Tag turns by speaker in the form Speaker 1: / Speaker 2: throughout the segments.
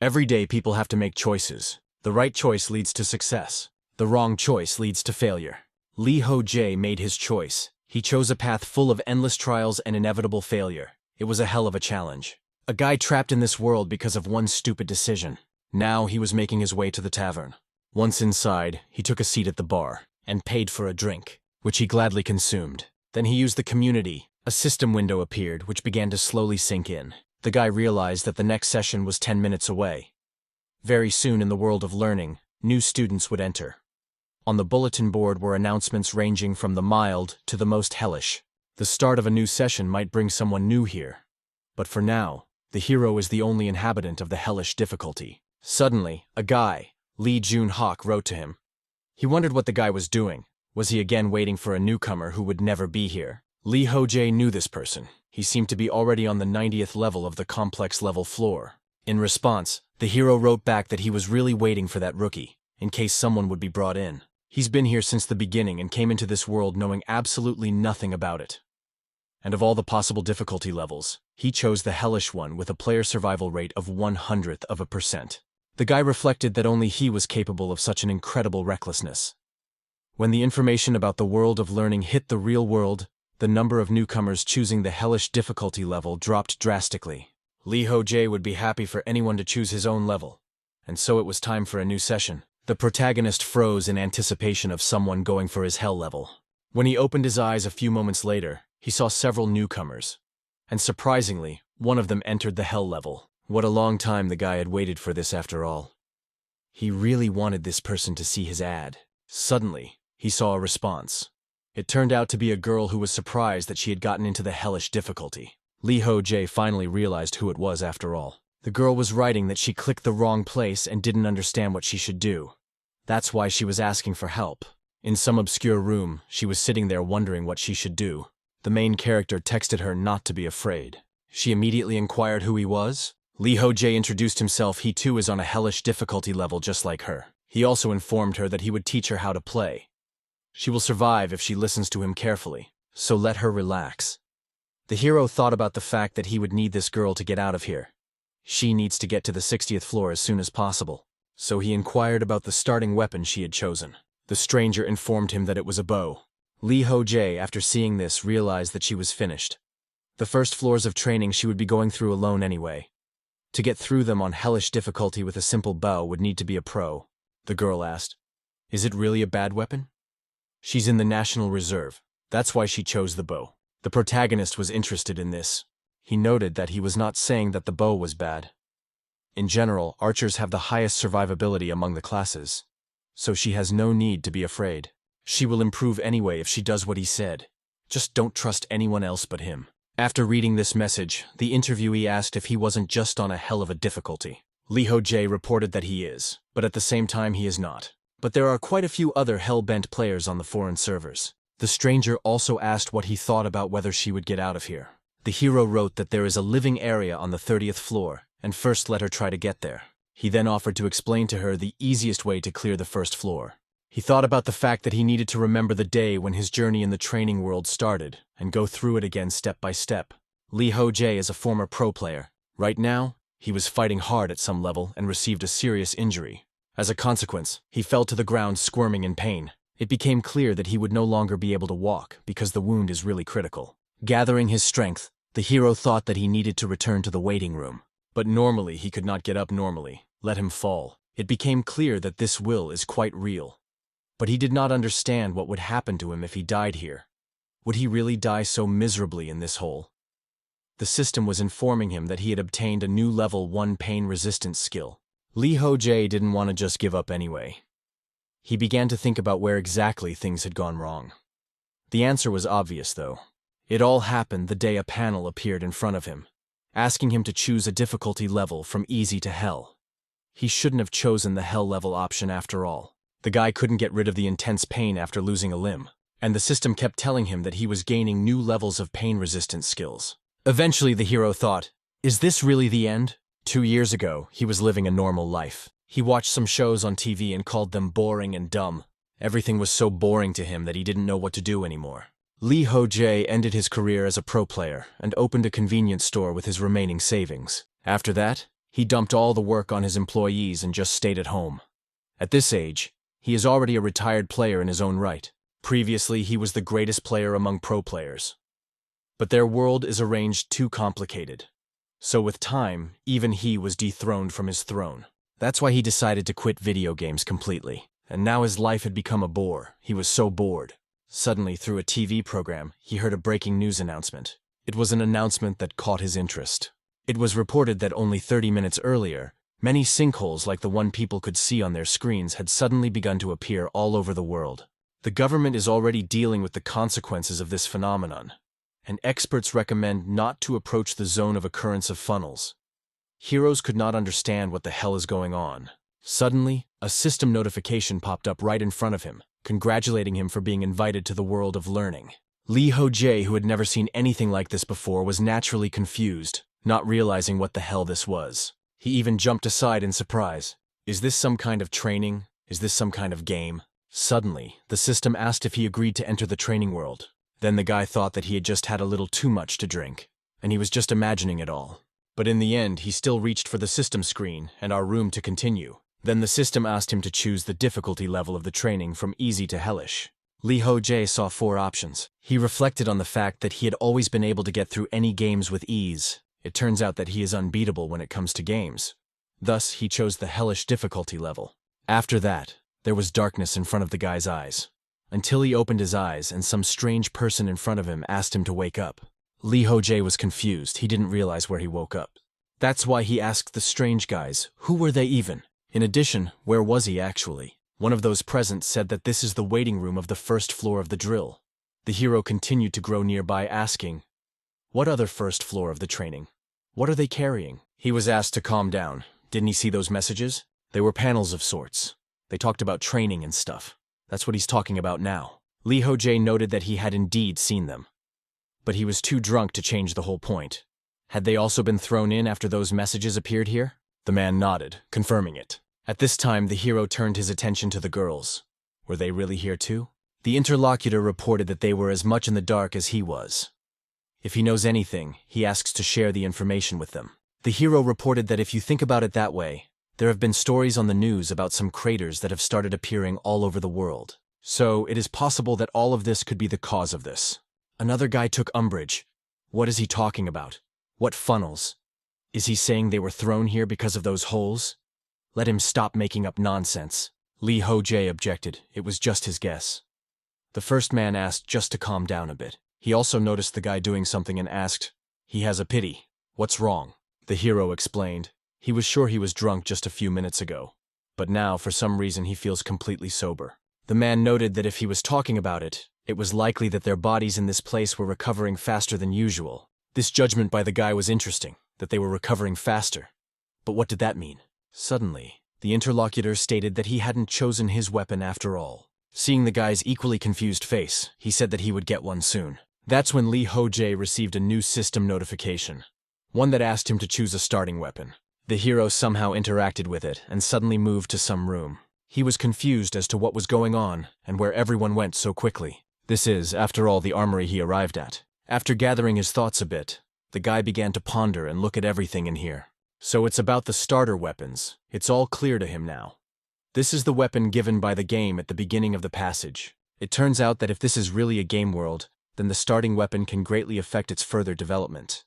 Speaker 1: Every day people have to make choices. The right choice leads to success. The wrong choice leads to failure. Lee Ho-jae made his choice. He chose a path full of endless trials and inevitable failure. It was a hell of a challenge. A guy trapped in this world because of one stupid decision. Now he was making his way to the tavern. Once inside, he took a seat at the bar and paid for a drink, which he gladly consumed. Then he used the community. A system window appeared, which began to slowly sink in. The guy realized that the next session was 10 minutes away. Very soon in the world of learning, new students would enter. On the bulletin board were announcements ranging from the mild to the most hellish. The start of a new session might bring someone new here. But for now, the hero is the only inhabitant of the hellish difficulty. Suddenly, a guy, Lee Jun-hak, wrote to him. He wondered what the guy was doing. Was he again waiting for a newcomer who would never be here? Lee Ho-jae knew this person. He seemed to be already on the 90th level of the complex level floor. In response, the hero wrote back that he was really waiting for that rookie, in case someone would be brought in. He's been here since the beginning and came into this world knowing absolutely nothing about it. And of all the possible difficulty levels, he chose the hellish one with a player survival rate of 0.01%. The guy reflected that only he was capable of such an incredible recklessness. When the information about the world of learning hit the real world, the number of newcomers choosing the hellish difficulty level dropped drastically. Lee Ho-jae would be happy for anyone to choose his own level. And so it was time for a new session. The protagonist froze in anticipation of someone going for his hell level. When he opened his eyes a few moments later, he saw several newcomers. And surprisingly, one of them entered the hell level. What a long time the guy had waited for this after all. He really wanted this person to see his ad. Suddenly, he saw a response. It turned out to be a girl who was surprised that she had gotten into the hellish difficulty. Lee Ho-jae finally realized who it was after all. The girl was writing that she clicked the wrong place and didn't understand what she should do. That's why she was asking for help. In some obscure room, she was sitting there wondering what she should do. The main character texted her not to be afraid. She immediately inquired who he was. Lee Ho-jae introduced himself. He too is on a hellish difficulty level just like her. He also informed her that he would teach her how to play. She will survive if she listens to him carefully, so let her relax. The hero thought about the fact that he would need this girl to get out of here. She needs to get to the 60th floor as soon as possible. So he inquired about the starting weapon she had chosen. The stranger informed him that it was a bow. Lee Ho-jae, after seeing this, realized that she was finished. The first floors of training she would be going through alone anyway. To get through them on hellish difficulty with a simple bow would need to be a pro. The girl asked, "Is it really a bad weapon?" "She's in the National Reserve. That's why she chose the bow." The protagonist was interested in this. He noted that he was not saying that the bow was bad. In general, archers have the highest survivability among the classes. So she has no need to be afraid. She will improve anyway if she does what he said. Just don't trust anyone else but him. After reading this message, the interviewee asked if he wasn't just on a hell of a difficulty. Lee Ho-jae reported that he is, but at the same time he is not. But there are quite a few other hell-bent players on the foreign servers. The stranger also asked what he thought about whether she would get out of here. The hero wrote that there is a living area on the 30th floor, and first let her try to get there. He then offered to explain to her the easiest way to clear the first floor. He thought about the fact that he needed to remember the day when his journey in the training world started, and go through it again step by step. Lee Ho-jae is a former pro player. Right now, he was fighting hard at some level and received a serious injury. As a consequence, he fell to the ground squirming in pain. It became clear that he would no longer be able to walk because the wound is really critical. Gathering his strength, the hero thought that he needed to return to the waiting room. But normally he could not get up normally. Let him fall. It became clear that this will is quite real. But he did not understand what would happen to him if he died here. Would he really die so miserably in this hole? The system was informing him that he had obtained a new level 1 pain resistance skill. Lee Ho-jae didn't want to just give up anyway. He began to think about where exactly things had gone wrong. The answer was obvious, though. It all happened the day a panel appeared in front of him, asking him to choose a difficulty level from easy to hell. He shouldn't have chosen the hell level option after all. The guy couldn't get rid of the intense pain after losing a limb, and the system kept telling him that he was gaining new levels of pain resistance skills. Eventually the hero thought, is this really the end? 2 years ago, he was living a normal life. He watched some shows on TV and called them boring and dumb. Everything was so boring to him that he didn't know what to do anymore. Lee Ho-jae ended his career as a pro player and opened a convenience store with his remaining savings. After that, He dumped all the work on his employees and just stayed at home. At this age, he is already a retired player in his own right. Previously, he was the greatest player among pro players. But their world is arranged too complicated. So with time, even he was dethroned from his throne. That's why he decided to quit video games completely. And now his life had become a bore. He was so bored. Suddenly, through a TV program, he heard a breaking news announcement. It was an announcement that caught his interest. It was reported that only 30 minutes earlier, many sinkholes like the one people could see on their screens had suddenly begun to appear all over the world. The government is already dealing with the consequences of this phenomenon, and experts recommend not to approach the zone of occurrence of funnels. Heroes could not understand what the hell is going on. Suddenly, a system notification popped up right in front of him, congratulating him for being invited to the world of learning. Lee Ho-jae, who had never seen anything like this before, was naturally confused, not realizing what the hell this was. He even jumped aside in surprise. Is this some kind of training? Is this some kind of game? Suddenly, the system asked if he agreed to enter the training world. Then the guy thought that he had just had a little too much to drink, and he was just imagining it all. But in the end, he still reached for the system screen and our room to continue. Then the system asked him to choose the difficulty level of the training from easy to hellish. Lee Ho-jae saw 4 options. He reflected on the fact that he had always been able to get through any games with ease. It turns out that he is unbeatable when it comes to games. Thus, he chose the hellish difficulty level. After that, there was darkness in front of the guy's eyes, until he opened his eyes and some strange person in front of him asked him to wake up. Lee Ho-jae was confused. He didn't realize where he woke up. That's why he asked the strange guys, who were they even? In addition, where was he actually? One of those present said that this is the waiting room of the first floor of the drill. The hero continued to grow nearby, asking, what other first floor of the training? What are they carrying? He was asked to calm down. Didn't he see those messages? They were panels of sorts. They talked about training and stuff. That's what he's talking about now. Lee Ho-jae noted that he had indeed seen them. But he was too drunk to change the whole point. Had they also been thrown in after those messages appeared here? The man nodded, confirming it. At this time, the hero turned his attention to the girls. Were they really here too? The interlocutor reported that they were as much in the dark as he was. If he knows anything, he asks to share the information with them. The hero reported that if you think about it that way, there have been stories on the news about some craters that have started appearing all over the world. So, it is possible that all of this could be the cause of this. Another guy took umbrage. What is he talking about? What funnels? Is he saying they were thrown here because of those holes? Let him stop making up nonsense. Lee Ho-jae objected. It was just his guess. The first man asked just to calm down a bit. He also noticed the guy doing something and asked, he has a pity. What's wrong? The hero explained. He was sure he was drunk just a few minutes ago. But now, for some reason, he feels completely sober. The man noted that if he was talking about it, it was likely that their bodies in this place were recovering faster than usual. This judgment by the guy was interesting, that they were recovering faster. But what did that mean? Suddenly, the interlocutor stated that he hadn't chosen his weapon after all. Seeing the guy's equally confused face, he said that he would get one soon. That's when Lee Ho-jae received a new system notification. One that asked him to choose a starting weapon. The hero somehow interacted with it and suddenly moved to some room. He was confused as to what was going on and where everyone went so quickly. This is, after all, the armory he arrived at. After gathering his thoughts a bit, the guy began to ponder and look at everything in here. So it's about the starter weapons. It's all clear to him now. This is the weapon given by the game at the beginning of the passage. It turns out that if this is really a game world, then the starting weapon can greatly affect its further development.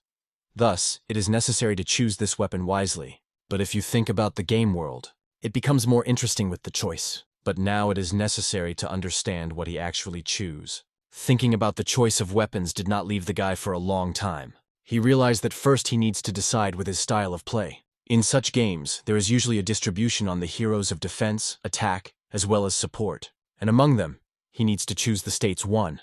Speaker 1: Thus, it is necessary to choose this weapon wisely. But if you think about the game world, it becomes more interesting with the choice. But now it is necessary to understand what he actually choose. Thinking about the choice of weapons did not leave the guy for a long time. He realized that first he needs to decide with his style of play. In such games, there is usually a distribution on the heroes of defense, attack, as well as support. And among them, he needs to choose the states 1.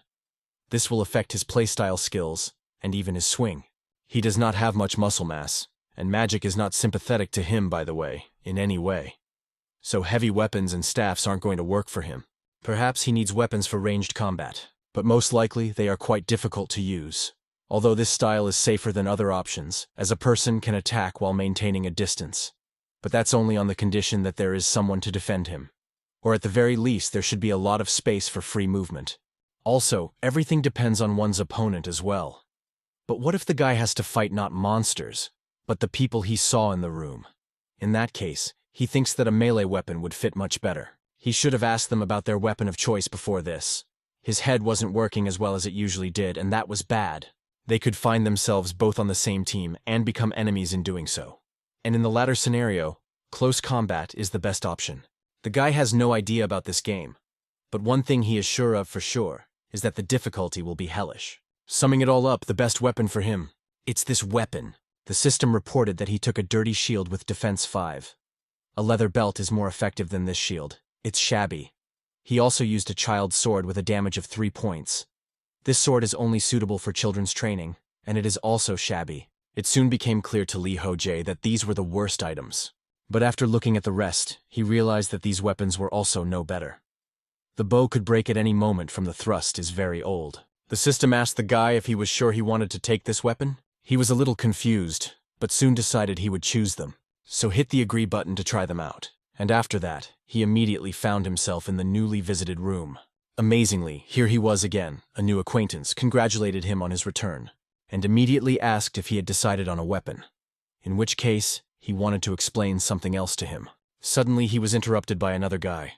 Speaker 1: This will affect his playstyle skills, and even his swing. He does not have much muscle mass, and magic is not sympathetic to him, by the way, in any way. So heavy weapons and staffs aren't going to work for him. Perhaps he needs weapons for ranged combat, but most likely they are quite difficult to use. Although this style is safer than other options, as a person can attack while maintaining a distance. But that's only on the condition that there is someone to defend him. Or at the very least, there should be a lot of space for free movement. Also, everything depends on one's opponent as well. But what if the guy has to fight not monsters, but the people he saw in the room. In that case, he thinks that a melee weapon would fit much better. He should have asked them about their weapon of choice before this. His head wasn't working as well as it usually did, and that was bad. They could find themselves both on the same team and become enemies in doing so. And in the latter scenario, close combat is the best option. The guy has no idea about this game, but one thing he is sure of for sure is that the difficulty will be hellish. Summing it all up, the best weapon for him, it's this weapon. The system reported that he took a dirty shield with defense 5. A leather belt is more effective than this shield. It's shabby. He also used a child's sword with a damage of 3 points. This sword is only suitable for children's training, and it is also shabby. It soon became clear to Lee Ho-jae that these were the worst items. But after looking at the rest, he realized that these weapons were also no better. The bow could break at any moment from the thrust is very old. The system asked the guy if he was sure he wanted to take this weapon. He was a little confused, but soon decided he would choose them. So hit the agree button to try them out. And after that, he immediately found himself in the newly visited room. Amazingly, here he was again. A new acquaintance congratulated him on his return, and immediately asked if he had decided on a weapon. In which case, he wanted to explain something else to him. Suddenly, he was interrupted by another guy.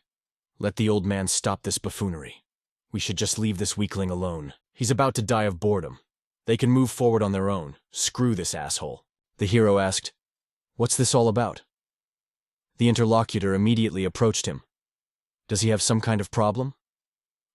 Speaker 1: Let the old man stop this buffoonery. We should just leave this weakling alone. He's about to die of boredom. They can move forward on their own. Screw this asshole. The hero asked, "What's this all about?" The interlocutor immediately approached him. Does he have some kind of problem?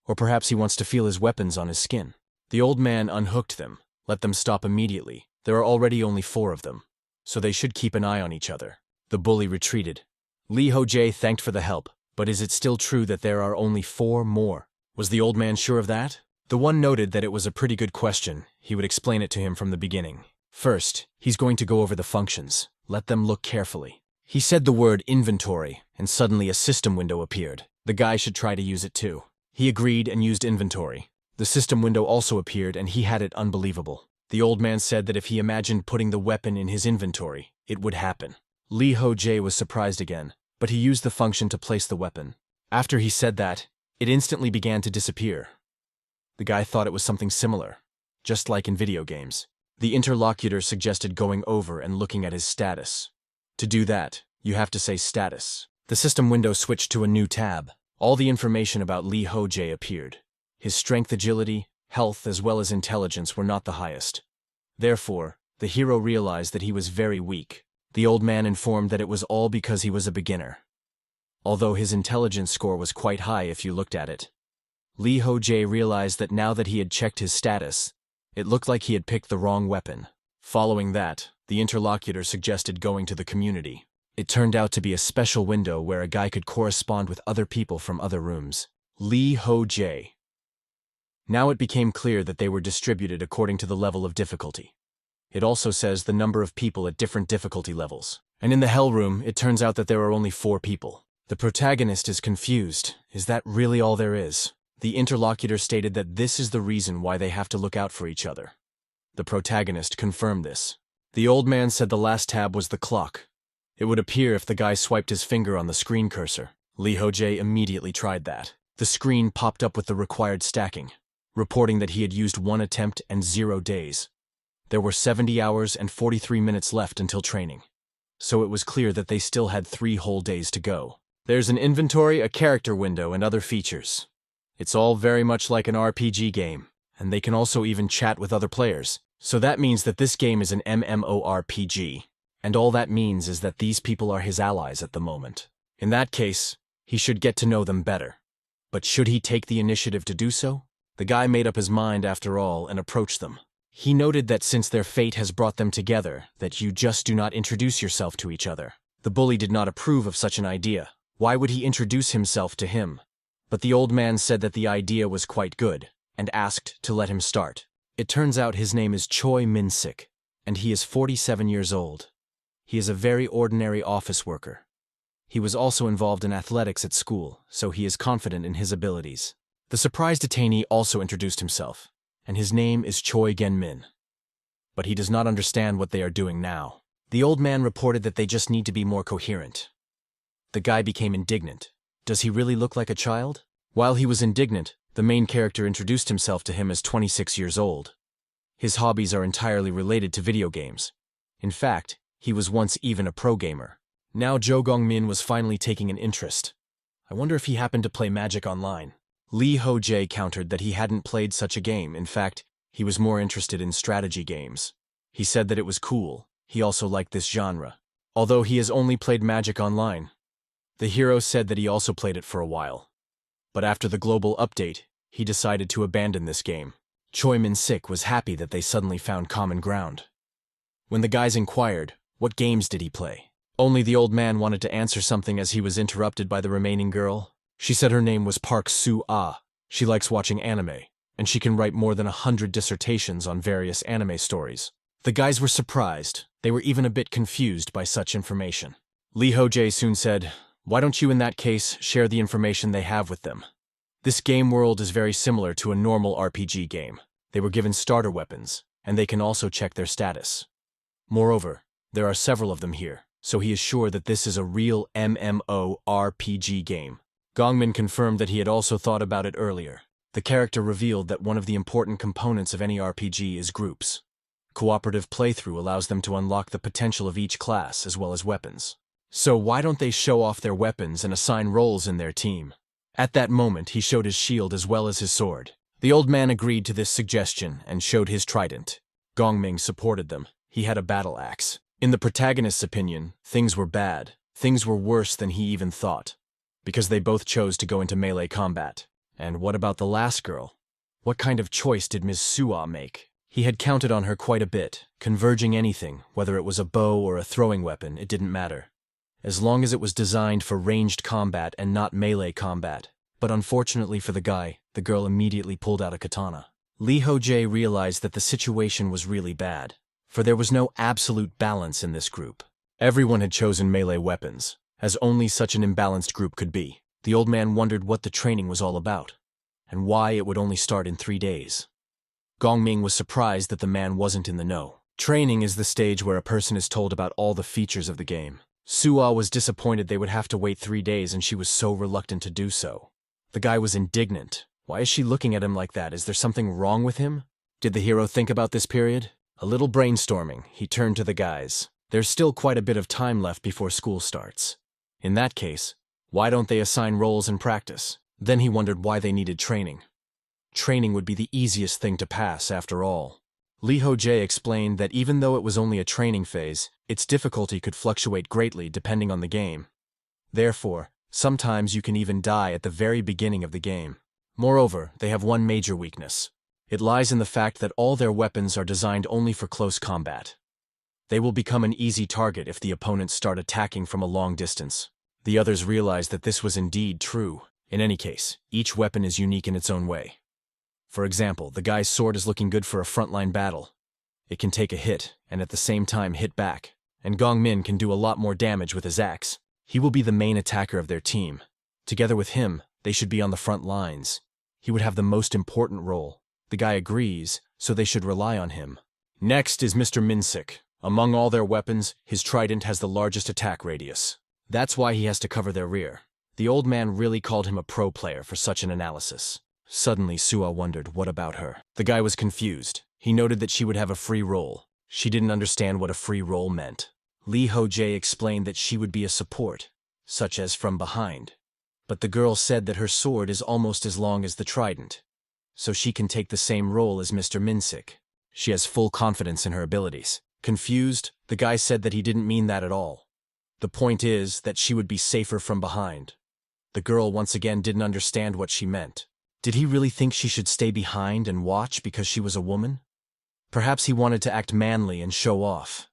Speaker 1: Or perhaps he wants to feel his weapons on his skin. The old man unhooked them. Let them stop immediately. There are already only 4 of them, so they should keep an eye on each other. The bully retreated. Lee Ho-jae thanked for the help, but is it still true that there are only 4 more? Was the old man sure of that? The one noted that it was a pretty good question. He would explain it to him from the beginning. First, he's going to go over the functions. Let them look carefully. He said the word inventory, and suddenly a system window appeared. The guy should try to use it too. He agreed and used inventory. The system window also appeared, and he had it unbelievable. The old man said that if he imagined putting the weapon in his inventory, it would happen. Lee Ho-jae was surprised again, but he used the function to place the weapon. After he said that, it instantly began to disappear. The guy thought it was something similar, just like in video games. The interlocutor suggested going over and looking at his status. To do that, you have to say status. The system window switched to a new tab. All the information about Lee Ho-jae appeared. His strength, agility, health, as well as intelligence were not the highest. Therefore, the hero realized that he was very weak. The old man informed that it was all because he was a beginner. Although his intelligence score was quite high if you looked at it. Lee Ho-jae realized that now that he had checked his status, it looked like he had picked the wrong weapon. Following that, the interlocutor suggested going to the community. It turned out to be a special window where a guy could correspond with other people from other rooms. Lee Ho-jae. Now it became clear that they were distributed according to the level of difficulty. It also says the number of people at different difficulty levels. And in the Hell Room, it turns out that there are only 4 people. The protagonist is confused. Is that really all there is? The interlocutor stated that this is the reason why they have to look out for each other. The protagonist confirmed this. The old man said the last tab was the clock. It would appear if the guy swiped his finger on the screen cursor. Lee Ho-jae immediately tried that. The screen popped up with the required stacking, reporting that he had used 1 attempt and 0 days. There were 70 hours and 43 minutes left until training. So it was clear that they still had 3 whole days to go. There's an inventory, a character window, and other features. It's all very much like an RPG game, and they can also even chat with other players. So that means that this game is an MMORPG, and all that means is that these people are his allies at the moment. In that case, he should get to know them better. But should he take the initiative to do so? The guy made up his mind after all and approached them. He noted that since their fate has brought them together, that you just do not introduce yourself to each other. The bully did not approve of such an idea. Why would he introduce himself to him? But the old man said that the idea was quite good, and asked to let him start. It turns out his name is Choi Min-sik, and he is 47 years old. He is a very ordinary office worker. He was also involved in athletics at school, so he is confident in his abilities. The surprised detainee also introduced himself, and his name is Choi Gen-min. But he does not understand what they are doing now. The old man reported that they just need to be more coherent. The guy became indignant. Does he really look like a child? While he was indignant, the main character introduced himself to him as 26 years old. His hobbies are entirely related to video games. In fact, He was once even a pro gamer. Now Jo Gongmin was finally taking an interest. I wonder if he happened to play Magic Online. Lee Ho-jae countered that he hadn't played such a game. In fact, he was more interested in strategy games. He said that it was cool. He also liked this genre. Although he has only played Magic Online. The hero said that he also played it for a while. But after the global update, he decided to abandon this game. Choi Min-sik was happy that they suddenly found common ground. When the guys inquired, what games did he play? Only the old man wanted to answer something as he was interrupted by the remaining girl. She said her name was Park Soo-ah. She likes watching anime, and she can write more than 100 dissertations on various anime stories. The guys were surprised. They were even a bit confused by such information. Lee Ho-jae soon said, "Why don't you in that case share the information they have with them?" This game world is very similar to a normal RPG game. They were given starter weapons, and they can also check their status. Moreover, there are several of them here, so he is sure that this is a real MMORPG game. Gongmin confirmed that he had also thought about it earlier. The character revealed that one of the important components of any RPG is groups. Cooperative playthrough allows them to unlock the potential of each class as well as weapons. So why don't they show off their weapons and assign roles in their team? At that moment, he showed his shield as well as his sword. The old man agreed to this suggestion and showed his trident. Gongming supported them. He had a battle axe. In the protagonist's opinion, things were bad. Things were worse than he even thought, because they both chose to go into melee combat. And what about the last girl? What kind of choice did Ms. Soo-ah make? He had counted on her quite a bit, converging anything, whether it was a bow or a throwing weapon, it didn't matter. As long as it was designed for ranged combat and not melee combat. But unfortunately for the guy, the girl immediately pulled out a katana. Lee Ho-jae realized that the situation was really bad, for there was no absolute balance in this group. Everyone had chosen melee weapons, as only such an imbalanced group could be. The old man wondered what the training was all about, and why it would only start in 3 days. Gongming was surprised that the man wasn't in the know. Training is the stage where a person is told about all the features of the game. Soo-ah was disappointed they would have to wait 3 days, and she was so reluctant to do so. The guy was indignant. Why is she looking at him like that? Is there something wrong with him? Did the hero think about this period? A little brainstorming, he turned to the guys. There's still quite a bit of time left before school starts. In that case, why don't they assign roles and practice? Then he wondered why they needed training. Training would be the easiest thing to pass, after all. Lee Ho-jae explained that even though it was only a training phase, its difficulty could fluctuate greatly depending on the game. Therefore, sometimes you can even die at the very beginning of the game. Moreover, they have one major weakness. It lies in the fact that all their weapons are designed only for close combat. They will become an easy target if the opponents start attacking from a long distance. The others realized that this was indeed true. In any case, each weapon is unique in its own way. For example, the guy's sword is looking good for a frontline battle. It can take a hit, and at the same time hit back. And Gongmin can do a lot more damage with his axe. He will be the main attacker of their team. Together with him, they should be on the front lines. He would have the most important role. The guy agrees, so they should rely on him. Next is Mr. Min-sik. Among all their weapons, his trident has the largest attack radius. That's why he has to cover their rear. The old man really called him a pro player for such an analysis. Suddenly, Soo-ah wondered, what about her? The guy was confused. He noted that she would have a free roll. She didn't understand what a free roll meant. Lee Ho-jae explained that she would be a support, such as from behind. But the girl said that her sword is almost as long as the trident, so she can take the same role as Mr. Min-sik. She has full confidence in her abilities. Confused, the guy said that he didn't mean that at all. The point is that she would be safer from behind. The girl once again didn't understand what she meant. Did he really think she should stay behind and watch because she was a woman? Perhaps he wanted to act manly and show off.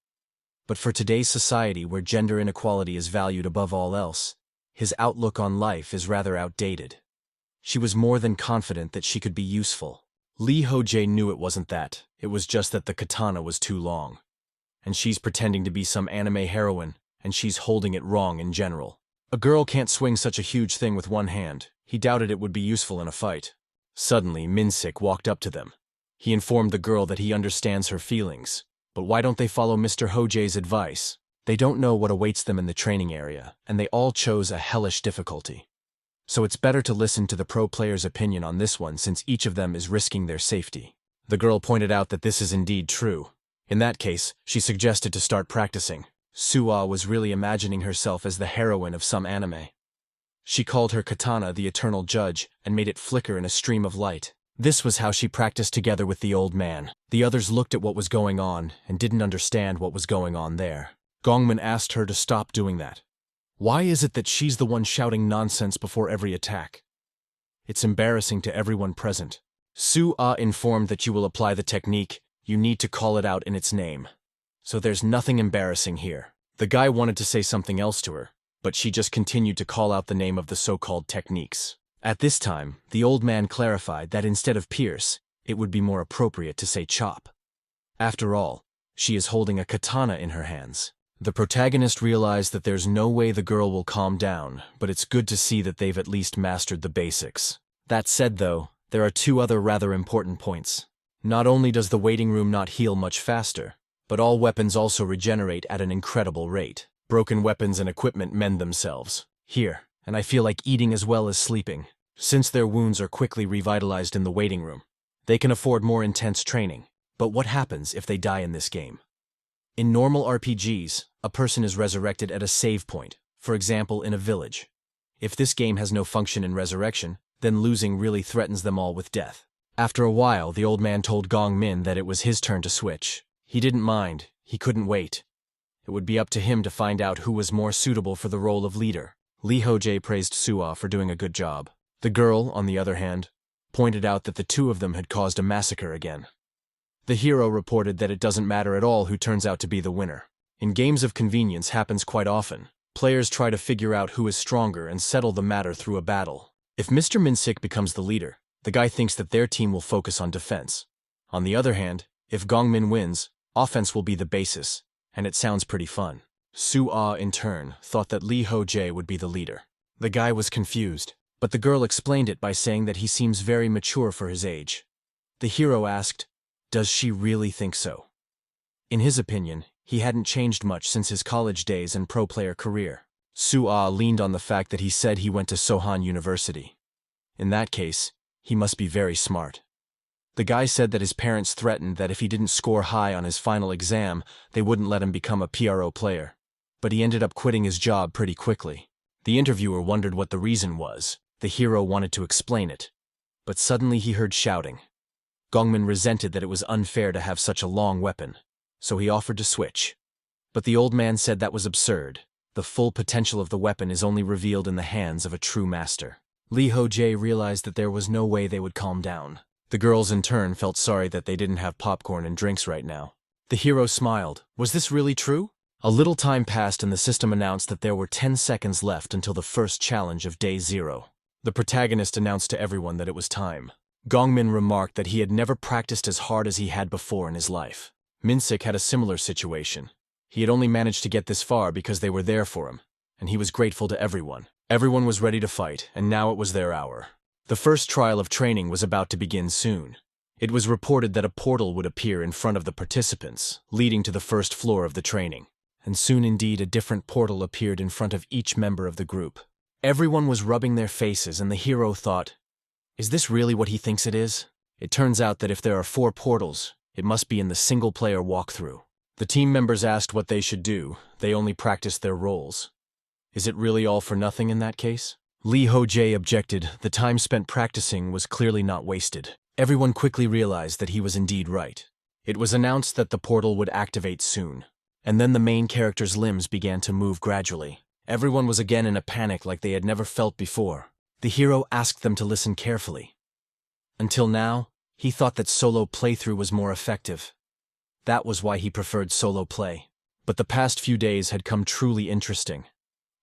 Speaker 1: But for today's society where gender inequality is valued above all else, his outlook on life is rather outdated. She was more than confident that she could be useful. Lee Ho-jae knew it wasn't that. It was just that the katana was too long. And she's pretending to be some anime heroine, and she's holding it wrong in general. A girl can't swing such a huge thing with one hand. He doubted it would be useful in a fight. Suddenly, Min-sik walked up to them. He informed the girl that he understands her feelings. But why don't they follow Mr. Ho-jae's advice? They don't know what awaits them in the training area, and they all chose a hellish difficulty. So it's better to listen to the pro player's opinion on this one since each of them is risking their safety. The girl pointed out that this is indeed true. In that case, she suggested to start practicing. Suwa was really imagining herself as the heroine of some anime. She called her katana the eternal judge and made it flicker in a stream of light. This was how she practiced together with the old man. The others looked at what was going on and didn't understand what was going on there. Gongmin asked her to stop doing that. Why is it that she's the one shouting nonsense before every attack? It's embarrassing to everyone present. Su-ah informed that you will apply the technique, you need to call it out in its name. So there's nothing embarrassing here. The guy wanted to say something else to her, but she just continued to call out the name of the so-called techniques. At this time, the old man clarified that instead of pierce, it would be more appropriate to say chop. After all, she is holding a katana in her hands. The protagonist realized that there's no way the girl will calm down, but it's good to see that they've at least mastered the basics. That said though, there are two other rather important points. Not only does the waiting room not heal much faster, but all weapons also regenerate at an incredible rate. Broken weapons and equipment mend themselves. Here, and I feel like eating as well as sleeping. Since their wounds are quickly revitalized in the waiting room, they can afford more intense training. But what happens if they die in this game? In normal RPGs, a person is resurrected at a save point, for example in a village. If this game has no function in resurrection, then losing really threatens them all with death. After a while, the old man told Gong Min that it was his turn to switch. He didn't mind, he couldn't wait. It would be up to him to find out who was more suitable for the role of leader. Lee Ho-jae praised Suwa for doing a good job. The girl, on the other hand, pointed out that the two of them had caused a massacre again. The hero reported that it doesn't matter at all who turns out to be the winner. In games of convenience happens quite often. Players try to figure out who is stronger and settle the matter through a battle. If Mr. Minsik becomes the leader, the guy thinks that their team will focus on defense. On the other hand, if Gongmin wins, offense will be the basis, and it sounds pretty fun. Su-ah, in turn, thought that Lee Ho-jae would be the leader. The guy was confused, but the girl explained it by saying that he seems very mature for his age. The hero asked, does she really think so? In his opinion, he hadn't changed much since his college days and pro player career. Su-ah leaned on the fact that he said he went to Sohan University. In that case, he must be very smart. The guy said that his parents threatened that if he didn't score high on his final exam, they wouldn't let him become a PRO player. But he ended up quitting his job pretty quickly. The interviewer wondered what the reason was. The hero wanted to explain it. But suddenly he heard shouting. Gongmin resented that it was unfair to have such a long weapon, so he offered to switch. But the old man said that was absurd. The full potential of the weapon is only revealed in the hands of a true master. Lee Ho-jae realized that there was no way they would calm down. The girls in turn felt sorry that they didn't have popcorn and drinks right now. The hero smiled. Was this really true? A little time passed and the system announced that there were 10 seconds left until the first challenge of day 0. The protagonist announced to everyone that it was time. Gongmin remarked that he had never practiced as hard as he had before in his life. Minsik had a similar situation. He had only managed to get this far because they were there for him, and he was grateful to everyone. Everyone was ready to fight, and now it was their hour. The first trial of training was about to begin soon. It was reported that a portal would appear in front of the participants, leading to the first floor of the training. And soon indeed a different portal appeared in front of each member of the group. Everyone was rubbing their faces and the hero thought, is this really what he thinks it is? It turns out that if there are 4 portals, it must be in the single-player walkthrough. The team members asked what they should do, they only practiced their roles. Is it really all for nothing in that case? Lee Ho-jae objected, the time spent practicing was clearly not wasted. Everyone quickly realized that he was indeed right. It was announced that the portal would activate soon. And then the main character's limbs began to move gradually. Everyone was again in a panic like they had never felt before. The hero asked them to listen carefully. Until now, he thought that solo playthrough was more effective. That was why he preferred solo play. But the past few days had come truly interesting.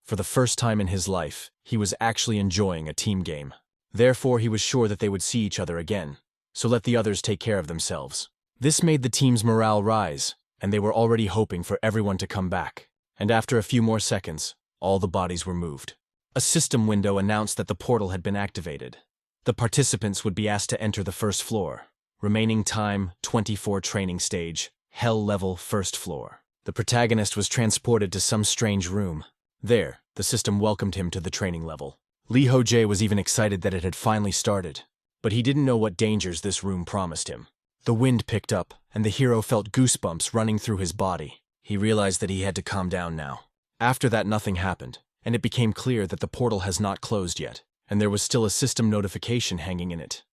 Speaker 1: For the first time in his life, he was actually enjoying a team game. Therefore, he was sure that they would see each other again, so let the others take care of themselves. This made the team's morale rise, and they were already hoping for everyone to come back. And after a few more seconds, all the bodies were moved. A system window announced that the portal had been activated. The participants would be asked to enter the first floor. Remaining time, 24 training stage, hell level first floor. The protagonist was transported to some strange room. There, the system welcomed him to the training level. Lee Ho-jae was even excited that it had finally started, but he didn't know what dangers this room promised him. The wind picked up, and the hero felt goosebumps running through his body. He realized that he had to calm down now. After that, nothing happened, and it became clear that the portal has not closed yet, and there was still a system notification hanging in it,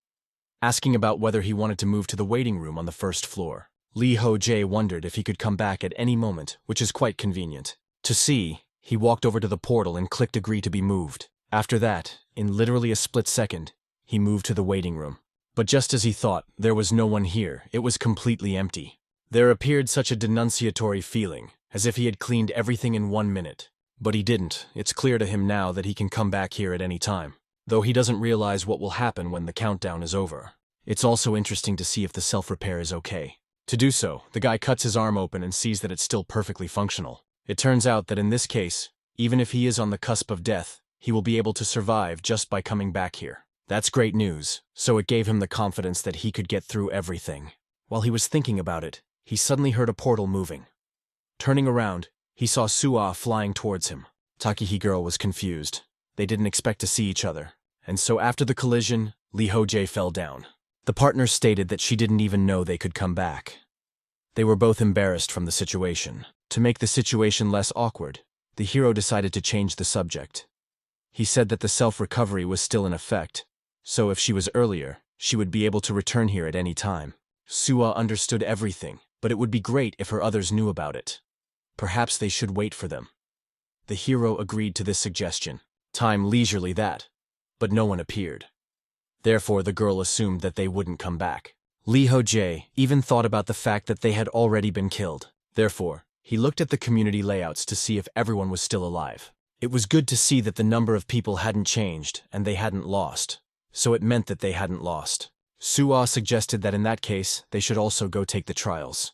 Speaker 1: asking about whether he wanted to move to the waiting room on the first floor. Lee Ho-jae wondered if he could come back at any moment, which is quite convenient. To see, he walked over to the portal and clicked agree to be moved. After that, in literally a split second, he moved to the waiting room. But just as he thought, there was no one here. It was completely empty. There appeared such a denunciatory feeling, as if he had cleaned everything in 1 minute. But he didn't. It's clear to him now that he can come back here at any time, though he doesn't realize what will happen when the countdown is over. It's also interesting to see if the self-repair is okay. To do so, the guy cuts his arm open and sees that it's still perfectly functional. It turns out that in this case, even if he is on the cusp of death, he will be able to survive just by coming back here. That's great news, so it gave him the confidence that he could get through everything. While he was thinking about it, he suddenly heard a portal moving. Turning around, he saw Suah flying towards him. Takihi girl was confused. They didn't expect to see each other, and so after the collision, Lee Ho-jae fell down. The partners stated that she didn't even know they could come back. They were both embarrassed from the situation. To make the situation less awkward, the hero decided to change the subject. He said that the self-recovery was still in effect, so if she was earlier, she would be able to return here at any time. Suah understood everything, but it would be great if her others knew about it. Perhaps they should wait for them. The hero agreed to this suggestion. Time leisurely that, but no one appeared. Therefore, the girl assumed that they wouldn't come back. Lee Ho-jae even thought about the fact that they had already been killed. Therefore, he looked at the community layouts to see if everyone was still alive. It was good to see that the number of people hadn't changed and they hadn't lost. So it meant that they hadn't lost. Suah suggested that in that case, they should also go take the trials.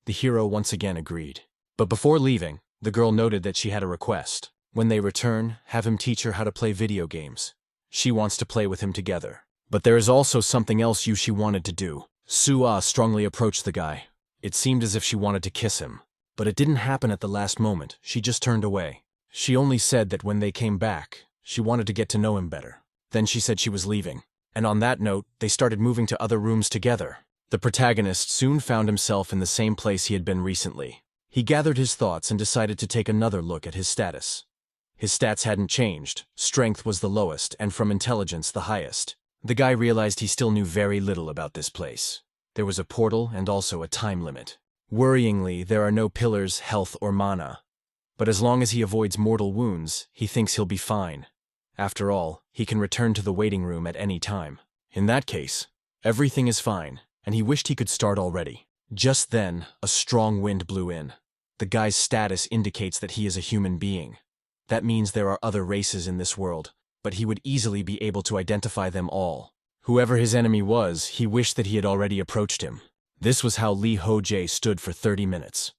Speaker 1: The hero once again agreed. But before leaving, the girl noted that she had a request. When they return, have him teach her how to play video games. She wants to play with him together. But there is also something else she wanted to do. Suah strongly approached the guy. It seemed as if she wanted to kiss him. But it didn't happen at the last moment. She just turned away. She only said that when they came back, she wanted to get to know him better. Then she said she was leaving. And on that note, they started moving to other rooms together. The protagonist soon found himself in the same place he had been recently. He gathered his thoughts and decided to take another look at his status. His stats hadn't changed. Strength was the lowest, and from intelligence the highest. The guy realized he still knew very little about this place. There was a portal and also a time limit. Worryingly, there are no pillars, health, or mana. But as long as he avoids mortal wounds, he thinks he'll be fine. After all, he can return to the waiting room at any time. In that case, everything is fine, and he wished he could start already. Just then, a strong wind blew in. The guy's status indicates that he is a human being. That means there are other races in this world, but he would easily be able to identify them all. Whoever his enemy was, he wished that he had already approached him. This was how Lee Ho-jae stood for 30 minutes.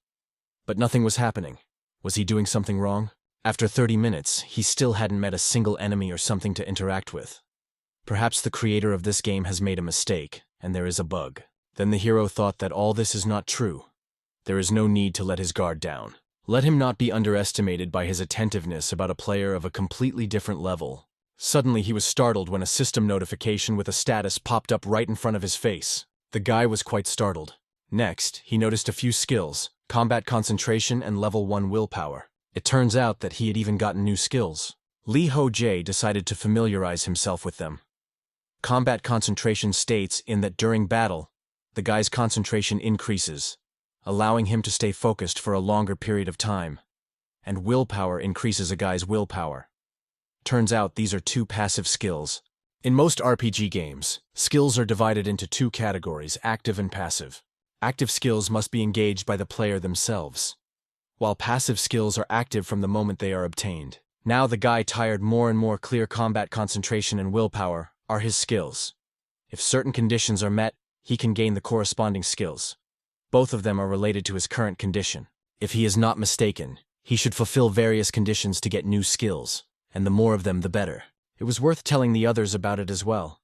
Speaker 1: But nothing was happening. Was he doing something wrong? After 30 minutes, he still hadn't met a single enemy or something to interact with. Perhaps the creator of this game has made a mistake, and there is a bug. Then the hero thought that all this is not true. There is no need to let his guard down. Let him not be underestimated by his attentiveness about a player of a completely different level. Suddenly he was startled when a system notification with a status popped up right in front of his face. The guy was quite startled. Next, he noticed a few skills: combat concentration and level 1 willpower. It turns out that he had even gotten new skills. Lee Ho-jae decided to familiarize himself with them. Combat concentration states in that during battle, the guy's concentration increases, allowing him to stay focused for a longer period of time, and willpower increases a guy's willpower. Turns out these are two passive skills. In most RPG games, skills are divided into two categories, active and passive. Active skills must be engaged by the player themselves, while passive skills are active from the moment they are obtained. Now the guy tired more and more. Clear combat concentration and willpower are his skills. If certain conditions are met, he can gain the corresponding skills. Both of them are related to his current condition. If he is not mistaken, he should fulfill various conditions to get new skills, and the more of them the better. It was worth telling the others about it as well.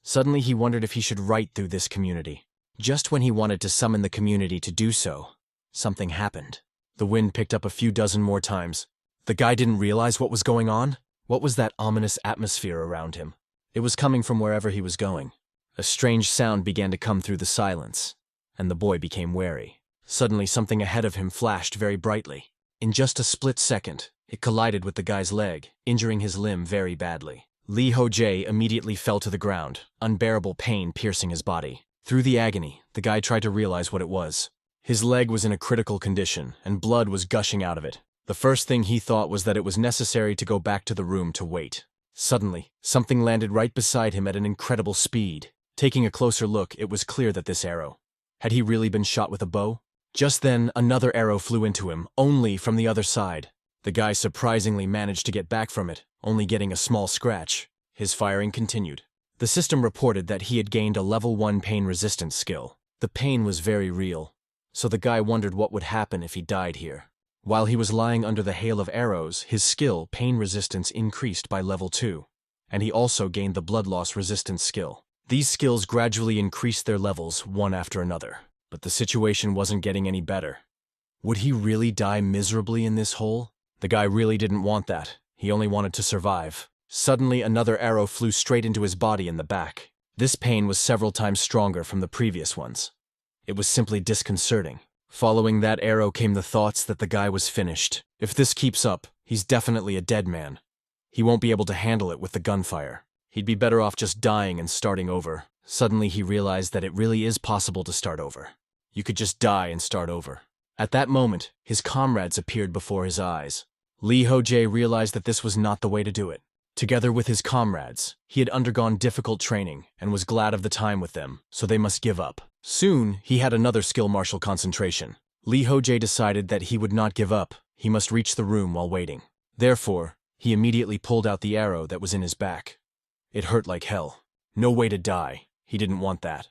Speaker 1: Suddenly he wondered if he should write through this community. Just when he wanted to summon the community to do so, something happened. The wind picked up a few dozen more times. The guy didn't realize what was going on. What was that ominous atmosphere around him? It was coming from wherever he was going. A strange sound began to come through the silence, and the boy became wary. Suddenly, something ahead of him flashed very brightly. In just a split second, it collided with the guy's leg, injuring his limb very badly. Lee Ho-jae immediately fell to the ground, unbearable pain piercing his body. Through the agony, the guy tried to realize what it was. His leg was in a critical condition, and blood was gushing out of it. The first thing he thought was that it was necessary to go back to the room to wait. Suddenly, something landed right beside him at an incredible speed. Taking a closer look, it was clear that this arrow. Had he really been shot with a bow? Just then, another arrow flew into him, only from the other side. The guy surprisingly managed to get back from it, only getting a small scratch. His firing continued. The system reported that he had gained a level 1 pain resistance skill. The pain was very real, so the guy wondered what would happen if he died here. While he was lying under the hail of arrows, his skill, pain resistance, increased by level 2, and he also gained the blood loss resistance skill. These skills gradually increased their levels one after another, but the situation wasn't getting any better. Would he really die miserably in this hole? The guy really didn't want that. He only wanted to survive. Suddenly, another arrow flew straight into his body in the back. This pain was several times stronger from the previous ones. It was simply disconcerting. Following that arrow came the thoughts that the guy was finished. If this keeps up, he's definitely a dead man. He won't be able to handle it with the gunfire. He'd be better off just dying and starting over. Suddenly he realized that it really is possible to start over. You could just die and start over. At that moment, his comrades appeared before his eyes. Lee Ho-jae realized that this was not the way to do it. Together with his comrades, he had undergone difficult training and was glad of the time with them, so they must give up. Soon, he had another skill martial concentration. Lee Ho-jae decided that he would not give up. He must reach the room while waiting. Therefore, he immediately pulled out the arrow that was in his back. It hurt like hell. No way to die. He didn't want that.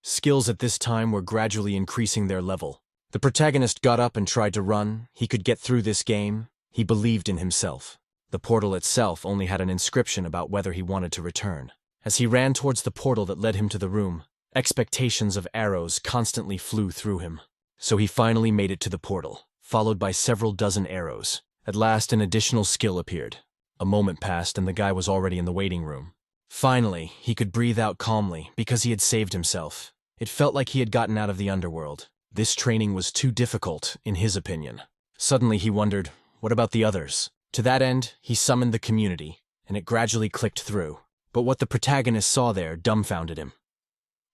Speaker 1: Skills at this time were gradually increasing their level. The protagonist got up and tried to run. He could get through this game. He believed in himself. The portal itself only had an inscription about whether he wanted to return. As he ran towards the portal that led him to the room, expectations of arrows constantly flew through him. So he finally made it to the portal, followed by several dozen arrows. At last, an additional skill appeared. A moment passed and the guy was already in the waiting room. Finally, he could breathe out calmly because he had saved himself. It felt like he had gotten out of the underworld. This training was too difficult, in his opinion. Suddenly he wondered, what about the others? To that end, he summoned the community, and it gradually clicked through. But what the protagonist saw there dumbfounded him.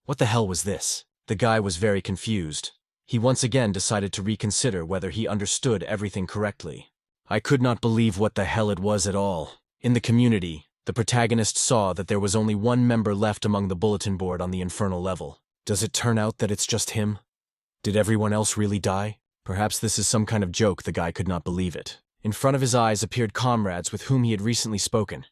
Speaker 1: What the hell was this? The guy was very confused. He once again decided to reconsider whether he understood everything correctly. I could not believe what the hell it was at all. In the community, the protagonist saw that there was only one member left among the bulletin board on the infernal level. Does it turn out that it's just him? Did everyone else really die? Perhaps this is some kind of joke. The guy could not believe it. In front of his eyes appeared comrades with whom he had recently spoken.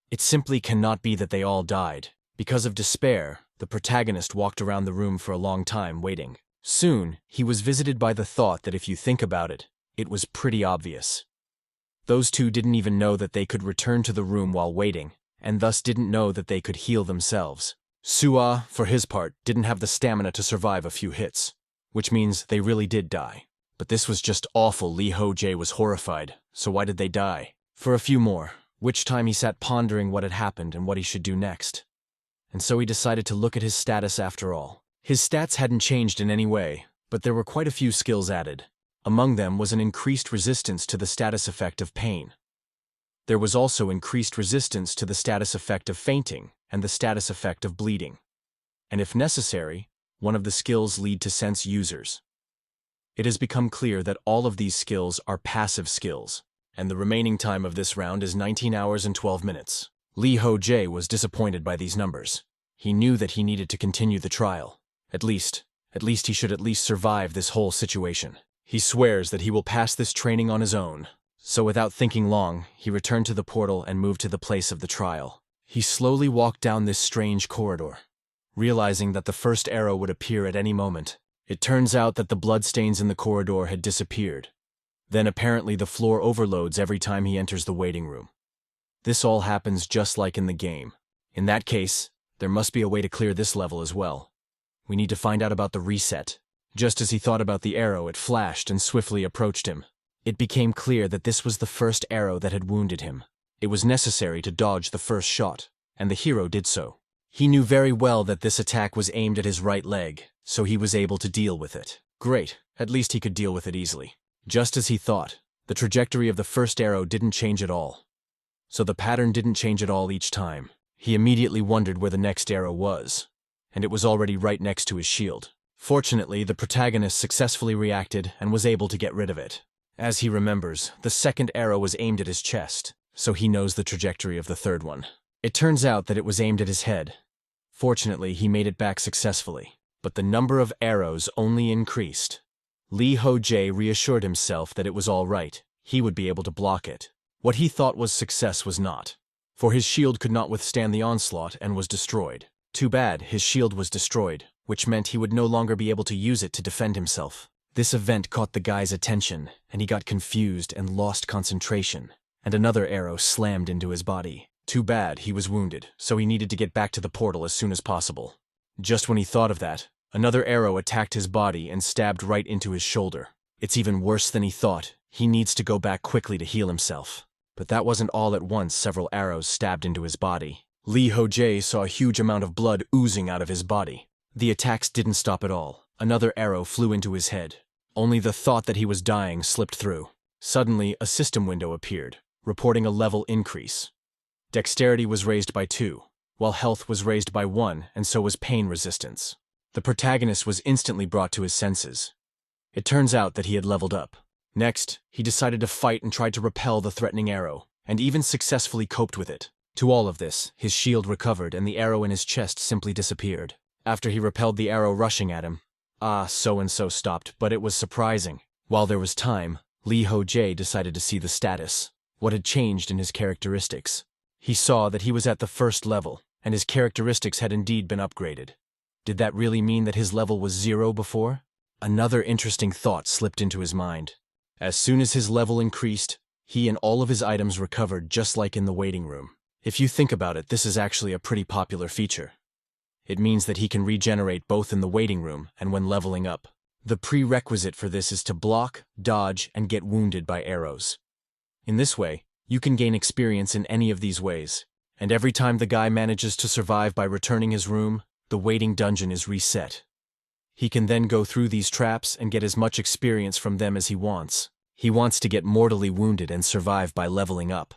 Speaker 1: It simply cannot be that they all died. Because of despair, the protagonist walked around the room for a long time waiting. Soon, he was visited by the thought that if you think about it, it was pretty obvious. Those two didn't even know that they could return to the room while waiting, and thus didn't know that they could heal themselves. Sua, for his part, didn't have the stamina to survive a few hits, which means they really did die. But this was just awful. Lee Ho-jae was horrified. So why did they die? For a few more, which time he sat pondering what had happened and what he should do next. And so he decided to look at his status after all. His stats hadn't changed in any way, but there were quite a few skills added. Among them was an increased resistance to the status effect of pain. There was also increased resistance to the status effect of fainting and the status effect of bleeding. And if necessary, one of the skills lead to sense users. It has become clear that all of these skills are passive skills, and the remaining time of this round is 19 hours and 12 minutes. Lee Ho-jae was disappointed by these numbers. He knew that he needed to continue the trial. At least he should at least survive this whole situation. He swears that he will pass this training on his own. So without thinking long, he returned to the portal and moved to the place of the trial. He slowly walked down this strange corridor, realizing that the first arrow would appear at any moment. It turns out that the bloodstains in the corridor had disappeared. Then apparently the floor overloads every time he enters the waiting room. This all happens just like in the game. In that case, there must be a way to clear this level as well. We need to find out about the reset. Just as he thought about the arrow, it flashed and swiftly approached him. It became clear that this was the first arrow that had wounded him. It was necessary to dodge the first shot, and the hero did so. He knew very well that this attack was aimed at his right leg, so he was able to deal with it. Great, at least he could deal with it easily. Just as he thought, the trajectory of the first arrow didn't change at all. So the pattern didn't change at all each time. He immediately wondered where the next arrow was, and it was already right next to his shield. Fortunately, the protagonist successfully reacted and was able to get rid of it. As he remembers, the second arrow was aimed at his chest, so he knows the trajectory of the third one. It turns out that it was aimed at his head. Fortunately, he made it back successfully, but the number of arrows only increased. Lee Ho-jae reassured himself that it was all right. He would be able to block it. What he thought was success was not, for his shield could not withstand the onslaught and was destroyed. Too bad, his shield was destroyed, which meant he would no longer be able to use it to defend himself. This event caught the guy's attention, and he got confused and lost concentration, and another arrow slammed into his body. Too bad, he was wounded, so he needed to get back to the portal as soon as possible. Just when he thought of that, another arrow attacked his body and stabbed right into his shoulder. It's even worse than he thought. He needs to go back quickly to heal himself. But that wasn't all at once. Several arrows stabbed into his body. Lee Ho-jae saw a huge amount of blood oozing out of his body. The attacks didn't stop at all. Another arrow flew into his head. Only the thought that he was dying slipped through. Suddenly, a system window appeared, reporting a level increase. Dexterity was raised by 2, while health was raised by 1, and so was pain resistance. The protagonist was instantly brought to his senses. It turns out that he had leveled up. Next, he decided to fight and tried to repel the threatening arrow, and even successfully coped with it. To all of this, his shield recovered and the arrow in his chest simply disappeared. After he repelled the arrow rushing at him, so-and-so stopped, but it was surprising. While there was time, Lee Ho-jae decided to see the status, what had changed in his characteristics. He saw that he was at the first level, and his characteristics had indeed been upgraded. Did that really mean that his level was 0 before? Another interesting thought slipped into his mind. As soon as his level increased, he and all of his items recovered just like in the waiting room. If you think about it, this is actually a pretty popular feature. It means that he can regenerate both in the waiting room and when leveling up. The prerequisite for this is to block, dodge, and get wounded by arrows. In this way, you can gain experience in any of these ways, and every time the guy manages to survive by returning his room, the waiting dungeon is reset. He can then go through these traps and get as much experience from them as he wants. He wants to get mortally wounded and survive by leveling up.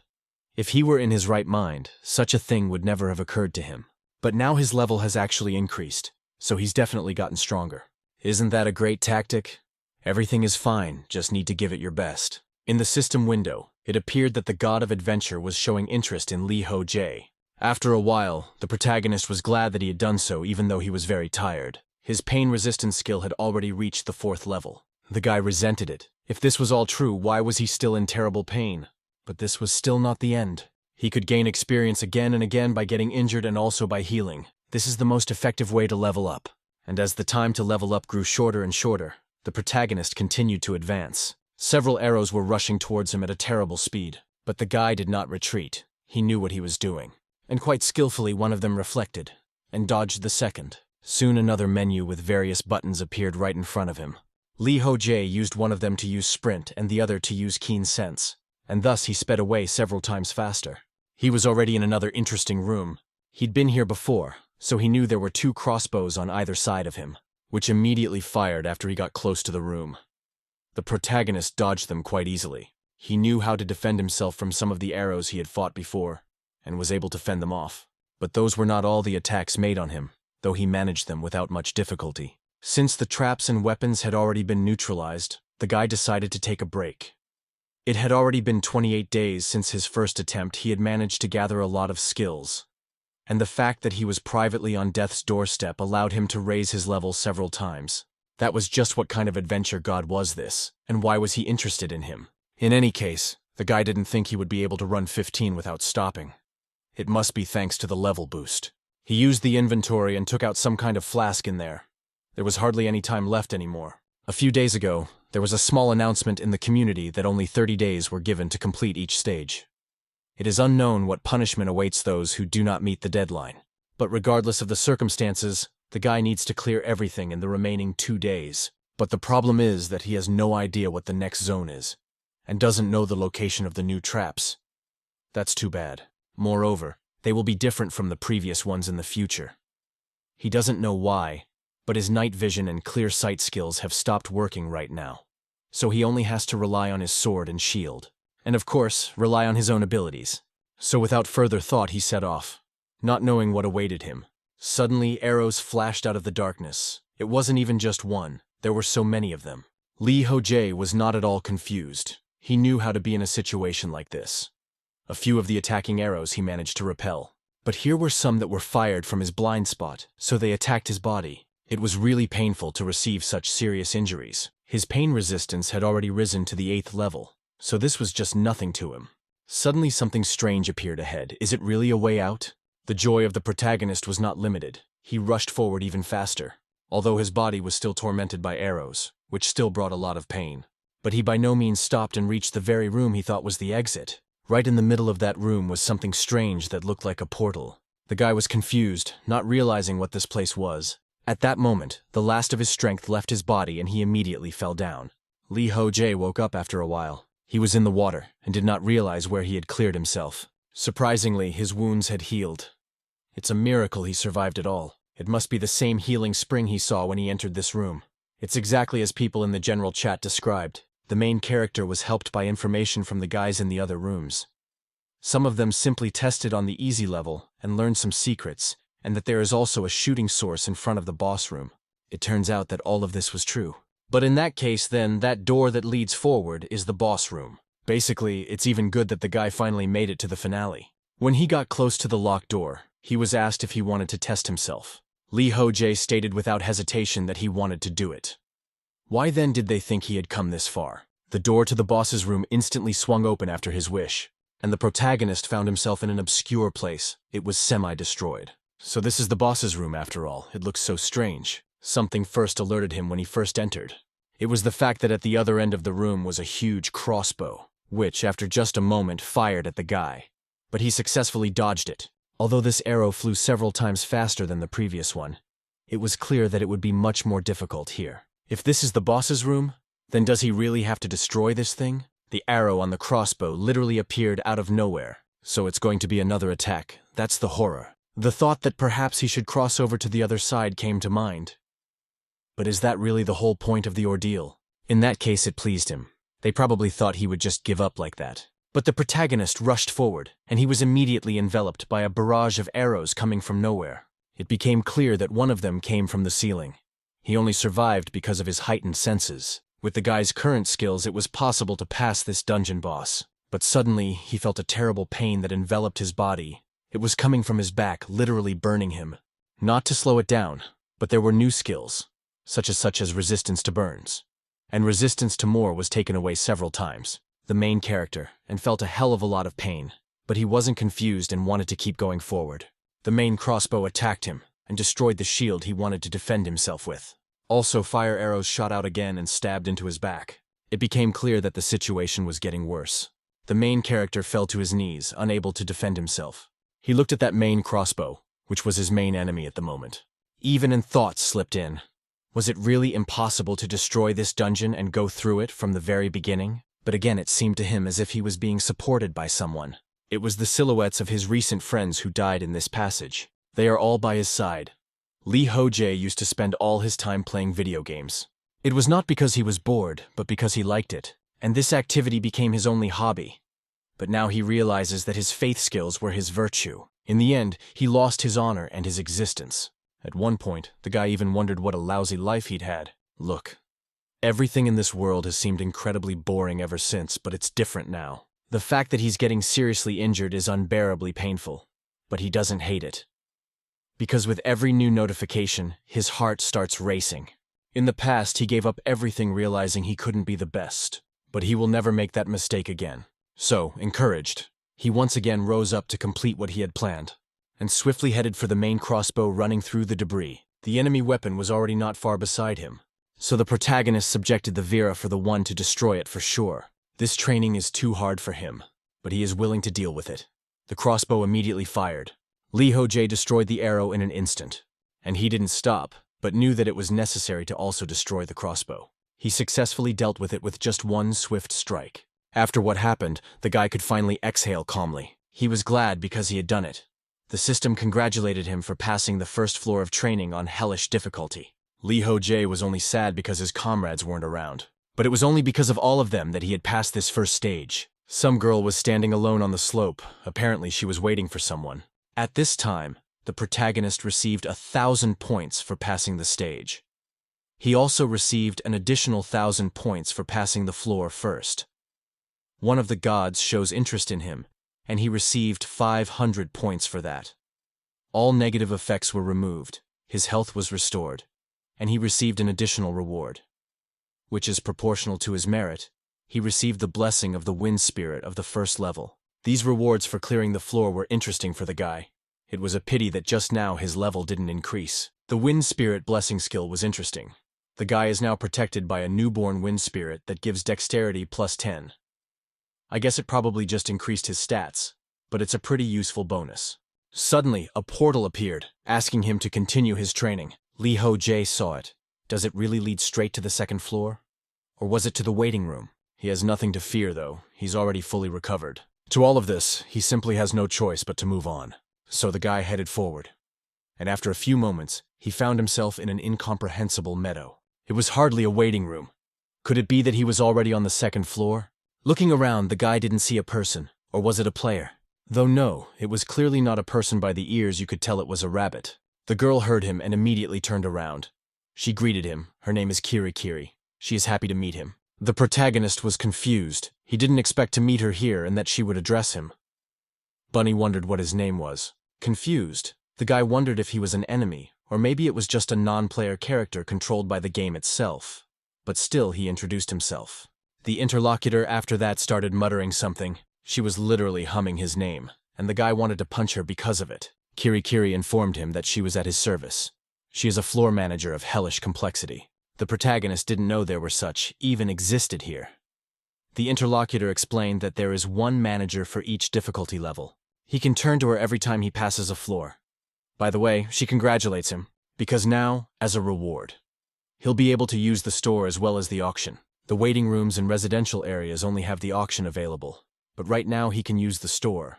Speaker 1: If he were in his right mind, such a thing would never have occurred to him. But now his level has actually increased, so he's definitely gotten stronger. Isn't that a great tactic? Everything is fine, just need to give it your best. In the system window, it appeared that the god of adventure was showing interest in Lee Ho-jae. After a while, the protagonist was glad that he had done so even though he was very tired. His pain resistance skill had already reached the 4th level. The guy resented it. If this was all true, why was he still in terrible pain? But this was still not the end. He could gain experience again and again by getting injured and also by healing. This is the most effective way to level up. And as the time to level up grew shorter and shorter, the protagonist continued to advance. Several arrows were rushing towards him at a terrible speed, but the guy did not retreat. He knew what he was doing. And quite skillfully one of them reflected, and dodged the second. Soon another menu with various buttons appeared right in front of him. Lee Ho-jae used one of them to use sprint and the other to use keen sense, and thus he sped away several times faster. He was already in another interesting room. He'd been here before, so he knew there were 2 crossbows on either side of him, which immediately fired after he got close to the room. The protagonist dodged them quite easily. He knew how to defend himself from some of the arrows he had fought before, and was able to fend them off. But those were not all the attacks made on him, though he managed them without much difficulty. Since the traps and weapons had already been neutralized, the guy decided to take a break. It had already been 28 days since his first attempt. He had managed to gather a lot of skills, and the fact that he was privately on death's doorstep allowed him to raise his level several times. That was just what kind of adventure god was this, and why was he interested in him? In any case, the guy didn't think he would be able to run 15 without stopping. It must be thanks to the level boost. He used the inventory and took out some kind of flask in there. There was hardly any time left anymore. A few days ago, there was a small announcement in the community that only 30 days were given to complete each stage. It is unknown what punishment awaits those who do not meet the deadline. But regardless of the circumstances, the guy needs to clear everything in the remaining 2 days. But the problem is that he has no idea what the next zone is, and doesn't know the location of the new traps. That's too bad. Moreover, they will be different from the previous ones in the future. He doesn't know why, But his night vision and clear sight skills have stopped working right now. So he only has to rely on his sword and shield. And of course, rely on his own abilities. So without further thought, he set off, not knowing what awaited him. Suddenly, arrows flashed out of the darkness. It wasn't even just one, there were so many of them. Lee Ho-jae was not at all confused. He knew how to be in a situation like this. A few of the attacking arrows he managed to repel. But here were some that were fired from his blind spot, so they attacked his body. It was really painful to receive such serious injuries. His pain resistance had already risen to the 8th level, so this was just nothing to him. Suddenly something strange appeared ahead. Is it really a way out? The joy of the protagonist was not limited. He rushed forward even faster, although his body was still tormented by arrows, which still brought a lot of pain. But he by no means stopped and reached the very room he thought was the exit. Right in the middle of that room was something strange that looked like a portal. The guy was confused, not realizing what this place was. At that moment, the last of his strength left his body and he immediately fell down. Lee Ho-jae woke up after a while. He was in the water and did not realize where he had cleared himself. Surprisingly, his wounds had healed. It's a miracle he survived it all. It must be the same healing spring he saw when he entered this room. It's exactly as people in the general chat described. The main character was helped by information from the guys in the other rooms. Some of them simply tested on the easy level and learned some secrets, and that there is also a shooting source in front of the boss room. It turns out that all of this was true. But in that case, then, that door that leads forward is the boss room. Basically, it's even good that the guy finally made it to the finale. When he got close to the locked door, he was asked if he wanted to test himself. Lee Ho-jae stated without hesitation that he wanted to do it. Why then did they think he had come this far? The door to the boss's room instantly swung open after his wish, and the protagonist found himself in an obscure place. It was semi-destroyed. So this is the boss's room after all. It looks so strange. Something first alerted him when he first entered. It was the fact that at the other end of the room was a huge crossbow, which, after just a moment, fired at the guy. But he successfully dodged it. Although this arrow flew several times faster than the previous one, it was clear that it would be much more difficult here. If this is the boss's room, then does he really have to destroy this thing? The arrow on the crossbow literally appeared out of nowhere. So it's going to be another attack. That's the horror. The thought that perhaps he should cross over to the other side came to mind. But is that really the whole point of the ordeal? In that case, it pleased him. They probably thought he would just give up like that. But the protagonist rushed forward, and he was immediately enveloped by a barrage of arrows coming from nowhere. It became clear that one of them came from the ceiling. He only survived because of his heightened senses. With the guy's current skills, it was possible to pass this dungeon boss. But suddenly, he felt a terrible pain that enveloped his body. It was coming from his back, literally burning him. Not to slow it down, but there were new skills, such as resistance to burns. And resistance to more was taken away several times. The main character, and felt a hell of a lot of pain. But he wasn't confused and wanted to keep going forward. The main crossbow attacked him, and destroyed the shield he wanted to defend himself with. Also, fire arrows shot out again and stabbed into his back. It became clear that the situation was getting worse. The main character fell to his knees, unable to defend himself. He looked at that main crossbow, which was his main enemy at the moment. Even in thoughts slipped in. Was it really impossible to destroy this dungeon and go through it from the very beginning? But again, it seemed to him as if he was being supported by someone. It was the silhouettes of his recent friends who died in this passage. They are all by his side. Lee Ho-jae used to spend all his time playing video games. It was not because he was bored, but because he liked it, and this activity became his only hobby. But now he realizes that his faith skills were his virtue. In the end, he lost his honor and his existence. At one point, the guy even wondered what a lousy life he'd had. Look, everything in this world has seemed incredibly boring ever since, but it's different now. The fact that he's getting seriously injured is unbearably painful, but he doesn't hate it. Because with every new notification, his heart starts racing. In the past, he gave up everything realizing he couldn't be the best, but he will never make that mistake again. So, encouraged, he once again rose up to complete what he had planned, and swiftly headed for the main crossbow running through the debris. The enemy weapon was already not far beside him, so the protagonist subjected the Vera for the one to destroy it for sure. This training is too hard for him, but he is willing to deal with it. The crossbow immediately fired. Lee Ho-jae destroyed the arrow in an instant, and he didn't stop, but knew that it was necessary to also destroy the crossbow. He successfully dealt with it with just one swift strike. After what happened, the guy could finally exhale calmly. He was glad because he had done it. The system congratulated him for passing the first floor of training on hellish difficulty. Lee Ho-jae was only sad because his comrades weren't around. But it was only because of all of them that he had passed this first stage. Some girl was standing alone on the slope. Apparently she was waiting for someone. At this time, the protagonist received 1,000 points for passing the stage. He also received an additional 1,000 points for passing the floor first. One of the gods shows interest in him, and he received 500 points for that. All negative effects were removed, his health was restored, and he received an additional reward. Which is proportional to his merit. He received the blessing of the wind spirit of the first level. These rewards for clearing the floor were interesting for the guy. It was a pity that just now his level didn't increase. The wind spirit blessing skill was interesting. The guy is now protected by a newborn wind spirit that gives dexterity plus 10. I guess it probably just increased his stats, but it's a pretty useful bonus. Suddenly, a portal appeared, asking him to continue his training. Lee Ho-jae saw it. Does it really lead straight to the second floor? Or was it to the waiting room? He has nothing to fear, though. He's already fully recovered. To all of this, he simply has no choice but to move on. So the guy headed forward. And after a few moments, he found himself in an incomprehensible meadow. It was hardly a waiting room. Could it be that he was already on the second floor? Looking around, the guy didn't see a person. Or was it a player? Though no, it was clearly not a person. By the ears you could tell it was a rabbit. The girl heard him and immediately turned around. She greeted him. Her name is Kiri. She is happy to meet him. The protagonist was confused. He didn't expect to meet her here and that she would address him. Bunny wondered what his name was. Confused, the guy wondered if he was an enemy, or maybe it was just a non-player character controlled by the game itself. But still, he introduced himself. The interlocutor after that started muttering something. She was literally humming his name, and the guy wanted to punch her because of it. Kiri informed him that she was at his service. She is a floor manager of hellish complexity. The protagonist didn't know there were such, even existed here. The interlocutor explained that there is one manager for each difficulty level. He can turn to her every time he passes a floor. By the way, she congratulates him, because now, as a reward, he'll be able to use the store as well as the auction. The waiting rooms and residential areas only have the auction available, but right now he can use the store.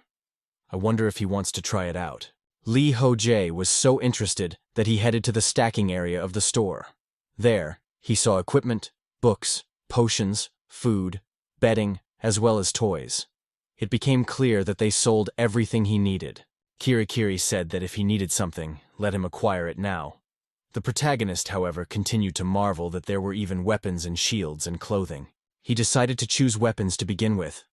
Speaker 1: I wonder if he wants to try it out. Lee Ho-jae was so interested that he headed to the stacking area of the store. There, he saw equipment, books, potions, food, bedding, as well as toys. It became clear that they sold everything he needed. Kiri said that if he needed something, let him acquire it now. The protagonist, however, continued to marvel that there were even weapons and shields and clothing. He decided to choose weapons to begin with,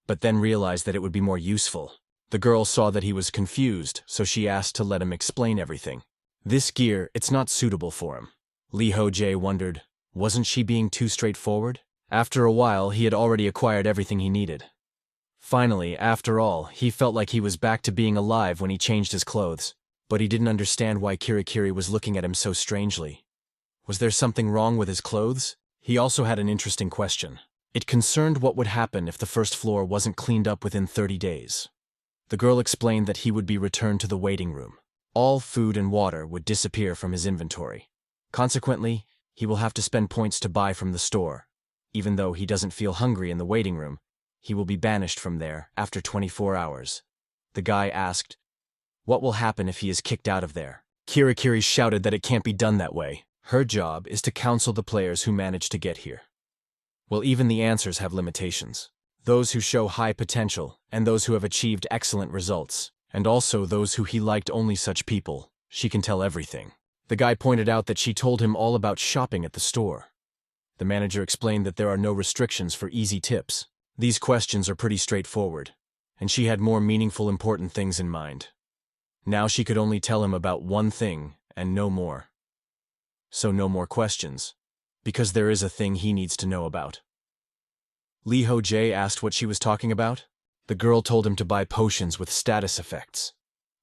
Speaker 1: but then realized that it would be more useful. The girl saw that he was confused, so she asked to let him explain everything. This gear, it's not suitable for him. Lee Ho-jae wondered, wasn't she being too straightforward? After a while, he had already acquired everything he needed. Finally, after all, he felt like he was back to being alive when he changed his clothes. But he didn't understand why Kiri was looking at him so strangely. Was there something wrong with his clothes? He also had an interesting question. It concerned what would happen if the first floor wasn't cleaned up within 30 days. The girl explained that he would be returned to the waiting room. All food and water would disappear from his inventory. Consequently, he will have to spend points to buy from the store. Even though he doesn't feel hungry in the waiting room, he will be banished from there after 24 hours. The guy asked, what will happen if he is kicked out of there? Kiri shouted that it can't be done that way. Her job is to counsel the players who manage to get here. Well, even the answers have limitations. Those who show high potential, and those who have achieved excellent results, and also those who he liked only such people. She can tell everything. The guy pointed out that she told him all about shopping at the store. The manager explained that there are no restrictions for easy tips. These questions are pretty straightforward, and she had more meaningful, important things in mind. Now she could only tell him about one thing, and no more. So no more questions, because there is a thing he needs to know about. Lee Ho-jae asked what she was talking about. The girl told him to buy potions with status effects.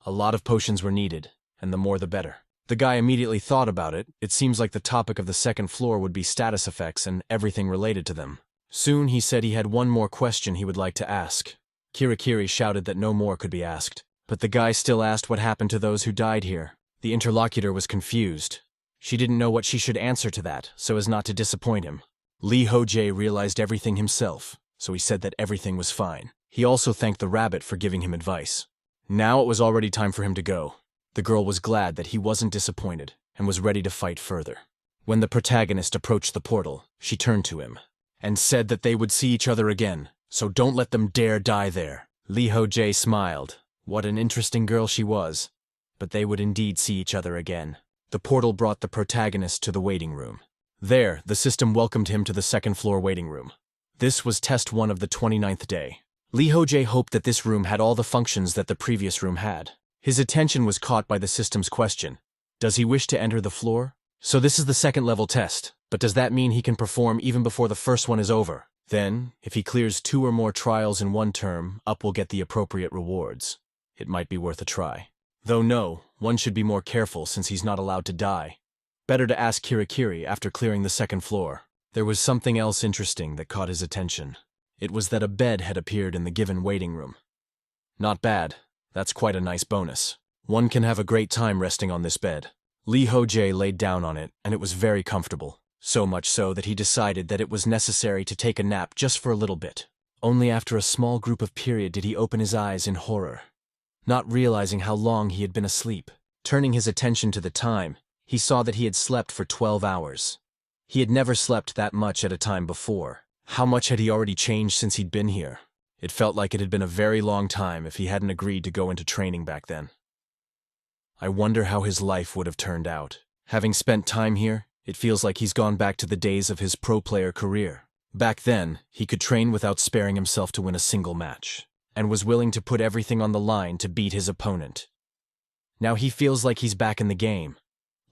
Speaker 1: A lot of potions were needed, and the more the better. The guy immediately thought about it. It seems like the topic of the second floor would be status effects and everything related to them. Soon he said he had one more question he would like to ask. Kiri shouted that no more could be asked. But the guy still asked what happened to those who died here. The interlocutor was confused. She didn't know what she should answer to that, so as not to disappoint him. Lee Ho-jae realized everything himself, so he said that everything was fine. He also thanked the rabbit for giving him advice. Now it was already time for him to go. The girl was glad that he wasn't disappointed, and was ready to fight further. When the protagonist approached the portal, she turned to him and said that they would see each other again, so don't let them dare die there. Lee Ho-jae smiled. What an interesting girl she was. But they would indeed see each other again. The portal brought the protagonist to the waiting room. There, the system welcomed him to the second-floor waiting room. This was test 1 of the 29th day. Lee Ho-jae hoped that this room had all the functions that the previous room had. His attention was caught by the system's question. Does he wish to enter the floor? So this is the second-level test, but does that mean he can perform even before the first one is over? Then, if he clears 2 or more trials in one term, Up will get the appropriate rewards. It might be worth a try. Though no, one should be more careful since he's not allowed to die. Better to ask Kirikiri after clearing the second floor. There was something else interesting that caught his attention. It was that a bed had appeared in the given waiting room. Not bad. That's quite a nice bonus. One can have a great time resting on this bed. Lee Ho-jae laid down on it, and it was very comfortable. So much so that he decided that it was necessary to take a nap just for a little bit. Only after a small group of period did he open his eyes in horror, not realizing how long he had been asleep. Turning his attention to the time, he saw that he had slept for 12 hours. He had never slept that much at a time before. How much had he already changed since he'd been here? It felt like it had been a very long time if he hadn't agreed to go into training back then. I wonder how his life would have turned out. Having spent time here, it feels like he's gone back to the days of his pro player career. Back then, he could train without sparing himself to win a single match, and was willing to put everything on the line to beat his opponent. Now he feels like he's back in the game.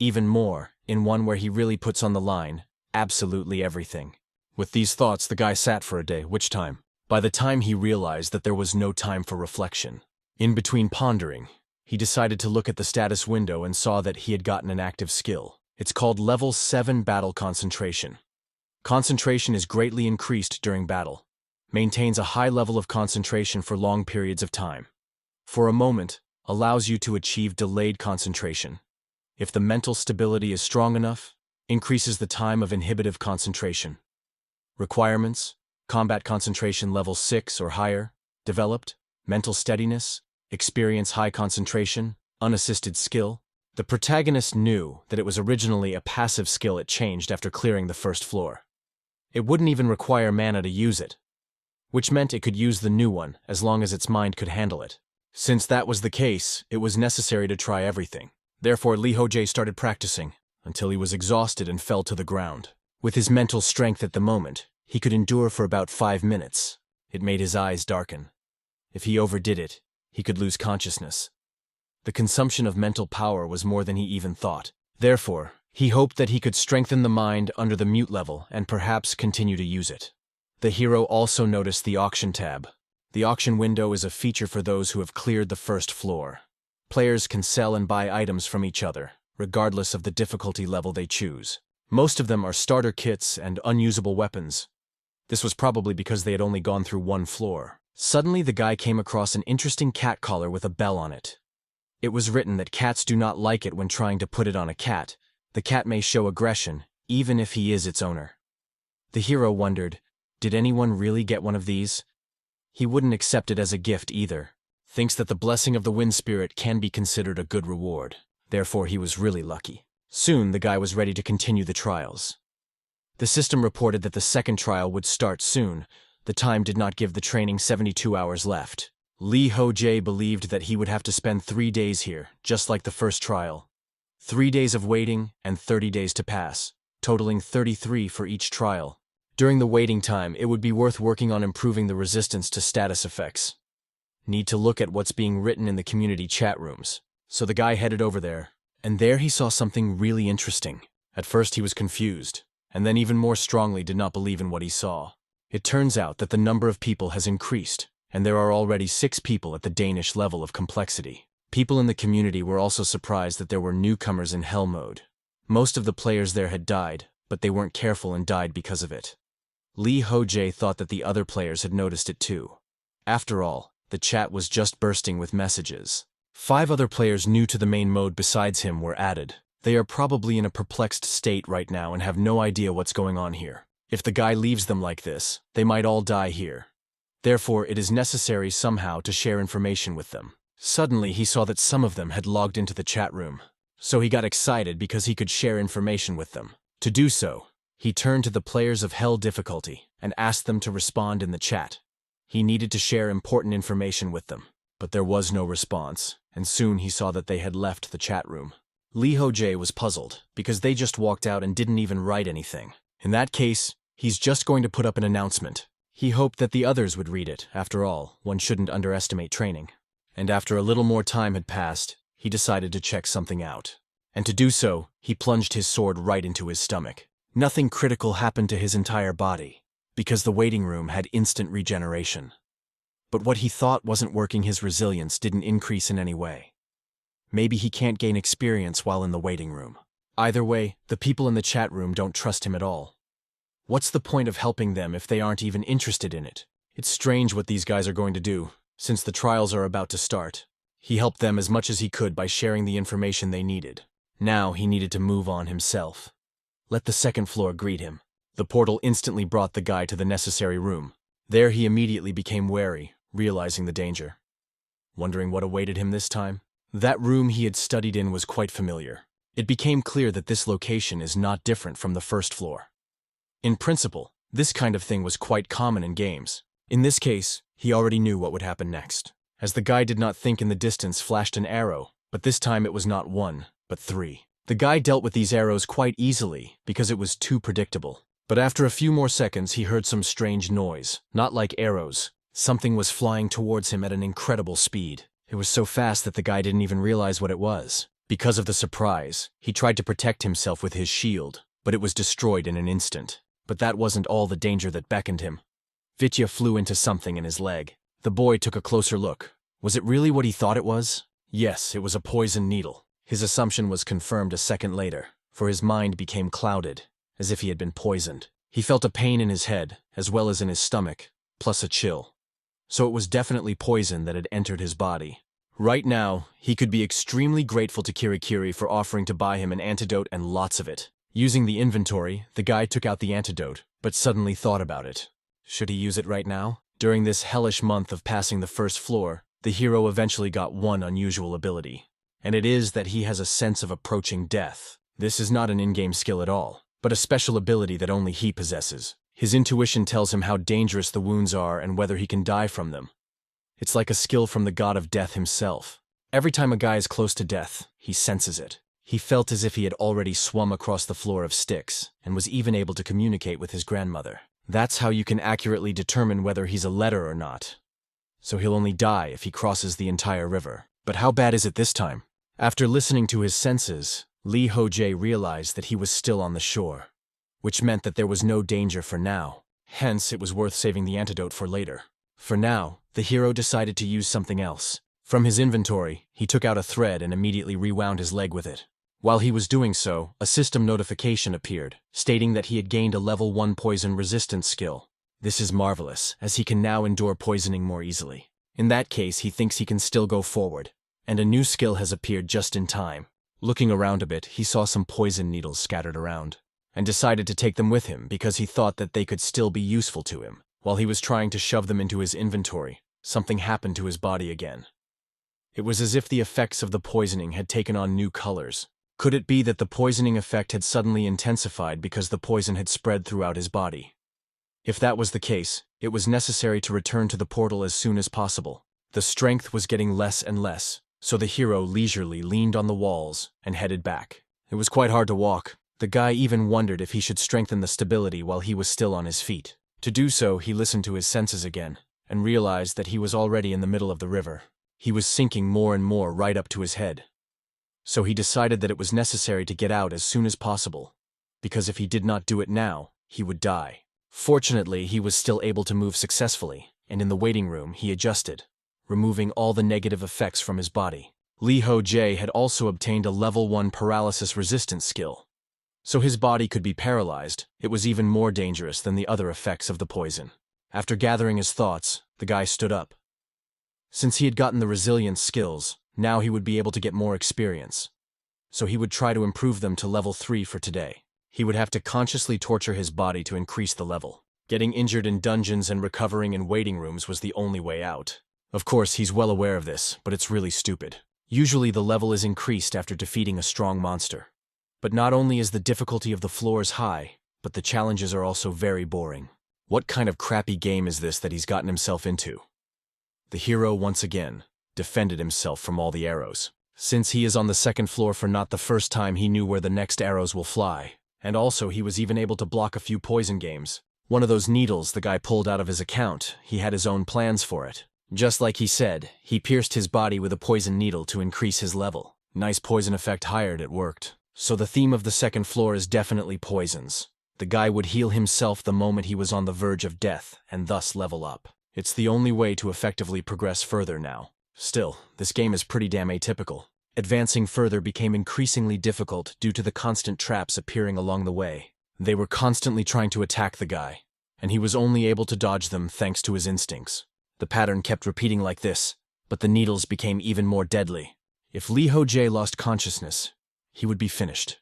Speaker 1: Even more, in one where he really puts on the line absolutely everything. With these thoughts, the guy sat for a day, which time? By the time he realized that there was no time for reflection. In between pondering, he decided to look at the status window and saw that he had gotten an active skill. It's called Level 7 Battle Concentration. Concentration is greatly increased during battle. Maintains a high level of concentration for long periods of time. For a moment, allows you to achieve delayed concentration. If the mental stability is strong enough, increases the time of inhibitive concentration. Requirements: combat concentration level 6 or higher, developed, mental steadiness, experience high concentration, unassisted skill. The protagonist knew that it was originally a passive skill it changed after clearing the first floor. It wouldn't even require mana to use it, which meant it could use the new one as long as its mind could handle it. Since that was the case, it was necessary to try everything. Therefore, Lee Ho-jae started practicing until he was exhausted and fell to the ground. With his mental strength at the moment, he could endure for about 5 minutes. It made his eyes darken. If he overdid it, he could lose consciousness. The consumption of mental power was more than he even thought. Therefore, he hoped that he could strengthen the mind under the mute level and perhaps continue to use it. The hero also noticed the auction tab. The auction window is a feature for those who have cleared the first floor. Players can sell and buy items from each other, regardless of the difficulty level they choose. Most of them are starter kits and unusable weapons. This was probably because they had only gone through one floor. Suddenly, the guy came across an interesting cat collar with a bell on it. It was written that cats do not like it when trying to put it on a cat. The cat may show aggression, even if he is its owner. The hero wondered, did anyone really get one of these? He wouldn't accept it as a gift either. Thinks that the blessing of the wind spirit can be considered a good reward. Therefore, he was really lucky. Soon, the guy was ready to continue the trials. The system reported that the second trial would start soon. The time did not give the training 72 hours left. Lee Ho-jae believed that he would have to spend 3 days here, just like the first trial. 3 days of waiting and 30 days to pass, totaling 33 for each trial. During the waiting time, it would be worth working on improving the resistance to status effects. Need to look at what's being written in the community chat rooms. So the guy headed over there, and there he saw something really interesting. At first he was confused, and then even more strongly did not believe in what he saw. It turns out that the number of people has increased, and there are already 6 people at the Danish level of complexity. People in the community were also surprised that there were newcomers in Hell mode. Most of the players there had died, but they weren't careful and died because of it. Lee Ho-jae thought that the other players had noticed it too. After all, the chat was just bursting with messages. 5 other players new to the main mode besides him were added. They are probably in a perplexed state right now and have no idea what's going on here. If the guy leaves them like this, they might all die here. Therefore, it is necessary somehow to share information with them. Suddenly, he saw that some of them had logged into the chat room. So he got excited because he could share information with them. To do so, he turned to the players of Hell difficulty and asked them to respond in the chat. He needed to share important information with them, but there was no response, and soon he saw that they had left the chat room. Lee Ho-jae was puzzled, because they just walked out and didn't even write anything. In that case, he's just going to put up an announcement. He hoped that the others would read it. After all, one shouldn't underestimate training. And after a little more time had passed, he decided to check something out. And to do so, he plunged his sword right into his stomach. Nothing critical happened to his entire body, because the waiting room had instant regeneration. But what he thought wasn't working, his resilience didn't increase in any way. Maybe he can't gain experience while in the waiting room. Either way, the people in the chat room don't trust him at all. What's the point of helping them if they aren't even interested in it? It's strange what these guys are going to do, since the trials are about to start. He helped them as much as he could by sharing the information they needed. Now he needed to move on himself. Let the second floor greet him. The portal instantly brought the guy to the necessary room. There he immediately became wary, realizing the danger. Wondering what awaited him this time? That room he had studied in was quite familiar. It became clear that this location is not different from the first floor. In principle, this kind of thing was quite common in games. In this case, he already knew what would happen next. As the guy did not think, in the distance flashed an arrow, but this time it was not one, but three. The guy dealt with these arrows quite easily because it was too predictable. But after a few more seconds, he heard some strange noise. Not like arrows. Something was flying towards him at an incredible speed. It was so fast that the guy didn't even realize what it was. Because of the surprise, he tried to protect himself with his shield, but it was destroyed in an instant. But that wasn't all the danger that beckoned him. Vitya flew into something in his leg. The boy took a closer look. Was it really what he thought it was? Yes, it was a poison needle. His assumption was confirmed a second later, for his mind became clouded, as if he had been poisoned. He felt a pain in his head, as well as in his stomach, plus a chill. So it was definitely poison that had entered his body. Right now, he could be extremely grateful to Kirikiri for offering to buy him an antidote and lots of it. Using the inventory, the guy took out the antidote, but suddenly thought about it. Should he use it right now? During this hellish month of passing the first floor, the hero eventually got one unusual ability. And it is that he has a sense of approaching death. This is not an in-game skill at all, but a special ability that only he possesses. His intuition tells him how dangerous the wounds are and whether he can die from them. It's like a skill from the god of death himself. Every time a guy is close to death, he senses it. He felt as if he had already swum across the floor of Styx, and was even able to communicate with his grandmother. That's how you can accurately determine whether he's a letter or not. So he'll only die if he crosses the entire river. But how bad is it this time? After listening to his senses, Lee Ho-jae realized that he was still on the shore, which meant that there was no danger for now. Hence, it was worth saving the antidote for later. For now, the hero decided to use something else. From his inventory, he took out a thread and immediately rewound his leg with it. While he was doing so, a system notification appeared, stating that he had gained a level 1 poison resistance skill. This is marvelous, as he can now endure poisoning more easily. In that case, he thinks he can still go forward, and a new skill has appeared just in time. Looking around a bit, he saw some poison needles scattered around, and decided to take them with him because he thought that they could still be useful to him. While he was trying to shove them into his inventory, something happened to his body again. It was as if the effects of the poisoning had taken on new colors. Could it be that the poisoning effect had suddenly intensified because the poison had spread throughout his body? If that was the case, it was necessary to return to the portal as soon as possible. The strength was getting less and less, so the hero leisurely leaned on the walls and headed back. It was quite hard to walk. The guy even wondered if he should strengthen the stability while he was still on his feet. To do so, he listened to his senses again, and realized that he was already in the middle of the river. He was sinking more and more right up to his head. So he decided that it was necessary to get out as soon as possible, because if he did not do it now, he would die. Fortunately, he was still able to move successfully, and in the waiting room he adjusted, removing all the negative effects from his body. Lee Ho-jae had also obtained a level 1 paralysis resistance skill. So his body could be paralyzed. It was even more dangerous than the other effects of the poison. After gathering his thoughts, the guy stood up. Since he had gotten the resilience skills, now he would be able to get more experience. So he would try to improve them to level 3 for today. He would have to consciously torture his body to increase the level. Getting injured in dungeons and recovering in waiting rooms was the only way out. Of course, he's well aware of this, but it's really stupid. Usually the level is increased after defeating a strong monster. But not only is the difficulty of the floors high, but the challenges are also very boring. What kind of crappy game is this that he's gotten himself into? The hero once again defended himself from all the arrows. Since he is on the second floor for not the first time, he knew where the next arrows will fly. And also he was even able to block a few poison games. One of those needles the guy pulled out of his account, he had his own plans for it. Just like he said, he pierced his body with a poison needle to increase his level. Nice poison effect hired, it worked. So the theme of the second floor is definitely poisons. The guy would heal himself the moment he was on the verge of death, and thus level up. It's the only way to effectively progress further now. Still, this game is pretty damn atypical. Advancing further became increasingly difficult due to the constant traps appearing along the way. They were constantly trying to attack the guy, and he was only able to dodge them thanks to his instincts. The pattern kept repeating like this, but the needles became even more deadly. If Lee Ho-jae lost consciousness, he would be finished.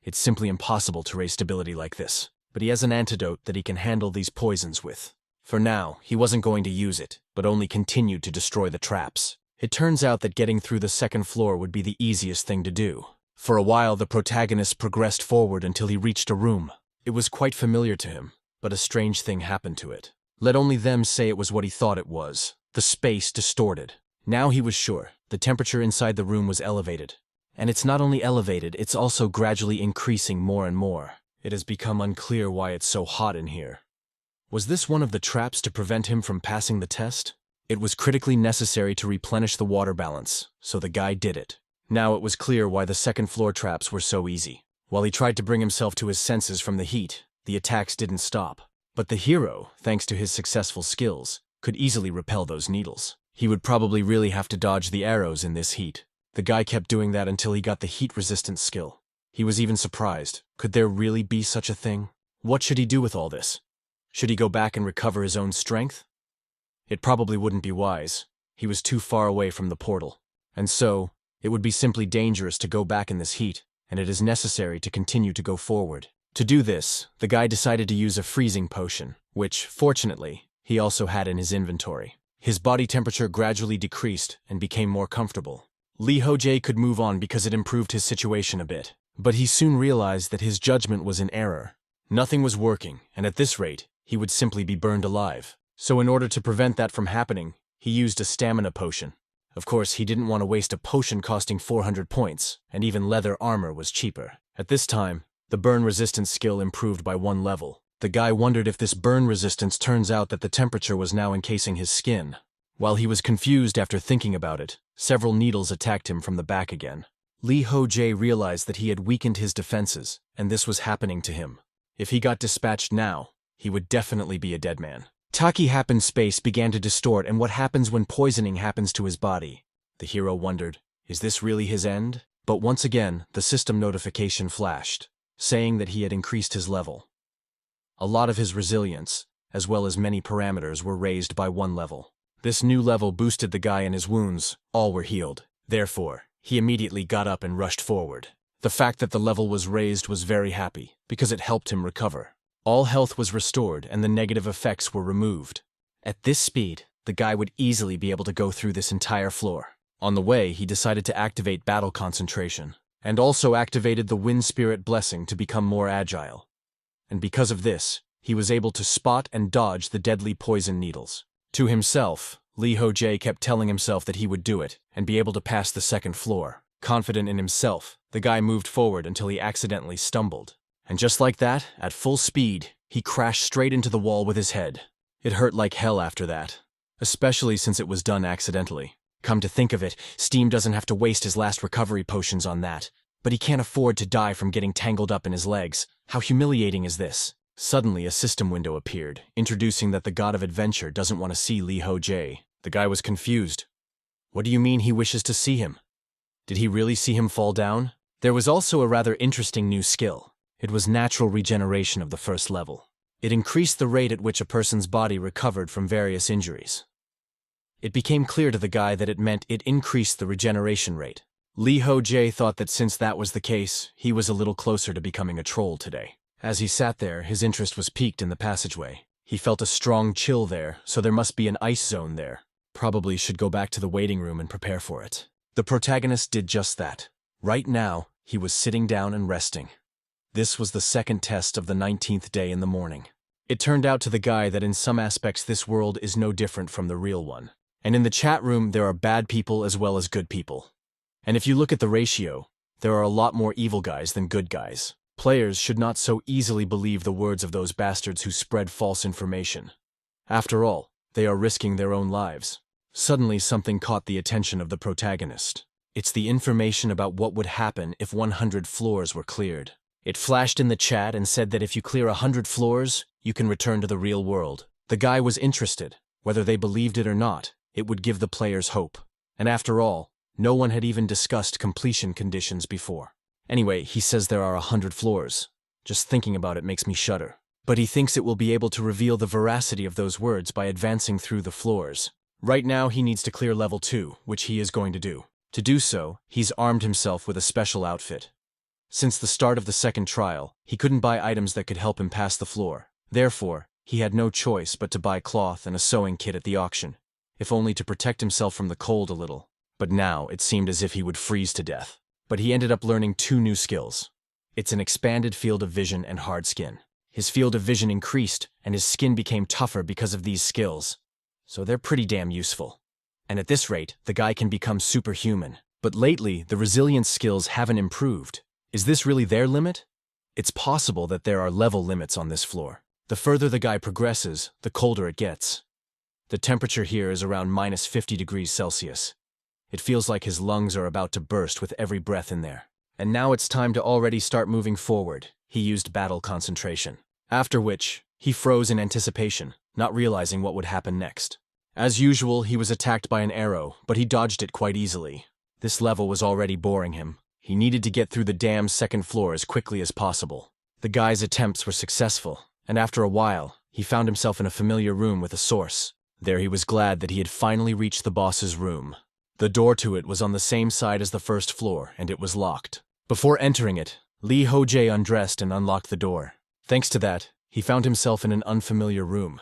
Speaker 1: It's simply impossible to raise stability like this, but he has an antidote that he can handle these poisons with. For now, he wasn't going to use it, but only continued to destroy the traps. It turns out that getting through the second floor would be the easiest thing to do. For a while, the protagonist progressed forward until he reached a room. It was quite familiar to him, but a strange thing happened to it. Let only them say it was what he thought it was. The space distorted. Now he was sure. The temperature inside the room was elevated. And it's not only elevated, it's also gradually increasing more and more. It has become unclear why it's so hot in here. Was this one of the traps to prevent him from passing the test? It was critically necessary to replenish the water balance, so the guy did it. Now it was clear why the second floor traps were so easy. While he tried to bring himself to his senses from the heat, the attacks didn't stop. But the hero, thanks to his successful skills, could easily repel those needles. He would probably really have to dodge the arrows in this heat. The guy kept doing that until he got the heat-resistant skill. He was even surprised. Could there really be such a thing? What should he do with all this? Should he go back and recover his own strength? It probably wouldn't be wise. He was too far away from the portal. And so, it would be simply dangerous to go back in this heat, and it is necessary to continue to go forward. To do this, the guy decided to use a freezing potion, which, fortunately, he also had in his inventory. His body temperature gradually decreased and became more comfortable. Lee Ho-jae could move on because it improved his situation a bit, but he soon realized that his judgment was in error. Nothing was working, and at this rate, he would simply be burned alive. So in order to prevent that from happening, he used a stamina potion. Of course, he didn't want to waste a potion costing 400 points, and even leather armor was cheaper. At this time, the burn resistance skill improved by 1 level. The guy wondered if this burn resistance turns out that the temperature was now encasing his skin. While he was confused after thinking about it, several needles attacked him from the back again. Lee Ho-jae realized that he had weakened his defenses, and this was happening to him. If he got dispatched now, he would definitely be a dead man. Taki happened space began to distort, and what happens when poisoning happens to his body? The hero wondered, is this really his end? But once again, the system notification flashed, saying that he had increased his level. A lot of his resilience, as well as many parameters, were raised by 1 level. This new level boosted the guy, and his wounds, all were healed. Therefore, he immediately got up and rushed forward. The fact that the level was raised was very happy, because it helped him recover. All health was restored and the negative effects were removed. At this speed, the guy would easily be able to go through this entire floor. On the way, he decided to activate battle concentration, and also activated the Wind Spirit Blessing to become more agile. And because of this, he was able to spot and dodge the deadly poison needles. To himself, Lee Ho-jae kept telling himself that he would do it and be able to pass the second floor. Confident in himself, the guy moved forward until he accidentally stumbled. And just like that, at full speed, he crashed straight into the wall with his head. It hurt like hell after that, especially since it was done accidentally. Come to think of it, Steam doesn't have to waste his last recovery potions on that. But he can't afford to die from getting tangled up in his legs. How humiliating is this? Suddenly, a system window appeared, introducing that the god of adventure doesn't want to see Lee Ho-jae. The guy was confused. What do you mean he wishes to see him? Did he really see him fall down? There was also a rather interesting new skill. It was natural regeneration of the first level. It increased the rate at which a person's body recovered from various injuries. It became clear to the guy that it meant it increased the regeneration rate. Lee Ho-jae thought that since that was the case, he was a little closer to becoming a troll today. As he sat there, his interest was piqued in the passageway. He felt a strong chill there, so there must be an ice zone there. Probably should go back to the waiting room and prepare for it. The protagonist did just that. Right now, he was sitting down and resting. This was the second test of the 19th day in the morning. It turned out to the guy that in some aspects this world is no different from the real one. And in the chat room there are bad people as well as good people. And if you look at the ratio, there are a lot more evil guys than good guys. Players should not so easily believe the words of those bastards who spread false information. After all, they are risking their own lives. Suddenly something caught the attention of the protagonist. It's the information about what would happen if 100 floors were cleared. It flashed in the chat and said that if you clear 100 floors, you can return to the real world. The guy was interested. Whether they believed it or not, it would give the players hope. And after all, no one had even discussed completion conditions before. Anyway, he says there are 100 floors. Just thinking about it makes me shudder. But he thinks it will be able to reveal the veracity of those words by advancing through the floors. Right now, he needs to clear level 2, which he is going to do. To do so, he's armed himself with a special outfit. Since the start of the second trial, he couldn't buy items that could help him pass the floor. Therefore, he had no choice but to buy cloth and a sewing kit at the auction, if only to protect himself from the cold a little. But now it seemed as if he would freeze to death. But he ended up learning 2 new skills. It's an expanded field of vision and hard skin. His field of vision increased, and his skin became tougher because of these skills. So they're pretty damn useful. And at this rate, the guy can become superhuman. But lately, the resilience skills haven't improved. Is this really their limit? It's possible that there are level limits on this floor. The further the guy progresses, the colder it gets. The temperature here is around minus 50 degrees Celsius. It feels like his lungs are about to burst with every breath in there. And now it's time to already start moving forward. He used battle concentration. After which, he froze in anticipation, not realizing what would happen next. As usual, he was attacked by an arrow, but he dodged it quite easily. This level was already boring him. He needed to get through the damn second floor as quickly as possible. The guy's attempts were successful, and after a while, he found himself in a familiar room with a source. There he was glad that he had finally reached the boss's room. The door to it was on the same side as the first floor, and it was locked. Before entering it, Lee Ho-jae undressed and unlocked the door. Thanks to that, he found himself in an unfamiliar room.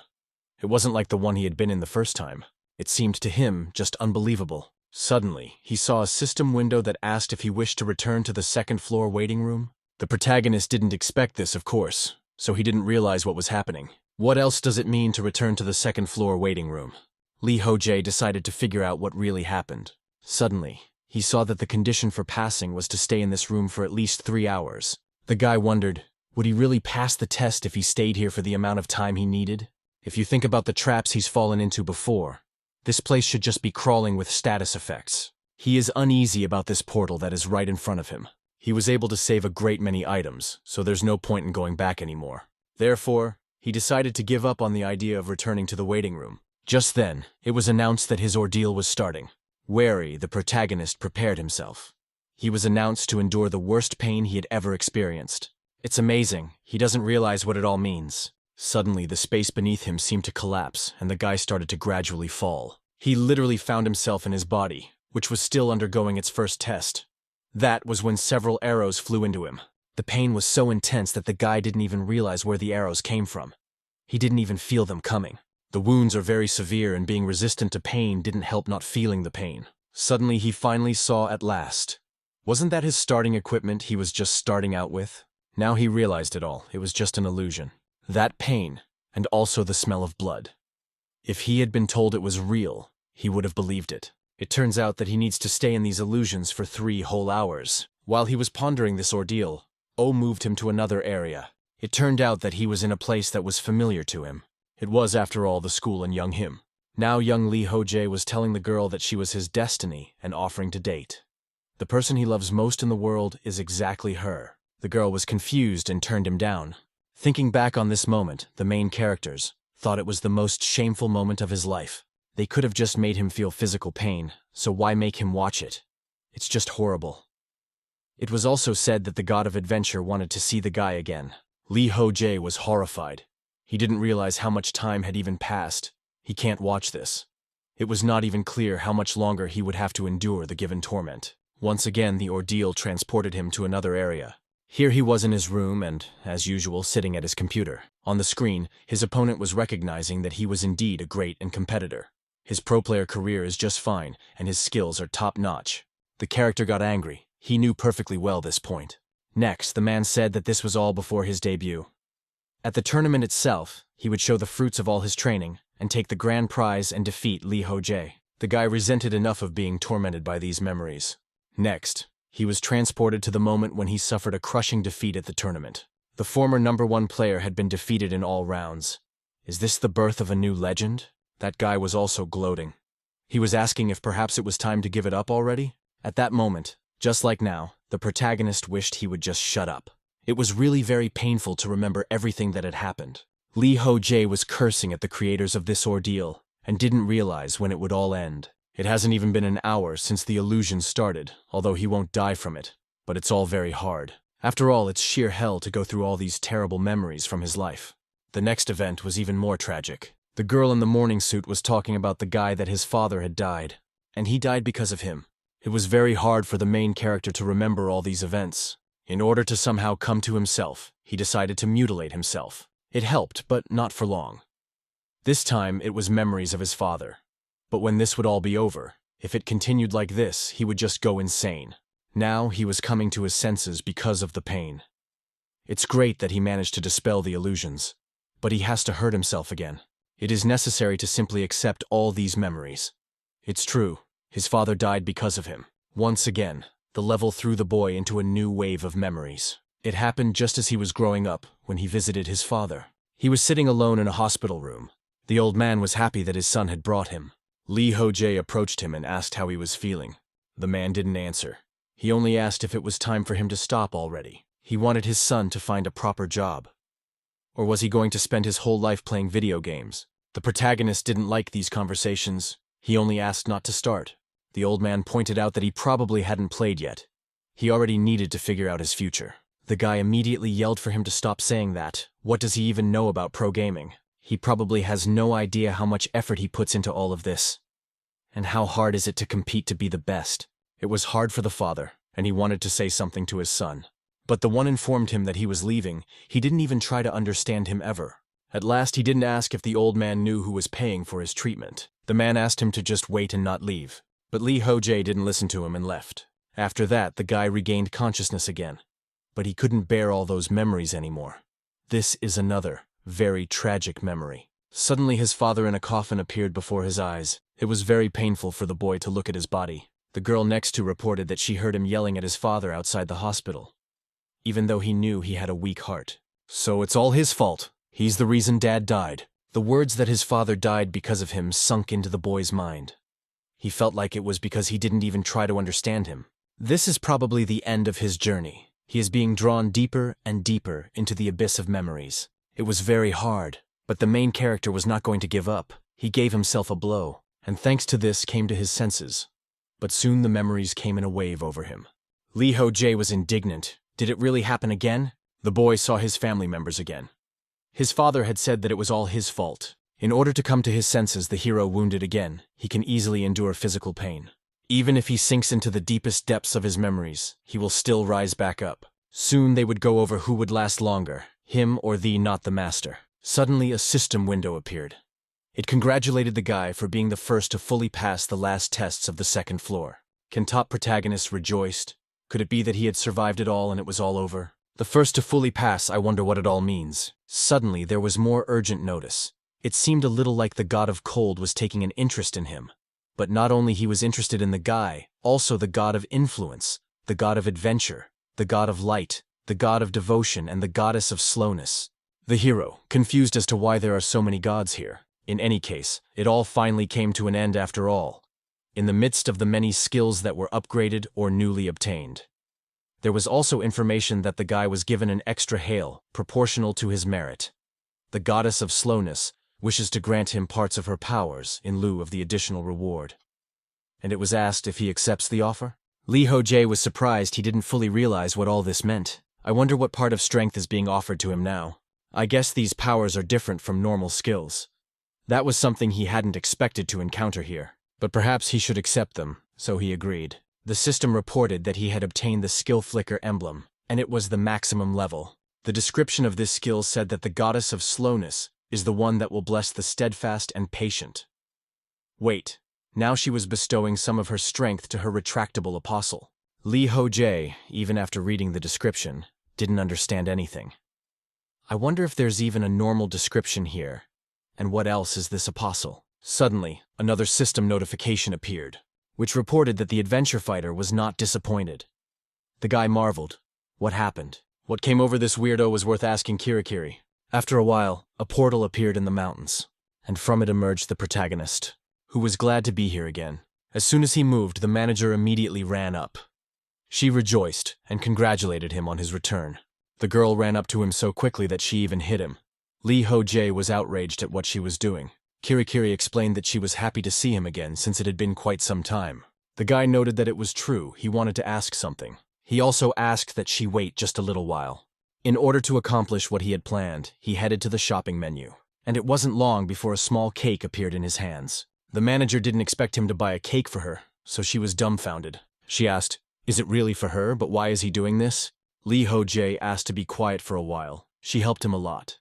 Speaker 1: It wasn't like the one he had been in the first time. It seemed to him just unbelievable. Suddenly, he saw a system window that asked if he wished to return to the second floor waiting room. The protagonist didn't expect this, of course, so he didn't realize what was happening. What else does it mean to return to the second floor waiting room? Lee Ho-jae decided to figure out what really happened. Suddenly, he saw that the condition for passing was to stay in this room for at least 3 hours. The guy wondered, would he really pass the test if he stayed here for the amount of time he needed? If you think about the traps he's fallen into before, this place should just be crawling with status effects. He is uneasy about this portal that is right in front of him. He was able to save a great many items, so there's no point in going back anymore. Therefore, he decided to give up on the idea of returning to the waiting room. Just then, it was announced that his ordeal was starting. Wary, the protagonist prepared himself. He was announced to endure the worst pain he had ever experienced. It's amazing, he doesn't realize what it all means. Suddenly, the space beneath him seemed to collapse, and the guy started to gradually fall. He literally found himself in his body, which was still undergoing its first test. That was when several arrows flew into him. The pain was so intense that the guy didn't even realize where the arrows came from. He didn't even feel them coming. The wounds are very severe, and being resistant to pain didn't help not feeling the pain. Suddenly, he finally saw at last. Wasn't that his starting equipment he was just starting out with? Now he realized it all. It was just an illusion. That pain, and also the smell of blood. If he had been told it was real, he would have believed it. It turns out that he needs to stay in these illusions for 3 whole hours. While he was pondering this ordeal, Oh moved him to another area. It turned out that he was in a place that was familiar to him. It was, after all, the school in young him. Now young Lee Ho-jae was telling the girl that she was his destiny and offering to date. The person he loves most in the world is exactly her. The girl was confused and turned him down. Thinking back on this moment, the main characters thought it was the most shameful moment of his life. They could have just made him feel physical pain, so why make him watch it? It's just horrible. It was also said that the god of adventure wanted to see the guy again. Lee Ho-jae was horrified. He didn't realize how much time had even passed. He can't watch this. It was not even clear how much longer he would have to endure the given torment. Once again, the ordeal transported him to another area. Here he was in his room and, as usual, sitting at his computer. On the screen, his opponent was recognizing that he was indeed a great competitor. His pro player career is just fine, and his skills are top-notch. The character got angry. He knew perfectly well this point. Next, the man said that this was all before his debut. At the tournament itself, he would show the fruits of all his training and take the grand prize and defeat Lee Ho-jae. The guy resented enough of being tormented by these memories. Next, he was transported to the moment when he suffered a crushing defeat at the tournament. The former #1 player had been defeated in all rounds. Is this the birth of a new legend? That guy was also gloating. He was asking if perhaps it was time to give it up already? At that moment, just like now, the protagonist wished he would just shut up. It was really very painful to remember everything that had happened. Lee Ho-jae was cursing at the creators of this ordeal and didn't realize when it would all end. It hasn't even been an hour since the illusion started, although he won't die from it, but it's all very hard. After all, it's sheer hell to go through all these terrible memories from his life. The next event was even more tragic. The girl in the morning suit was talking about the guy that his father had died, and he died because of him. It was very hard for the main character to remember all these events. In order to somehow come to himself, he decided to mutilate himself. It helped, but not for long. This time, it was memories of his father. But when this would all be over, if it continued like this, he would just go insane. Now he was coming to his senses because of the pain. It's great that he managed to dispel the illusions, but he has to hurt himself again. It is necessary to simply accept all these memories. It's true, his father died because of him. Once again, the level threw the boy into a new wave of memories. It happened just as he was growing up, when he visited his father. He was sitting alone in a hospital room. The old man was happy that his son had brought him. Lee Ho-jae approached him and asked how he was feeling. The man didn't answer. He only asked if it was time for him to stop already. He wanted his son to find a proper job. Or was he going to spend his whole life playing video games? The protagonist didn't like these conversations. He only asked not to start. The old man pointed out that he probably hadn't played yet. He already needed to figure out his future. The guy immediately yelled for him to stop saying that. What does he even know about pro gaming? He probably has no idea how much effort he puts into all of this. And how hard is it to compete to be the best? It was hard for the father, and he wanted to say something to his son. But the one informed him that he was leaving. He didn't even try to understand him ever. At last, he didn't ask if the old man knew who was paying for his treatment. The man asked him to just wait and not leave. But Lee Ho-jae didn't listen to him and left. After that, the guy regained consciousness again. But he couldn't bear all those memories anymore. This is another, very tragic memory. Suddenly his father in a coffin appeared before his eyes. It was very painful for the boy to look at his body. The girl next to reported that she heard him yelling at his father outside the hospital, even though he knew he had a weak heart. So it's all his fault. He's the reason Dad died. The words that his father died because of him sunk into the boy's mind. He felt like it was because he didn't even try to understand him. This is probably the end of his journey. He is being drawn deeper and deeper into the abyss of memories. It was very hard, but the main character was not going to give up. He gave himself a blow, and thanks to this came to his senses. But soon the memories came in a wave over him. Lee Ho-jae was indignant. Did it really happen again? The boy saw his family members again. His father had said that it was all his fault. In order to come to his senses, the hero wounded again, he can easily endure physical pain. Even if he sinks into the deepest depths of his memories, he will still rise back up. Soon they would go over who would last longer, him or the not the master. Suddenly a system window appeared. It congratulated the guy for being the first to fully pass the last tests of the second floor. Can top protagonist rejoiced? Could it be that he had survived it all and it was all over? The first to fully pass, I wonder what it all means. Suddenly there was more urgent notice. It seemed a little like the god of cold was taking an interest in him. But not only he was interested in the guy, also the god of influence, the god of adventure, the god of light, the god of devotion, and the goddess of slowness. The hero, confused as to why there are so many gods here. In any case, it all finally came to an end after all, in the midst of the many skills that were upgraded or newly obtained. There was also information that the guy was given an extra hail, proportional to his merit. The goddess of slowness wishes to grant him parts of her powers in lieu of the additional reward. And it was asked if he accepts the offer? Lee Ho-jae was surprised he didn't fully realize what all this meant. I wonder what part of strength is being offered to him now. I guess these powers are different from normal skills. That was something he hadn't expected to encounter here. But perhaps he should accept them, so he agreed. The system reported that he had obtained the skill flicker emblem, and it was the maximum level. The description of this skill said that the goddess of slowness is the one that will bless the steadfast and patient. Wait, now she was bestowing some of her strength to her retractable apostle. Lee Ho-jae, even after reading the description, didn't understand anything. I wonder if there's even a normal description here. And what else is this apostle? Suddenly, another system notification appeared, which reported that the adventure fighter was not disappointed. The guy marveled. What happened? What came over this weirdo was worth asking Kirikiri. After a while, a portal appeared in the mountains, and from it emerged the protagonist, who was glad to be here again. As soon as he moved, the manager immediately ran up. She rejoiced and congratulated him on his return. The girl ran up to him so quickly that she even hit him. Lee Ho-jae was outraged at what she was doing. Kirikiri explained that she was happy to see him again since it had been quite some time. The guy noted that it was true, he wanted to ask something. He also asked that she wait just a little while. In order to accomplish what he had planned, he headed to the shopping menu. And it wasn't long before a small cake appeared in his hands. The manager didn't expect him to buy a cake for her, so she was dumbfounded. She asked, "Is it really for her, but why is he doing this?" Lee Ho-jae asked to be quiet for a while. She helped him a lot.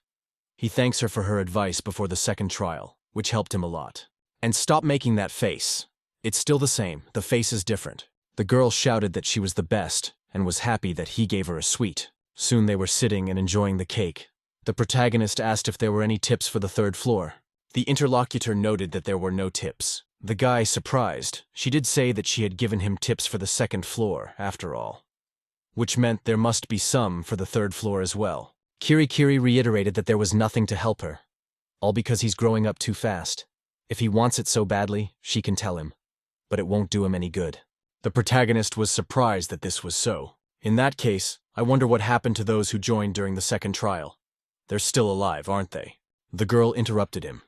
Speaker 1: He thanks her for her advice before the second trial, which helped him a lot. "And stop making that face. It's still the same, the face is different." The girl shouted that she was the best, and was happy that he gave her a sweet. Soon they were sitting and enjoying the cake. The protagonist asked if there were any tips for the third floor. The interlocutor noted that there were no tips. The guy, surprised, she did say that she had given him tips for the second floor, after all. Which meant there must be some for the third floor as well. Kirikiri reiterated that there was nothing to help her. All because he's growing up too fast. If he wants it so badly, she can tell him. But it won't do him any good. The protagonist was surprised that this was so. In that case, I wonder what happened to those who joined during the second trial. They're still alive, aren't they? The girl interrupted him.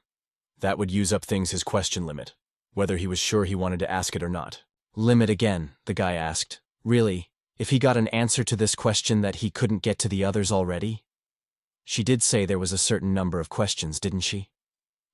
Speaker 1: That would use up things his question limit, whether he was sure he wanted to ask it or not. Limit again, the guy asked. Really, if he got an answer to this question that he couldn't get to the others already? She did say there was a certain number of questions, didn't she?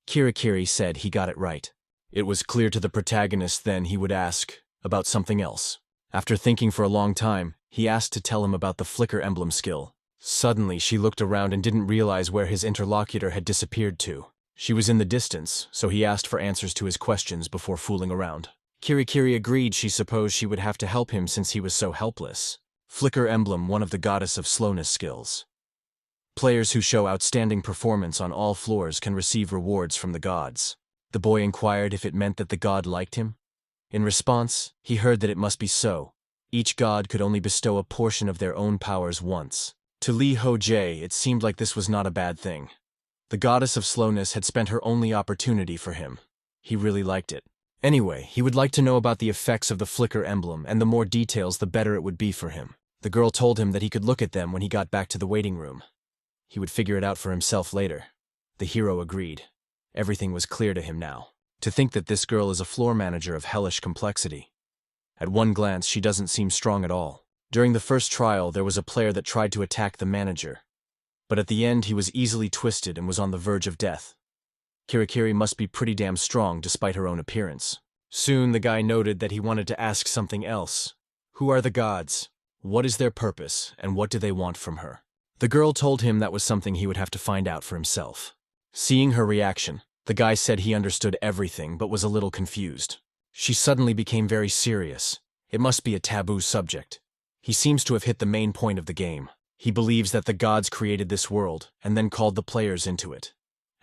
Speaker 1: Kirikiri said he got it right. It was clear to the protagonist then he would ask about something else. After thinking for a long time, he asked to tell him about the flicker emblem skill. Suddenly, she looked around and didn't realize where his interlocutor had disappeared to. She was in the distance, so he asked for answers to his questions before fooling around. Kirikiri agreed she supposed she would have to help him since he was so helpless. Flicker emblem, one of the goddess of slowness skills. Players who show outstanding performance on all floors can receive rewards from the gods. The boy inquired if it meant that the god liked him. In response, he heard that it must be so. Each god could only bestow a portion of their own powers once. To Lee Ho-jae, it seemed like this was not a bad thing. The goddess of slowness had spent her only opportunity for him. He really liked it. Anyway, he would like to know about the effects of the flicker emblem, and the more details the better it would be for him. The girl told him that he could look at them when he got back to the waiting room. He would figure it out for himself later. The hero agreed. Everything was clear to him now. To think that this girl is a floor manager of hellish complexity. At one glance, she doesn't seem strong at all. During the first trial, there was a player that tried to attack the manager. But at the end, he was easily twisted and was on the verge of death. Kirikiri must be pretty damn strong despite her own appearance. Soon, the guy noted that he wanted to ask something else. Who are the gods? What is their purpose, and what do they want from her? The girl told him that was something he would have to find out for himself. Seeing her reaction, the guy said he understood everything but was a little confused. She suddenly became very serious. It must be a taboo subject. He seems to have hit the main point of the game. He believes that the gods created this world and then called the players into it.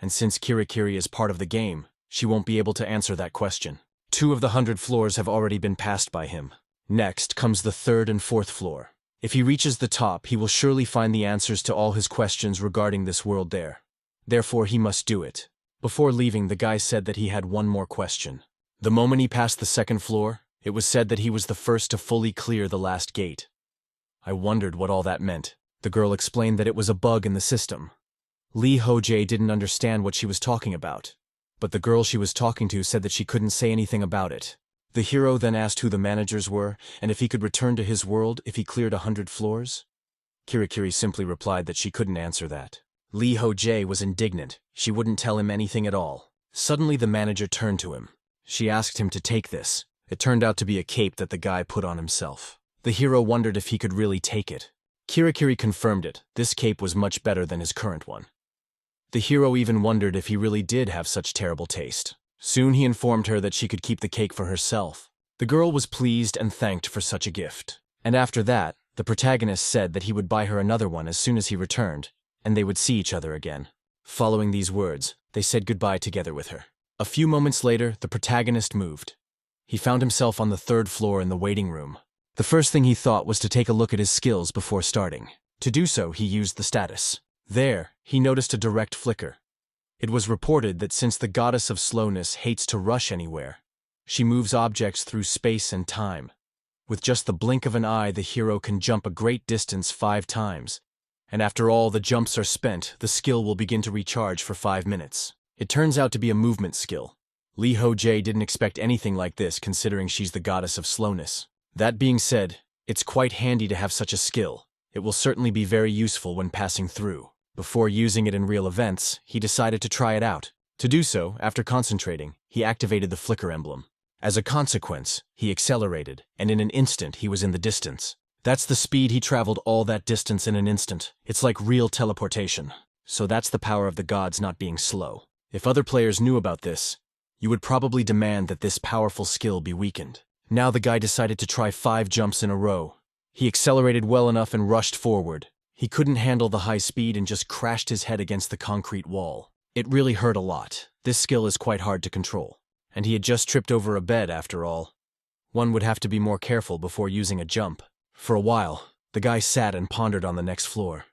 Speaker 1: And since Kirikiri is part of the game, she won't be able to answer that question. 2 of the 100 floors have already been passed by him. Next comes the 3rd and 4th floor. If he reaches the top, he will surely find the answers to all his questions regarding this world there. Therefore, he must do it. Before leaving, the guy said that he had one more question. The moment he passed the 2nd floor, it was said that he was the first to fully clear the last gate. I wondered what all that meant. The girl explained that it was a bug in the system. Lee Ho-jae didn't understand what she was talking about, but the girl she was talking to said that she couldn't say anything about it. The hero then asked who the managers were, and if he could return to his world if he cleared 100 floors. Kirikiri simply replied that she couldn't answer that. Lee Ho-jae was indignant. She wouldn't tell him anything at all. Suddenly the manager turned to him. She asked him to take this. It turned out to be a cape that the guy put on himself. The hero wondered if he could really take it. Kirikiri confirmed it. This cape was much better than his current one. The hero even wondered if he really did have such terrible taste. Soon he informed her that she could keep the cake for herself. The girl was pleased and thanked for such a gift. And after that, the protagonist said that he would buy her another one as soon as he returned, and they would see each other again. Following these words, they said goodbye together with her. A few moments later, the protagonist moved. He found himself on the 3rd floor in the waiting room. The first thing he thought was to take a look at his skills before starting. To do so, he used the status. There, he noticed a direct flicker. It was reported that since the goddess of slowness hates to rush anywhere, she moves objects through space and time. With just the blink of an eye, the hero can jump a great distance 5 times. And after all the jumps are spent, the skill will begin to recharge for 5 minutes. It turns out to be a movement skill. Lee Ho-jae didn't expect anything like this considering she's the goddess of slowness. That being said, it's quite handy to have such a skill. It will certainly be very useful when passing through. Before using it in real events, he decided to try it out. To do so, after concentrating, he activated the flicker emblem. As a consequence, he accelerated, and in an instant he was in the distance. That's the speed he traveled all that distance in an instant. It's like real teleportation. So that's the power of the gods not being slow. If other players knew about this, you would probably demand that this powerful skill be weakened. Now the guy decided to try 5 jumps in a row. He accelerated well enough and rushed forward. He couldn't handle the high speed and just crashed his head against the concrete wall. It really hurt a lot. This skill is quite hard to control. And he had just tripped over a bed after all. One would have to be more careful before using a jump. For a while, the guy sat and pondered on the next floor.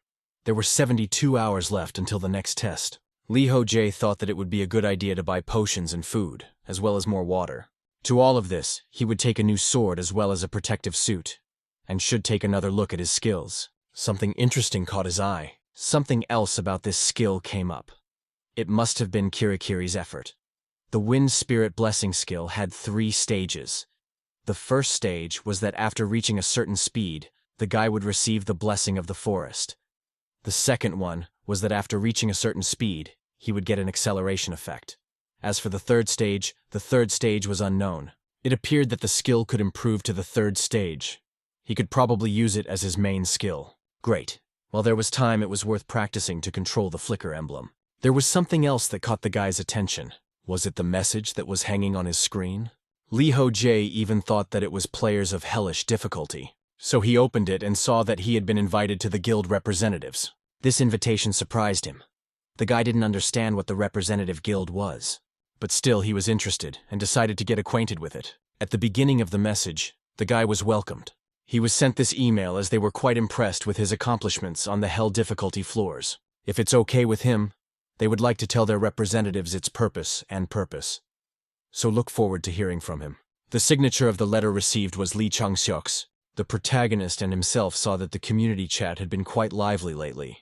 Speaker 1: There were 72 hours left until the next test. Lee Ho-jae thought that it would be a good idea to buy potions and food, as well as more water. To all of this, he would take a new sword as well as a protective suit, and should take another look at his skills. Something interesting caught his eye. Something else about this skill came up. It must have been Kirikiri's effort. The Wind Spirit Blessing skill had 3 stages. The first stage was that after reaching a certain speed, the guy would receive the blessing of the forest. The second one was that after reaching a certain speed, he would get an acceleration effect. As for the third stage was unknown. It appeared that the skill could improve to the 3rd stage. He could probably use it as his main skill. Great. While there was time, it was worth practicing to control the flicker emblem. There was something else that caught the guy's attention. Was it the message that was hanging on his screen? Lee Ho-jae even thought that it was players of hellish difficulty. So he opened it and saw that he had been invited to the guild representatives. This invitation surprised him. The guy didn't understand what the representative guild was. But still he was interested and decided to get acquainted with it. At the beginning of the message, the guy was welcomed. He was sent this email as they were quite impressed with his accomplishments on the hell difficulty floors. If it's okay with him, they would like to tell their representatives its purpose. So look forward to hearing from him. The signature of the letter received was Lee Chang-seok's. The protagonist and himself saw that the community chat had been quite lively lately.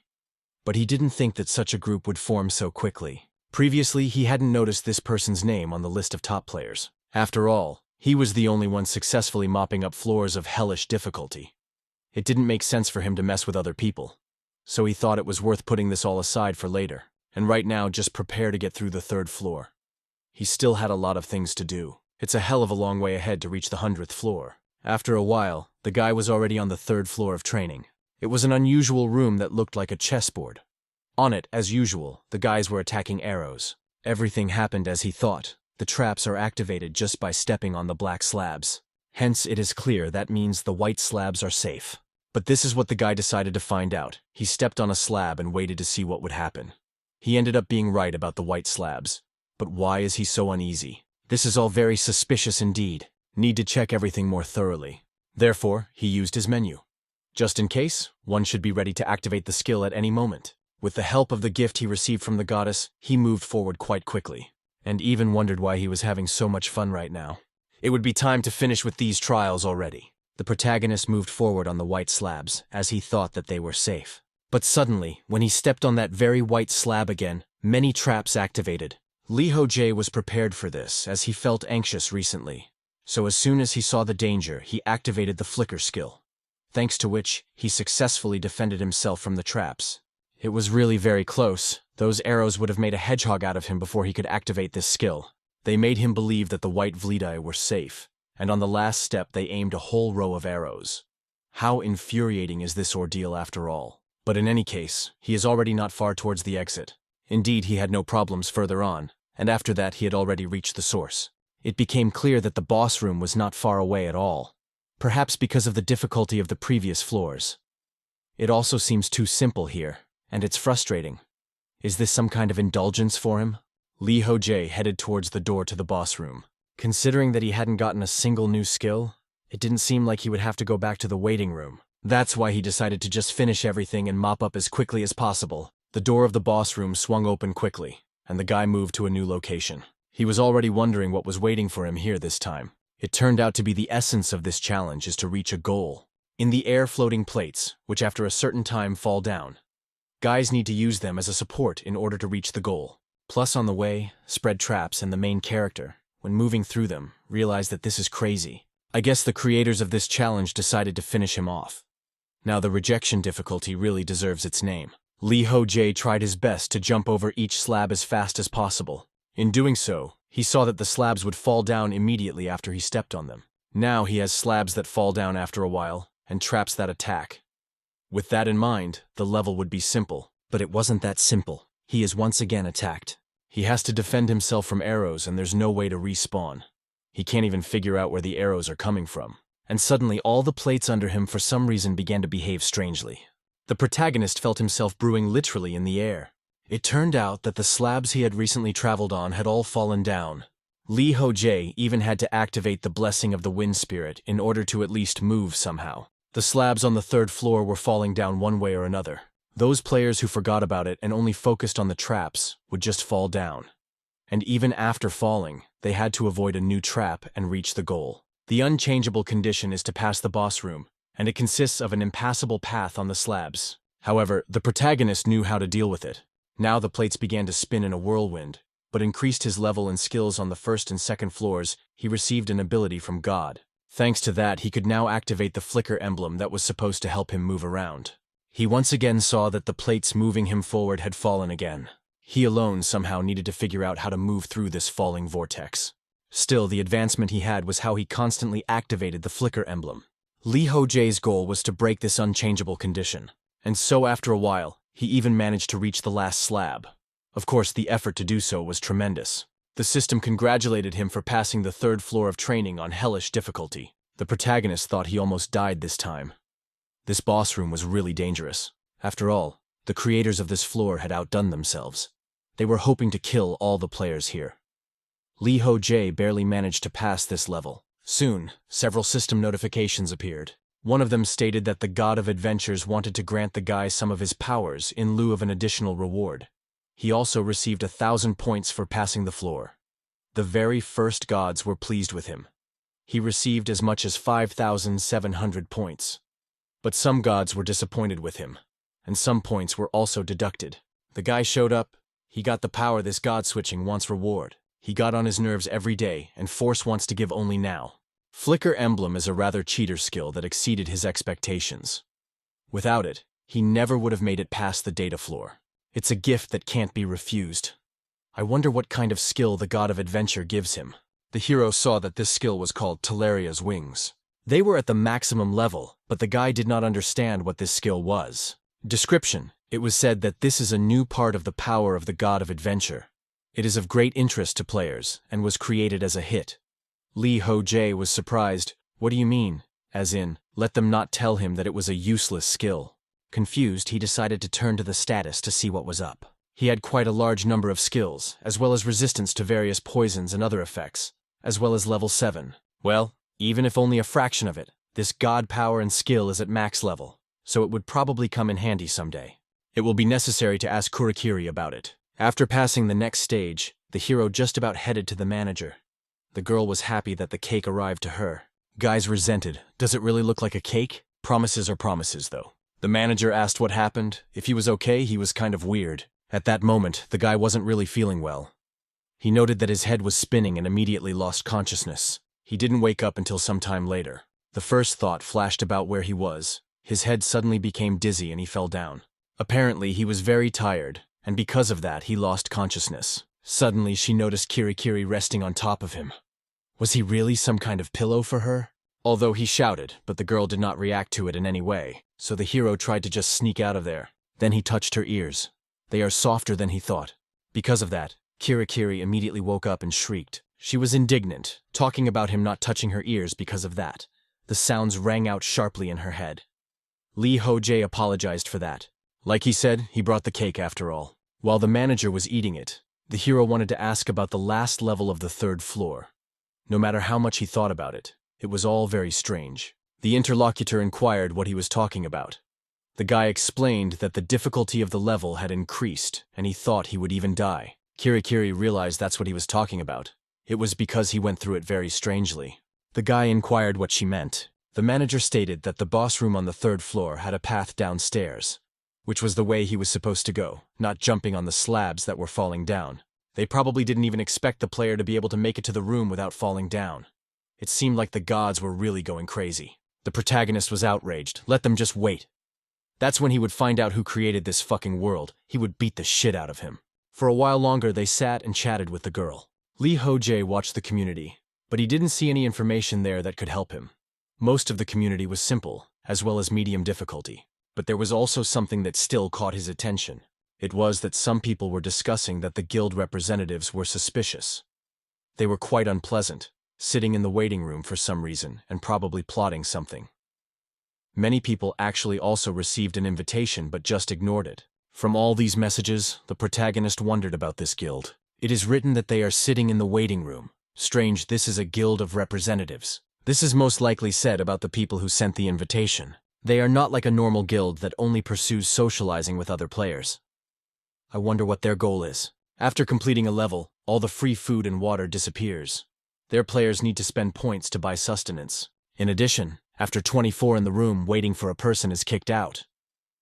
Speaker 1: But he didn't think that such a group would form so quickly. Previously, he hadn't noticed this person's name on the list of top players. After all, he was the only one successfully mopping up floors of hellish difficulty. It didn't make sense for him to mess with other people. So he thought it was worth putting this all aside for later. And right now, just prepare to get through the 3rd floor. He still had a lot of things to do. It's a hell of a long way ahead to reach the 100th floor. After a while, the guy was already on the 3rd floor of training. It was an unusual room that looked like a chessboard. On it, as usual, the guys were attacking arrows. Everything happened as he thought. The traps are activated just by stepping on the black slabs. Hence, it is clear that means the white slabs are safe. But this is what the guy decided to find out. He stepped on a slab and waited to see what would happen. He ended up being right about the white slabs. But why is he so uneasy? This is all very suspicious indeed. Need to check everything more thoroughly. Therefore, he used his menu. Just in case, one should be ready to activate the skill at any moment. With the help of the gift he received from the goddess, he moved forward quite quickly, and even wondered why he was having so much fun right now. It would be time to finish with these trials already. The protagonist moved forward on the white slabs, as he thought that they were safe. But suddenly, when he stepped on that very white slab again, many traps activated. Lee Ho-jae was prepared for this, as he felt anxious recently. So as soon as he saw the danger, he activated the flicker skill, thanks to which he successfully defended himself from the traps. It was really very close. Those arrows would have made a hedgehog out of him before he could activate this skill. They made him believe that the white Vlidai were safe, and on the last step they aimed a whole row of arrows. How infuriating is this ordeal after all? But in any case, he is already not far towards the exit. Indeed, he had no problems further on, and after that he had already reached the source. It became clear that the boss room was not far away at all. perhaps because of the difficulty of the previous floors. It also seems too simple here, and it's frustrating. Is this some kind of indulgence for him? Lee Ho-jae headed towards the door to the boss room. Considering that he hadn't gotten a single new skill, it didn't seem like he would have to go back to the waiting room. That's why he decided to just finish everything and mop up as quickly as possible. The door of the boss room swung open quickly, and the guy moved to a new location. He was already wondering what was waiting for him here this time. It turned out to be the essence of this challenge is to reach a goal. In the air floating plates, which after a certain time fall down. Guys need to use them as a support in order to reach the goal. Plus on the way, spread traps and the main character, when moving through them, realize that this is crazy. I guess the creators of this challenge decided to finish him off. Now the rejection difficulty really deserves its name. Lee Ho-jae tried his best to jump over each slab as fast as possible. In doing so, he saw that the slabs would fall down immediately after he stepped on them. Now he has slabs that fall down after a while, and traps that attack. With that in mind, the level would be simple. But it wasn't that simple. He is once again attacked. He has to defend himself from arrows and there's no way to respawn. He can't even figure out where the arrows are coming from. And suddenly all the plates under him for some reason began to behave strangely. The protagonist felt himself brewing literally in the air. It turned out that the slabs he had recently traveled on had all fallen down. Lee Ho-jae even had to activate the blessing of the wind spirit in order to at least move somehow. The slabs on the third floor were falling down one way or another. Those players who forgot about it and only focused on the traps would just fall down. And even after falling, they had to avoid a new trap and reach the goal. The unchangeable condition is to pass the boss room, and it consists of an impassable path on the slabs. However, the protagonist knew how to deal with it. Now the plates began to spin in a whirlwind, but increased his level and skills on the first and second floors. He received an ability from God. Thanks to that, he could now activate the flicker emblem that was supposed to help him move around. He once again saw that the plates moving him forward had fallen again. He alone somehow needed to figure out how to move through this falling vortex. Still, the advancement he had was how he constantly activated the flicker emblem. Lee Ho-jae's goal was to break this unchangeable condition, and so after a while, he even managed to reach the last slab. Of course, the effort to do so was tremendous. The system congratulated him for passing the third floor of training on hellish difficulty. The protagonist thought he almost died this time. This boss room was really dangerous. After all, the creators of this floor had outdone themselves. They were hoping to kill all the players here. Lee Ho-jae barely managed to pass this level. Soon, several system notifications appeared. One of them stated that the God of Adventures wanted to grant the guy some of his powers in lieu of an additional reward. He also received 1,000 points for passing the floor. The very first gods were pleased with him. He received as much as 5,700 points. But some gods were disappointed with him, and some points were also deducted. The guy showed up. He got the power this god switching wants reward. He got on his nerves every day, and force wants to give only now. Flicker Emblem is a rather cheater skill that exceeded his expectations. Without it, he never would have made it past the data floor. It's a gift that can't be refused. I wonder what kind of skill the God of Adventure gives him. The hero saw that this skill was called Talaria's Wings. They were at the maximum level, but the guy did not understand what this skill was. Description: it was said that this is a new part of the power of the God of Adventure. It is of great interest to players, and was created as a hit. Lee Ho-jae was surprised. What do you mean? As in, let them not tell him that it was a useless skill. Confused, he decided to turn to the status to see what was up. He had quite a large number of skills, as well as resistance to various poisons and other effects, as well as level 7. Well, even if only a fraction of it, this god power and skill is at max level, so it would probably come in handy someday. It will be necessary to ask Kurakiri about it. After passing the next stage, the hero just about headed to the manager. The girl was happy that the cake arrived to her. Guys resented. Does it really look like a cake? Promises are promises, though. The manager asked what happened. If he was okay, he was kind of weird. At that moment, the guy wasn't really feeling well. He noted that his head was spinning and immediately lost consciousness. He didn't wake up until some time later. The first thought flashed about where he was. His head suddenly became dizzy and he fell down. Apparently, he was very tired, and because of that, he lost consciousness. Suddenly, she noticed Kirikiri resting on top of him. Was he really some kind of pillow for her? Although he shouted, but the girl did not react to it in any way, so the hero tried to just sneak out of there. Then he touched her ears. They are softer than he thought. Because of that, Kirikiri immediately woke up and shrieked. She was indignant, talking about him not touching her ears because of that. The sounds rang out sharply in her head. Lee Ho-jae apologized for that. Like he said, he brought the cake after all. While the manager was eating it, the hero wanted to ask about the last level of the 3rd floor. No matter how much he thought about it, it was all very strange. The interlocutor inquired what he was talking about. The guy explained that the difficulty of the level had increased, and he thought he would even die. Kirikiri realized that's what he was talking about. It was because he went through it very strangely. The guy inquired what she meant. The manager stated that the boss room on the 3rd floor had a path downstairs, which was the way he was supposed to go, not jumping on the slabs that were falling down. They probably didn't even expect the player to be able to make it to the room without falling down. It seemed like the gods were really going crazy. The protagonist was outraged. Let them just wait. That's when he would find out who created this fucking world. He would beat the shit out of him. For a while longer, they sat and chatted with the girl. Lee Ho-jae watched the community, but he didn't see any information there that could help him. Most of the community was simple, as well as medium difficulty. But there was also something that still caught his attention. It was that some people were discussing that the guild representatives were suspicious. They were quite unpleasant, sitting in the waiting room for some reason and probably plotting something. Many people actually also received an invitation but just ignored it. From all these messages, the protagonist wondered about this guild. It is written that they are sitting in the waiting room. Strange, this is a guild of representatives. This is most likely said about the people who sent the invitation. They are not like a normal guild that only pursues socializing with other players. I wonder what their goal is. After completing a level, all the free food and water disappears. Their players need to spend points to buy sustenance. In addition, after 24 in the room, waiting for a person is kicked out.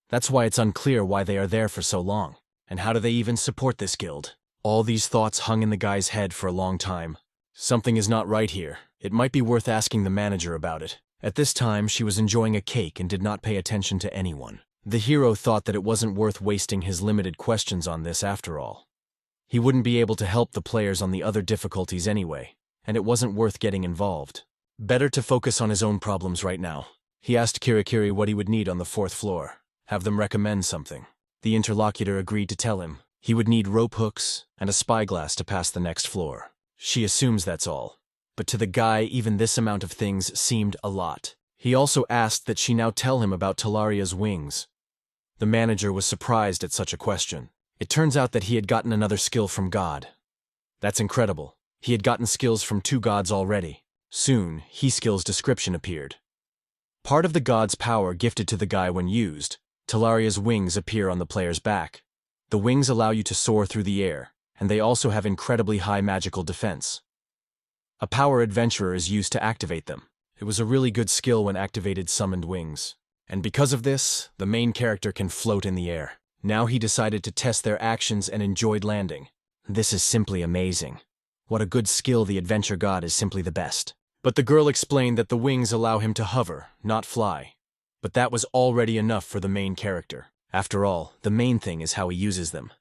Speaker 1: That's why it's unclear why they are there for so long. And how do they even support this guild? All these thoughts hung in the guy's head for a long time. Something is not right here. It might be worth asking the manager about it. At this time, she was enjoying a cake and did not pay attention to anyone. The hero thought that it wasn't worth wasting his limited questions on this after all. He wouldn't be able to help the players on the other difficulties anyway, and it wasn't worth getting involved. Better to focus on his own problems right now. He asked Kirikiri what he would need on the 4th floor. Have them recommend something. The interlocutor agreed to tell him he would need rope hooks and a spyglass to pass the next floor. She assumes that's all. But to the guy, even this amount of things seemed a lot. He also asked that she now tell him about Talaria's wings. The manager was surprised at such a question. It turns out that he had gotten another skill from God. That's incredible. He had gotten skills from 2 gods already. Soon, he skill's description appeared. Part of the god's power gifted to the guy when used, Talaria's wings appear on the player's back. The wings allow you to soar through the air, and they also have incredibly high magical defense. A power adventurer is used to activate them. It was a really good skill when activated summoned wings. And because of this, the main character can float in the air. Now he decided to test their actions and enjoyed landing. This is simply amazing. What a good skill, the adventure god is simply the best. But the girl explained that the wings allow him to hover, not fly. But that was already enough for the main character. After all, the main thing is how he uses them.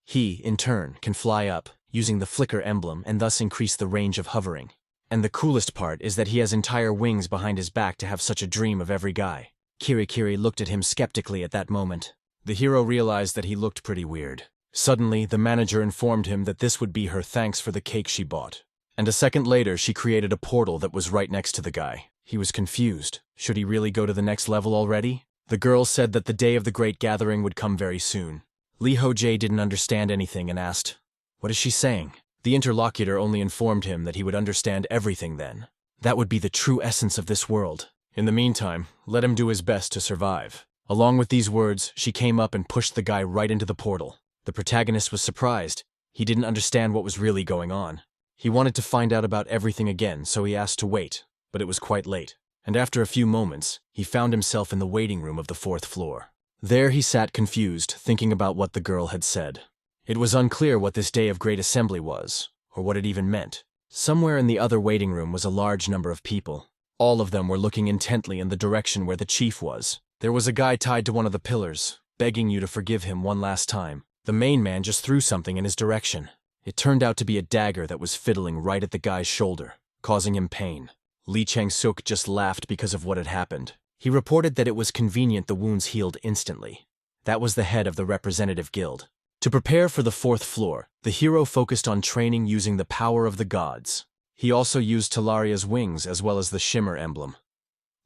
Speaker 1: He, in turn, can fly up, using the flicker emblem and thus increase the range of hovering. And the coolest part is that he has entire wings behind his back to have such a dream of every guy. Kirikiri looked at him skeptically at that moment. The hero realized that he looked pretty weird. Suddenly, the manager informed him that this would be her thanks for the cake she bought. And a second later, she created a portal that was right next to the guy. He was confused. Should he really go to the next level already? The girl said that the day of the great gathering would come very soon. Lee Ho-jae didn't understand anything and asked, "What is she saying?" The interlocutor only informed him that he would understand everything then. That would be the true essence of this world. In the meantime, let him do his best to survive. Along with these words, she came up and pushed the guy right into the portal. The protagonist was surprised. He didn't understand what was really going on. He wanted to find out about everything again, so he asked to wait, but it was quite late. And after a few moments, he found himself in the waiting room of the 4th floor. There he sat confused, thinking about what the girl had said. It was unclear what this day of great assembly was, or what it even meant. Somewhere in the other waiting room was a large number of people. All of them were looking intently in the direction where the chief was. There was a guy tied to one of the pillars, begging you to forgive him one last time. The main man just threw something in his direction. It turned out to be a dagger that was fiddling right at the guy's shoulder, causing him pain. Lee Chang-suk just laughed because of what had happened. He reported that it was convenient the wounds healed instantly. That was the head of the representative guild. To prepare for the 4th floor, the hero focused on training using the power of the gods. He also used Talaria's wings as well as the shimmer emblem.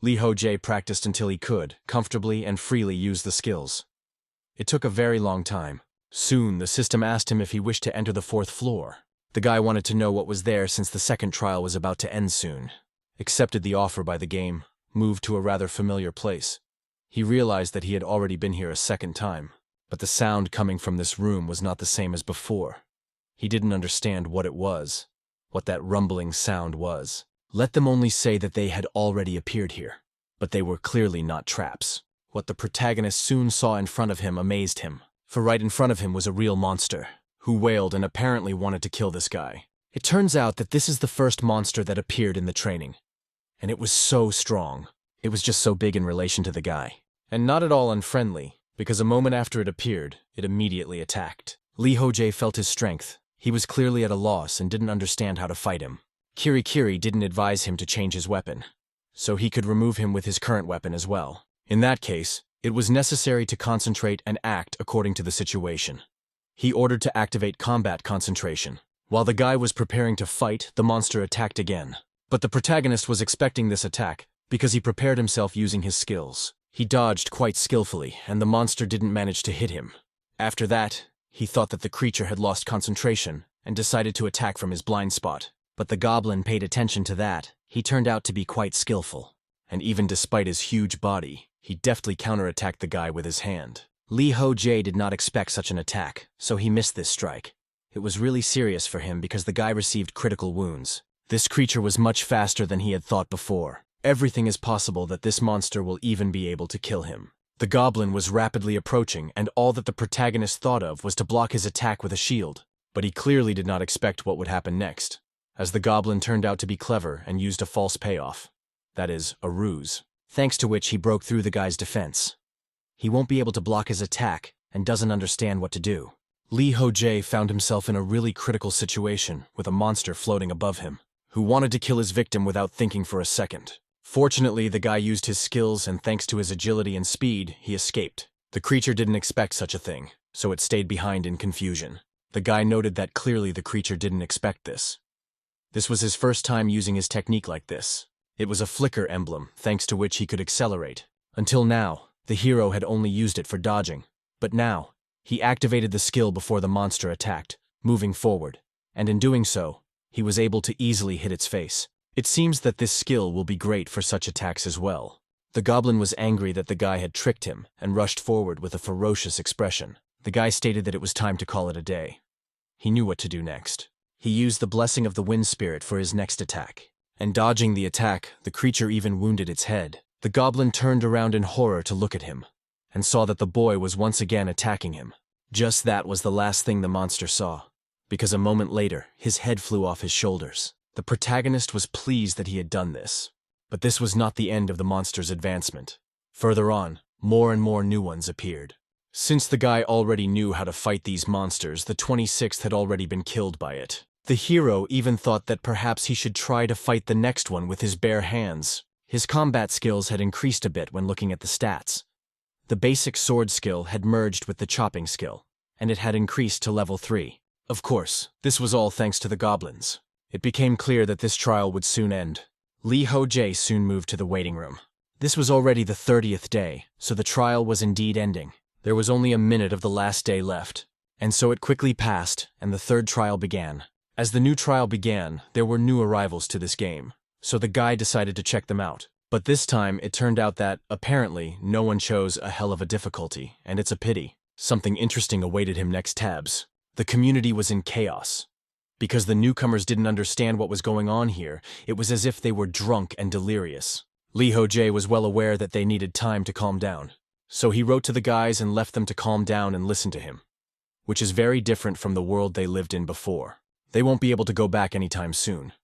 Speaker 1: Lee Ho-jae practiced until he could, comfortably and freely use the skills. It took a very long time. Soon, the system asked him if he wished to enter the 4th floor. The guy wanted to know what was there since the second trial was about to end soon. Accepted the offer by the game, moved to a rather familiar place. He realized that he had already been here a second time, but the sound coming from this room was not the same as before. He didn't understand what it was, what that rumbling sound was. Let them only say that they had already appeared here, but they were clearly not traps. What the protagonist soon saw in front of him amazed him, for right in front of him was a real monster, who wailed and apparently wanted to kill this guy. It turns out that this is the first monster that appeared in the training, and it was so strong. It was just so big in relation to the guy, and not at all unfriendly, because a moment after it appeared, it immediately attacked. Lee Ho-jae felt his strength. He was clearly at a loss and didn't understand how to fight him. Kiri didn't advise him to change his weapon, so he could remove him with his current weapon as well. In that case, it was necessary to concentrate and act according to the situation. He ordered to activate combat concentration. While the guy was preparing to fight, the monster attacked again. But the protagonist was expecting this attack because he prepared himself using his skills. He dodged quite skillfully, and the monster didn't manage to hit him. After that, he thought that the creature had lost concentration and decided to attack from his blind spot. But the goblin paid attention to that. He turned out to be quite skillful, and even despite his huge body, he deftly counterattacked the guy with his hand. Lee Ho-jae did not expect such an attack, so he missed this strike. It was really serious for him because the guy received critical wounds. This creature was much faster than he had thought before. Everything is possible that this monster will even be able to kill him. The goblin was rapidly approaching, and all that the protagonist thought of was to block his attack with a shield. But he clearly did not expect what would happen next, as the goblin turned out to be clever and used a false payoff. That is, a ruse, thanks to which he broke through the guy's defense. He won't be able to block his attack and doesn't understand what to do. Lee Ho-jae found himself in a really critical situation with a monster floating above him, who wanted to kill his victim without thinking for a second. Fortunately, the guy used his skills, and thanks to his agility and speed, he escaped. The creature didn't expect such a thing, so it stayed behind in confusion. The guy noted that clearly the creature didn't expect this. This was his first time using his technique like this. It was a flicker emblem, thanks to which he could accelerate. Until now, the hero had only used it for dodging, but now, he activated the skill before the monster attacked, moving forward, and in doing so, he was able to easily hit its face. It seems that this skill will be great for such attacks as well. The goblin was angry that the guy had tricked him and rushed forward with a ferocious expression. The guy stated that it was time to call it a day. He knew what to do next. He used the blessing of the wind spirit for his next attack, and dodging the attack, the creature even wounded its head. The goblin turned around in horror to look at him, and saw that the boy was once again attacking him. Just that was the last thing the monster saw, because a moment later, his head flew off his shoulders. The protagonist was pleased that he had done this, but this was not the end of the monster's advancement. Further on, more and more new ones appeared. Since the guy already knew how to fight these monsters, the 26th had already been killed by it. The hero even thought that perhaps he should try to fight the next one with his bare hands. His combat skills had increased a bit when looking at the stats. The basic sword skill had merged with the chopping skill, and it had increased to level 3. Of course, this was all thanks to the goblins. It became clear that this trial would soon end. Lee Ho-jae soon moved to the waiting room. This was already the 30th day, so the trial was indeed ending. There was only a minute of the last day left, and so it quickly passed, and the third trial began. As the new trial began, there were new arrivals to this game, so the guy decided to check them out. But this time, it turned out that, apparently, no one chose a hell of a difficulty, and it's a pity. Something interesting awaited him next tabs. The community was in chaos. Because the newcomers didn't understand what was going on here, it was as if they were drunk and delirious. Lee Ho-jae was well aware that they needed time to calm down, so he wrote to the guys and left them to calm down and listen to him, which is very different from the world they lived in before. They won't be able to go back anytime soon,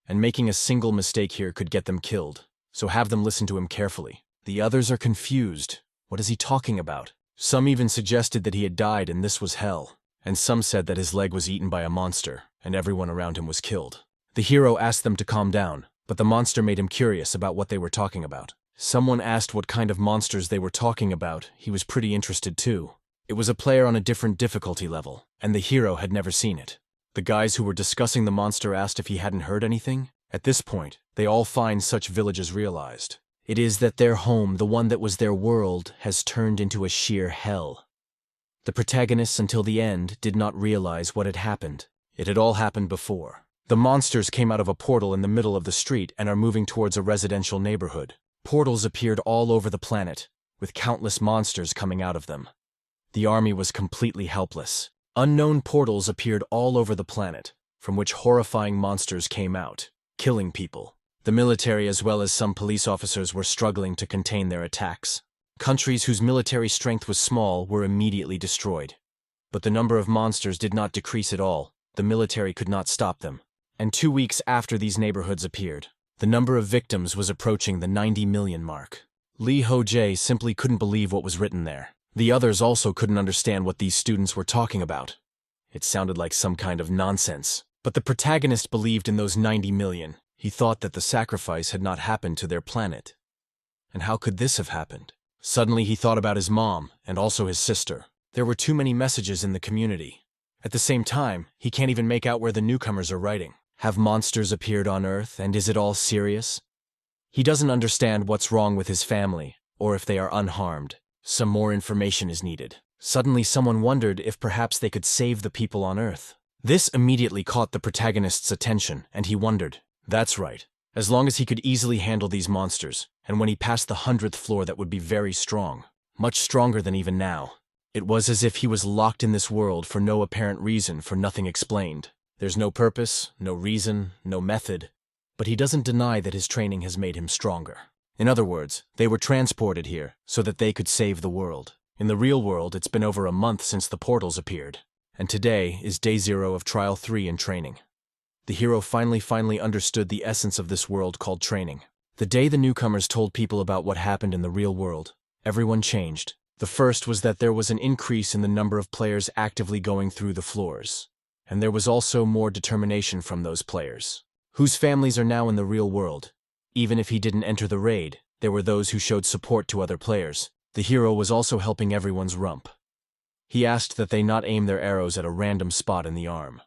Speaker 1: and making a single mistake here could get them killed, so have them listen to him carefully. The others are confused. What is he talking about? Some even suggested that he had died and this was hell, and some said that his leg was eaten by a monster, and everyone around him was killed. The hero asked them to calm down, but the monster made him curious about what they were talking about. Someone asked what kind of monsters they were talking about. He was pretty interested too. It was a player on a different difficulty level, and the hero had never seen it. The guys who were discussing the monster asked if he hadn't heard anything. At this point, they all find such villages realized. It is that their home, the one that was their world, has turned into a sheer hell. The protagonists, until the end, did not realize what had happened. It had all happened before. The monsters came out of a portal in the middle of the street and are moving towards a residential neighborhood. Portals appeared all over the planet, with countless monsters coming out of them. The army was completely helpless. Unknown portals appeared all over the planet, from which horrifying monsters came out, killing people. The military as well as some police officers were struggling to contain their attacks. Countries whose military strength was small were immediately destroyed. But the number of monsters did not decrease at all. The military could not stop them. And 2 weeks after these neighborhoods appeared, the number of victims was approaching the 90 million mark. Lee Ho-jae simply couldn't believe what was written there. The others also couldn't understand what these students were talking about. It sounded like some kind of nonsense. But the protagonist believed in those 90 million. He thought that the sacrifice had not happened to their planet. And how could this have happened? Suddenly he thought about his mom and also his sister. There were too many messages in the community. At the same time, he can't even make out where the newcomers are writing. Have monsters appeared on Earth, and is it all serious? He doesn't understand what's wrong with his family, or if they are unharmed. Some more information is needed. Suddenly someone wondered if perhaps they could save the people on Earth. This immediately caught the protagonist's attention, and he wondered. That's right. As long as he could easily handle these monsters, and when he passed the 100th floor that would be very strong. Much stronger than even now. It was as if he was locked in this world for no apparent reason, for nothing explained. There's no purpose, no reason, no method. But he doesn't deny that his training has made him stronger. In other words, they were transported here so that they could save the world. In the real world, it's been over a month since the portals appeared. And today is day 0 of Trial 3 in training. The hero finally understood the essence of this world called training. The day the newcomers told people about what happened in the real world, everyone changed. The first was that there was an increase in the number of players actively going through the floors. And there was also more determination from those players, whose families are now in the real world. Even if he didn't enter the raid, there were those who showed support to other players. The hero was also helping everyone's rump. He asked that they not aim their arrows at a random spot in the arm.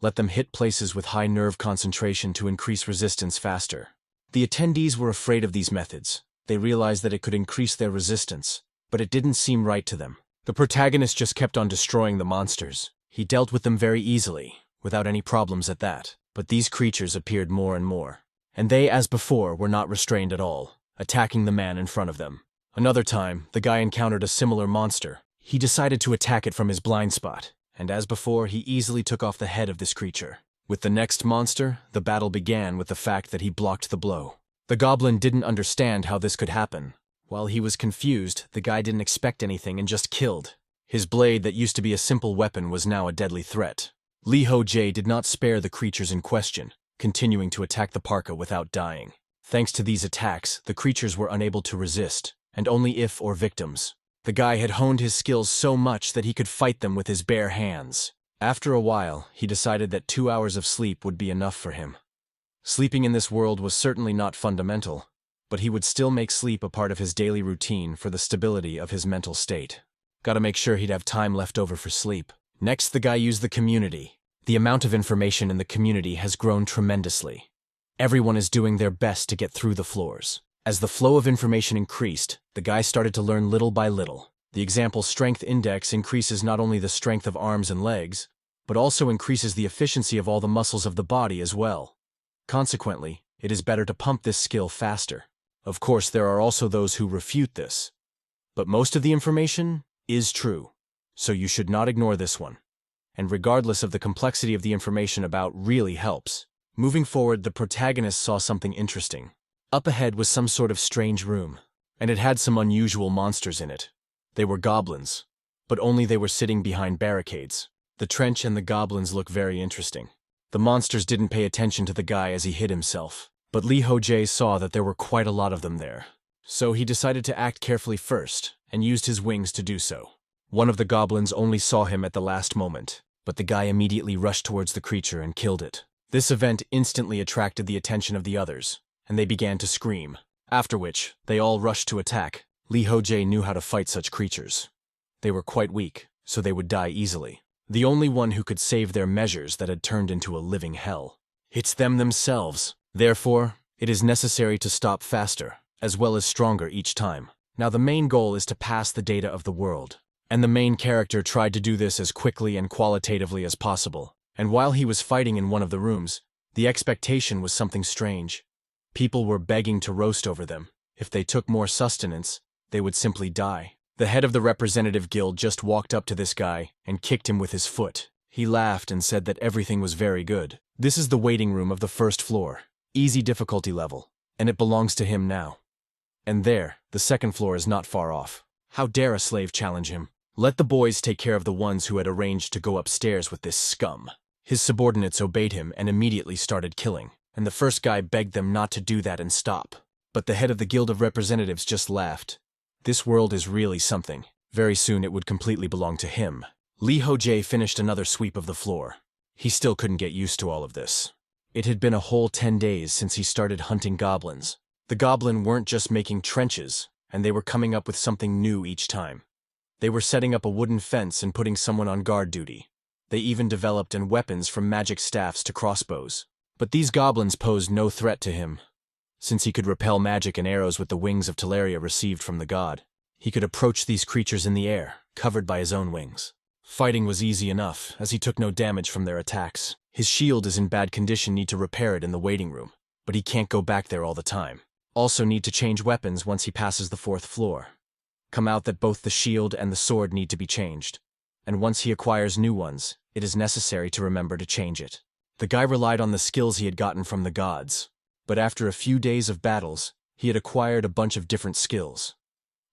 Speaker 1: Let them hit places with high nerve concentration to increase resistance faster. The attendees were afraid of these methods. They realized that it could increase their resistance, but it didn't seem right to them. The protagonist just kept on destroying the monsters. He dealt with them very easily, without any problems at that. But these creatures appeared more and more. And they, as before, were not restrained at all, attacking the man in front of them. Another time, the guy encountered a similar monster. He decided to attack it from his blind spot, and as before, he easily took off the head of this creature. With the next monster, the battle began with the fact that he blocked the blow. The goblin didn't understand how this could happen. While he was confused, the guy didn't expect anything and just killed. His blade that used to be a simple weapon was now a deadly threat. Lee Ho-jae did not spare the creatures in question, continuing to attack the parka without dying. Thanks to these attacks, the creatures were unable to resist, and only if or victims. The guy had honed his skills so much that he could fight them with his bare hands. After a while, he decided that 2 hours of sleep would be enough for him. Sleeping in this world was certainly not fundamental, but he would still make sleep a part of his daily routine for the stability of his mental state. Gotta make sure he'd have time left over for sleep. Next, the guy used the community. The amount of information in the community has grown tremendously. Everyone is doing their best to get through the floors. As the flow of information increased, the guy started to learn little by little. The example strength index increases not only the strength of arms and legs, but also increases the efficiency of all the muscles of the body as well. Consequently, it is better to pump this skill faster. Of course, there are also those who refute this. But most of the information is true, so you should not ignore this one. And regardless of the complexity of the information about really helps. Moving forward, the protagonist saw something interesting. Up ahead was some sort of strange room, and it had some unusual monsters in it. They were goblins, but only they were sitting behind barricades. The trench and the goblins look very interesting. The monsters didn't pay attention to the guy as he hid himself, but Lee Ho-jae saw that there were quite a lot of them there. So he decided to act carefully first, and used his wings to do so. One of the goblins only saw him at the last moment, but the guy immediately rushed towards the creature and killed it. This event instantly attracted the attention of the others, and they began to scream. After which, they all rushed to attack. Lee Ho-jae knew how to fight such creatures. They were quite weak, so they would die easily. The only one who could save their measures that had turned into a living hell. It's them themselves. Therefore, it is necessary to stop faster. as well as stronger each time. Now the main goal is to pass the data of the world. And the main character tried to do this as quickly and qualitatively as possible. And while he was fighting in one of the rooms, the expectation was something strange. People were begging to roast over them. If they took more sustenance, they would simply die. The head of the representative guild just walked up to this guy and kicked him with his foot. He laughed and said that everything was very good. This is the waiting room of the first floor. Easy difficulty level. And it belongs to him now. And there, the second floor is not far off. How dare a slave challenge him? Let the boys take care of the ones who had arranged to go upstairs with this scum. His subordinates obeyed him and immediately started killing. And the first guy begged them not to do that and stop. But the head of the Guild of Representatives just laughed. This world is really something. Very soon it would completely belong to him. Lee Ho-jae finished another sweep of the floor. He still couldn't get used to all of this. It had been a whole 10 days since he started hunting goblins. The goblin weren't just making trenches, and they were coming up with something new each time. They were setting up a wooden fence and putting someone on guard duty. They even developed weapons from magic staffs to crossbows. But these goblins posed no threat to him. Since he could repel magic and arrows with the wings of Teleria received from the god, he could approach these creatures in the air, covered by his own wings. Fighting was easy enough, as he took no damage from their attacks. His shield is in bad condition, need to repair it in the waiting room, but he can't go back there all the time. Also need to change weapons once he passes the 4th floor. Come out that both the shield and the sword need to be changed, and once he acquires new ones, it is necessary to remember to change it. The guy relied on the skills he had gotten from the gods, but after a few days of battles, he had acquired a bunch of different skills.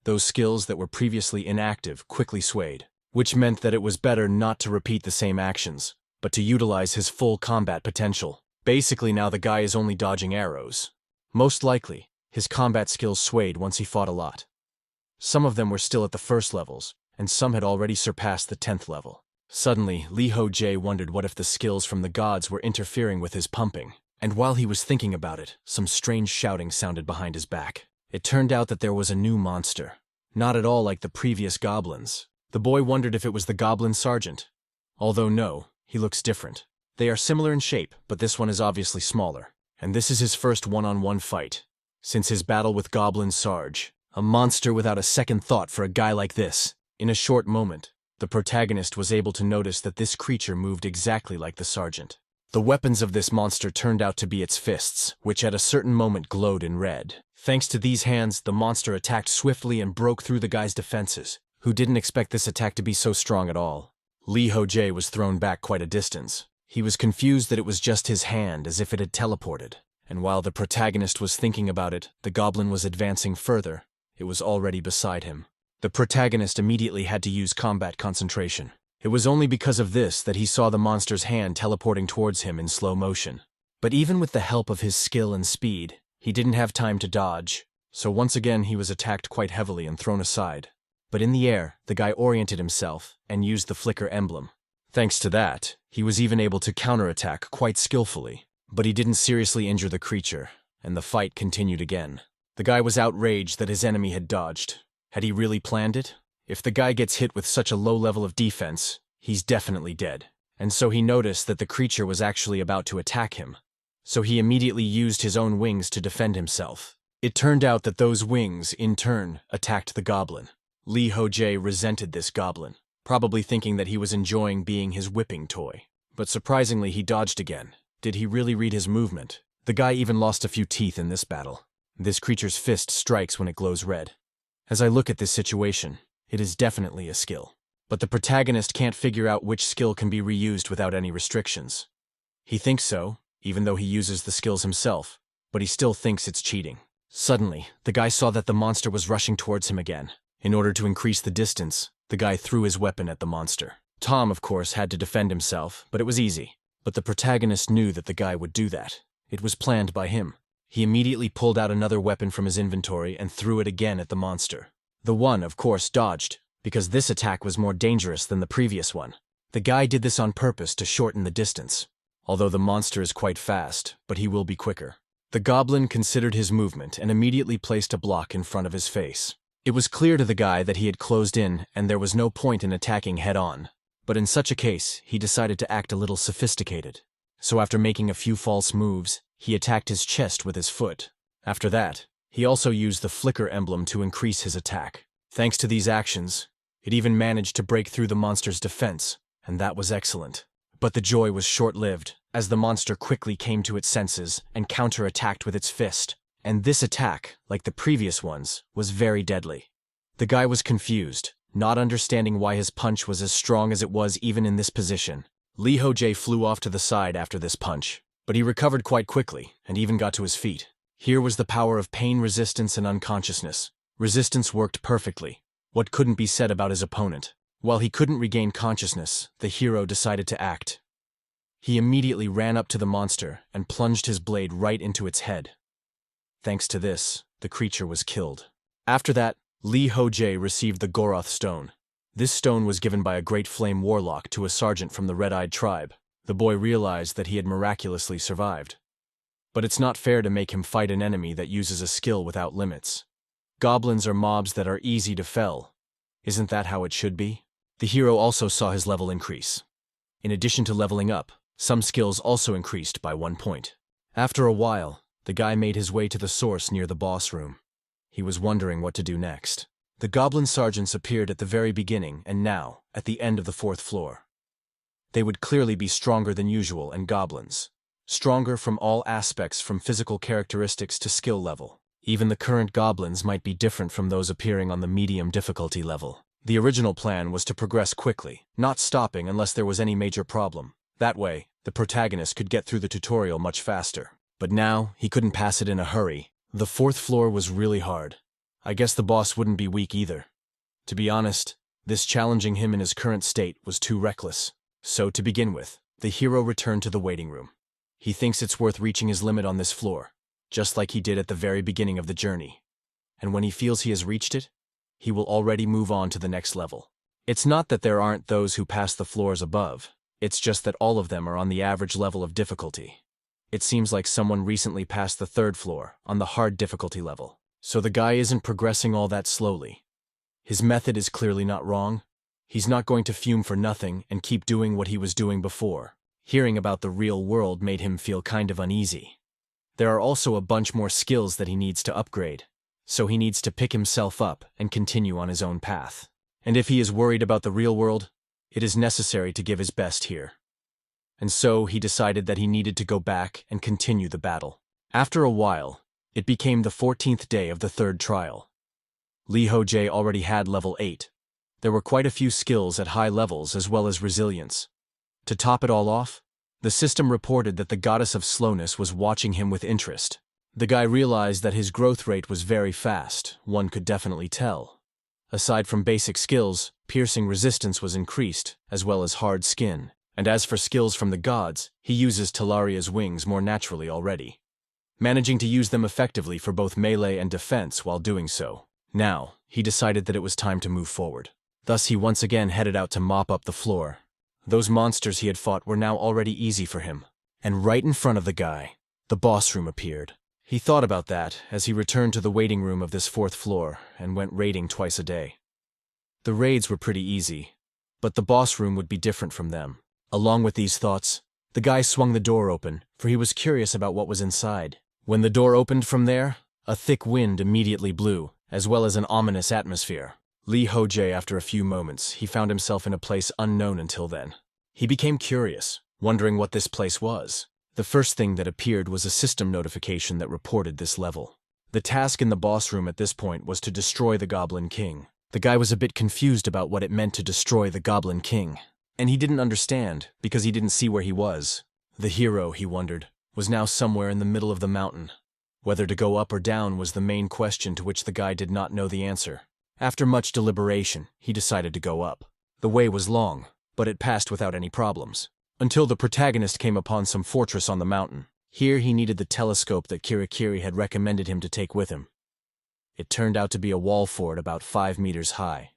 Speaker 1: Those skills that were previously inactive quickly swayed, which meant that it was better not to repeat the same actions, but to utilize his full combat potential. Basically now the guy is only dodging arrows. Most likely, his combat skills swayed once he fought a lot. Some of them were still at the first levels, and some had already surpassed the 10th level. Suddenly, Lee Ho-jae wondered what if the skills from the gods were interfering with his pumping. And while he was thinking about it, some strange shouting sounded behind his back. It turned out that there was a new monster. Not at all like the previous goblins. The boy wondered if it was the goblin sergeant. Although no, he looks different. They are similar in shape, but this one is obviously smaller. And this is his first one-on-one fight. Since his battle with Goblin Sarge, a monster without a second thought for a guy like this. In a short moment, the protagonist was able to notice that this creature moved exactly like the sergeant. The weapons of this monster turned out to be its fists, which at a certain moment glowed in red. Thanks to these hands, the monster attacked swiftly and broke through the guy's defenses, who didn't expect this attack to be so strong at all. Lee Ho-jae was thrown back quite a distance. He was confused that it was just his hand, as if it had teleported. And while the protagonist was thinking about it, the goblin was advancing further. It was already beside him. The protagonist immediately had to use combat concentration. It was only because of this that he saw the monster's hand teleporting towards him in slow motion. But even with the help of his skill and speed, he didn't have time to dodge. So once again he was attacked quite heavily and thrown aside. But in the air, the guy oriented himself and used the flicker emblem. Thanks to that, he was even able to counterattack quite skillfully. But he didn't seriously injure the creature, and the fight continued again. The guy was outraged that his enemy had dodged. Had he really planned it? If the guy gets hit with such a low level of defense, he's definitely dead. And so he noticed that the creature was actually about to attack him. So he immediately used his own wings to defend himself. It turned out that those wings, in turn, attacked the goblin. Lee Ho-jae resented this goblin, probably thinking that he was enjoying being his whipping toy. But surprisingly, he dodged again. Did he really read his movement? The guy even lost a few teeth in this battle. This creature's fist strikes when it glows red. As I look at this situation, it is definitely a skill. But the protagonist can't figure out which skill can be reused without any restrictions. He thinks so, even though he uses the skills himself, but he still thinks it's cheating. Suddenly, the guy saw that the monster was rushing towards him again. In order to increase the distance, the guy threw his weapon at the monster. Tom, of course, had to defend himself, but it was easy. But the protagonist knew that the guy would do that. It was planned by him. He immediately pulled out another weapon from his inventory and threw it again at the monster. The one, of course, dodged, because this attack was more dangerous than the previous one. The guy did this on purpose to shorten the distance. Although the monster is quite fast, but he will be quicker. The goblin considered his movement and immediately placed a block in front of his face. It was clear to the guy that he had closed in and there was no point in attacking head-on. But in such a case, he decided to act a little sophisticated. So after making a few false moves, he attacked his chest with his foot. After that, He also used the flicker emblem to increase his attack. Thanks to these actions, it even managed to break through the monster's defense, and that was excellent. But the joy was short-lived, as the monster quickly came to its senses and counter-attacked with its fist. And this attack, like the previous ones, was very deadly. The guy was confused, not understanding why his punch was as strong as it was even in this position. Lee Ho-jae flew off to the side after this punch, but he recovered quite quickly and even got to his feet. Here was the power of pain resistance and unconsciousness. Resistance worked perfectly. What couldn't be said about his opponent? While he couldn't regain consciousness, the hero decided to act. He immediately ran up to the monster and plunged his blade right into its head. Thanks to this, the creature was killed. After that, Lee Ho-jae received the Goroth stone. This stone was given by a great flame warlock to a sergeant from the Red-Eyed tribe. The boy realized that he had miraculously survived. But it's not fair to make him fight an enemy that uses a skill without limits. Goblins are mobs that are easy to fell. Isn't that how it should be? The hero also saw his level increase. In addition to leveling up, some skills also increased by 1 point. After a while, the guy made his way to the source near the boss room. He was wondering what to do next. The goblin sergeants appeared at the very beginning and now, at the end of the 4th floor. They would clearly be stronger than usual and goblins. Stronger from all aspects, from physical characteristics to skill level. Even the current goblins might be different from those appearing on the medium difficulty level. The original plan was to progress quickly, not stopping unless there was any major problem. That way, the protagonist could get through the tutorial much faster. But now, he couldn't pass it in a hurry. The 4th floor was really hard. I guess the boss wouldn't be weak either. To be honest, this challenging him in his current state was too reckless. So to begin with, the hero returned to the waiting room. He thinks it's worth reaching his limit on this floor, just like he did at the very beginning of the journey. And when he feels he has reached it, he will already move on to the next level. It's not that there aren't those who pass the floors above, it's just that all of them are on the average level of difficulty. It seems like someone recently passed the 3rd floor, on the hard difficulty level. So the guy isn't progressing all that slowly. His method is clearly not wrong. He's not going to fume for nothing and keep doing what he was doing before. Hearing about the real world made him feel kind of uneasy. There are also a bunch more skills that he needs to upgrade, so he needs to pick himself up and continue on his own path. And if he is worried about the real world, it is necessary to give his best here. And so he decided that he needed to go back and continue the battle. After a while, it became the 14th day of the 3rd trial. Lee Ho-jae already had level 8. There were quite a few skills at high levels as well as resilience. To top it all off, the system reported that the goddess of slowness was watching him with interest. The guy realized that his growth rate was very fast, one could definitely tell. Aside from basic skills, piercing resistance was increased, as well as hard skin. And as for skills from the gods, he uses Talaria's wings more naturally already, managing to use them effectively for both melee and defense while doing so. Now, he decided that it was time to move forward. Thus he once again headed out to mop up the floor. Those monsters he had fought were now already easy for him. And right in front of the guy, the boss room appeared. He thought about that as he returned to the waiting room of this 4th floor and went raiding twice a day. The raids were pretty easy, but the boss room would be different from them. Along with these thoughts, the guy swung the door open, for he was curious about what was inside. When the door opened from there, a thick wind immediately blew, as well as an ominous atmosphere. Lee Ho-jae, after a few moments, he found himself in a place unknown until then. He became curious, wondering what this place was. The first thing that appeared was a system notification that reported this level. The task in the boss room at this point was to destroy the Goblin King. The guy was a bit confused about what it meant to destroy the Goblin King. And he didn't understand, because he didn't see where he was. The hero, he wondered, was now somewhere in the middle of the mountain. Whether to go up or down was the main question to which the guy did not know the answer. After much deliberation, he decided to go up. The way was long, but it passed without any problems. Until the protagonist came upon some fortress on the mountain. Here he needed the telescope that Kirikiri had recommended him to take with him. It turned out to be a wall fort about 5 meters high.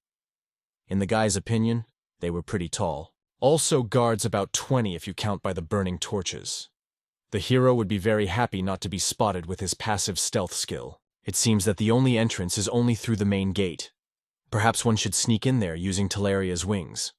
Speaker 1: In the guy's opinion, they were pretty tall. Also guards about 20 if you count by the burning torches. The hero would be very happy not to be spotted with his passive stealth skill. It seems that the only entrance is only through the main gate. Perhaps one should sneak in there using Talaria's wings.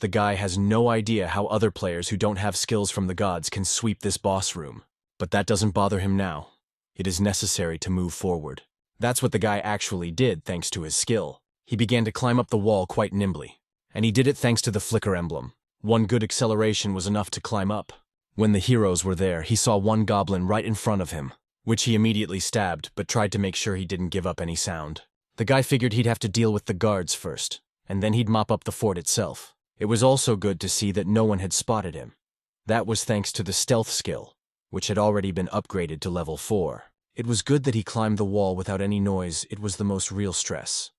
Speaker 1: The guy has no idea how other players who don't have skills from the gods can sweep this boss room. But that doesn't bother him now. It is necessary to move forward. That's what the guy actually did thanks to his skill. He began to climb up the wall quite nimbly. And he did it thanks to the flicker emblem. One good acceleration was enough to climb up. When the heroes were there, he saw one goblin right in front of him, which he immediately stabbed but tried to make sure he didn't give up any sound. The guy figured he'd have to deal with the guards first, and then he'd mop up the fort itself. It was also good to see that no one had spotted him. That was thanks to the stealth skill, which had already been upgraded to level 4. It was good that he climbed the wall without any noise. It was the most real stress.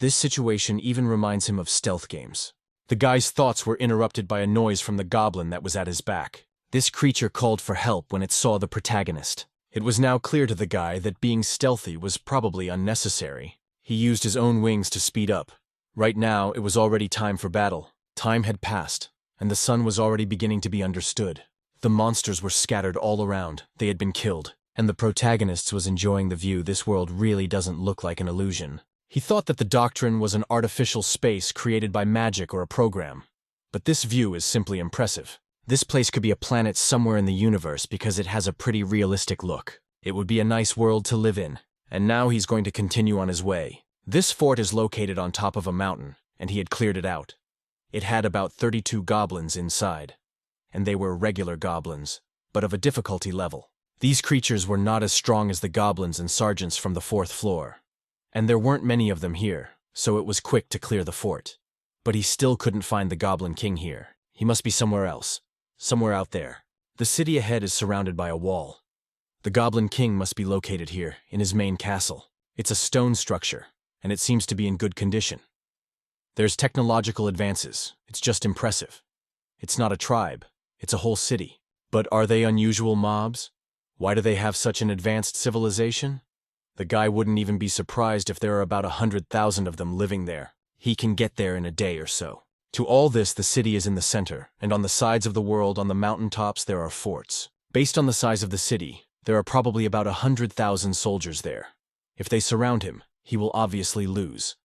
Speaker 1: This situation even reminds him of stealth games. The guy's thoughts were interrupted by a noise from the goblin that was at his back. This creature called for help when it saw the protagonist. It was now clear to the guy that being stealthy was probably unnecessary. He used his own wings to speed up. Right now, it was already time for battle. Time had passed, and the sun was already beginning to be understood. The monsters were scattered all around. They had been killed, and the protagonist was enjoying the view. This world really doesn't look like an illusion. He thought that the doctrine was an artificial space created by magic or a program. But this view is simply impressive. This place could be a planet somewhere in the universe because it has a pretty realistic look. It would be a nice world to live in. And now he's going to continue on his way. This fort is located on top of a mountain, and he had cleared it out. It had about 32 goblins inside. And they were regular goblins, but of a difficulty level. These creatures were not as strong as the goblins and sergeants from the 4th floor. And there weren't many of them here, so it was quick to clear the fort. But he still couldn't find the Goblin King here. He must be somewhere else. Somewhere out there. The city ahead is surrounded by a wall. The Goblin King must be located here, in his main castle. It's a stone structure, and it seems to be in good condition. There's technological advances. It's just impressive. It's not a tribe. It's a whole city. But are they unusual mobs? Why do they have such an advanced civilization? The guy wouldn't even be surprised if there are about 100,000 of them living there. He can get there in a day or so. To all this, the city is in the center, and on the sides of the world, on the mountaintops, there are forts. Based on the size of the city, there are probably about 100,000 soldiers there. If they surround him, he will obviously lose.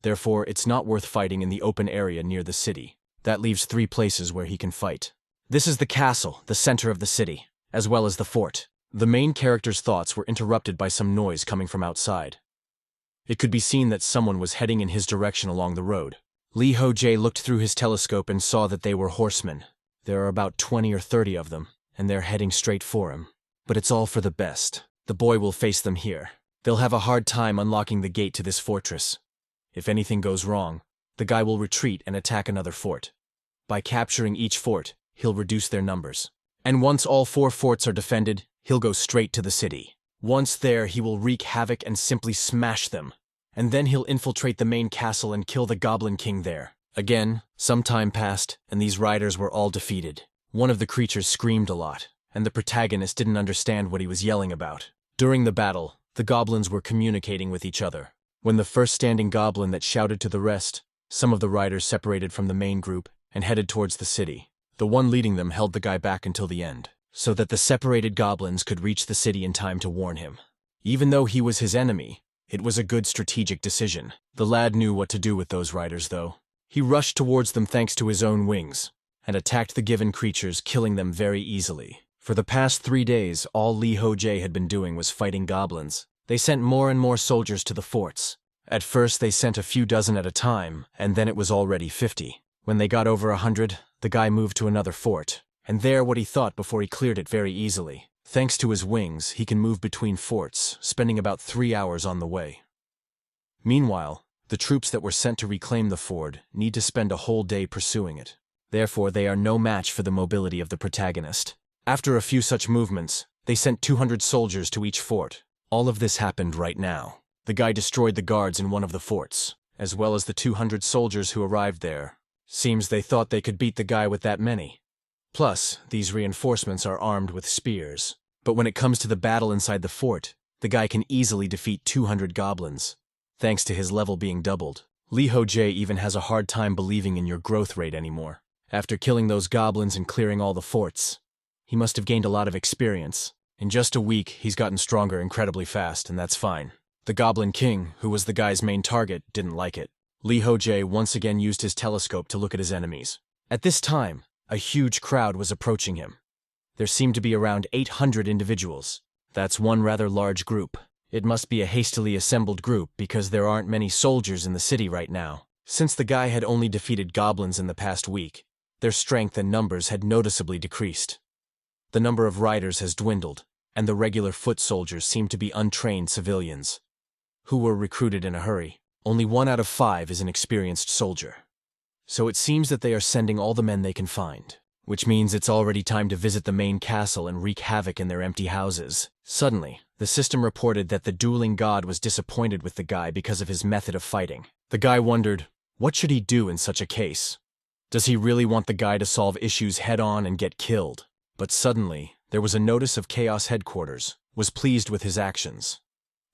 Speaker 1: Therefore, it's not worth fighting in the open area near the city. That leaves 3 places where he can fight. This is the castle, the center of the city, as well as the fort. The main character's thoughts were interrupted by some noise coming from outside. It could be seen that someone was heading in his direction along the road. Lee Ho-jae looked through his telescope and saw that they were horsemen. There are about 20 or 30 of them, and they're heading straight for him. But it's all for the best. The boy will face them here. They'll have a hard time unlocking the gate to this fortress. If anything goes wrong, the guy will retreat and attack another fort. By capturing each fort, he'll reduce their numbers. And once all 4 forts are defended, he'll go straight to the city. Once there, he will wreak havoc and simply smash them. And then he'll infiltrate the main castle and kill the Goblin King there. Again, some time passed, and these riders were all defeated. One of the creatures screamed a lot, and the protagonist didn't understand what he was yelling about. During the battle, the goblins were communicating with each other. When the first standing goblin that shouted to the rest, some of the riders separated from the main group and headed towards the city. The one leading them held the guy back until the end, so that the separated goblins could reach the city in time to warn him. Even though he was his enemy, it was a good strategic decision. The lad knew what to do with those riders, though. He rushed towards them thanks to his own wings, and attacked the given creatures, killing them very easily. For the past 3 days, all Lee Ho-jae had been doing was fighting goblins. They sent more and more soldiers to the forts. At first, they sent a few dozen at a time, and then it was already 50. When they got over 100, the guy moved to another fort, and there what he thought before he cleared it very easily. Thanks to his wings, he can move between forts, spending about 3 hours on the way. Meanwhile, the troops that were sent to reclaim the fort need to spend a whole day pursuing it. Therefore, they are no match for the mobility of the protagonist. After a few such movements, they sent 200 soldiers to each fort. All of this happened right now. The guy destroyed the guards in one of the forts, as well as the 200 soldiers who arrived there. Seems they thought they could beat the guy with that many. Plus, these reinforcements are armed with spears. But when it comes to the battle inside the fort, the guy can easily defeat 200 goblins, thanks to his level being doubled. Lee Ho-jae even has a hard time believing in your growth rate anymore. After killing those goblins and clearing all the forts, he must have gained a lot of experience. In just a week, he's gotten stronger incredibly fast, and that's fine. The Goblin King, who was the guy's main target, didn't like it. Lee Ho-jae once again used his telescope to look at his enemies. At this time, a huge crowd was approaching him. There seemed to be around 800 individuals. That's one rather large group. It must be a hastily assembled group because there aren't many soldiers in the city right now. Since the guy had only defeated goblins in the past week, their strength and numbers had noticeably decreased. The number of riders has dwindled, and the regular foot soldiers seem to be untrained civilians who were recruited in a hurry. Only 1 out of 5 is an experienced soldier. So it seems that they are sending all the men they can find, which means it's already time to visit the main castle and wreak havoc in their empty houses. Suddenly, the system reported that the dueling god was disappointed with the guy because of his method of fighting. The guy wondered, what should he do in such a case? Does he really want the guy to solve issues head-on and get killed? But suddenly, there was a notice of Chaos Headquarters, was pleased with his actions.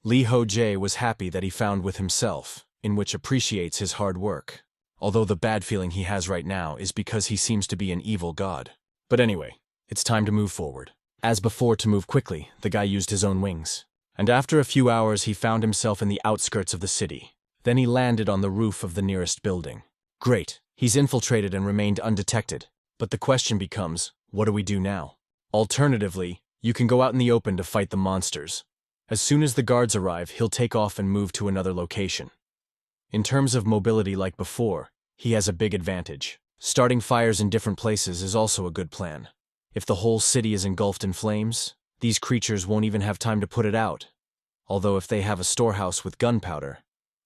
Speaker 1: Lee Ho-jae was happy that he found with himself, in which appreciates his hard work. Although the bad feeling he has right now is because he seems to be an evil god. But anyway, it's time to move forward. As before, to move quickly, the guy used his own wings. And after a few hours, he found himself in the outskirts of the city. Then he landed on the roof of the nearest building. Great, he's infiltrated and remained undetected. But the question becomes, what do we do now? Alternatively, you can go out in the open to fight the monsters. As soon as the guards arrive, he'll take off and move to another location. In terms of mobility like before, he has a big advantage. Starting fires in different places is also a good plan. If the whole city is engulfed in flames, these creatures won't even have time to put it out. Although if they have a storehouse with gunpowder,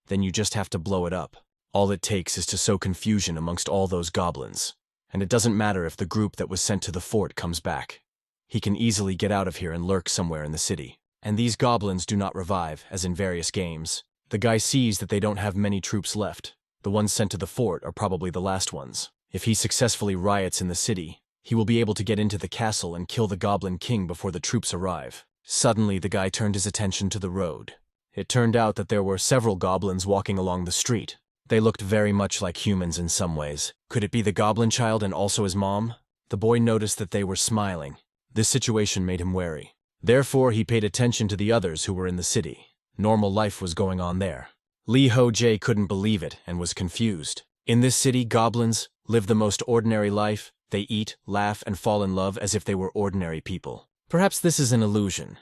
Speaker 1: then you just have to blow it up. All it takes is to sow confusion amongst all those goblins. And it doesn't matter if the group that was sent to the fort comes back. He can easily get out of here and lurk somewhere in the city. And these goblins do not revive, as in various games. The guy sees that they don't have many troops left. The ones sent to the fort are probably the last ones. If he successfully riots in the city, he will be able to get into the castle and kill the Goblin King before the troops arrive. Suddenly, the guy turned his attention to the road. It turned out that there were several goblins walking along the street. They looked very much like humans in some ways. Could it be the goblin child and also his mom? The boy noticed that they were smiling. This situation made him wary. Therefore, he paid attention to the others who were in the city. Normal life was going on there. Lee Ho-jae couldn't believe it and was confused. In this city, goblins live the most ordinary life. They eat, laugh, and fall in love as if they were ordinary people. Perhaps this is an illusion.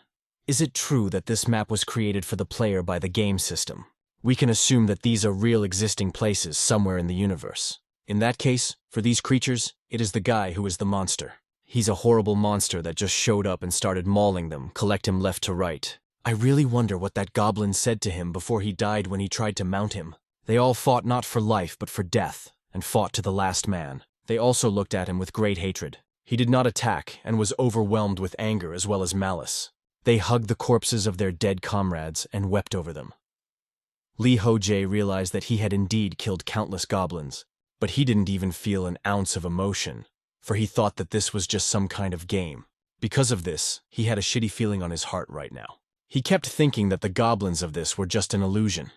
Speaker 1: Is it true that this map was created for the player by the game system? We can assume that these are real existing places somewhere in the universe. In that case, for these creatures, it is the guy who is the monster. He's a horrible monster that just showed up and started mauling them, collect him left to right. I really wonder what that goblin said to him before he died when he tried to mount him. They all fought not for life but for death, and fought to the last man. They also looked at him with great hatred. He did not attack and was overwhelmed with anger as well as malice. They hugged the corpses of their dead comrades and wept over them. Lee Ho-jae realized that he had indeed killed countless goblins, but he didn't even feel an ounce of emotion, for he thought that this was just some kind of game. Because of this, he had a shitty feeling on his heart right now. He kept thinking that the goblins of this were just an illusion.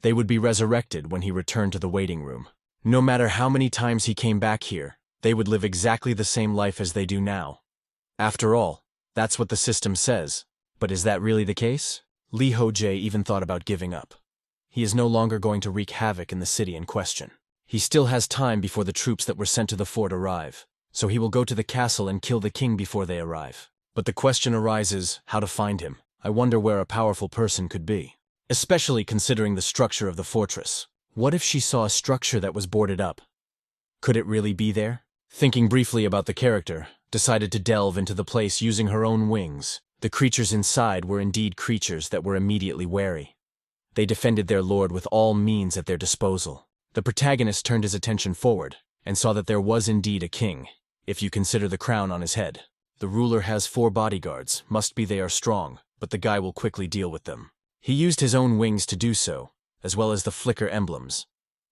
Speaker 1: They would be resurrected when he returned to the waiting room. No matter how many times he came back here, they would live exactly the same life as they do now. After all, that's what the system says. But is that really the case? Lee Ho-jae even thought about giving up. He is no longer going to wreak havoc in the city in question. He still has time before the troops that were sent to the fort arrive, so he will go to the castle and kill the king before they arrive. But the question arises, how to find him. I wonder where a powerful person could be, especially considering the structure of the fortress. What if she saw a structure that was boarded up? Could it really be there? Thinking briefly about the character, decided to delve into the place using her own wings. The creatures inside were indeed creatures that were immediately wary. They defended their lord with all means at their disposal. The protagonist turned his attention forward and saw that there was indeed a king, if you consider the crown on his head. The ruler has 4 bodyguards, must be they are strong, but the guy will quickly deal with them. He used his own wings to do so, as well as the flicker emblems.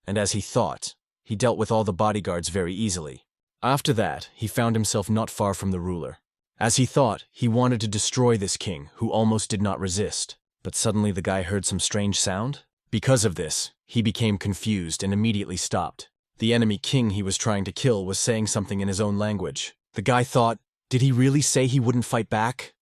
Speaker 1: And as he thought, he dealt with all the bodyguards very easily. After that, he found himself not far from the ruler. As he thought, he wanted to destroy this king, who almost did not resist. But suddenly the guy heard some strange sound. Because of this, he became confused and immediately stopped. The enemy king he was trying to kill was saying something in his own language. The guy thought, did he really say he wouldn't fight back?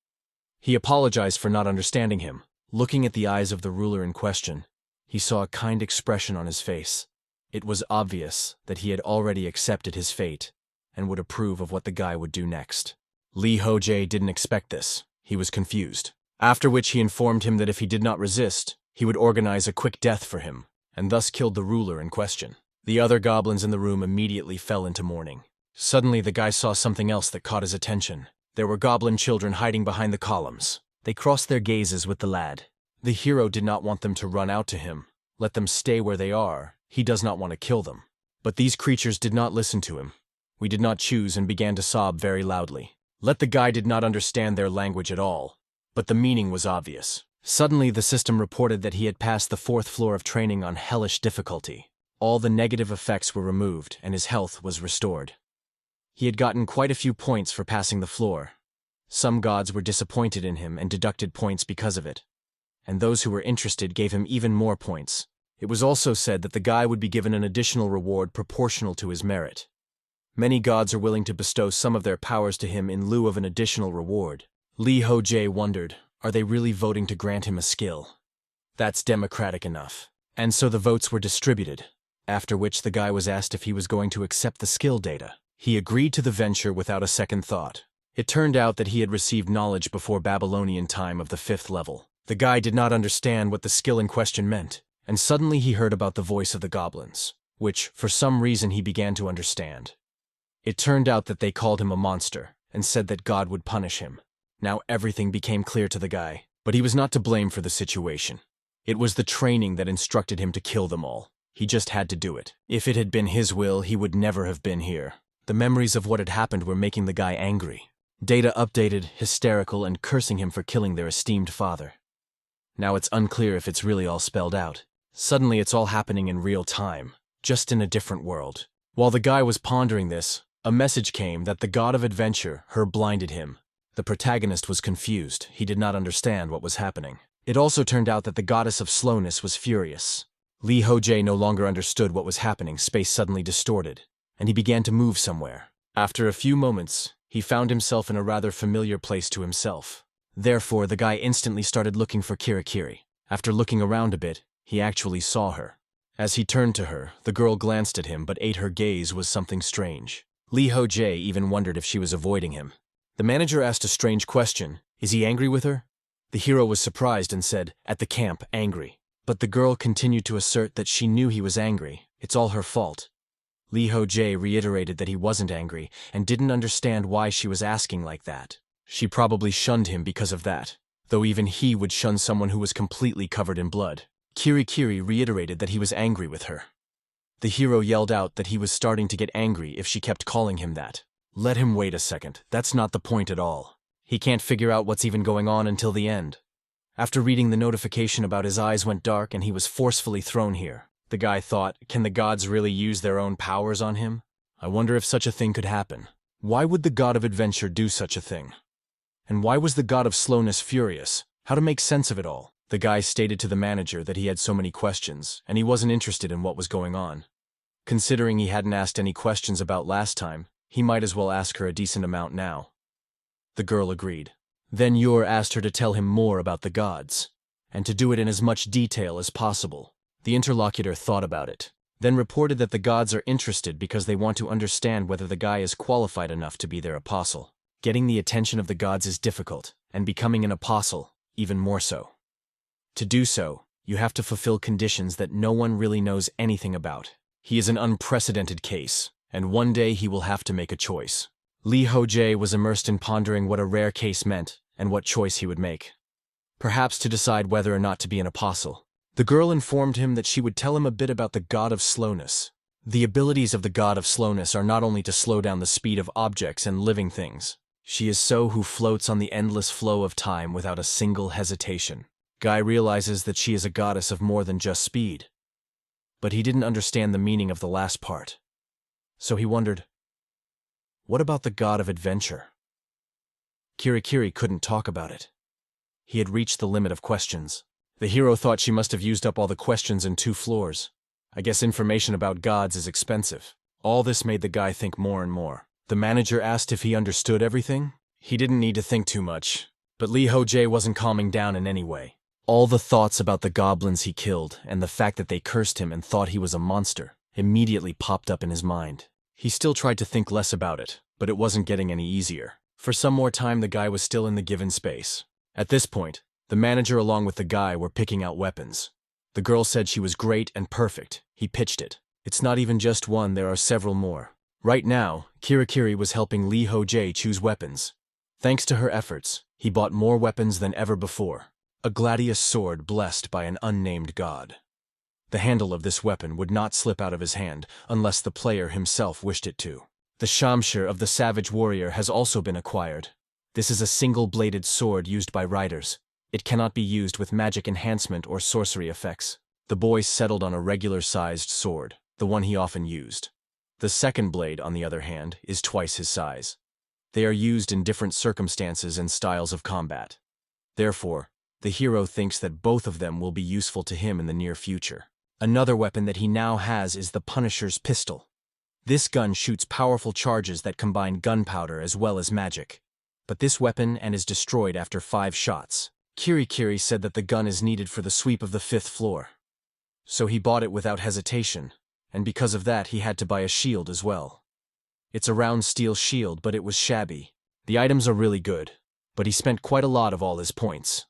Speaker 1: He apologized for not understanding him. Looking at the eyes of the ruler in question, he saw a kind expression on his face. It was obvious that he had already accepted his fate and would approve of what the guy would do next. Lee Ho-jae didn't expect this. He was confused. After which he informed him that if he did not resist, he would organize a quick death for him, and thus killed the ruler in question. The other goblins in the room immediately fell into mourning. Suddenly the guy saw something else that caught his attention. There were goblin children hiding behind the columns. They crossed their gazes with the lad. The hero did not want them to run out to him. Let them stay where they are. He does not want to kill them. But these creatures did not listen to him. We did not choose and began to sob very loudly. The guy did not understand their language at all, but the meaning was obvious. Suddenly the system reported that he had passed the 4th floor of training on hellish difficulty. All the negative effects were removed and his health was restored. He had gotten quite a few points for passing the floor. Some gods were disappointed in him and deducted points because of it. And those who were interested gave him even more points. It was also said that the guy would be given an additional reward proportional to his merit. Many gods are willing to bestow some of their powers to him in lieu of an additional reward. Li Hojie wondered, are they really voting to grant him a skill? That's democratic enough. And so the votes were distributed, after which the guy was asked if he was going to accept the skill data. He agreed to the venture without a second thought. It turned out that he had received knowledge before Babylonian time of the 5th level. The guy did not understand what the skill in question meant, and suddenly he heard about the voice of the goblins, which, for some reason, he began to understand. It turned out that they called him a monster, and said that God would punish him. Now everything became clear to the guy, but he was not to blame for the situation. It was the training that instructed him to kill them all. He just had to do it. If it had been his will, he would never have been here. The memories of what had happened were making the guy angry. Data updated, hysterical, and cursing him for killing their esteemed father. Now it's unclear if it's really all spelled out. Suddenly it's all happening in real time, just in a different world. While the guy was pondering this, a message came that the god of adventure, Her, blinded him. The protagonist was confused. He did not understand what was happening. It also turned out that the goddess of slowness was furious. Li Hojie no longer understood what was happening. Space suddenly distorted, and he began to move somewhere. After a few moments, he found himself in a rather familiar place to himself. Therefore, the guy instantly started looking for Kirikiri. After looking around a bit, he actually saw her. As he turned to her, the girl glanced at him but ate her gaze was something strange. Li Hojie even wondered if she was avoiding him. The manager asked a strange question. Is he angry with her? The hero was surprised and said, at the camp, angry. But the girl continued to assert that she knew he was angry. It's all her fault. Li Hojie reiterated that he wasn't angry and didn't understand why she was asking like that. She probably shunned him because of that, though even he would shun someone who was completely covered in blood. Kirikiri reiterated that he was angry with her. The hero yelled out that he was starting to get angry if she kept calling him that. Let him wait a second, that's not the point at all. He can't figure out what's even going on until the end. After reading the notification about his eyes went dark and he was forcefully thrown here. The guy thought, can the gods really use their own powers on him? I wonder if such a thing could happen. Why would the god of adventure do such a thing? And why was the god of slowness furious? How to make sense of it all? The guy stated to the manager that he had so many questions, and he wasn't interested in what was going on. Considering he hadn't asked any questions about last time, he might as well ask her a decent amount now. The girl agreed. Then Yor asked her to tell him more about the gods, and to do it in as much detail as possible. The interlocutor thought about it, then reported that the gods are interested because they want to understand whether the guy is qualified enough to be their apostle. Getting the attention of the gods is difficult, and becoming an apostle, even more so. To do so, you have to fulfill conditions that no one really knows anything about. He is an unprecedented case, and one day he will have to make a choice. Li Hojie was immersed in pondering what a rare case meant and what choice he would make. Perhaps to decide whether or not to be an apostle. The girl informed him that she would tell him a bit about the god of slowness. The abilities of the god of slowness are not only to slow down the speed of objects and living things. She is so who floats on the endless flow of time without a single hesitation. Guy realizes that she is a goddess of more than just speed. But he didn't understand the meaning of the last part. So he wondered, what about the god of adventure? Kirikiri couldn't talk about it. He had reached the limit of questions. The hero thought she must have used up all the questions in 2 floors. I guess information about gods is expensive. All this made the guy think more and more. The manager asked if he understood everything. He didn't need to think too much. But Li Hojie wasn't calming down in any way. All the thoughts about the goblins he killed and the fact that they cursed him and thought he was a monster immediately popped up in his mind. He still tried to think less about it, but it wasn't getting any easier. For some more time the guy was still in the given space. At this point, the manager along with the guy were picking out weapons. The girl said she was great and perfect. He pitched it. It's not even just one, there are several more. Right now, Kirikiri was helping Lee Ho-jae choose weapons. Thanks to her efforts, he bought more weapons than ever before. A gladius sword blessed by an unnamed god. The handle of this weapon would not slip out of his hand unless the player himself wished it to. The shamshir of the savage warrior has also been acquired. This is a single-bladed sword used by riders. It cannot be used with magic enhancement or sorcery effects. The boy settled on a regular-sized sword, the one he often used. The second blade, on the other hand, is twice his size. They are used in different circumstances and styles of combat. Therefore, the hero thinks that both of them will be useful to him in the near future. Another weapon that he now has is the Punisher's pistol. This gun shoots powerful charges that combine gunpowder as well as magic. But this weapon is destroyed after 5 shots. Kirikiri said that the gun is needed for the sweep of the 5th floor. So he bought it without hesitation, and because of that he had to buy a shield as well. It's a round steel shield, but it was shabby. The items are really good, but he spent quite a lot of all his points.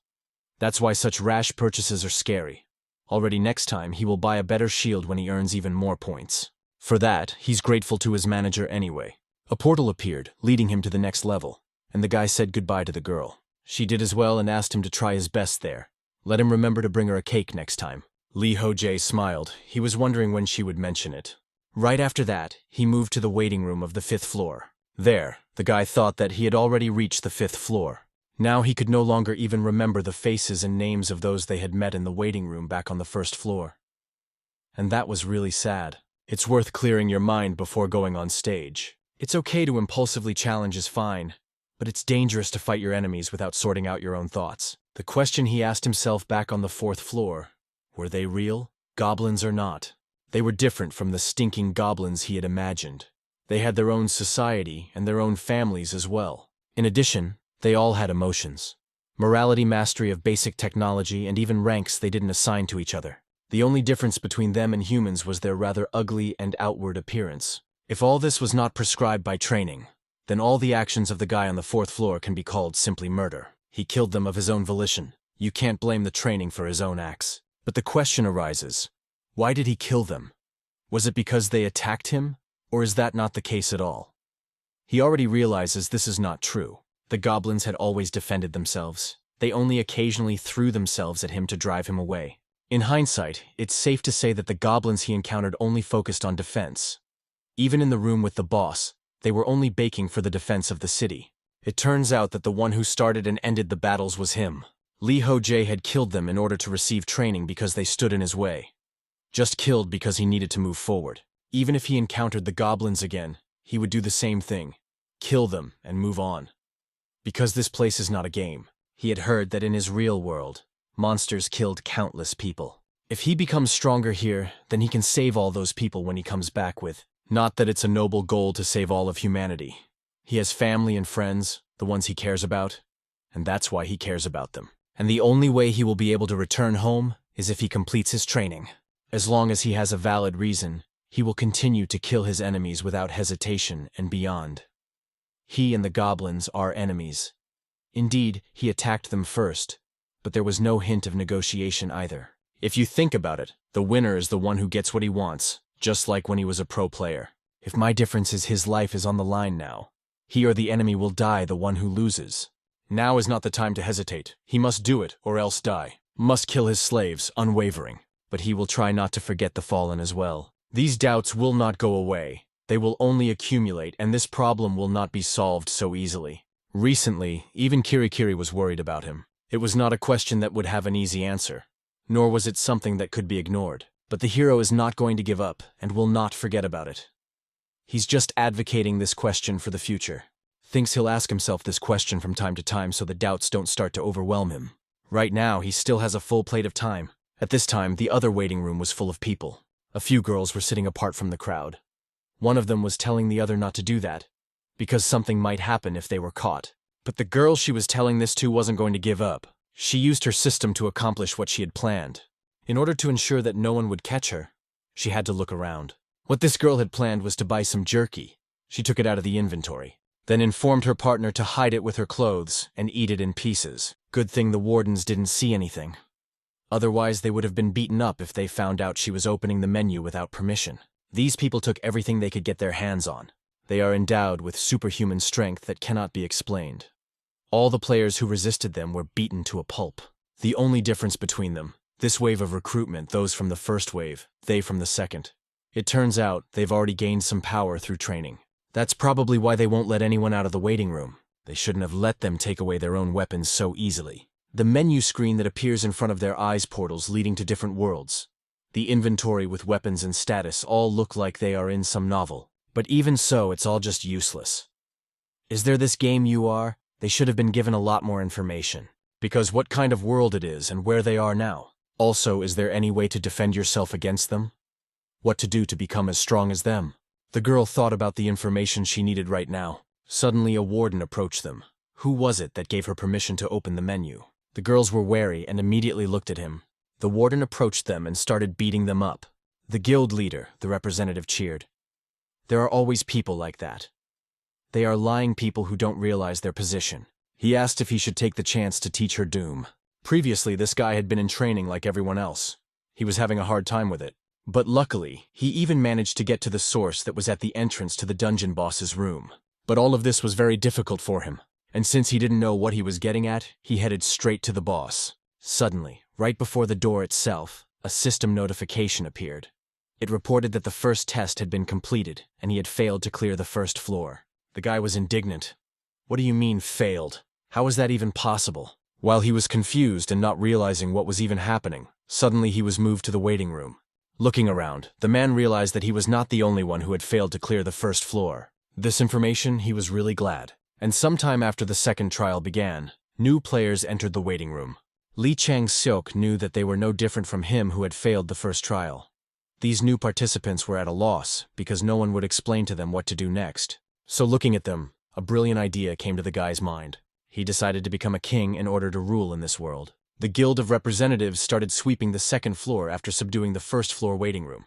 Speaker 1: That's why such rash purchases are scary. Already next time he will buy a better shield when he earns even more points. For that, he's grateful to his manager anyway. A portal appeared, leading him to the next level, and the guy said goodbye to the girl. She did as well and asked him to try his best there. Let him remember to bring her a cake next time. Lee Ho-jae smiled. He was wondering when she would mention it. Right after that, he moved to the waiting room of the 5th floor. There, the guy thought that he had already reached the 5th floor. Now he could no longer even remember the faces and names of those they had met in the waiting room back on the 1st floor. And that was really sad. It's worth clearing your mind before going on stage. It's okay to impulsively challenge is fine, but it's dangerous to fight your enemies without sorting out your own thoughts. The question he asked himself back on the 4th floor, were they real, goblins or not? They were different from the stinking goblins he had imagined. They had their own society and their own families as well. In addition, they all had emotions. Morality, mastery of basic technology, and even ranks they didn't assign to each other. The only difference between them and humans was their rather ugly and outward appearance. If all this was not prescribed by training, then all the actions of the guy on the 4th floor can be called simply murder. He killed them of his own volition. You can't blame the training for his own acts. But the question arises, why did he kill them? Was it because they attacked him, or is that not the case at all? He already realizes this is not true. The goblins had always defended themselves. They only occasionally threw themselves at him to drive him away. In hindsight, it's safe to say that the goblins he encountered only focused on defense. Even in the room with the boss, they were only baking for the defense of the city. It turns out that the one who started and ended the battles was him. Lee Ho-jae had killed them in order to receive training because they stood in his way. Just killed because he needed to move forward. Even if he encountered the goblins again, he would do the same thing. Kill them and move on. Because this place is not a game. He had heard that in his real world, monsters killed countless people. If he becomes stronger here, then he can save all those people when he comes back with. Not that it's a noble goal to save all of humanity. He has family and friends, the ones he cares about, and that's why he cares about them. And the only way he will be able to return home is if he completes his training. As long as he has a valid reason, he will continue to kill his enemies without hesitation and beyond. He and the goblins are enemies. Indeed, he attacked them first, but there was no hint of negotiation either. If you think about it, the winner is the one who gets what he wants, just like when he was a pro player. If my difference is his life is on the line now, he or the enemy will die the one who loses. Now is not the time to hesitate. He must do it or else die. Must kill his slaves, unwavering. But he will try not to forget the fallen as well. These doubts will not go away. They will only accumulate, and this problem will not be solved so easily. Recently, even Kirikiri was worried about him. It was not a question that would have an easy answer, nor was it something that could be ignored. But the hero is not going to give up and will not forget about it. He's just advocating this question for the future. Thinks he'll ask himself this question from time to time so the doubts don't start to overwhelm him. Right now, he still has a full plate of time. At this time, the other waiting room was full of people. A few girls were sitting apart from the crowd. One of them was telling the other not to do that, because something might happen if they were caught. But the girl she was telling this to wasn't going to give up. She used her system to accomplish what she had planned. In order to ensure that no one would catch her, she had to look around. What this girl had planned was to buy some jerky. She took it out of the inventory. then informed her partner to hide it with her clothes and eat it in pieces. Good thing the wardens didn't see anything. Otherwise, they would have been beaten up if they found out she was opening the menu without permission. These people took everything they could get their hands on. They are endowed with superhuman strength that cannot be explained. All the players who resisted them were beaten to a pulp. The only difference between them, this wave of recruitment, those from the first wave, they from the second. It turns out they've already gained some power through training. That's probably why they won't let anyone out of the waiting room. They shouldn't have let them take away their own weapons so easily. The menu screen that appears in front of their eyes, portals leading to different worlds. The inventory with weapons and status all look like they are in some novel. But even so, it's all just useless. Is there this game you are? They should have been given a lot more information. Because what kind of world it is and where they are now. Also, is there any way to defend yourself against them? What to do to become as strong as them? The girl thought about the information she needed right now. Suddenly, a warden approached them. Who was it that gave her permission to open the menu? The girls were wary and immediately looked at him. The warden approached them and started beating them up. The guild leader, the representative, cheered. There are always people like that. They are lying people who don't realize their position. He asked if he should take the chance to teach her doom. Previously, this guy had been in training like everyone else. He was having a hard time with it. But luckily, he even managed to get to the source that was at the entrance to the dungeon boss's room. But all of this was very difficult for him, and since he didn't know what he was getting at, he headed straight to the boss. Suddenly, right before the door itself, a system notification appeared. It reported that the first test had been completed, and he had failed to clear the first floor. The guy was indignant. What do you mean, failed? How is that even possible? While he was confused and not realizing what was even happening, suddenly he was moved to the waiting room. Looking around, the man realized that he was not the only one who had failed to clear the first floor. This information, he was really glad. And sometime after the second trial began, new players entered the waiting room. Lee Chang-seok knew that they were no different from him who had failed the first trial. These new participants were at a loss because no one would explain to them what to do next. So looking at them, a brilliant idea came to the guy's mind. He decided to become a king in order to rule in this world. The Guild of Representatives started sweeping the second floor after subduing the first floor waiting room.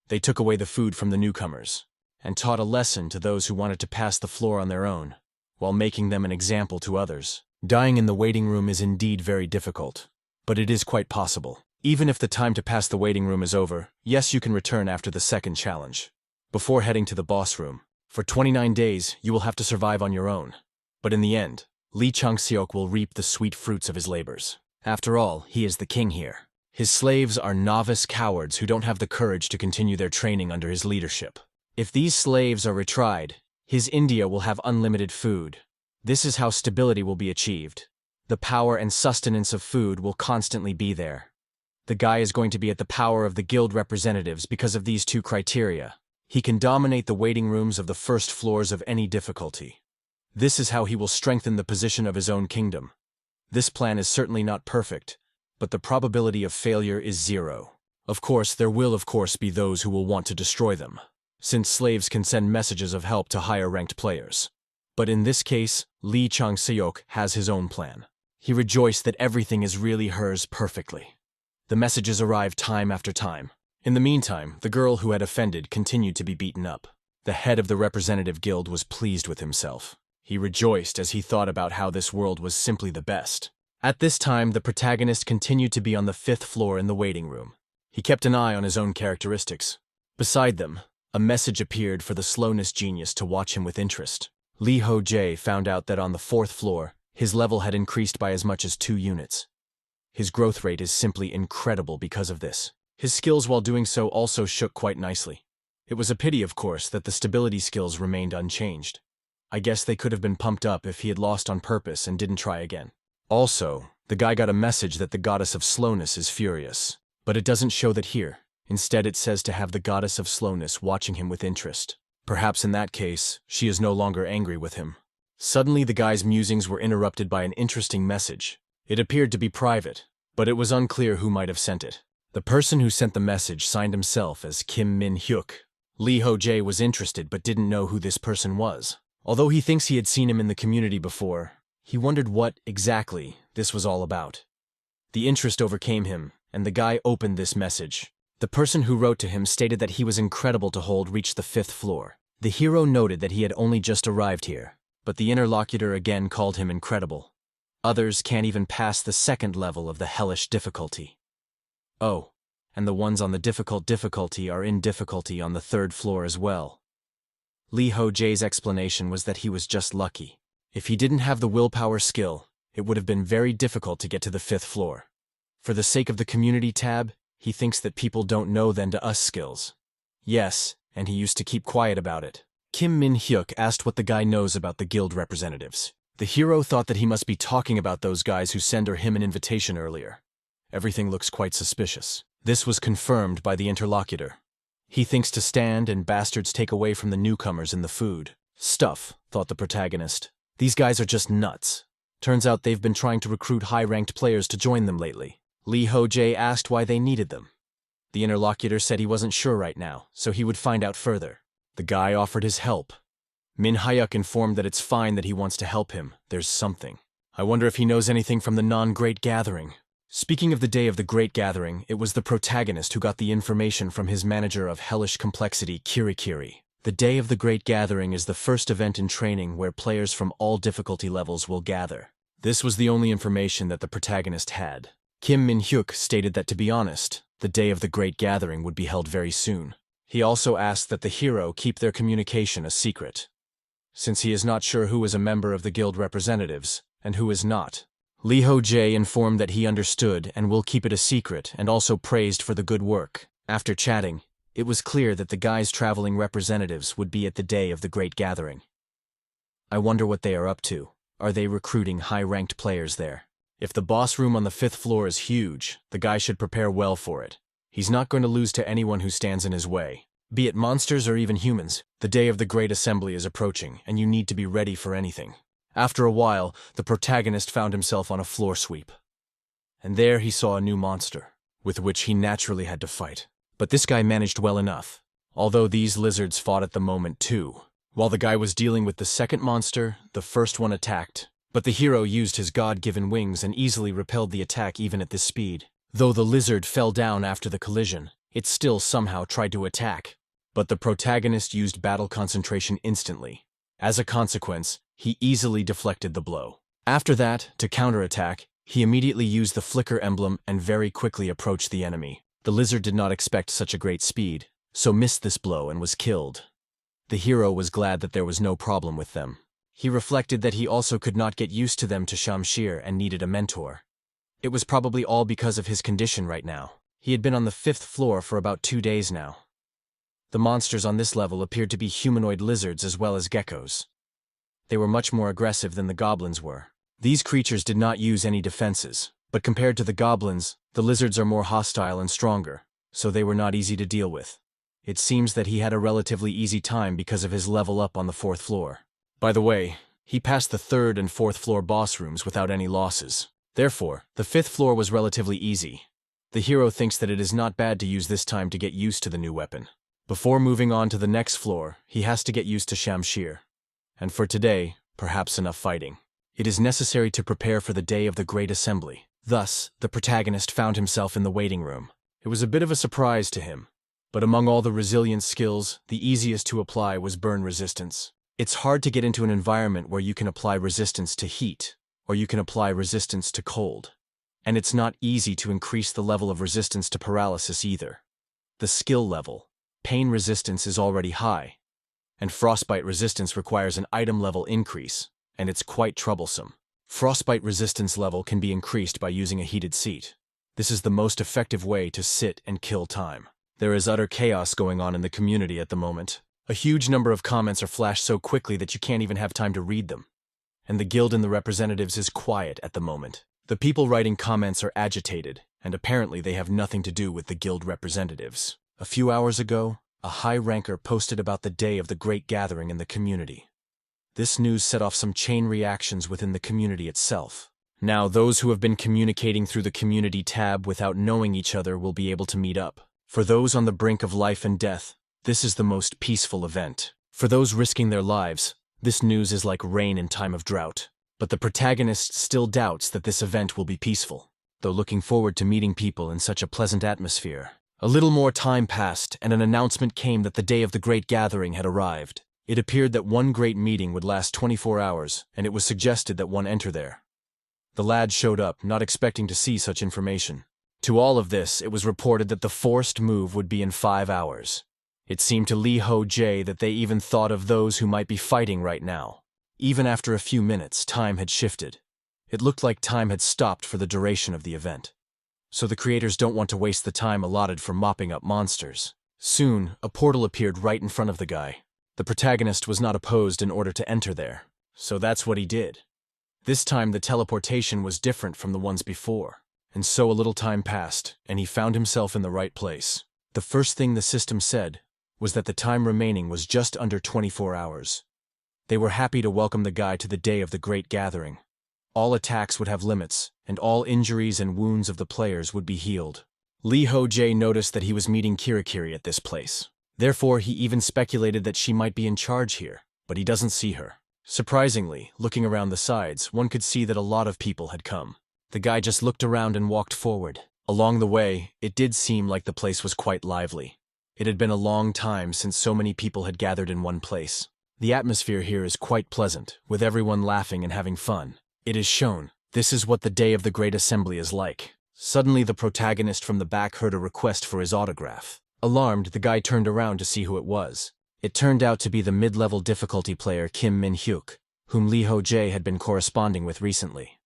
Speaker 1: They took away the food from the newcomers and taught a lesson to those who wanted to pass the floor on their own, while making them an example to others. Dying in the waiting room is indeed very difficult, but it is quite possible. Even if the time to pass the waiting room is over, yes, you can return after the second challenge. Before heading to the boss room, for 29 days, you will have to survive on your own. But in the end, Lee Chang-seok will reap the sweet fruits of his labors. After all, he is the king here. His slaves are novice cowards who don't have the courage to continue their training under his leadership. If these slaves are retried, his India will have unlimited food. This is how stability will be achieved. The power and sustenance of food will constantly be there. The guy is going to be at the power of the guild representatives because of these two criteria. He can dominate the waiting rooms of the first floors of any difficulty. This is how he will strengthen the position of his own kingdom. This plan is certainly not perfect, but the probability of failure is 0. Of course, there will be those who will want to destroy them, since slaves can send messages of help to higher-ranked players. But in this case, Lee Chang-seok has his own plan. He rejoiced that everything is really hers perfectly. The messages arrived time after time. In the meantime, the girl who had offended continued to be beaten up. The head of the representative guild was pleased with himself. He rejoiced as he thought about how this world was simply the best. At this time, the protagonist continued to be on the 5th floor in the waiting room. He kept an eye on his own characteristics. Beside them, a message appeared for the slowness genius to watch him with interest. Lee Ho-jae found out that on the 4th floor, his level had increased by as much as 2 units. His growth rate is simply incredible because of this. His skills while doing so also shook quite nicely. It was a pity, of course, that the stability skills remained unchanged. I guess they could have been pumped up if he had lost on purpose and didn't try again. Also, the guy got a message that the goddess of slowness is furious. But it doesn't show that here. Instead, it says to have the goddess of slowness watching him with interest. Perhaps in that case, she is no longer angry with him. Suddenly, the guy's musings were interrupted by an interesting message. It appeared to be private, but it was unclear who might have sent it. The person who sent the message signed himself as Kim Min-hyuk. Lee Ho-jae was interested but didn't know who this person was. Although he thinks he had seen him in the community before, he wondered what, exactly, this was all about. The interest overcame him, and the guy opened this message. The person who wrote to him stated that he was incredible to hold reached the 5th floor. The hero noted that he had only just arrived here. but the interlocutor again called him incredible. Others can't even pass the second level of the hellish difficulty. Oh, and the ones on the difficulty are in difficulty on the third floor as well. Lee Ho-jae's explanation was that he was just lucky. If he didn't have the willpower skill, it would have been very difficult to get to the fifth floor. For the sake of the community tab, he thinks that people don't know then to us skills. Yes, and he used to keep quiet about it. Kim Min-hyuk asked what the guy knows about the guild representatives. The hero thought that he must be talking about those guys who sent him an invitation earlier. Everything looks quite suspicious. This was confirmed by the interlocutor. He thinks to stand and bastards take away from the newcomers in the food. Stuff, thought the protagonist. These guys are just nuts. Turns out they've been trying to recruit high-ranked players to join them lately. Lee Ho-jae asked why they needed them. The interlocutor said he wasn't sure right now, so he would find out further. The guy offered his help. Min-hyuk informed that it's fine that he wants to help him. There's something. I wonder if he knows anything from the non-Great Gathering. Speaking of the day of the Great Gathering, it was the protagonist who got the information from his manager of hellish complexity, Kirikiri. The day of the Great Gathering is the first event in training where players from all difficulty levels will gather. This was the only information that the protagonist had. Kim Min-hyuk stated that, to be honest, the day of the Great Gathering would be held very soon. He also asked that the hero keep their communication a secret, since he is not sure who is a member of the guild representatives and who is not. Lee Ho-jae informed that he understood and will keep it a secret, and also praised for the good work. After chatting, it was clear that the guy's traveling representatives would be at the day of the Great Gathering. I wonder what they are up to. Are they recruiting high-ranked players there? If the boss room on the fifth floor is huge, the guy should prepare well for it. He's not going to lose to anyone who stands in his way. Be it monsters or even humans, the day of the Great Assembly is approaching, and you need to be ready for anything. After a while, the protagonist found himself on a floor sweep. And there he saw a new monster, with which he naturally had to fight. But this guy managed well enough, although these lizards fought at the moment too. While the guy was dealing with the second monster, the first one attacked. But the hero used his God-given wings and easily repelled the attack even at this speed. Though the lizard fell down after the collision, it still somehow tried to attack. But the protagonist used battle concentration instantly. As a consequence, he easily deflected the blow. After that, to counterattack, he immediately used the flicker emblem and very quickly approached the enemy. The lizard did not expect such a great speed, so missed this blow and was killed. The hero was glad that there was no problem with them. He reflected that he also could not get used to them to Shamshir and needed a mentor. It was probably all because of his condition right now. He had been on the fifth floor for about 2 days now. The monsters on this level appeared to be humanoid lizards as well as geckos. They were much more aggressive than the goblins were. These creatures did not use any defenses, but compared to the goblins, the lizards are more hostile and stronger, so they were not easy to deal with. It seems that he had a relatively easy time because of his level up on the fourth floor. By the way, he passed the third and fourth floor boss rooms without any losses. Therefore, the fifth floor was relatively easy. The hero thinks that it is not bad to use this time to get used to the new weapon. Before moving on to the next floor, he has to get used to Shamshir. And for today, perhaps enough fighting. It is necessary to prepare for the day of the Great Assembly. Thus, the protagonist found himself in the waiting room. It was a bit of a surprise to him. But among all the resilience skills, the easiest to apply was burn resistance. It's hard to get into an environment where you can apply resistance to heat, or you can apply resistance to cold. And it's not easy to increase the level of resistance to paralysis either. The skill level, pain resistance, is already high, and frostbite resistance requires an item level increase, and it's quite troublesome. Frostbite resistance level can be increased by using a heated seat. This is the most effective way to sit and kill time. There is utter chaos going on in the community at the moment. A huge number of comments are flashed so quickly that you can't even have time to read them. And the guild and the representatives is quiet at the moment. The people writing comments are agitated, and apparently they have nothing to do with the guild representatives. A few hours ago, a high ranker posted about the day of the Great Gathering in the community. This news set off some chain reactions within the community itself. Now those who have been communicating through the community tab without knowing each other will be able to meet up. For those on the brink of life and death, this is the most peaceful event. For those risking their lives, this news is like rain in time of drought. But the protagonist still doubts that this event will be peaceful, though looking forward to meeting people in such a pleasant atmosphere. A little more time passed, and an announcement came that the day of the Great Gathering had arrived. It appeared that one great meeting would last 24 hours, and it was suggested that one enter there. The lad showed up, not expecting to see such information. To all of this, it was reported that the forced move would be in 5 hours. It seemed to Lee Ho-jae that they even thought of those who might be fighting right now. Even after a few minutes, time had shifted. It looked like time had stopped for the duration of the event. So the creators don't want to waste the time allotted for mopping up monsters. Soon, a portal appeared right in front of the guy. The protagonist was not opposed in order to enter there, so that's what he did. This time the teleportation was different from the ones before, and so a little time passed, and he found himself in the right place. The first thing the system said was that the time remaining was just under 24 hours. They were happy to welcome the guy to the day of the Great Gathering. All attacks would have limits, and all injuries and wounds of the players would be healed. Lee Ho-jae noticed that he was meeting Kirikiri at this place. Therefore, he even speculated that she might be in charge here, but he doesn't see her. Surprisingly, looking around the sides, one could see that a lot of people had come. The guy just looked around and walked forward. Along the way, it did seem like the place was quite lively. It had been a long time since so many people had gathered in one place. The atmosphere here is quite pleasant, with everyone laughing and having fun. It is shown, this is what the day of the Great Assembly is like. Suddenly, the protagonist from the back heard a request for his autograph. Alarmed, the guy turned around to see who it was. It turned out to be the mid-level difficulty player Kim Min-hyuk, whom Lee Ho-jae had been corresponding with recently.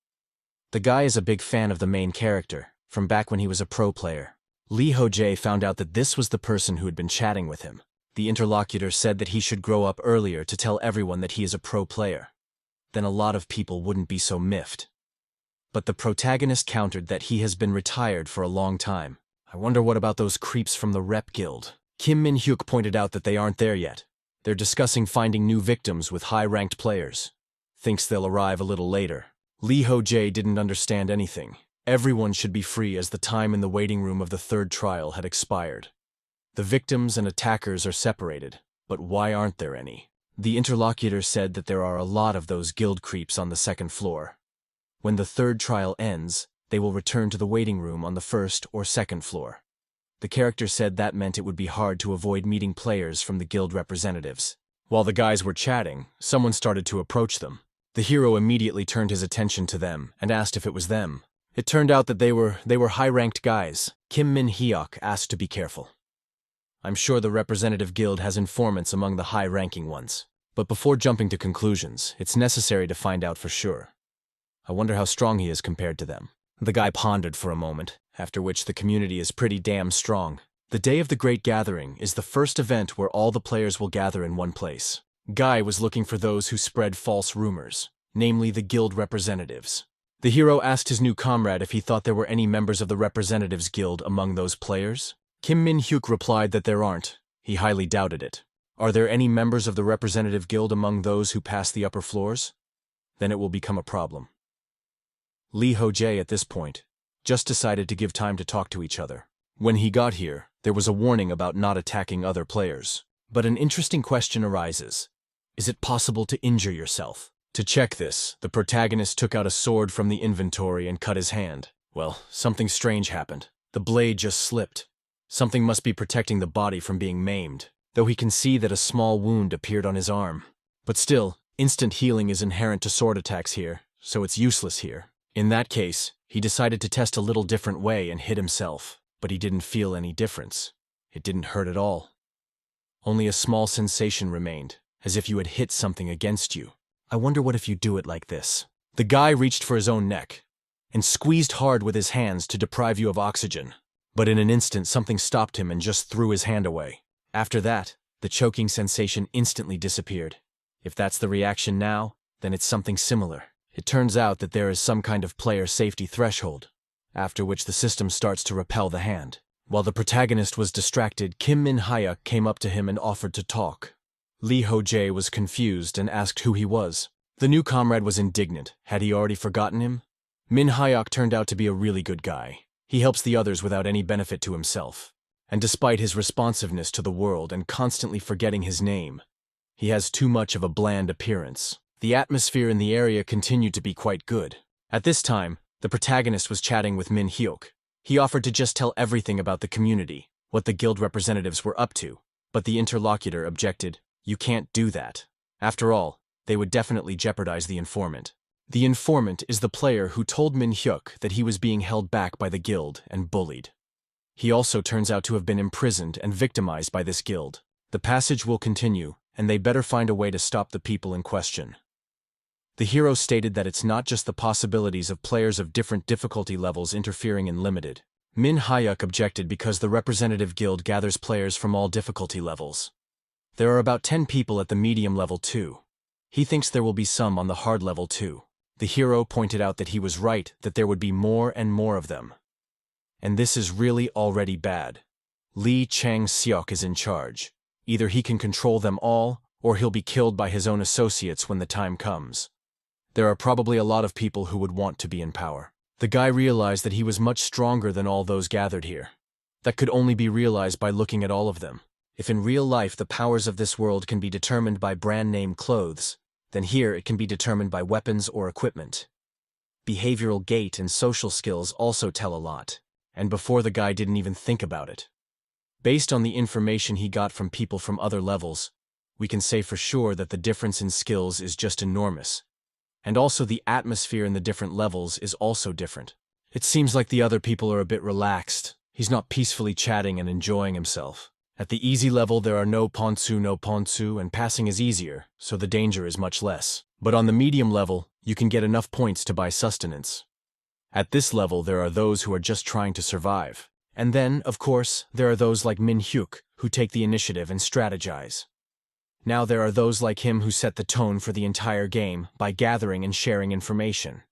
Speaker 1: The guy is a big fan of the main character, from back when he was a pro player. Lee Ho-jae found out that this was the person who had been chatting with him. The interlocutor said that he should grow up earlier to tell everyone that he is a pro player. Then a lot of people wouldn't be so miffed. But the protagonist countered that he has been retired for a long time. I wonder what about those creeps from the Rep Guild. Kim Min-hyuk pointed out that they aren't there yet. They're discussing finding new victims with high-ranked players. Thinks they'll arrive a little later. Lee Ho-jae didn't understand anything. Everyone should be free as the time in the waiting room of the third trial had expired. The victims and attackers are separated, but why aren't there any? The interlocutor said that there are a lot of those guild creeps on the second floor. When the third trial ends, they will return to the waiting room on the first or second floor. The character said that meant it would be hard to avoid meeting players from the guild representatives. While the guys were chatting, someone started to approach them. The hero immediately turned his attention to them and asked if it was them. It turned out that they were high-ranked guys. Kim Min-hyuk asked to be careful. I'm sure the representative guild has informants among the high-ranking ones. But before jumping to conclusions, it's necessary to find out for sure. I wonder how strong he is compared to them. The guy pondered for a moment, after which the community is pretty damn strong. The day of the Great Gathering is the first event where all the players will gather in one place. Guy was looking for those who spread false rumors, namely the guild representatives. The hero asked his new comrade if he thought there were any members of the Representatives Guild among those players. Kim Min-hyuk replied that there aren't. He highly doubted it. Are there any members of the Representative Guild among those who pass the upper floors? Then it will become a problem. Lee Ho-jae at this point just decided to give time to talk to each other. When he got here, there was a warning about not attacking other players. But an interesting question arises. Is it possible to injure yourself? To check this, the protagonist took out a sword from the inventory and cut his hand. Well, something strange happened. The blade just slipped. Something must be protecting the body from being maimed, though he can see that a small wound appeared on his arm. But still, instant healing is inherent to sword attacks here, so it's useless here. In that case, he decided to test a little different way and hit himself, but he didn't feel any difference. It didn't hurt at all. Only a small sensation remained, as if you had hit something against you. I wonder what if you do it like this. The guy reached for his own neck and squeezed hard with his hands to deprive you of oxygen. But in an instant, something stopped him and just threw his hand away. After that, the choking sensation instantly disappeared. If that's the reaction now, then it's something similar. It turns out that there is some kind of player safety threshold, after which the system starts to repel the hand. While the protagonist was distracted, Kim Min-hyuk came up to him and offered to talk. Lee Ho-jae was confused and asked who he was. The new comrade was indignant. Had he already forgotten him? Min-hyuk turned out to be a really good guy. He helps the others without any benefit to himself. And despite his responsiveness to the world and constantly forgetting his name, he has too much of a bland appearance. The atmosphere in the area continued to be quite good. At this time, the protagonist was chatting with Min-hyuk. He offered to just tell everything about the community, what the guild representatives were up to, but the interlocutor objected. You can't do that. After all, they would definitely jeopardize the informant. The informant is the player who told Min Hyuk that he was being held back by the guild and bullied. He also turns out to have been imprisoned and victimized by this guild. The passage will continue, and they better find a way to stop the people in question. The hero stated that it's not just the possibilities of players of different difficulty levels interfering in limited. Min Hyuk objected because the representative guild gathers players from all difficulty levels. There are about 10 people at the medium level too. He thinks there will be some on the hard level too. The hero pointed out that he was right, that there would be more and more of them. And this is really already bad. Lee Chang-seok is in charge. Either he can control them all, or he'll be killed by his own associates when the time comes. There are probably a lot of people who would want to be in power. The guy realized that he was much stronger than all those gathered here. That could only be realized by looking at all of them. If in real life the powers of this world can be determined by brand name clothes, then here it can be determined by weapons or equipment. Behavioral gait and social skills also tell a lot, and before the guy didn't even think about it. Based on the information he got from people from other levels, we can say for sure that the difference in skills is just enormous. And also the atmosphere in the different levels is also different. It seems like the other people are a bit relaxed. He's not peacefully chatting and enjoying himself. At the easy level there are no ponsu, and passing is easier, so the danger is much less. But on the medium level, you can get enough points to buy sustenance. At this level there are those who are just trying to survive. And then, of course, there are those like Min Hyuk, who take the initiative and strategize. Now there are those like him who set the tone for the entire game by gathering and sharing information,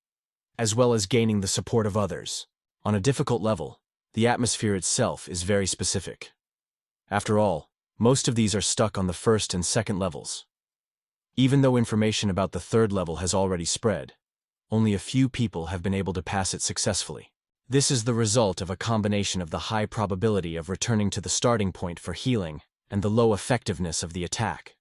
Speaker 1: as well as gaining the support of others. On a difficult level, the atmosphere itself is very specific. After all, most of these are stuck on the first and second levels. Even though information about the third level has already spread, only a few people have been able to pass it successfully. This is the result of a combination of the high probability of returning to the starting point for healing and the low effectiveness of the attack.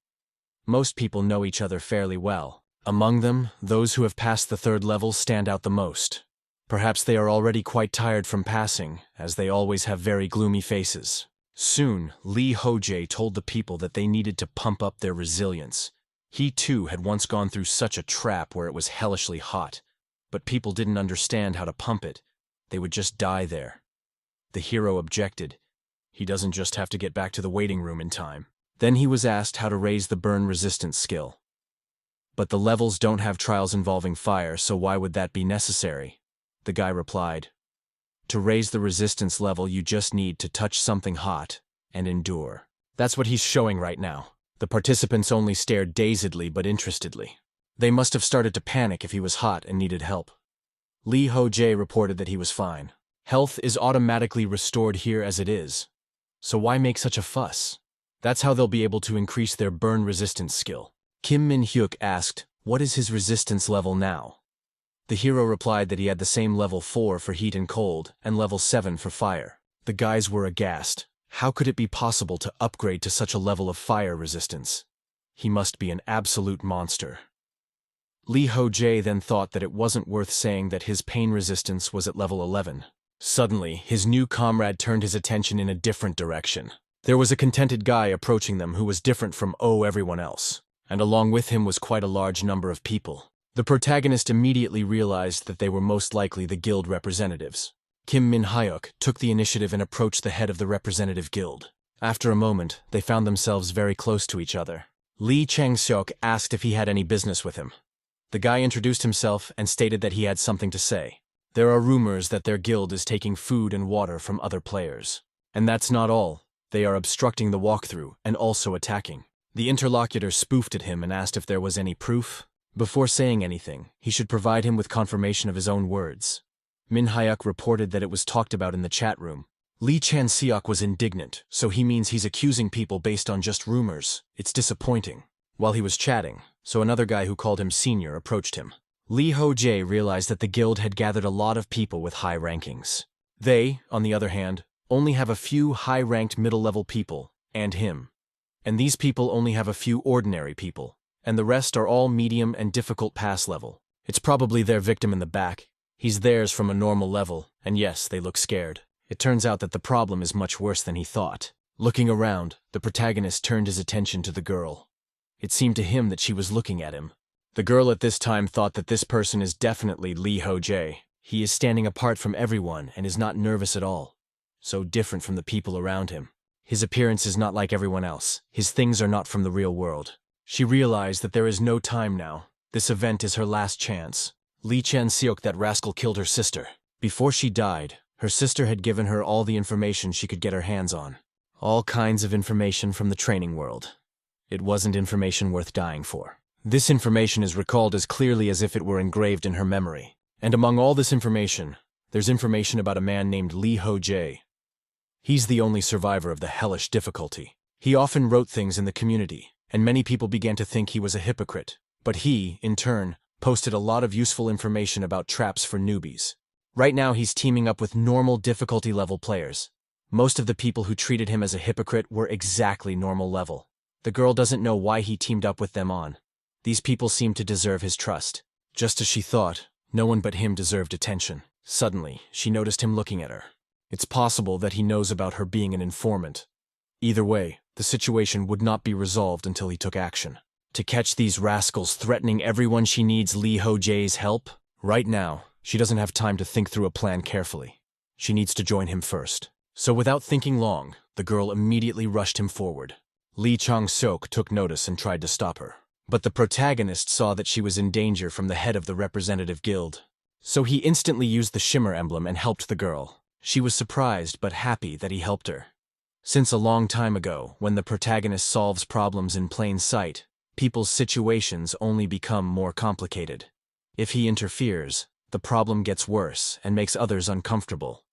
Speaker 1: Most people know each other fairly well. Among them, those who have passed the third level stand out the most. Perhaps they are already quite tired from passing, as they always have very gloomy faces. Soon, Lee Ho-jae told the people that they needed to pump up their resilience. He too had once gone through such a trap where it was hellishly hot, but people didn't understand how to pump it. They would just die there. The hero objected. He doesn't just have to get back to the waiting room in time. Then he was asked how to raise the burn resistance skill. But the levels don't have trials involving fire, so why would that be necessary? The guy replied, to raise the resistance level you just need to touch something hot and endure. That's what he's showing right now. The participants only stared dazedly but interestedly. They must have started to panic if he was hot and needed help. Lee Ho-jae reported that he was fine. Health is automatically restored here as it is. So why make such a fuss? That's how they'll be able to increase their burn resistance skill. Kim Min-hyuk asked, what is his resistance level now? The hero replied that he had the same level 4 for heat and cold and level 7 for fire. The guys were aghast. How could it be possible to upgrade to such a level of fire resistance? He must be an absolute monster. Lee Ho-jae then thought that it wasn't worth saying that his pain resistance was at level 11. Suddenly, his new comrade turned his attention in a different direction. There was a contented guy approaching them who was different from everyone else, and along with him was quite a large number of people. The protagonist immediately realized that they were most likely the guild representatives. Kim Min-hyuk took the initiative and approached the head of the representative guild. After a moment, they found themselves very close to each other. Lee Chang-seok asked if he had any business with him. The guy introduced himself and stated that he had something to say. There are rumors that their guild is taking food and water from other players. And that's not all. They are obstructing the walkthrough and also attacking. The interlocutor spoofed at him and asked if there was any proof. Before saying anything, he should provide him with confirmation of his own words. Min Hyuk reported that it was talked about in the chat room. Lee Chan-seok was indignant, so he means he's accusing people based on just rumors. It's disappointing. While he was chatting, so another guy who called him senior approached him. Lee Ho-jae realized that the guild had gathered a lot of people with high rankings. They, on the other hand, only have a few high-ranked middle-level people, and him. And these people only have a few ordinary people, and the rest are all medium and difficult pass level. It's probably their victim in the back. He's theirs from a normal level, and yes, they look scared. It turns out that the problem is much worse than he thought. Looking around, the protagonist turned his attention to the girl. It seemed to him that she was looking at him. The girl at this time thought that this person is definitely Lee Ho-jae. He is standing apart from everyone and is not nervous at all. So different from the people around him. His appearance is not like everyone else. His things are not from the real world. She realized that there is no time now. This event is her last chance. Lee Chan-seok, that rascal, killed her sister. Before she died, her sister had given her all the information she could get her hands on. All kinds of information from the training world. It wasn't information worth dying for. This information is recalled as clearly as if it were engraved in her memory. And among all this information, there's information about a man named Lee Ho-jae. He's the only survivor of the hellish difficulty. He often wrote things in the community, and many people began to think he was a hypocrite. But he, in turn, posted a lot of useful information about traps for newbies. Right now he's teaming up with normal difficulty level players. Most of the people who treated him as a hypocrite were exactly normal level. The girl doesn't know why he teamed up with them on. These people seem to deserve his trust. Just as she thought, no one but him deserved attention. Suddenly, she noticed him looking at her. It's possible that he knows about her being an informant. Either way, the situation would not be resolved until he took action. To catch these rascals threatening everyone, she needs Lee Ho-jae's help. Right now, she doesn't have time to think through a plan carefully. She needs to join him first. So without thinking long, the girl immediately rushed him forward. Lee Chang-seok took notice and tried to stop her. But the protagonist saw that she was in danger from the head of the representative guild. So he instantly used the shimmer emblem and helped the girl. She was surprised but happy that he helped her. Since a long time ago, when the protagonist solves problems in plain sight, people's situations only become more complicated. If he interferes, the problem gets worse and makes others uncomfortable.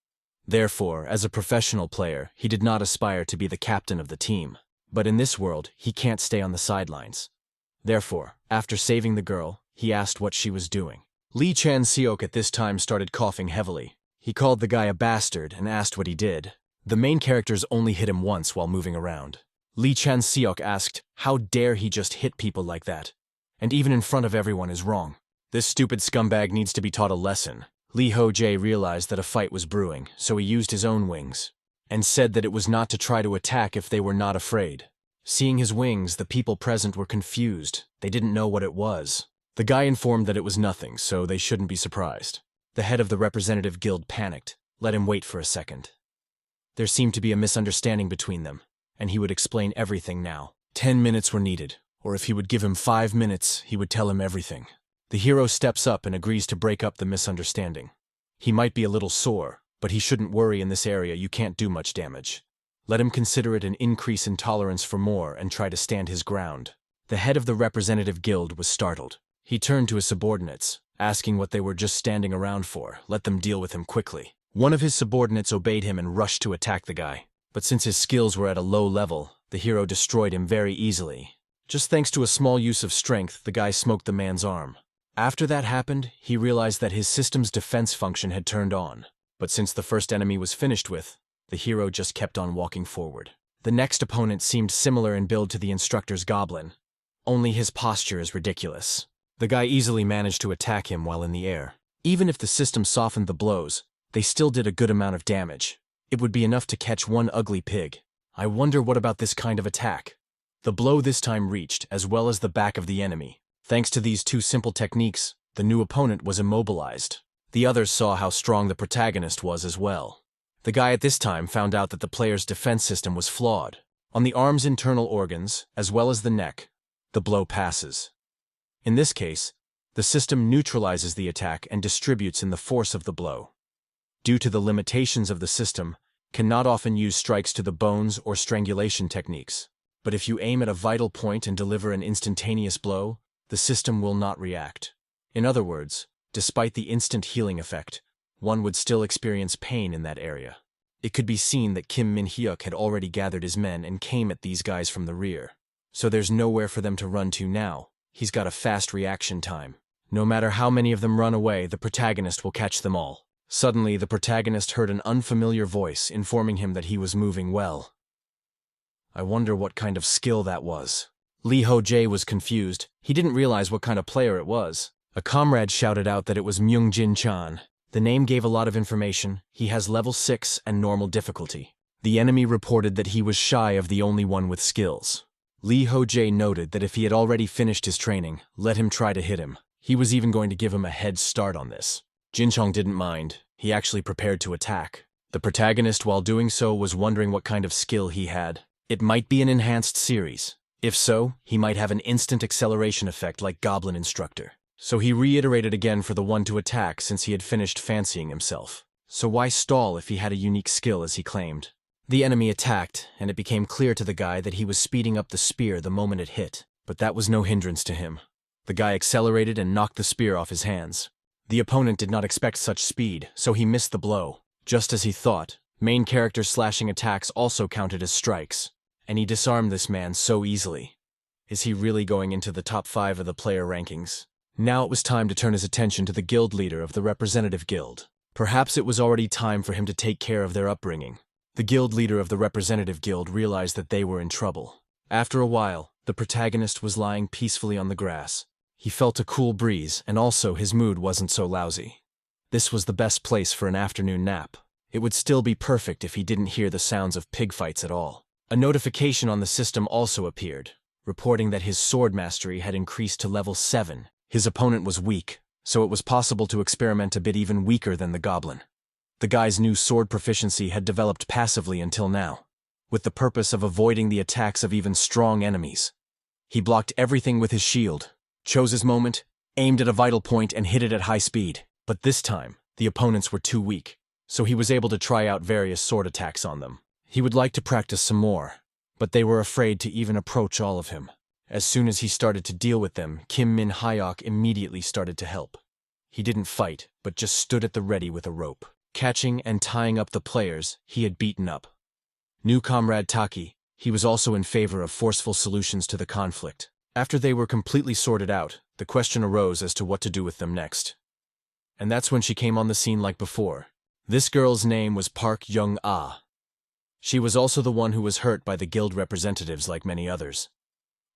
Speaker 1: Therefore, as a professional player, he did not aspire to be the captain of the team. But in this world, he can't stay on the sidelines. Therefore, after saving the girl, he asked what she was doing. Lee Chan-seok at this time started coughing heavily. He called the guy a bastard and asked what he did. The main characters only hit him once while moving around. Lee Chan-seok asked, how dare he just hit people like that? And even in front of everyone is wrong. This stupid scumbag needs to be taught a lesson. Lee Ho-jae realized that a fight was brewing, so he used his own wings, and said that it was not to try to attack if they were not afraid. Seeing his wings, the people present were confused. They didn't know what it was. The guy informed that it was nothing, so they shouldn't be surprised. The head of the representative guild panicked. Let him wait for a second. There seemed to be a misunderstanding between them, and he would explain everything now. 10 minutes were needed, or if he would give him 5 minutes, he would tell him everything. The hero steps up and agrees to break up the misunderstanding. He might be a little sore, but he shouldn't worry. In this area you can't do much damage. Let him consider it an increase in tolerance for more and try to stand his ground. The head of the representative guild was startled. He turned to his subordinates, asking what they were just standing around for. Let them deal with him quickly. One of his subordinates obeyed him and rushed to attack the guy. But since his skills were at a low level, the hero destroyed him very easily. Just thanks to a small use of strength, the guy smoked the man's arm. After that happened, he realized that his system's defense function had turned on. But since the first enemy was finished with, the hero just kept on walking forward. The next opponent seemed similar in build to the instructor's goblin. Only his posture is ridiculous. The guy easily managed to attack him while in the air. Even if the system softened the blows, they still did a good amount of damage. It would be enough to catch one ugly pig. I wonder what about this kind of attack? The blow this time reached, as well as the back of the enemy. Thanks to these two simple techniques, the new opponent was immobilized. The others saw how strong the protagonist was as well. The guy at this time found out that the player's defense system was flawed. On the arm's internal organs, as well as the neck, the blow passes. In this case, the system neutralizes the attack and distributes in the force of the blow. Due to the limitations of the system, cannot often use strikes to the bones or strangulation techniques. But if you aim at a vital point and deliver an instantaneous blow, the system will not react. In other words, despite the instant healing effect, one would still experience pain in that area. It could be seen that Kim Min-hyuk had already gathered his men and came at these guys from the rear. So there's nowhere for them to run to now. He's got a fast reaction time. No matter how many of them run away, the protagonist will catch them all. Suddenly, the protagonist heard an unfamiliar voice informing him that he was moving well. I wonder what kind of skill that was. Lee Ho-jae was confused. He didn't realize what kind of player it was. A comrade shouted out that it was Myung-jin Chan. The name gave a lot of information. He has level 6 and normal difficulty. The enemy reported that he was shy of the only one with skills. Lee Ho-jae noted that if he had already finished his training, let him try to hit him. He was even going to give him a head start on this. Jinchong didn't mind. He actually prepared to attack. The protagonist, while doing so, was wondering what kind of skill he had. It might be an enhanced series. If so, he might have an instant acceleration effect like Goblin Instructor. So he reiterated again for the one to attack since he had finished fancying himself. So why stall if he had a unique skill as he claimed? The enemy attacked, and it became clear to the guy that he was speeding up the spear the moment it hit, but that was no hindrance to him. The guy accelerated and knocked the spear off his hands. The opponent did not expect such speed, so he missed the blow. Just as he thought, main character slashing attacks also counted as strikes, and he disarmed this man so easily. Is he really going into the top 5 of the player rankings? Now it was time to turn his attention to the guild leader of the representative guild. Perhaps it was already time for him to take care of their upbringing. The guild leader of the representative guild realized that they were in trouble. After a while, the protagonist was lying peacefully on the grass. He felt a cool breeze, and also his mood wasn't so lousy. This was the best place for an afternoon nap. It would still be perfect if he didn't hear the sounds of pig fights at all. A notification on the system also appeared, reporting that his sword mastery had increased to level 7. His opponent was weak, so it was possible to experiment a bit even weaker than the goblin. The guy's new sword proficiency had developed passively until now, with the purpose of avoiding the attacks of even strong enemies. He blocked everything with his shield, chose his moment, aimed at a vital point and hit it at high speed. But this time, the opponents were too weak, so he was able to try out various sword attacks on them. He would like to practice some more, but they were afraid to even approach all of him. As soon as he started to deal with them, Kim Min Hyok immediately started to help. He didn't fight, but just stood at the ready with a rope, catching and tying up the players he had beaten up. New comrade Taki, he was also in favor of forceful solutions to the conflict. After they were completely sorted out, the question arose as to what to do with them next. And that's when she came on the scene like before. This girl's name was Park Young-ah. She was also the one who was hurt by the guild representatives like many others.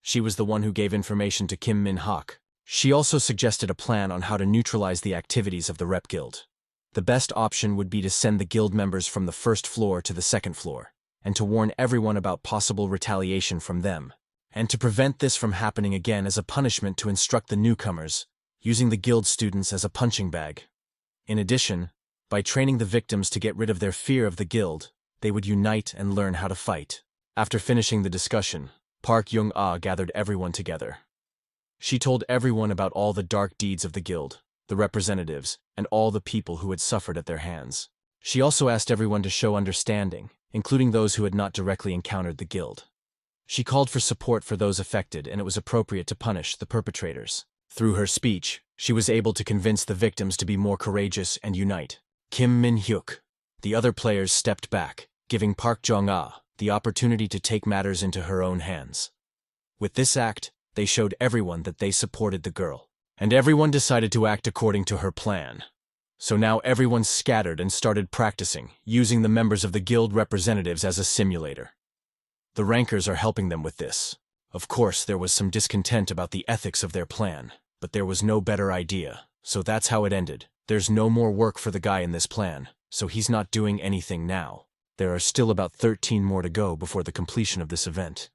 Speaker 1: She was the one who gave information to Kim Min Hyok. She also suggested a plan on how to neutralize the activities of the rep guild. The best option would be to send the guild members from the first floor to the second floor, and to warn everyone about possible retaliation from them, and to prevent this from happening again as a punishment to instruct the newcomers, using the guild students as a punching bag. In addition, by training the victims to get rid of their fear of the guild, they would unite and learn how to fight. After finishing the discussion, Park Young-ah gathered everyone together. She told everyone about all the dark deeds of the guild, the representatives, and all the people who had suffered at their hands. She also asked everyone to show understanding, including those who had not directly encountered the guild. She called for support for those affected, and it was appropriate to punish the perpetrators. Through her speech, she was able to convince the victims to be more courageous and unite. Kim Min Hyuk. The other players stepped back, giving Park Jong-ah the opportunity to take matters into her own hands. With this act, they showed everyone that they supported the girl, and everyone decided to act according to her plan. So now everyone scattered and started practicing, using the members of the guild representatives as a simulator. The rankers are helping them with this. Of course, there was some discontent about the ethics of their plan, but there was no better idea, so that's how it ended. There's no more work for the guy in this plan, so he's not doing anything now. There are still about 13 more to go before the completion of this event.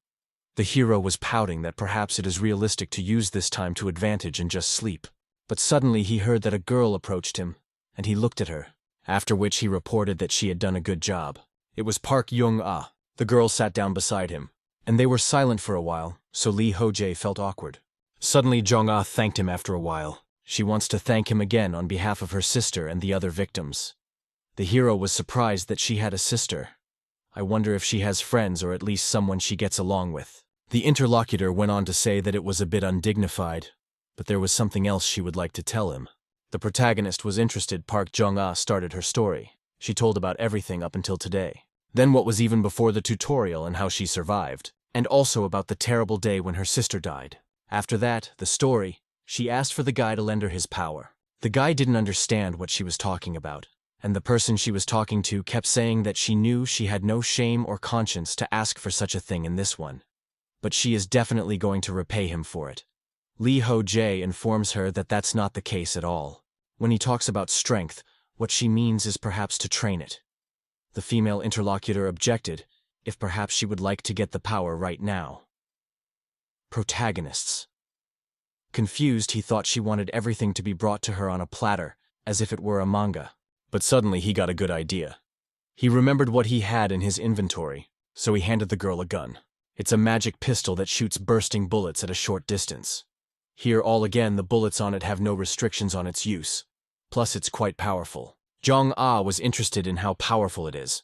Speaker 1: The hero was pouting that perhaps it is realistic to use this time to advantage and just sleep. But suddenly he heard that a girl approached him, and he looked at her, after which he reported that she had done a good job. It was Park Young-ah. The girl sat down beside him, and they were silent for a while, so Lee Ho-jae felt awkward. Suddenly Jong-ah thanked him after a while. She wants to thank him again on behalf of her sister and the other victims. The hero was surprised that she had a sister. I wonder if she has friends or at least someone she gets along with. The interlocutor went on to say that it was a bit undignified, but there was something else she would like to tell him. The protagonist was interested. Park Jong-ah started her story. She told about everything up until today. Then what was even before the tutorial and how she survived, and also about the terrible day when her sister died. After that, the story, she asked for the guy to lend her his power. The guy didn't understand what she was talking about, and the person she was talking to kept saying that she knew she had no shame or conscience to ask for such a thing in this one. But she is definitely going to repay him for it. Lee Ho-jae informs her that that's not the case at all. When he talks about strength, what she means is perhaps to train it. The female interlocutor objected, if perhaps she would like to get the power right now. Protagonists. Confused, he thought she wanted everything to be brought to her on a platter, as if it were a manga. But suddenly he got a good idea. He remembered what he had in his inventory, so he handed the girl a gun. It's a magic pistol that shoots bursting bullets at a short distance. Here all again, the bullets on it have no restrictions on its use. Plus it's quite powerful. Jong-ah was interested in how powerful it is.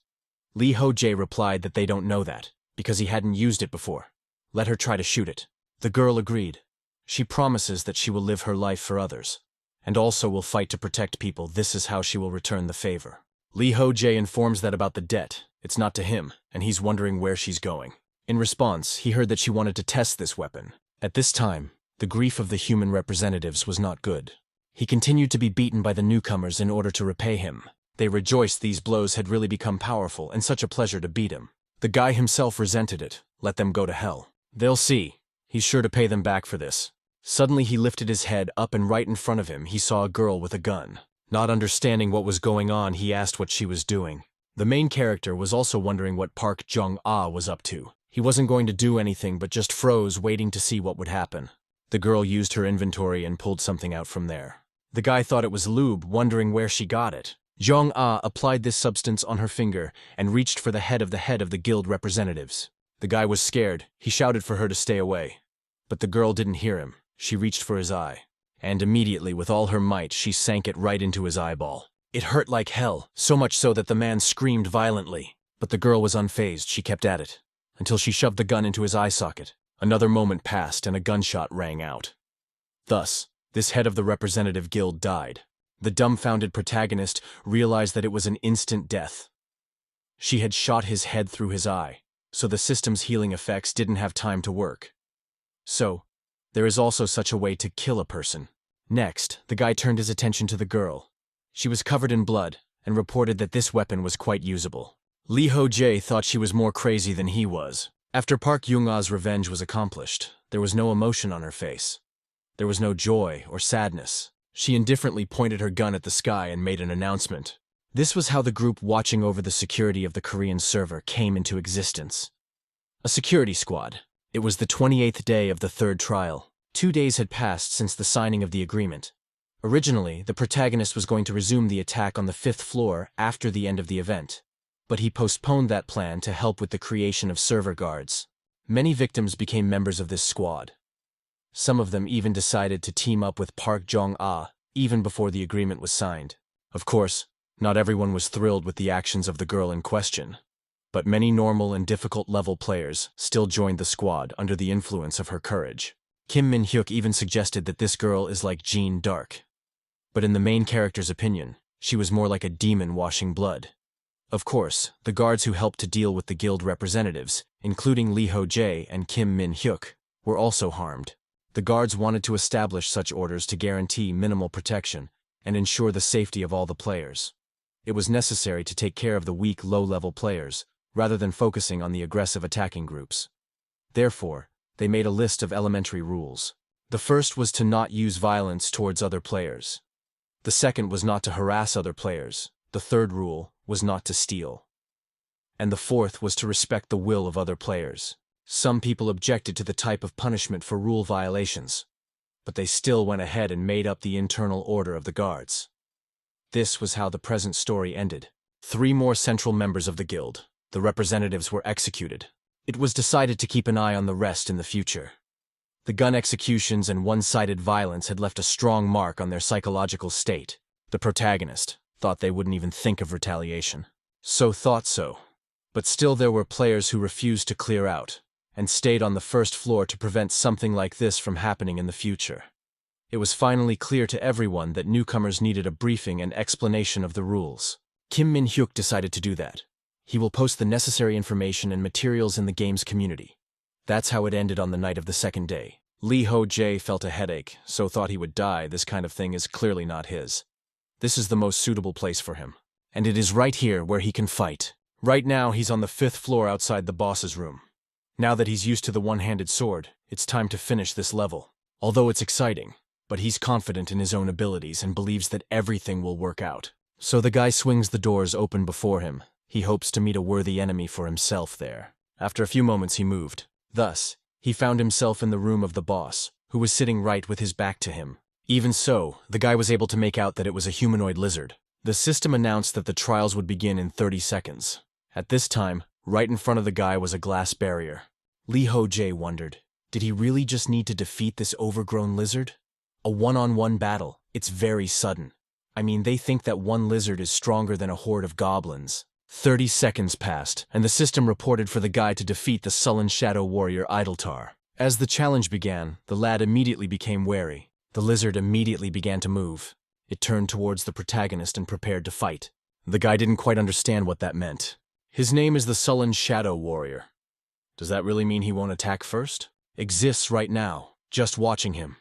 Speaker 1: Lee Ho-jae replied that they don't know that, because he hadn't used it before. Let her try to shoot it. The girl agreed. She promises that she will live her life for others, and also will fight to protect people. This is how she will return the favor. Lee Ho-jae informs that about the debt, it's not to him, and he's wondering where she's going. In response, he heard that she wanted to test this weapon. At this time, the grief of the human representatives was not good. He continued to be beaten by the newcomers in order to repay him. They rejoiced these blows had really become powerful and such a pleasure to beat him. The guy himself resented it. Let them go to hell. They'll see. He's sure to pay them back for this. Suddenly he lifted his head up and right in front of him he saw a girl with a gun. Not understanding what was going on, he asked what she was doing. The main character was also wondering what Park Jong-ah was up to. He wasn't going to do anything but just froze, waiting to see what would happen. The girl used her inventory and pulled something out from there. The guy thought it was lube, wondering where she got it. Jong-ah applied this substance on her finger and reached for the head of the guild representatives. The guy was scared. He shouted for her to stay away. But the girl didn't hear him. She reached for his eye. And immediately, with all her might, she sank it right into his eyeball. It hurt like hell, so much so that the man screamed violently. But the girl was unfazed. She kept at it, until she shoved the gun into his eye socket. Another moment passed and a gunshot rang out. Thus, this head of the representative guild died. The dumbfounded protagonist realized that it was an instant death. She had shot his head through his eye, so the system's healing effects didn't have time to work. So, there is also such a way to kill a person. Next, the guy turned his attention to the girl. She was covered in blood and reported that this weapon was quite usable. Lee Ho-jae thought she was more crazy than he was. After Park Jong-ah's revenge was accomplished, there was no emotion on her face. There was no joy or sadness. She indifferently pointed her gun at the sky and made an announcement. This was how the group watching over the security of the Korean server came into existence. A security squad. It was the 28th day of the third trial. 2 days had passed since the signing of the agreement. Originally, the protagonist was going to resume the attack on the 5th floor after the end of the event, but he postponed that plan to help with the creation of server guards. Many victims became members of this squad. Some of them even decided to team up with Park Jong-ah even before the agreement was signed. Of course, not everyone was thrilled with the actions of the girl in question, but many normal and difficult level players still joined the squad under the influence of her courage. Kim Min-hyuk even suggested that this girl is like Jeanne d'Arc. But in the main character's opinion, she was more like a demon washing blood. Of course, the guards who helped to deal with the guild representatives, including Lee Ho-jae and Kim Min-hyuk, were also harmed. The guards wanted to establish such orders to guarantee minimal protection and ensure the safety of all the players. It was necessary to take care of the weak, low-level players, rather than focusing on the aggressive attacking groups. Therefore, they made a list of elementary rules. The first was to not use violence towards other players. The second was not to harass other players. The third rule was not to steal. And the fourth was to respect the will of other players. Some people objected to the type of punishment for rule violations, but they still went ahead and made up the internal order of the guards. This was how the present story ended. 3 more central members of the guild, the representatives, were executed. It was decided to keep an eye on the rest in the future. The gun executions and one-sided violence had left a strong mark on their psychological state. The protagonist thought they wouldn't even think of retaliation. But still there were players who refused to clear out and stayed on the first floor to prevent something like this from happening in the future. It was finally clear to everyone that newcomers needed a briefing and explanation of the rules. Kim Min-hyuk decided to do that. He will post the necessary information and materials in the game's community. That's how it ended on the night of the second day. Lee Ho-jae felt a headache, so thought he would die. This kind of thing is clearly not his. This is the most suitable place for him. And it is right here where he can fight. Right now he's on the 5th floor outside the boss's room. Now that he's used to the one-handed sword, it's time to finish this level. Although it's exciting, but he's confident in his own abilities and believes that everything will work out. So the guy swings the doors open before him. He hopes to meet a worthy enemy for himself there. After a few moments he moved. Thus, He found himself in the room of the boss, who was sitting right with his back to him. Even so, the guy was able to make out that it was a humanoid lizard. The system announced that the trials would begin in 30 seconds. At this time, right in front of the guy was a glass barrier. Lee Ho-jae wondered, did he really just need to defeat this overgrown lizard? A one-on-one battle, it's very sudden. I mean, they think that one lizard is stronger than a horde of goblins. 30 seconds passed, and the system reported for the guy to defeat the sullen shadow warrior Idletar. As the challenge began, the lad immediately became wary. The lizard immediately began to move. It turned towards the protagonist and prepared to fight. The guy didn't quite understand what that meant. His name is the sullen shadow warrior. Does that really mean he won't attack first? Exists right now, just watching him.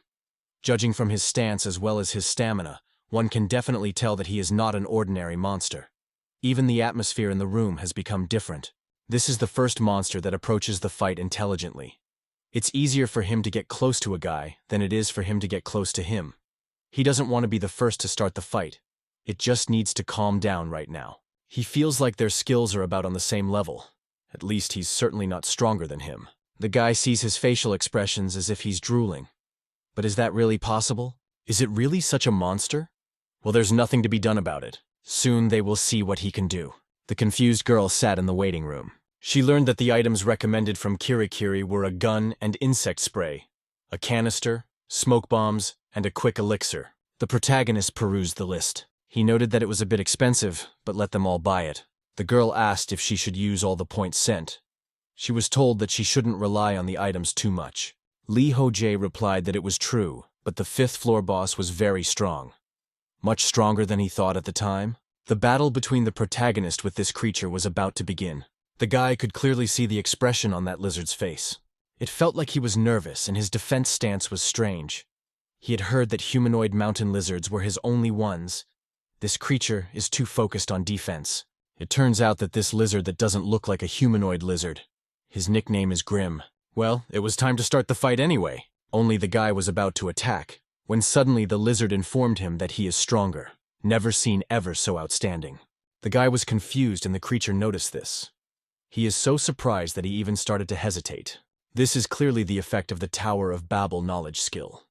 Speaker 1: Judging from his stance as well as his stamina, one can definitely tell that he is not an ordinary monster. Even the atmosphere in the room has become different. This is the first monster that approaches the fight intelligently. It's easier for him to get close to a guy than it is for him to get close to him. He doesn't want to be the first to start the fight. It just needs to calm down right now. He feels like their skills are about on the same level. At least he's certainly not stronger than him. The guy sees his facial expressions as if he's drooling. But is that really possible? Is it really such a monster? Well, there's nothing to be done about it. Soon they will see what he can do. The confused girl sat in the waiting room. She learned that the items recommended from Kirikiri were a gun and insect spray, a canister, smoke bombs, and a quick elixir. The protagonist perused the list. He noted that it was a bit expensive, but let them all buy it. The girl asked if she should use all the points sent. She was told that she shouldn't rely on the items too much. Lee Ho-jae replied that it was true, but the fifth-floor boss was very strong. Much stronger than he thought at the time. The battle between the protagonist with this creature was about to begin. The guy could clearly see the expression on that lizard's face. It felt like he was nervous and his defense stance was strange. He had heard that humanoid mountain lizards were his only ones. This creature is too focused on defense. It turns out that this lizard that doesn't look like a humanoid lizard. His nickname is Grim. Well, it was time to start the fight anyway. Only the guy was about to attack, when suddenly the lizard informed him that he is stronger. Never seen ever so outstanding. The guy was confused and the creature noticed this. He is so surprised that he even started to hesitate. This is clearly the effect of the Tower of Babel knowledge skill.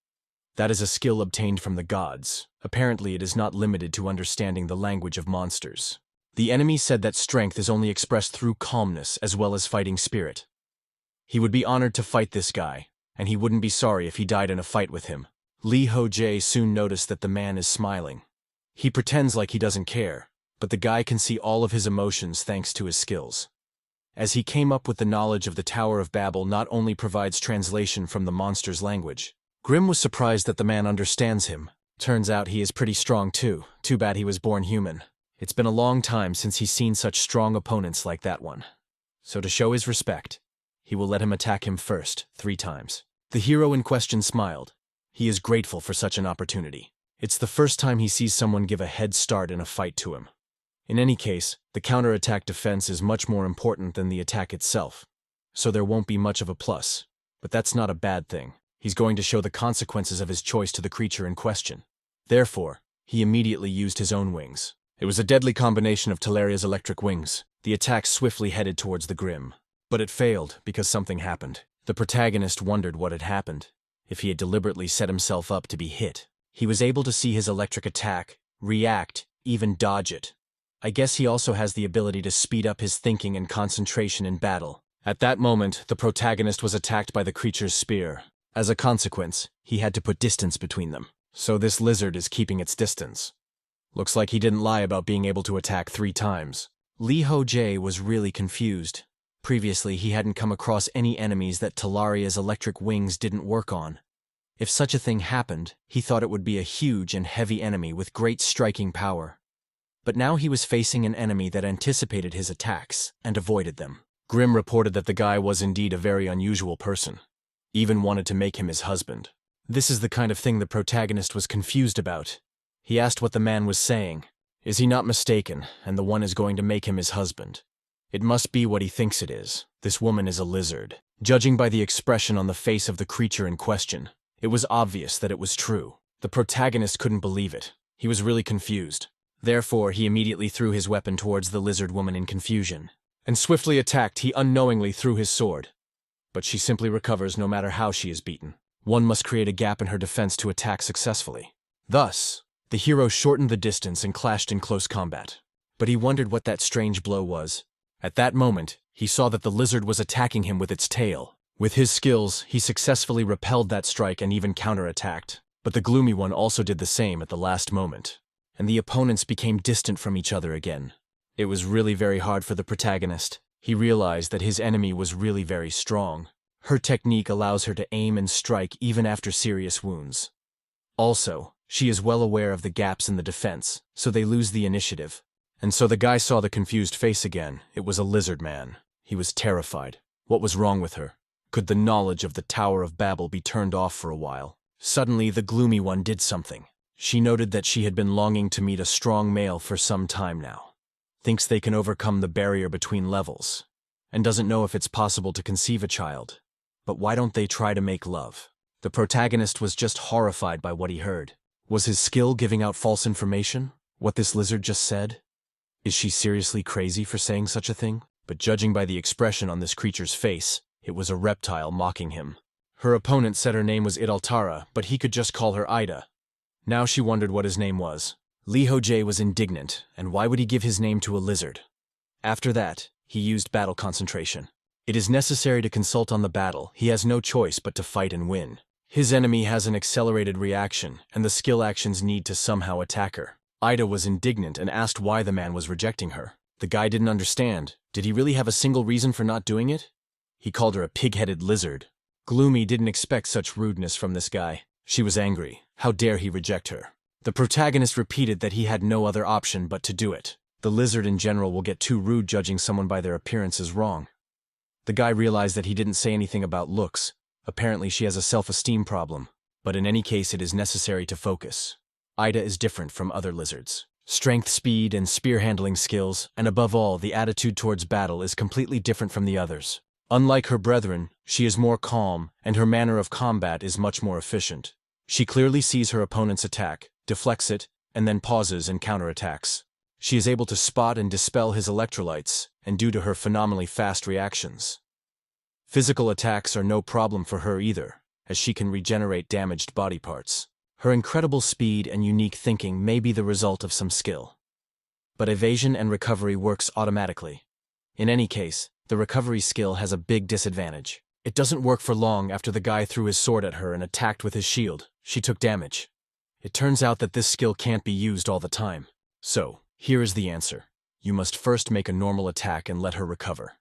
Speaker 1: That is a skill obtained from the gods. Apparently it is not limited to understanding the language of monsters. The enemy said that strength is only expressed through calmness as well as fighting spirit. He would be honored to fight this guy, and he wouldn't be sorry if he died in a fight with him. Lee Ho-jae soon noticed that the man is smiling. He pretends like he doesn't care, but the guy can see all of his emotions thanks to his skills. As he came up with the knowledge of the Tower of Babel not only provides translation from the monster's language. Grim was surprised that the man understands him. Turns out he is pretty strong too. Too bad he was born human. It's been a long time since he's seen such strong opponents like that one. So to show his respect, he will let him attack him first, 3 times. The hero in question smiled. He is grateful for such an opportunity. It's the first time he sees someone give a head start in a fight to him. In any case, the counterattack defense is much more important than the attack itself, so there won't be much of a plus. But that's not a bad thing. He's going to show the consequences of his choice to the creature in question. Therefore, he immediately used his own wings. It was a deadly combination of Talaria's electric wings. The attack swiftly headed towards the Grim. But it failed because something happened. The protagonist wondered what had happened. If he had deliberately set himself up to be hit. He was able to see his electric attack, react, even dodge it. I guess he also has the ability to speed up his thinking and concentration in battle. At that moment, the protagonist was attacked by the creature's spear. As a consequence, he had to put distance between them. So this lizard is keeping its distance. Looks like he didn't lie about being able to attack 3 times. Lee Ho-jae was really confused. Previously, he hadn't come across any enemies that Talaria's electric wings didn't work on. If such a thing happened, he thought it would be a huge and heavy enemy with great striking power. But now he was facing an enemy that anticipated his attacks and avoided them. Grim reported that the guy was indeed a very unusual person. Even wanted to make him his husband. This is the kind of thing the protagonist was confused about. He asked what the man was saying. Is he not mistaken, and the one is going to make him his husband? It must be what he thinks it is. This woman is a lizard. Judging by the expression on the face of the creature in question, it was obvious that it was true. The protagonist couldn't believe it. He was really confused. Therefore, he immediately threw his weapon towards the lizard woman in confusion. And swiftly attacked, he unknowingly threw his sword. but she simply recovers no matter how she is beaten. One must create a gap in her defense to attack successfully. Thus, the hero shortened the distance and clashed in close combat. But he wondered what that strange blow was. At that moment, he saw that the lizard was attacking him with its tail. With his skills, he successfully repelled that strike and even counterattacked. But the gloomy one also did the same at the last moment, and the opponents became distant from each other again. It was really very hard for the protagonist. He realized that his enemy was really very strong. Her technique allows her to aim and strike even after serious wounds. Also, she is well aware of the gaps in the defense, so they lose the initiative. And so the guy saw the confused face again. It was a lizard man. He was terrified. What was wrong with her? Could the knowledge of the Tower of Babel be turned off for a while? Suddenly, the gloomy one did something. She noted that she had been longing to meet a strong male for some time now. Thinks they can overcome the barrier between levels, and doesn't know if it's possible to conceive a child. But why don't they try to make love? The protagonist was just horrified by what he heard. Was his skill giving out false information? What this lizard just said? Is she seriously crazy for saying such a thing? But judging by the expression on this creature's face, it was a reptile mocking him. Her opponent said her name was Idaltara, but he could just call her Ida. Now she wondered what his name was. Lee Ho-jae was indignant, and why would he give his name to a lizard? After that, he used battle concentration. It is necessary to consult on the battle. He has no choice but to fight and win. His enemy has an accelerated reaction, and the skill actions need to somehow attack her. Ida was indignant and asked why the man was rejecting her. The guy didn't understand. Did he really have a single reason for not doing it? He called her a pig-headed lizard. Gloomy didn't expect such rudeness from this guy. She was angry. How dare he reject her? The protagonist repeated that he had no other option but to do it. The lizard in general will get too rude judging someone by their appearance is wrong. The guy realized that he didn't say anything about looks. Apparently she has a self-esteem problem. But in any case it is necessary to focus. Ida is different from other lizards. Strength, speed, and spear handling skills, and above all, the attitude towards battle is completely different from the others. Unlike her brethren, she is more calm, and her manner of combat is much more efficient. She clearly sees her opponent's attack, deflects it, and then pauses and counterattacks. She is able to spot and dispel his electrolytes, and due to her phenomenally fast reactions. Physical attacks are no problem for her either, as she can regenerate damaged body parts. Her incredible speed and unique thinking may be the result of some skill. But evasion and recovery works automatically. In any case, the recovery skill has a big disadvantage. It doesn't work for long. After the guy threw his sword at her and attacked with his shield, she took damage. It turns out that this skill can't be used all the time. So, here is the answer. You must first make a normal attack and let her recover.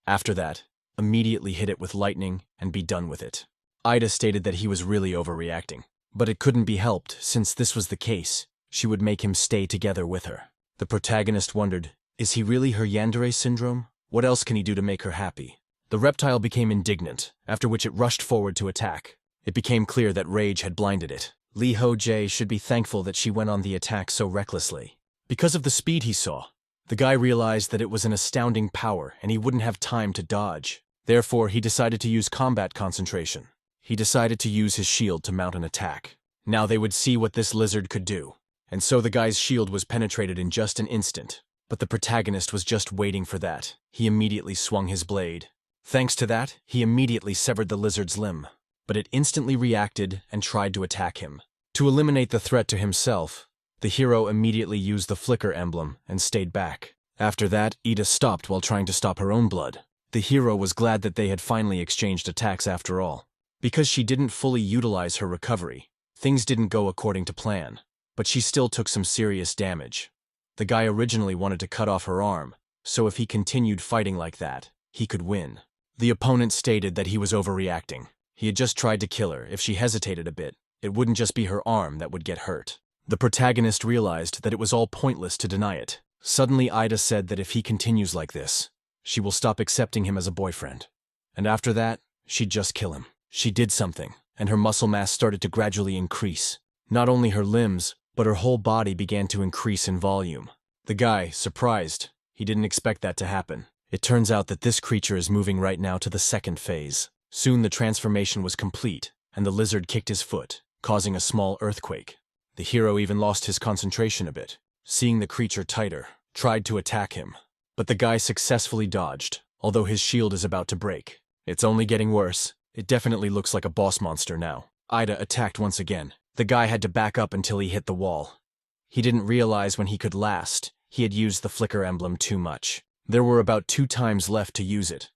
Speaker 1: After that, immediately hit it with lightning and be done with it. Ida stated that he was really overreacting. But it couldn't be helped. Since this was the case, she would make him stay together with her. The protagonist wondered, is he really her yandere syndrome? What else can he do to make her happy? The reptile became indignant, after which it rushed forward to attack. It became clear that rage had blinded it. Lee Ho-jae should be thankful that she went on the attack so recklessly. Because of the speed he saw, the guy realized that it was an astounding power and he wouldn't have time to dodge. Therefore, he decided to use combat concentration. He decided to use his shield to mount an attack. Now they would see what this lizard could do. And so the guy's shield was penetrated in just an instant. But the protagonist was just waiting for that. He immediately swung his blade. Thanks to that, he immediately severed the lizard's limb. But it instantly reacted and tried to attack him. To eliminate the threat to himself, the hero immediately used the flicker emblem and stayed back. After that, Ida stopped while trying to stop her own blood. The hero was glad that they had finally exchanged attacks after all. Because she didn't fully utilize her recovery, things didn't go according to plan, but she still took some serious damage. The guy originally wanted to cut off her arm, so if he continued fighting like that, he could win. The opponent stated that he was overreacting. He had just tried to kill her. If she hesitated a bit, it wouldn't just be her arm that would get hurt. The protagonist realized that it was all pointless to deny it. Suddenly Ida said that if he continues like this, she will stop accepting him as a boyfriend. And after that, she'd just kill him. She did something, and her muscle mass started to gradually increase. Not only her limbs, but her whole body began to increase in volume. The guy, surprised, he didn't expect that to happen. It turns out that this creature is moving right now to the second phase. Soon the transformation was complete, and the lizard kicked his foot, causing a small earthquake. The hero even lost his concentration a bit. Seeing the creature tighter, tried to attack him. But the guy successfully dodged, although his shield is about to break. It's only getting worse. It definitely looks like a boss monster now. Ida attacked once again. The guy had to back up until he hit the wall. He didn't realize when he could last. He had used the flicker emblem too much. There were about 2 times left to use it.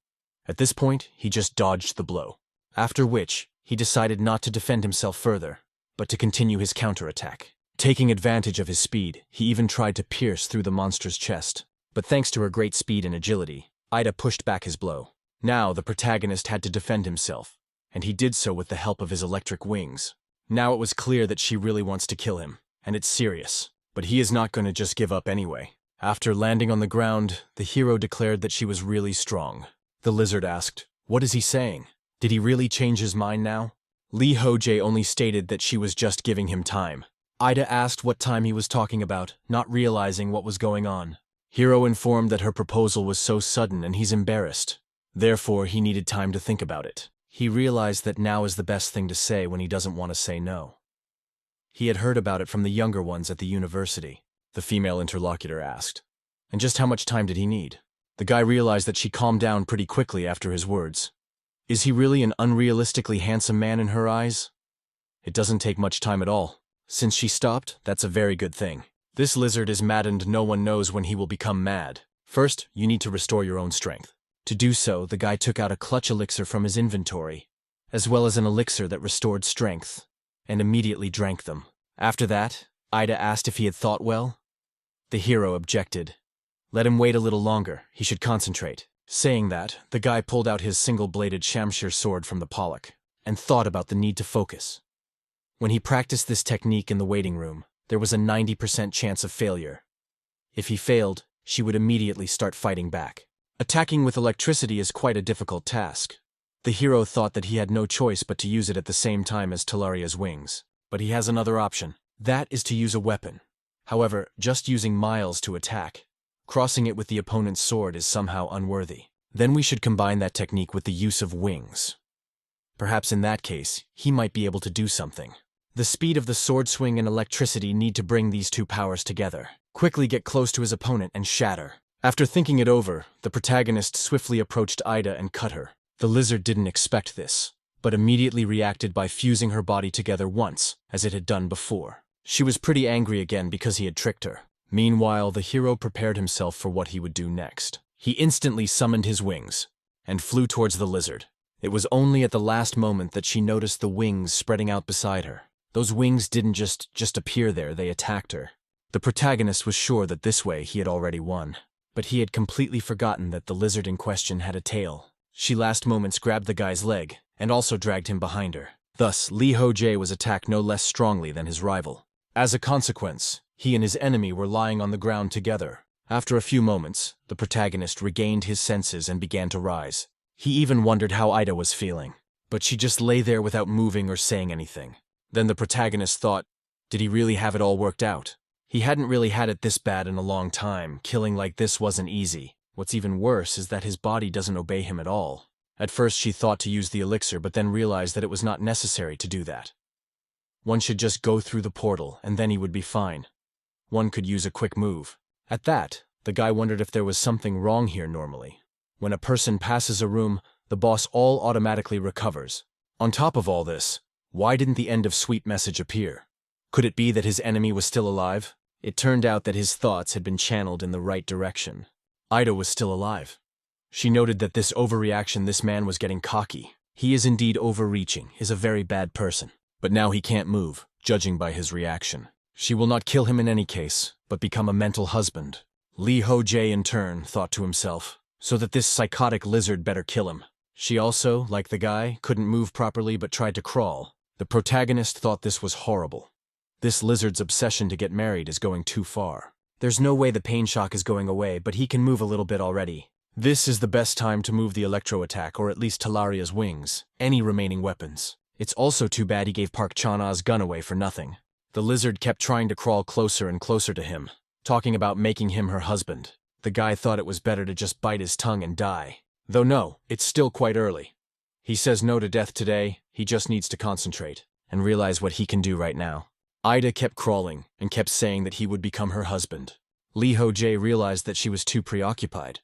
Speaker 1: At this point, he just dodged the blow. After which, he decided not to defend himself further, but to continue his counterattack. Taking advantage of his speed, he even tried to pierce through the monster's chest. But thanks to her great speed and agility, Ida pushed back his blow. Now the protagonist had to defend himself, and he did so with the help of his electric wings. Now it was clear that she really wants to kill him, and it's serious. But he is not going to just give up anyway. After landing on the ground, the hero declared that she was really strong. The lizard asked, "What is he saying? Did he really change his mind now?" Lee Ho-jae only stated that she was just giving him time. Ida asked what time he was talking about, not realizing what was going on. Hero informed that her proposal was so sudden and he's embarrassed. Therefore, he needed time to think about it. He realized that now is the best thing to say when he doesn't want to say no. He had heard about it from the younger ones at the university, the female interlocutor asked. And just how much time did he need? The guy realized that she calmed down pretty quickly after his words. Is he really an unrealistically handsome man in her eyes? It doesn't take much time at all. Since she stopped, that's a very good thing. This lizard is maddened. No one knows when he will become mad. First, you need to restore your own strength. To do so, the guy took out a clutch elixir from his inventory, as well as an elixir that restored strength, and immediately drank them. After that, Ida asked if he had thought well. The hero objected. Let him wait a little longer, he should concentrate. Saying that, the guy pulled out his single-bladed shamshir sword from the pollock, and thought about the need to focus. When he practiced this technique in the waiting room, there was a 90% chance of failure. If he failed, she would immediately start fighting back. Attacking with electricity is quite a difficult task. The hero thought that he had no choice but to use it at the same time as Talaria's wings. But he has another option. That is to use a weapon. However, just using miles to attack, crossing it with the opponent's sword is somehow unworthy. Then we should combine that technique with the use of wings. Perhaps in that case, he might be able to do something. The speed of the sword swing and electricity need to bring these two powers together. Quickly get close to his opponent and shatter. After thinking it over, the protagonist swiftly approached Ida and cut her. The lizard didn't expect this, but immediately reacted by fusing her body together once, as it had done before. She was pretty angry again because he had tricked her. Meanwhile, the hero prepared himself for what he would do next. He instantly summoned his wings, and flew towards the lizard. It was only at the last moment that she noticed the wings spreading out beside her. Those wings didn't just appear there, they attacked her. The protagonist was sure that this way he had already won. But he had completely forgotten that the lizard in question had a tail. She last moments grabbed the guy's leg, and also dragged him behind her. Thus, Lee Ho-jae was attacked no less strongly than his rival. As a consequence, he and his enemy were lying on the ground together. After a few moments, the protagonist regained his senses and began to rise. He even wondered how Ida was feeling, but she just lay there without moving or saying anything. Then the protagonist thought, did he really have it all worked out? He hadn't really had it this bad in a long time. Killing like this wasn't easy. What's even worse is that his body doesn't obey him at all. At first she thought to use the elixir, but then realized that it was not necessary to do that. One should just go through the portal, and then he would be fine. One could use a quick move. At that, the guy wondered if there was something wrong here normally. When a person passes a room, the boss all automatically recovers. On top of all this, why didn't the end of sweet message appear? Could it be that his enemy was still alive? It turned out that his thoughts had been channeled in the right direction. Ida was still alive. She noted that this overreaction, this man was getting cocky. He is indeed overreaching, is a very bad person. But now he can't move, judging by his reaction. She will not kill him in any case, but become a mental husband. Lee Ho-jae in turn thought to himself, so that this psychotic lizard better kill him. She also, like the guy, couldn't move properly but tried to crawl. The protagonist thought this was horrible. This lizard's obsession to get married is going too far. There's no way the pain shock is going away, but he can move a little bit already. This is the best time to move the electro attack, or at least Talaria's wings, any remaining weapons. It's also too bad he gave Park Chan-a's gun away for nothing. The lizard kept trying to crawl closer and closer to him, talking about making him her husband. The guy thought it was better to just bite his tongue and die. Though no, it's still quite early. He says no to death today, he just needs to concentrate, and realize what he can do right now. Ida kept crawling, and kept saying that he would become her husband. Lee Ho-jae realized that she was too preoccupied.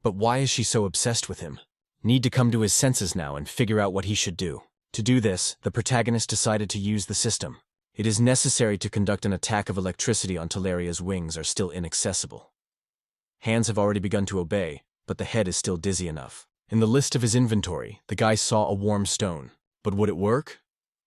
Speaker 1: But why is she so obsessed with him? need to come to his senses now and figure out what he should do. To do this, the protagonist decided to use the system. It is necessary to conduct an attack of electricity on Talaria's wings are still inaccessible. Hands have already begun to obey, but the head is still dizzy enough. In the list of his inventory, the guy saw a warm stone. But would it work?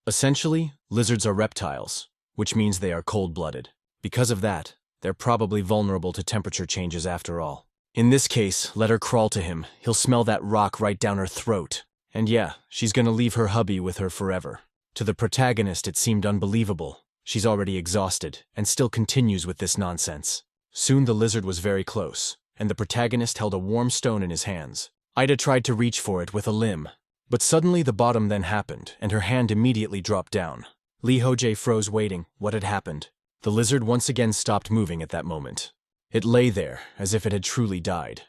Speaker 1: Essentially, lizards are reptiles, which means they are cold-blooded. Because of that, they're probably vulnerable to temperature changes after all. In this case, let her crawl to him. He'll smell that rock right down her throat. And yeah, she's gonna leave her hubby with her forever. To the protagonist, it seemed unbelievable. She's already exhausted, and still continues with this nonsense. Soon the lizard was very close, and the protagonist held a warm stone in his hands. Ida tried to reach for it with a limb, but suddenly the bottom then happened, and her hand immediately dropped down. Lee Ho-jae froze waiting. What had happened? The lizard once again stopped moving at that moment. It lay there, as if it had truly died.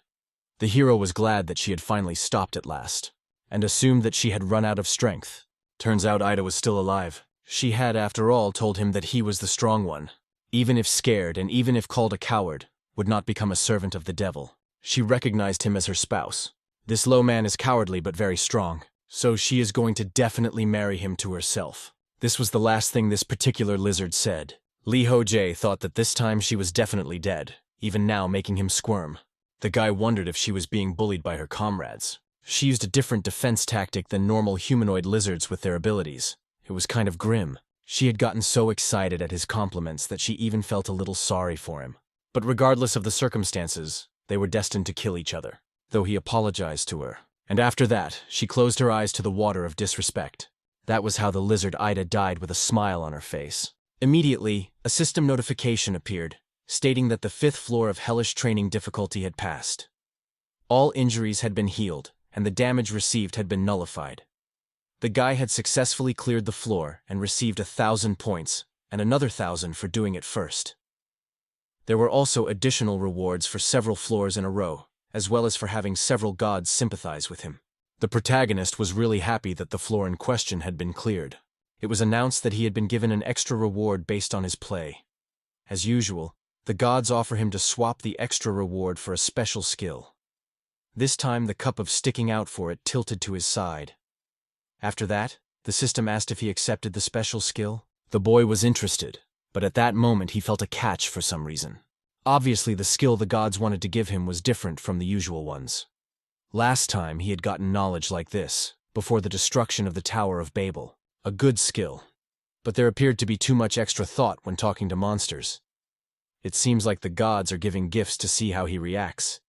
Speaker 1: The hero was glad that she had finally stopped at last, and assumed that she had run out of strength. Turns out Ida was still alive. She had, after all, told him that he was the strong one. Even if scared, and even if called a coward, would not become a servant of the devil. She recognized him as her spouse. This low man is cowardly but very strong, so she is going to definitely marry him to herself. This was the last thing this particular lizard said. Lee Ho-jae thought that this time she was definitely dead, even now making him squirm. The guy wondered if she was being bullied by her comrades. She used a different defense tactic than normal humanoid lizards with their abilities. It was kind of grim. She had gotten so excited at his compliments that she even felt a little sorry for him. But regardless of the circumstances, they were destined to kill each other, though he apologized to her. And after that, she closed her eyes to the water of disrespect. That was how the lizard Ida died with a smile on her face. Immediately, a system notification appeared, stating that the 5th floor of hellish training difficulty had passed. All injuries had been healed, and the damage received had been nullified. The guy had successfully cleared the floor and received 1,000 points, and another 1,000 for doing it first. There were also additional rewards for several floors in a row, as well as for having several gods sympathize with him. The protagonist was really happy that the floor in question had been cleared. It was announced that he had been given an extra reward based on his play. As usual, the gods offer him to swap the extra reward for a special skill. This time the cup of sticking out for it tilted to his side. After that, the system asked if he accepted the special skill. The boy was interested, but at that moment he felt a catch for some reason. Obviously the skill the gods wanted to give him was different from the usual ones. Last time he had gotten knowledge like this, before the destruction of the Tower of Babel. A good skill. But there appeared to be too much extra thought when talking to monsters. It seems like the gods are giving gifts to see how he reacts.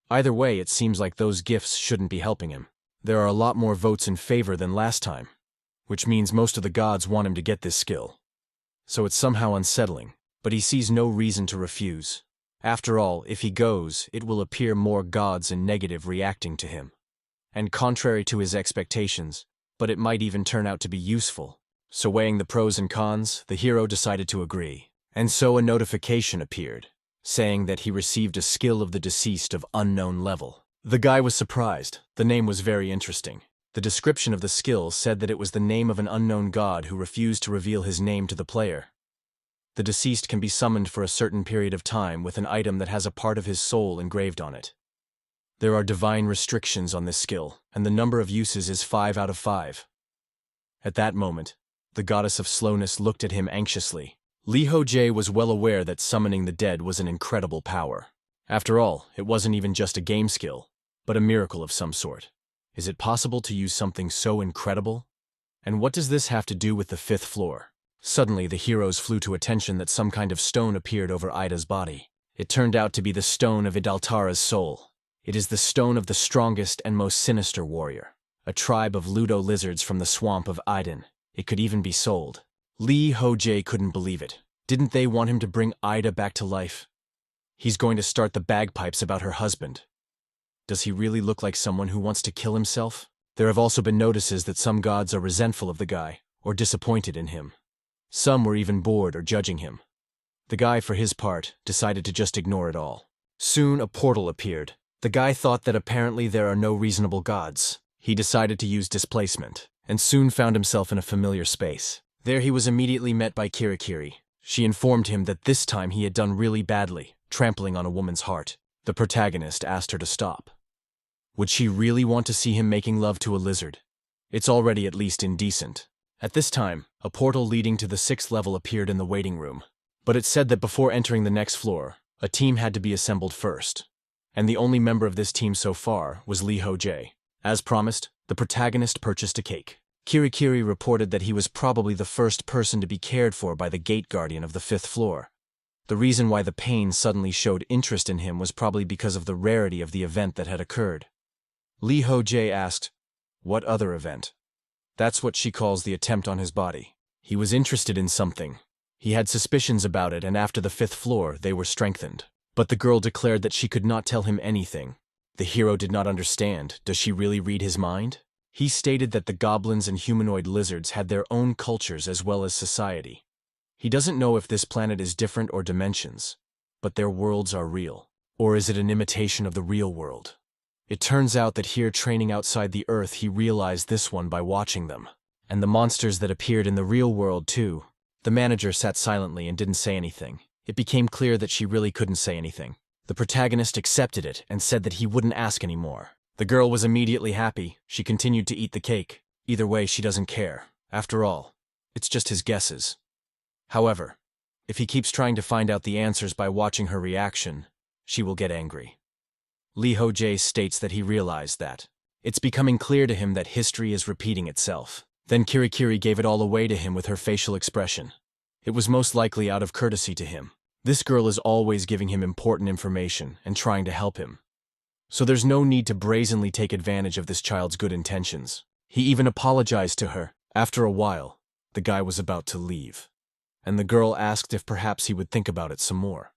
Speaker 1: Either way, it seems like those gifts shouldn't be helping him. There are a lot more votes in favor than last time, which means most of the gods want him to get this skill. So it's somehow unsettling, but he sees no reason to refuse. After all, if he goes, it will appear more gods in negative reacting to him. And contrary to his expectations, but it might even turn out to be useful. So weighing the pros and cons, the hero decided to agree. And so a notification appeared, saying that he received a skill of the deceased of unknown level. The guy was surprised. The name was very interesting. The description of the skill said that it was the name of an unknown god who refused to reveal his name to the player. The deceased can be summoned for a certain period of time with an item that has a part of his soul engraved on it. There are divine restrictions on this skill, and the number of uses is 5 out of 5. At that moment, the goddess of slowness looked at him anxiously. Lee Ho-jae was well aware that summoning the dead was an incredible power. After all, it wasn't even just a game skill, but a miracle of some sort. Is it possible to use something so incredible? And what does this have to do with the 5th floor? Suddenly, the heroes flew to attention that some kind of stone appeared over Ida's body. It turned out to be the stone of Idaltara's soul. It is the stone of the strongest and most sinister warrior, a tribe of Ludo lizards from the swamp of Iden. It could even be sold. Lee Ho-jae couldn't believe it. Didn't they want him to bring Ida back to life? He's going to start the bagpipes about her husband. Does he really look like someone who wants to kill himself? There have also been notices that some gods are resentful of the guy, or disappointed in him. Some were even bored or judging him. The guy, for his part, decided to just ignore it all. Soon a portal appeared. The guy thought that apparently there are no reasonable gods. He decided to use displacement, and soon found himself in a familiar space. There he was immediately met by Kirikiri. She informed him that this time he had done really badly, trampling on a woman's heart. The protagonist asked her to stop. Would she really want to see him making love to a lizard? It's already at least indecent. At this time, a portal leading to the 6th level appeared in the waiting room. But it said that before entering the next floor, a team had to be assembled first. And the only member of this team so far was Lee Ho-jae. As promised, the protagonist purchased a cake. Kirikiri reported that he was probably the first person to be cared for by the gate guardian of the 5th floor. The reason why the pain suddenly showed interest in him was probably because of the rarity of the event that had occurred. Lee Ho-jae asked, "What other event?" That's what she calls the attempt on his body. He was interested in something. He had suspicions about it, and after the 5th floor, they were strengthened. But the girl declared that she could not tell him anything. The hero did not understand. Does she really read his mind? He stated that the goblins and humanoid lizards had their own cultures as well as society. He doesn't know if this planet is different or dimensions, but their worlds are real. Or is it an imitation of the real world? It turns out that here training outside the Earth he realized this one by watching them. And the monsters that appeared in the real world too. The manager sat silently and didn't say anything. It became clear that she really couldn't say anything. The protagonist accepted it and said that he wouldn't ask anymore. The girl was immediately happy. She continued to eat the cake. Either way, she doesn't care. After all, it's just his guesses. However, if he keeps trying to find out the answers by watching her reaction, she will get angry. Lee Ho-jae states that he realized that it's becoming clear to him that history is repeating itself. Then Kirikiri gave it all away to him with her facial expression. It was most likely out of courtesy to him. This girl is always giving him important information and trying to help him. So there's no need to brazenly take advantage of this child's good intentions. He even apologized to her. After a while, the guy was about to leave. And the girl asked if perhaps he would think about it some more.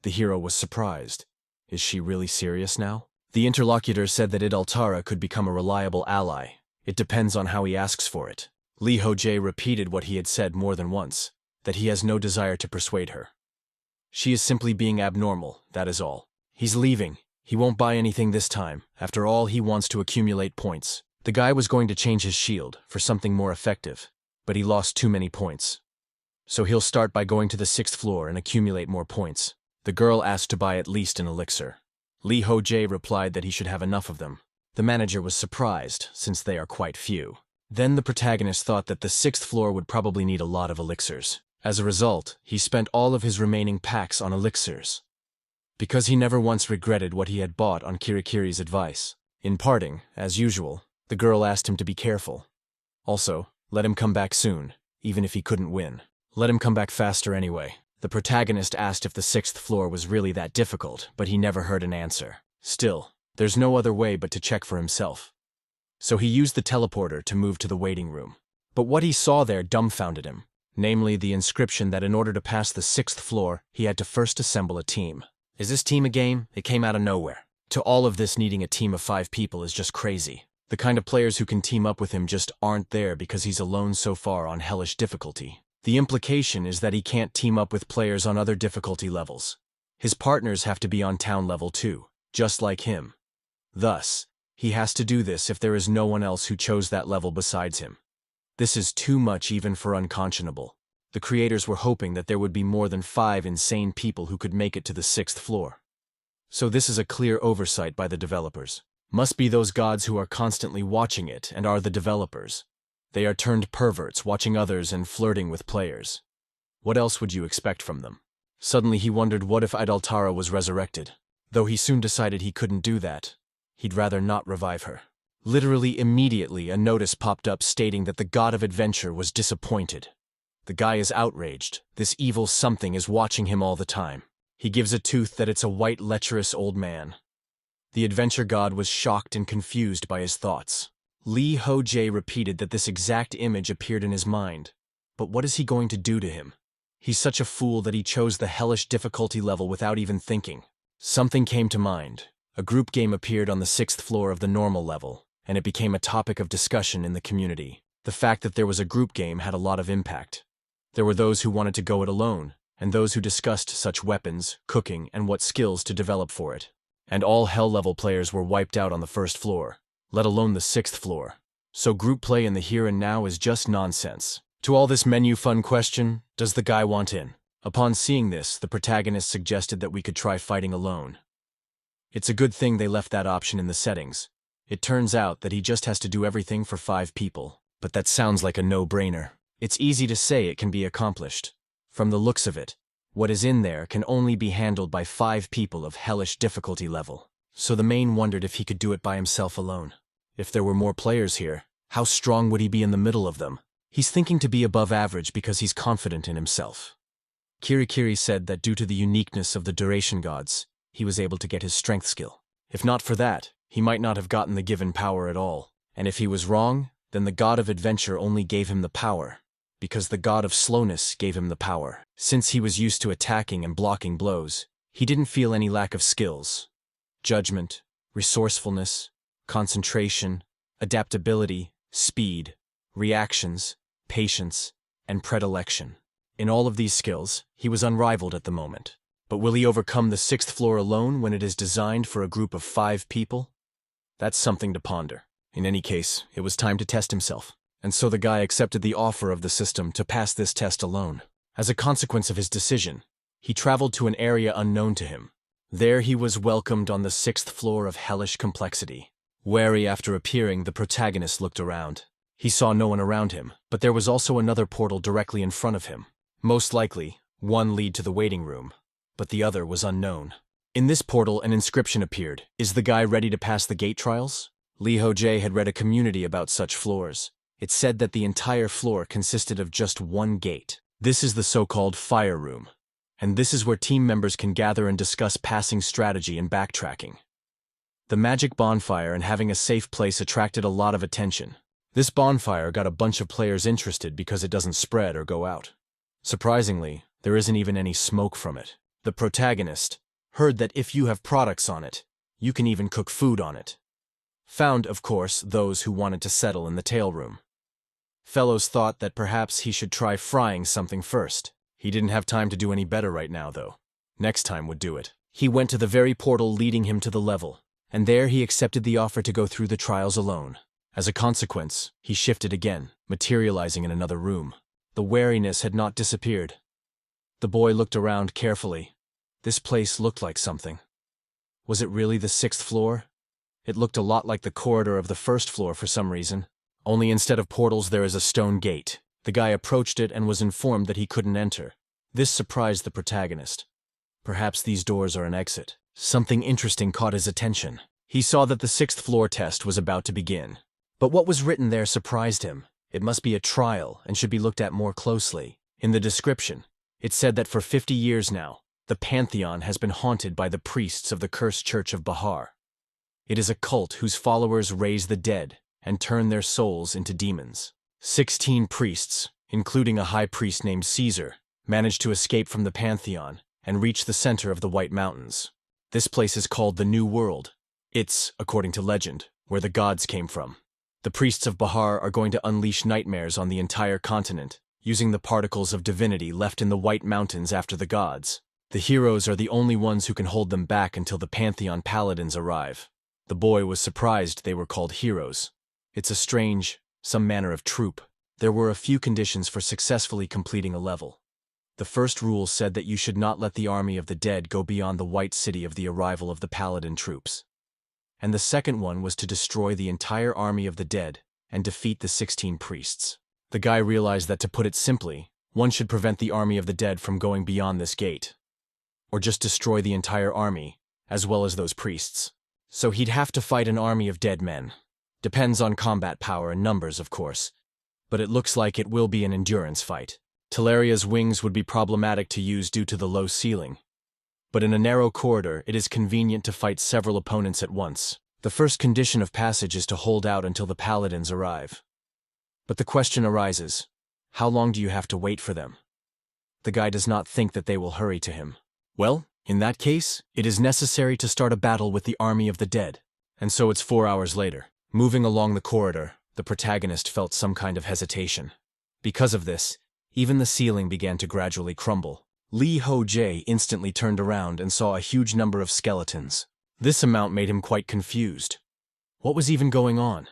Speaker 1: The hero was surprised. Is she really serious now? The interlocutor said that Altara could become a reliable ally. It depends on how he asks for it. Lee Ho-jae repeated what he had said more than once, that he has no desire to persuade her. She is simply being abnormal, that is all. He's leaving. He won't buy anything this time. After all, he wants to accumulate points. The guy was going to change his shield for something more effective, but he lost too many points. So he'll start by going to the 6th floor and accumulate more points. The girl asked to buy at least an elixir. Lee Ho-jae replied that he should have enough of them. The manager was surprised, since they are quite few. Then the protagonist thought that the 6th floor would probably need a lot of elixirs. As a result, he spent all of his remaining packs on elixirs. Because he never once regretted what he had bought on Kirikiri's advice. In parting, as usual, the girl asked him to be careful. Also, let him come back soon, even if he couldn't win. Let him come back faster anyway. The protagonist asked if the 6th floor was really that difficult, but he never heard an answer. Still, there's no other way but to check for himself. So he used the teleporter to move to the waiting room. But what he saw there dumbfounded him. Namely the inscription that in order to pass the 6th floor, he had to first assemble a team. Is this team a game? It came out of nowhere. To all of this, needing a team of 5 people is just crazy. The kind of players who can team up with him just aren't there because he's alone so far on hellish difficulty. The implication is that he can't team up with players on other difficulty levels. His partners have to be on town level too, just like him. Thus, he has to do this if there is no one else who chose that level besides him. This is too much even for unconscionable. The creators were hoping that there would be more than 5 insane people who could make it to the 6th floor. So this is a clear oversight by the developers. Must be those gods who are constantly watching it and are the developers. They are turned perverts, watching others and flirting with players. What else would you expect from them? Suddenly he wondered what if Idaltara was resurrected. Though he soon decided he couldn't do that. He'd rather not revive her. Literally immediately, a notice popped up stating that the god of adventure was disappointed. The guy is outraged. This evil something is watching him all the time. He gives a tooth that it's a white, lecherous old man. The adventure god was shocked and confused by his thoughts. Lee Ho-jae repeated that this exact image appeared in his mind. But what is he going to do to him? He's such a fool that he chose the hellish difficulty level without even thinking. Something came to mind. A group game appeared on the 6th floor of the normal level, and it became a topic of discussion in the community. The fact that there was a group game had a lot of impact. There were those who wanted to go it alone, and those who discussed such weapons, cooking, and what skills to develop for it. And all hell-level players were wiped out on the 1st floor, let alone the 6th floor. So group play in the here and now is just nonsense. To all this menu fun question, does the guy want in? Upon seeing this, the protagonist suggested that we could try fighting alone. It's a good thing they left that option in the settings. It turns out that he just has to do everything for 5 people. But that sounds like a no-brainer. It's easy to say it can be accomplished. From the looks of it, what is in there can only be handled by 5 people of hellish difficulty level. So the main wondered if he could do it by himself alone. If there were more players here, how strong would he be in the middle of them? He's thinking to be above average because he's confident in himself. Kirikiri said that due to the uniqueness of the duration gods, he was able to get his strength skill. If not for that, he might not have gotten the given power at all. And if he was wrong, then the god of adventure only gave him the power, because the god of slowness gave him the power. Since he was used to attacking and blocking blows, he didn't feel any lack of skills. Judgment, resourcefulness, concentration, adaptability, speed, reactions, patience, and predilection. In all of these skills, he was unrivaled at the moment. But will he overcome the 6th floor alone when it is designed for a group of 5 people? That's something to ponder. In any case, it was time to test himself, and so the guy accepted the offer of the system to pass this test alone. As a consequence of his decision, he traveled to an area unknown to him. There he was welcomed on the 6th floor of hellish complexity. Wary after appearing, the protagonist looked around. He saw no one around him, but there was also another portal directly in front of him. Most likely, one lead to the waiting room, but the other was unknown. In this portal, an inscription appeared. Is the guy ready to pass the gate trials? Lee Ho-jae had read a community about such floors. It said that the entire floor consisted of just one gate. This is the so-called fire room, and this is where team members can gather and discuss passing strategy and backtracking. The magic bonfire and having a safe place attracted a lot of attention. This bonfire got a bunch of players interested because it doesn't spread or go out. Surprisingly, there isn't even any smoke from it. The protagonist heard that if you have products on it, you can even cook food on it. Found, of course, those who wanted to settle in the tail room. Fellows thought that perhaps he should try frying something first. He didn't have time to do any better right now, though. Next time would do it. He went to the very portal leading him to the level, and there he accepted the offer to go through the trials alone. As a consequence, he shifted again, materializing in another room. The wariness had not disappeared. The boy looked around carefully. This place looked like something. Was it really the 6th floor? It looked a lot like the corridor of the 1st floor for some reason. Only instead of portals there is a stone gate. The guy approached it and was informed that he couldn't enter. This surprised the protagonist. Perhaps these doors are an exit. Something interesting caught his attention. He saw that the 6th floor test was about to begin. But what was written there surprised him. It must be a trial and should be looked at more closely. In the description, it said that for 50 years now, the Pantheon has been haunted by the priests of the cursed Church of Bahar. It is a cult whose followers raise the dead and turn their souls into demons. 16 priests, including a high priest named Caesar, managed to escape from the Pantheon and reach the center of the White Mountains. This place is called the New World. It's, according to legend, where the gods came from. The priests of Bahar are going to unleash nightmares on the entire continent, using the particles of divinity left in the White Mountains after the gods. The heroes are the only ones who can hold them back until the Pantheon paladins arrive. The boy was surprised they were called heroes. It's a strange, some manner of troop. There were a few conditions for successfully completing a level. The first rule said that you should not let the army of the dead go beyond the White City of the arrival of the paladin troops. And the second one was to destroy the entire army of the dead and defeat the 16 priests. The guy realized that, to put it simply, one should prevent the army of the dead from going beyond this gate. Or just destroy the entire army, as well as those priests. So he'd have to fight an army of dead men. Depends on combat power and numbers, of course. But it looks like it will be an endurance fight. Teleria's wings would be problematic to use due to the low ceiling. But in a narrow corridor, it is convenient to fight several opponents at once. The first condition of passage is to hold out until the paladins arrive. But the question arises, how long do you have to wait for them? The guy does not think that they will hurry to him. Well, in that case, it is necessary to start a battle with the army of the dead. And so it's 4 hours later. Moving along the corridor, the protagonist felt some kind of hesitation. Because of this, even the ceiling began to gradually crumble. Lee Ho-jae instantly turned around and saw a huge number of skeletons. This amount made him quite confused. What was even going on?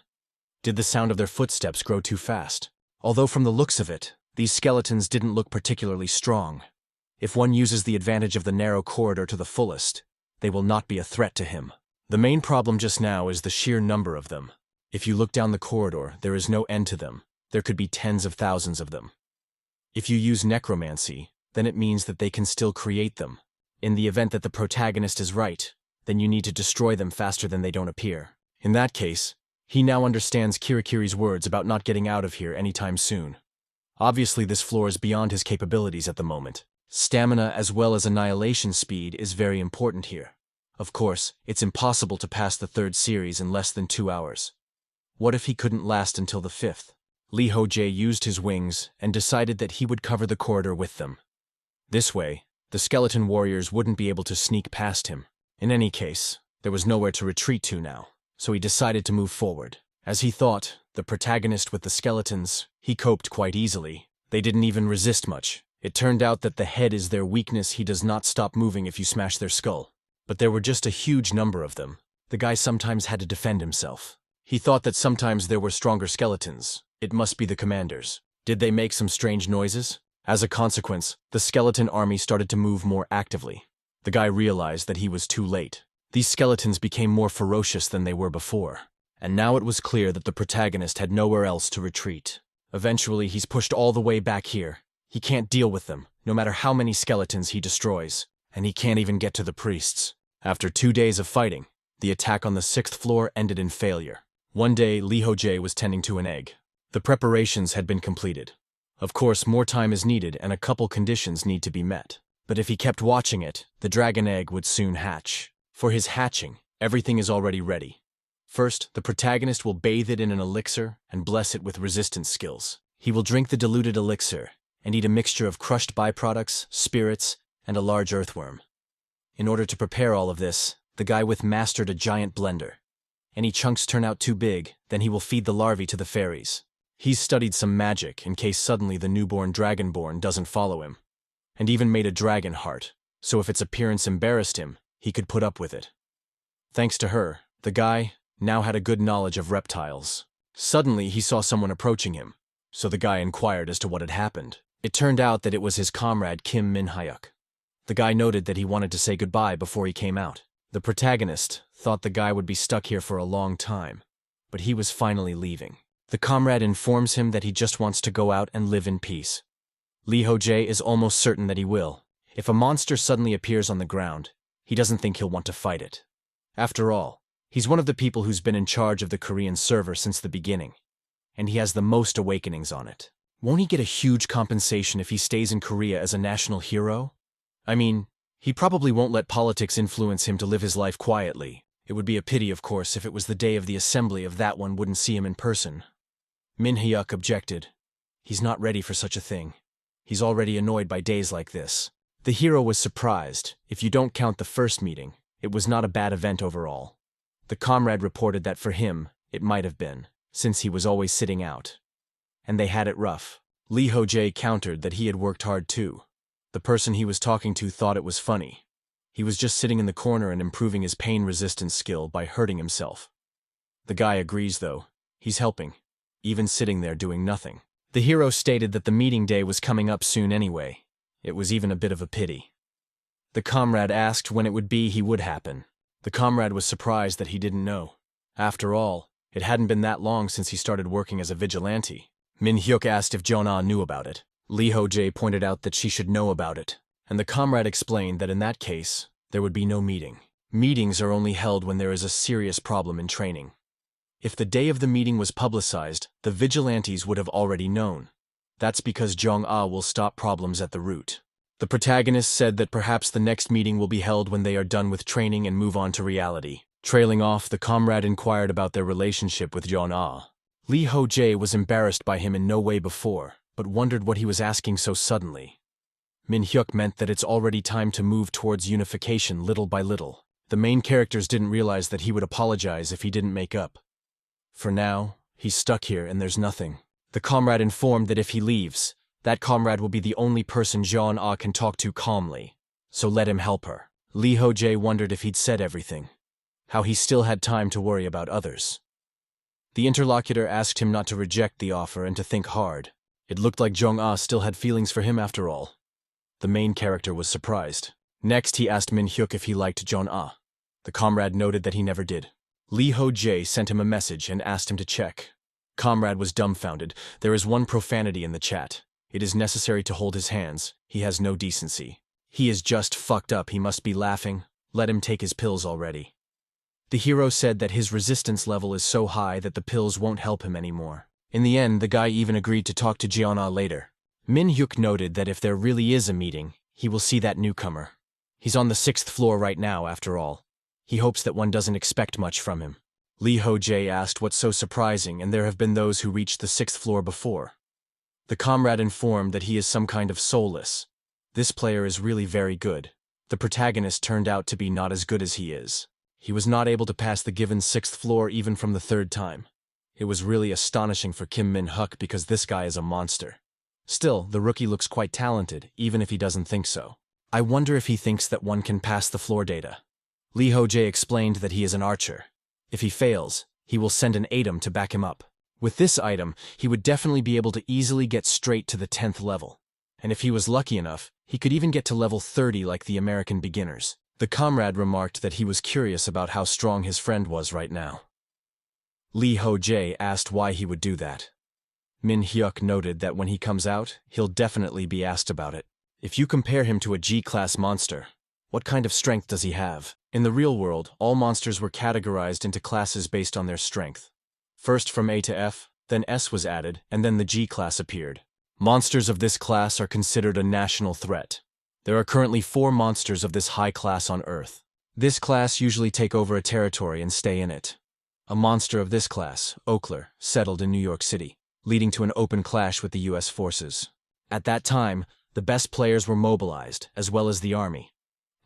Speaker 1: Did the sound of their footsteps grow too fast? Although from the looks of it, these skeletons didn't look particularly strong. If one uses the advantage of the narrow corridor to the fullest, they will not be a threat to him. The main problem just now is the sheer number of them. If you look down the corridor, there is no end to them. There could be tens of thousands of them. If you use necromancy, then it means that they can still create them. In the event that the protagonist is right, then you need to destroy them faster than they don't appear. In that case, he now understands Kirikiri's words about not getting out of here anytime soon. Obviously, this floor is beyond his capabilities at the moment. Stamina as well as annihilation speed is very important here. Of course, it's impossible to pass the third series in less than 2 hours. What if he couldn't last until the fifth? Lee Ho-jae used his wings and decided that he would cover the corridor with them. This way, the skeleton warriors wouldn't be able to sneak past him. In any case, there was nowhere to retreat to now, so he decided to move forward. As he thought, the protagonist with the skeletons, he coped quite easily. They didn't even resist much. It turned out that the head is their weakness. He does not stop moving if you smash their skull. But there were just a huge number of them. The guy sometimes had to defend himself. He thought that sometimes there were stronger skeletons. It must be the commanders. Did they make some strange noises? As a consequence, the skeleton army started to move more actively. The guy realized that he was too late. These skeletons became more ferocious than they were before. And now it was clear that the protagonist had nowhere else to retreat. Eventually, he's pushed all the way back here. He can't deal with them, no matter how many skeletons he destroys. And he can't even get to the priests. After 2 days of fighting, the attack on the 6th floor ended in failure. One day, Lee Ho-jae was tending to an egg. The preparations had been completed. Of course, more time is needed and a couple conditions need to be met. But if he kept watching it, the dragon egg would soon hatch. For his hatching, everything is already ready. First, the protagonist will bathe it in an elixir and bless it with resistance skills. He will drink the diluted elixir and eat a mixture of crushed byproducts, spirits, and a large earthworm. In order to prepare all of this, the guy mastered a giant blender. Any chunks turn out too big, then he will feed the larvae to the fairies. He's studied some magic in case suddenly the newborn dragonborn doesn't follow him. And even made a dragon heart, so if its appearance embarrassed him, he could put up with it. Thanks to her, the guy now had a good knowledge of reptiles. Suddenly, he saw someone approaching him, so the guy inquired as to what had happened. It turned out that it was his comrade Kim Min-hyuk. The guy noted that he wanted to say goodbye before he came out. The protagonist thought the guy would be stuck here for a long time, but he was finally leaving. The comrade informs him that he just wants to go out and live in peace. Lee Ho-jae is almost certain that he will. If a monster suddenly appears on the ground, he doesn't think he'll want to fight it. After all, he's one of the people who's been in charge of the Korean server since the beginning, and he has the most awakenings on it. Won't he get a huge compensation if he stays in Korea as a national hero? I mean, he probably won't let politics influence him to live his life quietly. It would be a pity, of course, if it was the day of the assembly if that one wouldn't see him in person. Min-hyuk objected. He's not ready for such a thing. He's already annoyed by days like this. The hero was surprised. If you don't count the first meeting, it was not a bad event overall. The comrade reported that for him, it might have been, since he was always sitting out. And they had it rough. Lee Ho-jae countered that he had worked hard too. The person he was talking to thought it was funny. He was just sitting in the corner and improving his pain resistance skill by hurting himself. The guy agrees though. He's helping, even sitting there doing nothing. The hero stated that the meeting day was coming up soon anyway. It was even a bit of a pity. The comrade asked when it would be he would happen. The comrade was surprised that he didn't know. After all, it hadn't been that long since he started working as a vigilante. Min-hyuk asked if Jeon-ah knew about it. Lee Ho-jae pointed out that she should know about it, and the comrade explained that in that case, there would be no meeting. Meetings are only held when there is a serious problem in training. If the day of the meeting was publicized, the vigilantes would have already known. That's because Jeon-ah will stop problems at the root. The protagonist said that perhaps the next meeting will be held when they are done with training and move on to reality. Trailing off, the comrade inquired about their relationship with Jeon-ah. Lee Ho-jae was embarrassed by him in no way before, but wondered what he was asking so suddenly. Min-hyuk meant that it's already time to move towards unification little by little. The main characters didn't realize that he would apologize if he didn't make up. For now, he's stuck here and there's nothing. The comrade informed that if he leaves, that comrade will be the only person Jeon-ah can talk to calmly, so let him help her. Lee Ho-jae wondered if he'd said everything, how he still had time to worry about others. The interlocutor asked him not to reject the offer and to think hard. It looked like Jeon-ah still had feelings for him after all. The main character was surprised. Next, he asked Min Hyuk if he liked Jong-ah. The comrade noted that he never did. Lee Ho-jae sent him a message and asked him to check. Comrade was dumbfounded. There is one profanity in the chat. It is necessary to hold his hands. He has no decency. He is just fucked up. He must be laughing. Let him take his pills already. The hero said that his resistance level is so high that the pills won't help him anymore. In the end, the guy even agreed to talk to Jeon-ah later. Min Hyuk noted that if there really is a meeting, he will see that newcomer. He's on the 6th floor right now, after all. He hopes that one doesn't expect much from him. Lee Ho-jae asked what's so surprising, and there have been those who reached the 6th floor before. The comrade informed that he is some kind of soulless. This player is really very good. The protagonist turned out to be not as good as he is. He was not able to pass the given 6th floor even from the 3rd time. It was really astonishing for Kim Min-hyuk because this guy is a monster. Still, the rookie looks quite talented, even if he doesn't think so. I wonder if he thinks that one can pass the floor data. Lee Ho-jae explained that he is an archer. If he fails, he will send an item to back him up. With this item, he would definitely be able to easily get straight to the 10th level. And if he was lucky enough, he could even get to level 30 like the American beginners. The comrade remarked that he was curious about how strong his friend was right now. Lee Ho-jae asked why he would do that. Min Hyuk noted that when he comes out, he'll definitely be asked about it. If you compare him to a G-class monster, what kind of strength does he have? In the real world, all monsters were categorized into classes based on their strength. First from A to F, then S was added, and then the G-class appeared. Monsters of this class are considered a national threat. There are currently 4 monsters of this high class on Earth. This class usually take over a territory and stay in it. A monster of this class, Oakler, settled in New York City, leading to an open clash with the U.S. forces. At that time, the best players were mobilized, as well as the army.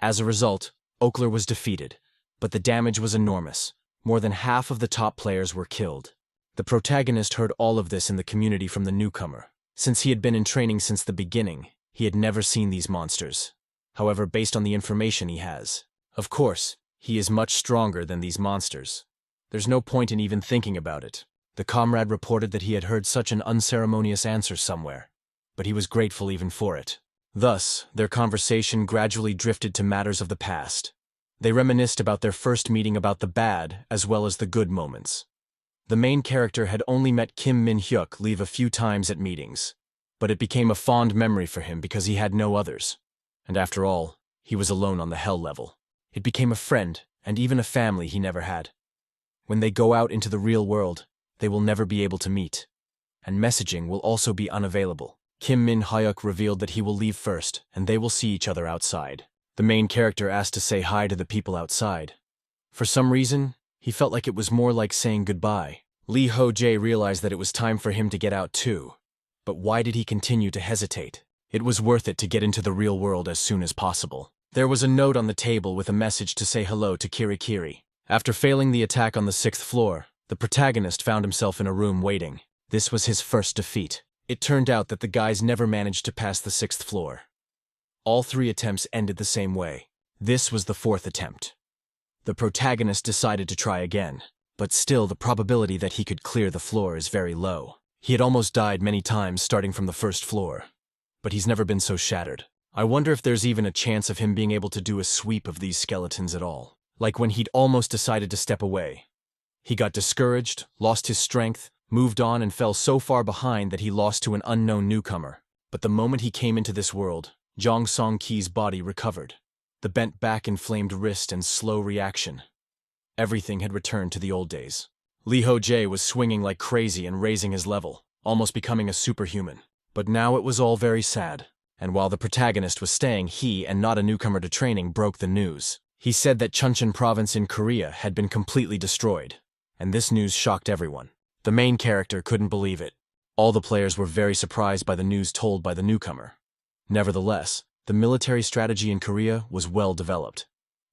Speaker 1: As a result, Oakler was defeated, but the damage was enormous. More than half of the top players were killed. The protagonist heard all of this in the community from the newcomer. Since he had been in training since the beginning, he had never seen these monsters. However, based on the information he has, of course, he is much stronger than these monsters. There's no point in even thinking about it. The comrade reported that he had heard such an unceremonious answer somewhere, but he was grateful even for it. Thus, their conversation gradually drifted to matters of the past. They reminisced about their first meeting, about the bad as well as the good moments. The main character had only met Kim Min-hyuk leave a few times at meetings, but it became a fond memory for him because he had no others. And after all, he was alone on the hell level. It became a friend and even a family he never had. When they go out into the real world, they will never be able to meet, and messaging will also be unavailable. Kim Min-hyuk revealed that he will leave first, and they will see each other outside. The main character asked to say hi to the people outside. For some reason, he felt like it was more like saying goodbye. Lee Ho-jae realized that it was time for him to get out too. But why did he continue to hesitate? It was worth it to get into the real world as soon as possible. There was a note on the table with a message to say hello to Kirikiri. After failing the attack on the 6th floor, the protagonist found himself in a room waiting. This was his first defeat. It turned out that the guys never managed to pass the 6th floor. All 3 attempts ended the same way. This was the 4th attempt. The protagonist decided to try again, but still the probability that he could clear the floor is very low. He had almost died many times starting from the 1st floor, but he's never been so shattered. I wonder if there's even a chance of him being able to do a sweep of these skeletons at all. Like when he'd almost decided to step away. He got discouraged, lost his strength, moved on and fell so far behind that he lost to an unknown newcomer. But the moment he came into this world, Jong Song-ki's body recovered. The bent back, inflamed wrist, and slow reaction. Everything had returned to the old days. Lee Ho-jae was swinging like crazy and raising his level, almost becoming a superhuman. But now it was all very sad. And while the protagonist was staying, he, and not a newcomer to training, broke the news. He said that Chuncheon province in Korea had been completely destroyed, and this news shocked everyone. The main character couldn't believe it. All the players were very surprised by the news told by the newcomer. Nevertheless, the military strategy in Korea was well developed.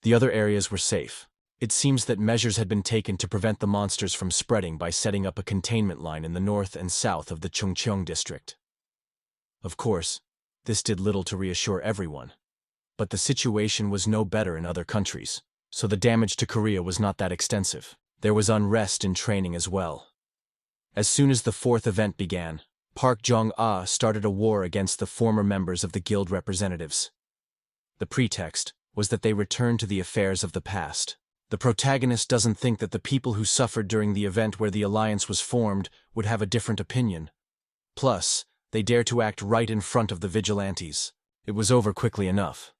Speaker 1: The other areas were safe. It seems that measures had been taken to prevent the monsters from spreading by setting up a containment line in the north and south of the Chungcheong district. Of course, this did little to reassure everyone. But the situation was no better in other countries, so the damage to Korea was not that extensive. There was unrest in training as well. As soon as the 4th event began, Park Jong-ah started a war against the former members of the guild representatives. The pretext was that they returned to the affairs of the past. The protagonist doesn't think that the people who suffered during the event where the alliance was formed would have a different opinion. Plus, they dare to act right in front of the vigilantes. It was over quickly enough.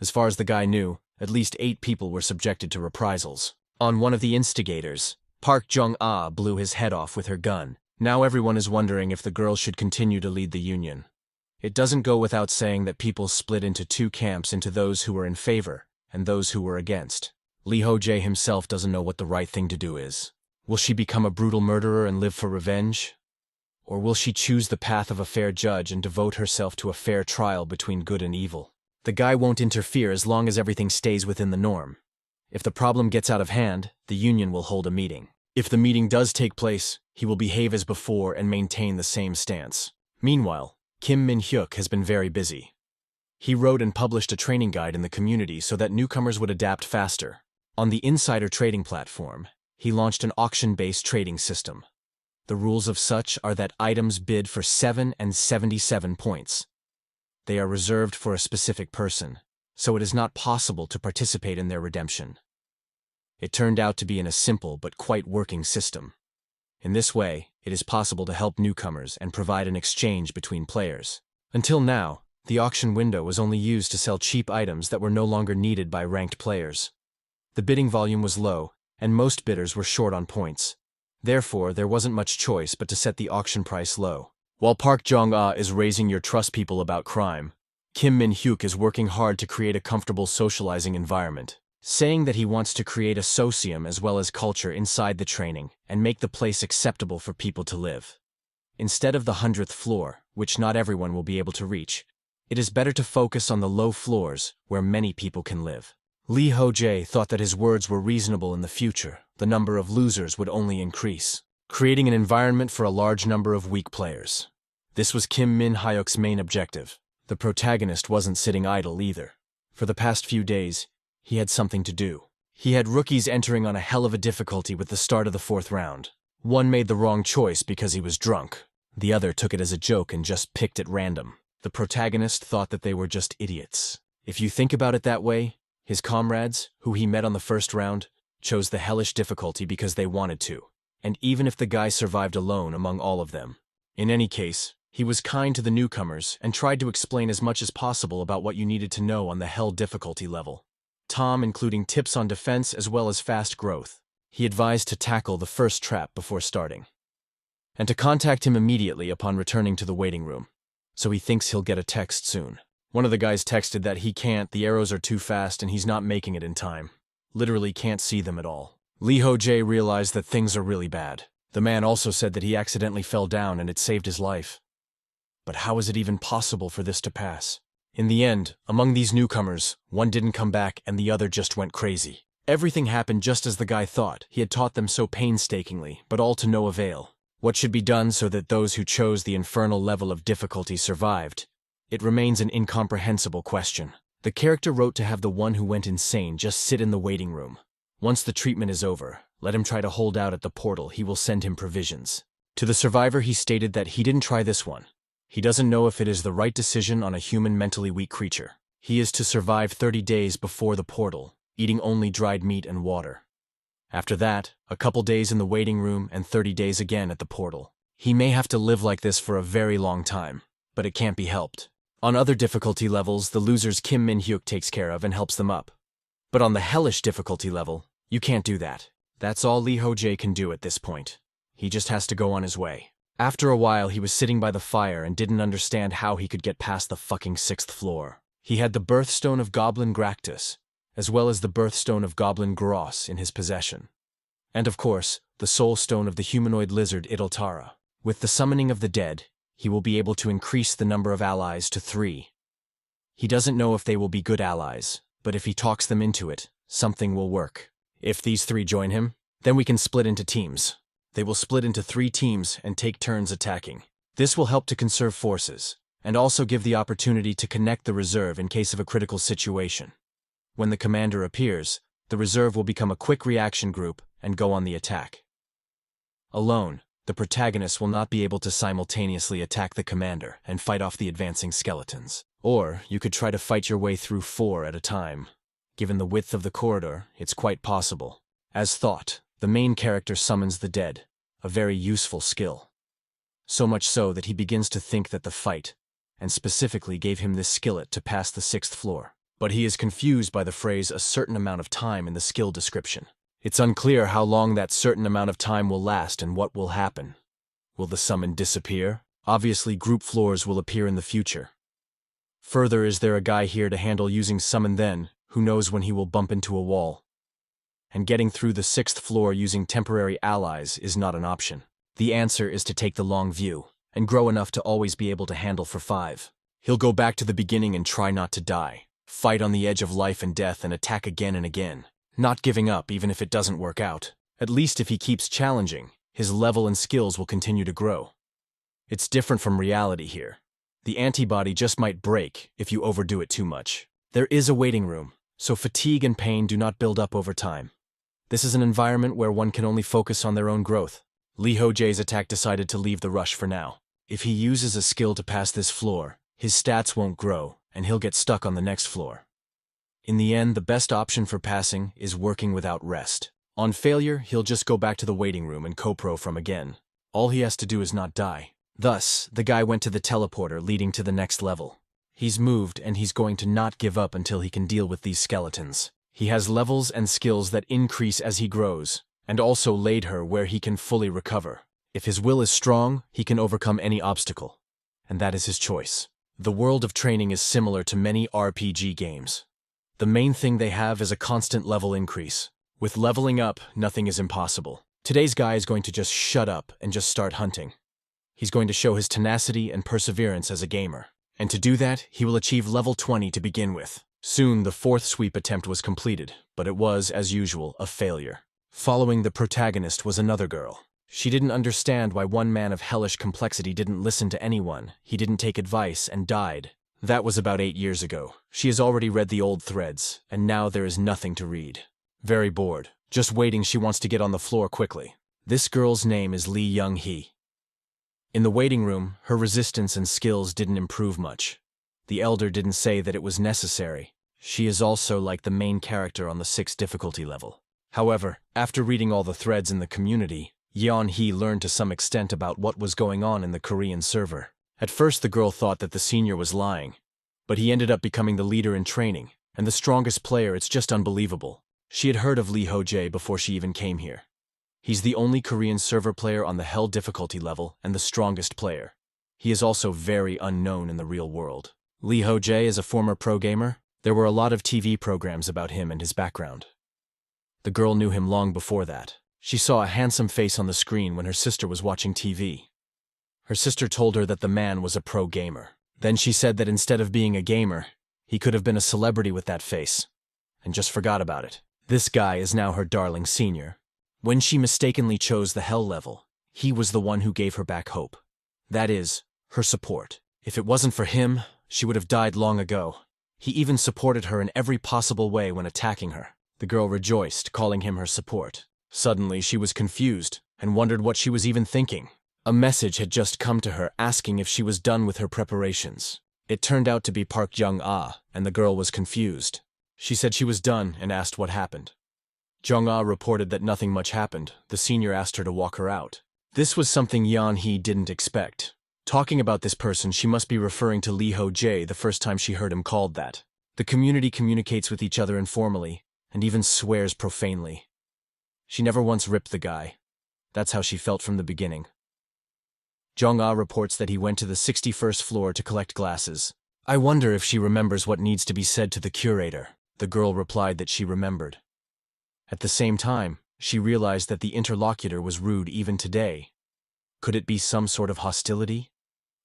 Speaker 1: As far as the guy knew, at least 8 people were subjected to reprisals. On one of the instigators, Park Jong-ah blew his head off with her gun. Now everyone is wondering if the girl should continue to lead the union. It doesn't go without saying that people split into 2 camps, into those who were in favor and those who were against. Lee Ho-jae himself doesn't know what the right thing to do is. Will she become a brutal murderer and live for revenge? Or will she choose the path of a fair judge and devote herself to a fair trial between good and evil? The guy won't interfere as long as everything stays within the norm. If the problem gets out of hand, the union will hold a meeting. If the meeting does take place, he will behave as before and maintain the same stance. Meanwhile, Kim Min-hyuk has been very busy. He wrote and published a training guide in the community so that newcomers would adapt faster. On the insider trading platform, he launched an auction-based trading system. The rules of such are that items bid for 7 and 77 points. They are reserved for a specific person, so it is not possible to participate in their redemption. It turned out to be a simple but quite working system. In this way, it is possible to help newcomers and provide an exchange between players. Until now, the auction window was only used to sell cheap items that were no longer needed by ranked players. The bidding volume was low, and most bidders were short on points. Therefore, there wasn't much choice but to set the auction price low. While Park Jong-ah is raising your trust people about crime, Kim Min-hyuk is working hard to create a comfortable socializing environment, saying that he wants to create a socium as well as culture inside the training and make the place acceptable for people to live. Instead of the 100th floor, which not everyone will be able to reach, it is better to focus on the low floors where many people can live. Lee Ho-jae thought that his words were reasonable. In the future, the number of losers would only increase, creating an environment for a large number of weak players. This was Kim Min-hyuk's main objective. The protagonist wasn't sitting idle either. For the past few days, he had something to do. He had rookies entering on a hell of a difficulty with the start of the 4th round. One made the wrong choice because he was drunk. The other took it as a joke and just picked at random. The protagonist thought that they were just idiots. If you think about it that way, his comrades, who he met on the 1st round, chose the hellish difficulty because they wanted to, and even if the guy survived alone among all of them. In any case, he was kind to the newcomers and tried to explain as much as possible about what you needed to know on the hell difficulty level. Tom including tips on defense as well as fast growth. He advised to tackle the first trap before starting, and to contact him immediately upon returning to the waiting room. So he thinks he'll get a text soon. One of the guys texted that he can't, the arrows are too fast and he's not making it in time. Literally can't see them at all. Lee Ho-jae realized that things are really bad. The man also said that he accidentally fell down and it saved his life. But how is it even possible for this to pass? In the end, among these newcomers, one didn't come back and the other just went crazy. Everything happened just as the guy thought. He had taught them so painstakingly, but all to no avail. What should be done so that those who chose the infernal level of difficulty survived? It remains an incomprehensible question. The character wrote to have the one who went insane just sit in the waiting room. Once the treatment is over, let him try to hold out at the portal. He will send him provisions. To the survivor, he stated that he didn't try this one. He doesn't know if it is the right decision on a human mentally weak creature. He is to survive 30 days before the portal, eating only dried meat and water. After that, a couple days in the waiting room and 30 days again at the portal. He may have to live like this for a very long time, but it can't be helped. On other difficulty levels, the losers Kim Min-hyuk takes care of and helps them up. But on the hellish difficulty level, you can't do that. That's all Lee Ho-jae can do at this point. He just has to go on his way. After a while, he was sitting by the fire and didn't understand how he could get past the fucking 6th floor. He had the birthstone of Goblin Gractus, as well as the birthstone of Goblin Gross in his possession. And of course, the soul stone of the humanoid lizard Idoltara. With the summoning of the dead, he will be able to increase the number of allies to 3. He doesn't know if they will be good allies, but if he talks them into it, something will work. If these 3 join him, then we can split into teams. They will split into 3 teams and take turns attacking. This will help to conserve forces, and also give the opportunity to connect the reserve in case of a critical situation. When the commander appears, the reserve will become a quick reaction group and go on the attack. Alone, the protagonist will not be able to simultaneously attack the commander and fight off the advancing skeletons. Or, you could try to fight your way through 4 at a time. Given the width of the corridor, it's quite possible. As thought, the main character summons the dead, a very useful skill. So much so that he begins to think that the fight, and specifically gave him this skillet to pass the 6th floor. But he is confused by the phrase "a certain amount of time" in the skill description. It's unclear how long that certain amount of time will last and what will happen. Will the summon disappear? Obviously, group floors will appear in the future. Further, is there a guy here to handle using summon then? Who knows when he will bump into a wall? And getting through the 6th floor using temporary allies is not an option. The answer is to take the long view, and grow enough to always be able to handle for 5. He'll go back to the beginning and try not to die. Fight on the edge of life and death and attack again and again. Not giving up even if it doesn't work out. At least if he keeps challenging, his level and skills will continue to grow. It's different from reality here. The antibody just might break if you overdo it too much. There is a waiting room, so fatigue and pain do not build up over time. This is an environment where one can only focus on their own growth. Lee Ho-jae's attack decided to leave the rush for now. If he uses a skill to pass this floor, his stats won't grow, and he'll get stuck on the next floor. In the end, the best option for passing is working without rest. On failure, he'll just go back to the waiting room and co-pro from again. All he has to do is not die. Thus, the guy went to the teleporter leading to the next level. He's moved and he's going to not give up until he can deal with these skeletons. He has levels and skills that increase as he grows, and also laid her where he can fully recover. If his will is strong, he can overcome any obstacle. And that is his choice. The world of training is similar to many RPG games. The main thing they have is a constant level increase. With leveling up, nothing is impossible. Today's guy is going to just shut up and just start hunting. He's going to show his tenacity and perseverance as a gamer. And to do that, he will achieve level 20 to begin with. Soon, the 4th sweep attempt was completed, but it was, as usual, a failure. Following the protagonist was another girl. She didn't understand why one man of hellish complexity didn't listen to anyone, he didn't take advice, and died. That was about 8 years ago. She has already read the old threads, and now there is nothing to read. Very bored. Just waiting, she wants to get on the floor quickly. This girl's name is Lee Young-hee. In the waiting room, her resistance and skills didn't improve much. The elder didn't say that it was necessary. She is also like the main character on the 6th difficulty level. However, after reading all the threads in the community, Yeon-hee learned to some extent about what was going on in the Korean server. At first the girl thought that the senior was lying, but he ended up becoming the leader in training, and the strongest player. It's just unbelievable. She had heard of Lee Ho-jae before she even came here. He's the only Korean server player on the Hell difficulty level and the strongest player. He is also very unknown in the real world. Lee Ho-jae is a former pro gamer. There were a lot of TV programs about him and his background. The girl knew him long before that. She saw a handsome face on the screen when her sister was watching TV. Her sister told her that the man was a pro gamer. Then she said that instead of being a gamer, he could have been a celebrity with that face, and just forgot about it. This guy is now her darling senior. When she mistakenly chose the Hell level, he was the one who gave her back hope. That is, her support. If it wasn't for him, she would have died long ago. He even supported her in every possible way when attacking her. The girl rejoiced, calling him her support. Suddenly, she was confused and wondered what she was even thinking. A message had just come to her asking if she was done with her preparations. It turned out to be Park Jung-ah, and the girl was confused. She said she was done and asked what happened. Jung-ah reported that nothing much happened. The senior asked her to walk her out. This was something Yeon-hee didn't expect. Talking about this person, she must be referring to Lee Ho-jae the first time she heard him called that. The community communicates with each other informally, and even swears profanely. She never once ripped the guy. That's how she felt from the beginning. Jung-ah reports that he went to the 61st floor to collect glasses. I wonder if she remembers what needs to be said to the curator. The girl replied that she remembered. At the same time, she realized that the interlocutor was rude even today. Could it be some sort of hostility?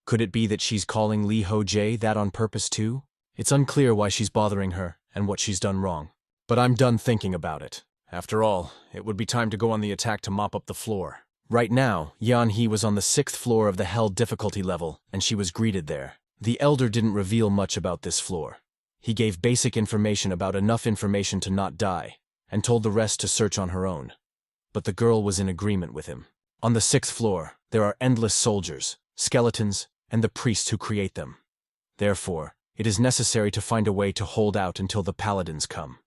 Speaker 1: Could it be that she's calling Lee Ho-jae that on purpose too? It's unclear why she's bothering her and what she's done wrong. But I'm done thinking about it. After all, it would be time to go on the attack to mop up the floor. Right now, Yeon-hee was on the 6th floor of the Hell difficulty level, and she was greeted there. The elder didn't reveal much about this floor. He gave basic information about enough information to not die, and told the rest to search on her own. But the girl was in agreement with him. On the 6th floor, there are endless soldiers, skeletons, and the priests who create them. Therefore, it is necessary to find a way to hold out until the paladins come.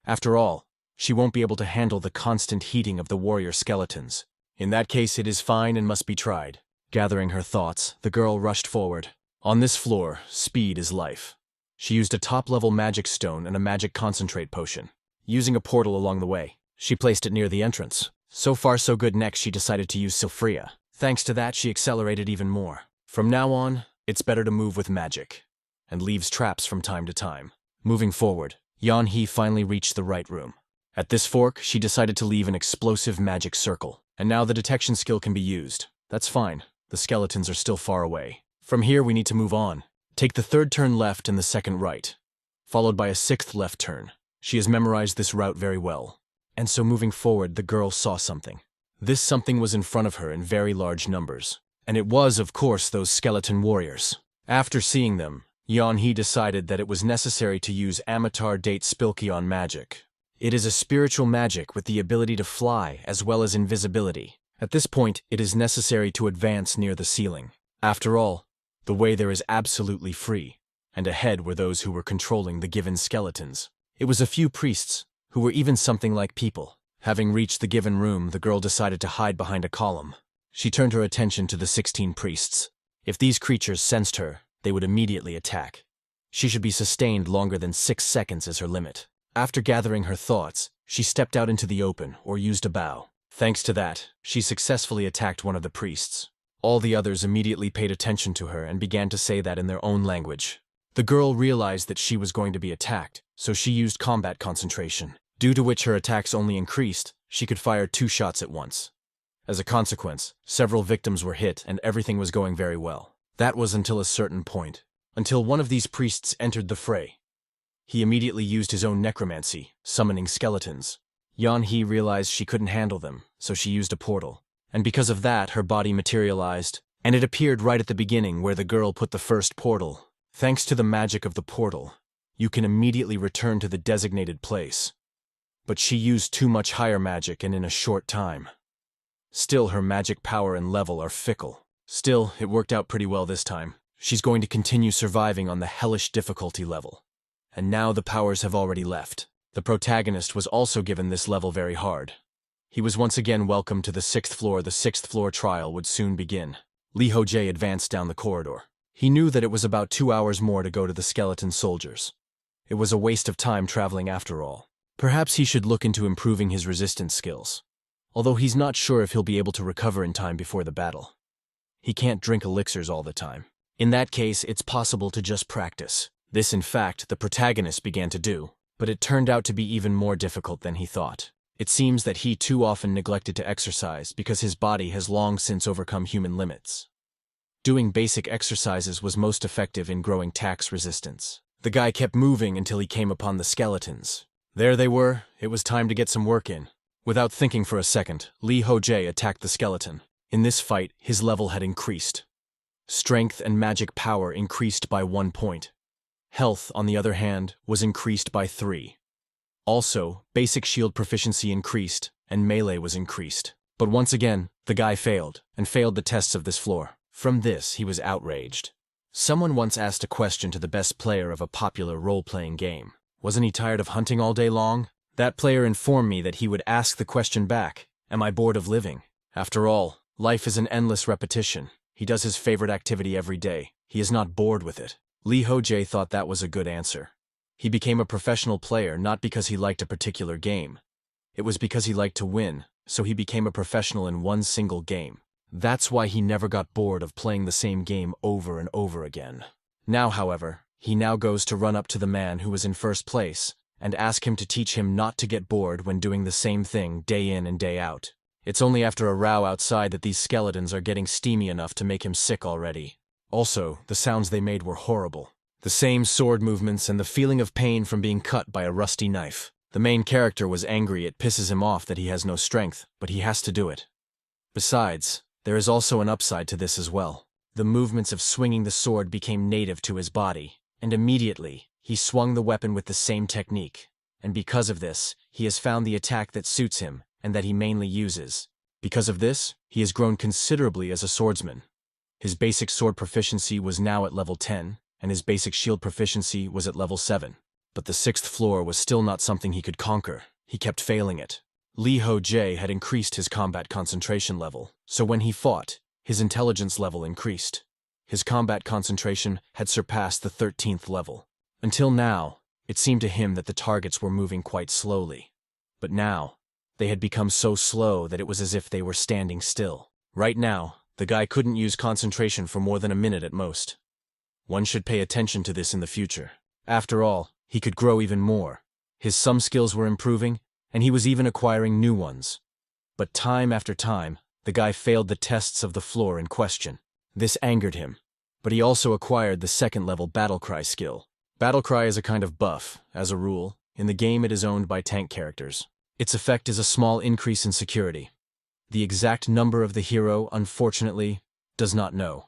Speaker 1: After all, she won't be able to handle the constant heating of the warrior skeletons. In that case, it is fine and must be tried. Gathering her thoughts, the girl rushed forward. On this floor, speed is life. She used a top-level magic stone and a magic concentrate potion. Using a portal along the way, she placed it near the entrance. So far so good. Next, she decided to use Sophria. Thanks to that, she accelerated even more. From now on, it's better to move with magic, and leaves traps from time to time. Moving forward, Yan-He finally reached the right room. At this fork, she decided to leave an explosive magic circle. And now the detection skill can be used. That's fine. The skeletons are still far away. From here, we need to move on. Take the 3rd turn left and the 2nd right, followed by a 6th left turn. She has memorized this route very well. And so moving forward, the girl saw something. This something was in front of her in very large numbers. And it was, of course, those skeleton warriors. After seeing them, Yan-He decided that it was necessary to use Amitar Date Spilkion magic. It is a spiritual magic with the ability to fly as well as invisibility. At this point, it is necessary to advance near the ceiling. After all, the way there is absolutely free, and ahead were those who were controlling the given skeletons. It was a few priests, who were even something like people. Having reached the given room, the girl decided to hide behind a column. She turned her attention to the 16 priests. If these creatures sensed her, they would immediately attack. She should be sustained longer than 6 seconds as her limit. After gathering her thoughts, she stepped out into the open or used a bow. Thanks to that, she successfully attacked one of the priests. All the others immediately paid attention to her and began to say that in their own language. The girl realized that she was going to be attacked, so she used combat concentration, due to which her attacks only increased. She could fire 2 shots at once. As a consequence, several victims were hit and everything was going very well. That was until a certain point, until one of these priests entered the fray. He immediately used his own necromancy, summoning skeletons. Yan-He realized she couldn't handle them, so she used a portal. And because of that, her body materialized, and it appeared right at the beginning where the girl put the first portal. Thanks to the magic of the portal, you can immediately return to the designated place. But she used too much higher magic and in a short time. Still, her magic power and level are fickle. Still, it worked out pretty well this time. She's going to continue surviving on the hellish difficulty level. And now the powers have already left. The protagonist was also given this level very hard. He was once again welcomed to the 6th floor. The 6th floor trial would soon begin. Li Hojie advanced down the corridor. He knew that it was about 2 hours more to go to the skeleton soldiers. It was a waste of time traveling after all. Perhaps he should look into improving his resistance skills. Although he's not sure if he'll be able to recover in time before the battle. He can't drink elixirs all the time. In that case, it's possible to just practice. This, in fact, the protagonist began to do, but it turned out to be even more difficult than he thought. It seems that he too often neglected to exercise because his body has long since overcome human limits. Doing basic exercises was most effective in growing tax resistance. The guy kept moving until he came upon the skeletons. There they were. It was time to get some work in. Without thinking for a second, Li Hojie attacked the skeleton. In this fight, his level had increased. Strength and magic power increased by 1 point. Health, on the other hand, was increased by 3. Also, basic shield proficiency increased, and melee was increased. But once again, the guy failed, and failed the tests of this floor. From this, he was outraged. Someone once asked a question to the best player of a popular role-playing game. Wasn't he tired of hunting all day long? That player informed me that he would ask the question back, am I bored of living? After all, life is an endless repetition. He does his favorite activity every day. He is not bored with it. Li Hojie thought that was a good answer. He became a professional player not because he liked a particular game. It was because he liked to win, so he became a professional in one single game. That's why he never got bored of playing the same game over and over again. Now, however, he now goes to run up to the man who was in first place and ask him to teach him not to get bored when doing the same thing day in and day out. It's only after a row outside that these skeletons are getting steamy enough to make him sick already. Also, the sounds they made were horrible. The same sword movements and the feeling of pain from being cut by a rusty knife. The main character was angry. It pisses him off that he has no strength, but he has to do it. Besides, there is also an upside to this as well. The movements of swinging the sword became native to his body, and immediately, he swung the weapon with the same technique. And because of this, he has found the attack that suits him, and that he mainly uses. Because of this, he has grown considerably as a swordsman. His basic sword proficiency was now at level 10, and his basic shield proficiency was at level 7. But the 6th floor was still not something he could conquer. He kept failing it. Lee Ho-jae had increased his combat concentration level, so when he fought, his intelligence level increased. His combat concentration had surpassed the 13th level. Until now, it seemed to him that the targets were moving quite slowly. But now, they had become so slow that it was as if they were standing still. Right now, the guy couldn't use concentration for more than a minute at most. One should pay attention to this in the future. After all, he could grow even more. His some skills were improving, and he was even acquiring new ones. But time after time, the guy failed the tests of the floor in question. This angered him, but he also acquired the 2nd level Battlecry skill. Battlecry is a kind of buff, as a rule. In the game it is owned by tank characters. Its effect is a small increase in security. The exact number of the hero, unfortunately, does not know.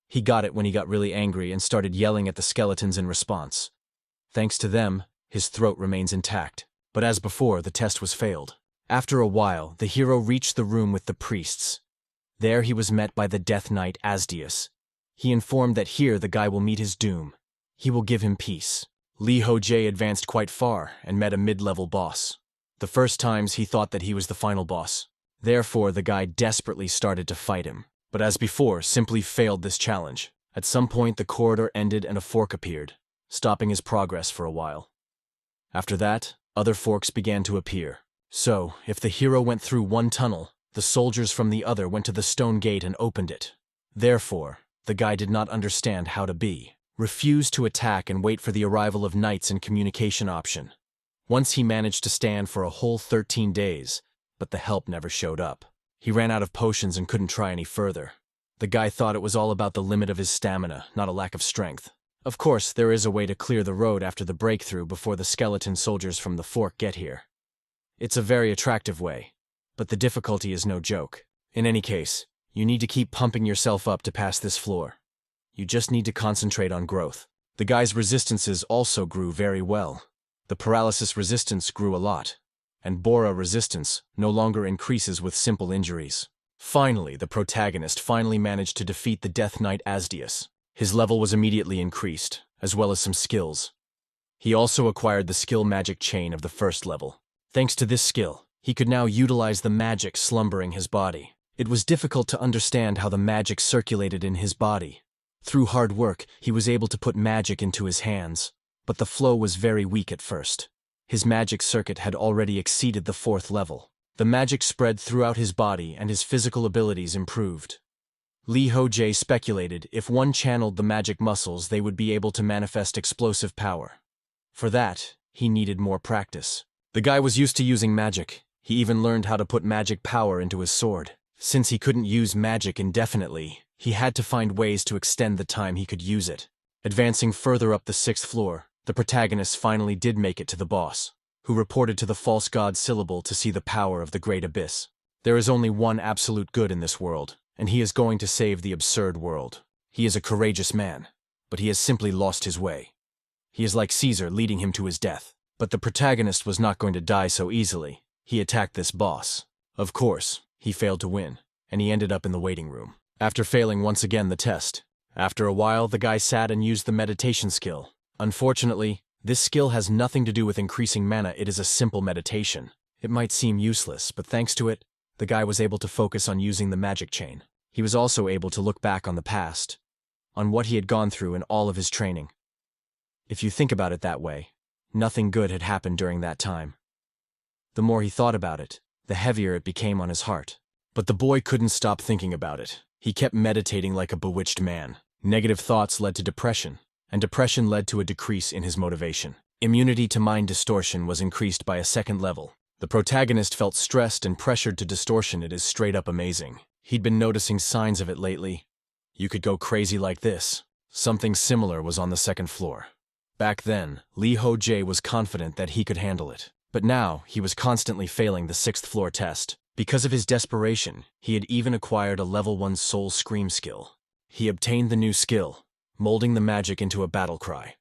Speaker 1: He got it when he got really angry and started yelling at the skeletons in response. Thanks to them, his throat remains intact. But as before, the test was failed. After a while, the hero reached the room with the priests. There he was met by the Death Knight Asdius. He informed that here the guy will meet his doom. He will give him peace. Lee Ho-jae advanced quite far and met a mid-level boss. The first times he thought that he was the final boss. Therefore, the guy desperately started to fight him, but as before, simply failed this challenge. At some point, the corridor ended and a fork appeared, stopping his progress for a while. After that, other forks began to appear. So, if the hero went through one tunnel, the soldiers from the other went to the stone gate and opened it. Therefore, the guy did not understand how to be. Refused to attack and wait for the arrival of knights and communication option. Once he managed to stand for a whole 13 days, but the help never showed up. He ran out of potions and couldn't try any further. The guy thought it was all about the limit of his stamina, not a lack of strength. Of course, there is a way to clear the road after the breakthrough before the skeleton soldiers from the fork get here. It's a very attractive way, but the difficulty is no joke. In any case, you need to keep pumping yourself up to pass this floor. You just need to concentrate on growth. The guy's resistances also grew very well. The paralysis resistance grew a lot, and Bora resistance no longer increases with simple injuries. Finally, the protagonist managed to defeat the Death Knight Asdius. His level was immediately increased, as well as some skills. He also acquired the skill magic chain of the 1st level. Thanks to this skill, he could now utilize the magic slumbering his body. It was difficult to understand how the magic circulated in his body. Through hard work, he was able to put magic into his hands, but the flow was very weak at first. His magic circuit had already exceeded the 4th level. The magic spread throughout his body and his physical abilities improved. Lee Ho-jae speculated if one channeled the magic muscles, they would be able to manifest explosive power. For that, he needed more practice. The guy was used to using magic. He even learned how to put magic power into his sword. Since he couldn't use magic indefinitely, he had to find ways to extend the time he could use it. Advancing further up the 6th floor, the protagonist finally did make it to the boss, who reported to the false god Syllable to see the power of the great abyss. There is only one absolute good in this world, and he is going to save the absurd world. He is a courageous man, but he has simply lost his way. He is like Caesar leading him to his death. But the protagonist was not going to die so easily. He attacked this boss. Of course, he failed to win, and he ended up in the waiting room. After failing once again the test, after a while the guy sat and used the meditation skill. Unfortunately, this skill has nothing to do with increasing mana. It is a simple meditation. It might seem useless, but thanks to it, the guy was able to focus on using the magic chain. He was also able to look back on the past, on what he had gone through in all of his training. If you think about it that way, nothing good had happened during that time. The more he thought about it, the heavier it became on his heart. But the boy couldn't stop thinking about it. He kept meditating like a bewitched man. Negative thoughts led to depression, and depression led to a decrease in his motivation. Immunity to mind distortion was increased by a 2nd level. The protagonist felt stressed and pressured to distortion. It is straight up amazing. He'd been noticing signs of it lately. You could go crazy like this. Something similar was on the 2nd floor. Back then, Lee Ho-jae was confident that he could handle it. But now, he was constantly failing the 6th floor test. Because of his desperation, he had even acquired a level 1 Soul Scream skill. He obtained the new skill, molding the magic into a battle cry.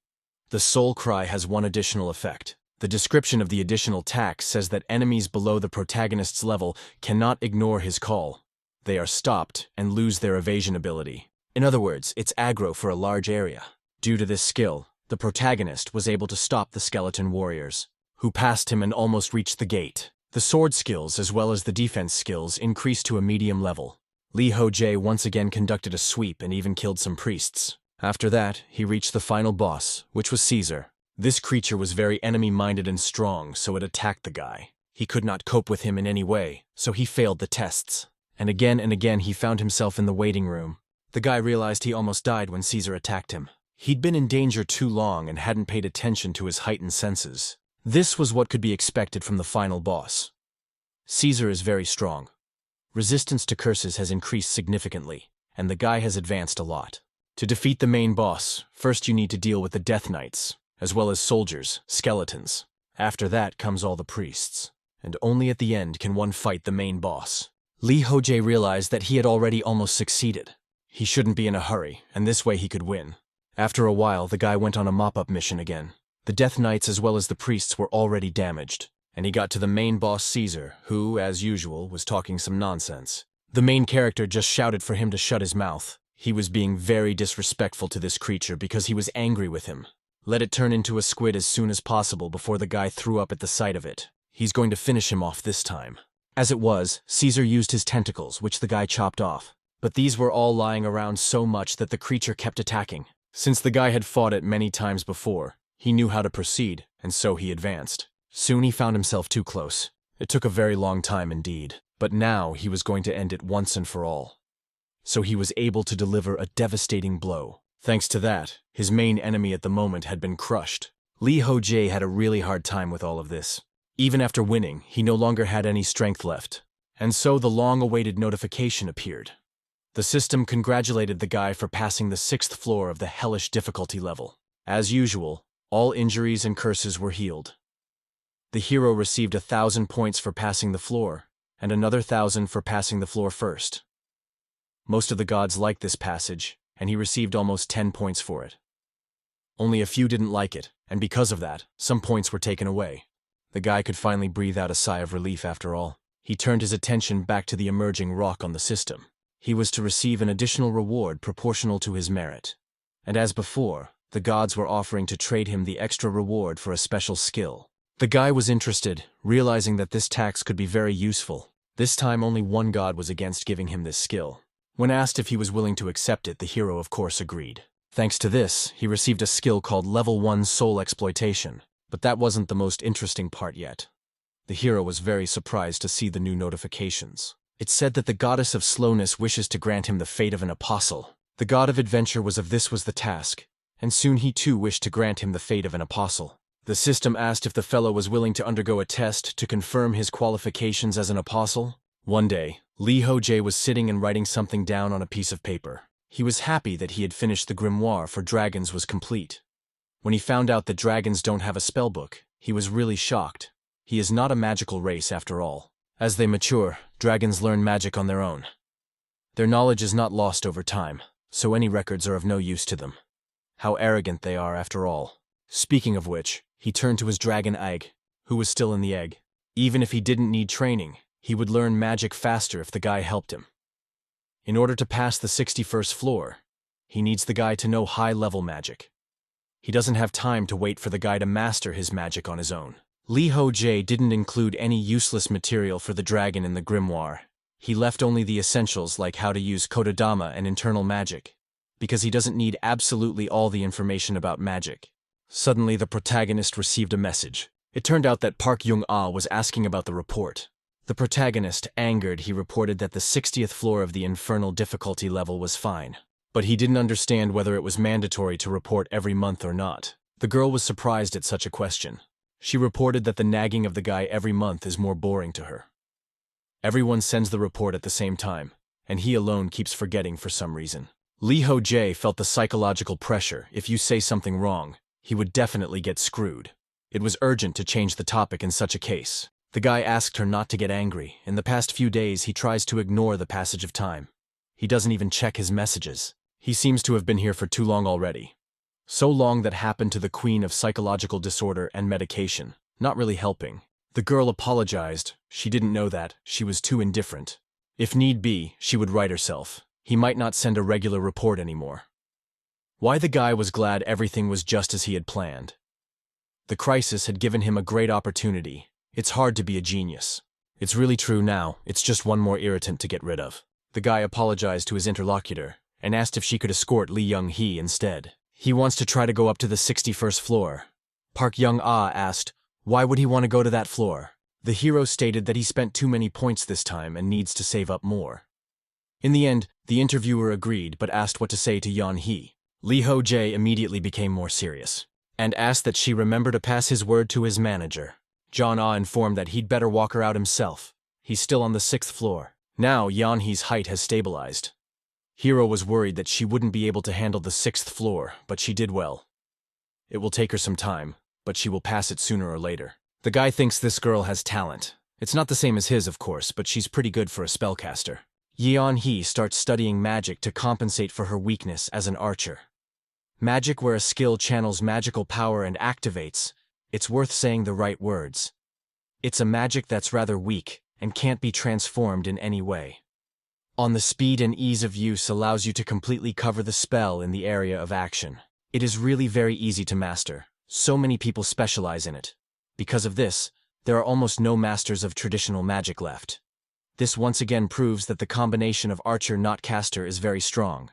Speaker 1: The Soul Cry has one additional effect. The description of the additional tax says that enemies below the protagonist's level cannot ignore his call. They are stopped and lose their evasion ability. In other words, it's aggro for a large area. Due to this skill, the protagonist was able to stop the skeleton warriors, who passed him and almost reached the gate. The sword skills as well as the defense skills increased to a medium level. Lee Ho-jae once again conducted a sweep and even killed some priests. After that, he reached the final boss, which was Caesar. This creature was very enemy-minded and strong, so it attacked the guy. He could not cope with him in any way, so he failed the tests. And again he found himself in the waiting room. The guy realized he almost died when Caesar attacked him. He'd been in danger too long and hadn't paid attention to his heightened senses. This was what could be expected from the final boss. Caesar is very strong. Resistance to curses has increased significantly, and the guy has advanced a lot. To defeat the main boss, first you need to deal with the Death Knights, as well as soldiers, skeletons. After that comes all the priests, and only at the end can one fight the main boss. Lee Ho-jae realized that he had already almost succeeded. He shouldn't be in a hurry, and this way he could win. After a while, the guy went on a mop-up mission again. The Death Knights as well as the priests were already damaged, and he got to the main boss Caesar, who, as usual, was talking some nonsense. The main character just shouted for him to shut his mouth. He was being very disrespectful to this creature because he was angry with him. Let it turn into a squid as soon as possible before the guy threw up at the sight of it. He's going to finish him off this time. As it was, Caesar used his tentacles, which the guy chopped off. But these were all lying around so much that the creature kept attacking. Since the guy had fought it many times before, he knew how to proceed, and so he advanced. Soon he found himself too close. It took a very long time indeed, but now he was going to end it once and for all. So he was able to deliver a devastating blow. Thanks to that, his main enemy at the moment had been crushed. Lee Ho-jae had a really hard time with all of this. Even after winning, he no longer had any strength left. And so the long-awaited notification appeared. The system congratulated the guy for passing the 6th floor of the hellish difficulty level. As usual, all injuries and curses were healed. The hero received 1,000 points for passing the floor, and another 1,000 for passing the floor first. Most of the gods liked this passage, and he received almost 10 points for it. Only a few didn't like it, and because of that, some points were taken away. The guy could finally breathe out a sigh of relief after all. He turned his attention back to the emerging rock on the system. He was to receive an additional reward proportional to his merit. And as before, the gods were offering to trade him the extra reward for a special skill. The guy was interested, realizing that this tax could be very useful. This time only one god was against giving him this skill. When asked if he was willing to accept it, the hero of course agreed. Thanks to this, he received a skill called Level 1 Soul Exploitation. But that wasn't the most interesting part yet. The hero was very surprised to see the new notifications. It said that the goddess of slowness wishes to grant him the fate of an apostle. The god of adventure was the task, and soon he too wished to grant him the fate of an apostle. The system asked if the fellow was willing to undergo a test to confirm his qualifications as an apostle. One day, Lee Ho-jae was sitting and writing something down on a piece of paper. He was happy that he had finished the grimoire for dragons was complete. When he found out that dragons don't have a spellbook, he was really shocked. He is not a magical race after all. As they mature, dragons learn magic on their own. Their knowledge is not lost over time, so any records are of no use to them. How arrogant they are after all. Speaking of which, he turned to his dragon egg, who was still in the egg. Even if he didn't need training, he would learn magic faster if the guy helped him. In order to pass the 61st floor, he needs the guy to know high-level magic. He doesn't have time to wait for the guy to master his magic on his own. Lee Ho-jae didn't include any useless material for the dragon in the grimoire. He left only the essentials like how to use kodadama and internal magic, because he doesn't need absolutely all the information about magic. Suddenly, the protagonist received a message. It turned out that Park Young-ah was asking about the report. The protagonist, angered, he reported that the 60th floor of the infernal difficulty level was fine. But he didn't understand whether it was mandatory to report every month or not. The girl was surprised at such a question. She reported that the nagging of the guy every month is more boring to her. Everyone sends the report at the same time, and he alone keeps forgetting for some reason. Lee Ho-jae felt the psychological pressure. If you say something wrong, he would definitely get screwed. It was urgent to change the topic in such a case. The guy asked her not to get angry. In the past few days, he tries to ignore the passage of time. He doesn't even check his messages. He seems to have been here for too long already. So long that happened to the queen of psychological disorder and medication. not really helping. The girl apologized. She didn't know that. She was too indifferent. If need be, she would right herself. He might not send a regular report anymore. Why the guy was glad everything was just as he had planned. The crisis had given him a great opportunity. It's hard to be a genius. It's really true now, it's just one more irritant to get rid of. The guy apologized to his interlocutor and asked if she could escort Lee Young-hee instead. He wants to try to go up to the 61st floor. Park Young-ah asked, why would he want to go to that floor? The hero stated that he spent too many points this time and needs to save up more. In the end, the interviewer agreed but asked what to say to Yeon-hee. Lee Ho-jae immediately became more serious and asked that she remember to pass his word to his manager. Jeon-ah informed that he'd better walk her out himself. He's still on the 6th floor. Now Yeon-hee's height has stabilized. Hero was worried that she wouldn't be able to handle the 6th floor, but she did well. It will take her some time, but she will pass it sooner or later. The guy thinks this girl has talent. It's not the same as his, of course, but she's pretty good for a spellcaster. Yeon-hee starts studying magic to compensate for her weakness as an archer. Magic where a skill channels magical power and activates. It's worth saying the right words. It's a magic that's rather weak and can't be transformed in any way. On the speed and ease of use allows you to completely cover the spell in the area of action. It is really very easy to master. So many people specialize in it. Because of this, there are almost no masters of traditional magic left. This once again proves that the combination of archer not caster is very strong.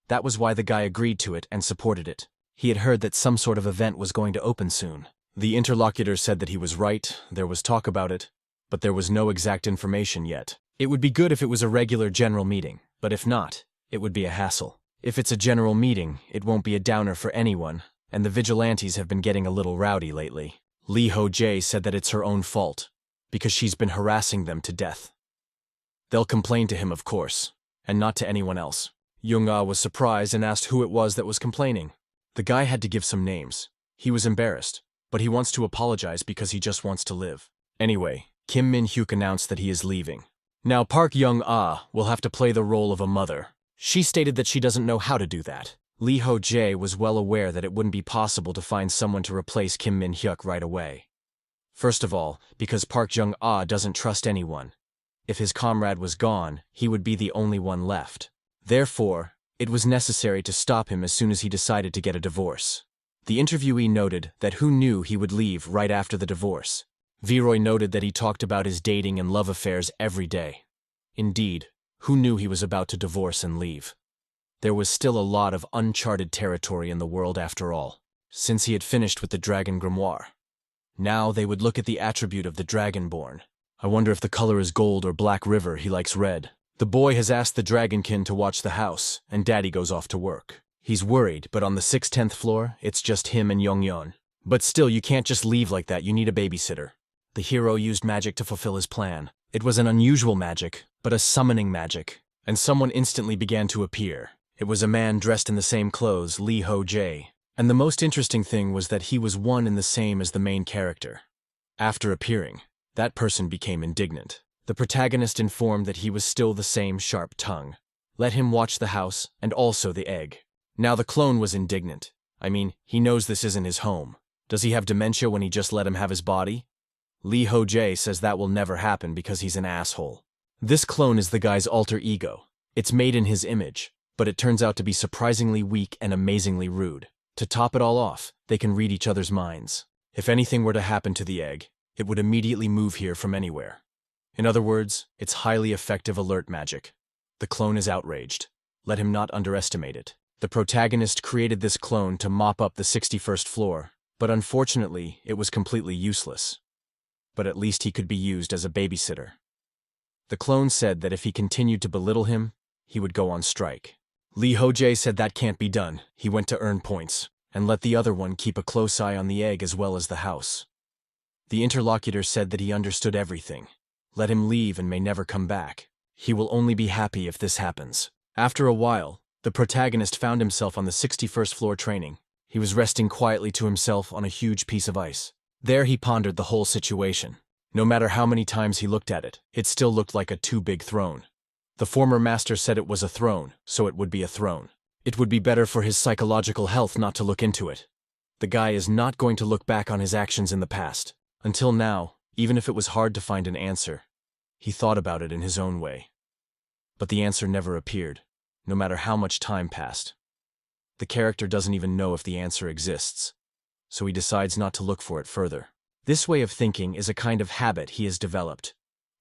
Speaker 1: That was why the guy agreed to it and supported it. He had heard that some sort of event was going to open soon. The interlocutor said that he was right, there was talk about it, but there was no exact information yet. It would be good if it was a regular general meeting, but if not, it would be a hassle. If it's a general meeting, it won't be a downer for anyone, and the vigilantes have been getting a little rowdy lately. Lee Ho-jae said that it's her own fault, because she's been harassing them to death. They'll complain to him, of course, and not to anyone else. Young-ah was surprised and asked who it was that was complaining. The guy had to give some names. He was embarrassed, but he wants to apologize because he just wants to live. Anyway, Kim Min-hyuk announced that he is leaving. Now Park Young-ah will have to play the role of a mother. She stated that she doesn't know how to do that. Lee Ho-jae was well aware that it wouldn't be possible to find someone to replace Kim Min-hyuk right away. First of all, because Park Young-ah doesn't trust anyone. If his comrade was gone, he would be the only one left. Therefore, it was necessary to stop him as soon as he decided to get a divorce. The interviewee noted that who knew he would leave right after the divorce. Viroy noted that he talked about his dating and love affairs every day. Indeed, who knew he was about to divorce and leave? There was still a lot of uncharted territory in the world after all, since he had finished with the Dragon Grimoire. Now they would look at the attribute of the Dragonborn. I wonder if the color is gold or Black River, he likes red. The boy has asked the Dragonkin to watch the house, and Daddy goes off to work. He's worried, but on the 6th-10th floor, it's just him and Young-yeon. But still, you can't just leave like that, you need a babysitter. The hero used magic to fulfill his plan. It was an unusual magic, but a summoning magic, and someone instantly began to appear. It was a man dressed in the same clothes, Lee Ho-jae, and the most interesting thing was that he was one and the same as the main character. After appearing, that person became indignant. The protagonist informed that he was still the same sharp tongue. Let him watch the house and also the egg. Now the clone was indignant. I mean, he knows this isn't his home. Does he have dementia when he just let him have his body? Lee Ho-jae says that will never happen because he's an asshole. This clone is the guy's alter ego. It's made in his image, but it turns out to be surprisingly weak and amazingly rude. To top it all off, they can read each other's minds. If anything were to happen to the egg, it would immediately move here from anywhere. In other words, it's highly effective alert magic. The clone is outraged. Let him not underestimate it. The protagonist created this clone to mop up the 61st floor, but unfortunately, it was completely useless. But at least he could be used as a babysitter. The clone said that if he continued to belittle him, he would go on strike. Lee Ho-jae said that can't be done. He went to earn points, and let the other one keep a close eye on the egg as well as the house. The interlocutor said that he understood everything. Let him leave and may never come back. He will only be happy if this happens. After a while, the protagonist found himself on the 61st floor training. He was resting quietly to himself on a huge piece of ice. There he pondered the whole situation. No matter how many times he looked at it, it still looked like a too big throne. The former master said it was a throne, so it would be a throne. It would be better for his psychological health not to look into it. The guy is not going to look back on his actions in the past. Until now, even if it was hard to find an answer, he thought about it in his own way. But the answer never appeared, no matter how much time passed. The character doesn't even know if the answer exists, so he decides not to look for it further. This way of thinking is a kind of habit he has developed,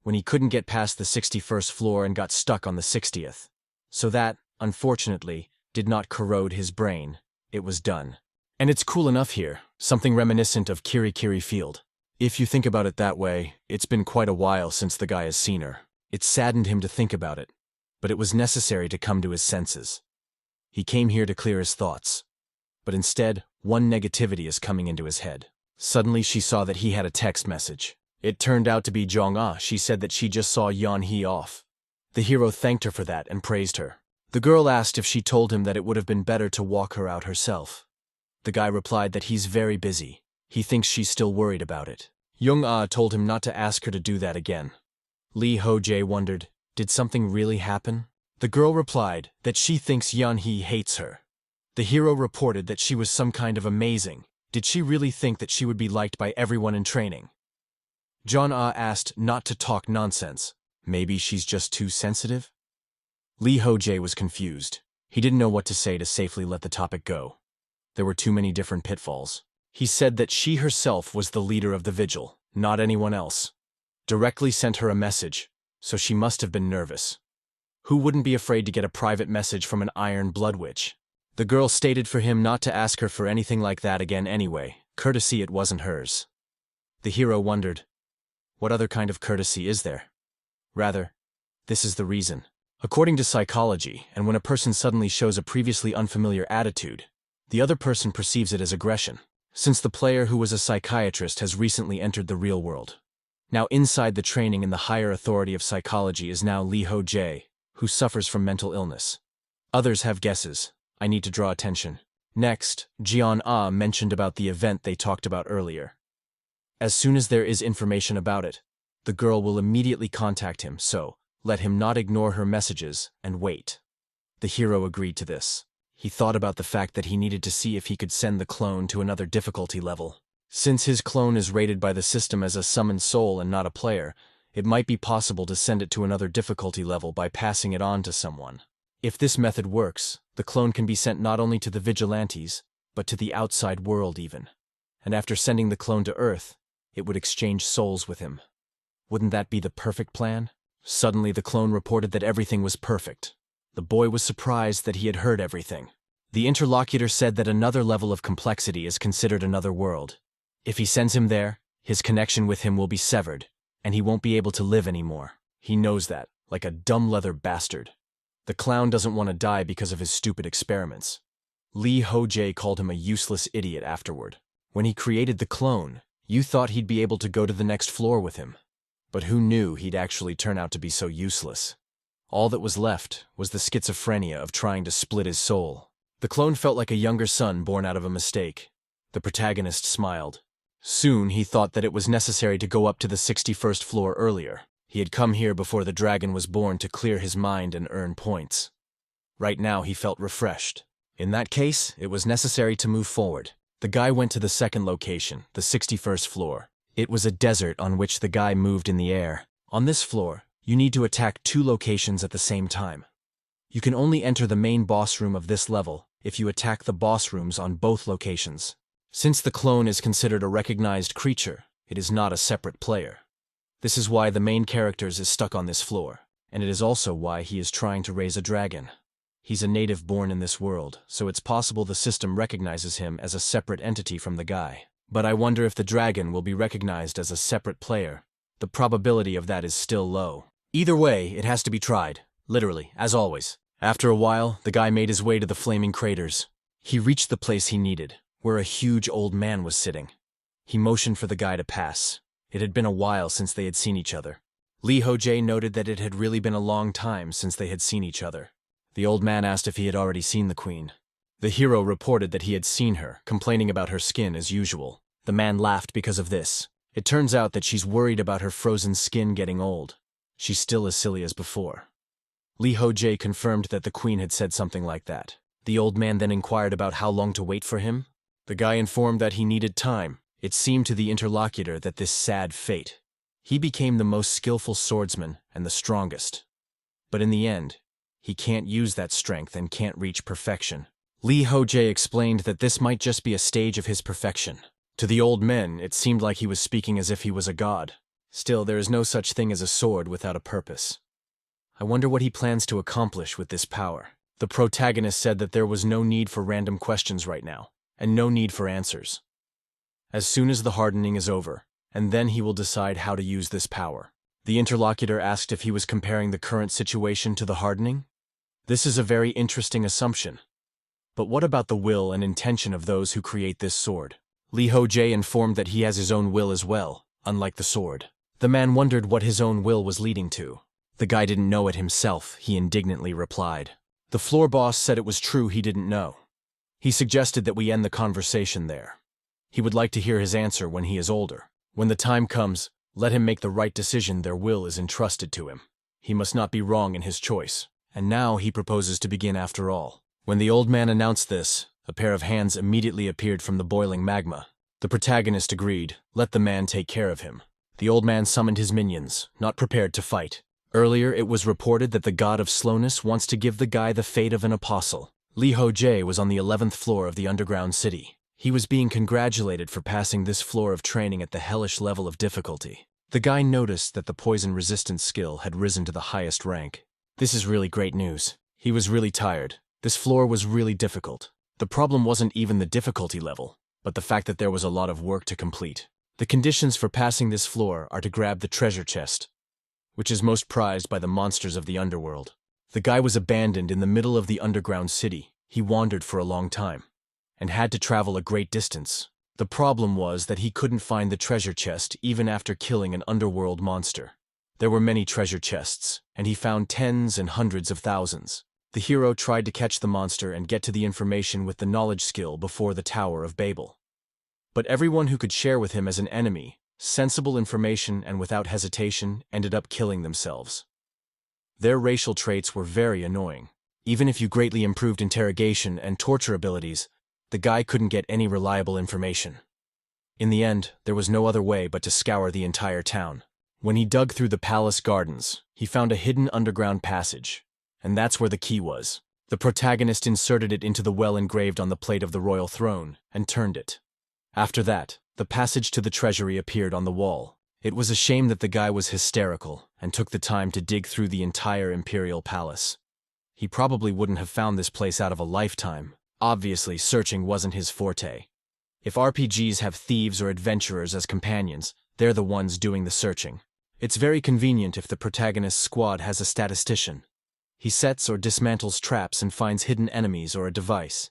Speaker 1: when he couldn't get past the 61st floor and got stuck on the 60th. So that, unfortunately, did not corrode his brain. It was done. And it's cool enough here, something reminiscent of Kiri Kiri Field. If you think about it that way, it's been quite a while since the guy has seen her. It saddened him to think about it, but it was necessary to come to his senses. He came here to clear his thoughts, but instead, one negativity is coming into his head. Suddenly she saw that he had a text message. It turned out to be Jong-ah. She said that she just saw Yeon-hee off. The hero thanked her for that and praised her. The girl asked if she told him that it would have been better to walk her out herself. The guy replied that he's very busy. He thinks she's still worried about it. Jong-ah told him not to ask her to do that again. Lee Ho-jae wondered, did something really happen? The girl replied that she thinks Yeon-hee hates her. The hero reported that she was some kind of amazing. Did she really think that she would be liked by everyone in training? Jong-ah asked not to talk nonsense. Maybe she's just too sensitive? Lee Ho-jae was confused. He didn't know what to say to safely let the topic go. There were too many different pitfalls. He said that she herself was the leader of the vigil, not anyone else. Directly sent her a message, so she must have been nervous. Who wouldn't be afraid to get a private message from an Iron Blood Witch? The girl stated for him not to ask her for anything like that again anyway. Courtesy it wasn't hers. The hero wondered, what other kind of courtesy is there? Rather, this is the reason. According to psychology, and when a person suddenly shows a previously unfamiliar attitude, the other person perceives it as aggression, since the player who was a psychiatrist has recently entered the real world. Now inside the training in the higher authority of psychology is now Lee Ho-jae, who suffers from mental illness. Others have guesses. I need to draw attention. Next, Jeon-ah mentioned about the event they talked about earlier. As soon as there is information about it, the girl will immediately contact him, so let him not ignore her messages and wait. The hero agreed to this. He thought about the fact that he needed to see if he could send the clone to another difficulty level. Since his clone is rated by the system as a summoned soul and not a player, it might be possible to send it to another difficulty level by passing it on to someone. If this method works, the clone can be sent not only to the vigilantes, but to the outside world even. And after sending the clone to Earth, it would exchange souls with him. Wouldn't that be the perfect plan? Suddenly the clone reported that everything was perfect. The boy was surprised that he had heard everything. The interlocutor said that another level of complexity is considered another world. If he sends him there, his connection with him will be severed, and he won't be able to live anymore. He knows that, like a dumb leather bastard. The clown doesn't want to die because of his stupid experiments. Lee Ho-jae called him a useless idiot afterward. When he created the clone, you thought he'd be able to go to the next floor with him. But who knew he'd actually turn out to be so useless? All that was left was the schizophrenia of trying to split his soul. The clone felt like a younger son born out of a mistake. The protagonist smiled. Soon he thought that it was necessary to go up to the 61st floor earlier. He had come here before the dragon was born to clear his mind and earn points. Right now he felt refreshed. In that case, it was necessary to move forward. The guy went to the second location, the 61st floor. It was a desert on which the guy moved in the air. On this floor, you need to attack 2 locations at the same time. You can only enter the main boss room of this level if you attack the boss rooms on both locations. Since the clone is considered a recognized creature, it is not a separate player. This is why the main character is stuck on this floor, and it is also why he is trying to raise a dragon. He's a native born in this world, so it's possible the system recognizes him as a separate entity from the guy. But I wonder if the dragon will be recognized as a separate player. The probability of that is still low. Either way, it has to be tried, literally, as always. After a while, the guy made his way to the flaming craters. He reached the place he needed, where a huge old man was sitting. He motioned for the guy to pass. It had been a while since they had seen each other. Lee Ho-jae noted that it had really been a long time since they had seen each other. The old man asked if he had already seen the queen. The hero reported that he had seen her, complaining about her skin as usual. The man laughed because of this. It turns out that she's worried about her frozen skin getting old. She's still as silly as before. Lee Ho-jae confirmed that the queen had said something like that. The old man then inquired about how long to wait for him. The guy informed that he needed time. It seemed to the interlocutor that this sad fate. He became the most skillful swordsman and the strongest. But in the end, he can't use that strength and can't reach perfection. Li Hojie explained that this might just be a stage of his perfection. To the old men, it seemed like he was speaking as if he was a god. Still, there is no such thing as a sword without a purpose. I wonder what he plans to accomplish with this power. The protagonist said that there was no need for random questions right now, and no need for answers. As soon as the hardening is over, and then he will decide how to use this power. The interlocutor asked if he was comparing the current situation to the hardening. This is a very interesting assumption. But what about the will and intention of those who create this sword? Li Hojie informed that he has his own will as well, unlike the sword. The man wondered what his own will was leading to. The guy didn't know it himself, he indignantly replied. The floor boss said it was true he didn't know. He suggested that we end the conversation there. He would like to hear his answer when he is older. When the time comes, let him make the right decision. Their will is entrusted to him. He must not be wrong in his choice. And now he proposes to begin after all. When the old man announced this, a pair of hands immediately appeared from the boiling magma. The protagonist agreed, let the man take care of him. The old man summoned his minions, not prepared to fight. Earlier it was reported that the god of slowness wants to give the guy the fate of an apostle. Li Hojie was on the 11th floor of the underground city. He was being congratulated for passing this floor of training at the hellish level of difficulty. The guy noticed that the poison resistance skill had risen to the highest rank. This is really great news. He was really tired. This floor was really difficult. The problem wasn't even the difficulty level, but the fact that there was a lot of work to complete. The conditions for passing this floor are to grab the treasure chest, which is most prized by the monsters of the underworld. The guy was abandoned in the middle of the underground city. He wandered for a long time and had to travel a great distance. The problem was that he couldn't find the treasure chest even after killing an underworld monster. There were many treasure chests, and he found tens and hundreds of thousands. The hero tried to catch the monster and get to the information with the knowledge skill before the Tower of Babel. But everyone who could share with him as an enemy, sensible information and without hesitation, ended up killing themselves. Their racial traits were very annoying. Even if you greatly improved interrogation and torture abilities, the guy couldn't get any reliable information. In the end, there was no other way but to scour the entire town. When he dug through the palace gardens, he found a hidden underground passage, and that's where the key was. The protagonist inserted it into the well engraved on the plate of the royal throne, and turned it. After that, the passage to the treasury appeared on the wall. It was a shame that the guy was hysterical and took the time to dig through the entire imperial palace. He probably wouldn't have found this place out of a lifetime. Obviously, searching wasn't his forte. If RPGs have thieves or adventurers as companions, they're the ones doing the searching. It's very convenient if the protagonist's squad has a statistician. He sets or dismantles traps and finds hidden enemies or a device.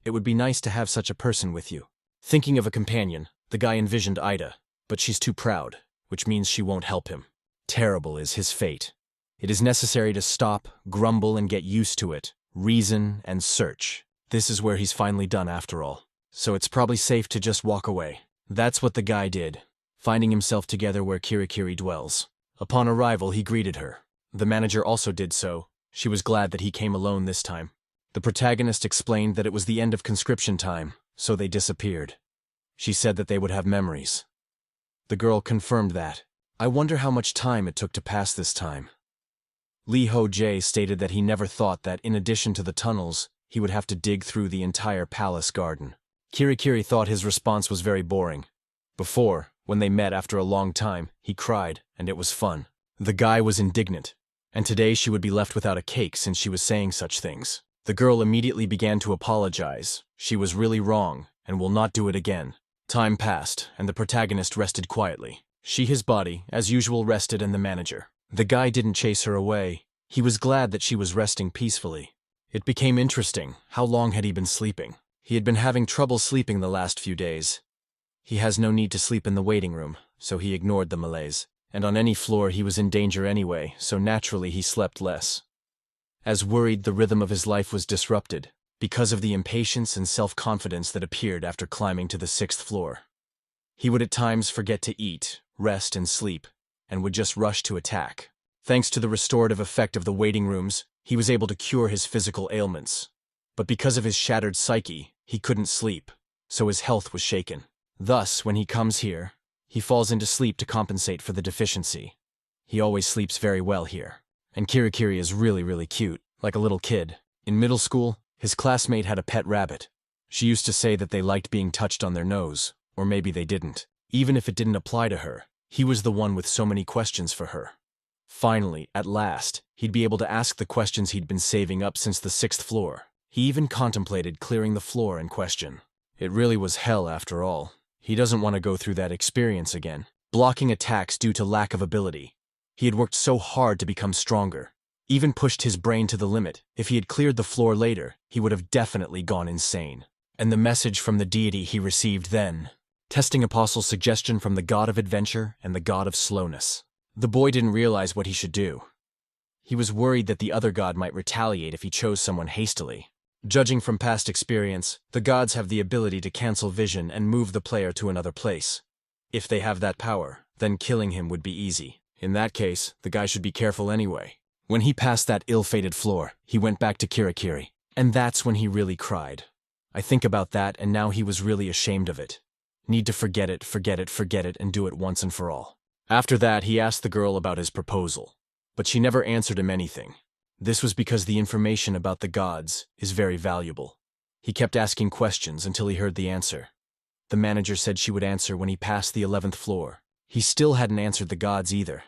Speaker 1: It would be nice to have such a person with you. Thinking of a companion, the guy envisioned Ida, but she's too proud, which means she won't help him. Terrible is his fate. It is necessary to stop, grumble, and get used to it, reason, and search. This is where he's finally done after all. So it's probably safe to just walk away. That's what the guy did, finding himself together where Kirikiri dwells. Upon arrival, he greeted her. The manager also did so. She was glad that he came alone this time. The protagonist explained that it was the end of conscription time, so they disappeared. She said that they would have memories. The girl confirmed that. I wonder how much time it took to pass this time. Li Hojie stated that he never thought that, in addition to the tunnels, he would have to dig through the entire palace garden. Kirikiri thought his response was very boring. Before, when they met after a long time, he cried, and it was fun. The guy was indignant, and today she would be left without a cake since she was saying such things. The girl immediately began to apologize. She was really wrong, and will not do it again. Time passed, and the protagonist rested quietly. She, his body, as usual, rested, and the manager. The guy didn't chase her away. He was glad that she was resting peacefully. It became interesting. How long had he been sleeping? He had been having trouble sleeping the last few days. He has no need to sleep in the waiting room, so he ignored the malaise. And on any floor he was in danger anyway, so naturally he slept less. As worried, the rhythm of his life was disrupted, because of the impatience and self-confidence that appeared after climbing to the 6th floor. He would at times forget to eat, rest, and sleep, and would just rush to attack. Thanks to the restorative effect of the waiting rooms, he was able to cure his physical ailments. But because of his shattered psyche, he couldn't sleep, so his health was shaken. Thus, when he comes here, he falls into sleep to compensate for the deficiency. He always sleeps very well here. And Kirikiri is really cute, like a little kid. In middle school, his classmate had a pet rabbit. She used to say that they liked being touched on their nose, or maybe they didn't. Even if it didn't apply to her, he was the one with so many questions for her. Finally, at last, he'd be able to ask the questions he'd been saving up since the 6th floor. He even contemplated clearing the floor in question. It really was hell after all. He doesn't want to go through that experience again. Blocking attacks due to lack of ability. He had worked so hard to become stronger. Even pushed his brain to the limit. If he had cleared the floor later, he would have definitely gone insane. And the message from the deity he received then. Testing Apostle's suggestion from the god of adventure and the god of slowness. The boy didn't realize what he should do. He was worried that the other god might retaliate if he chose someone hastily. Judging from past experience, the gods have the ability to cancel vision and move the player to another place. If they have that power, then killing him would be easy. In that case, the guy should be careful anyway. When he passed that ill-fated floor, he went back to Kirikiri. And that's when he really cried. I think about that and now he was really ashamed of it. Need to forget it, and do it once and for all. After that, he asked the girl about his proposal. But she never answered him anything. This was because the information about the gods is very valuable. He kept asking questions until he heard the answer. The manager said she would answer when he passed the 11th floor. He still hadn't answered the gods either.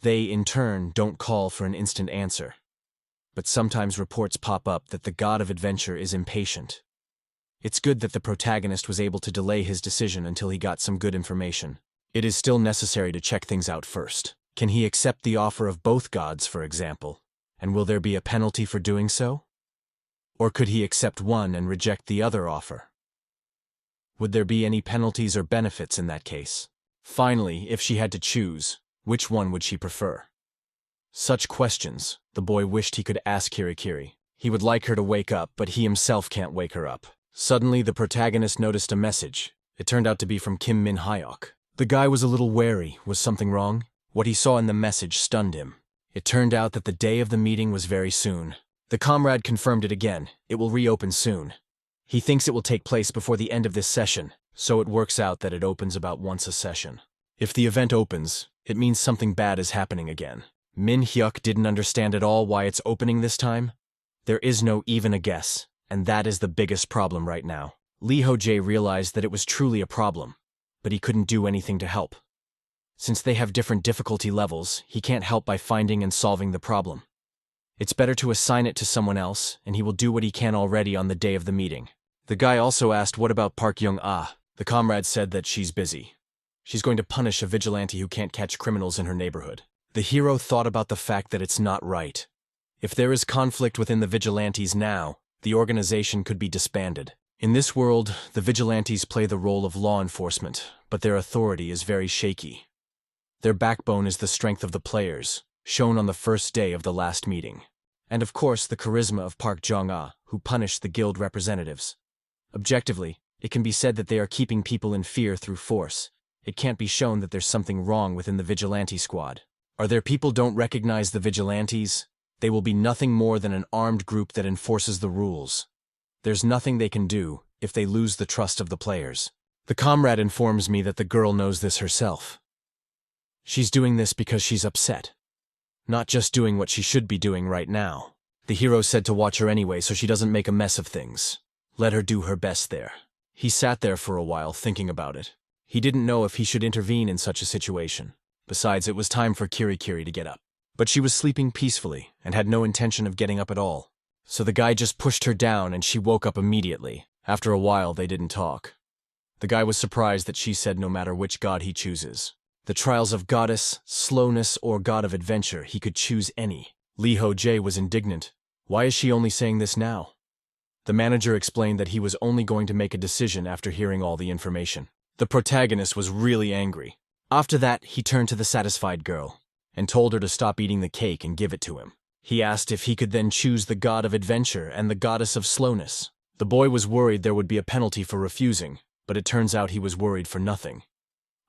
Speaker 1: They, in turn, don't call for an instant answer. But sometimes reports pop up that the god of adventure is impatient. It's good that the protagonist was able to delay his decision until he got some good information. It is still necessary to check things out first. Can he accept the offer of both gods, for example? And will there be a penalty for doing so? Or could he accept one and reject the other offer? Would there be any penalties or benefits in that case? Finally, if she had to choose, which one would she prefer? Such questions, the boy wished he could ask Kirikiri. He would like her to wake up, but he himself can't wake her up. Suddenly, the protagonist noticed a message. It turned out to be from Kim Min Hyok. The guy was a little wary. Was something wrong? What he saw in the message stunned him. It turned out that the day of the meeting was very soon. The comrade confirmed it again. It will reopen soon. He thinks it will take place before the end of this session, so it works out that it opens about once a session. If the event opens, it means something bad is happening again. Min Hyuk didn't understand at all why it's opening this time. There is no even a guess, and that is the biggest problem right now. Lee Ho-jae realized that it was truly a problem, but he couldn't do anything to help. Since they have different difficulty levels, he can't help by finding and solving the problem. It's better to assign it to someone else, and he will do what he can already on the day of the meeting. The guy also asked what about Park Young-ah. The comrade said that she's busy. She's going to punish a vigilante who can't catch criminals in her neighborhood. The hero thought about the fact that it's not right. If there is conflict within the vigilantes now, the organization could be disbanded. In this world, the vigilantes play the role of law enforcement, but their authority is very shaky. Their backbone is the strength of the players, shown on the first day of the last meeting. And of course, the charisma of Park Jong-ah, who punished the guild representatives. Objectively, it can be said that they are keeping people in fear through force. It can't be shown that there's something wrong within the vigilante squad. Are there people don't recognize the vigilantes? They will be nothing more than an armed group that enforces the rules. There's nothing they can do if they lose the trust of the players. The comrade informs me that the girl knows this herself. She's doing this because she's upset. Not just doing what she should be doing right now. The hero said to watch her anyway so she doesn't make a mess of things. Let her do her best there. He sat there for a while thinking about it. He didn't know if he should intervene in such a situation. Besides, it was time for Kirikiri to get up. But she was sleeping peacefully and had no intention of getting up at all. So the guy just pushed her down and she woke up immediately. After a while, they didn't talk. The guy was surprised that she said no matter which god he chooses. The trials of goddess, slowness, or god of adventure, he could choose any. Lee Ho-jae was indignant. Why is she only saying this now? The manager explained that he was only going to make a decision after hearing all the information. The protagonist was really angry. After that, he turned to the satisfied girl and told her to stop eating the cake and give it to him. He asked if he could then choose the god of adventure and the goddess of slowness. The boy was worried there would be a penalty for refusing, but it turns out he was worried for nothing.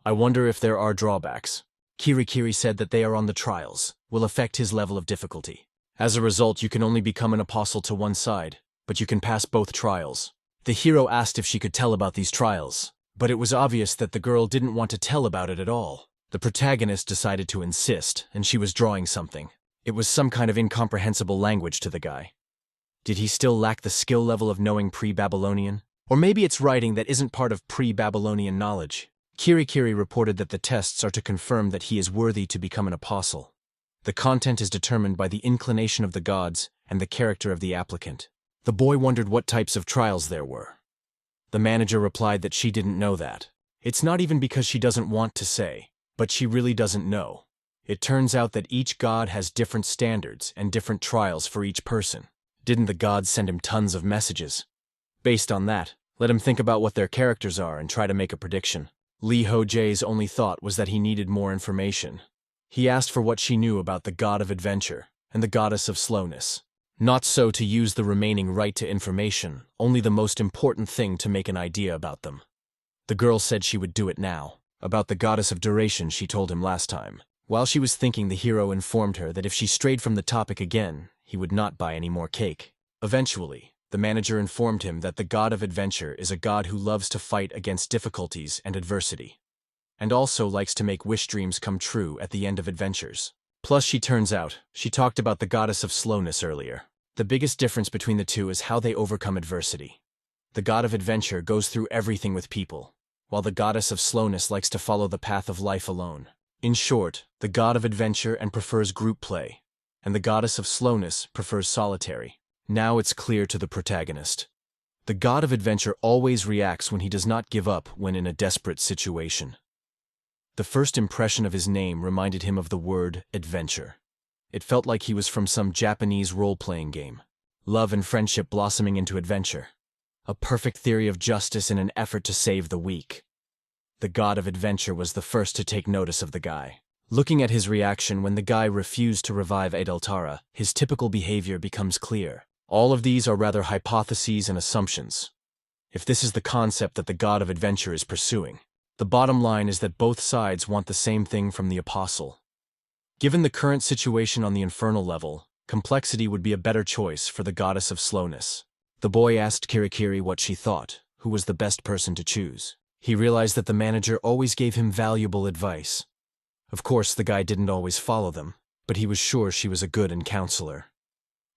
Speaker 1: I wonder if there are drawbacks. Kirikiri said that they are on the trials, will affect his level of difficulty. As a result, you can only become an apostle to one side, but you can pass both trials. The hero asked if she could tell about these trials. But it was obvious that the girl didn't want to tell about it at all. The protagonist decided to insist, and she was drawing something. It was some kind of incomprehensible language to the guy. Did he still lack the skill level of knowing pre-Babylonian? Or maybe it's writing that isn't part of pre-Babylonian knowledge. Kirikiri reported that the tests are to confirm that he is worthy to become an apostle. The content is determined by the inclination of the gods and the character of the applicant. The boy wondered what types of trials there were. The manager replied that she didn't know that. It's not even because she doesn't want to say, but she really doesn't know. It turns out that each god has different standards and different trials for each person. Didn't the gods send him tons of messages? Based on that, let him think about what their characters are and try to make a prediction. Lee Ho-jae's only thought was that he needed more information. He asked for what she knew about the god of adventure and the goddess of slowness. Not so to use the remaining right to information, only the most important thing to make an idea about them. The girl said she would do it now. About the goddess of duration she told him last time. While she was thinking, the hero informed her that if she strayed from the topic again, he would not buy any more cake. Eventually, the manager informed him that the god of adventure is a god who loves to fight against difficulties and adversity, and also likes to make wish dreams come true at the end of adventures. Plus, she talked about the goddess of slowness earlier. The biggest difference between the two is how they overcome adversity. The god of adventure goes through everything with people, while the goddess of slowness likes to follow the path of life alone. In short, the god of adventure prefers group play, and the goddess of slowness prefers solitary. Now it's clear to the protagonist. The god of adventure always reacts when he does not give up when in a desperate situation. The first impression of his name reminded him of the word adventure. It felt like he was from some Japanese role-playing game. Love and friendship blossoming into adventure. A perfect theory of justice in an effort to save the weak. The god of adventure was the first to take notice of the guy. Looking at his reaction when the guy refused to revive Adeltara, his typical behavior becomes clear. All of these are rather hypotheses and assumptions. If this is the concept that the god of adventure is pursuing, the bottom line is that both sides want the same thing from the apostle. Given the current situation on the infernal level, complexity would be a better choice for the goddess of slowness. The boy asked Kirikiri what she thought, who was the best person to choose. He realized that the manager always gave him valuable advice. Of course, the guy didn't always follow them, but he was sure she was a good counselor.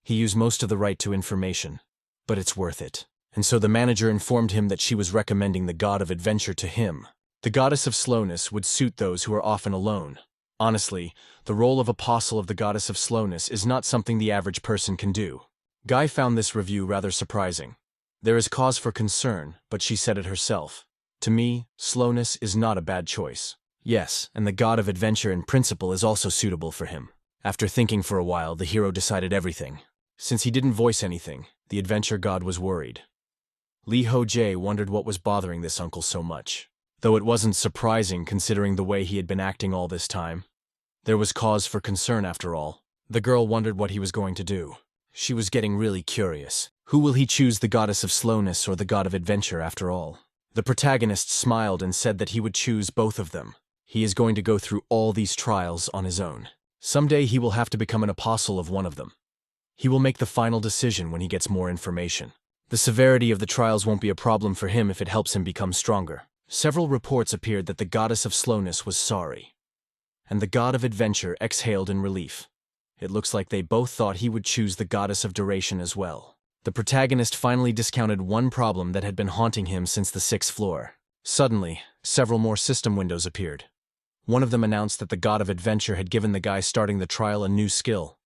Speaker 1: He used most of the right to information, but it's worth it. And so the manager informed him that she was recommending the god of adventure to him. The goddess of slowness would suit those who are often alone. Honestly, the role of apostle of the goddess of slowness is not something the average person can do. Guy found this review rather surprising. There is cause for concern, but she said it herself. To me, slowness is not a bad choice. Yes, and the god of adventure in principle is also suitable for him. After thinking for a while, the hero decided everything. Since he didn't voice anything, the adventure god was worried. Lee Ho-jae wondered what was bothering this uncle so much. Though it wasn't surprising considering the way he had been acting all this time. There was cause for concern after all. The girl wondered what he was going to do. She was getting really curious. Who will he choose, the goddess of slowness or the god of adventure after all? The protagonist smiled and said that he would choose both of them. He is going to go through all these trials on his own. Someday he will have to become an apostle of one of them. He will make the final decision when he gets more information. The severity of the trials won't be a problem for him if it helps him become stronger. Several reports appeared that the goddess of slowness was sorry, and the god of adventure exhaled in relief. It looks like they both thought he would choose the goddess of duration as well. The protagonist finally discounted one problem that had been haunting him since the 6th floor. Suddenly, several more system windows appeared. One of them announced that the god of adventure had given the guy starting the trial a new skill.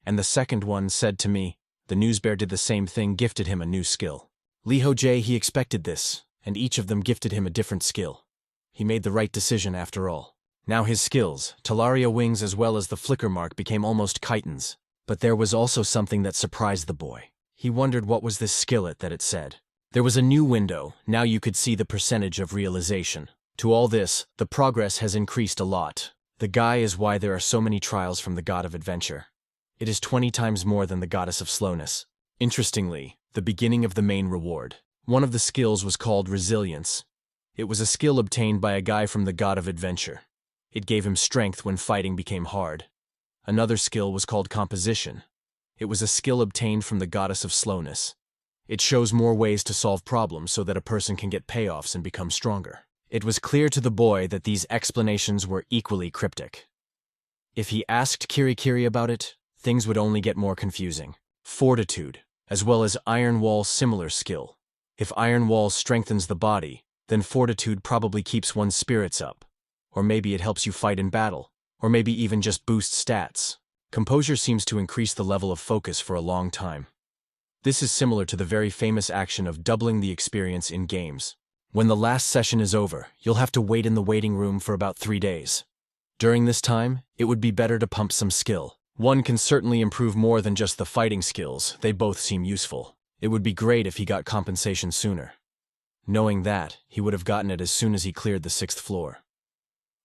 Speaker 1: And the second one said to me, the newsbear did the same thing, gifted him a new skill. Lee Ho-jae, he expected this, and each of them gifted him a different skill. He made the right decision after all. Now his skills, Talaria wings as well as the flicker mark, became almost chitons. But there was also something that surprised the boy. He wondered what was this skillet that it said. There was a new window, now you could see the percentage of realization. To all this, the progress has increased a lot. The guy is why there are so many trials from the god of adventure. It is 20 times more than the goddess of slowness. Interestingly, the beginning of the main reward. One of the skills was called resilience. It was a skill obtained by a guy from the god of adventure. It gave him strength when fighting became hard. Another skill was called composition. It was a skill obtained from the goddess of slowness. It shows more ways to solve problems so that a person can get payoffs and become stronger. It was clear to the boy that these explanations were equally cryptic. If he asked Kirikiri about it, things would only get more confusing. Fortitude, as well as Iron Wall's similar skill. If Iron Wall strengthens the body, then fortitude probably keeps one's spirits up. Or maybe it helps you fight in battle. Or maybe even just boosts stats. Composure seems to increase the level of focus for a long time. This is similar to the very famous action of doubling the experience in games. When the last session is over, you'll have to wait in the waiting room for about 3 days. During this time, it would be better to pump some skill. One can certainly improve more than just the fighting skills, they both seem useful. It would be great if he got compensation sooner. Knowing that, he would have gotten it as soon as he cleared the 6th floor.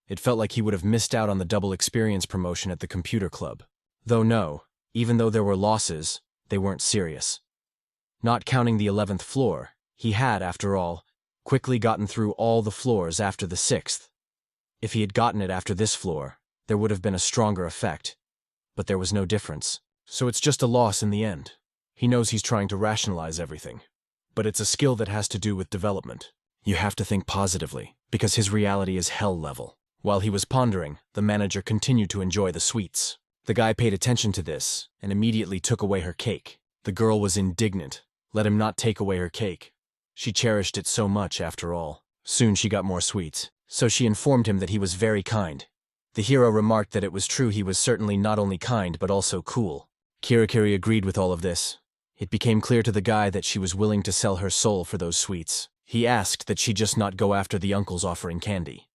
Speaker 1: It felt like he would have missed out on the double experience promotion at the computer club. Though no, even though there were losses, they weren't serious. Not counting the 11th floor, he had, after all, quickly gotten through all the floors after the 6th. If he had gotten it after this floor, there would have been a stronger effect. But there was no difference, so it's just a loss in the end. He knows he's trying to rationalize everything. But it's a skill that has to do with development. You have to think positively, because his reality is hell level. While he was pondering, the manager continued to enjoy the sweets. The guy paid attention to this, and immediately took away her cake. The girl was indignant. Let him not take away her cake. She cherished it so much, after all. Soon she got more sweets, so she informed him that he was very kind. The hero remarked that it was true he was certainly not only kind but also cool. Kirikiri agreed with all of this. It became clear to the guy that she was willing to sell her soul for those sweets. He asked that she just not go after the uncles offering candy.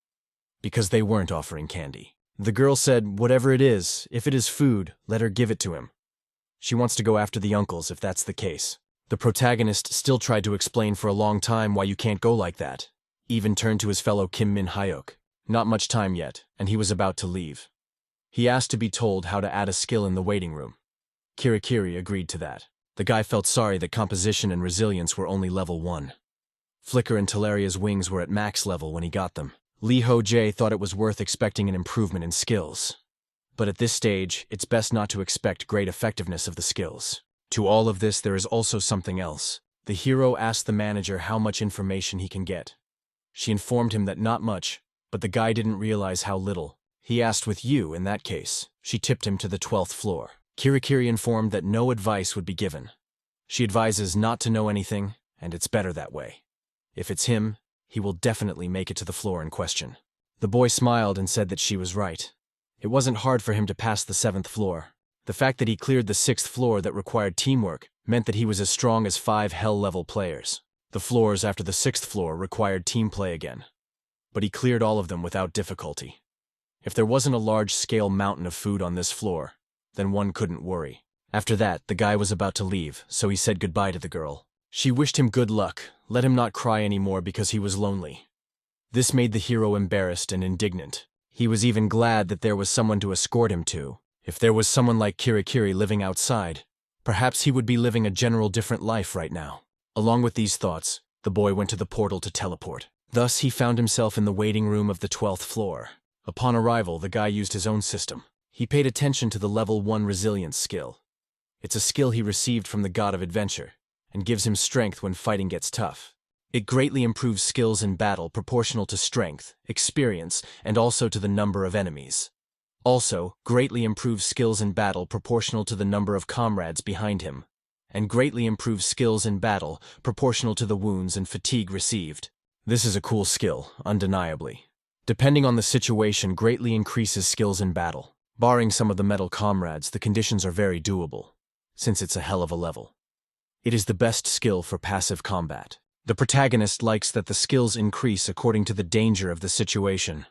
Speaker 1: Because they weren't offering candy. The girl said, whatever it is, if it is food, let her give it to him. She wants to go after the uncles if that's the case. The protagonist still tried to explain for a long time why you can't go like that. Even turned to his fellow Kim Min Hyuk. Not much time yet, and he was about to leave. He asked to be told how to add a skill in the waiting room. Kirikiri agreed to that. The guy felt sorry that composition and resilience were only level 1. Flicker and Talaria's wings were at max level when he got them. Lee Ho-jae thought it was worth expecting an improvement in skills. But at this stage, it's best not to expect great effectiveness of the skills. To all of this, there is also something else. The hero asked the manager how much information he can get. She informed him that not much, but the guy didn't realize how little. He asked with you, in that case. She tipped him to the 12th floor. Kirikiri informed that no advice would be given. She advises not to know anything, and it's better that way. If it's him, he will definitely make it to the floor in question. The boy smiled and said that she was right. It wasn't hard for him to pass the 7th floor. The fact that he cleared the 6th floor that required teamwork meant that he was as strong as 5 hell-level players. The floors after the 6th floor required team play again. But he cleared all of them without difficulty. If there wasn't a large-scale mountain of food on this floor, then one couldn't worry. After that, the guy was about to leave, so he said goodbye to the girl. She wished him good luck, let him not cry anymore because he was lonely. This made the hero embarrassed and indignant. He was even glad that there was someone to escort him to. If there was someone like Kirikiri living outside, perhaps he would be living a general different life right now. Along with these thoughts, the boy went to the portal to teleport. Thus, he found himself in the waiting room of the 12th floor. Upon arrival, the guy used his own system. He paid attention to the level 1 resilience skill. It's a skill he received from the god of adventure, and gives him strength when fighting gets tough. It greatly improves skills in battle proportional to strength, experience, and also to the number of enemies. Also, greatly improves skills in battle proportional to the number of comrades behind him, and greatly improves skills in battle proportional to the wounds and fatigue received. This is a cool skill, undeniably. Depending on the situation, greatly increases skills in battle. Barring some of the metal comrades, the conditions are very doable, since it's a hell of a level. It is the best skill for passive combat. The protagonist likes that the skills increase according to the danger of the situation.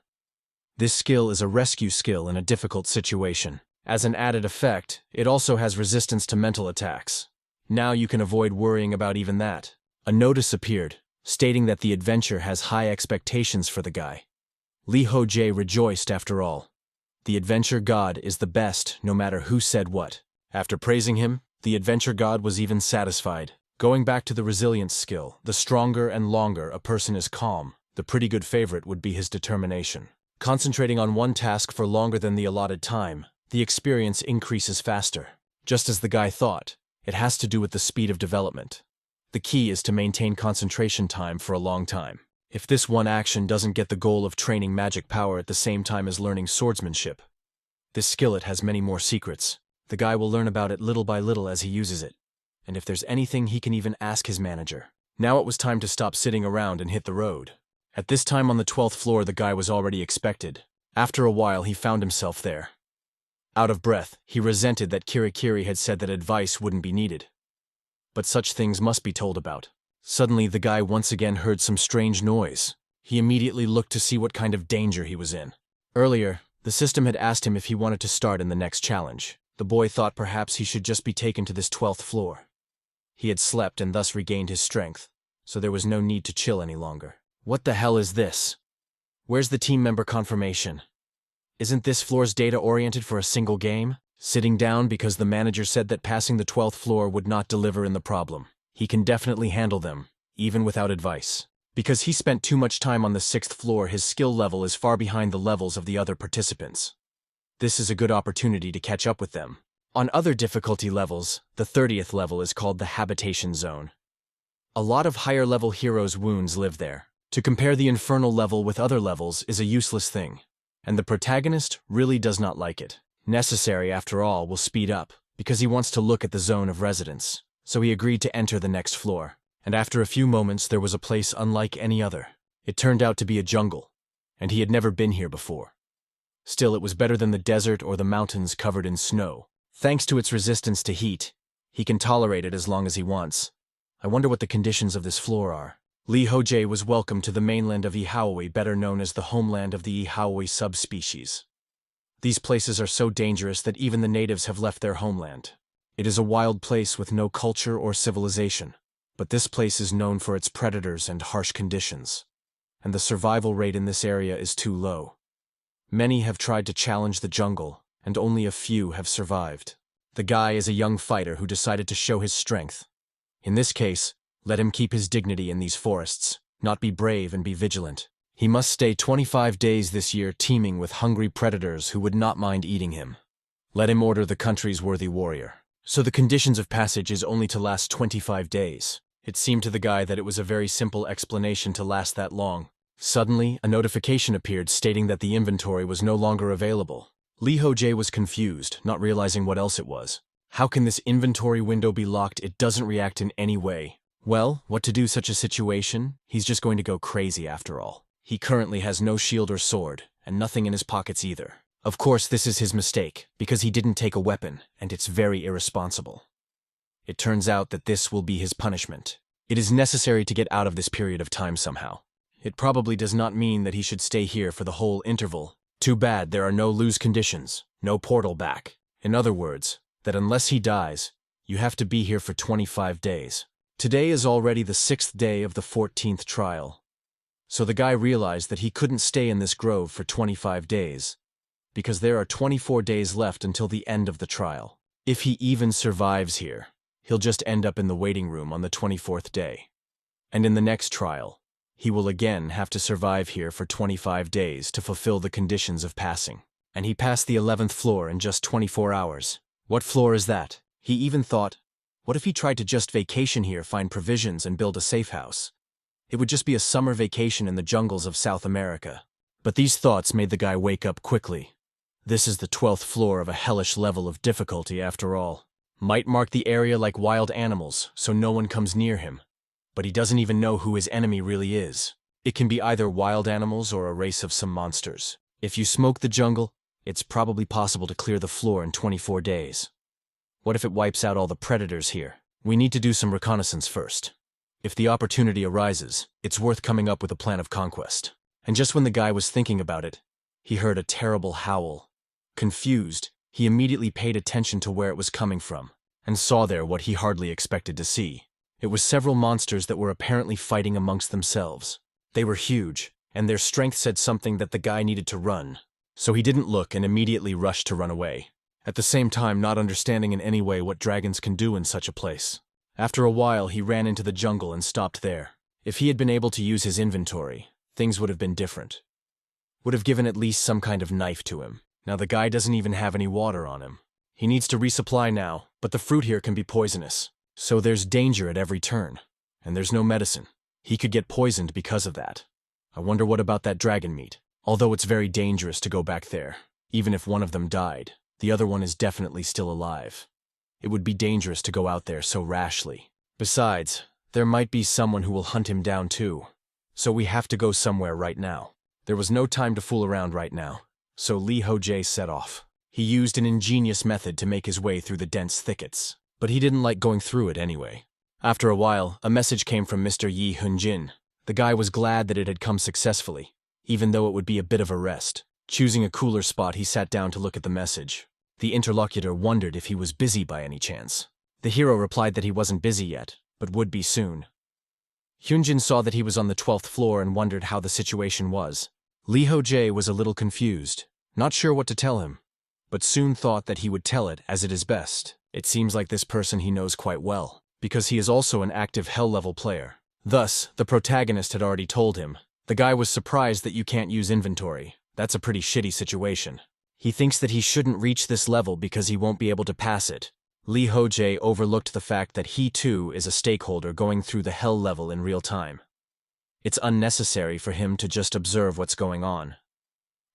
Speaker 1: This skill is a rescue skill in a difficult situation. As an added effect, it also has resistance to mental attacks. Now you can avoid worrying about even that. A notice appeared, stating that the adventure has high expectations for the guy. Lee Ho-jae rejoiced after all. The adventure god is the best, no matter who said what. After praising him, the adventure god was even satisfied. Going back to the resilience skill, the stronger and longer a person is calm, the pretty good favorite would be his determination. Concentrating on one task for longer than the allotted time, the experience increases faster. Just as the guy thought, it has to do with the speed of development. The key is to maintain concentration time for a long time. If this one action doesn't get the goal of training magic power at the same time as learning swordsmanship, this skillet has many more secrets. The guy will learn about it little by little as he uses it. And if there's anything, he can even ask his manager. Now it was time to stop sitting around and hit the road. At this time on the 12th floor, the guy was already expected. After a while, he found himself there. Out of breath, he resented that Kirikiri had said that advice wouldn't be needed. But such things must be told about. Suddenly, the guy once again heard some strange noise. He immediately looked to see what kind of danger he was in. Earlier, the system had asked him if he wanted to start in the next challenge. The boy thought perhaps he should just be taken to this 12th floor. He had slept and thus regained his strength, so there was no need to chill any longer. What the hell is this? Where's the team member confirmation? Isn't this floor's data oriented for a single game? Sitting down because the manager said that passing the 12th floor would not deliver in the problem. He can definitely handle them, even without advice. Because he spent too much time on the 6th floor, his skill level is far behind the levels of the other participants. This is a good opportunity to catch up with them. On other difficulty levels, the 30th level is called the habitation zone. A lot of higher level heroes' wounds live there. To compare the infernal level with other levels is a useless thing, and the protagonist really does not like it. Necessary, after all, will speed up, because he wants to look at the zone of residence. So he agreed to enter the next floor, and after a few moments there was a place unlike any other. It turned out to be a jungle, and he had never been here before. Still, it was better than the desert or the mountains covered in snow. Thanks to its resistance to heat, he can tolerate it as long as he wants. I wonder what the conditions of this floor are. Lee Ho-jae was welcomed to the mainland of Ihaoi, better known as the homeland of the Ihaoi subspecies. These places are so dangerous that even the natives have left their homeland. It is a wild place with no culture or civilization, but this place is known for its predators and harsh conditions, and the survival rate in this area is too low. Many have tried to challenge the jungle, and only a few have survived. The guy is a young fighter who decided to show his strength. In this case, let him keep his dignity in these forests, not be brave and be vigilant. He must stay 25 days this year teeming with hungry predators who would not mind eating him. Let him order the country's worthy warrior. So the conditions of passage is only to last 25 days. It seemed to the guy that it was a very simple explanation to last that long. Suddenly, a notification appeared stating that the inventory was no longer available. Lee Ho-jae was confused, not realizing what else it was. How can this inventory window be locked? It doesn't react in any way. Well, what to do such a situation? He's just going to go crazy after all. He currently has no shield or sword, and nothing in his pockets either. Of course, this is his mistake, because he didn't take a weapon, and it's very irresponsible. It turns out that this will be his punishment. It is necessary to get out of this period of time somehow. It probably does not mean that he should stay here for the whole interval. Too bad there are no lose conditions, no portal back. In other words, that unless he dies, you have to be here for 25 days. Today is already the 6th day of the 14th trial. So the guy realized that he couldn't stay in this grove for 25 days, because there are 24 days left until the end of the trial. If he even survives here, he'll just end up in the waiting room on the 24th day. And in the next trial, he will again have to survive here for 25 days to fulfill the conditions of passing. And he passed the 11th floor in just 24 hours. What floor is that? He even thought, what if he tried to just vacation here, find provisions, and build a safe house? It would just be a summer vacation in the jungles of South America. But these thoughts made the guy wake up quickly. This is the 12th floor of a hellish level of difficulty after all. Might mark the area like wild animals, so no one comes near him. But he doesn't even know who his enemy really is. It can be either wild animals or a race of some monsters. If you smoke the jungle, it's probably possible to clear the floor in 24 days. What if it wipes out all the predators here? We need to do some reconnaissance first. If the opportunity arises, it's worth coming up with a plan of conquest. And just when the guy was thinking about it, he heard a terrible howl. Confused, he immediately paid attention to where it was coming from, and saw there what he hardly expected to see. It was several monsters that were apparently fighting amongst themselves. They were huge, and their strength said something that the guy needed to run. So he didn't look and immediately rushed to run away, at the same time not understanding in any way what dragons can do in such a place. After a while, he ran into the jungle and stopped there. If he had been able to use his inventory, things would have been different. Would have given at least some kind of knife to him. Now the guy doesn't even have any water on him. He needs to resupply now, but the fruit here can be poisonous. So there's danger at every turn. and there's no medicine. He could get poisoned because of that. I wonder what about that dragon meat. Although it's very dangerous to go back there. Even if one of them died, the other one is definitely still alive. It would be dangerous to go out there so rashly. Besides, there might be someone who will hunt him down too. So we have to go somewhere right now. There was no time to fool around right now. So Lee Ho-jae set off. He used an ingenious method to make his way through the dense thickets, but he didn't like going through it anyway. After a while, a message came from Mr. Yi Hun-jin. The guy was glad that it had come successfully, even though it would be a bit of a rest. Choosing a cooler spot, he sat down to look at the message. The interlocutor wondered if he was busy by any chance. The hero replied that he wasn't busy yet, but would be soon. Hyunjin saw that he was on the 12th floor and wondered how the situation was. Lee Ho-jae was a little confused, not sure what to tell him, but soon thought that he would tell it as it is best. It seems like this person he knows quite well, because he is also an active hell-level player. Thus, the protagonist had already told him. The guy was surprised that you can't use inventory. That's a pretty shitty situation. He thinks that he shouldn't reach this level because he won't be able to pass it. Lee Ho-jae overlooked the fact that he too is a stakeholder going through the hell level in real time. It's unnecessary for him to just observe what's going on.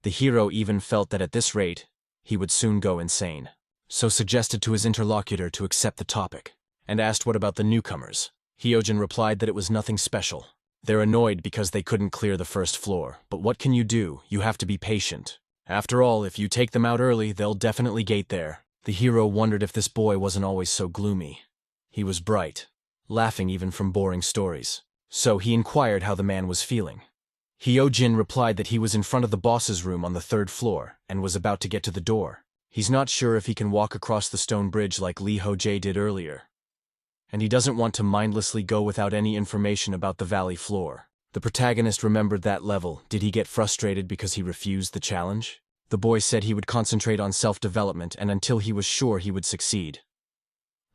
Speaker 1: The hero even felt that at this rate, he would soon go insane. So suggested to his interlocutor to accept the topic, and asked what about the newcomers. Hyojin replied that it was nothing special. They're annoyed because they couldn't clear the first floor, but what can you do? You have to be patient. After all, if you take them out early, they'll definitely gate there. The hero wondered if this boy wasn't always so gloomy. He was bright, laughing even from boring stories. So he inquired how the man was feeling. Hyojin replied that he was in front of the boss's room on the 3rd floor and was about to get to the door. He's not sure if he can walk across the stone bridge like Lee Ho-jae did earlier. And he doesn't want to mindlessly go without any information about the valley floor. The protagonist remembered that level. Did he get frustrated because he refused the challenge? The boy said he would concentrate on self-development and until he was sure he would succeed.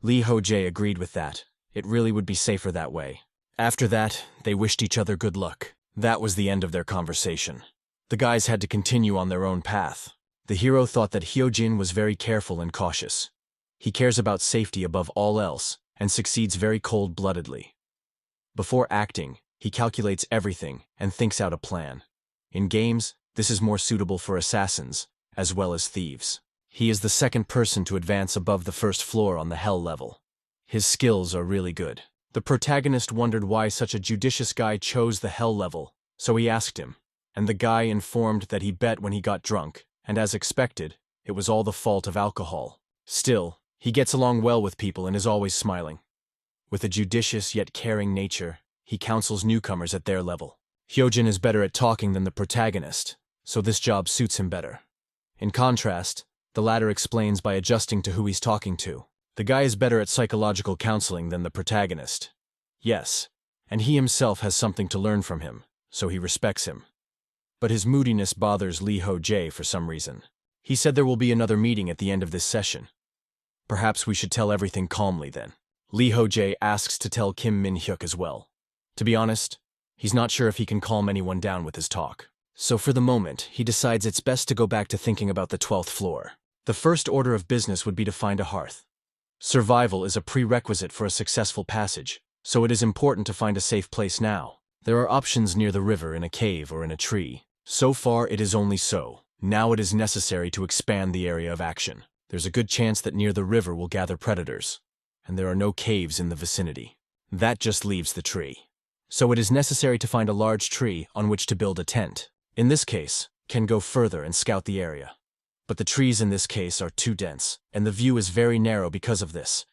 Speaker 1: Lee Ho-jae agreed with that. It really would be safer that way. After that, they wished each other good luck. That was the end of their conversation. The guys had to continue on their own path. The hero thought that Hyojin was very careful and cautious. He cares about safety above all else and succeeds very cold-bloodedly. Before acting, he calculates everything and thinks out a plan. In games, this is more suitable for assassins, as well as thieves. He is the second person to advance above the 1st floor on the hell level. His skills are really good. The protagonist wondered why such a judicious guy chose the hell level, so he asked him, and the guy informed that he bet when he got drunk, and as expected, it was all the fault of alcohol. Still, he gets along well with people and is always smiling. With a judicious yet caring nature, he counsels newcomers at their level. Hyojin is better at talking than the protagonist, so this job suits him better. In contrast, the latter explains by adjusting to who he's talking to. The guy is better at psychological counseling than the protagonist. Yes, and he himself has something to learn from him, so he respects him. But his moodiness bothers Lee Ho-jae for some reason. He said there will be another meeting at the end of this session. Perhaps we should tell everything calmly then. Lee Ho-jae asks to tell Kim Min-hyuk as well. To be honest, he's not sure if he can calm anyone down with his talk. So for the moment, he decides it's best to go back to thinking about the 12th floor. The first order of business would be to find a hearth. Survival is a prerequisite for a successful passage, so it is important to find a safe place now. There are options near the river, in a cave, or in a tree. So far, it is only so. Now it is necessary to expand the area of action. There's a good chance that near the river will gather predators, and there are no caves in the vicinity. That just leaves the tree. So it is necessary to find a large tree on which to build a tent. In this case, can go further and scout the area. But the trees in this case are too dense, and the view is very narrow because of this.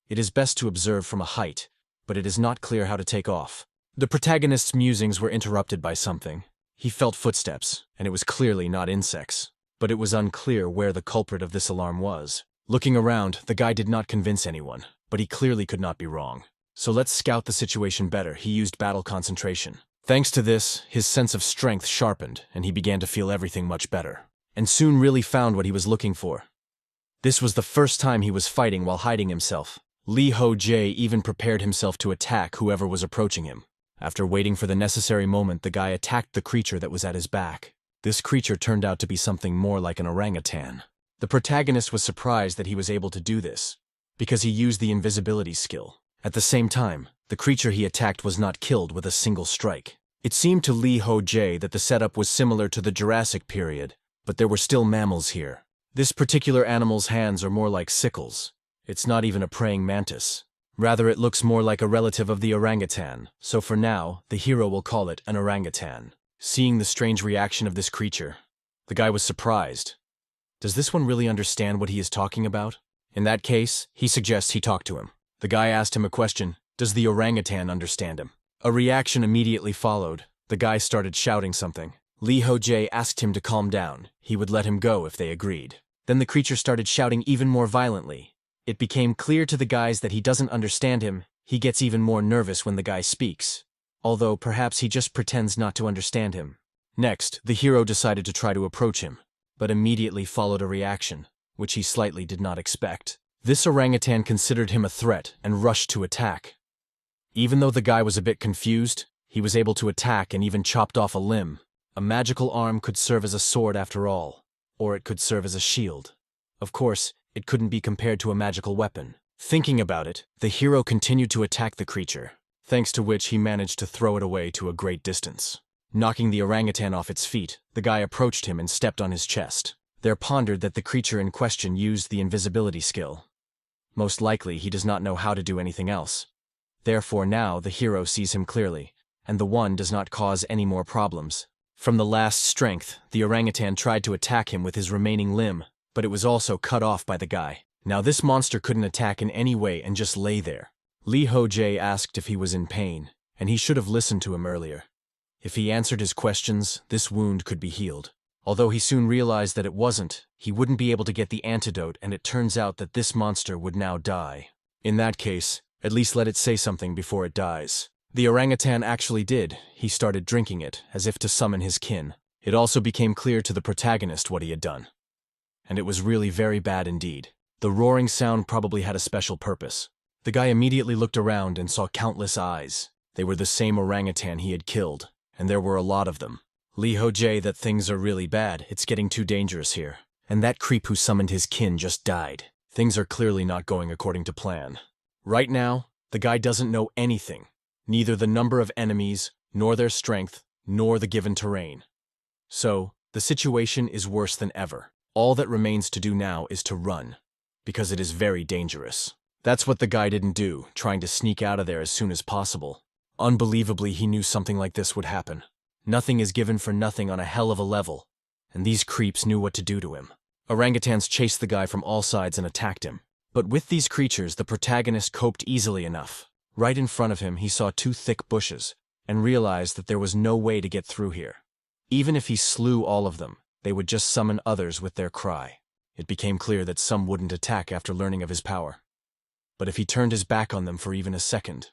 Speaker 1: It is best to observe from a height, but it is not clear how to take off. The protagonist's musings were interrupted by something. He felt footsteps, and it was clearly not insects. But it was unclear where the culprit of this alarm was. Looking around, the guy did not convince anyone, but he clearly could not be wrong. So let's scout the situation better. He used battle concentration. Thanks to this, his sense of strength sharpened, and he began to feel everything much better. And soon really found what he was looking for. This was the first time he was fighting while hiding himself. Lee Ho-jae even prepared himself to attack whoever was approaching him. After waiting for the necessary moment, the guy attacked the creature that was at his back. This creature turned out to be something more like an orangutan. The protagonist was surprised that he was able to do this, because he used the invisibility skill, At the same time, the creature he attacked was not killed with a single strike. It seemed to Li Ho-jae that the setup was similar to the Jurassic period, but there were still mammals here. This particular animal's hands are more like sickles. It's not even a praying mantis. Rather, it looks more like a relative of the orangutan, so for now, the hero will call it an orangutan. Seeing the strange reaction of this creature, the guy was surprised. Does this one really understand what he is talking about? In that case, he suggests he talk to him. The guy asked him a question. Does the orangutan understand him? A reaction immediately followed. The guy started shouting something. Li Ho-jae asked him to calm down. He would let him go if they agreed. Then the creature started shouting even more violently. It became clear to the guys that he doesn't understand him. He gets even more nervous when the guy speaks. Although perhaps he just pretends not to understand him. Next, the hero decided to try to approach him, but immediately followed a reaction, which he slightly did not expect. This orangutan considered him a threat and rushed to attack. Even though the guy was a bit confused, he was able to attack and even chopped off a limb. A magical arm could serve as a sword after all, or it could serve as a shield. Of course, it couldn't be compared to a magical weapon. Thinking about it, the hero continued to attack the creature, thanks to which he managed to throw it away to a great distance. Knocking the orangutan off its feet, the guy approached him and stepped on his chest. There pondered that the creature in question used the invisibility skill. Most likely, he does not know how to do anything else. Therefore now the hero sees him clearly, and the one does not cause any more problems. From the last strength, the orangutan tried to attack him with his remaining limb, but it was also cut off by the guy. Now this monster couldn't attack in any way and just lay there. Li Ho-jae asked if he was in pain, and he should have listened to him earlier. If he answered his questions, this wound could be healed. Although he soon realized that it wasn't, he wouldn't be able to get the antidote, and it turns out that this monster would now die. In that case, at least let it say something before it dies. The orangutan actually did. He started drinking it, as if to summon his kin. It also became clear to the protagonist what he had done. And it was really very bad indeed. The roaring sound probably had a special purpose. The guy immediately looked around and saw countless eyes. They were the same orangutan he had killed, and there were a lot of them. Li Ho-jae, that things are really bad. It's getting too dangerous here. And that creep who summoned his kin just died. Things are clearly not going according to plan. Right now, the guy doesn't know anything. Neither the number of enemies, nor their strength, nor the given terrain. So, the situation is worse than ever. All that remains to do now is to run, because it is very dangerous. That's what the guy didn't do, trying to sneak out of there as soon as possible. Unbelievably, he knew something like this would happen. Nothing is given for nothing on a hell of a level, and these creeps knew what to do to him. Orangutans chased the guy from all sides and attacked him. But with these creatures, the protagonist coped easily enough. Right in front of him, he saw two thick bushes, and realized that there was no way to get through here. Even if he slew all of them, they would just summon others with their cry. It became clear that some wouldn't attack after learning of his power. But if he turned his back on them for even a second,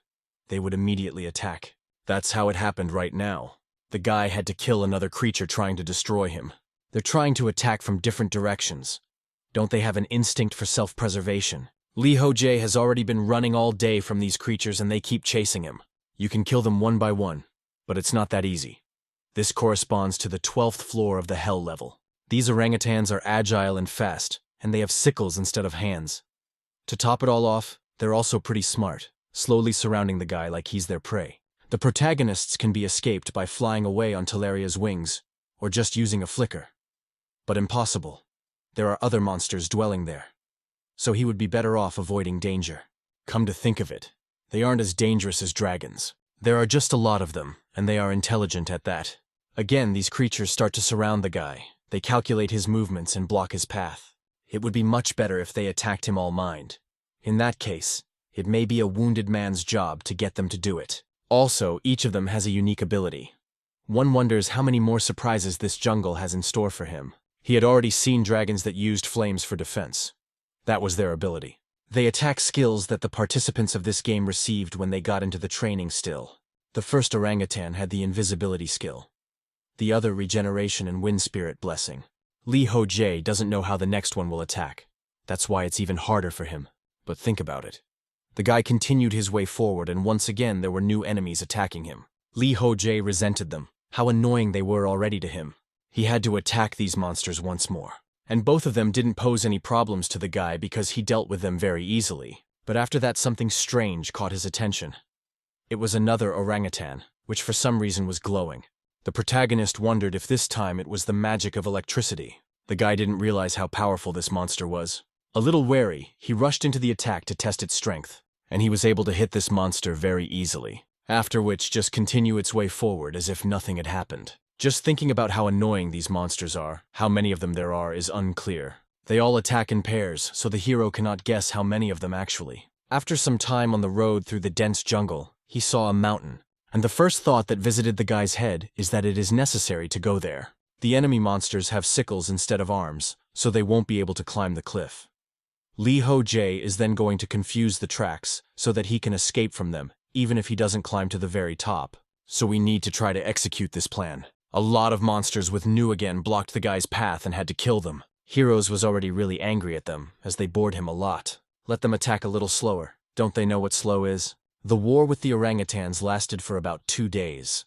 Speaker 1: they would immediately attack. That's how it happened right now. The guy had to kill another creature trying to destroy him. They're trying to attack from different directions. Don't they have an instinct for self-preservation? Li Ho-jae has already been running all day from these creatures and they keep chasing him. You can kill them one by one, but it's not that easy. This corresponds to the 12th floor of the hell level. These orangutans are agile and fast, and they have sickles instead of hands. To top it all off, they're also pretty smart, slowly surrounding the guy like he's their prey. The protagonists can be escaped by flying away on Talaria's wings, or just using a flicker. But impossible. There are other monsters dwelling there. So he would be better off avoiding danger. Come to think of it, they aren't as dangerous as dragons. There are just a lot of them, and they are intelligent at that. Again, these creatures start to surround the guy. They calculate his movements and block his path. It would be much better if they attacked him all mind. In that case, it may be a wounded man's job to get them to do it. Also, each of them has a unique ability. One wonders how many more surprises this jungle has in store for him. He had already seen dragons that used flames for defense. That was their ability. They attack skills that the participants of this game received when they got into the training still. The first orangutan had the invisibility skill. The other regeneration and wind spirit blessing. Li Ho-jae doesn't know how the next one will attack. That's why it's even harder for him. But think about it. The guy continued his way forward and once again there were new enemies attacking him. Li Ho-jae resented them. How annoying they were already to him. He had to attack these monsters once more. And both of them didn't pose any problems to the guy because he dealt with them very easily. But after that something strange caught his attention. It was another orangutan, which for some reason was glowing. The protagonist wondered if this time it was the magic of electricity. The guy didn't realize how powerful this monster was. A little wary, he rushed into the attack to test its strength, and he was able to hit this monster very easily, after which just continue its way forward as if nothing had happened. Just thinking about how annoying these monsters are, how many of them there are, is unclear. They all attack in pairs, so the hero cannot guess how many of them actually. After some time on the road through the dense jungle, he saw a mountain, and the first thought that visited the guy's head is that it is necessary to go there. The enemy monsters have sickles instead of arms, so they won't be able to climb the cliff. Lee Ho-jae is then going to confuse the tracks so that he can escape from them, even if he doesn't climb to the very top. So we need to try to execute this plan. A lot of monsters with Nu again blocked the guy's path and had to kill them. Heroes was already really angry at them, as they bored him a lot. Let them attack a little slower. Don't they know what slow is? The war with the orangutans lasted for about 2 days.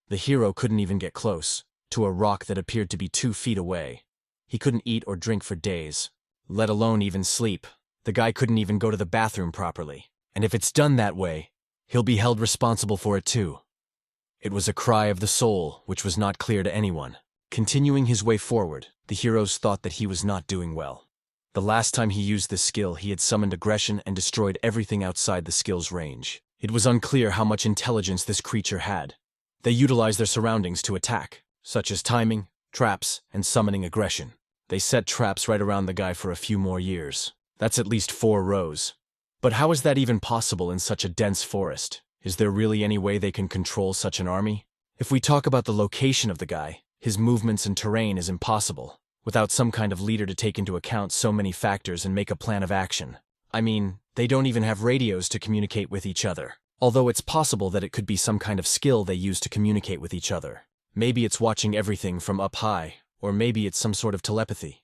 Speaker 1: The hero couldn't even get close to a rock that appeared to be 2 feet away. He couldn't eat or drink for days, let alone even sleep. The guy couldn't even go to the bathroom properly. And if it's done that way, he'll be held responsible for it too. It was a cry of the soul, which was not clear to anyone. Continuing his way forward, the heroes thought that he was not doing well. The last time he used this skill, he had summoned aggression and destroyed everything outside the skill's range. It was unclear how much intelligence this creature had. They utilized their surroundings to attack, such as timing, traps, and summoning aggression. They set traps right around the guy for a few more years. That's at least 4 rows. But how is that even possible in such a dense forest? Is there really any way they can control such an army? If we talk about the location of the guy, his movements and terrain is impossible, without some kind of leader to take into account so many factors and make a plan of action. I mean, they don't even have radios to communicate with each other. Although it's possible that it could be some kind of skill they use to communicate with each other. Maybe it's watching everything from up high, or maybe it's some sort of telepathy.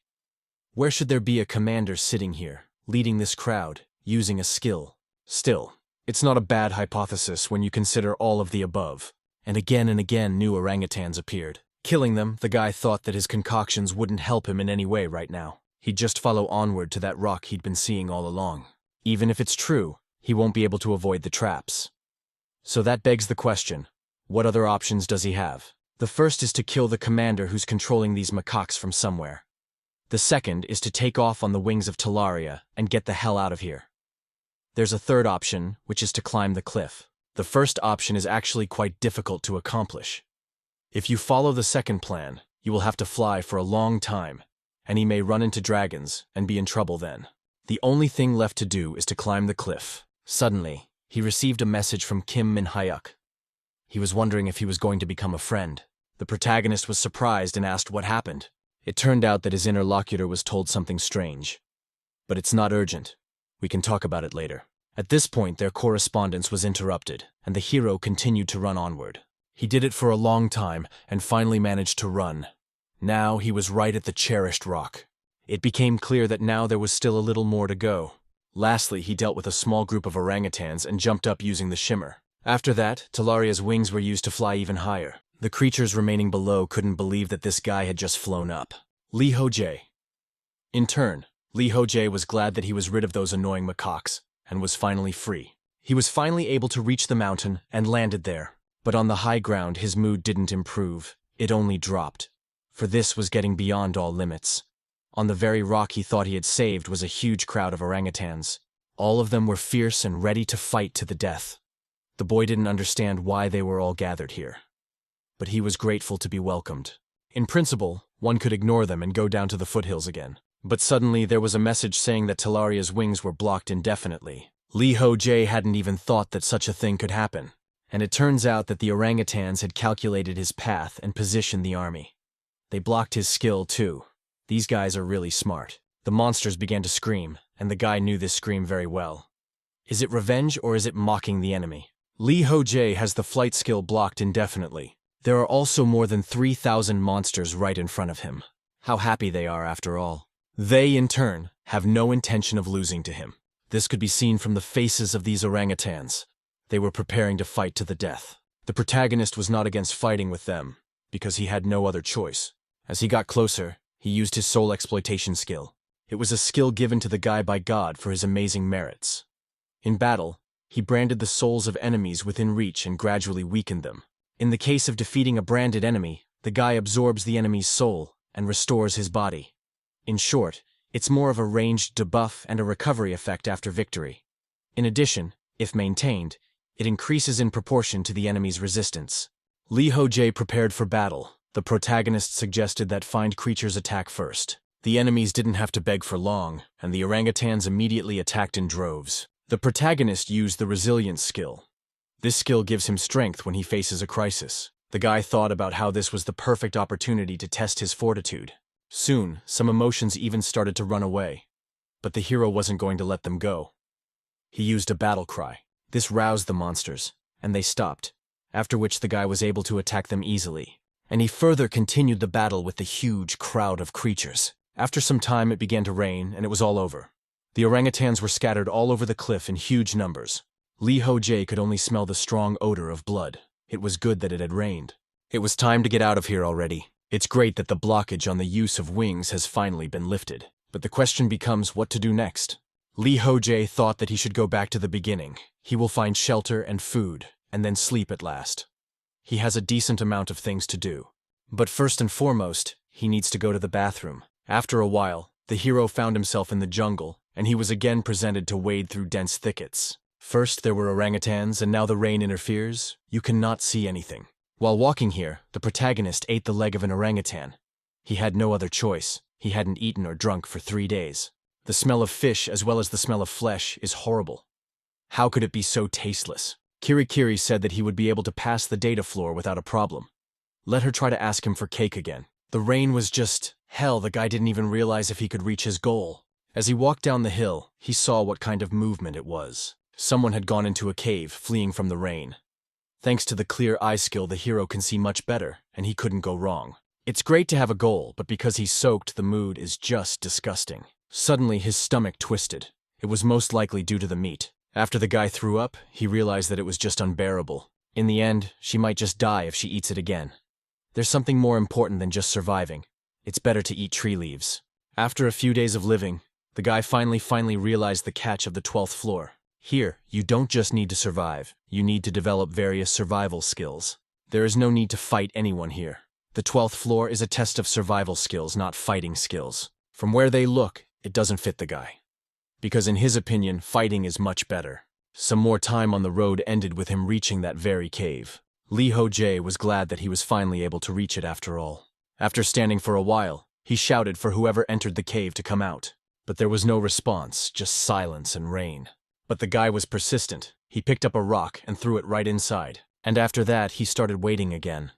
Speaker 1: Where should there be a commander sitting here, leading this crowd, using a skill? Still, it's not a bad hypothesis when you consider all of the above. And again new orangutans appeared. Killing them, the guy thought that his concoctions wouldn't help him in any way right now. He'd just follow onward to that rock he'd been seeing all along. Even if it's true, he won't be able to avoid the traps. So that begs the question, what other options does he have? The first is to kill the commander who's controlling these macaques from somewhere. The second is to take off on the wings of Talaria and get the hell out of here. There's a third option, which is to climb the cliff. The first option is actually quite difficult to accomplish. If you follow the second plan, you will have to fly for a long time, and he may run into dragons and be in trouble then. The only thing left to do is to climb the cliff. Suddenly, he received a message from Kim Min-hyuk. He was wondering if he was going to become a friend. The protagonist was surprised and asked what happened. It turned out that his interlocutor was told something strange. But it's not urgent. We can talk about it later. At this point, their correspondence was interrupted, and the hero continued to run onward. He did it for a long time, and finally managed to run. Now he was right at the cherished rock. It became clear that now there was still a little more to go. Lastly, he dealt with a small group of orangutans and jumped up using the shimmer. After that, Talaria's wings were used to fly even higher. The creatures remaining below couldn't believe that this guy had just flown up. Lee Ho-jae. In turn, Lee Ho-jae was glad that he was rid of those annoying macaques and was finally free. He was finally able to reach the mountain and landed there. But on the high ground, his mood didn't improve. It only dropped. For this was getting beyond all limits. On the very rock he thought he had saved was a huge crowd of orangutans. All of them were fierce and ready to fight to the death. The boy didn't understand why they were all gathered here. But he was grateful to be welcomed. In principle, one could ignore them and go down to the foothills again. But suddenly there was a message saying that Talaria's wings were blocked indefinitely. Lee Ho-jae hadn't even thought that such a thing could happen. And it turns out that the orangutans had calculated his path and positioned the army. They blocked his skill too. These guys are really smart. The monsters began to scream, and the guy knew this scream very well. Is it revenge or is it mocking the enemy? Lee Ho-jae has the flight skill blocked indefinitely. There are also more than 3,000 monsters right in front of him. How happy they are after all. They, in turn, have no intention of losing to him. This could be seen from the faces of these orangutans. They were preparing to fight to the death. The protagonist was not against fighting with them, because he had no other choice. As he got closer, he used his soul exploitation skill. It was a skill given to the guy by God for his amazing merits. In battle, he branded the souls of enemies within reach and gradually weakened them. In the case of defeating a branded enemy, the guy absorbs the enemy's soul and restores his body. In short, it's more of a ranged debuff and a recovery effect after victory. In addition, if maintained, it increases in proportion to the enemy's resistance. Lee Ho-jae prepared for battle. The protagonist suggested that find creatures attack first. The enemies didn't have to beg for long, and the orangutans immediately attacked in droves. The protagonist used the resilience skill. This skill gives him strength when he faces a crisis. The guy thought about how this was the perfect opportunity to test his fortitude. Soon, some emotions even started to run away. But the hero wasn't going to let them go. He used a battle cry. This roused the monsters, and they stopped, after which the guy was able to attack them easily. And he further continued the battle with the huge crowd of creatures. After some time, it began to rain, and it was all over. The orangutans were scattered all over the cliff in huge numbers. Lee Ho-jae could only smell the strong odor of blood. It was good that it had rained. It was time to get out of here already. It's great that the blockage on the use of wings has finally been lifted. But the question becomes what to do next. Lee Ho-jae thought that he should go back to the beginning. He will find shelter and food, and then sleep at last. He has a decent amount of things to do. But first and foremost, he needs to go to the bathroom. After a while, the hero found himself in the jungle, and he was again presented to wade through dense thickets. First there were orangutans, and now the rain interferes. You cannot see anything. While walking here, the protagonist ate the leg of an orangutan. He had no other choice. He hadn't eaten or drunk for 3 days. The smell of fish as well as the smell of flesh is horrible. How could it be so tasteless? Kirikiri said that he would be able to pass the data floor without a problem. Let her try to ask him for cake again. The rain was just hell. The guy didn't even realize if he could reach his goal. As he walked down the hill, he saw what kind of movement it was. Someone had gone into a cave, fleeing from the rain. Thanks to the clear eye skill, the hero can see much better, and he couldn't go wrong. It's great to have a goal, but because he's soaked, the mood is just disgusting. Suddenly, his stomach twisted. It was most likely due to the meat. After the guy threw up, he realized that it was just unbearable. In the end, she might just die if she eats it again. There's something more important than just surviving. It's better to eat tree leaves. After a few days of living, the guy finally realized the catch of the 12th floor. Here, you don't just need to survive. You need to develop various survival skills. There is no need to fight anyone here. The 12th floor is a test of survival skills, not fighting skills. From where they look, it doesn't fit the guy. Because in his opinion, fighting is much better. Some more time on the road ended with him reaching that very cave. Lee Ho-jae was glad that he was finally able to reach it after all. After standing for a while, he shouted for whoever entered the cave to come out. But there was no response, just silence and rain. But the guy was persistent. He picked up a rock and threw it right inside. And after that, he started waiting again.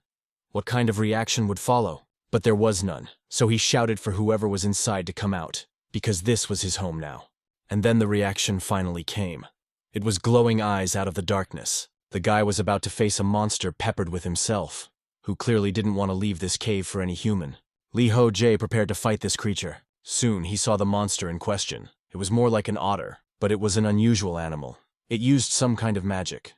Speaker 1: What kind of reaction would follow? But there was none. So he shouted for whoever was inside to come out, because this was his home now. And then the reaction finally came. It was glowing eyes out of the darkness. The guy was about to face a monster peppered with himself, who clearly didn't want to leave this cave for any human. Lee Ho-jae prepared to fight this creature. Soon he saw the monster in question. It was more like an otter, but it was an unusual animal. It used some kind of magic.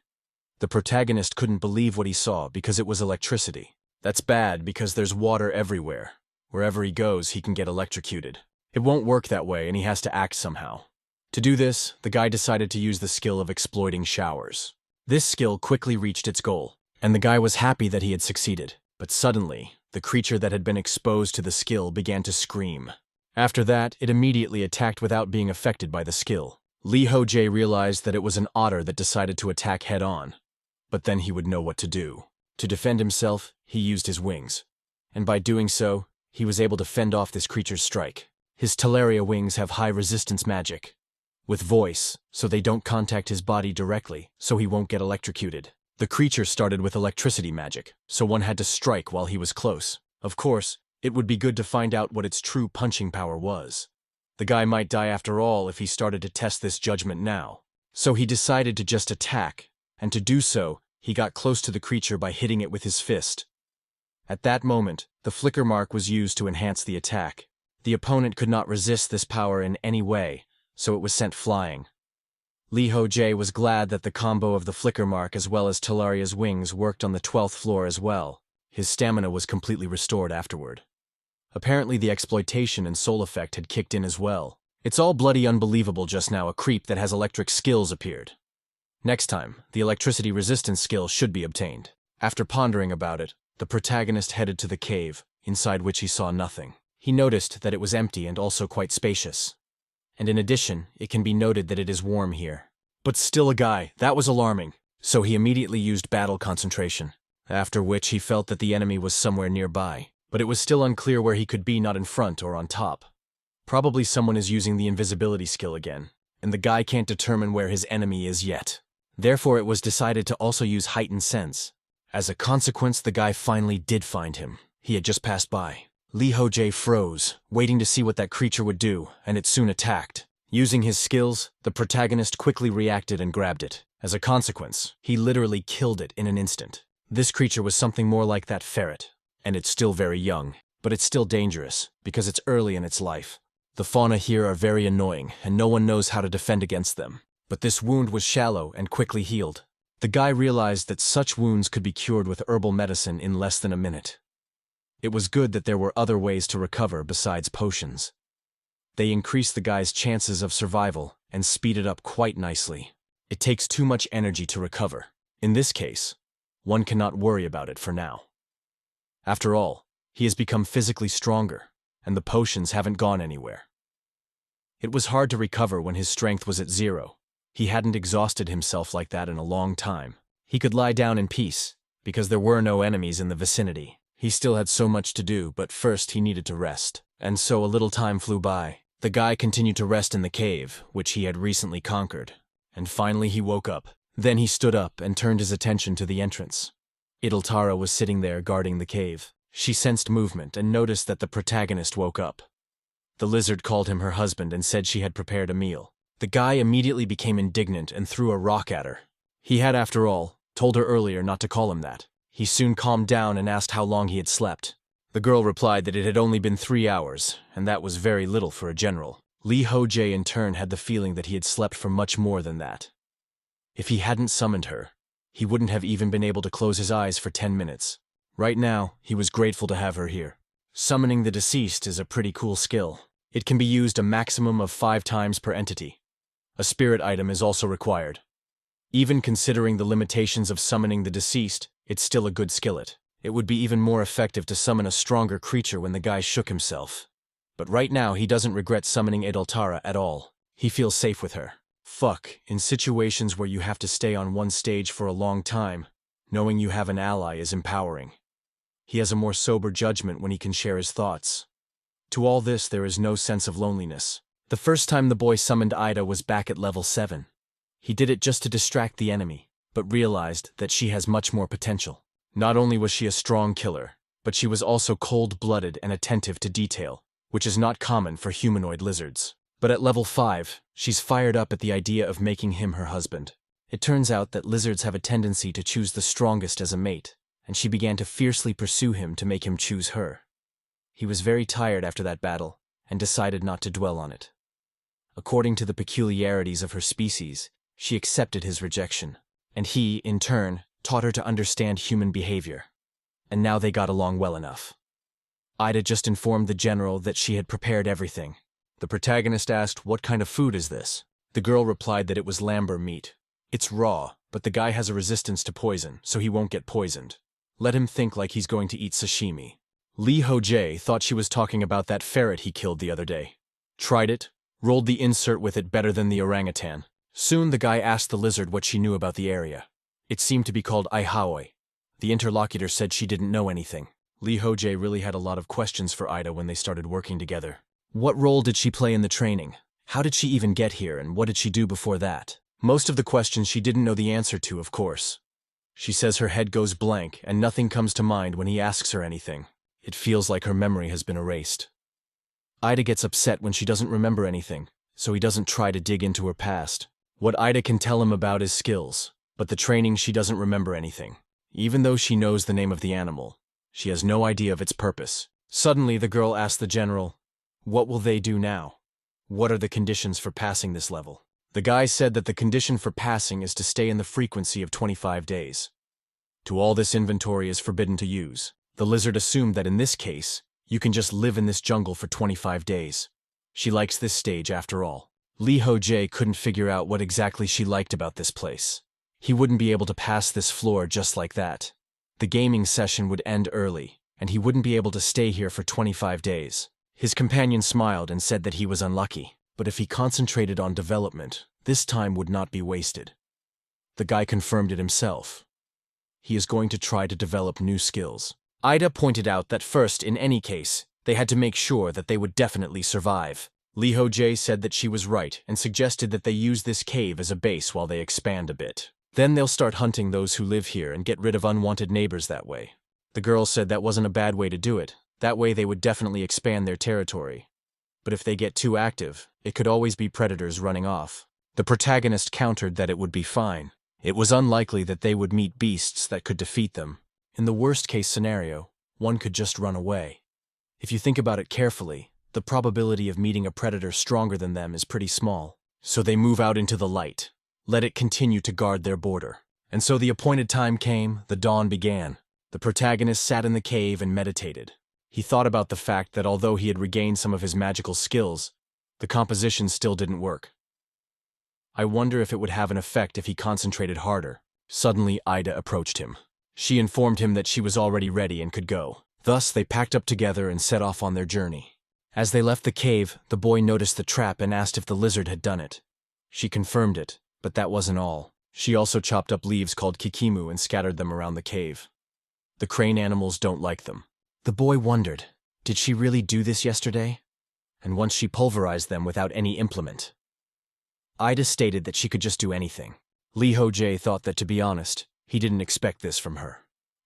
Speaker 1: The protagonist couldn't believe what he saw because it was electricity. That's bad because there's water everywhere. Wherever he goes, he can get electrocuted. It won't work that way, and he has to act somehow. To do this, the guy decided to use the skill of exploiting showers. This skill quickly reached its goal, and the guy was happy that he had succeeded. But suddenly, the creature that had been exposed to the skill began to scream. After that, it immediately attacked without being affected by the skill. Lee Ho-jae realized that it was an otter that decided to attack head-on. But then he would know what to do. To defend himself, he used his wings. And by doing so, he was able to fend off this creature's strike. His Talaria wings have high resistance magic, with voice, so they don't contact his body directly, so he won't get electrocuted. The creature started with electricity magic, so one had to strike while he was close. Of course, it would be good to find out what its true punching power was. The guy might die after all if he started to test this judgment now. So he decided to just attack, and to do so, he got close to the creature by hitting it with his fist. At that moment, the flicker mark was used to enhance the attack. The opponent could not resist this power in any way, so it was sent flying. Lee Ho-jae was glad that the combo of the flicker mark as well as Talaria's wings worked on the 12th floor as well. His stamina was completely restored afterward. Apparently the exploitation and soul effect had kicked in as well. It's all bloody unbelievable just now a creep that has electric skills appeared. Next time, the electricity resistance skill should be obtained. After pondering about it, the protagonist headed to the cave, inside which he saw nothing. He noticed that it was empty and also quite spacious. And in addition, it can be noted that it is warm here. But still a guy, that was alarming. So he immediately used battle concentration, after which he felt that the enemy was somewhere nearby, but it was still unclear where he could be, not in front or on top. Probably someone is using the invisibility skill again, and the guy can't determine where his enemy is yet. Therefore, it was decided to also use heightened sense. As a consequence, the guy finally did find him. He had just passed by. Lee Ho-jae froze, waiting to see what that creature would do, and it soon attacked. Using his skills, the protagonist quickly reacted and grabbed it. As a consequence, he literally killed it in an instant. This creature was something more like that ferret, and it's still very young, but it's still dangerous, because it's early in its life. The fauna here are very annoying, and no one knows how to defend against them. But this wound was shallow and quickly healed. The guy realized that such wounds could be cured with herbal medicine in less than a minute. It was good that there were other ways to recover besides potions. They increased the guy's chances of survival and speed it up quite nicely. It takes too much energy to recover. In this case, one cannot worry about it for now. After all, he has become physically stronger, and the potions haven't gone anywhere. It was hard to recover when his strength was at 0. He hadn't exhausted himself like that in a long time. He could lie down in peace, because there were no enemies in the vicinity. He still had so much to do, but first he needed to rest. And so a little time flew by. The guy continued to rest in the cave, which he had recently conquered. And finally he woke up. Then he stood up and turned his attention to the entrance. Idiltara was sitting there guarding the cave. She sensed movement and noticed that the protagonist woke up. The lizard called him her husband and said she had prepared a meal. The guy immediately became indignant and threw a rock at her. He had, after all, told her earlier not to call him that. He soon calmed down and asked how long he had slept. The girl replied that it had only been 3 hours, and that was very little for a general. Lee Ho-jae in turn had the feeling that he had slept for much more than that. If he hadn't summoned her, he wouldn't have even been able to close his eyes for 10 minutes. Right now, he was grateful to have her here. Summoning the deceased is a pretty cool skill. It can be used a maximum of 5 times per entity. A spirit item is also required. Even considering the limitations of summoning the deceased, it's still a good skillet. It would be even more effective to summon a stronger creature when the guy shook himself. But right now, he doesn't regret summoning Idiltara at all. He feels safe with her. Fuck, in situations where you have to stay on one stage for a long time, knowing you have an ally is empowering. He has a more sober judgment when he can share his thoughts. To all this, there is no sense of loneliness. The first time the boy summoned Ida was back at level 7. He did it just to distract the enemy, but realized that she has much more potential. Not only was she a strong killer, but she was also cold-blooded and attentive to detail, which is not common for humanoid lizards. But at level 5, she's fired up at the idea of making him her husband. It turns out that lizards have a tendency to choose the strongest as a mate, and she began to fiercely pursue him to make him choose her. He was very tired after that battle, and decided not to dwell on it. According to the peculiarities of her species, she accepted his rejection, and he, in turn, taught her to understand human behavior. And now they got along well enough. Ida just informed the general that she had prepared everything. The protagonist asked, "What kind of food is this?" The girl replied that it was lamber meat. It's raw, but the guy has a resistance to poison, so he won't get poisoned. Let him think like he's going to eat sashimi. Lee Ho-jae thought she was talking about that ferret he killed the other day. Tried it, rolled the insert with it better than the orangutan. Soon the guy asked the lizard what she knew about the area. It seemed to be called Aihaoi. The interlocutor said she didn't know anything. Lee Ho-jae really had a lot of questions for Ida when they started working together. What role did she play in the training? How did she even get here, and what did she do before that? Most of the questions she didn't know the answer to, of course. She says her head goes blank and nothing comes to mind when he asks her anything. It feels like her memory has been erased. Ida gets upset when she doesn't remember anything, so he doesn't try to dig into her past. What Ida can tell him about is skills, but the training she doesn't remember anything. Even though she knows the name of the animal, she has no idea of its purpose. Suddenly the girl asks the general, "What will they do now? What are the conditions for passing this level?" The guy said that the condition for passing is to stay in the frequency of 25 days. To all this inventory is forbidden to use. The lizard assumed that in this case, you can just live in this jungle for 25 days. She likes this stage after all. Lee Ho-jae couldn't figure out what exactly she liked about this place. He wouldn't be able to pass this floor just like that. The gaming session would end early, and he wouldn't be able to stay here for 25 days. His companion smiled and said that he was unlucky, but if he concentrated on development, this time would not be wasted. The guy confirmed it himself. He is going to try to develop new skills. Ida pointed out that first, in any case, they had to make sure that they would definitely survive. Lee Ho-jae said that she was right and suggested that they use this cave as a base while they expand a bit. Then they'll start hunting those who live here and get rid of unwanted neighbors that way. The girl said that wasn't a bad way to do it. That way they would definitely expand their territory. But if they get too active, it could always be predators running off. The protagonist countered that it would be fine. It was unlikely that they would meet beasts that could defeat them. In the worst-case scenario, one could just run away. If you think about it carefully, the probability of meeting a predator stronger than them is pretty small. So they move out into the light. Let it continue to guard their border. And so the appointed time came, the dawn began. The protagonist sat in the cave and meditated. He thought about the fact that although he had regained some of his magical skills, the composition still didn't work. I wonder if it would have an effect if he concentrated harder. Suddenly, Ida approached him. She informed him that she was already ready and could go. Thus, they packed up together and set off on their journey. As they left the cave, the boy noticed the trap and asked if the lizard had done it. She confirmed it, but that wasn't all. She also chopped up leaves called kikimu and scattered them around the cave. The crane animals don't like them. The boy wondered, did she really do this yesterday? And once she pulverized them without any implement. Ida stated that she could just do anything. Lee Ho-jae thought that, to be honest, he didn't expect this from her.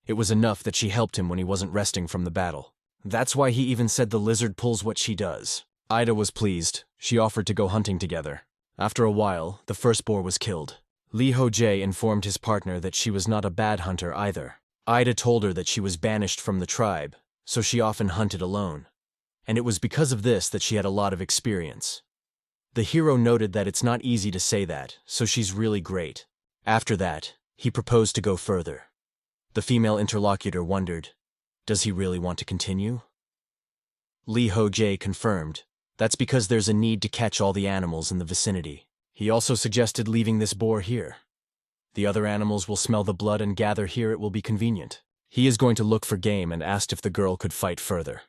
Speaker 1: It was enough that she helped him when he wasn't resting from the battle. That's why he even said the lizard pulls what she does. Ida was pleased. She offered to go hunting together. After a while, the first boar was killed. Lee Ho-jae informed his partner that she was not a bad hunter either. Ida told her that she was banished from the tribe, so she often hunted alone. And it was because of this that she had a lot of experience. The hero noted that it's not easy to say that, so she's really great. After that, he proposed to go further. The female interlocutor wondered, does he really want to continue? Lee Ho-jae confirmed, that's because there's a need to catch all the animals in the vicinity. He also suggested leaving this boar here. The other animals will smell the blood and gather here. It will be convenient. He is going to look for game and asked if the girl could fight further.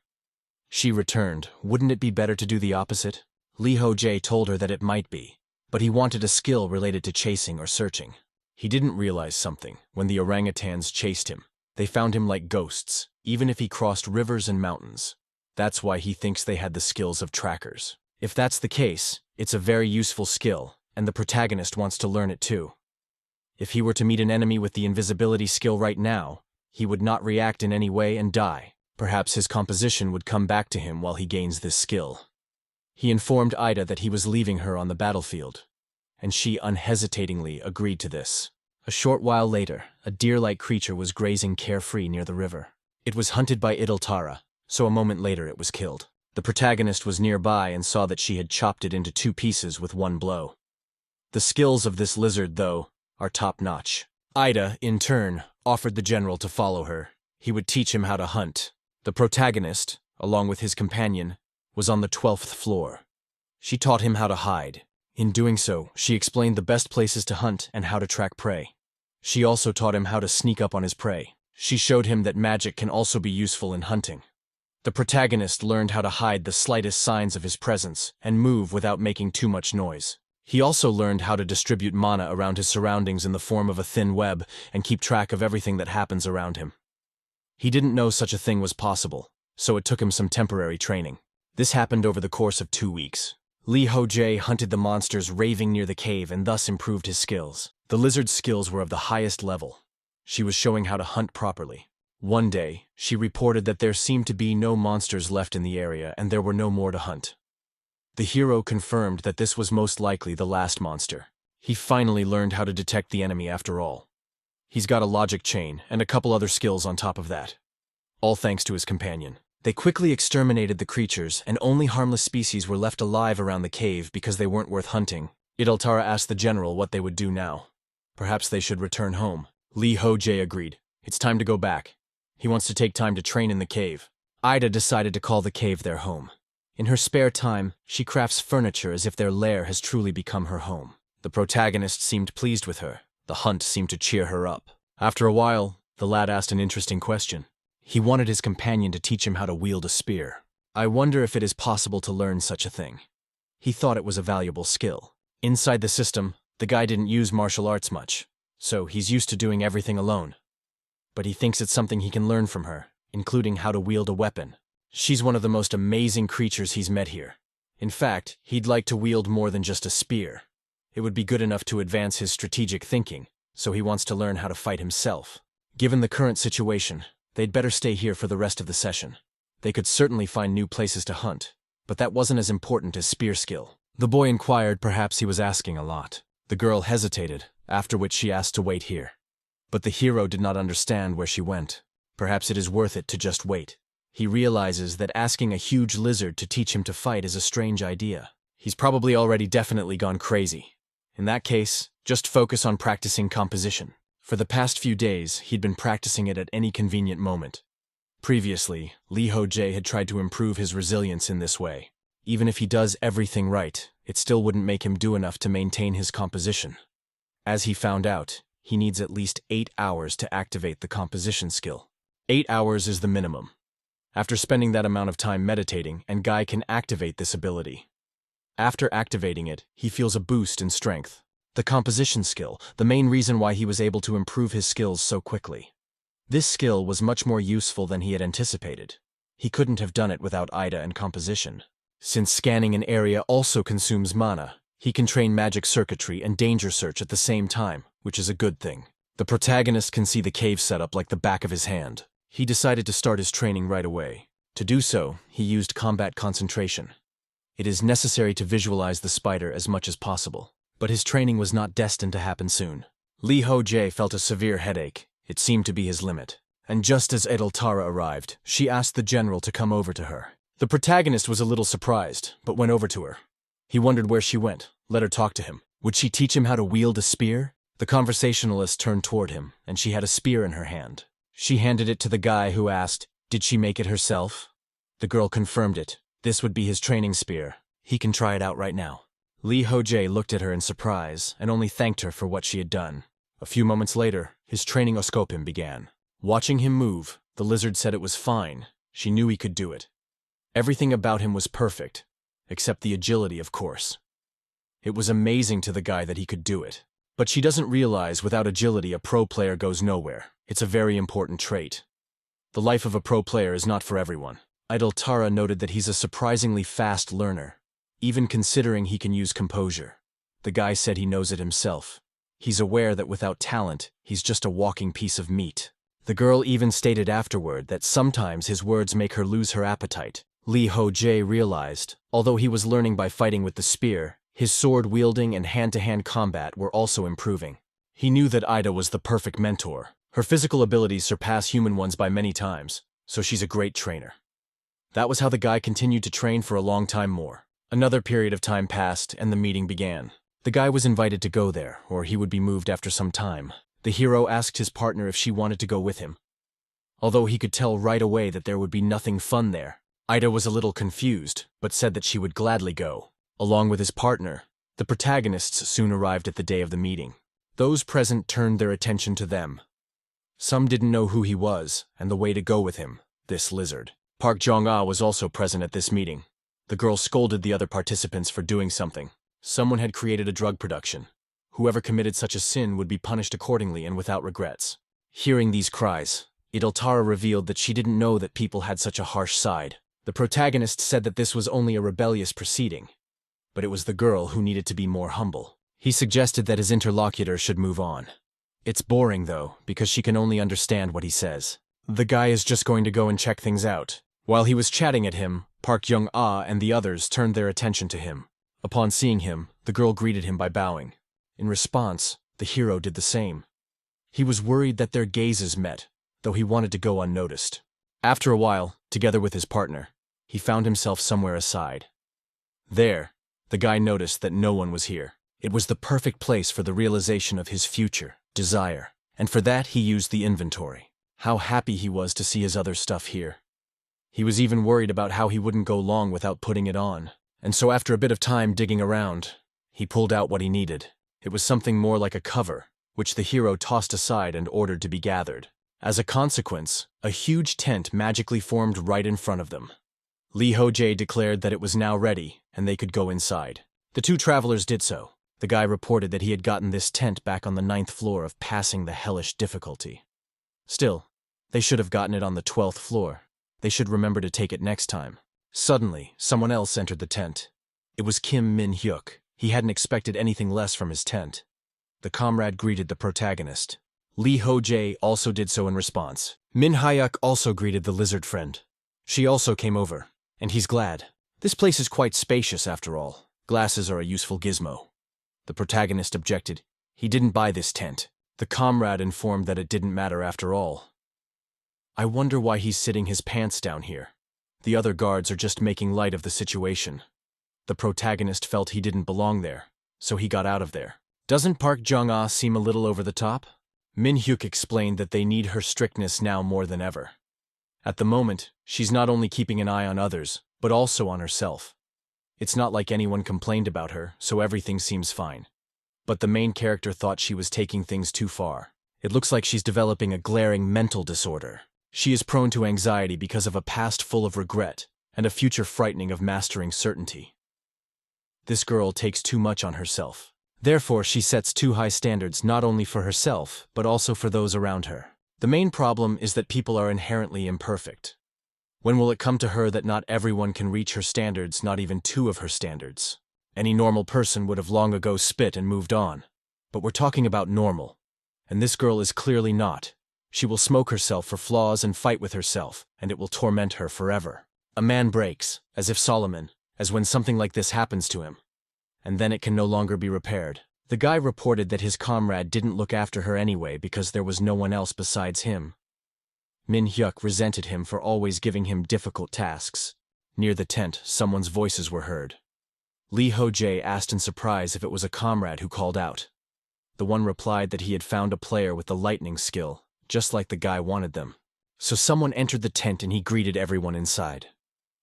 Speaker 1: She returned, wouldn't it be better to do the opposite? Lee Ho-jae told her that it might be, but he wanted a skill related to chasing or searching. He didn't realize something when the orangutans chased him. They found him like ghosts, even if he crossed rivers and mountains. That's why he thinks they had the skills of trackers. If that's the case, it's a very useful skill, and the protagonist wants to learn it too. If he were to meet an enemy with the invisibility skill right now, he would not react in any way and die. Perhaps his composition would come back to him while he gains this skill. He informed Ida that he was leaving her on the battlefield, and she unhesitatingly agreed to this. A short while later, a deer-like creature was grazing carefree near the river. It was hunted by Idiltara, so a moment later it was killed. The protagonist was nearby and saw that she had chopped it into 2 pieces with 1 blow. The skills of this lizard, though, are top-notch. Ida, in turn, offered the general to follow her. He would teach him how to hunt. The protagonist, along with his companion, was on the 12th floor. She taught him how to hide. In doing so, she explained the best places to hunt and how to track prey. She also taught him how to sneak up on his prey. She showed him that magic can also be useful in hunting. The protagonist learned how to hide the slightest signs of his presence and move without making too much noise. He also learned how to distribute mana around his surroundings in the form of a thin web and keep track of everything that happens around him. He didn't know such a thing was possible, so it took him some temporary training. This happened over the course of 2 weeks. Lee Ho-jae hunted the monsters raving near the cave and thus improved his skills. The lizard's skills were of the highest level. She was showing how to hunt properly. One day, she reported that there seemed to be no monsters left in the area and there were no more to hunt. The hero confirmed that this was most likely the last monster. He finally learned how to detect the enemy after all. He's got a logic chain and a couple other skills on top of that. All thanks to his companion. They quickly exterminated the creatures, and only harmless species were left alive around the cave because they weren't worth hunting. Idiltara asked the general what they would do now. Perhaps they should return home. Lee Ho-jae agreed. It's time to go back. He wants to take time to train in the cave. Ida decided to call the cave their home. In her spare time, she crafts furniture as if their lair has truly become her home. The protagonist seemed pleased with her. The hunt seemed to cheer her up. After a while, the lad asked an interesting question. He wanted his companion to teach him how to wield a spear. I wonder if it is possible to learn such a thing. He thought it was a valuable skill. Inside the system, the guy didn't use martial arts much, so he's used to doing everything alone. But he thinks it's something he can learn from her, including how to wield a weapon. She's one of the most amazing creatures he's met here. In fact, he'd like to wield more than just a spear. It would be good enough to advance his strategic thinking, so he wants to learn how to fight himself. Given the current situation, they'd better stay here for the rest of the session. They could certainly find new places to hunt, but that wasn't as important as spear skill. The boy inquired perhaps he was asking a lot. The girl hesitated, after which she asked to wait here. But the hero did not understand where she went. Perhaps it is worth it to just wait. He realizes that asking a huge lizard to teach him to fight is a strange idea. He's probably already definitely gone crazy. In that case, just focus on practicing composition. For the past few days, he'd been practicing it at any convenient moment. Previously, Lee Ho-jae had tried to improve his resilience in this way. Even if he does everything right, it still wouldn't make him do enough to maintain his composition. As he found out, he needs at least 8 hours to activate the composition skill. 8 hours is the minimum. After spending that amount of time meditating, and Guy can activate this ability. After activating it, he feels a boost in strength. The composition skill, the main reason why he was able to improve his skills so quickly. This skill was much more useful than he had anticipated. He couldn't have done it without Ida and composition. Since scanning an area also consumes mana, he can train magic circuitry and danger search at the same time, which is a good thing. The protagonist can see the cave setup like the back of his hand. He decided to start his training right away. To do so, he used combat concentration. It is necessary to visualize the spider as much as possible, but his training was not destined to happen soon. Lee Ho-jae felt a severe headache. It seemed to be his limit. And just as Edeltara arrived, she asked the general to come over to her. The protagonist was a little surprised, but went over to her. He wondered where she went, let her talk to him. Would she teach him how to wield a spear? The conversationalist turned toward him, and she had a spear in her hand. She handed it to the guy who asked, "Did she make it herself?" The girl confirmed it. This would be his training spear. He can try it out right now. Lee Ho-jae looked at her in surprise and only thanked her for what she had done. A few moments later, his training oscopim began. Watching him move, the lizard said it was fine. She knew he could do it. Everything about him was perfect, except the agility, of course. It was amazing to the guy that he could do it. But she doesn't realize without agility a pro player goes nowhere. It's a very important trait. The life of a pro player is not for everyone. Edeltara noted that he's a surprisingly fast learner, even considering he can use composure. The guy said he knows it himself. He's aware that without talent, he's just a walking piece of meat. The girl even stated afterward that sometimes his words make her lose her appetite. Lee Ho-jae realized, although he was learning by fighting with the spear, his sword-wielding and hand-to-hand combat were also improving. He knew that Ida was the perfect mentor. Her physical abilities surpass human ones by many times, so she's a great trainer. That was how the guy continued to train for a long time more. Another period of time passed, and the meeting began. The guy was invited to go there, or he would be moved after some time. The hero asked his partner if she wanted to go with him. Although he could tell right away that there would be nothing fun there, Ida was a little confused, but said that she would gladly go. Along with his partner, the protagonists soon arrived at the day of the meeting. Those present turned their attention to them. Some didn't know who he was, and the way to go with him, this lizard. Park Jong-ah was also present at this meeting. The girl scolded the other participants for doing something. Someone had created a drug production. Whoever committed such a sin would be punished accordingly and without regrets. Hearing these cries, Edeltara revealed that she didn't know that people had such a harsh side. The protagonist said that this was only a rebellious proceeding, but it was the girl who needed to be more humble. He suggested that his interlocutor should move on. It's boring, though, because she can only understand what he says. The guy is just going to go and check things out. While he was chatting at him, Park Jong-ah and the others turned their attention to him. Upon seeing him, the girl greeted him by bowing. In response, the hero did the same. He was worried that their gazes met, though he wanted to go unnoticed. After a while, together with his partner, he found himself somewhere aside. There, the guy noticed that no one was here. It was the perfect place for the realization of his future desire, and for that he used the inventory. How happy he was to see his other stuff here. He was even worried about how he wouldn't go long without putting it on. And so after a bit of time digging around, he pulled out what he needed. It was something more like a cover, which the hero tossed aside and ordered to be gathered. As a consequence, a huge tent magically formed right in front of them. Lee Ho-jae declared that it was now ready, and they could go inside. The two travelers did so. The guy reported that he had gotten this tent back on the 9th floor of passing the hellish difficulty. Still, they should have gotten it on the 12th floor. They should remember to take it next time. Suddenly, someone else entered the tent. It was Kim Min-hyuk. He hadn't expected anything less from his tent. The comrade greeted the protagonist. Lee Ho-jae also did so in response. Min-hyuk also greeted the lizard friend. She also came over, and he's glad. This place is quite spacious after all. Glasses are a useful gizmo. The protagonist objected. He didn't buy this tent. The comrade informed that it didn't matter after all. I wonder why he's sitting his pants down here. The other guards are just making light of the situation. The protagonist felt he didn't belong there, so he got out of there. Doesn't Park Jong-ah seem a little over the top? Min-hyuk explained that they need her strictness now more than ever. At the moment, she's not only keeping an eye on others, but also on herself. It's not like anyone complained about her, so everything seems fine. But the main character thought she was taking things too far. It looks like she's developing a glaring mental disorder. She is prone to anxiety because of a past full of regret, and a future frightening of mastering certainty. This girl takes too much on herself. Therefore, she sets too high standards not only for herself, but also for those around her. The main problem is that people are inherently imperfect. When will it come to her that not everyone can reach her standards, not even 2 of her standards? Any normal person would have long ago spit and moved on. But we're talking about normal. And this girl is clearly not. She will smoke herself for flaws and fight with herself, and it will torment her forever. A man breaks, as if Solomon, as when something like this happens to him. And then it can no longer be repaired. The guy reported that his comrade didn't look after her anyway because there was no one else besides him. Min-hyuk resented him for always giving him difficult tasks. Near the tent, someone's voices were heard. Lee Ho-jae asked in surprise if it was a comrade who called out. The one replied that he had found a player with the lightning skill, just like the guy wanted them. So someone entered the tent and he greeted everyone inside.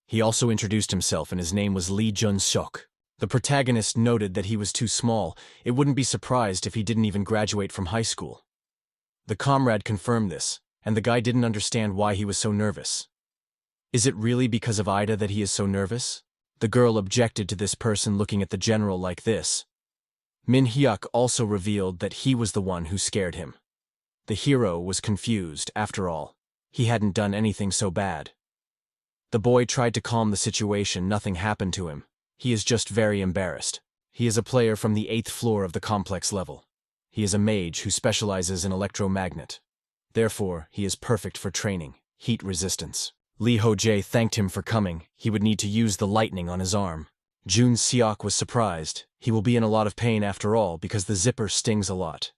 Speaker 1: He also introduced himself and his name was Lee Jun-seok. The protagonist noted that he was too small. It wouldn't be surprised if he didn't even graduate from high school. The comrade confirmed this, and the guy didn't understand why he was so nervous. Is it really because of Ida that he is so nervous? The girl objected to this person looking at the general like this. Min-hyuk also revealed that he was the one who scared him. The hero was confused, after all. He hadn't done anything so bad. The boy tried to calm the situation. Nothing happened to him. He is just very embarrassed. He is a player from the 8th floor of the complex level. He is a mage who specializes in electromagnet. Therefore, he is perfect for training, heat resistance. Lee Ho-jae thanked him for coming. He would need to use the lightning on his arm. Jun-seok was surprised. He will be in a lot of pain after all because the zipper stings a lot.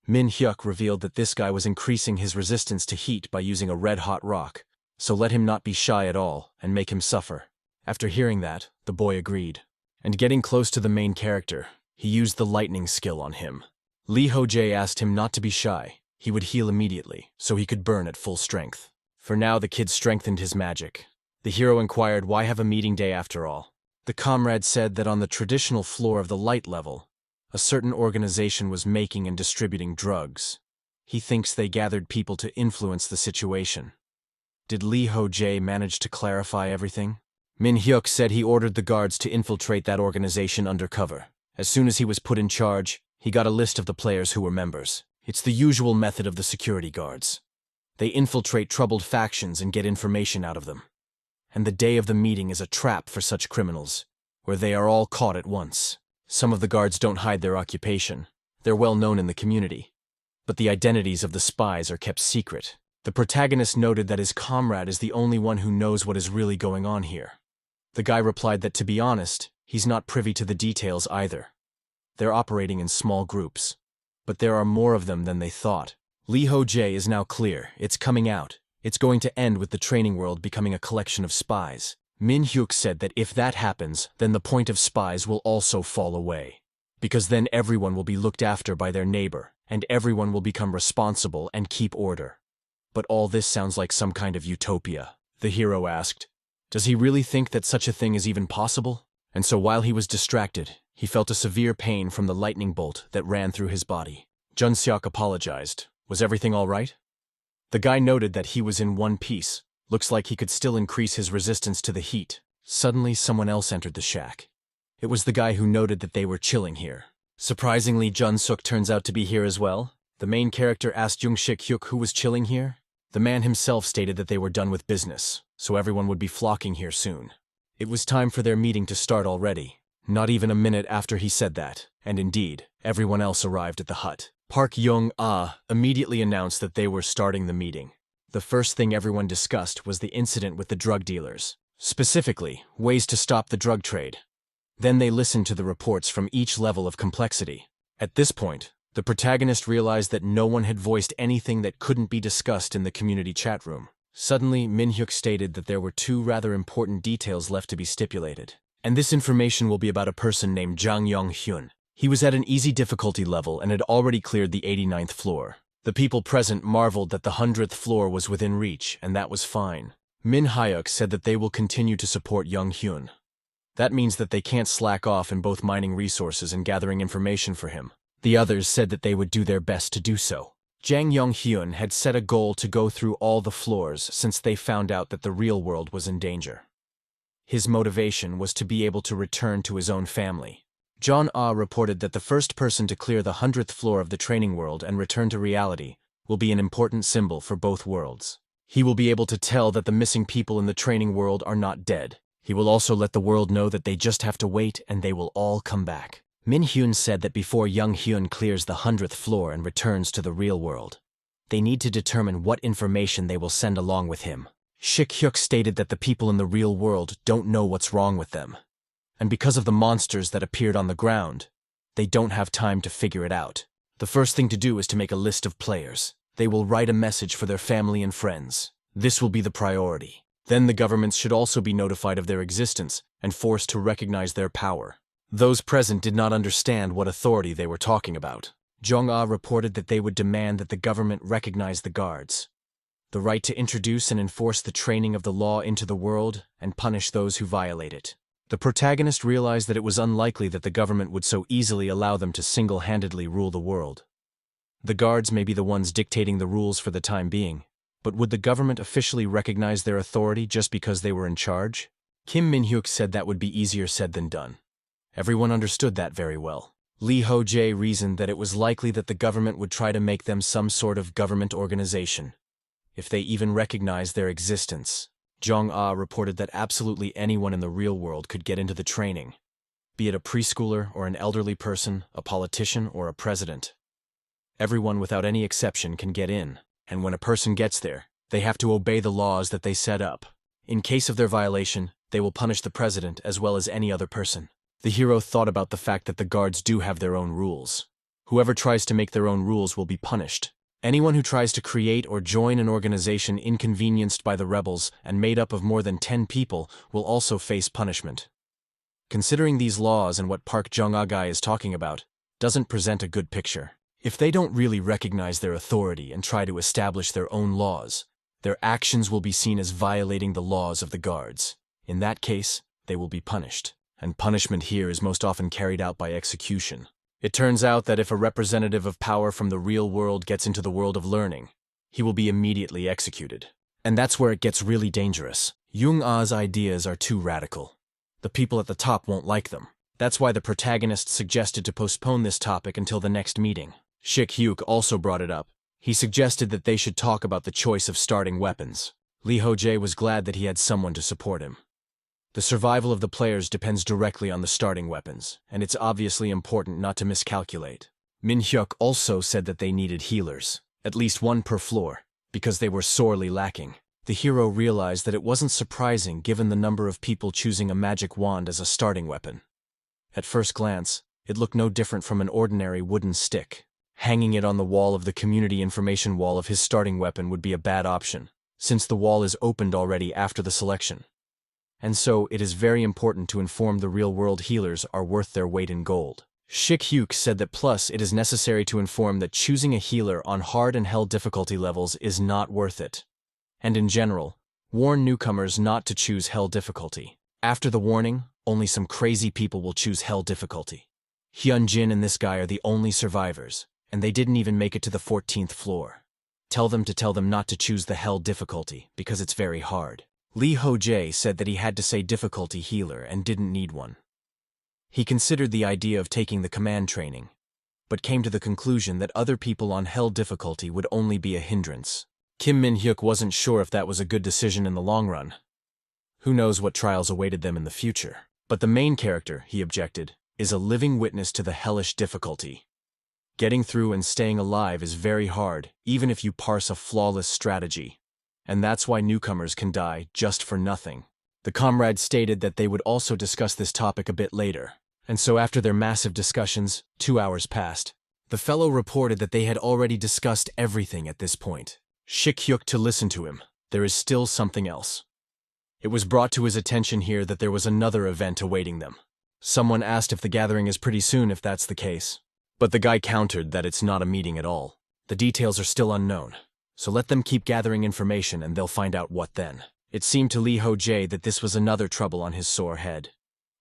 Speaker 1: Min-hyuk revealed that this guy was increasing his resistance to heat by using a red-hot rock, so let him not be shy at all and make him suffer. After hearing that, the boy agreed. And getting close to the main character, he used the lightning skill on him. Lee Ho-jae asked him not to be shy. He would heal immediately, so he could burn at full strength. For now, the kid strengthened his magic. The hero inquired why have a meeting day after all. The comrade said that on the traditional floor of the light level, a certain organization was making and distributing drugs. He thinks they gathered people to influence the situation. Did Lee Ho-jae manage to clarify everything? Min-hyuk said he ordered the guards to infiltrate that organization undercover. As soon as he was put in charge, he got a list of the players who were members. It's the usual method of the security guards. They infiltrate troubled factions and get information out of them. And the day of the meeting is a trap for such criminals, where they are all caught at once. Some of the guards don't hide their occupation. They're well known in the community. But the identities of the spies are kept secret. The protagonist noted that his comrade is the only one who knows what is really going on here. The guy replied that, to be honest, he's not privy to the details either. They're operating in small groups. But there are more of them than they thought. Lee Ho-jae is now clear. It's coming out. It's going to end with the training world becoming a collection of spies. Min-hyuk said that if that happens, then the point of spies will also fall away. Because then everyone will be looked after by their neighbor, and everyone will become responsible and keep order. But all this sounds like some kind of utopia. The hero asked. Does he really think that such a thing is even possible? And so while he was distracted, he felt a severe pain from the lightning bolt that ran through his body. Jun Seok apologized. Was everything all right? The guy noted that he was in one piece. Looks like he could still increase his resistance to the heat. Suddenly, someone else entered the shack. It was the guy who noted that they were chilling here. Surprisingly, Jun Seok turns out to be here as well. The main character asked Jung Shik Hyuk who was chilling here. The man himself stated that they were done with business, so everyone would be flocking here soon. It was time for their meeting to start already. Not even a minute after he said that, and indeed, everyone else arrived at the hut. Park Young-ah immediately announced that they were starting the meeting. The first thing everyone discussed was the incident with the drug dealers. Specifically, ways to stop the drug trade. Then they listened to the reports from each level of complexity. At this point, the protagonist realized that no one had voiced anything that couldn't be discussed in the community chat room. Suddenly, Min-hyuk stated that there were two rather important details left to be stipulated. And this information will be about a person named Jang Yong-hyun. He was at an easy difficulty level and had already cleared the 89th floor. The people present marveled that the 100th floor was within reach, and that was fine. Min Hyuk said that they will continue to support Young-hyun. That means that they can't slack off in both mining resources and gathering information for him. The others said that they would do their best to do so. Jang Yong-hyun had set a goal to go through all the floors since they found out that the real world was in danger. His motivation was to be able to return to his own family. John Ah reported that the first person to clear the 100th floor of the training world and return to reality will be an important symbol for both worlds. He will be able to tell that the missing people in the training world are not dead. He will also let the world know that they just have to wait and they will all come back. Min-hyun said that before Young-hyun clears the 100th floor and returns to the real world, they need to determine what information they will send along with him. Shik-hyuk stated that the people in the real world don't know what's wrong with them. And because of the monsters that appeared on the ground, they don't have time to figure it out. The first thing to do is to make a list of players. They will write a message for their family and friends. This will be the priority. Then the governments should also be notified of their existence and forced to recognize their power. Those present did not understand what authority they were talking about. Jong-ah reported that they would demand that the government recognize the guards. The right to introduce and enforce the training of the law into the world and punish those who violate it. The protagonist realized that it was unlikely that the government would so easily allow them to single-handedly rule the world. The guards may be the ones dictating the rules for the time being, but would the government officially recognize their authority just because they were in charge? Kim Min-hyuk said that would be easier said than done. Everyone understood that very well. Lee Ho-jae reasoned that it was likely that the government would try to make them some sort of government organization, if they even recognized their existence. Jong-ah reported that absolutely anyone in the real world could get into the training, be it a preschooler or an elderly person, a politician or a president. Everyone without any exception can get in, and when a person gets there, they have to obey the laws that they set up. In case of their violation, they will punish the president as well as any other person. The hero thought about the fact that the guards do have their own rules. Whoever tries to make their own rules will be punished. Anyone who tries to create or join an organization inconvenienced by the rebels and made up of more than 10 people will also face punishment. Considering these laws and what Park Jong-ah is talking about, doesn't present a good picture. If they don't really recognize their authority and try to establish their own laws, their actions will be seen as violating the laws of the guards. In that case, they will be punished. And punishment here is most often carried out by execution. It turns out that if a representative of power from the real world gets into the world of learning, he will be immediately executed. And that's where it gets really dangerous. Jung-ah's ideas are too radical. The people at the top won't like them. That's why the protagonist suggested to postpone this topic until the next meeting. Shik-hyuk also brought it up. He suggested that they should talk about the choice of starting weapons. Lee Ho-jae was glad that he had someone to support him. The survival of the players depends directly on the starting weapons, and it's obviously important not to miscalculate. Min-hyuk also said that they needed healers, at least one per floor, because they were sorely lacking. The hero realized that it wasn't surprising given the number of people choosing a magic wand as a starting weapon. At first glance, it looked no different from an ordinary wooden stick. Hanging it on the wall of the community information wall of his starting weapon would be a bad option, since the wall is opened already after the selection. And so, it is very important to inform the real-world healers are worth their weight in gold. Shik-hyuk said that plus it is necessary to inform that choosing a healer on hard and hell difficulty levels is not worth it. And in general, Warn newcomers not to choose hell difficulty. After the warning, only some crazy people will choose hell difficulty. Hyunjin and this guy are the only survivors, and they didn't even make it to the 14th floor. Tell them not to choose the hell difficulty, because it's very hard. Lee Ho-jae said that he had to say difficulty healer and didn't need one. He considered the idea of taking the command training, but came to the conclusion that other people on hell difficulty would only be a hindrance. Kim Min-hyuk wasn't sure if that was a good decision in the long run. Who knows what trials awaited them in the future. But the main character, he objected, is a living witness to the hellish difficulty. Getting through and staying alive is very hard, even if you parse a flawless strategy. And that's why newcomers can die just for nothing. The comrades stated that they would also discuss this topic a bit later. And so after their massive discussions, 2 hours passed. The fellow reported that they had already discussed everything at this point. Shik-hyuk to listen to him. There is still something else. It was brought to his attention here that there was another event awaiting them. Someone asked if the gathering is pretty soon if that's the case. But the guy countered that it's not a meeting at all. The details are still unknown. So let them keep gathering information and they'll find out what then. It seemed to Lee Ho-jae that this was another trouble on his sore head.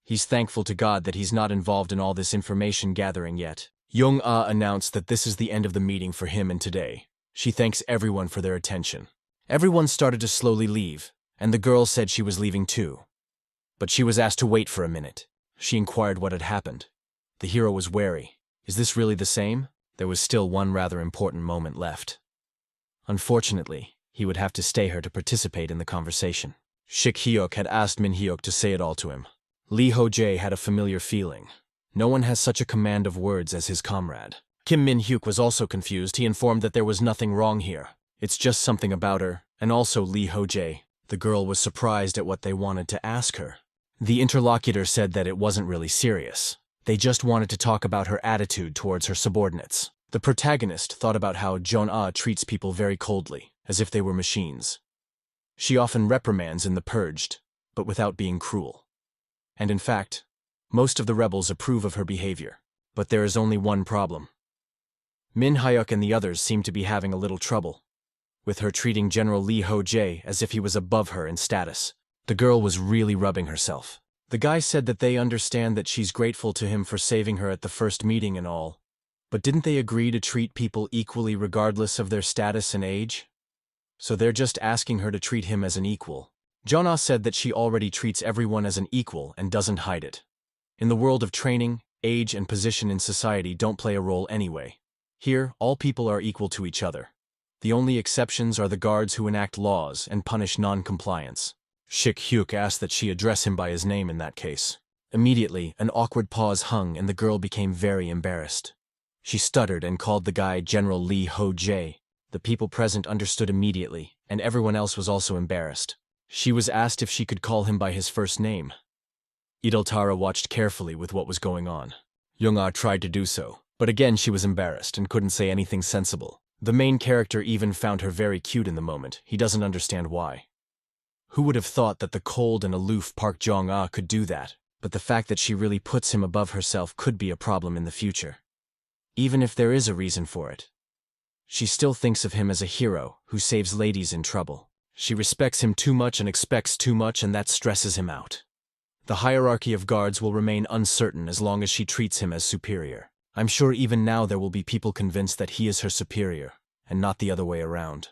Speaker 1: He's thankful to God that he's not involved in all this information gathering yet. Young-ah announced that this is the end of the meeting for him and today. She thanks everyone for their attention. Everyone started to slowly leave, and the girl said she was leaving too. But she was asked to wait for a minute. She inquired what had happened. The hero was wary. Is this really the same? There was still one rather important moment left. Unfortunately, he would have to stay here to participate in the conversation. Shik-hyuk had asked Min-hyuk to say it all to him. Lee Ho-jae had a familiar feeling. No one has such a command of words as his comrade. Kim Min-hyuk was also confused. He informed that there was nothing wrong here. It's just something about her, and also Lee Ho-jae. The girl was surprised at what they wanted to ask her. The interlocutor said that it wasn't really serious. They just wanted to talk about her attitude towards her subordinates. The protagonist thought about how Jeon-ah treats people very coldly, as if they were machines. She often reprimands in The Purged, but without being cruel. And in fact, most of the rebels approve of her behavior. But there is only one problem. Min-hyuk and the others seem to be having a little trouble, with her treating General Lee Ho-jae as if he was above her in status. The girl was really rubbing herself. The guy said that they understand that she's grateful to him for saving her at the first meeting and all. But didn't they agree to treat people equally regardless of their status and age? So they're just asking her to treat him as an equal. Jeon-ah said that she already treats everyone as an equal and doesn't hide it. In the world of training, age and position in society don't play a role anyway. Here, all people are equal to each other. The only exceptions are the guards who enact laws and punish non-compliance. Shik-hyuk asked that she address him by his name in that case. Immediately, an awkward pause hung and the girl became very embarrassed. She stuttered and called the guy General Lee Ho-jae. The people present understood immediately, and everyone else was also embarrassed. She was asked if she could call him by his first name. Ideltara watched carefully with what was going on. Young-ah tried to do so, but again she was embarrassed and couldn't say anything sensible. The main character even found her very cute in the moment. He doesn't understand why. Who would have thought that the cold and aloof Park Jong-ah could do that? But the fact that she really puts him above herself could be a problem in the future. Even if there is a reason for it. She still thinks of him as a hero who saves ladies in trouble. She respects him too much and expects too much, and that stresses him out. The hierarchy of guards will remain uncertain as long as she treats him as superior. I'm sure even now there will be people convinced that he is her superior, and not the other way around.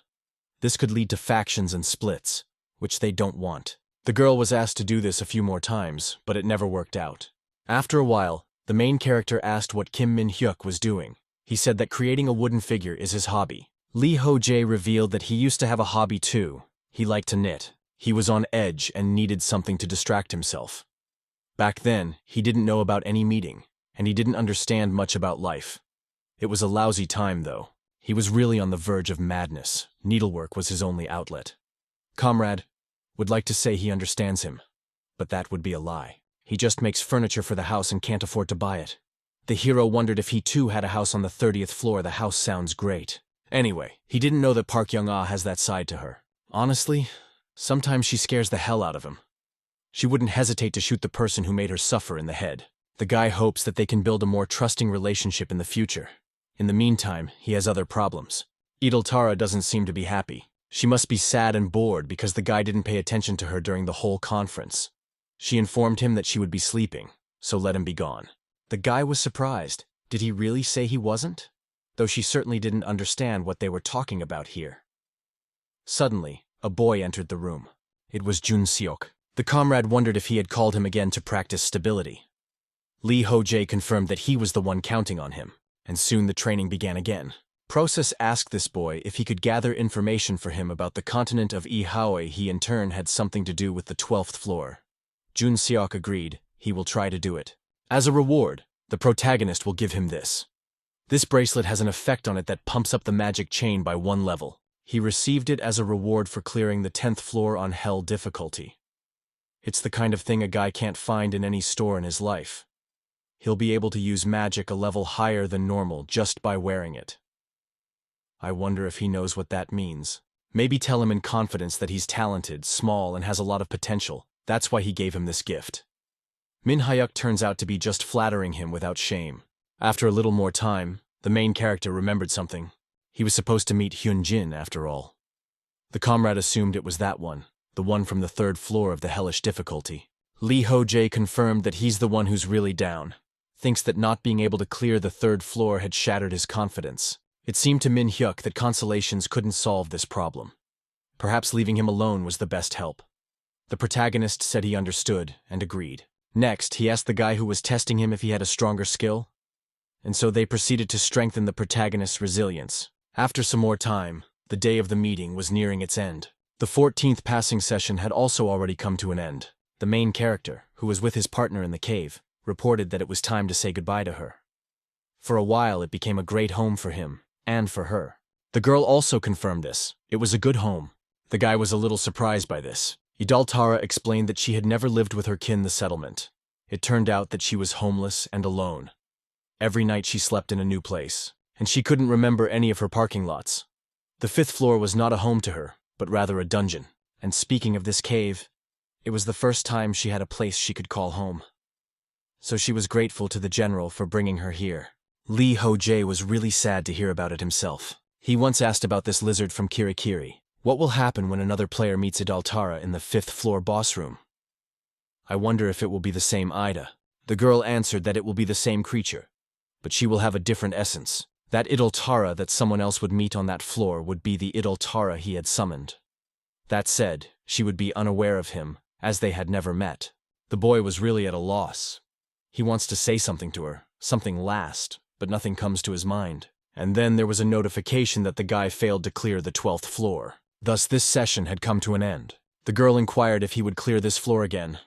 Speaker 1: This could lead to factions and splits, which they don't want. The girl was asked to do this a few more times, but it never worked out. After a while, the main character asked what Kim Min-hyuk was doing. He said that creating a wooden figure is his hobby. Lee Ho-jae revealed that he used to have a hobby too. He liked to knit. He was on edge and needed something to distract himself. Back then, he didn't know about any meeting, and he didn't understand much about life. It was a lousy time, though. He was really on the verge of madness. Needlework was his only outlet. Comrade would like to say he understands him, but that would be a lie. He just makes furniture for the house and can't afford to buy it. The hero wondered if he too had a house on the 30th floor. The house sounds great. Anyway, he didn't know that Park Young-ah has that side to her. Honestly, sometimes she scares the hell out of him. She wouldn't hesitate to shoot the person who made her suffer in the head. The guy hopes that they can build a more trusting relationship in the future. In the meantime, he has other problems. Ideltara doesn't seem to be happy. She must be sad and bored because the guy didn't pay attention to her during the whole conference. She informed him that she would be sleeping, so let him be gone. The guy was surprised. Did he really say he wasn't? Though she certainly didn't understand what they were talking about here. Suddenly, a boy entered the room. It was Jun Seok. The comrade wondered if he had called him again to practice stability. Lee Ho-jae confirmed that he was the one counting on him, and soon the training began again. Process asked this boy if he could gather information for him about the continent of Ihaoi. He in turn had something to do with the 12th floor. Jun Seok agreed. He will try to do it. As a reward, the protagonist will give him this. This bracelet has an effect on it that pumps up the magic chain by 1 level. He received it as a reward for clearing the 10th floor on Hell difficulty. It's the kind of thing a guy can't find in any store in his life. He'll be able to use magic a level higher than normal just by wearing it. I wonder if he knows what that means. Maybe tell him in confidence that he's talented, small, and has a lot of potential. That's why he gave him this gift. Min Hyuk turns out to be just flattering him without shame. After a little more time, the main character remembered something. He was supposed to meet Hyun Jin after all. The comrade assumed it was that one, the one from the 3rd floor of the hellish difficulty. Lee Ho-jae confirmed that he's the one who's really down. Thinks that not being able to clear the 3rd floor had shattered his confidence. It seemed to Min Hyuk that consolations couldn't solve this problem. Perhaps leaving him alone was the best help. The protagonist said he understood and agreed. Next, he asked the guy who was testing him if he had a stronger skill. And so they proceeded to strengthen the protagonist's resilience. After some more time, the day of the meeting was nearing its end. The 14th passing session had also already come to an end. The main character, who was with his partner in the cave, reported that it was time to say goodbye to her. For a while it became a great home for him, and for her. The girl also confirmed this. It was a good home. The guy was a little surprised by this. Idaltara explained that she had never lived with her kin in the settlement. It turned out that she was homeless and alone. Every night she slept in a new place, and she couldn't remember any of her parking lots. The 5th floor was not a home to her, but rather a dungeon. And speaking of this cave, it was the first time she had a place she could call home. So she was grateful to the general for bringing her here. Lee Ho-jae was really sad to hear about it himself. He once asked about this lizard from Kirikiri. What will happen when another player meets Idaltara in the 5th floor boss room? I wonder if it will be the same Ida. The girl answered that it will be the same creature, but she will have a different essence. That Idaltara that someone else would meet on that floor would be the Idaltara he had summoned. That said, she would be unaware of him, as they had never met. The boy was really at a loss. He wants to say something to her, something last, but nothing comes to his mind. And then there was a notification that the guy failed to clear the 12th floor. Thus this session had come to an end. The girl inquired if he would clear this floor again.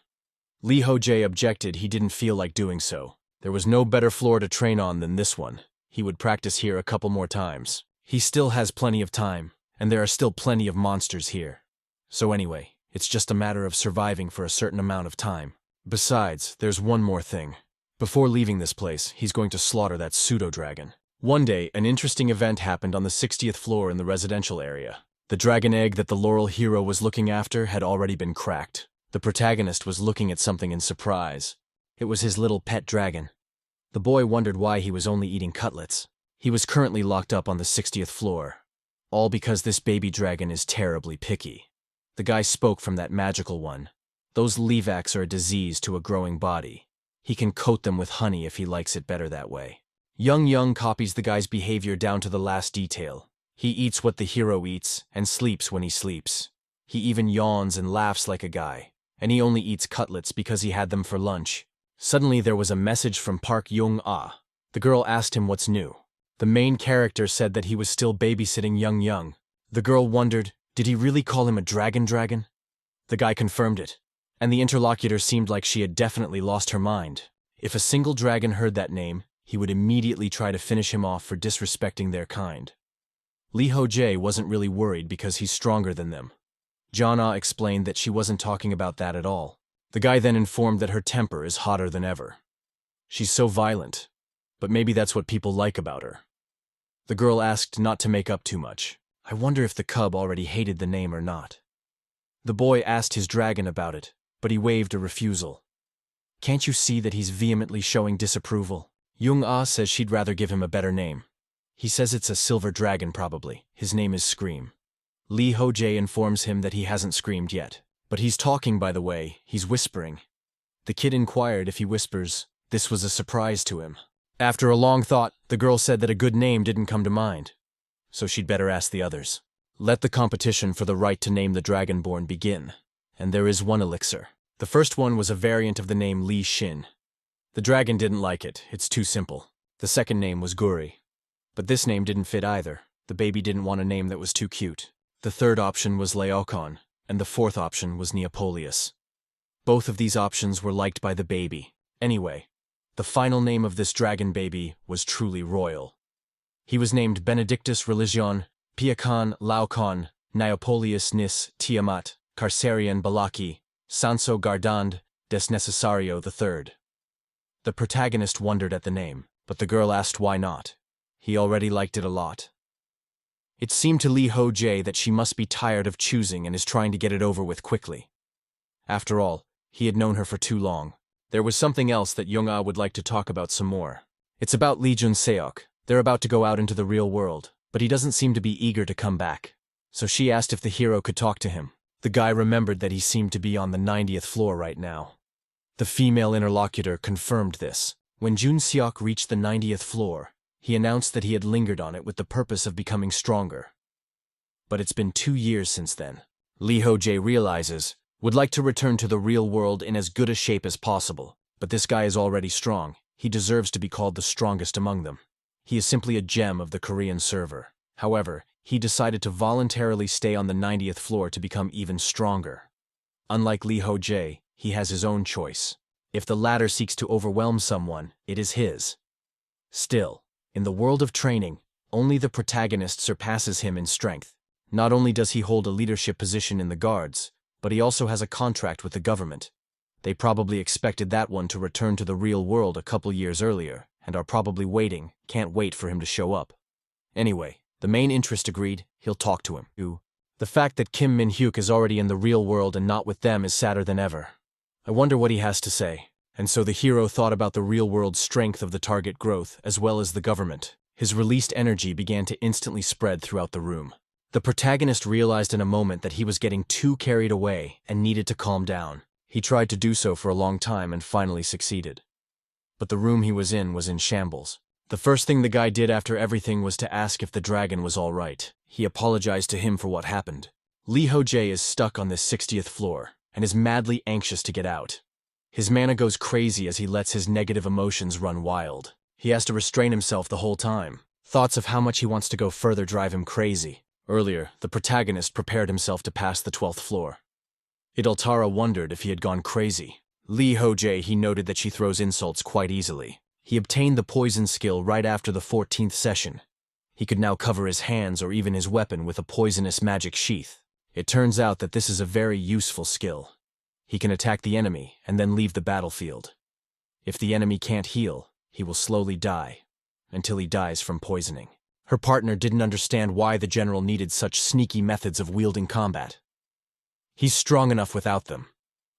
Speaker 1: Lee Ho-jae objected he didn't feel like doing so. There was no better floor to train on than this one. He would practice here a couple more times. He still has plenty of time, and there are still plenty of monsters here. So anyway, it's just a matter of surviving for a certain amount of time. Besides, there's one more thing. Before leaving this place, he's going to slaughter that pseudo-dragon. One day, an interesting event happened on the 60th floor in the residential area. The dragon egg that the Laurel hero was looking after had already been cracked. The protagonist was looking at something in surprise. It was his little pet dragon. The boy wondered why he was only eating cutlets. He was currently locked up on the 60th floor. All because this baby dragon is terribly picky. The guy spoke from that magical one. Those Levacs are a disease to a growing body. He can coat them with honey if he likes it better that way. Young copies the guy's behavior down to the last detail. He eats what the hero eats and sleeps when he sleeps. He even yawns and laughs like a guy. And he only eats cutlets because he had them for lunch. Suddenly there was a message from Park Young-ah. The girl asked him what's new. The main character said that he was still babysitting Young. The girl wondered, did he really call him a dragon? The guy confirmed it. And the interlocutor seemed like she had definitely lost her mind. If a single dragon heard that name, he would immediately try to finish him off for disrespecting their kind. Lee Ho-jae wasn't really worried because he's stronger than them. Jana explained that she wasn't talking about that at all. The guy then informed that her temper is hotter than ever. She's so violent, but maybe that's what people like about her. The girl asked not to make up too much. I wonder if the cub already hated the name or not. The boy asked his dragon about it, but he waved a refusal. Can't you see that he's vehemently showing disapproval? Young-ah says she'd rather give him a better name. He says it's a silver dragon probably. His name is Scream. Lee Ho-jae informs him that he hasn't screamed yet. But he's talking, by the way, he's whispering. The kid inquired if he whispers. This was a surprise to him. After a long thought, the girl said that a good name didn't come to mind, so she'd better ask the others. Let the competition for the right to name the Dragonborn begin. And there is one elixir. The first one was a variant of the name Li Xin. The dragon didn't like it, it's too simple. The second name was Guri. But this name didn't fit either. The baby didn't want a name that was too cute. The third option was Laocoon, and the fourth option was Neapolius. Both of these options were liked by the baby. Anyway, the final name of this dragon baby was truly royal. He was named Benedictus Religion, Piacon Laocoon, Neapolius Nis Tiamat, Carcerian Balaki, Sanso Gardand, Des Necessario III. The protagonist wondered at the name, but the girl asked why not. He already liked it a lot. It seemed to Lee Ho-jae that she must be tired of choosing and is trying to get it over with quickly. After all, he had known her for too long. There was something else that Young-ah would like to talk about some more. It's about Lee Jun-seok. They're about to go out into the real world, but he doesn't seem to be eager to come back. So she asked if the hero could talk to him. The guy remembered that he seemed to be on the 90th floor right now. The female interlocutor confirmed this. When Jun-seok reached the 90th floor, he announced that he had lingered on it with the purpose of becoming stronger. But it's been 2 years since then. Lee Ho-jae realizes, would like to return to the real world in as good a shape as possible, but this guy is already strong. He deserves to be called the strongest among them. He is simply a gem of the Korean server. However, he decided to voluntarily stay on the 90th floor to become even stronger. Unlike Lee Ho-jae, he has his own choice. If the latter seeks to overwhelm someone, it is his. Still, in the world of training, only the protagonist surpasses him in strength. Not only does he hold a leadership position in the guards, but he also has a contract with the government. They probably expected that one to return to the real world a couple years earlier, and are probably can't wait for him to show up. Anyway, the main interest agreed, he'll talk to him. The fact that Kim Min-hyuk is already in the real world and not with them is sadder than ever. I wonder what he has to say. And so the hero thought about the real-world strength of the target growth, as well as the government. His released energy began to instantly spread throughout the room. The protagonist realized in a moment that he was getting too carried away and needed to calm down. He tried to do so for a long time and finally succeeded. But the room he was in shambles. The first thing the guy did after everything was to ask if the dragon was all right. He apologized to him for what happened. Lee Ho-jae is stuck on this 60th floor and is madly anxious to get out. His mana goes crazy as he lets his negative emotions run wild. He has to restrain himself the whole time. Thoughts of how much he wants to go further drive him crazy. Earlier, the protagonist prepared himself to pass the 12th floor. Idoltara wondered if he had gone crazy. Lee Ho-jae, he noted that she throws insults quite easily. He obtained the poison skill right after the 14th session. He could now cover his hands or even his weapon with a poisonous magic sheath. It turns out that this is a very useful skill. He can attack the enemy and then leave the battlefield. If the enemy can't heal, he will slowly die, until he dies from poisoning. Her partner didn't understand why the general needed such sneaky methods of wielding combat. He's strong enough without them.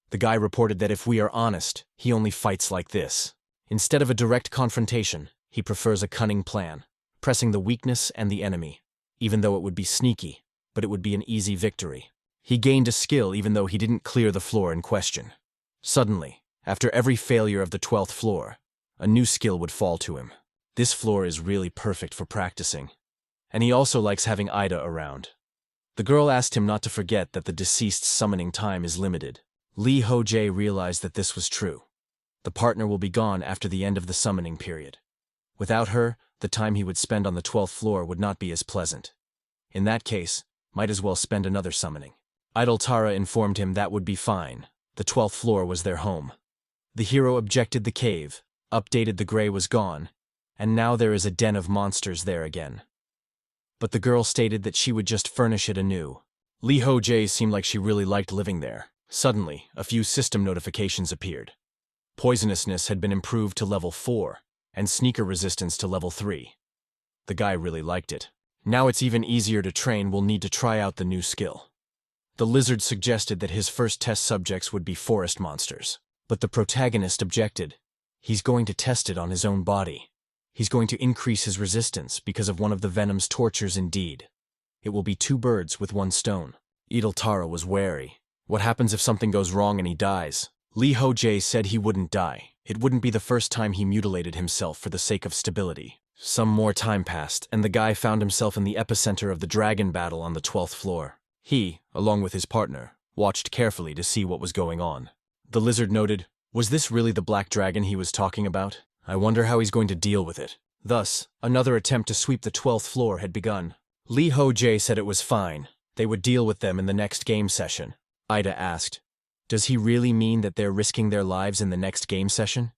Speaker 1: The guy reported that if we are honest, he only fights like this. Instead of a direct confrontation, he prefers a cunning plan, pressing the weakness and the enemy, even though it would be sneaky, but it would be an easy victory. He gained a skill even though he didn't clear the floor in question. Suddenly, after every failure of the 12th floor, a new skill would fall to him. This floor is really perfect for practicing. And he also likes having Ida around. The girl asked him not to forget that the deceased's summoning time is limited. Lee Ho-jae realized that this was true. The partner will be gone after the end of the summoning period. Without her, the time he would spend on the 12th floor would not be as pleasant. In that case, might as well spend another summoning. Idoltara informed him that would be fine. The 12th floor was their home. The hero objected the cave, updated the gray was gone, and now there is a den of monsters there again. But the girl stated that she would just furnish it anew. Lee Ho-jae seemed like she really liked living there. Suddenly, a few system notifications appeared. Poisonousness had been improved to level 4, and sneaker resistance to level 3. The guy really liked it. Now it's even easier to train, we'll need to try out the new skill. The lizard suggested that his first test subjects would be forest monsters. But the protagonist objected. He's going to test it on his own body. He's going to increase his resistance because of one of the venom's tortures indeed. It will be two birds with one stone. Tara was wary. What happens if something goes wrong and he dies? Lee Ho-jae said he wouldn't die. It wouldn't be the first time he mutilated himself for the sake of stability. Some more time passed, and the guy found himself in the epicenter of the dragon battle on the 12th floor. He, along with his partner, watched carefully to see what was going on. The lizard noted, "Was this really the black dragon he was talking about? I wonder how he's going to deal with it." Thus, another attempt to sweep the 12th floor had begun. Lee Ho-jae said it was fine. They would deal with them in the next game session. Ida asked, "Does he really mean that they're risking their lives in the next game session?"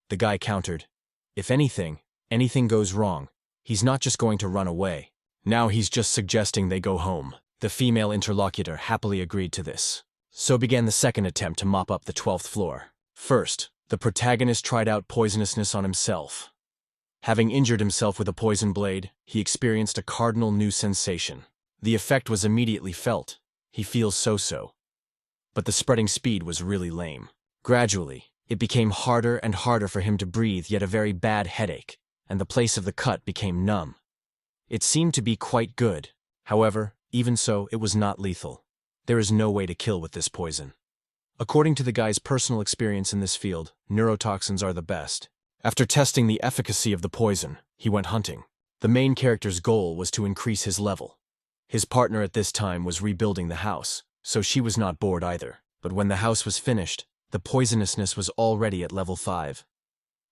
Speaker 1: The guy countered, "If anything goes wrong, he's not just going to run away. Now he's just suggesting they go home." The female interlocutor happily agreed to this. So began the second attempt to mop up the 12th floor. First, the protagonist tried out poisonousness on himself. Having injured himself with a poison blade, he experienced a cardinal new sensation. The effect was immediately felt. He feels so-so. But the spreading speed was really lame. Gradually, it became harder and harder for him to breathe, yet a very bad headache, and the place of the cut became numb. It seemed to be quite good. However, even so, it was not lethal. There is no way to kill with this poison. According to the guy's personal experience in this field, neurotoxins are the best. After testing the efficacy of the poison, he went hunting. The main character's goal was to increase his level. His partner at this time was rebuilding the house, so she was not bored either. But when the house was finished, the poisonousness was already at level 5.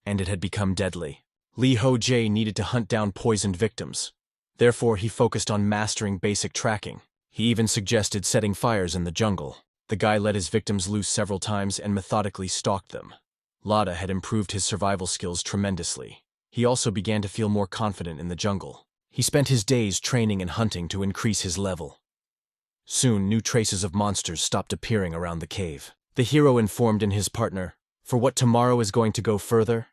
Speaker 1: And it had become deadly. Lee Ho-jae needed to hunt down poisoned victims. Therefore, he focused on mastering basic tracking. He even suggested setting fires in the jungle. The guy let his victims loose several times and methodically stalked them. Lada had improved his survival skills tremendously. He also began to feel more confident in the jungle. He spent his days training and hunting to increase his level. Soon, new traces of monsters stopped appearing around the cave. The hero informed his partner, "For what tomorrow is going to go further?"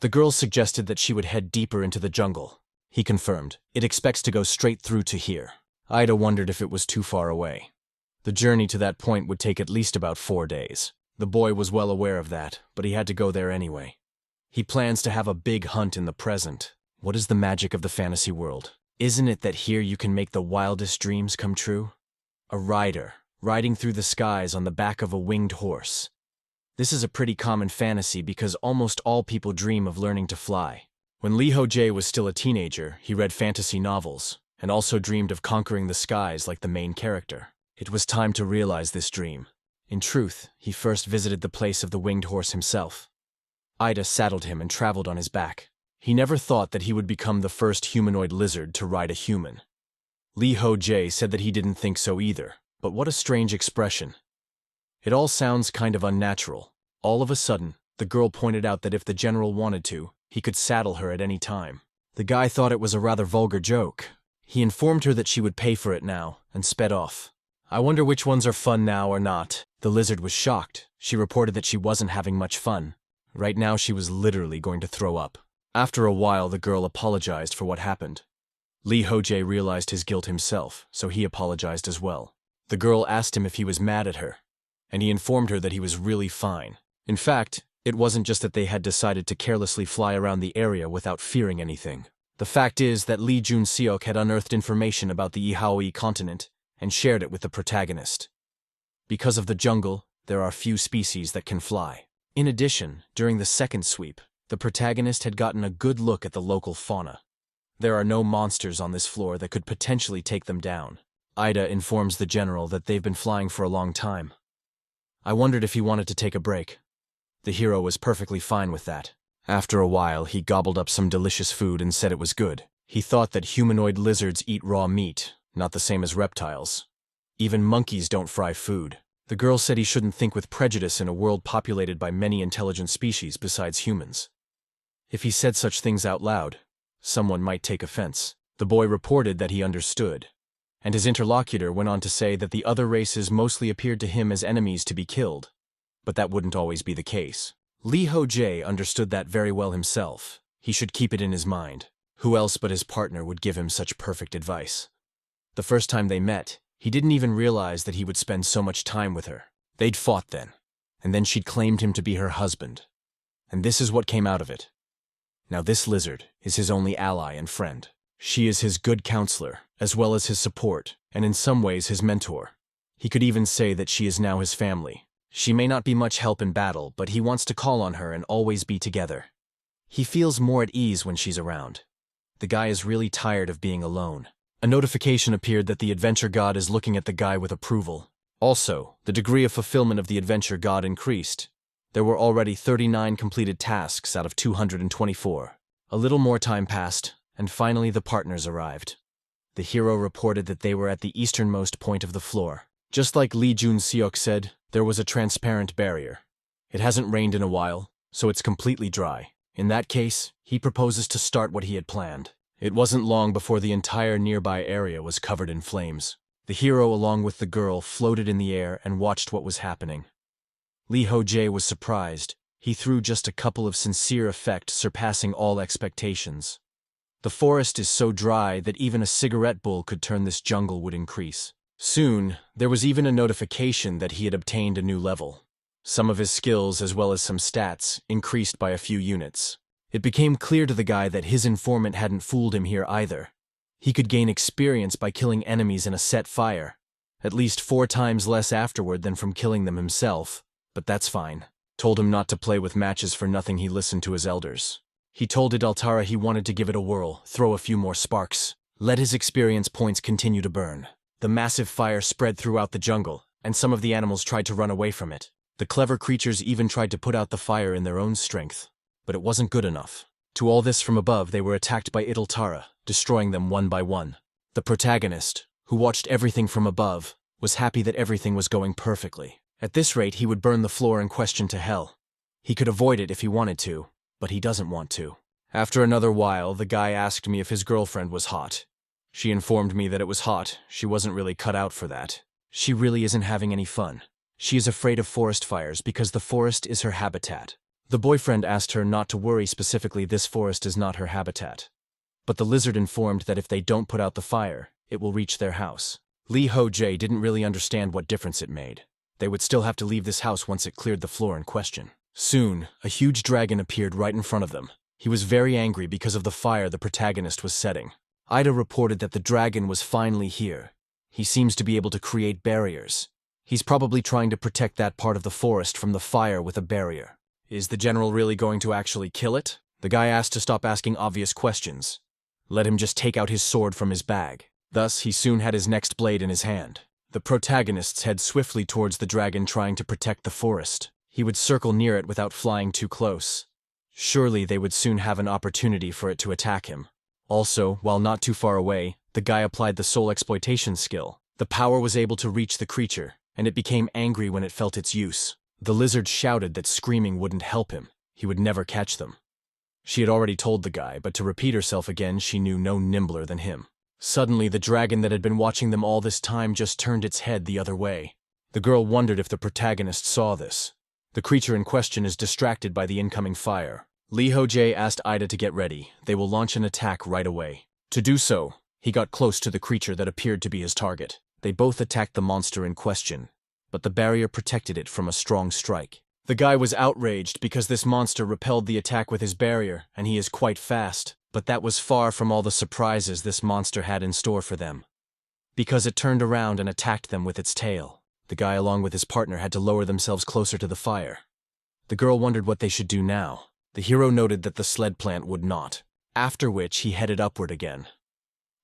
Speaker 1: The girl suggested that she would head deeper into the jungle. He confirmed, "It expects to go straight through to here." Ida wondered if it was too far away. The journey to that point would take at least about 4 days. The boy was well aware of that, but he had to go there anyway. He plans to have a big hunt in the present. What is the magic of the fantasy world? Isn't it that here you can make the wildest dreams come true? A rider, riding through the skies on the back of a winged horse. This is a pretty common fantasy because almost all people dream of learning to fly. When Lee Ho-jae was still a teenager, he read fantasy novels, and also dreamed of conquering the skies like the main character. It was time to realize this dream. In truth, he first visited the place of the winged horse himself. Ida saddled him and traveled on his back. He never thought that he would become the first humanoid lizard to ride a human. Lee Ho-jae said that he didn't think so either, but what a strange expression. It all sounds kind of unnatural. All of a sudden, the girl pointed out that if the general wanted to, he could saddle her at any time. The guy thought it was a rather vulgar joke. He informed her that she would pay for it now, and sped off. "I wonder which ones are fun now or not." The lizard was shocked. She reported that she wasn't having much fun. Right now she was literally going to throw up. After a while, the girl apologized for what happened. Lee Ho-jae realized his guilt himself, so he apologized as well. The girl asked him if he was mad at her, and he informed her that he was really fine. In fact, it wasn't just that they had decided to carelessly fly around the area without fearing anything. The fact is that Lee Jun-seok had unearthed information about the Ihaoi continent and shared it with the protagonist. Because of the jungle, there are few species that can fly. In addition, during the second sweep, the protagonist had gotten a good look at the local fauna. There are no monsters on this floor that could potentially take them down. Ida informs the general that they've been flying for a long time. I wondered if he wanted to take a break. The hero was perfectly fine with that. After a while, he gobbled up some delicious food and said it was good. He thought that humanoid lizards eat raw meat, not the same as reptiles. Even monkeys don't fry food. The girl said he shouldn't think with prejudice in a world populated by many intelligent species besides humans. If he said such things out loud, someone might take offense. The boy reported that he understood, and his interlocutor went on to say that the other races mostly appeared to him as enemies to be killed, but that wouldn't always be the case. Lee Ho-jae understood that very well himself. He should keep it in his mind. Who else but his partner would give him such perfect advice? The first time they met, he didn't even realize that he would spend so much time with her. They'd fought then, and then she'd claimed him to be her husband. And this is what came out of it. Now this lizard is his only ally and friend. She is his good counselor, as well as his support, and in some ways his mentor. He could even say that she is now his family. She may not be much help in battle, but he wants to call on her and always be together. He feels more at ease when she's around. The guy is really tired of being alone. A notification appeared that the adventure god is looking at the guy with approval. Also, the degree of fulfillment of the adventure god increased. There were already 39 completed tasks out of 224. A little more time passed, and finally the partners arrived. The hero reported that they were at the easternmost point of the floor. Just like Lee Jun-seok said, there was a transparent barrier. It hasn't rained in a while, so it's completely dry. In that case, he proposes to start what he had planned. It wasn't long before the entire nearby area was covered in flames. The hero, along with the girl, floated in the air and watched what was happening. Lee Ho-jae was surprised. He threw just a couple of sincere effects surpassing all expectations. The forest is so dry that even a cigarette bowl could turn this jungle would increase. Soon, there was even a notification that he had obtained a new level. Some of his skills, as well as some stats, increased by a few units. It became clear to the guy that his informant hadn't fooled him here either. He could gain experience by killing enemies in a set fire, at least 4 times less afterward than from killing them himself, but that's fine. Told him not to play with matches for nothing. He listened to his elders. He told Idaltara he wanted to give it a whirl, throw a few more sparks. Let his experience points continue to burn. The massive fire spread throughout the jungle, and some of the animals tried to run away from it. The clever creatures even tried to put out the fire in their own strength, but it wasn't good enough. To all this from above, they were attacked by Idaltara, destroying them one by one. The protagonist, who watched everything from above, was happy that everything was going perfectly. At this rate, he would burn the floor in question to hell. He could avoid it if he wanted to, but he doesn't want to. After another while, the guy asked me if his girlfriend was hot. She informed me that it was hot. She wasn't really cut out for that. She really isn't having any fun. She is afraid of forest fires because the forest is her habitat. The boyfriend asked her not to worry, specifically this forest is not her habitat. But the lizard informed that if they don't put out the fire, it will reach their house. Lee Ho-jae didn't really understand what difference it made. They would still have to leave this house once it cleared the floor in question. Soon, a huge dragon appeared right in front of them. He was very angry because of the fire the protagonist was setting. Ida reported that the dragon was finally here. He seems to be able to create barriers. He's probably trying to protect that part of the forest from the fire with a barrier. Is the general really going to actually kill it? The guy asked to stop asking obvious questions. Let him just take out his sword from his bag. Thus, he soon had his next blade in his hand. The protagonists head swiftly towards the dragon, trying to protect the forest. He would circle near it without flying too close. Surely they would soon have an opportunity for it to attack him. Also, while not too far away, the guy applied the soul exploitation skill. The power was able to reach the creature, and it became angry when it felt its use. The lizard shouted that screaming wouldn't help him. He would never catch them. She had already told the guy, but to repeat herself again, she knew no nimbler than him. Suddenly, the dragon that had been watching them all this time just turned its head the other way. The girl wondered if the protagonist saw this. The creature in question is distracted by the incoming fire. Lee Ho-jae asked Ida to get ready. They will launch an attack right away. To do so, he got close to the creature that appeared to be his target. They both attacked the monster in question, but the barrier protected it from a strong strike. The guy was outraged because this monster repelled the attack with his barrier, and he is quite fast. But that was far from all the surprises this monster had in store for them. Because it turned around and attacked them with its tail. The guy along with his partner had to lower themselves closer to the fire. The girl wondered what they should do now. The hero noted that the sled plant would not, after which he headed upward again.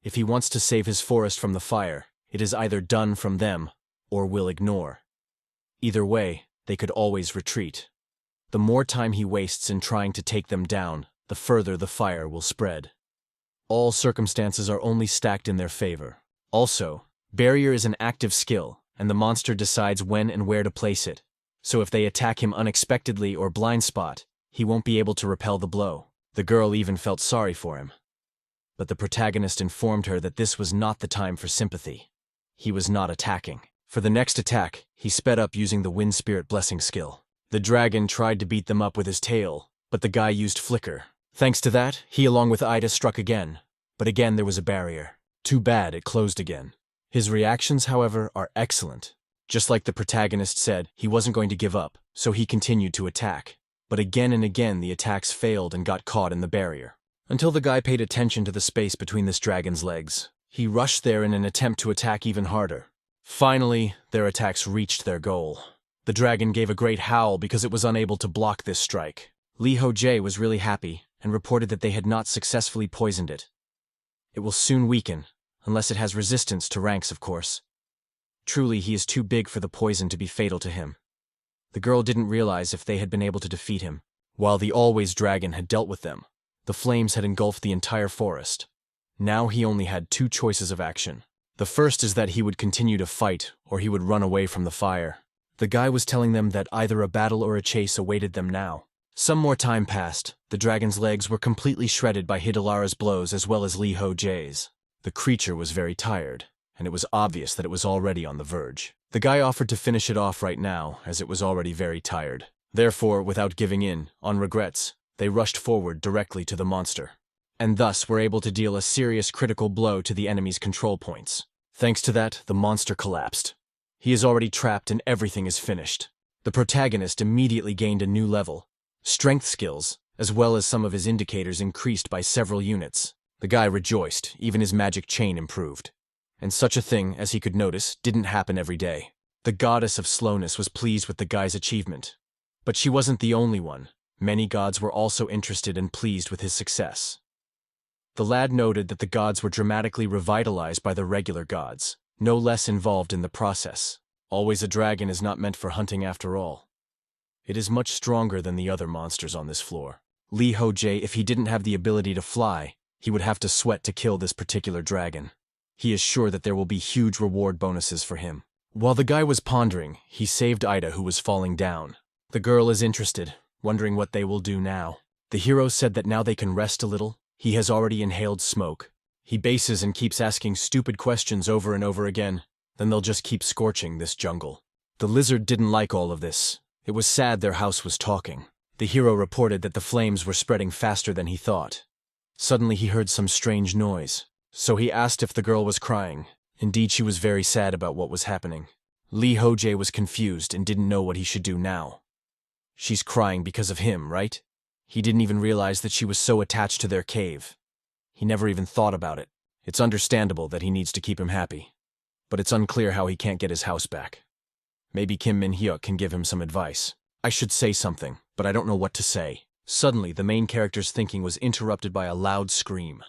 Speaker 1: If he wants to save his forest from the fire, it is either done from them, or will ignore. Either way, they could always retreat. The more time he wastes in trying to take them down, the further the fire will spread. All circumstances are only stacked in their favor. Also, barrier is an active skill, and the monster decides when and where to place it. So if they attack him unexpectedly or blind spot, he won't be able to repel the blow. The girl even felt sorry for him. But the protagonist informed her that this was not the time for sympathy. He was not attacking. For the next attack, he sped up using the Wind Spirit Blessing skill. The dragon tried to beat them up with his tail, but the guy used Flicker. Thanks to that, he along with Ida struck again. But again there was a barrier. Too bad it closed again. His reactions, however, are excellent. Just like the protagonist said, he wasn't going to give up, so he continued to attack. But again and again the attacks failed and got caught in the barrier. until the guy paid attention to the space between this dragon's legs. He rushed there in an attempt to attack even harder. Finally, their attacks reached their goal. The dragon gave a great howl because it was unable to block this strike. Lee Ho-jae was really happy and reported that they had not successfully poisoned it. It will soon weaken, unless it has resistance to ranks, of course. Truly, he is too big for the poison to be fatal to him. The girl didn't realize if they had been able to defeat him. While the Always Dragon had dealt with them, the flames had engulfed the entire forest. Now he only had two choices of action. The first is that he would continue to fight, or he would run away from the fire. The guy was telling them that either a battle or a chase awaited them now. Some more time passed. The dragon's legs were completely shredded by Hidalara's blows as well as Lee Ho-jae's. The creature was very tired, and it was obvious that it was already on the verge. The guy offered to finish it off right now, as it was already very tired. Therefore, without giving in, on regrets, they rushed forward directly to the monster, and thus were able to deal a serious critical blow to the enemy's control points. Thanks to that, the monster collapsed. He is already trapped and everything is finished. The protagonist immediately gained a new level. Strength skills, as well as some of his indicators, increased by several units. The guy rejoiced, even his magic chain improved. And such a thing, as he could notice, didn't happen every day. The goddess of slowness was pleased with the guy's achievement. But she wasn't the only one. Many gods were also interested and pleased with his success. The lad noted that the gods were dramatically revitalized by the regular gods, no less involved in the process. Always a dragon is not meant for hunting after all. It is much stronger than the other monsters on this floor. Lee Ho-jae, if he didn't have the ability to fly, he would have to sweat to kill this particular dragon. He is sure that there will be huge reward bonuses for him. While the guy was pondering, he saved Ida, who was falling down. The girl is interested, wondering what they will do now. The hero said that now they can rest a little. He has already inhaled smoke. He bases and keeps asking stupid questions over and over again. Then they'll just keep scorching this jungle. The lizard didn't like all of this. It was sad their house was talking. The hero reported that the flames were spreading faster than he thought. Suddenly he heard some strange noise. So he asked if the girl was crying. Indeed, she was very sad about what was happening. Lee Ho-jae was confused and didn't know what he should do now. She's crying because of him, right? He didn't even realize that she was so attached to their cave. He never even thought about it. It's understandable that he needs to keep him happy. But it's unclear how he can't get his house back. Maybe Kim Min-hyuk can give him some advice. I should say something, but I don't know what to say. Suddenly, the main character's thinking was interrupted by a loud scream.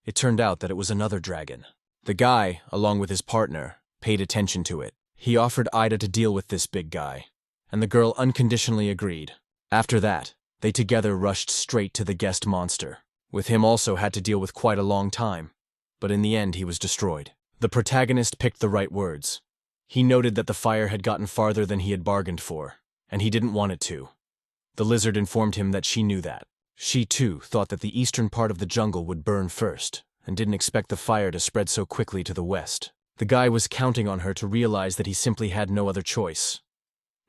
Speaker 1: It turned out that it was another dragon. The guy, along with his partner, paid attention to it. He offered Ida to deal with this big guy, and the girl unconditionally agreed. After that, they together rushed straight to the guest monster. With him also had to deal with quite a long time, but in the end he was destroyed. The protagonist picked the right words. He noted that the fire had gotten farther than he had bargained for, and he didn't want it to. The lizard informed him that she knew that. She, too, thought that the eastern part of the jungle would burn first, and didn't expect the fire to spread so quickly to the west. The guy was counting on her to realize that he simply had no other choice.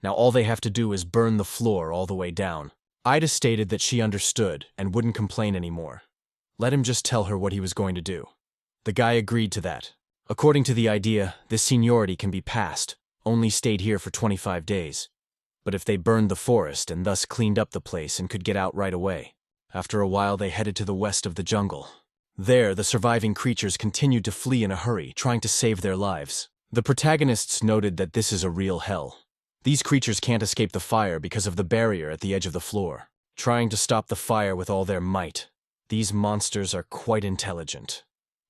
Speaker 1: Now all they have to do is burn the floor all the way down. Ida stated that she understood and wouldn't complain anymore. Let him just tell her what he was going to do. The guy agreed to that. According to the idea, this seniority can be passed, only stayed here for 25 days. But if they burned the forest and thus cleaned up the place and could get out right away. After a while they headed to the west of the jungle. There, the surviving creatures continued to flee in a hurry, trying to save their lives. The protagonists noted that this is a real hell. These creatures can't escape the fire because of the barrier at the edge of the floor, trying to stop the fire with all their might. These monsters are quite intelligent.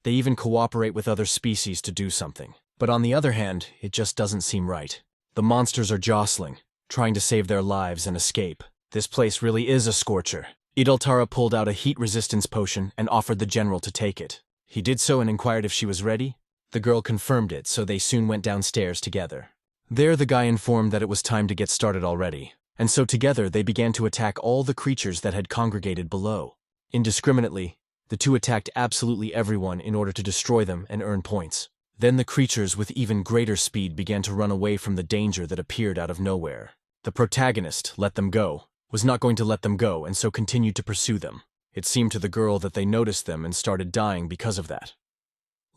Speaker 1: They even cooperate with other species to do something. But on the other hand, it just doesn't seem right. The monsters are jostling, trying to save their lives and escape. This place really is a scorcher. Idaltara pulled out a heat resistance potion and offered the general to take it. He did so and inquired if she was ready. The girl confirmed it, so they soon went downstairs together. There the guy informed that it was time to get started already, and so together they began to attack all the creatures that had congregated below. Indiscriminately, the two attacked absolutely everyone in order to destroy them and earn points. Then the creatures with even greater speed began to run away from the danger that appeared out of nowhere. The protagonist let them go, was not going to let them go, and so continued to pursue them. It seemed to the girl that they noticed them and started dying because of that.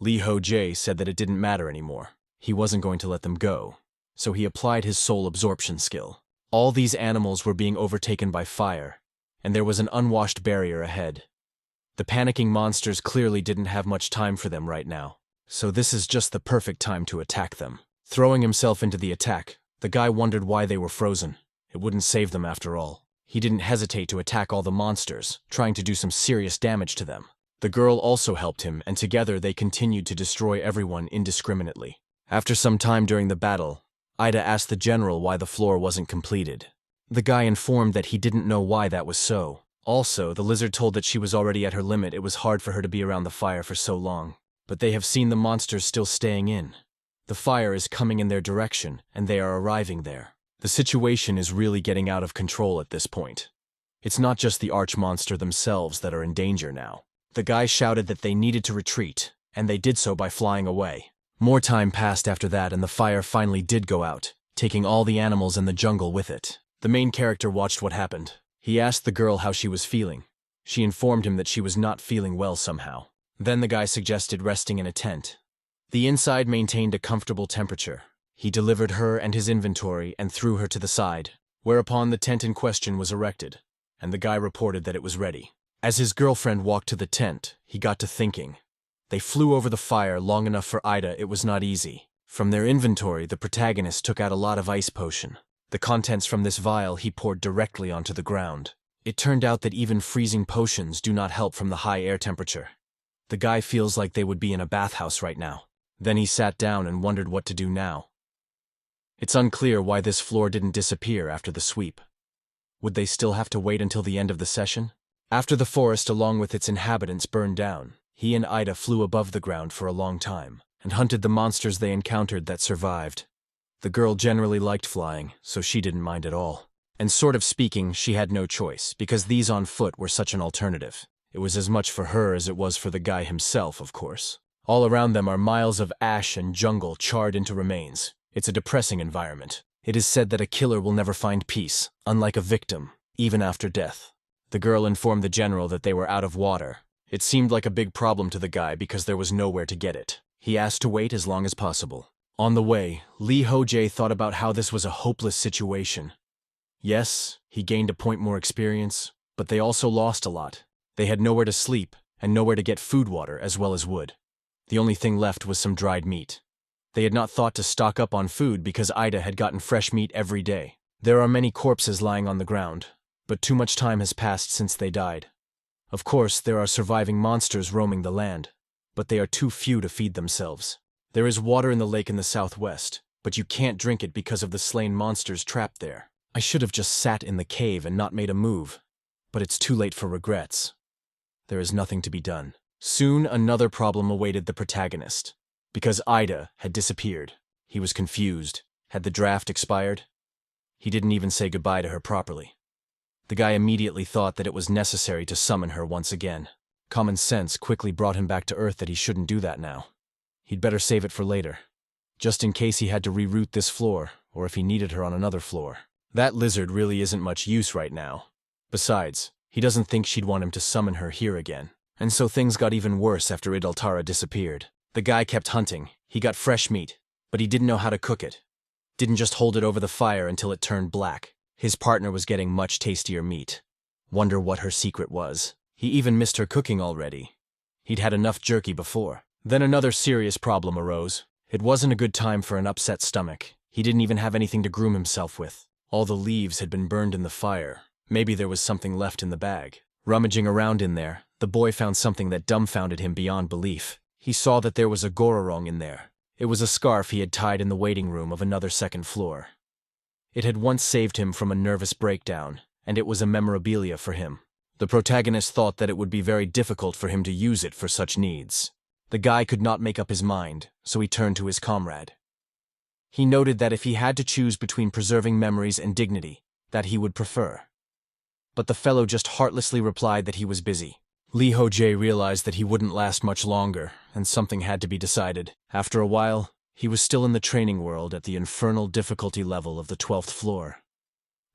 Speaker 1: Lee Ho-jae said that it didn't matter anymore. He wasn't going to let them go, so he applied his soul absorption skill. All these animals were being overtaken by fire, and there was an unwashed barrier ahead. The panicking monsters clearly didn't have much time for them right now, so this is just the perfect time to attack them. Throwing himself into the attack, the guy wondered why they were frozen. It wouldn't save them after all. He didn't hesitate to attack all the monsters, trying to do some serious damage to them. The girl also helped him, and together they continued to destroy everyone indiscriminately. After some time during the battle, Ida asked the general why the floor wasn't completed. The guy informed that he didn't know why that was so. Also, the lizard told that she was already at her limit. It was hard for her to be around the fire for so long. But they have seen the monsters still staying in. The fire is coming in their direction, and they are arriving there. The situation is really getting out of control at this point. It's not just the arch-monster themselves that are in danger now. The guy shouted that they needed to retreat, and they did so by flying away. More time passed after that, and the fire finally did go out, taking all the animals in the jungle with it. The main character watched what happened. He asked the girl how she was feeling. She informed him that she was not feeling well somehow. Then the guy suggested resting in a tent. The inside maintained a comfortable temperature. He delivered her and his inventory and threw her to the side, whereupon the tent in question was erected, and the guy reported that it was ready. As his girlfriend walked to the tent, he got to thinking. They flew over the fire long enough for Ida. It was not easy. From their inventory, the protagonist took out a lot of ice potion. The contents from this vial he poured directly onto the ground. It turned out that even freezing potions do not help from the high air temperature. The guy feels like they would be in a bathhouse right now. Then he sat down and wondered what to do now. It's unclear why this floor didn't disappear after the sweep. Would they still have to wait until the end of the session? After the forest along with its inhabitants burned down, he and Ida flew above the ground for a long time, and hunted the monsters they encountered that survived. The girl generally liked flying, so she didn't mind at all. And sort of speaking, she had no choice, because these on foot were such an alternative. It was as much for her as it was for the guy himself, of course. All around them are miles of ash and jungle charred into remains. It's a depressing environment. It is said that a killer will never find peace, unlike a victim, even after death. The girl informed the general that they were out of water. It seemed like a big problem to the guy because there was nowhere to get it. He asked to wait as long as possible. On the way, Lee Ho-jae thought about how this was a hopeless situation. Yes, he gained a point more experience, but they also lost a lot. They had nowhere to sleep, and nowhere to get food water as well as wood. The only thing left was some dried meat. They had not thought to stock up on food because Ida had gotten fresh meat every day. There are many corpses lying on the ground, but too much time has passed since they died. Of course, there are surviving monsters roaming the land, but they are too few to feed themselves. There is water in the lake in the southwest, but you can't drink it because of the slain monsters trapped there. I should have just sat in the cave and not made a move, but it's too late for regrets. There is nothing to be done. Soon another problem awaited the protagonist. Because Ida had disappeared, he was confused. Had the draft expired? He didn't even say goodbye to her properly. The guy immediately thought that it was necessary to summon her once again. Common sense quickly brought him back to Earth that he shouldn't do that now. He'd better save it for later, just in case he had to reroute this floor, or if he needed her on another floor. That lizard really isn't much use right now. Besides, he doesn't think she'd want him to summon her here again. And so things got even worse after Idaltara disappeared. The guy kept hunting. He got fresh meat, but he didn't know how to cook it. Didn't just hold it over the fire until it turned black. His partner was getting much tastier meat. Wonder what her secret was. He even missed her cooking already. He'd had enough jerky before. Then another serious problem arose. It wasn't a good time for an upset stomach. He didn't even have anything to groom himself with. All the leaves had been burned in the fire. Maybe there was something left in the bag. Rummaging around in there, the boy found something that dumbfounded him beyond belief. He saw that there was a gororong in there. It was a scarf he had tied in the waiting room of another second floor. It had once saved him from a nervous breakdown, and it was a memorabilia for him. The protagonist thought that it would be very difficult for him to use it for such needs. The guy could not make up his mind, so he turned to his comrade. He noted that if he had to choose between preserving memories and dignity, that he would prefer. But the fellow just heartlessly replied that he was busy. Lee Ho-jae realized that he wouldn't last much longer, and something had to be decided. After a while, he was still in the training world at the infernal difficulty level of the 12th floor,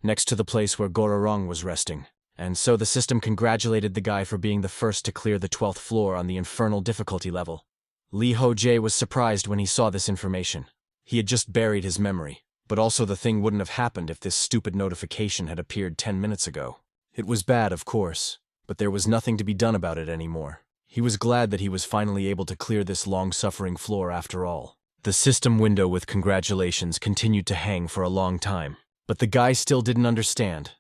Speaker 1: next to the place where Gororong was resting. And so the system congratulated the guy for being the first to clear the 12th floor on the infernal difficulty level. Lee Ho-jae was surprised when he saw this information. He had just buried his memory, but also the thing wouldn't have happened if this stupid notification had appeared 10 minutes ago. It was bad, of course, but there was nothing to be done about it anymore. He was glad that he was finally able to clear this long-suffering floor after all. The system window with congratulations continued to hang for a long time, but the guy still didn't understand.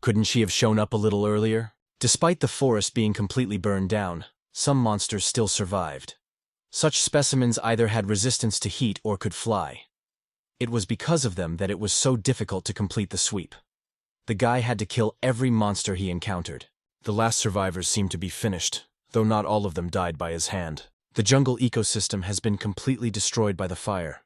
Speaker 1: Couldn't she have shown up a little earlier? Despite the forest being completely burned down, some monsters still survived. Such specimens either had resistance to heat or could fly. It was because of them that it was so difficult to complete the sweep. The guy had to kill every monster he encountered. The last survivors seemed to be finished, though not all of them died by his hand. The jungle ecosystem has been completely destroyed by the fire.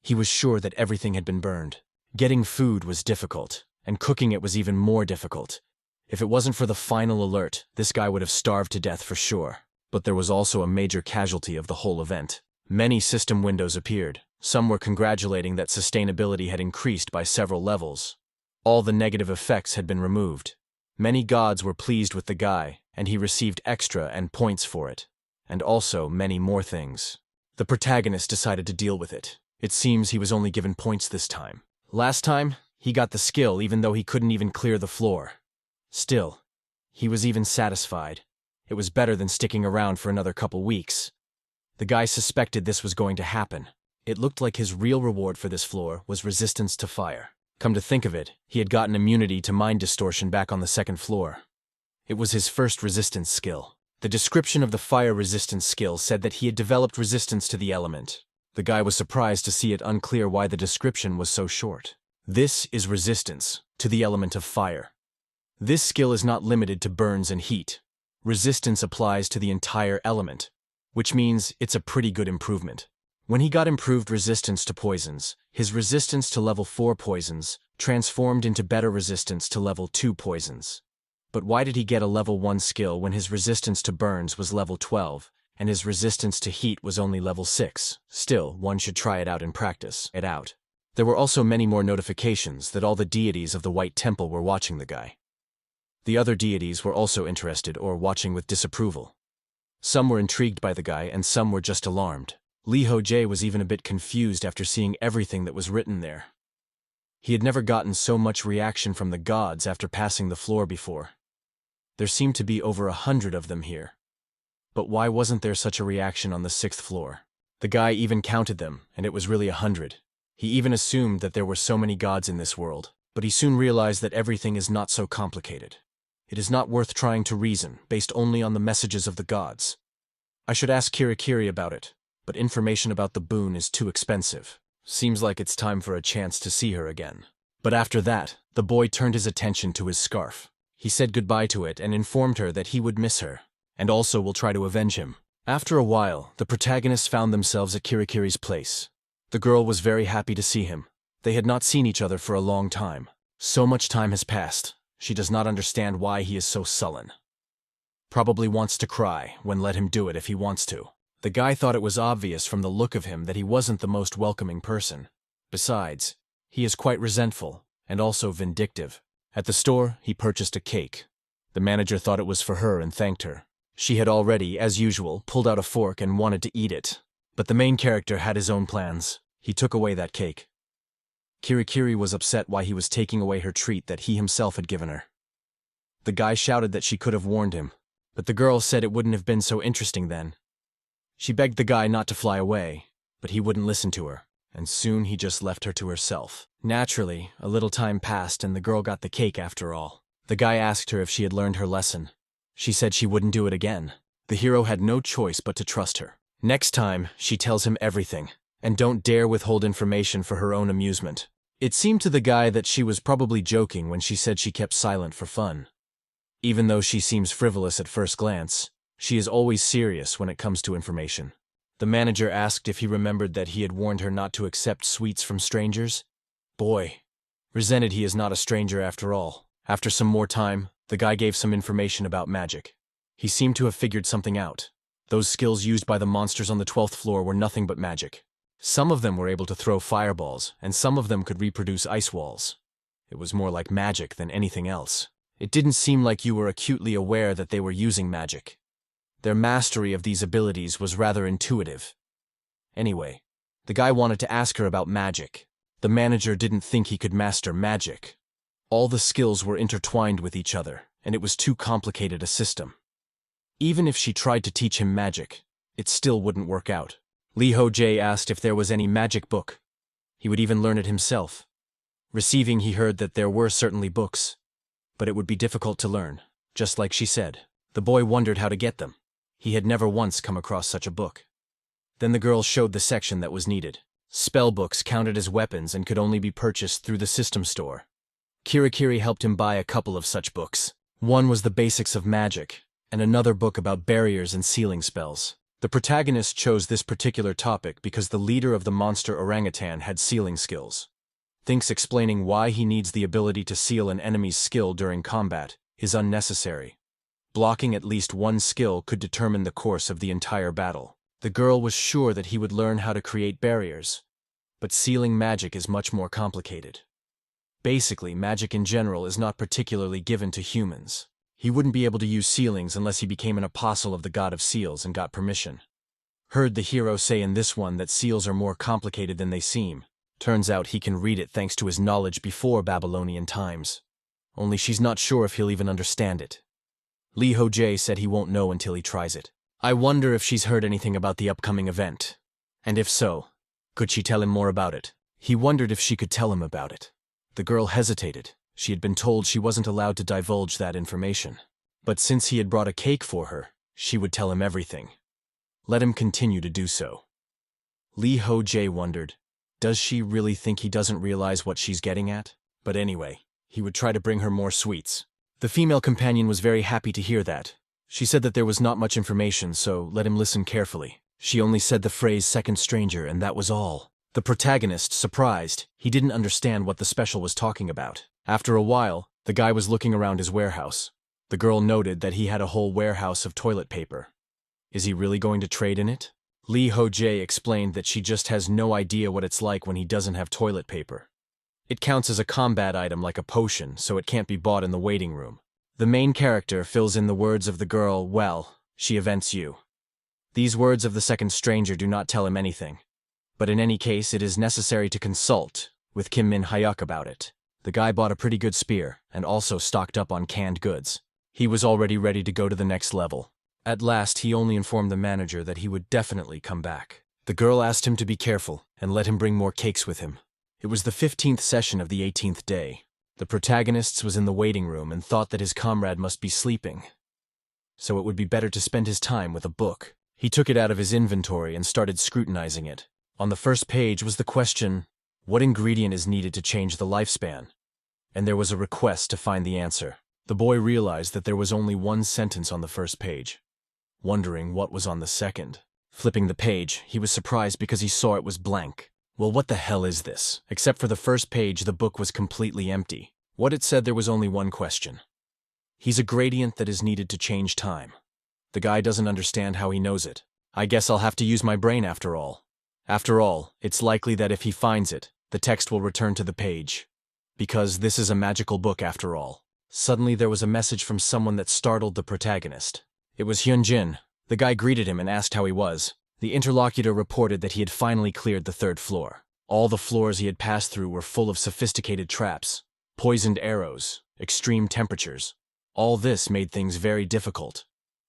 Speaker 1: He was sure that everything had been burned. Getting food was difficult, and cooking it was even more difficult. If it wasn't for the final alert, this guy would have starved to death for sure. But there was also a major casualty of the whole event. Many system windows appeared. Some were congratulating that sustainability had increased by several levels. All the negative effects had been removed. Many gods were pleased with the guy, and he received extra and points for it. And also many more things. The protagonist decided to deal with it. It seems he was only given points this time. Last time, he got the skill even though he couldn't even clear the floor. Still, he was even satisfied. It was better than sticking around for another couple weeks. The guy suspected this was going to happen. It looked like his real reward for this floor was resistance to fire. Come to think of it, he had gotten immunity to mind distortion back on the second floor. It was his first resistance skill. The description of the fire resistance skill said that he had developed resistance to the element. The guy was surprised to see it unclear why the description was so short. This is resistance to the element of fire. This skill is not limited to burns and heat. Resistance applies to the entire element, which means it's a pretty good improvement. When he got improved resistance to poisons, his resistance to level 4 poisons transformed into better resistance to level 2 poisons. But why did he get a level 1 skill when his resistance to burns was level 12, and his resistance to heat was only level 6? Still, one should try it out and practice it out. There were also many more notifications that all the deities of the White Temple were watching the guy. The other deities were also interested or watching with disapproval. Some were intrigued by the guy and some were just alarmed. Lee Ho-jae was even a bit confused after seeing everything that was written there. He had never gotten so much reaction from the gods after passing the floor before. There seemed to be over 100 of them here. But why wasn't there such a reaction on the 6th floor? The guy even counted them, and it was really 100. He even assumed that there were so many gods in this world, but he soon realized that everything is not so complicated. It is not worth trying to reason, based only on the messages of the gods. I should ask Kirikiri about it, but information about the boon is too expensive. Seems like it's time for a chance to see her again. But after that, the boy turned his attention to his scarf. He said goodbye to it and informed her that he would miss her, and also will try to avenge him. After a while, the protagonists found themselves at Kirikiri's place. The girl was very happy to see him. They had not seen each other for a long time. So much time has passed. She does not understand why he is so sullen. Probably wants to cry, when let him do it if he wants to. The guy thought it was obvious from the look of him that he wasn't the most welcoming person. Besides, he is quite resentful, and also vindictive. At the store, he purchased a cake. The manager thought it was for her and thanked her. She had already, as usual, pulled out a fork and wanted to eat it. But the main character had his own plans. He took away that cake. Kirikiri was upset why he was taking away her treat that he himself had given her. The guy shouted that she could have warned him, but the girl said it wouldn't have been so interesting then. She begged the guy not to fly away, but he wouldn't listen to her, and soon he just left her to herself. Naturally, a little time passed and the girl got the cake after all. The guy asked her if she had learned her lesson. She said she wouldn't do it again. The hero had no choice but to trust her. Next time, she tells him everything, and don't dare withhold information for her own amusement. It seemed to the guy that she was probably joking when she said she kept silent for fun. Even though she seems frivolous at first glance, she is always serious when it comes to information. The manager asked if he remembered that he had warned her not to accept sweets from strangers. Boy, resented he is not a stranger after all. After some more time, the guy gave some information about magic. He seemed to have figured something out. Those skills used by the monsters on the 12th floor were nothing but magic. Some of them were able to throw fireballs, and some of them could reproduce ice walls. It was more like magic than anything else. It didn't seem like you were acutely aware that they were using magic. Their mastery of these abilities was rather intuitive. Anyway, the guy wanted to ask her about magic. The manager didn't think he could master magic. All the skills were intertwined with each other, and it was too complicated a system. Even if she tried to teach him magic, it still wouldn't work out. Lee Ho-jae asked if there was any magic book. He would even learn it himself. Receiving, he heard that there were certainly books, but it would be difficult to learn, just like she said. The boy wondered how to get them. He had never once come across such a book. Then the girl showed the section that was needed. Spell books counted as weapons and could only be purchased through the system store. Kirikiri helped him buy a couple of such books. One was the basics of magic, and another book about barriers and sealing spells. The protagonist chose this particular topic because the leader of the monster orangutan had sealing skills. Thinks explaining why he needs the ability to seal an enemy's skill during combat is unnecessary. Blocking at least one skill could determine the course of the entire battle. The girl was sure that he would learn how to create barriers, but sealing magic is much more complicated. Basically, magic in general is not particularly given to humans. He wouldn't be able to use sealings unless he became an apostle of the god of seals and got permission. Heard the hero say in this one that seals are more complicated than they seem. Turns out he can read it thanks to his knowledge before Babylonian times. Only she's not sure if he'll even understand it. Lee Ho-jae said he won't know until he tries it. I wonder if she's heard anything about the upcoming event. And if so, could she tell him more about it? He wondered if she could tell him about it. The girl hesitated. She had been told she wasn't allowed to divulge that information. But since he had brought a cake for her, she would tell him everything. Let him continue to do so. Lee Ho-jae wondered, does she really think he doesn't realize what she's getting at? But anyway, he would try to bring her more sweets. The female companion was very happy to hear that. She said that there was not much information, so let him listen carefully. She only said the phrase second stranger, and that was all. The protagonist, surprised, he didn't understand what the special was talking about. After a while, the guy was looking around his warehouse. The girl noted that he had a whole warehouse of toilet paper. Is he really going to trade in it? Lee Ho-jae explained that she just has no idea what it's like when he doesn't have toilet paper. It counts as a combat item like a potion, so it can't be bought in the waiting room. The main character fills in the words of the girl, well, she events you. These words of the second stranger do not tell him anything. But in any case, it is necessary to consult with Kim Min Hyuk about it. The guy bought a pretty good spear, and also stocked up on canned goods. He was already ready to go to the next level. At last, he only informed the manager that he would definitely come back. The girl asked him to be careful, and let him bring more cakes with him. It was the 15th session of the 18th day. The protagonist was in the waiting room and thought that his comrade must be sleeping. So it would be better to spend his time with a book. He took it out of his inventory and started scrutinizing it. On the first page was the question, what ingredient is needed to change the lifespan? And there was a request to find the answer. The boy realized that there was only one sentence on the first page. Wondering what was on the second. Flipping the page, he was surprised because he saw it was blank. Well, what the hell is this? Except for the first page, the book was completely empty. What it said, there was only one question. He's a gradient that is needed to change time. The guy doesn't understand how he knows it. I guess I'll have to use my brain after all. After all, it's likely that if he finds it, the text will return to the page. Because this is a magical book after all. Suddenly there was a message from someone that startled the protagonist. It was Hyunjin. The guy greeted him and asked how he was. The interlocutor reported that he had finally cleared the 3rd floor. All the floors he had passed through were full of sophisticated traps, poisoned arrows, extreme temperatures. All this made things very difficult.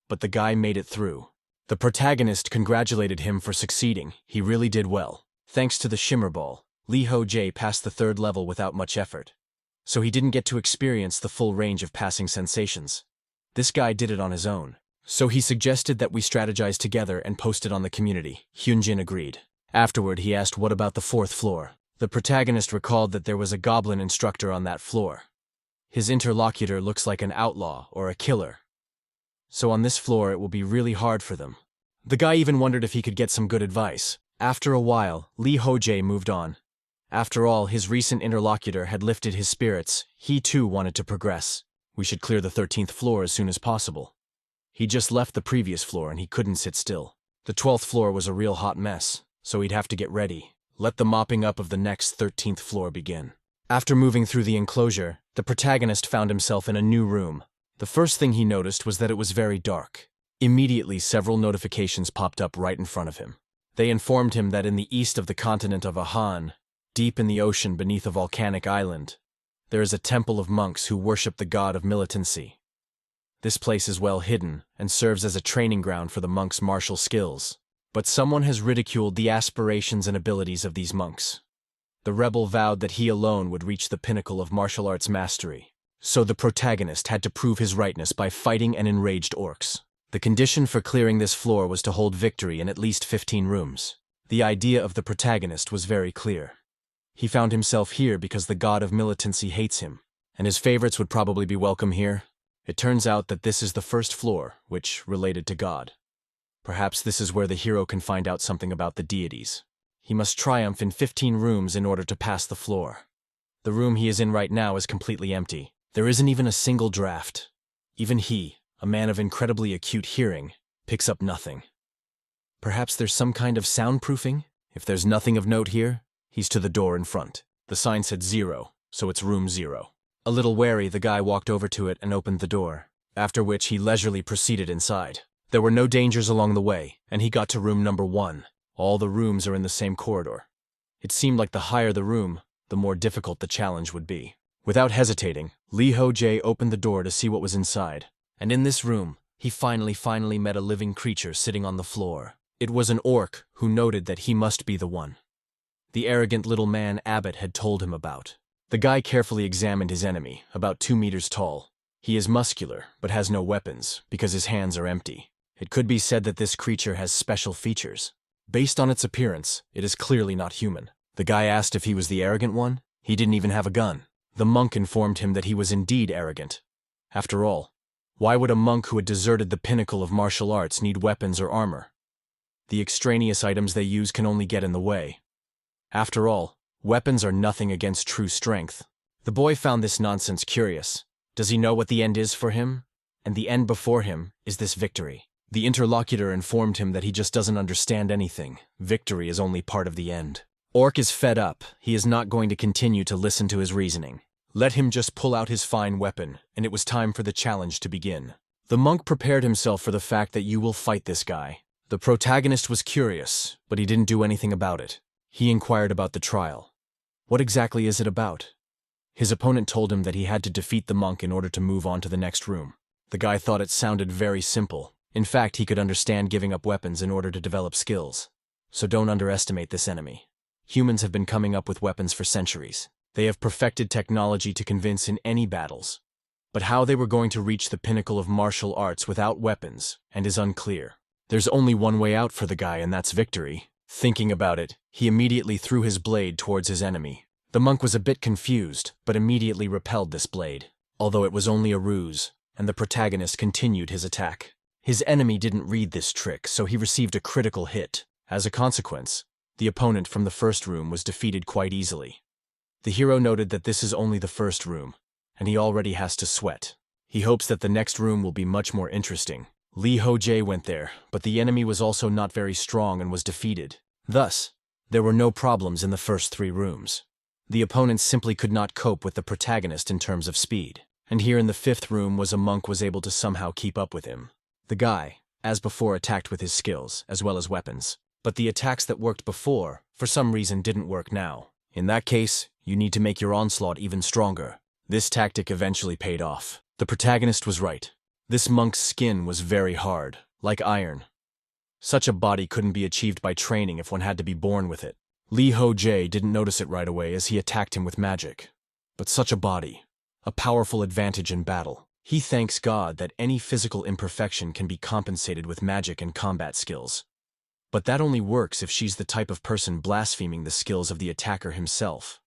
Speaker 1: But the guy made it through. The protagonist congratulated him for succeeding. He really did well. Thanks to the shimmer ball, Lee Ho-jae passed the 3rd level without much effort. So he didn't get to experience the full range of passing sensations. This guy did it on his own. So he suggested that we strategize together and post it on the community. Hyunjin agreed. Afterward, he asked what about the 4th floor. The protagonist recalled that there was a goblin instructor on that floor. His interlocutor looks like an outlaw or a killer. So on this floor, it will be really hard for them. The guy even wondered if he could get some good advice. After a while, Lee Ho-jae moved on. After all, his recent interlocutor had lifted his spirits. He too wanted to progress. We should clear the 13th floor as soon as possible. He just left the previous floor and he couldn't sit still. The 12th floor was a real hot mess, so he'd have to get ready. Let the mopping up of the next 13th floor begin. After moving through the enclosure, the protagonist found himself in a new room. The first thing he noticed was that it was very dark. Immediately, several notifications popped up right in front of him. They informed him that in the east of the continent of Ahan, deep in the ocean beneath a volcanic island, there is a temple of monks who worship the god of militancy. This place is well hidden and serves as a training ground for the monks' martial skills. But someone has ridiculed the aspirations and abilities of these monks. The rebel vowed that he alone would reach the pinnacle of martial arts mastery. So the protagonist had to prove his rightness by fighting an enraged orcs. The condition for clearing this floor was to hold victory in at least 15 rooms. The idea of the protagonist was very clear. He found himself here because the god of militancy hates him, and his favorites would probably be welcome here. It turns out that this is the first floor, which related to God. Perhaps this is where the hero can find out something about the deities. He must triumph in 15 rooms in order to pass the floor. The room he is in right now is completely empty. There isn't even a single draft. Even he, a man of incredibly acute hearing, picks up nothing. Perhaps there's some kind of soundproofing? If there's nothing of note here, he's to the door in front. The sign said 0, so it's room 0. A little wary, the guy walked over to it and opened the door, after which he leisurely proceeded inside. There were no dangers along the way, and he got to room number 1. All the rooms are in the same corridor. It seemed like the higher the room, the more difficult the challenge would be. Without hesitating, Lee Ho-jae opened the door to see what was inside. And in this room, he finally met a living creature sitting on the floor. It was an orc who noted that he must be the one the arrogant little man Abbott had told him about. The guy carefully examined his enemy, about 2 meters tall. He is muscular, but has no weapons, because his hands are empty. It could be said that this creature has special features. Based on its appearance, it is clearly not human. The guy asked if he was the arrogant one. He didn't even have a gun. The monk informed him that he was indeed arrogant. After all, why would a monk who had deserted the pinnacle of martial arts need weapons or armor? The extraneous items they use can only get in the way. After all, weapons are nothing against true strength. The boy found this nonsense curious. Does he know what the end is for him? And the end before him is this victory. The interlocutor informed him that he just doesn't understand anything. Victory is only part of the end. Orc is fed up. He is not going to continue to listen to his reasoning. Let him just pull out his fine weapon, and it was time for the challenge to begin. The monk prepared himself for the fact that you will fight this guy. The protagonist was curious, but he didn't do anything about it. He inquired about the trial. What exactly is it about? His opponent told him that he had to defeat the monk in order to move on to the next room. The guy thought it sounded very simple. In fact, he could understand giving up weapons in order to develop skills. So don't underestimate this enemy. Humans have been coming up with weapons for centuries. They have perfected technology to convince in any battles. But how they were going to reach the pinnacle of martial arts without weapons is unclear. There's only one way out for the guy, and that's victory. Thinking about it, he immediately threw his blade towards his enemy. The monk was a bit confused, but immediately repelled this blade, although it was only a ruse, and the protagonist continued his attack. His enemy didn't read this trick, so he received a critical hit. As a consequence, the opponent from the first room was defeated quite easily. The hero noted that this is only the first room, and he already has to sweat. He hopes that the next room will be much more interesting. Lee Ho-jae went there, but the enemy was also not very strong and was defeated. Thus, there were no problems in the first 3 rooms. The opponents simply could not cope with the protagonist in terms of speed. And here in the 5th room was a monk was able to somehow keep up with him. The guy, as before, attacked with his skills, as well as weapons. But the attacks that worked before, for some reason, didn't work now. In that case, you need to make your onslaught even stronger. This tactic eventually paid off. The protagonist was right. This monk's skin was very hard, like iron. Such a body couldn't be achieved by training if one had to be born with it. Lee Ho-jae didn't notice it right away as he attacked him with magic. But such a body, a powerful advantage in battle. He thanks God that any physical imperfection can be compensated with magic and combat skills. But that only works if she's the type of person blaspheming the skills of the attacker himself.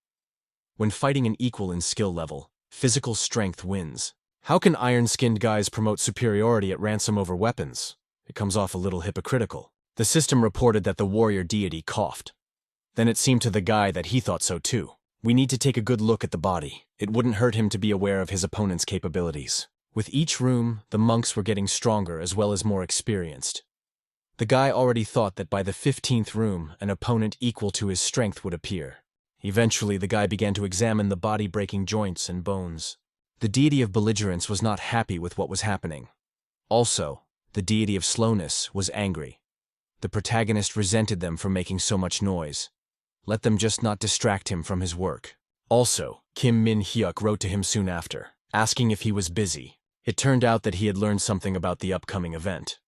Speaker 1: When fighting an equal in skill level, physical strength wins. How can iron-skinned guys promote superiority at ransom over weapons? It comes off a little hypocritical. The system reported that the warrior deity coughed. Then it seemed to the guy that he thought so too. We need to take a good look at the body. It wouldn't hurt him to be aware of his opponent's capabilities. With each room, the monks were getting stronger as well as more experienced. The guy already thought that by the 15th room, an opponent equal to his strength would appear. Eventually, the guy began to examine the body-breaking joints and bones. The deity of belligerence was not happy with what was happening. Also, the deity of slowness was angry. The protagonist resented them for making so much noise. Let them just not distract him from his work. Also, Kim Min-hyuk wrote to him soon after, asking if he was busy. It turned out that he had learned something about the upcoming event.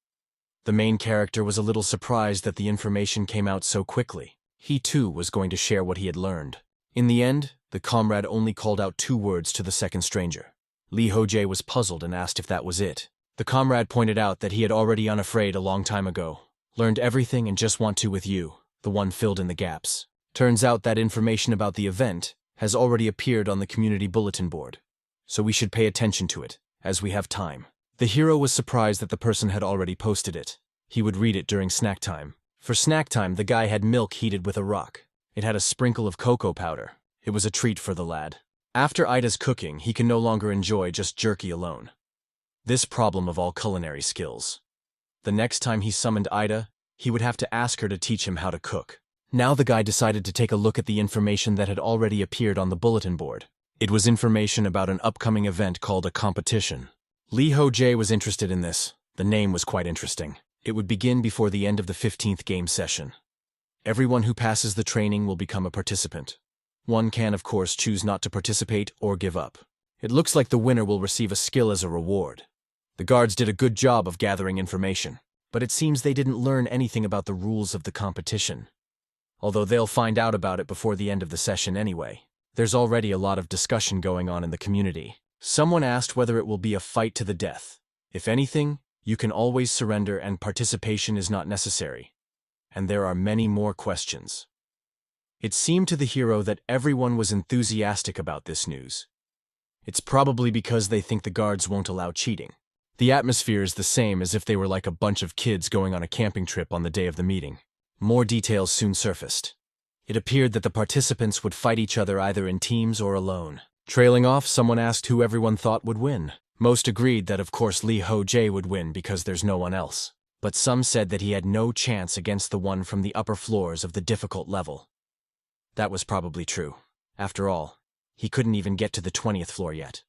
Speaker 1: The main character was a little surprised that the information came out so quickly. He too was going to share what he had learned. In the end, the comrade only called out 2 words to the second stranger. Lee Ho-jae was puzzled and asked if that was it. The comrade pointed out that he had already unafraid a long time ago, learned everything and just want to with you, the one filled in the gaps. Turns out that information about the event has already appeared on the community bulletin board, so we should pay attention to it, as we have time. The hero was surprised that the person had already posted it. He would read it during snack time. For snack time, the guy had milk heated with a rock. It had a sprinkle of cocoa powder. It was a treat for the lad. After Ida's cooking, he can no longer enjoy just jerky alone. This problem of all culinary skills. The next time he summoned Ida, he would have to ask her to teach him how to cook. Now the guy decided to take a look at the information that had already appeared on the bulletin board. It was information about an upcoming event called a competition. Lee Ho-jae was interested in this. The name was quite interesting. It would begin before the end of the 15th game session. Everyone who passes the training will become a participant. One can, of course, choose not to participate or give up. It looks like the winner will receive a skill as a reward. The guards did a good job of gathering information, but it seems they didn't learn anything about the rules of the competition. Although they'll find out about it before the end of the session anyway. There's already a lot of discussion going on in the community. Someone asked whether it will be a fight to the death. If anything, you can always surrender and participation is not necessary. And there are many more questions. It seemed to the hero that everyone was enthusiastic about this news. It's probably because they think the guards won't allow cheating. The atmosphere is the same as if they were like a bunch of kids going on a camping trip on the day of the meeting. More details soon surfaced. It appeared that the participants would fight each other either in teams or alone. Trailing off, someone asked who everyone thought would win. Most agreed that of course Lee Ho-jae would win because there's no one else. But some said that he had no chance against the one from the upper floors of the difficult level. That was probably true. After all, he couldn't even get to the 20th floor yet.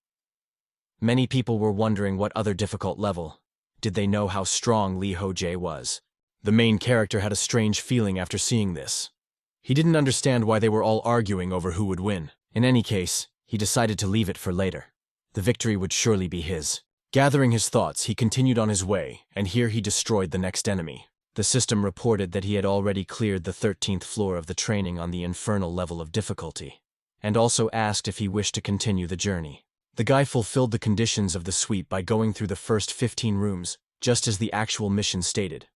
Speaker 1: Many people were wondering what other difficult level. Did they know how strong Lee Ho-jae was? The main character had a strange feeling after seeing this. He didn't understand why they were all arguing over who would win. In any case, he decided to leave it for later. The victory would surely be his. Gathering his thoughts, he continued on his way, and here he destroyed the next enemy. The system reported that he had already cleared the 13th floor of the training on the infernal level of difficulty, and also asked if he wished to continue the journey. The guy fulfilled the conditions of the sweep by going through the first 15 rooms, just as the actual mission stated.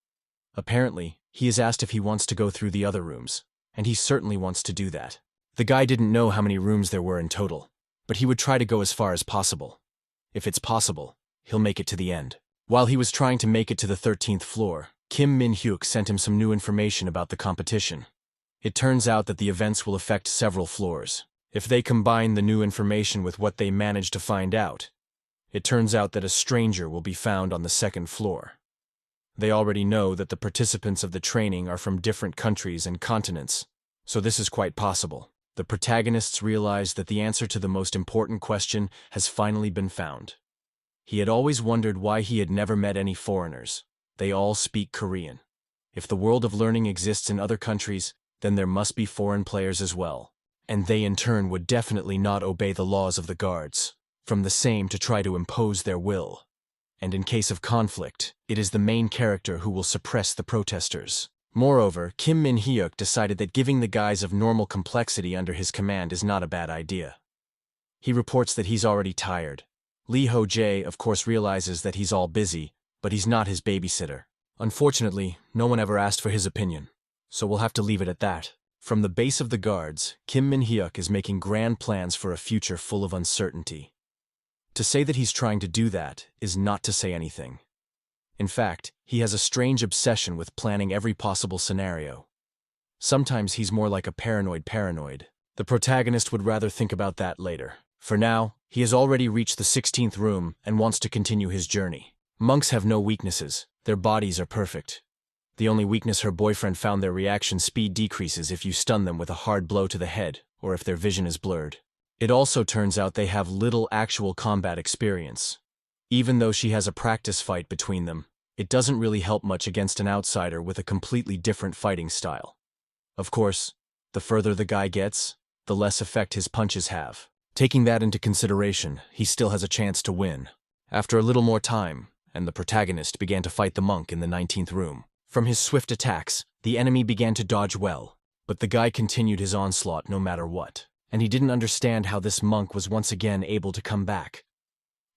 Speaker 1: Apparently, he is asked if he wants to go through the other rooms, and he certainly wants to do that. The guy didn't know how many rooms there were in total, but he would try to go as far as possible. If it's possible, he'll make it to the end. While he was trying to make it to the 13th floor, Kim Min-hyuk sent him some new information about the competition. It turns out that the events will affect several floors. If they combine the new information with what they managed to find out, it turns out that a stranger will be found on the 2nd floor. They already know that the participants of the training are from different countries and continents, so this is quite possible. The protagonists realize that the answer to the most important question has finally been found. He had always wondered why he had never met any foreigners. They all speak Korean. If the world of learning exists in other countries, then there must be foreign players as well. And they in turn would definitely not obey the laws of the guards, from the same to try to impose their will. And in case of conflict, it is the main character who will suppress the protesters. Moreover, Kim Min-hyuk decided that giving the guys of normal complexity under his command is not a bad idea. He reports that he's already tired. Lee Ho-jae, of course, realizes that he's all busy, but he's not his babysitter. Unfortunately, no one ever asked for his opinion, so we'll have to leave it at that. From the base of the guards, Kim Min-hyuk is making grand plans for a future full of uncertainty. To say that he's trying to do that is not to say anything. In fact, he has a strange obsession with planning every possible scenario. Sometimes he's more like a paranoid. The protagonist would rather think about that later. For now, he has already reached the 16th room and wants to continue his journey. Monks have no weaknesses. Their bodies are perfect. The only weakness her boyfriend found their reaction speed decreases if you stun them with a hard blow to the head, or if their vision is blurred. It also turns out they have little actual combat experience. Even though she has a practice fight between them, it doesn't really help much against an outsider with a completely different fighting style. Of course, the further the guy gets, the less effect his punches have. Taking that into consideration, he still has a chance to win. After a little more time, and the protagonist began to fight the monk in the 19th room. From his swift attacks, the enemy began to dodge well, but the guy continued his onslaught no matter what, and he didn't understand how this monk was once again able to come back.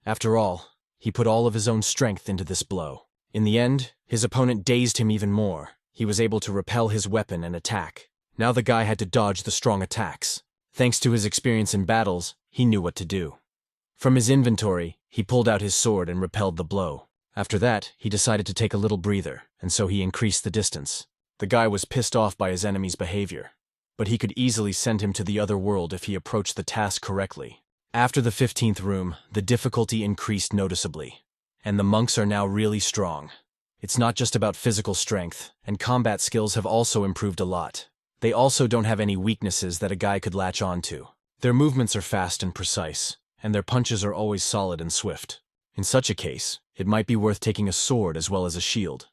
Speaker 1: After all, he put all of his own strength into this blow. In the end, his opponent dazed him even more. He was able to repel his weapon and attack. Now the guy had to dodge the strong attacks. Thanks to his experience in battles, he knew what to do. From his inventory, he pulled out his sword and repelled the blow. After that, he decided to take a little breather, and so he increased the distance. The guy was pissed off by his enemy's behavior, but he could easily send him to the other world if he approached the task correctly. After the 15th room, the difficulty increased noticeably, and the monks are now really strong. It's not just about physical strength, and combat skills have also improved a lot. They also don't have any weaknesses that a guy could latch onto. Their movements are fast and precise, and their punches are always solid and swift. In such a case, it might be worth taking a sword as well as a shield.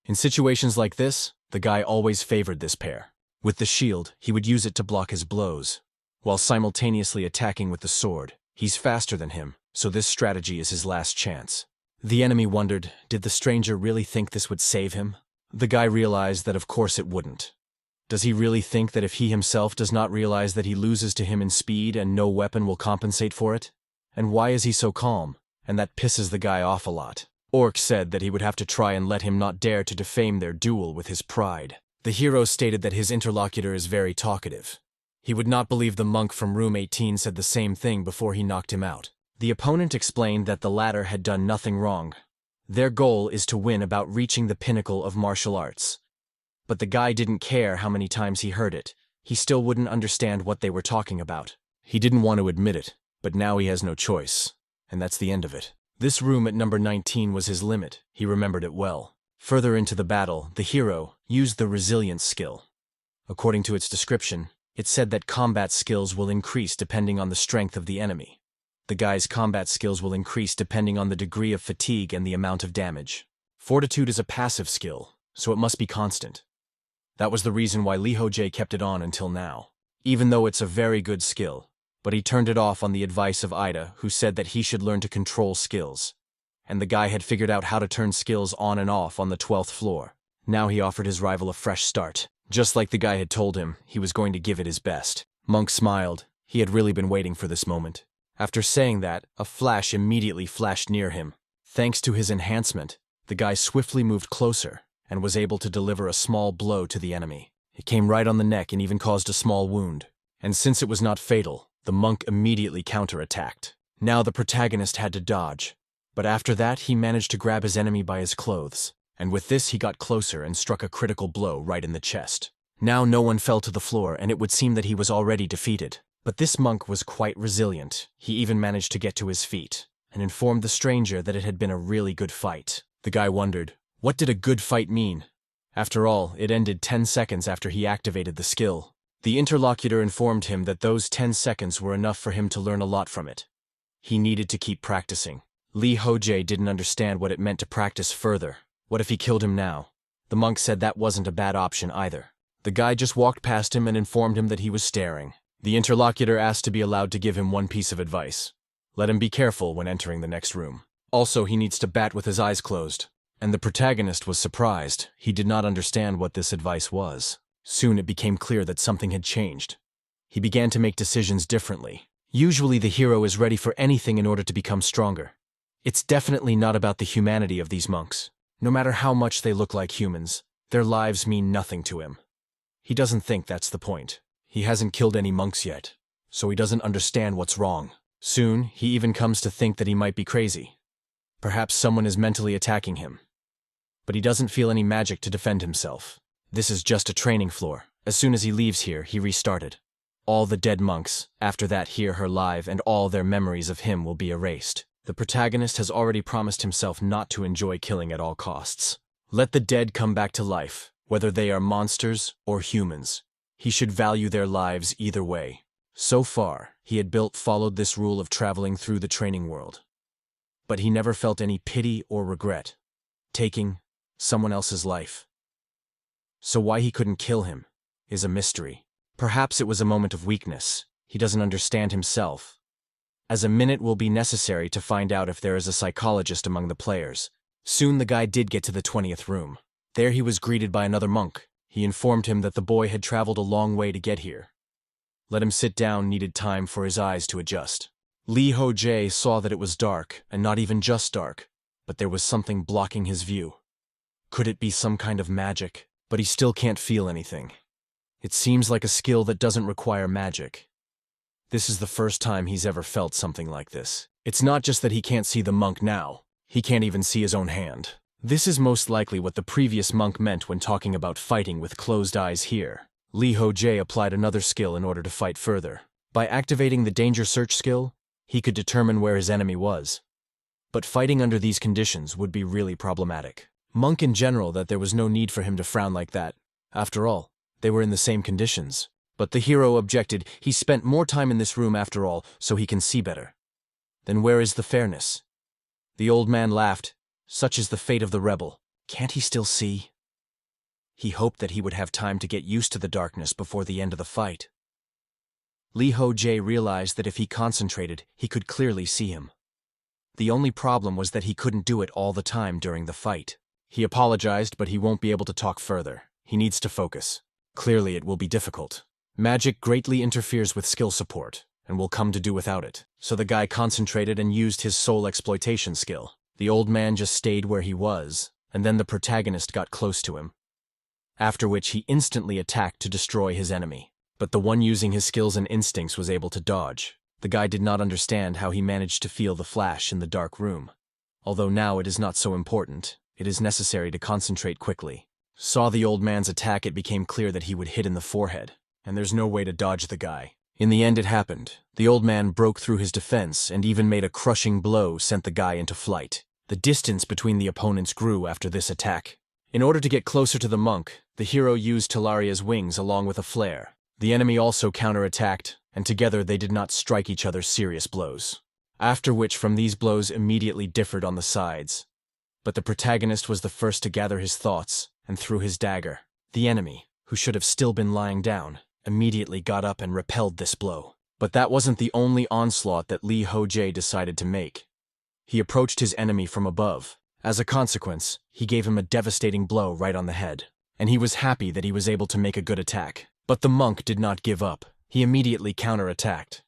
Speaker 1: In situations like this, the guy always favored this pair. With the shield, he would use it to block his blows, while simultaneously attacking with the sword. He's faster than him, so this strategy is his last chance. The enemy wondered, did the stranger really think this would save him? The guy realized that of course it wouldn't. Does he really think that if he himself does not realize that he loses to him in speed and no weapon will compensate for it? And why is he so calm? And that pisses the guy off a lot. Orc said that he would have to try and let him not dare to defame their duel with his pride. The hero stated that his interlocutor is very talkative. He would not believe the monk from room 18 said the same thing before he knocked him out. The opponent explained that the latter had done nothing wrong. Their goal is to win about reaching the pinnacle of martial arts. But the guy didn't care how many times he heard it. He still wouldn't understand what they were talking about. He didn't want to admit it, but now he has no choice. And that's the end of it. This room at number 19 was his limit. He remembered it well. Further into the battle, the hero used the resilience skill. According to its description, it said that combat skills will increase depending on the strength of the enemy. The guy's combat skills will increase depending on the degree of fatigue and the amount of damage. Fortitude is a passive skill, so it must be constant. That was the reason why Lee Ho-jae kept it on until now, even though it's a very good skill. But he turned it off on the advice of Ida, who said that he should learn to control skills. And the guy had figured out how to turn skills on and off on the 12th floor. Now he offered his rival a fresh start. Just like the guy had told him, he was going to give it his best. Monk smiled. He had really been waiting for this moment. After saying that, a flash immediately flashed near him. Thanks to his enhancement, the guy swiftly moved closer and was able to deliver a small blow to the enemy. It came right on the neck and even caused a small wound. And since it was not fatal, the monk immediately counterattacked. Now the protagonist had to dodge. But after that, he managed to grab his enemy by his clothes. And with this, he got closer and struck a critical blow right in the chest. Now no one fell to the floor, and it would seem that he was already defeated. But this monk was quite resilient. He even managed to get to his feet and informed the stranger that it had been a really good fight. The guy wondered, what did a good fight mean? After all, it ended 10 seconds after he activated the skill. The interlocutor informed him that those 10 seconds were enough for him to learn a lot from it. He needed to keep practicing. Lee Ho-jae didn't understand what it meant to practice further. What if he killed him now? The monk said that wasn't a bad option either. The guy just walked past him and informed him that he was staring. The interlocutor asked to be allowed to give him one piece of advice. Let him be careful when entering the next room. Also, he needs to bat with his eyes closed. And the protagonist was surprised. He did not understand what this advice was. Soon it became clear that something had changed. He began to make decisions differently. Usually the hero is ready for anything in order to become stronger. It's definitely not about the humanity of these monks. No matter how much they look like humans, their lives mean nothing to him. He doesn't think that's the point. He hasn't killed any monks yet, so he doesn't understand what's wrong. Soon, he even comes to think that he might be crazy. Perhaps someone is mentally attacking him. But he doesn't feel any magic to defend himself. This is just a training floor. As soon as he leaves here, he restarted. All the dead monks, after that, hear her live, and all their memories of him will be erased. The protagonist has already promised himself not to enjoy killing at all costs. Let the dead come back to life, whether they are monsters or humans. He should value their lives either way. So far, he had followed this rule of traveling through the training world. But he never felt any pity or regret, taking someone else's life. So why he couldn't kill him is a mystery. Perhaps it was a moment of weakness. He doesn't understand himself. as a minute will be necessary to find out if there is a psychologist among the players. Soon the guy did get to the 20th room. There he was greeted by another monk. He informed him that the boy had traveled a long way to get here. Let him sit down needed time for his eyes to adjust. Lee Ho-jae saw that it was dark, and not even just dark, but there was something blocking his view. Could it be some kind of magic? But he still can't feel anything. It seems like a skill that doesn't require magic. This is the first time he's ever felt something like this. It's not just that he can't see the monk now. He can't even see his own hand. This is most likely what the previous monk meant when talking about fighting with closed eyes here. Lee Ho-jae applied another skill in order to fight further. By activating the danger search skill, he could determine where his enemy was. But fighting under these conditions would be really problematic. Monk in general that there was no need for him to frown like that. After all, they were in the same conditions. But the hero objected, he spent more time in this room after all, so he can see better. Then where is the fairness? The old man laughed. Such is the fate of the rebel. Can't he still see? He hoped that he would have time to get used to the darkness before the end of the fight. Lee Ho-jae realized that if he concentrated, he could clearly see him. The only problem was that he couldn't do it all the time during the fight. He apologized, but he won't be able to talk further. He needs to focus. Clearly it will be difficult. Magic greatly interferes with skill support, and will come to do without it. So the guy concentrated and used his soul exploitation skill. The old man just stayed where he was, and then the protagonist got close to him. After which he instantly attacked to destroy his enemy. But the one using his skills and instincts was able to dodge. The guy did not understand how he managed to feel the flash in the dark room. Although now it is not so important, it is necessary to concentrate quickly. Saw the old man's attack, it became clear that he would hit in the forehead, and there's no way to dodge the guy. In the end it happened. The old man broke through his defense and even made a crushing blow sent the guy into flight. The distance between the opponents grew after this attack. In order to get closer to the monk, the hero used Talaria's wings along with a flare. The enemy also counterattacked, and together they did not strike each other serious blows. After which from these blows immediately differed on the sides. But the protagonist was the first to gather his thoughts, and threw his dagger. The enemy, who should have still been lying down, immediately got up and repelled this blow. But that wasn't the only onslaught that Lee Ho-jae decided to make. He approached his enemy from above. As a consequence, he gave him a devastating blow right on the head. And he was happy that he was able to make a good attack. But the monk did not give up. He immediately counterattacked.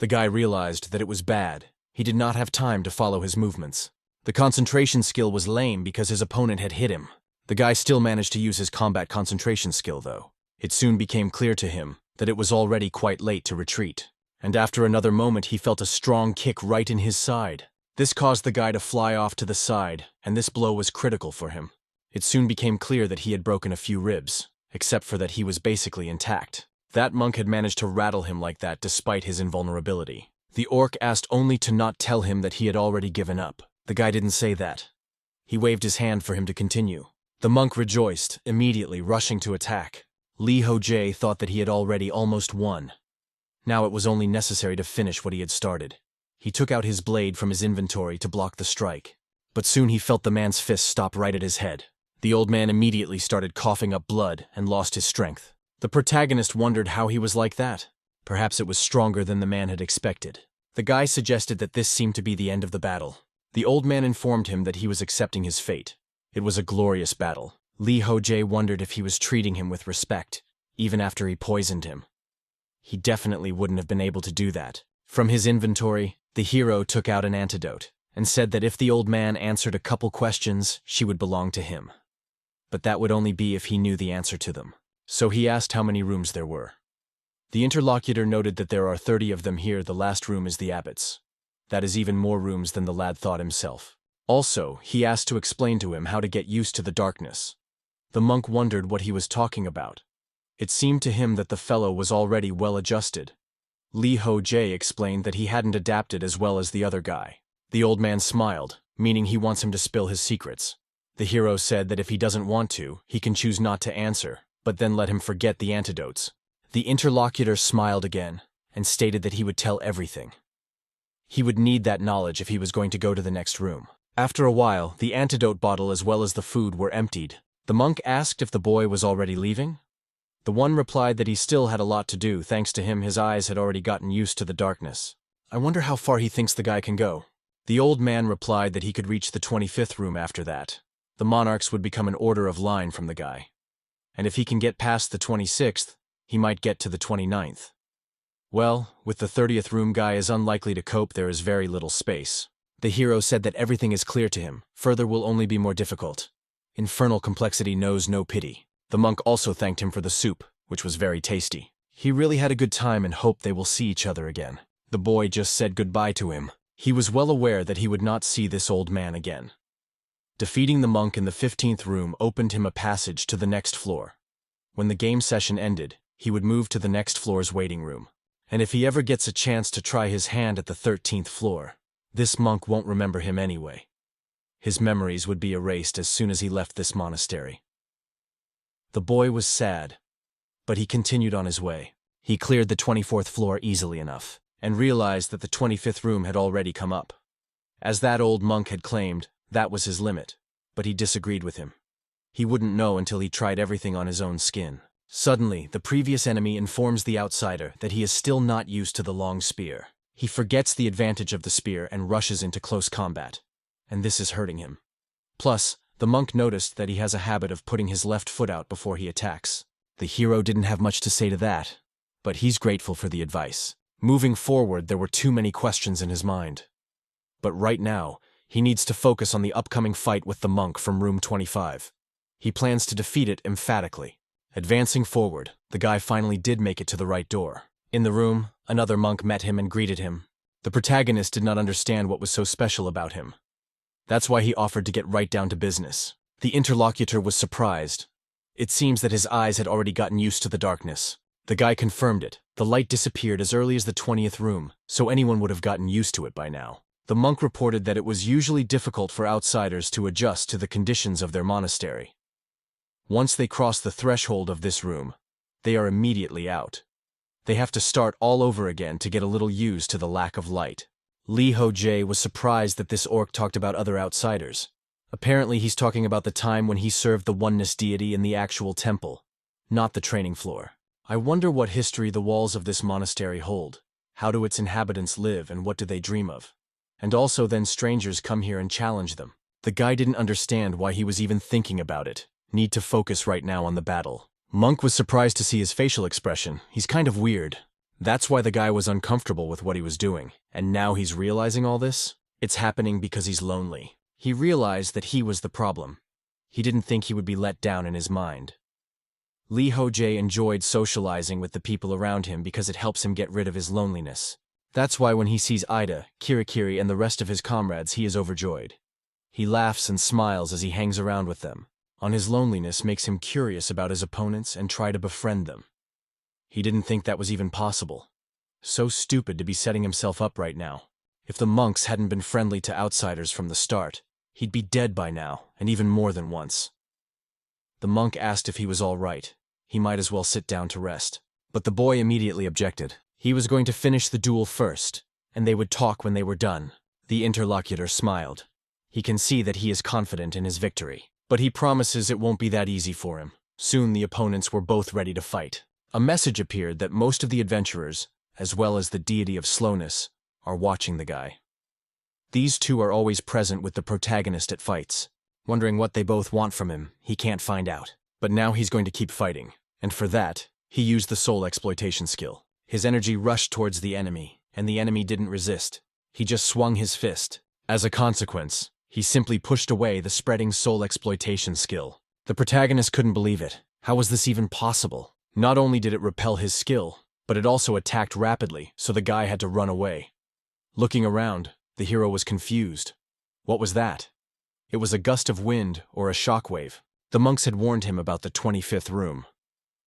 Speaker 1: The guy realized that it was bad. He did not have time to follow his movements. The concentration skill was lame because his opponent had hit him. The guy still managed to use his combat concentration skill though. It soon became clear to him that it was already quite late to retreat. And after another moment he felt a strong kick right in his side. This caused the guy to fly off to the side, and this blow was critical for him. It soon became clear that he had broken a few ribs, except for that he was basically intact. That monk had managed to rattle him like that despite his invulnerability. The orc asked only to not tell him that he had already given up. The guy didn't say that. He waved his hand for him to continue. The monk rejoiced, immediately rushing to attack. Lee Ho-jae thought that he had already almost won. Now it was only necessary to finish what he had started. He took out his blade from his inventory to block the strike. But soon he felt the man's fist stop right at his head. The old man immediately started coughing up blood and lost his strength. The protagonist wondered how he was like that. Perhaps it was stronger than the man had expected. The guy suggested that this seemed to be the end of the battle. The old man informed him that he was accepting his fate. It was a glorious battle. Lee Ho-jae wondered if he was treating him with respect, even after he poisoned him. He definitely wouldn't have been able to do that. From his inventory, the hero took out an antidote, and said that if the old man answered a couple questions, she would belong to him. But that would only be if he knew the answer to them. So he asked how many rooms there were. The interlocutor noted that there are 30 of them here. The last room is the abbot's. That is even more rooms than the lad thought himself. Also, he asked to explain to him how to get used to the darkness. The monk wondered what he was talking about. It seemed to him that the fellow was already well adjusted. Lee Ho-jae explained that he hadn't adapted as well as the other guy. The old man smiled, meaning he wants him to spill his secrets. The hero said that if he doesn't want to, he can choose not to answer, but then let him forget the antidotes. The interlocutor smiled again, and stated that he would tell everything. He would need that knowledge if he was going to go to the next room. After a while, the antidote bottle as well as the food were emptied. The monk asked if the boy was already leaving. The one replied that he still had a lot to do. Thanks to him, his eyes had already gotten used to the darkness. I wonder how far he thinks the guy can go. The old man replied that he could reach the 25th room after that. The monarchs would become an order of line from the guy. And if he can get past the 26th, he might get to the 29th. Well, with the 30th room guy is unlikely to cope, there is very little space. The hero said that everything is clear to him, further will only be more difficult. Infernal complexity knows no pity. The monk also thanked him for the soup, which was very tasty. He really had a good time and hoped they will see each other again. The boy just said goodbye to him. He was well aware that he would not see this old man again. Defeating the monk in the 15th room opened him a passage to the next floor. When the game session ended, he would move to the next floor's waiting room. And if he ever gets a chance to try his hand at the 13th floor, this monk won't remember him anyway. His memories would be erased as soon as he left this monastery. The boy was sad, but he continued on his way. He cleared the 24th floor easily enough, and realized that the 25th room had already come up. As that old monk had claimed, that was his limit, but he disagreed with him. He wouldn't know until he tried everything on his own skin. Suddenly, the previous enemy informs the outsider that he is still not used to the long spear. He forgets the advantage of the spear and rushes into close combat, and this is hurting him. Plus, the monk noticed that he has a habit of putting his left foot out before he attacks. The hero didn't have much to say to that, but he's grateful for the advice. Moving forward, there were too many questions in his mind. But right now, he needs to focus on the upcoming fight with the monk from room 25. He plans to defeat it emphatically. Advancing forward, the guy finally did make it to the right door. In the room, another monk met him and greeted him. The protagonist did not understand what was so special about him. That's why he offered to get right down to business. The interlocutor was surprised. It seems that his eyes had already gotten used to the darkness. The guy confirmed it. The light disappeared as early as the 20th room, so anyone would have gotten used to it by now. The monk reported that it was usually difficult for outsiders to adjust to the conditions of their monastery. Once they cross the threshold of this room, they are immediately out. They have to start all over again to get a little used to the lack of light. Lee Ho-jae was surprised that this orc talked about other outsiders. Apparently he's talking about the time when he served the oneness deity in the actual temple, not the training floor. I wonder what history the walls of this monastery hold. How do its inhabitants live and what do they dream of? And also then strangers come here and challenge them. The guy didn't understand why he was even thinking about it. Need to focus right now on the battle. Monk was surprised to see his facial expression. He's kind of weird. That's why the guy was uncomfortable with what he was doing. And now he's realizing all this? It's happening because he's lonely. He realized that he was the problem. He didn't think he would be let down in his mind. Lee Ho-jae enjoyed socializing with the people around him because it helps him get rid of his loneliness. That's why when he sees Ida, Kirikiri, and the rest of his comrades, he is overjoyed. He laughs and smiles as he hangs around with them. On his loneliness makes him curious about his opponents and try to befriend them. He didn't think that was even possible. So stupid to be setting himself up right now. If the monks hadn't been friendly to outsiders from the start, he'd be dead by now, and even more than once. The monk asked if he was all right. He might as well sit down to rest. But the boy immediately objected. He was going to finish the duel first, and they would talk when they were done. The interlocutor smiled. He can see that he is confident in his victory. But he promises it won't be that easy for him. Soon the opponents were both ready to fight. A message appeared that most of the adventurers, as well as the deity of slowness, are watching the guy. These two are always present with the protagonist at fights. Wondering what they both want from him, he can't find out. But now he's going to keep fighting. And for that, he used the soul exploitation skill. His energy rushed towards the enemy, and the enemy didn't resist. He just swung his fist. As a consequence, he simply pushed away the spreading soul exploitation skill. The protagonist couldn't believe it. How was this even possible? Not only did it repel his skill, but it also attacked rapidly, so the guy had to run away. Looking around, the hero was confused. What was that? It was a gust of wind or a shockwave. The monks had warned him about the 25th room.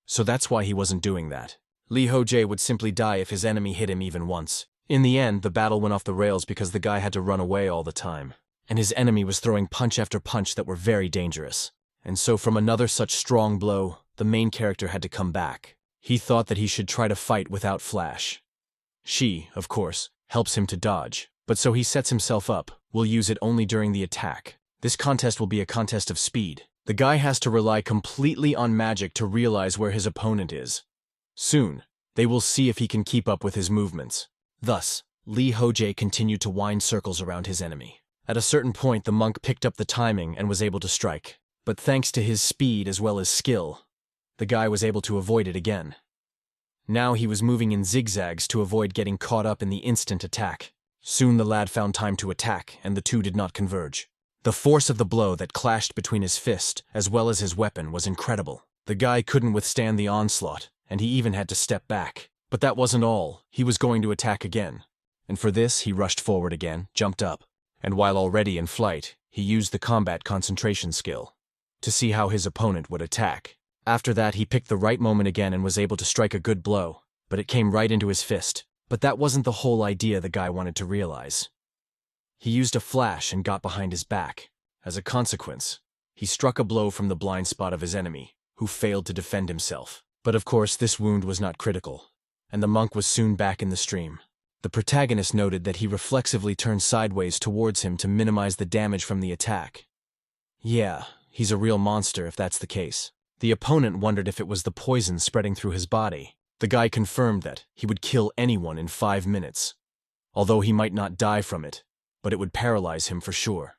Speaker 1: So that's why he wasn't doing that. Lee Ho-jae would simply die if his enemy hit him even once. In the end, the battle went off the rails because the guy had to run away all the time. And his enemy was throwing punch after punch that were very dangerous. And so from another such strong blow, the main character had to come back. He thought that he should try to fight without Flash. She, of course, helps him to dodge. But so he sets himself up, will use it only during the attack. This contest will be a contest of speed. The guy has to rely completely on magic to realize where his opponent is. Soon, they will see if he can keep up with his movements. Thus, Li Hojie continued to wind circles around his enemy. At a certain point, the monk picked up the timing and was able to strike. But thanks to his speed as well as skill, the guy was able to avoid it again. Now he was moving in zigzags to avoid getting caught up in the instant attack. Soon the lad found time to attack, and the two did not converge. The force of the blow that clashed between his fist as well as his weapon was incredible. The guy couldn't withstand the onslaught, and he even had to step back. But that wasn't all. He was going to attack again. And for this, he rushed forward again, jumped up, and while already in flight, he used the combat concentration skill to see how his opponent would attack. After that, he picked the right moment again and was able to strike a good blow, but it came right into his fist. But that wasn't the whole idea the guy wanted to realize. He used a flash and got behind his back. As a consequence, he struck a blow from the blind spot of his enemy, who failed to defend himself. But of course, this wound was not critical, and the monk was soon back in the stream. The protagonist noted that he reflexively turned sideways towards him to minimize the damage from the attack. Yeah, he's a real monster if that's the case. The opponent wondered if it was the poison spreading through his body. The guy confirmed that he would kill anyone in 5 minutes, although he might not die from it, but it would paralyze him for sure.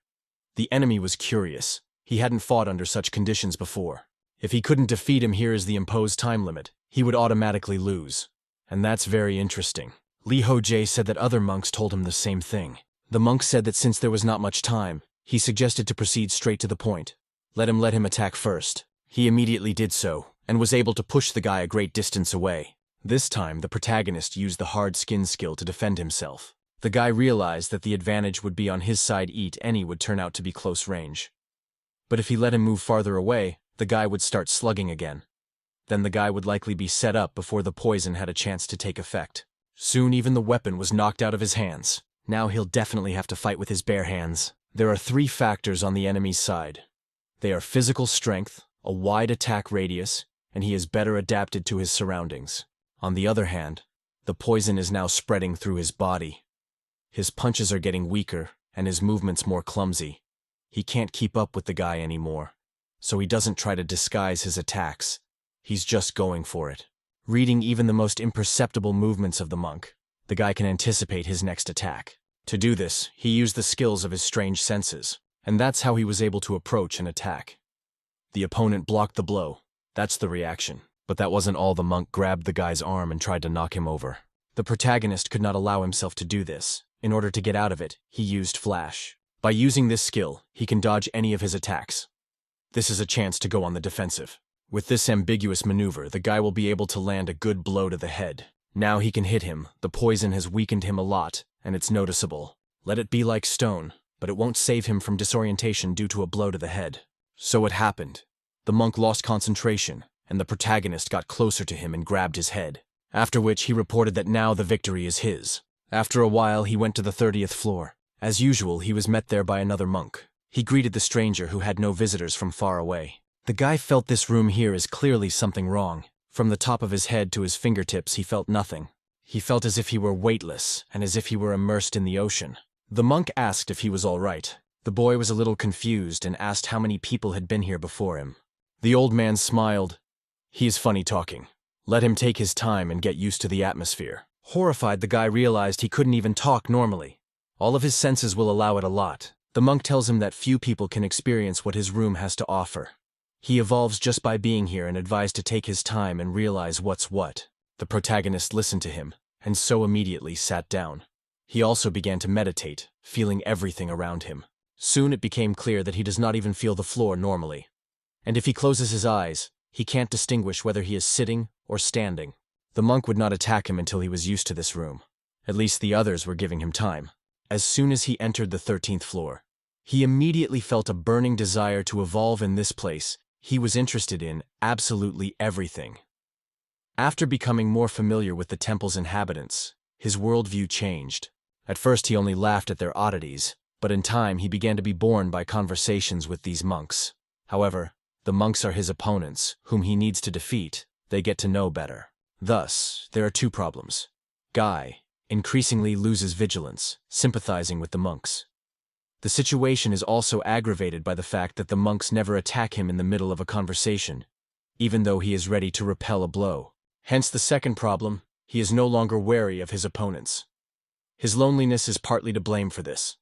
Speaker 1: The enemy was curious. He hadn't fought under such conditions before. If he couldn't defeat him here as the imposed time limit, he would automatically lose. And that's very interesting. Li Hojie said that other monks told him the same thing. The monk said that since there was not much time, he suggested to proceed straight to the point. Let him attack first. He immediately did so, and was able to push the guy a great distance away. This time, the protagonist used the hard skin skill to defend himself. The guy realized that the advantage would be on his side. Any would turn out to be close range. But if he let him move farther away, the guy would start slugging again. Then the guy would likely be set up before the poison had a chance to take effect. Soon even the weapon was knocked out of his hands. Now he'll definitely have to fight with his bare hands. There are 3 factors on the enemy's side. They are physical strength, a wide attack radius, and he is better adapted to his surroundings. On the other hand, the poison is now spreading through his body. His punches are getting weaker, and his movements more clumsy. He can't keep up with the guy anymore, so he doesn't try to disguise his attacks. He's just going for it. Reading even the most imperceptible movements of the monk, the guy can anticipate his next attack. To do this, he used the skills of his strange senses, and that's how he was able to approach and attack. The opponent blocked the blow. That's the reaction. But that wasn't all. The monk grabbed the guy's arm and tried to knock him over. The protagonist could not allow himself to do this. In order to get out of it, he used flash. By using this skill, he can dodge any of his attacks. This is a chance to go on the defensive. With this ambiguous maneuver, the guy will be able to land a good blow to the head. Now he can hit him. The poison has weakened him a lot, and it's noticeable. Let it be like stone, but it won't save him from disorientation due to a blow to the head. So it happened. The monk lost concentration, and the protagonist got closer to him and grabbed his head. After which he reported that now the victory is his. After a while, he went to the 30th floor. As usual, he was met there by another monk. He greeted the stranger who had no visitors from far away. The guy felt this room here is clearly something wrong. From the top of his head to his fingertips, he felt nothing. He felt as if he were weightless, and as if he were immersed in the ocean. The monk asked if he was all right. The boy was a little confused and asked how many people had been here before him. The old man smiled. He is funny talking. Let him take his time and get used to the atmosphere. Horrified, the guy realized he couldn't even talk normally. All of his senses will allow it a lot. The monk tells him that few people can experience what his room has to offer. He evolves just by being here and advised to take his time and realize what's what. The protagonist listened to him, and so immediately sat down. He also began to meditate, feeling everything around him. Soon it became clear that he does not even feel the floor normally. And if he closes his eyes, he can't distinguish whether he is sitting or standing. The monk would not attack him until he was used to this room. At least the others were giving him time. As soon as he entered the 13th floor, he immediately felt a burning desire to evolve in this place. He was interested in absolutely everything. After becoming more familiar with the temple's inhabitants, his worldview changed. At first he only laughed at their oddities, but in time he began to be borne by conversations with these monks. However, the monks are his opponents, whom he needs to defeat. They get to know better. Thus, there are 2 problems. Guy increasingly loses vigilance, sympathizing with the monks. The situation is also aggravated by the fact that the monks never attack him in the middle of a conversation, even though he is ready to repel a blow. Hence the second problem, he is no longer wary of his opponents. His loneliness is partly to blame for this.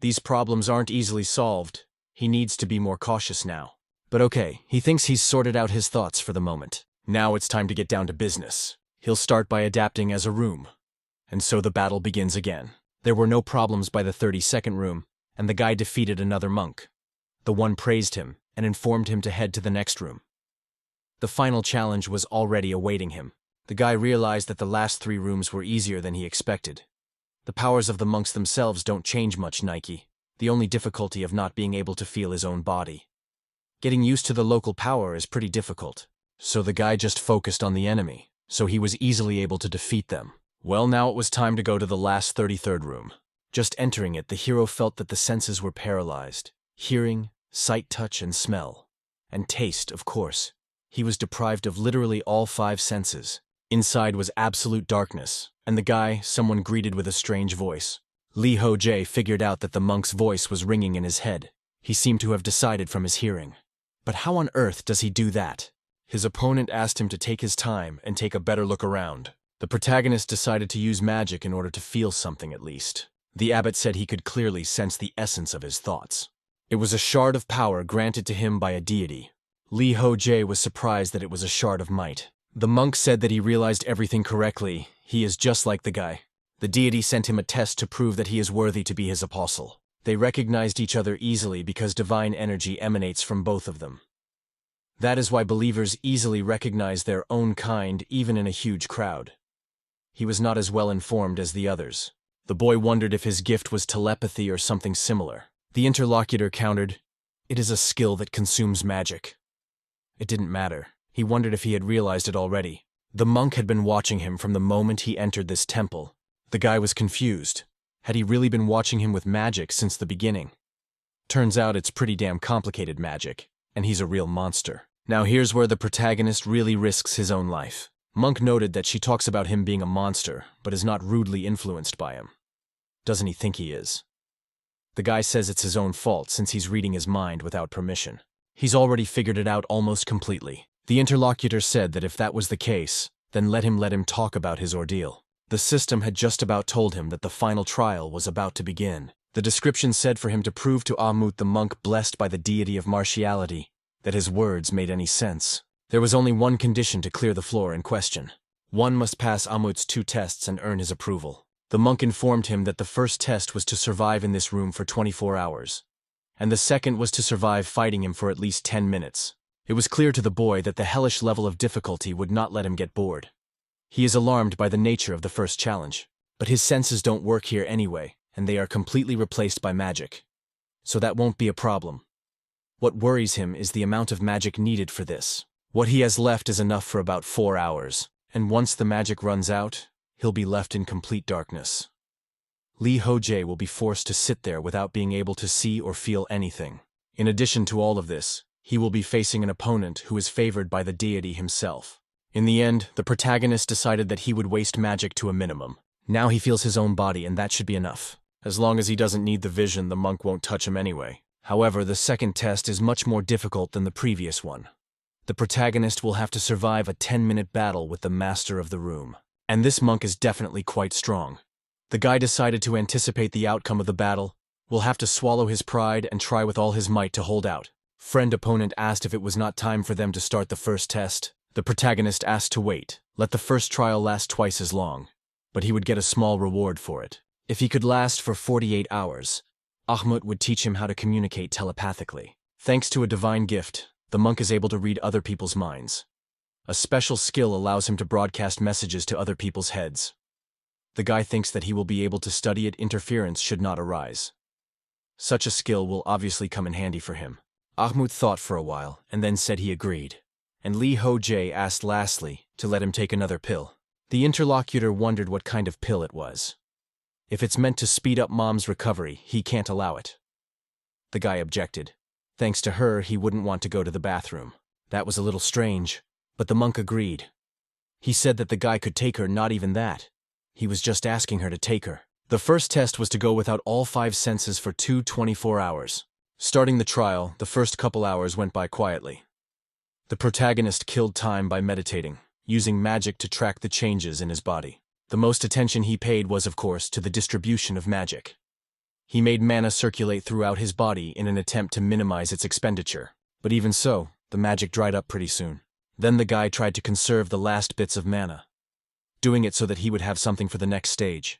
Speaker 1: These problems aren't easily solved. He needs to be more cautious now. But okay, he thinks he's sorted out his thoughts for the moment. Now it's time to get down to business. He'll start by adapting as a room. And so the battle begins again. There were no problems by the 32nd room, and the guy defeated another monk. The one praised him and informed him to head to the next room. The final challenge was already awaiting him. The guy realized that the last 3 rooms were easier than he expected. The powers of the monks themselves don't change much, Nike. The only difficulty of not being able to feel his own body. Getting used to the local power is pretty difficult. So the guy just focused on the enemy, so he was easily able to defeat them. Well, now it was time to go to the last 33rd room. Just entering it, the hero felt that the senses were paralyzed. Hearing, sight, touch, and smell. And taste, of course. He was deprived of literally all 5 senses. Inside was absolute darkness, and the guy, someone greeted with a strange voice. Lee Ho-jae figured out that the monk's voice was ringing in his head. He seemed to have decided from his hearing. But how on earth does he do that? His opponent asked him to take his time and take a better look around. The protagonist decided to use magic in order to feel something at least. The abbot said he could clearly sense the essence of his thoughts. It was a shard of power granted to him by a deity. Lee Ho-jae was surprised that it was a shard of might. The monk said that he realized everything correctly. He is just like the guy. The deity sent him a test to prove that he is worthy to be his apostle. They recognized each other easily because divine energy emanates from both of them. That is why believers easily recognize their own kind even in a huge crowd. He was not as well informed as the others. The boy wondered if his gift was telepathy or something similar. The interlocutor countered, "It is a skill that consumes magic." It didn't matter. He wondered if he had realized it already. The monk had been watching him from the moment he entered this temple. The guy was confused. Had he really been watching him with magic since the beginning? Turns out it's pretty damn complicated magic, and he's a real monster. Now here's where the protagonist really risks his own life. Monk noted that she talks about him being a monster, but is not rudely influenced by him. Doesn't he think he is? The guy says it's his own fault since he's reading his mind without permission. He's already figured it out almost completely. The interlocutor said that if that was the case, then let him talk about his ordeal. The system had just about told him that the final trial was about to begin. The description said for him to prove to Ahmut, the monk blessed by the deity of martiality, that his words made any sense. There was only one condition to clear the floor in question. One must pass Ahmut's 2 tests and earn his approval. The monk informed him that the first test was to survive in this room for 24 hours, and the second was to survive fighting him for at least 10 minutes. It was clear to the boy that the hellish level of difficulty would not let him get bored. He is alarmed by the nature of the first challenge, but his senses don't work here anyway, and they are completely replaced by magic. So that won't be a problem. What worries him is the amount of magic needed for this. What he has left is enough for about 4 hours, and once the magic runs out, he'll be left in complete darkness. Lee Ho-jae will be forced to sit there without being able to see or feel anything. In addition to all of this, he will be facing an opponent who is favored by the deity himself. In the end, the protagonist decided that he would waste magic to a minimum. Now he feels his own body, and that should be enough. As long as he doesn't need the vision, the monk won't touch him anyway. However, the second test is much more difficult than the previous one. The protagonist will have to survive a 10-minute battle with the master of the room. And this monk is definitely quite strong. The guy decided to anticipate the outcome of the battle, will have to swallow his pride and try with all his might to hold out. Friend opponent asked if it was not time for them to start the first test. The protagonist asked to wait, let the first trial last twice as long, but he would get a small reward for it. If he could last for 48 hours, Ahmut would teach him how to communicate telepathically. Thanks to a divine gift, the monk is able to read other people's minds. A special skill allows him to broadcast messages to other people's heads. The guy thinks that he will be able to study it. Interference should not arise. Such a skill will obviously come in handy for him. Ahmut thought for a while, and then said he agreed. And Lee Ho-jae asked lastly to let him take another pill. The interlocutor wondered what kind of pill it was. If it's meant to speed up Mom's recovery, he can't allow it. The guy objected. Thanks to her, he wouldn't want to go to the bathroom. That was a little strange, but the monk agreed. He said that the guy could take her, not even that. He was just asking her to take her. The first test was to go without all 5 senses for 24 hours. Starting the trial, the first couple hours went by quietly. The protagonist killed time by meditating, using magic to track the changes in his body. The most attention he paid was, of course, to the distribution of magic. He made mana circulate throughout his body in an attempt to minimize its expenditure. But even so, the magic dried up pretty soon. Then the guy tried to conserve the last bits of mana, doing it so that he would have something for the next stage.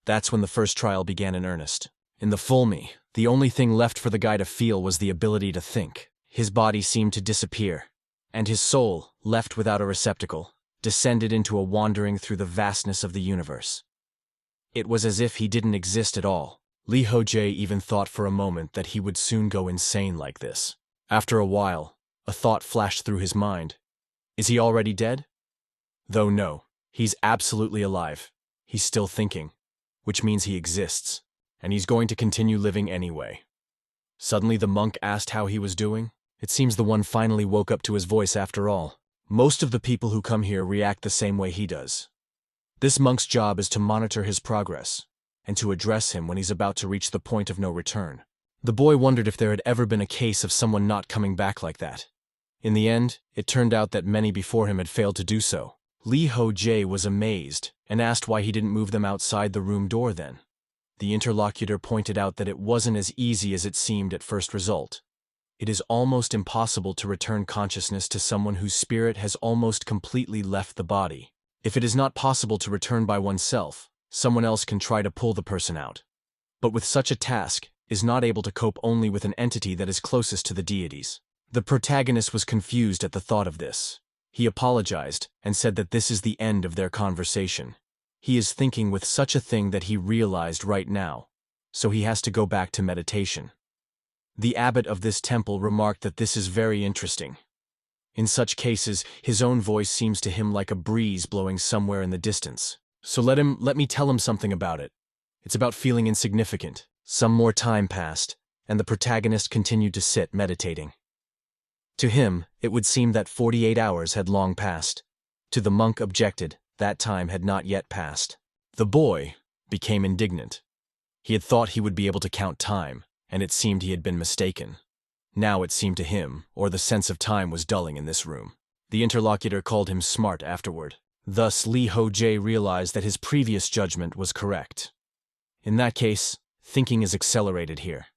Speaker 1: That's when the first trial began in earnest. In the full me, the only thing left for the guy to feel was the ability to think. His body seemed to disappear, and his soul, left without a receptacle, descended into a wandering through the vastness of the universe. It was as if he didn't exist at all. Lee Ho-jae even thought for a moment that he would soon go insane like this. After a while, a thought flashed through his mind. Is he already dead? Though no, he's absolutely alive. He's still thinking, which means he exists, and he's going to continue living anyway. Suddenly the monk asked how he was doing. It seems the one finally woke up to his voice after all. Most of the people who come here react the same way he does. This monk's job is to monitor his progress, and to address him when he's about to reach the point of no return. The boy wondered if there had ever been a case of someone not coming back like that. In the end, it turned out that many before him had failed to do so. Lee Ho-jae was amazed and asked why he didn't move them outside the room door then. The interlocutor pointed out that it wasn't as easy as it seemed at first result. It is almost impossible to return consciousness to someone whose spirit has almost completely left the body. If it is not possible to return by oneself, someone else can try to pull the person out. But with such a task, is not able to cope only with an entity that is closest to the deities. The protagonist was confused at the thought of this. He apologized and said that this is the end of their conversation. He is thinking with such a thing that he realized right now, so he has to go back to meditation. The abbot of this temple remarked that this is very interesting. In such cases, his own voice seems to him like a breeze blowing somewhere in the distance. So let me tell him something about it. It's about feeling insignificant. Some more time passed, and the protagonist continued to sit meditating. To him, it would seem that 48 hours had long passed. To the monk objected, that time had not yet passed. The boy became indignant. He had thought he would be able to count time, and it seemed he had been mistaken. Now it seemed to him, or the sense of time was dulling in this room. The interlocutor called him smart afterward. Thus Lee Ho-jae realized that his previous judgment was correct. In that case, thinking is accelerated here.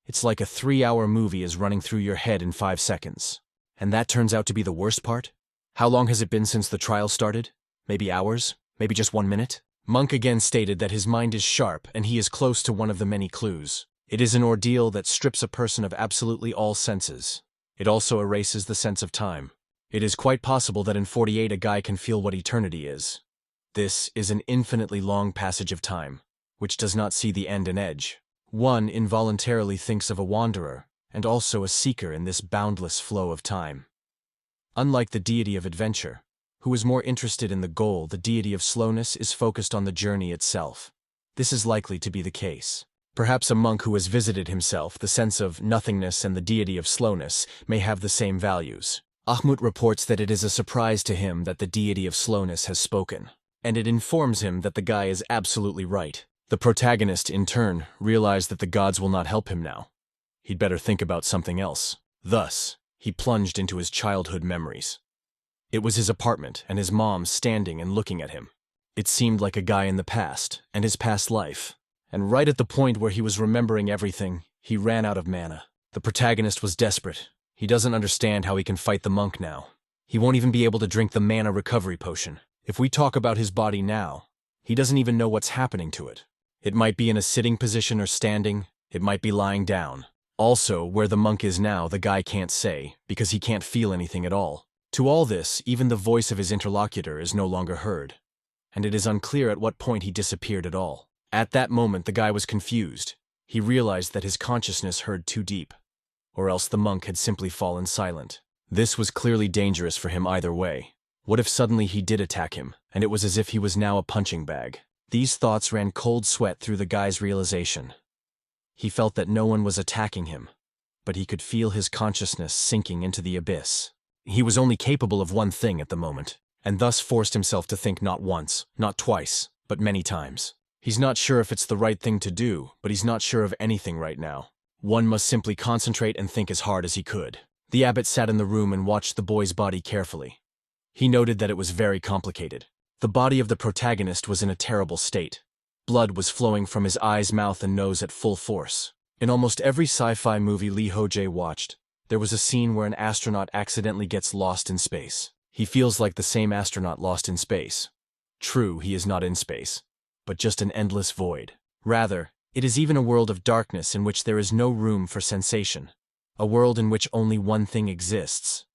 Speaker 1: It's like a 3-hour movie is running through your head in 5 seconds. And that turns out to be the worst part? How long has it been since the trial started? Maybe hours? Maybe just 1 minute? Monk again stated that his mind is sharp and he is close to one of the many clues. It is an ordeal that strips a person of absolutely all senses. It also erases the sense of time. It is quite possible that in 48 a guy can feel what eternity is. This is an infinitely long passage of time, which does not see the end and edge. One involuntarily thinks of a wanderer, and also a seeker in this boundless flow of time. Unlike the deity of adventure, who is more interested in the goal, the deity of slowness is focused on the journey itself. This is likely to be the case. Perhaps a monk who has visited himself, the sense of nothingness and the deity of slowness may have the same values. Ahmut reports that it is a surprise to him that the deity of slowness has spoken, and it informs him that the guy is absolutely right. The protagonist, in turn, realized that the gods will not help him now. He'd better think about something else. Thus, he plunged into his childhood memories. It was his apartment and his mom standing and looking at him. It seemed like a guy in the past and his past life. And right at the point where he was remembering everything, he ran out of mana. The protagonist was desperate. He doesn't understand how he can fight the monk now. He won't even be able to drink the mana recovery potion. If we talk about his body now, he doesn't even know what's happening to it. It might be in a sitting position or standing. It might be lying down. Also, where the monk is now, the guy can't say, because he can't feel anything at all. To all this, even the voice of his interlocutor is no longer heard. And it is unclear at what point he disappeared at all. At that moment, the guy was confused. He realized that his consciousness heard too deep. Or else the monk had simply fallen silent. This was clearly dangerous for him either way. What if suddenly he did attack him, and it was as if he was now a punching bag? These thoughts ran cold sweat through the guy's realization. He felt that no one was attacking him, but he could feel his consciousness sinking into the abyss. He was only capable of one thing at the moment, and thus forced himself to think not once, not twice, but many times. He's not sure if it's the right thing to do, but he's not sure of anything right now. One must simply concentrate and think as hard as he could. The abbot sat in the room and watched the boy's body carefully. He noted that it was very complicated. The body of the protagonist was in a terrible state. Blood was flowing from his eyes, mouth, and nose at full force. In almost every sci-fi movie Lee Ho-jae watched, there was a scene where an astronaut accidentally gets lost in space. He feels like the same astronaut lost in space. True, he is not in space, but just an endless void. Rather, it is even a world of darkness in which there is no room for sensation. A world in which only one thing exists.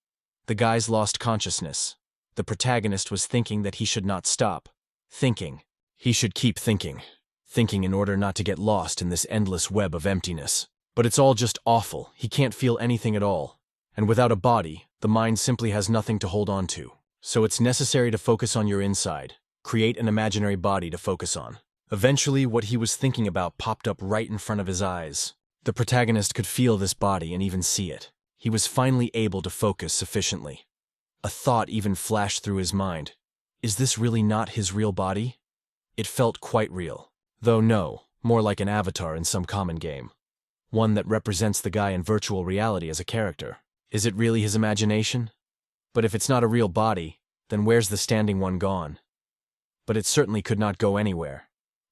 Speaker 1: The guy's lost consciousness. The protagonist was thinking that he should not stop thinking. He should keep thinking. Thinking in order not to get lost in this endless web of emptiness. But it's all just awful. He can't feel anything at all. And without a body, the mind simply has nothing to hold on to. So it's necessary to focus on your inside. Create an imaginary body to focus on. Eventually, what he was thinking about popped up right in front of his eyes. The protagonist could feel this body and even see it. He was finally able to focus sufficiently. A thought even flashed through his mind. Is this really not his real body? It felt quite real. Though no, more like an avatar in some common game. One that represents the guy in virtual reality as a character. Is it really his imagination? But if it's not a real body, then where's the standing one gone? But it certainly could not go anywhere.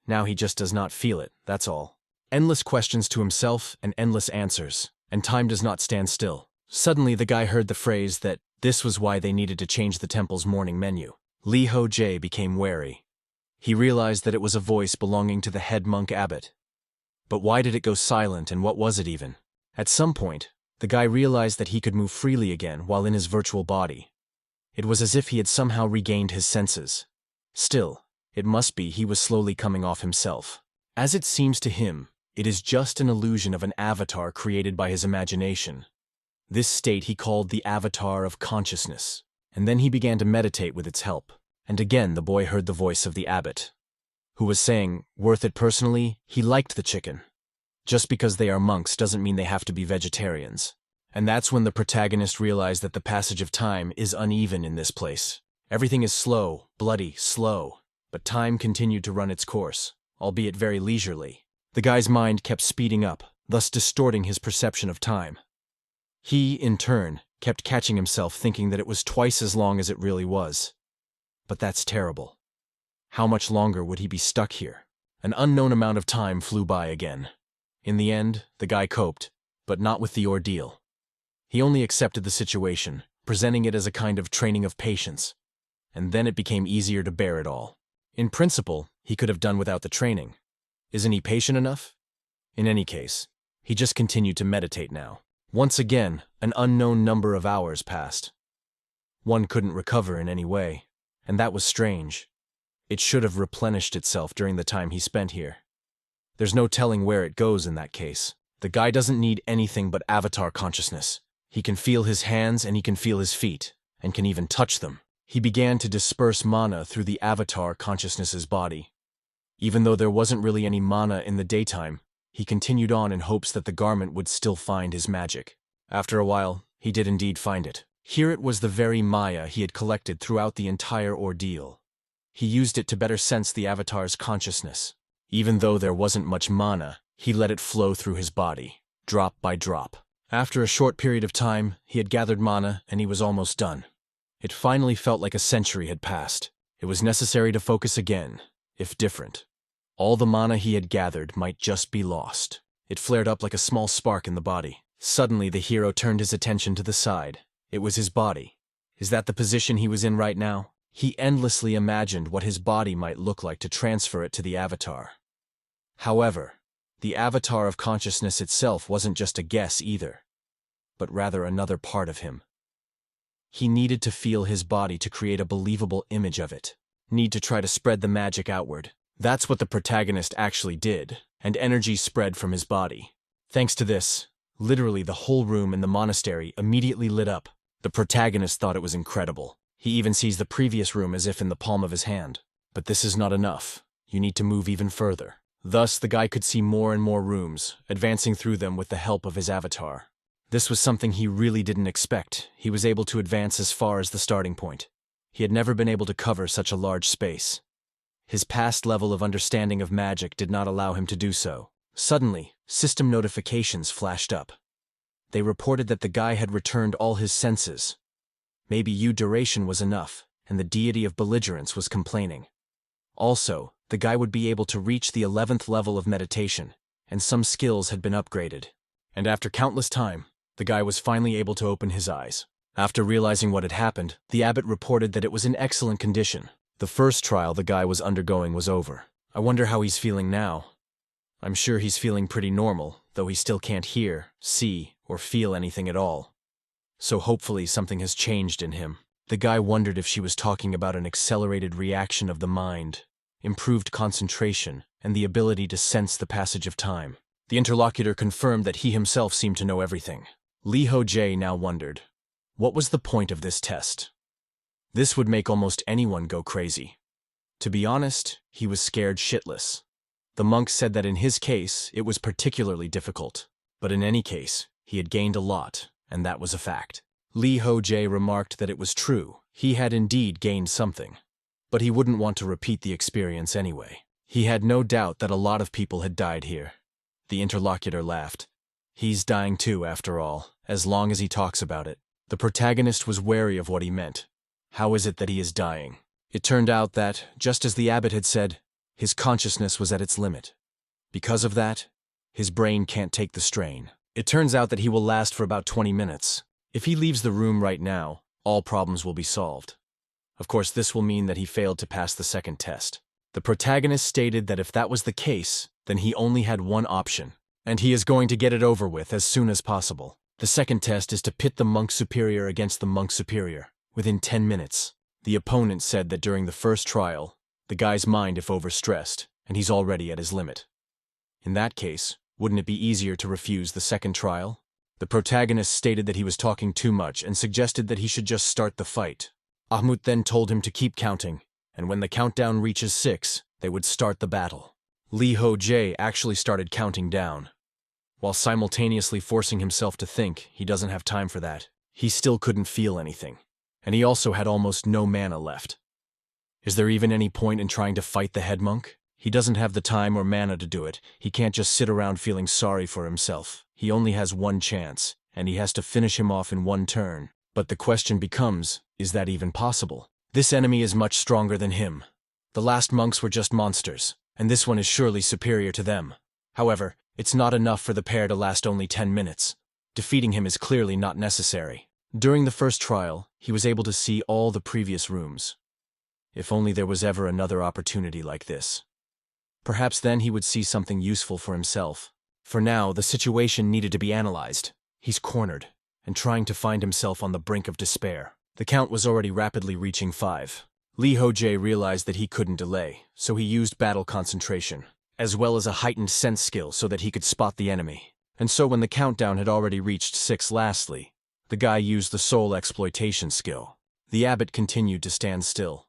Speaker 1: Now he just does not feel it, that's all. Endless questions to himself and endless answers, and time does not stand still. Suddenly the guy heard the phrase that this was why they needed to change the temple's morning menu. Lee Ho-jae became wary. He realized that it was a voice belonging to the head monk abbot. But why did it go silent, and what was it even? At some point, the guy realized that he could move freely again while in his virtual body. It was as if he had somehow regained his senses. Still, it must be he was slowly coming off himself. As it seems to him, it is just an illusion of an avatar created by his imagination. This state he called the avatar of consciousness, and then he began to meditate with its help. And again the boy heard the voice of the abbot, who was saying, worth it personally, he liked the chicken. Just because they are monks doesn't mean they have to be vegetarians. And that's when the protagonist realized that the passage of time is uneven in this place. Everything is slow, bloody, slow, but time continued to run its course, albeit very leisurely. The guy's mind kept speeding up, thus distorting his perception of time. He, in turn, kept catching himself thinking that it was twice as long as it really was. But that's terrible. How much longer would he be stuck here? An unknown amount of time flew by again. In the end, the guy coped, but not with the ordeal. He only accepted the situation, presenting it as a kind of training of patience. And then it became easier to bear it all. In principle, he could have done without the training. Isn't he patient enough? In any case, he just continued to meditate now. Once again, an unknown number of hours passed. One couldn't recover in any way, and that was strange. It should have replenished itself during the time he spent here. There's no telling where it goes in that case. The guy doesn't need anything but avatar consciousness. He can feel his hands and he can feel his feet, and can even touch them. He began to disperse mana through the avatar consciousness's body. Even though there wasn't really any mana in the daytime, he continued on in hopes that the garment would still find his magic. After a while, he did indeed find it. Here it was the very Maya he had collected throughout the entire ordeal. He used it to better sense the avatar's consciousness. Even though there wasn't much mana, he let it flow through his body, drop by drop. After a short period of time, he had gathered mana and he was almost done. It finally felt like a century had passed. It was necessary to focus again, if different. All the mana he had gathered might just be lost. It flared up like a small spark in the body. Suddenly the hero turned his attention to the side. It was his body. Is that the position he was in right now? He endlessly imagined what his body might look like to transfer it to the avatar. However, the avatar of consciousness itself wasn't just a guess either, but rather another part of him. He needed to feel his body to create a believable image of it. Need to try to spread the magic outward. That's what the protagonist actually did, and energy spread from his body. Thanks to this, literally the whole room in the monastery immediately lit up. The protagonist thought it was incredible. He even sees the previous room as if in the palm of his hand. But this is not enough. You need to move even further. Thus, the guy could see more and more rooms, advancing through them with the help of his avatar. This was something he really didn't expect. He was able to advance as far as the starting point. He had never been able to cover such a large space. His past level of understanding of magic did not allow him to do so. Suddenly, system notifications flashed up. They reported that the guy had returned all his senses. Maybe duration was enough, and the deity of belligerence was complaining. Also, the guy would be able to reach the 11th level of meditation, and some skills had been upgraded. And after countless time, the guy was finally able to open his eyes. After realizing what had happened, the abbot reported that it was in excellent condition. The first trial the guy was undergoing was over. I wonder how he's feeling now. I'm sure he's feeling pretty normal, though he still can't hear, see, or feel anything at all. So hopefully something has changed in him. The guy wondered if she was talking about an accelerated reaction of the mind, improved concentration, and the ability to sense the passage of time. The interlocutor confirmed that he himself seemed to know everything. Lee Ho-jae now wondered, what was the point of this test? This would make almost anyone go crazy. To be honest, he was scared shitless. The monk said that in his case, it was particularly difficult. But in any case, he had gained a lot, and that was a fact. Lee Ho-jae remarked that it was true. He had indeed gained something. But he wouldn't want to repeat the experience anyway. He had no doubt that a lot of people had died here. The interlocutor laughed. He's dying too, after all, as long as he talks about it. The protagonist was wary of what he meant. How is it that he is dying? It turned out that, just as the abbot had said, his consciousness was at its limit. Because of that, his brain can't take the strain. It turns out that he will last for about 20 minutes. If he leaves the room right now, all problems will be solved. Of course, this will mean that he failed to pass the second test. The protagonist stated that if that was the case, then he only had one option, and he is going to get it over with as soon as possible. The second test is to pit the monk superior against the monk superior, within 10 minutes. The opponent said that during the first trial, the guy's mind if overstressed, and he's already at his limit. In that case, wouldn't it be easier to refuse the second trial? The protagonist stated that he was talking too much and suggested that he should just start the fight. Ahmut then told him to keep counting, and when the countdown reaches 6, they would start the battle. Lee Ho-jae actually started counting down. While simultaneously forcing himself to think, he doesn't have time for that. He still couldn't feel anything, and he also had almost no mana left. Is there even any point in trying to fight the head monk? He doesn't have the time or mana to do it. He can't just sit around feeling sorry for himself. He only has one chance, and he has to finish him off in one turn. But the question becomes, is that even possible? This enemy is much stronger than him. The last monks were just monsters, and this one is surely superior to them. However, it's not enough for the pair to last only 10 minutes. Defeating him is clearly not necessary. During the first trial, he was able to see all the previous rooms. If only there was ever another opportunity like this. Perhaps then he would see something useful for himself. For now, the situation needed to be analyzed. He's cornered, and trying to find himself on the brink of despair. The count was already rapidly reaching 5. Lee Ho-jae realized that he couldn't delay, so he used battle concentration, as well as a heightened sense skill so that he could spot the enemy. And so when the countdown had already reached 6 lastly, the guy used the soul exploitation skill. The abbot continued to stand still.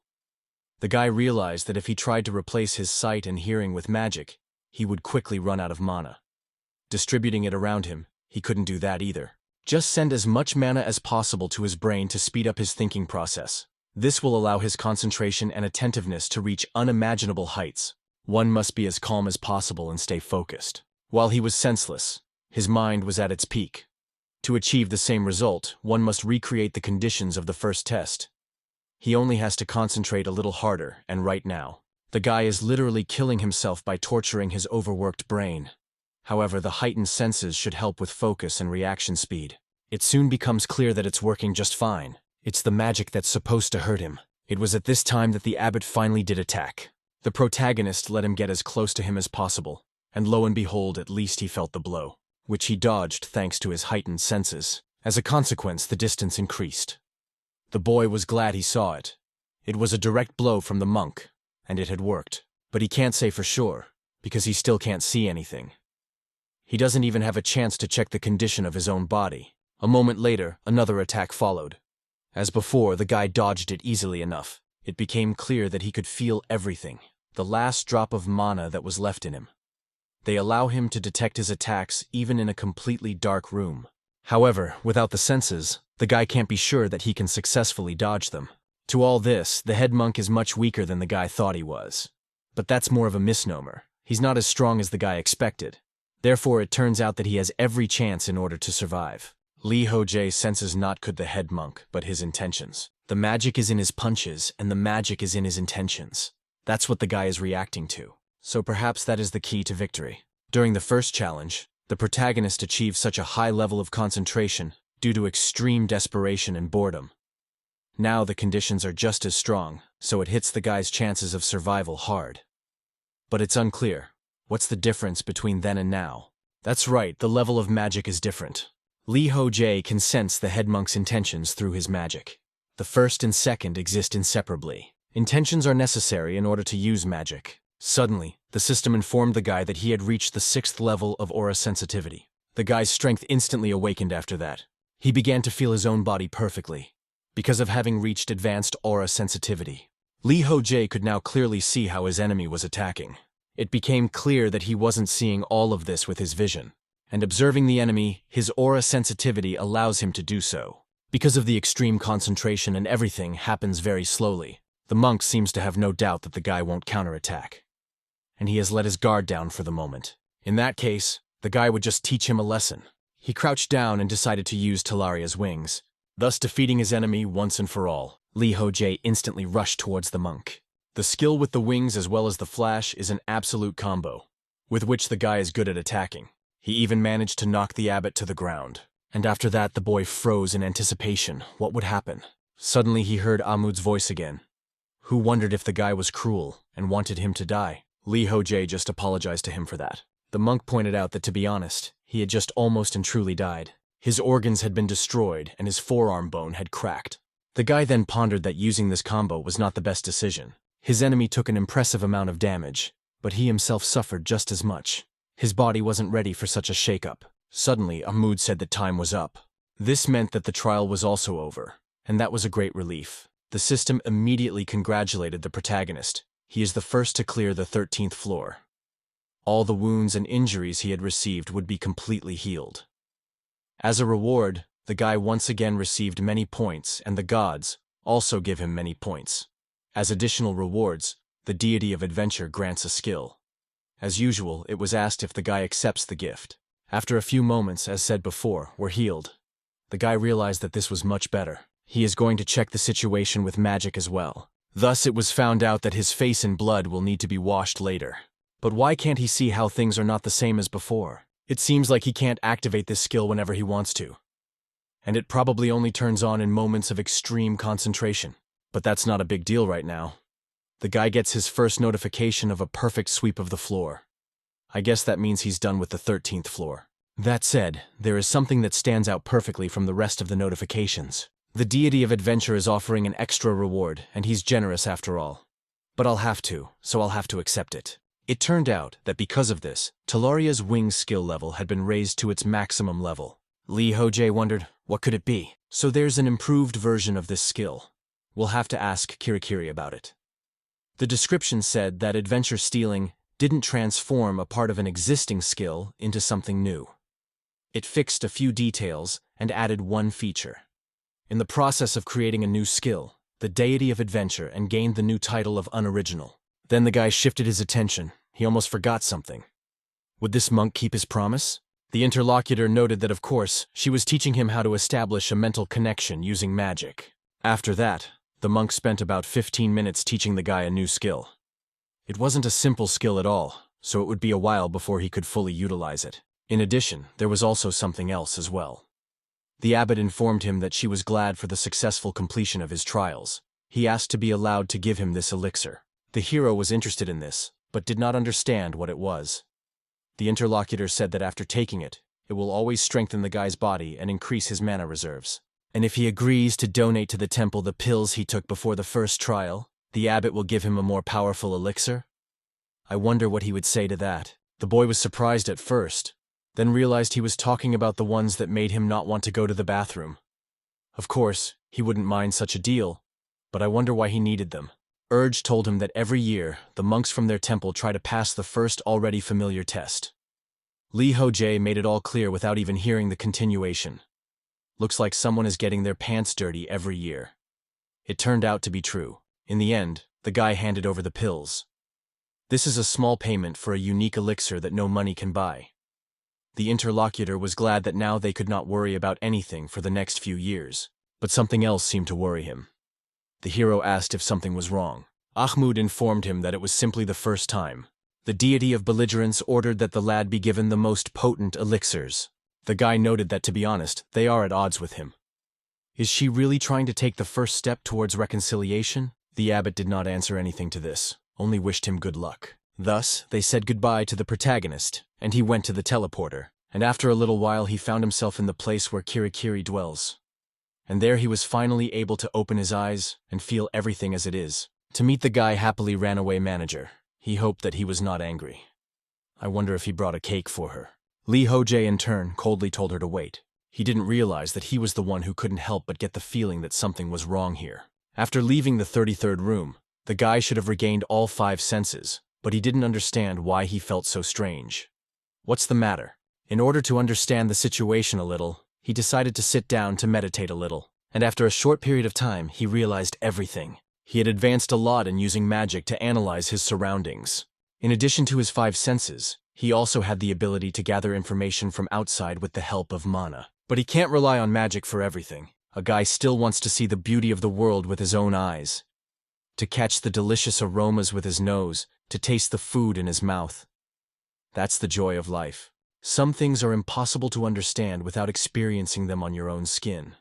Speaker 1: The guy realized that if he tried to replace his sight and hearing with magic, he would quickly run out of mana. Distributing it around him, he couldn't do that either. Just send as much mana as possible to his brain to speed up his thinking process. This will allow his concentration and attentiveness to reach unimaginable heights. One must be as calm as possible and stay focused. While he was senseless, his mind was at its peak. To achieve the same result, one must recreate the conditions of the first test. He only has to concentrate a little harder, and right now. The guy is literally killing himself by torturing his overworked brain. However, the heightened senses should help with focus and reaction speed. It soon becomes clear that it's working just fine. It's the magic that's supposed to hurt him. It was at this time that the abbot finally did attack. The protagonist let him get as close to him as possible, and lo and behold, at least he felt the blow, which he dodged thanks to his heightened senses. As a consequence, the distance increased. The boy was glad he saw it. It was a direct blow from the monk, and it had worked. But he can't say for sure, because he still can't see anything. He doesn't even have a chance to check the condition of his own body. A moment later, another attack followed. As before, the guy dodged it easily enough. It became clear that he could feel everything, the last drop of mana that was left in him. They allow him to detect his attacks even in a completely dark room. However, without the senses, the guy can't be sure that he can successfully dodge them. To all this, the head monk is much weaker than the guy thought he was. But that's more of a misnomer. He's not as strong as the guy expected. Therefore, it turns out that he has every chance in order to survive. Li Hojie senses not could the head monk, but his intentions. The magic is in his punches, and the magic is in his intentions. That's what the guy is reacting to. So perhaps that is the key to victory. During the first challenge, the protagonist achieved such a high level of concentration due to extreme desperation and boredom. Now the conditions are just as strong, so it hits the guy's chances of survival hard. But it's unclear. What's the difference between then and now? That's right, the level of magic is different. Li Hojie can sense the head monk's intentions through his magic. The first and second exist inseparably. Intentions are necessary in order to use magic. Suddenly, the system informed the guy that he had reached the 6th level of aura sensitivity. The guy's strength instantly awakened after that. He began to feel his own body perfectly, because of having reached advanced aura sensitivity. Li Hojie could now clearly see how his enemy was attacking. It became clear that he wasn't seeing all of this with his vision, and observing the enemy, his aura sensitivity allows him to do so. Because of the extreme concentration and everything happens very slowly, the monk seems to have no doubt that the guy won't counterattack. And he has let his guard down for the moment. In that case, the guy would just teach him a lesson. He crouched down and decided to use Talaria's wings, thus defeating his enemy once and for all. Li Hojie instantly rushed towards the monk. The skill with the wings as well as the flash is an absolute combo, with which the guy is good at attacking. He even managed to knock the abbot to the ground. And after that the boy froze in anticipation. What would happen? Suddenly he heard Ahmud's voice again, who wondered if the guy was cruel and wanted him to die. Li Hojie just apologized to him for that. The monk pointed out that, to be honest, he had just almost and truly died. His organs had been destroyed and his forearm bone had cracked. The guy then pondered that using this combo was not the best decision. His enemy took an impressive amount of damage, but he himself suffered just as much. His body wasn't ready for such a shakeup. Suddenly, Ahmud said that time was up. This meant that the trial was also over, and that was a great relief. The system immediately congratulated the protagonist. He is the first to clear the 13th floor. All the wounds and injuries he had received would be completely healed. As a reward, the guy once again received many points, and the gods also give him many points. As additional rewards, the deity of adventure grants a skill. As usual, it was asked if the guy accepts the gift. After a few moments, as said before, were healed. The guy realized that this was much better. He is going to check the situation with magic as well. Thus it was found out that his face and blood will need to be washed later. But why can't he see how things are not the same as before? It seems like he can't activate this skill whenever he wants to. And it probably only turns on in moments of extreme concentration. But that's not a big deal right now. The guy gets his first notification of a perfect sweep of the floor. I guess that means he's done with the 13th floor. That said, there is something that stands out perfectly from the rest of the notifications. The deity of adventure is offering an extra reward, and he's generous after all. But I'll have to, so I'll have to accept it. It turned out that because of this, Talaria's wing skill level had been raised to its maximum level. Li Hojie wondered, what could it be? So there's an improved version of this skill. We'll have to ask Kirikiri about it. The description said that adventure stealing didn't transform a part of an existing skill into something new. It fixed a few details and added one feature. In the process of creating a new skill, the deity of adventure and gained the new title of unoriginal. Then the guy shifted his attention. He almost forgot something. Would this monk keep his promise? The interlocutor noted that, of course, she was teaching him how to establish a mental connection using magic. After that, the monk spent about 15 minutes teaching the guy a new skill. It wasn't a simple skill at all, so it would be a while before he could fully utilize it. In addition, there was also something else as well. The abbot informed him that she was glad for the successful completion of his trials. He asked to be allowed to give him this elixir. The hero was interested in this, but did not understand what it was. The interlocutor said that after taking it, it will always strengthen the guy's body and increase his mana reserves. And if he agrees to donate to the temple the pills he took before the first trial, the abbot will give him a more powerful elixir? I wonder what he would say to that. The boy was surprised at first, then realized he was talking about the ones that made him not want to go to the bathroom. Of course, he wouldn't mind such a deal, but I wonder why he needed them. Urge told him that every year, the monks from their temple try to pass the first already familiar test. Li Hojie made it all clear without even hearing the continuation. Looks like someone is getting their pants dirty every year. It turned out to be true. In the end, the guy handed over the pills. This is a small payment for a unique elixir that no money can buy. The interlocutor was glad that now they could not worry about anything for the next few years. But something else seemed to worry him. The hero asked if something was wrong. Ahmud informed him that it was simply the first time. The deity of belligerence ordered that the lad be given the most potent elixirs. The guy noted that, to be honest, they are at odds with him. Is she really trying to take the first step towards reconciliation? The abbot did not answer anything to this, only wished him good luck. Thus, they said goodbye to the protagonist, and he went to the teleporter, and after a little while he found himself in the place where Kirikiri dwells. And there he was finally able to open his eyes and feel everything as it is. To meet the guy happily ran away manager. He hoped that he was not angry. I wonder if he brought a cake for her. Lee Ho-jae in turn coldly told her to wait. He didn't realize that he was the one who couldn't help but get the feeling that something was wrong here. After leaving the 33rd room, the guy should have regained all 5 senses, but he didn't understand why he felt so strange. What's the matter? In order to understand the situation a little, he decided to sit down to meditate a little, and after a short period of time, he realized everything. He had advanced a lot in using magic to analyze his surroundings. In addition to his 5 senses, he also had the ability to gather information from outside with the help of mana. But he can't rely on magic for everything. A guy still wants to see the beauty of the world with his own eyes, to catch the delicious aromas with his nose, to taste the food in his mouth. That's the joy of life. Some things are impossible to understand without experiencing them on your own skin.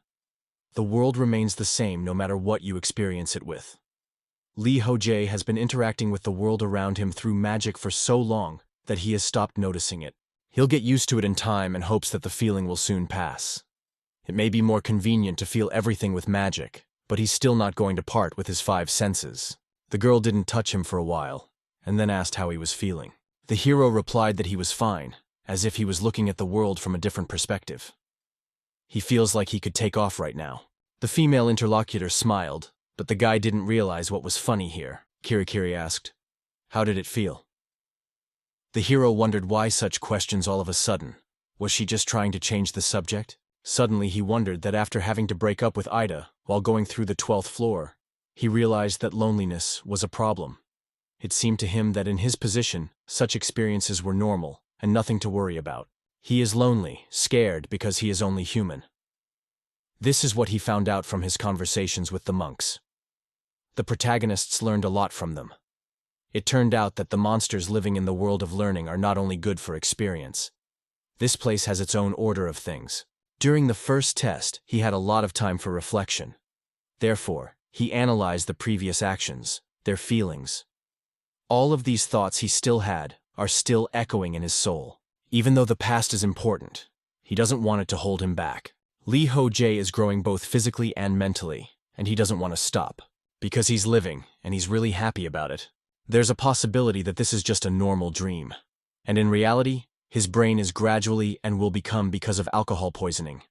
Speaker 1: The world remains the same no matter what you experience it with. Lee Ho-jae has been interacting with the world around him through magic for so long that he has stopped noticing it. He'll get used to it in time and hopes that the feeling will soon pass. It may be more convenient to feel everything with magic, but he's still not going to part with his 5 senses. The girl didn't touch him for a while, and then asked how he was feeling. The hero replied that he was fine, as if he was looking at the world from a different perspective. He feels like he could take off right now. The female interlocutor smiled, but the guy didn't realize what was funny here. Kirikiri asked, "How did it feel?" The hero wondered why such questions all of a sudden. Was she just trying to change the subject? Suddenly he wondered that after having to break up with Ida while going through the 12th floor, he realized that loneliness was a problem. It seemed to him that in his position, such experiences were normal and nothing to worry about. He is lonely, scared because he is only human. This is what he found out from his conversations with the monks. The protagonists learned a lot from them. It turned out that the monsters living in the world of learning are not only good for experience. This place has its own order of things. During the first test, he had a lot of time for reflection. Therefore, he analyzed the previous actions, their feelings. All of these thoughts he still had are still echoing in his soul. Even though the past is important, he doesn't want it to hold him back. Lee Ho-jae is growing both physically and mentally, and he doesn't want to stop. Because he's living, and he's really happy about it. There's a possibility that this is just a normal dream. And in reality, his brain is gradually and will become because of alcohol poisoning.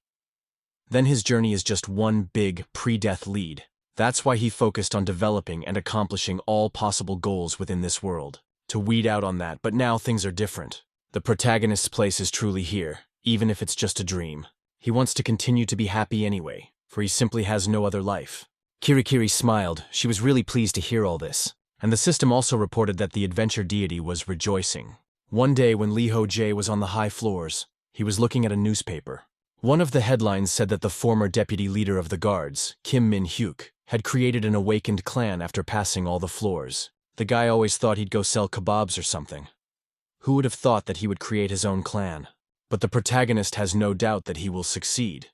Speaker 1: Then his journey is just one big pre-death lead. That's why he focused on developing and accomplishing all possible goals within this world. To weed out on that, but now things are different. The protagonist's place is truly here, even if it's just a dream. He wants to continue to be happy anyway, for he simply has no other life. Kirikiri smiled. She was really pleased to hear all this. And the system also reported that the adventure deity was rejoicing. One day when Lee Ho-jae was on the high floors, he was looking at a newspaper. One of the headlines said that the former deputy leader of the guards, Kim Min-hyuk, had created an awakened clan after passing all the floors. The guy always thought he'd go sell kebabs or something. Who would have thought that he would create his own clan? But the protagonist has no doubt that he will succeed.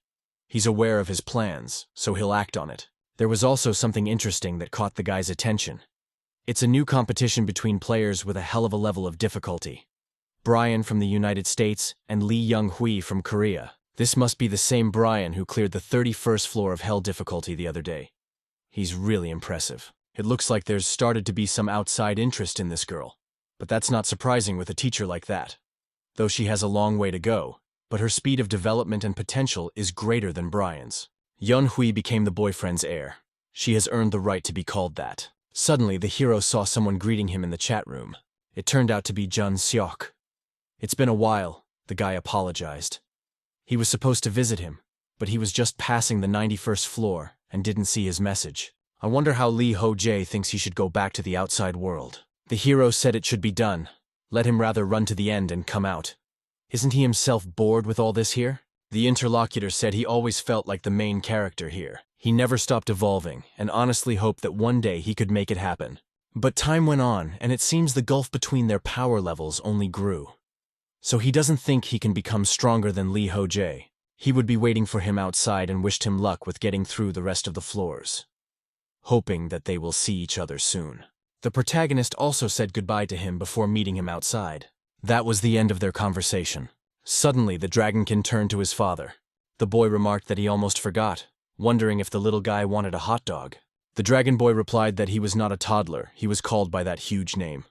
Speaker 1: He's aware of his plans, so he'll act on it. There was also something interesting that caught the guy's attention. It's a new competition between players with a hell of a level of difficulty. Brian from the United States and Lee Young-hui from Korea. This must be the same Brian who cleared the 31st floor of hell difficulty the other day. He's really impressive. It looks like there's started to be some outside interest in this girl. But that's not surprising with a teacher like that. Though she has a long way to go, but her speed of development and potential is greater than Brian's. Yun-hui became the boyfriend's heir. She has earned the right to be called that. Suddenly, the hero saw someone greeting him in the chat room. It turned out to be Jun Seok. It's been a while, the guy apologized. He was supposed to visit him, but he was just passing the 91st floor and didn't see his message. I wonder how Lee Ho-jae thinks he should go back to the outside world. The hero said it should be done. Let him rather run to the end and come out. Isn't he himself bored with all this here? The interlocutor said he always felt like the main character here. He never stopped evolving, and honestly hoped that one day he could make it happen. But time went on, and it seems the gulf between their power levels only grew. So he doesn't think he can become stronger than Lee Ho-jae. He would be waiting for him outside and wished him luck with getting through the rest of the floors, hoping that they will see each other soon. The protagonist also said goodbye to him before meeting him outside. That was the end of their conversation. Suddenly, the dragonkin turned to his father. The boy remarked that he almost forgot, wondering if the little guy wanted a hot dog. The dragon boy replied that he was not a toddler, he was called by that huge name.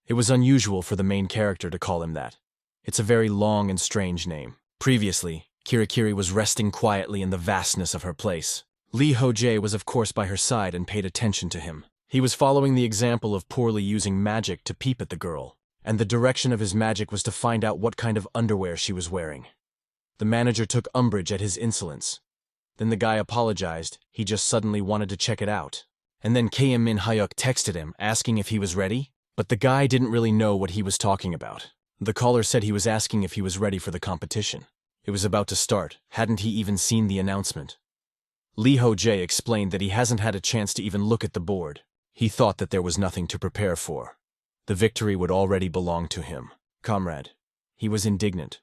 Speaker 1: It was unusual for the main character to call him that. It's a very long and strange name. Previously, Kirikiri was resting quietly in the vastness of her place. Lee Ho-jae was of course by her side and paid attention to him. He was following the example of poorly using magic to peep at the girl, and the direction of his magic was to find out what kind of underwear she was wearing. The manager took umbrage at his insolence. Then the guy apologized, he just suddenly wanted to check it out. And then Kim Min Hyuk texted him, asking if he was ready, but the guy didn't really know what he was talking about. The caller said he was asking if he was ready for the competition. It was about to start, hadn't he even seen the announcement? Lee Ho-jae explained that he hasn't had a chance to even look at the board. He thought that there was nothing to prepare for. The victory would already belong to him. Comrade. He was indignant.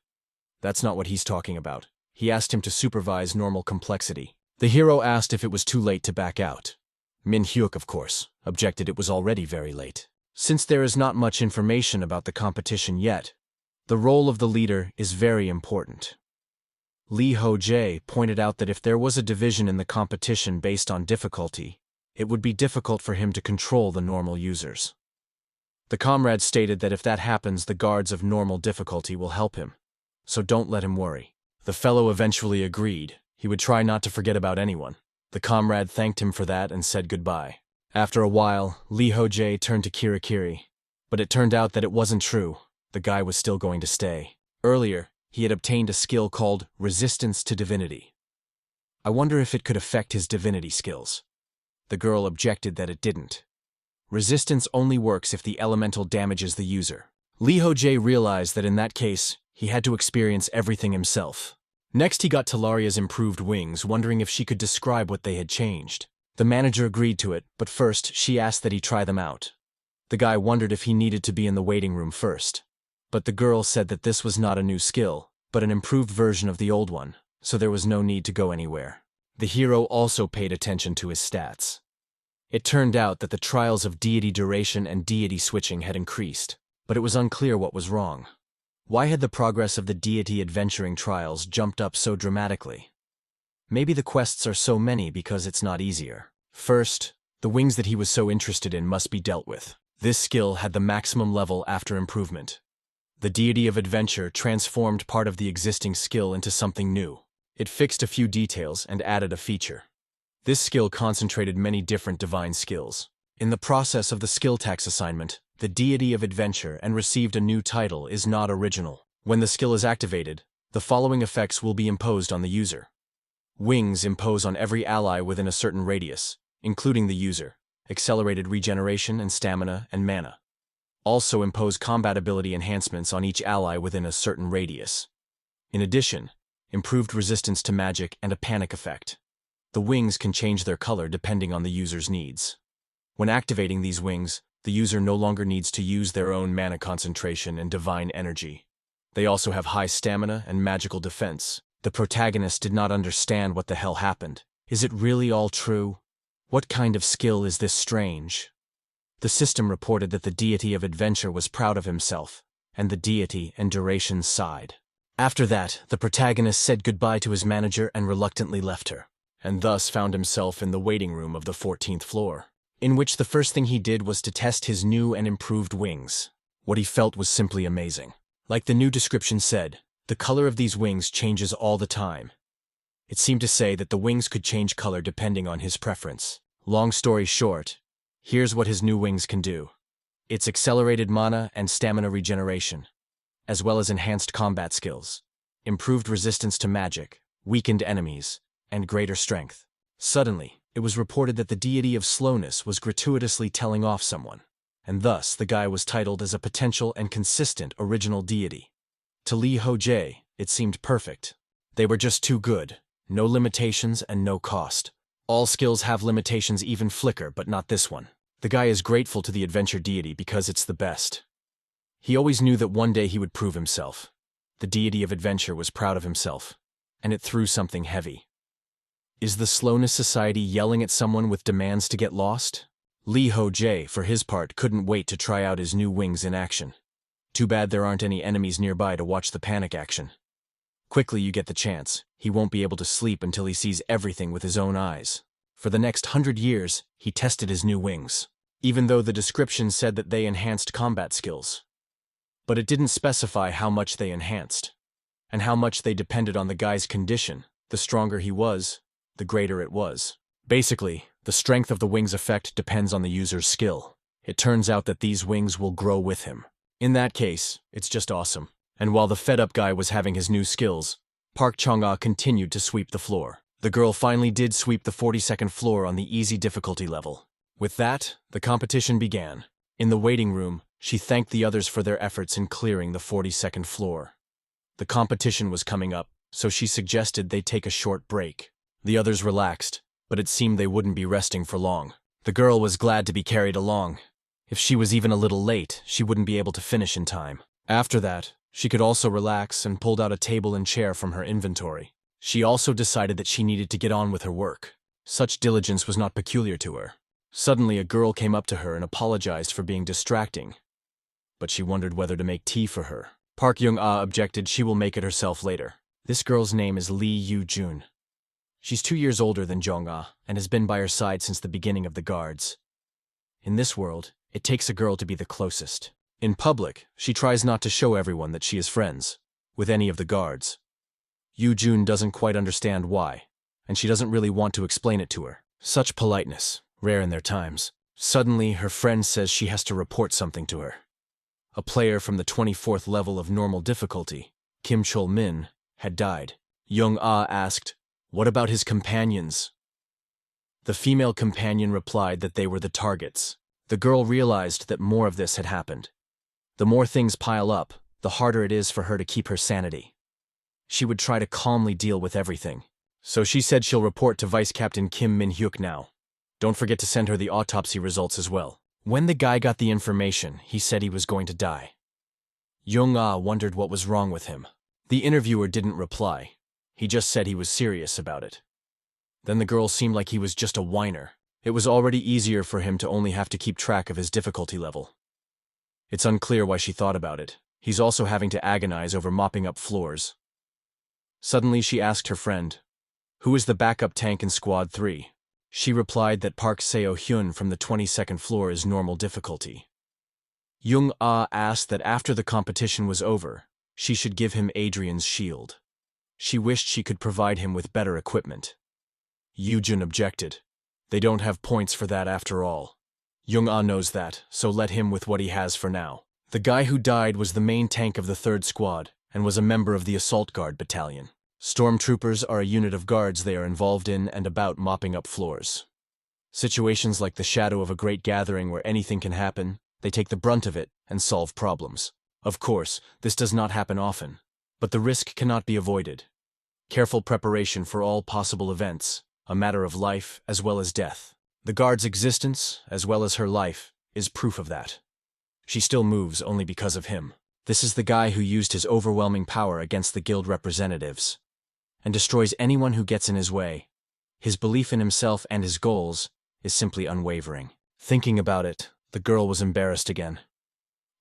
Speaker 1: That's not what he's talking about. He asked him to supervise normal complexity. The hero asked if it was too late to back out. Min Hyuk, of course, objected it was already very late. Since there is not much information about the competition yet, the role of the leader is very important. Lee Ho-jae pointed out that if there was a division in the competition based on difficulty, it would be difficult for him to control the normal users. The comrade stated that if that happens, the guards of normal difficulty will help him, so don't let him worry. The fellow eventually agreed. He would try not to forget about anyone. The comrade thanked him for that and said goodbye. After a while, Lee Ho-jae turned to Kirikiri, but it turned out that it wasn't true. The guy was still going to stay. Earlier, he had obtained a skill called Resistance to Divinity. I wonder if it could affect his divinity skills. The girl objected that it didn't. Resistance only works if the elemental damages the user. Lee Ho-jae realized that in that case, he had to experience everything himself. Next he got Talaria's improved wings, wondering if she could describe what they had changed. The manager agreed to it, but first she asked that he try them out. The guy wondered if he needed to be in the waiting room first. But the girl said that this was not a new skill, but an improved version of the old one, so there was no need to go anywhere. The hero also paid attention to his stats. It turned out that the trials of deity duration and deity switching had increased, but it was unclear what was wrong. Why had the progress of the deity adventuring trials jumped up so dramatically? Maybe the quests are so many because it's not easier. First, the wings that he was so interested in must be dealt with. This skill had the maximum level after improvement. The deity of adventure transformed part of the existing skill into something new. It fixed a few details and added a feature. This skill concentrated many different divine skills. In the process of the skill tax assignment, the deity of adventure and received a new title is not original. When the skill is activated, the following effects will be imposed on the user. Wings impose on every ally within a certain radius, including the user, accelerated regeneration and stamina and mana. Also impose combat ability enhancements on each ally within a certain radius. In addition, improved resistance to magic and a panic effect. The wings can change their color depending on the user's needs. When activating these wings, the user no longer needs to use their own mana concentration and divine energy. They also have high stamina and magical defense. The protagonist did not understand what the hell happened. Is it really all true? What kind of skill is this strange? The system reported that the deity of adventure was proud of himself, and the deity and duration sighed. After that, the protagonist said goodbye to his manager and reluctantly left her, and thus found himself in the waiting room of the 14th floor, in which the first thing he did was to test his new and improved wings. What he felt was simply amazing. Like the new description said, the color of these wings changes all the time. It seemed to say that the wings could change color depending on his preference. Long story short, here's what his new wings can do. It's accelerated mana and stamina regeneration, as well as enhanced combat skills, improved resistance to magic, weakened enemies, and greater strength. Suddenly, it was reported that the deity of slowness was gratuitously telling off someone, and thus the guy was titled as a potential and consistent original deity. To Lee Ho-jae, it seemed perfect. They were just too good. No limitations and no cost. All skills have limitations, even flicker, but not this one. The guy is grateful to the adventure deity because it's the best. He always knew that one day he would prove himself. The deity of adventure was proud of himself, and it threw something heavy. Is the Slowness Society yelling at someone with demands to get lost? Lee Ho-jae, for his part, couldn't wait to try out his new wings in action. Too bad there aren't any enemies nearby to watch the panic action. Quickly you get the chance. He won't be able to sleep until he sees everything with his own eyes. For the next 100 years, he tested his new wings, even though the description said that they enhanced combat skills. But it didn't specify how much they enhanced, and how much they depended on the guy's condition. The stronger he was, the greater it was. Basically, the strength of the wing's effect depends on the user's skill. It turns out that these wings will grow with him. In that case, it's just awesome. And while the fed-up guy was having his new skills, Park Chung-ah continued to sweep the floor. The girl finally did sweep the 42nd floor on the easy difficulty level. With that, the competition began. In the waiting room, she thanked the others for their efforts in clearing the 42nd floor. The competition was coming up, so she suggested they take a short break. The others relaxed, but it seemed they wouldn't be resting for long. The girl was glad to be carried along. If she was even a little late, she wouldn't be able to finish in time. After that, she could also relax and pulled out a table and chair from her inventory. She also decided that she needed to get on with her work. Such diligence was not peculiar to her. Suddenly, a girl came up to her and apologized for being distracting. But she wondered whether to make tea for her. Park Young-ah objected she will make it herself later. This girl's name is Lee Yoo-jun. She's 2 years older than Jong-ah and has been by her side since the beginning of the guards. In this world, it takes a girl to be the closest. In public, she tries not to show everyone that she is friends with any of the guards. Yoo-jun doesn't quite understand why, and she doesn't really want to explain it to her. Such politeness, rare in their times. Suddenly, her friend says she has to report something to her. A player from the 24th level of normal difficulty, Kim Chol-min, had died. Young-ah asked, "What about his companions?" The female companion replied that they were the targets. The girl realized that more of this had happened. The more things pile up, the harder it is for her to keep her sanity. She would try to calmly deal with everything. So she said she'll report to Vice Captain Kim Min-hyuk now. Don't forget to send her the autopsy results as well. When the guy got the information, he said he was going to die. Young-ah wondered what was wrong with him. The interviewer didn't reply. He just said he was serious about it. Then the girl seemed like he was just a whiner. It was already easier for him to only have to keep track of his difficulty level. It's unclear why she thought about it. He's also having to agonize over mopping up floors. Suddenly she asked her friend, "Who is the backup tank in Squad 3? She replied that Park Seo-hyun from the 22nd floor is normal difficulty. Young-ah asked that after the competition was over, she should give him Adrian's shield. She wished she could provide him with better equipment. Yoo-jun objected. They don't have points for that after all. Young-ah knows that, so let him with what he has for now. The guy who died was the main tank of the 3rd squad and was a member of the Assault Guard Battalion. Stormtroopers are a unit of guards they are involved in and about mopping up floors. Situations like the shadow of a great gathering where anything can happen, they take the brunt of it and solve problems. Of course, this does not happen often, but the risk cannot be avoided. Careful preparation for all possible events, a matter of life as well as death. The guard's existence, as well as her life, is proof of that. She still moves only because of him. This is the guy who used his overwhelming power against the guild representatives and destroys anyone who gets in his way. His belief in himself and his goals is simply unwavering. Thinking about it, the girl was embarrassed again.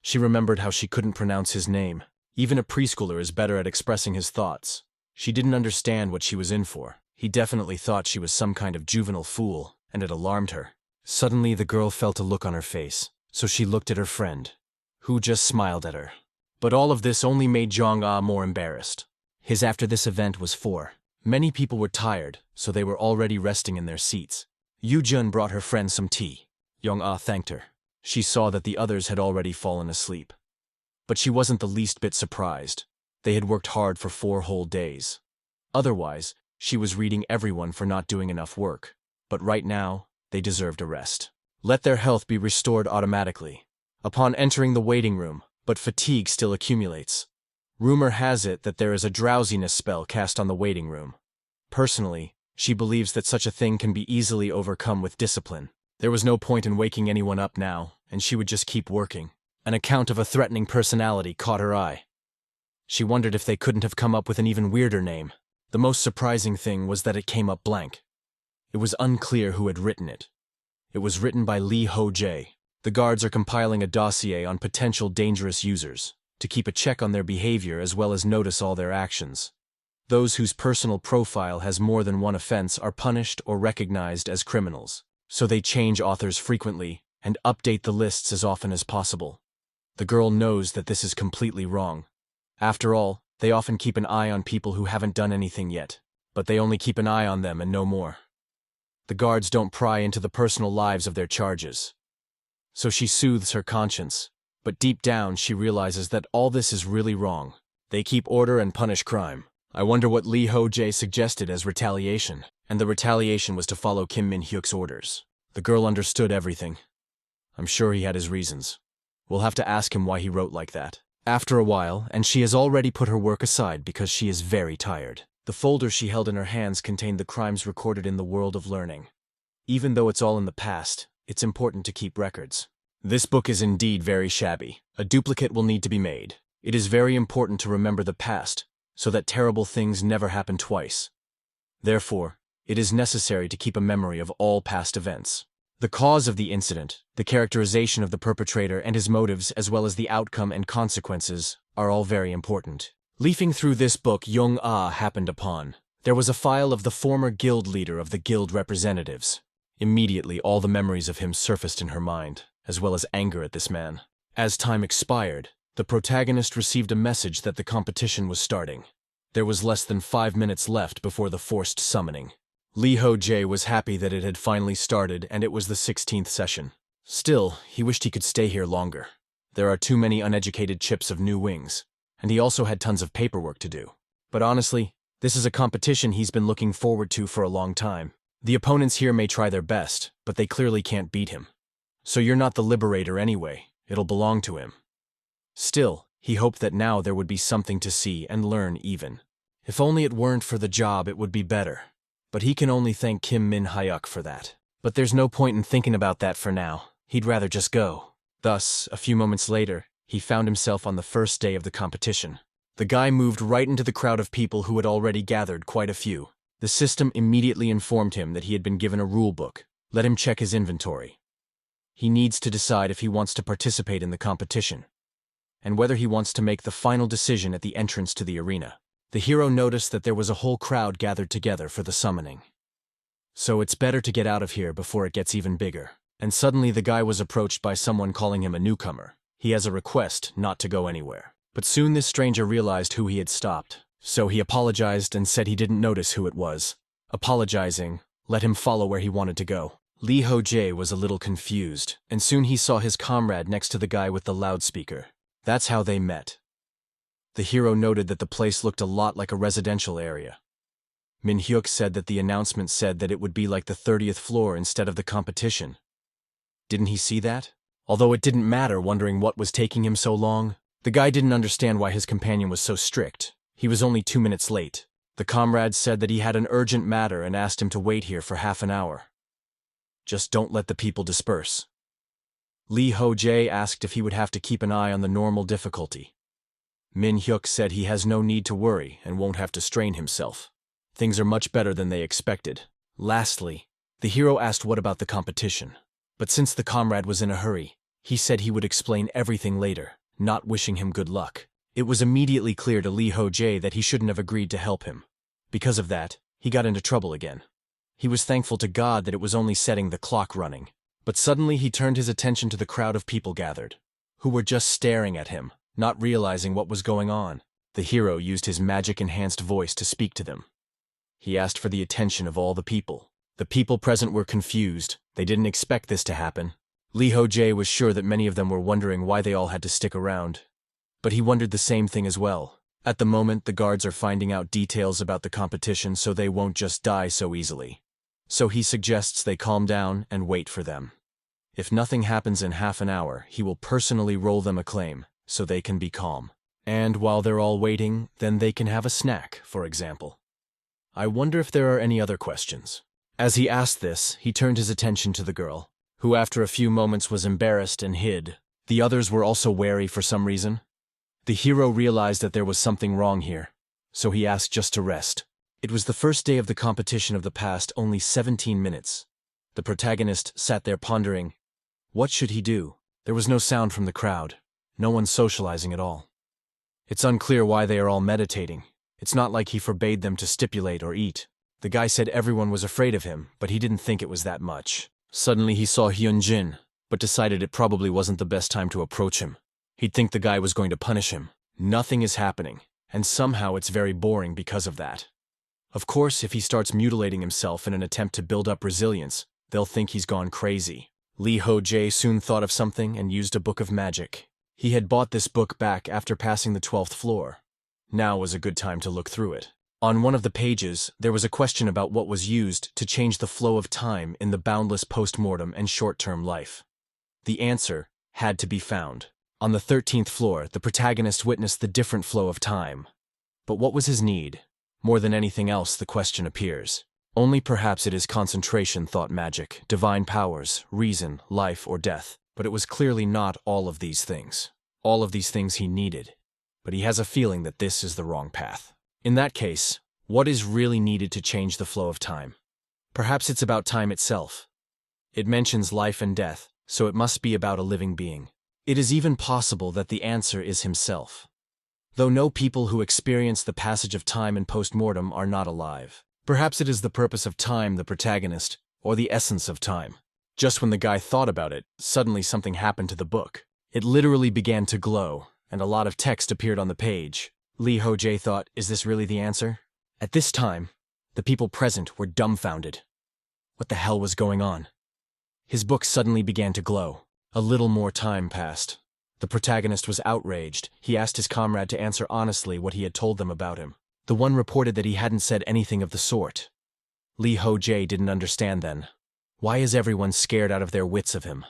Speaker 1: She remembered how she couldn't pronounce his name. Even a preschooler is better at expressing his thoughts. She didn't understand what she was in for. He definitely thought she was some kind of juvenile fool, and it alarmed her. Suddenly, the girl felt a look on her face, so she looked at her friend, who just smiled at her. But all of this only made Jong-ah more embarrassed. His after this event was 4. Many people were tired, so they were already resting in their seats. Yoo-jun brought her friend some tea. Jong-ah thanked her. She saw that the others had already fallen asleep. But she wasn't the least bit surprised. They had worked hard for 4 whole days. Otherwise, she was reading everyone for not doing enough work. But right now, they deserved a rest. Let their health be restored automatically upon entering the waiting room, but fatigue still accumulates. Rumor has it that there is a drowsiness spell cast on the waiting room. Personally, she believes that such a thing can be easily overcome with discipline. There was no point in waking anyone up now, and she would just keep working. An account of a threatening personality caught her eye. She wondered if they couldn't have come up with an even weirder name. The most surprising thing was that it came up blank. It was unclear who had written it. It was written by Lee Ho-jae. The guards are compiling a dossier on potential dangerous users, to keep a check on their behavior as well as notice all their actions. Those whose personal profile has more than one offense are punished or recognized as criminals, so they change authors frequently and update the lists as often as possible. The girl knows that this is completely wrong. After all, they often keep an eye on people who haven't done anything yet, but they only keep an eye on them and no more. The guards don't pry into the personal lives of their charges. So she soothes her conscience, but deep down she realizes that all this is really wrong. They keep order and punish crime. I wonder what Lee Ho-jae suggested as retaliation, and the retaliation was to follow Kim Min-hyuk's orders. The girl understood everything. I'm sure he had his reasons. We'll have to ask him why he wrote like that. After a while, and she has already put her work aside because she is very tired. The folder she held in her hands contained the crimes recorded in the world of learning. Even though it's all in the past, it's important to keep records. This book is indeed very shabby. A duplicate will need to be made. It is very important to remember the past, so that terrible things never happen twice. Therefore, it is necessary to keep a memory of all past events. The cause of the incident, the characterization of the perpetrator and his motives, as well as the outcome and consequences, are all very important. Leafing through this book Young-ah happened upon. There was a file of the former guild leader of the guild representatives. Immediately all the memories of him surfaced in her mind, as well as anger at this man. As time expired, the protagonist received a message that the competition was starting. There was less than 5 minutes left before the forced summoning. Lee Ho-jae was happy that it had finally started and it was the 16th session. Still, he wished he could stay here longer. There are too many uneducated chips of new wings, and he also had tons of paperwork to do. But honestly, this is a competition he's been looking forward to for a long time. The opponents here may try their best, but they clearly can't beat him. So you're not the liberator anyway, it'll belong to him. Still, he hoped that now there would be something to see and learn even. If only it weren't for the job it would be better. But he can only thank Kim Min-hyuk for that. But there's no point in thinking about that for now. He'd rather just go. Thus, a few moments later, he found himself on the first day of the competition. The guy moved right into the crowd of people who had already gathered quite a few. The system immediately informed him that he had been given a rule book. Let him check his inventory. He needs to decide if he wants to participate in the competition, and whether he wants to make the final decision at the entrance to the arena. The hero noticed that there was a whole crowd gathered together for the summoning. So it's better to get out of here before it gets even bigger. And suddenly the guy was approached by someone calling him a newcomer. He has a request not to go anywhere. But soon this stranger realized who he had stopped. So he apologized and said he didn't notice who it was. Apologizing let him follow where he wanted to go. Lee Ho-jae was a little confused, and soon he saw his comrade next to the guy with the loudspeaker. That's how they met. The hero noted that the place looked a lot like a residential area. Min-hyuk said that the announcement said that it would be like the 30th floor instead of the competition. Didn't he see that? Although it didn't matter, wondering what was taking him so long, the guy didn't understand why his companion was so strict. He was only 2 minutes late. The comrade said that he had an urgent matter and asked him to wait here for half an hour. Just don't let the people disperse. Lee Ho-jae asked if he would have to keep an eye on the normal difficulty. Min-hyuk said he has no need to worry and won't have to strain himself. Things are much better than they expected. Lastly, the hero asked what about the competition. But since the comrade was in a hurry, he said he would explain everything later, not wishing him good luck. It was immediately clear to Lee Ho-jae that he shouldn't have agreed to help him. Because of that, he got into trouble again. He was thankful to God that it was only setting the clock running. But suddenly he turned his attention to the crowd of people gathered, who were just staring at him, not realizing what was going on. The hero used his magic-enhanced voice to speak to them. He asked for the attention of all the people. The people present were confused. They didn't expect this to happen. Lee Ho-jae was sure that many of them were wondering why they all had to stick around. But he wondered the same thing as well. At the moment, the guards are finding out details about the competition so they won't just die so easily. So he suggests they calm down and wait for them. If nothing happens in half an hour, he will personally roll them a claim, so they can be calm. And while they're all waiting, then they can have a snack, for example. I wonder if there are any other questions. As he asked this, he turned his attention to the girl, who after a few moments was embarrassed and hid. The others were also wary for some reason. The hero realized that there was something wrong here, so he asked just to rest. It was the first day of the competition of the past only 17 minutes. The protagonist sat there pondering. What should he do? There was no sound from the crowd. No one socializing at all. It's unclear why they are all meditating. It's not like he forbade them to stipulate or eat. The guy said everyone was afraid of him, but he didn't think it was that much. Suddenly he saw Hyunjin, but decided it probably wasn't the best time to approach him. He'd think the guy was going to punish him. Nothing is happening, and somehow it's very boring because of that. Of course, if he starts mutilating himself in an attempt to build up resilience, they'll think he's gone crazy. Lee Ho-jae soon thought of something and used a book of magic. He had bought this book back after passing the 12th floor. Now was a good time to look through it. On one of the pages, there was a question about what was used to change the flow of time in the boundless postmortem and short-term life. The answer had to be found. On the 13th floor, the protagonist witnessed the different flow of time. But what was his need? More than anything else, the question appears. Only perhaps it is concentration, thought magic, divine powers, reason, life, or death. But it was clearly not all of these things. All of these things he needed. But he has a feeling that this is the wrong path. In that case, what is really needed to change the flow of time? Perhaps it's about time itself. It mentions life and death, so it must be about a living being. It is even possible that the answer is himself. Though no people who experience the passage of time in postmortem are not alive. Perhaps it is the purpose of time, the protagonist, or the essence of time. Just when the guy thought about it, suddenly something happened to the book. It literally began to glow, and a lot of text appeared on the page. Lee Ho-jae thought, is this really the answer? At this time, the people present were dumbfounded. What the hell was going on? His book suddenly began to glow. A little more time passed. The protagonist was outraged. He asked his comrade to answer honestly what he had told them about him. The one reported that he hadn't said anything of the sort. Lee Ho-jae didn't understand then. Why is everyone scared out of their wits of him?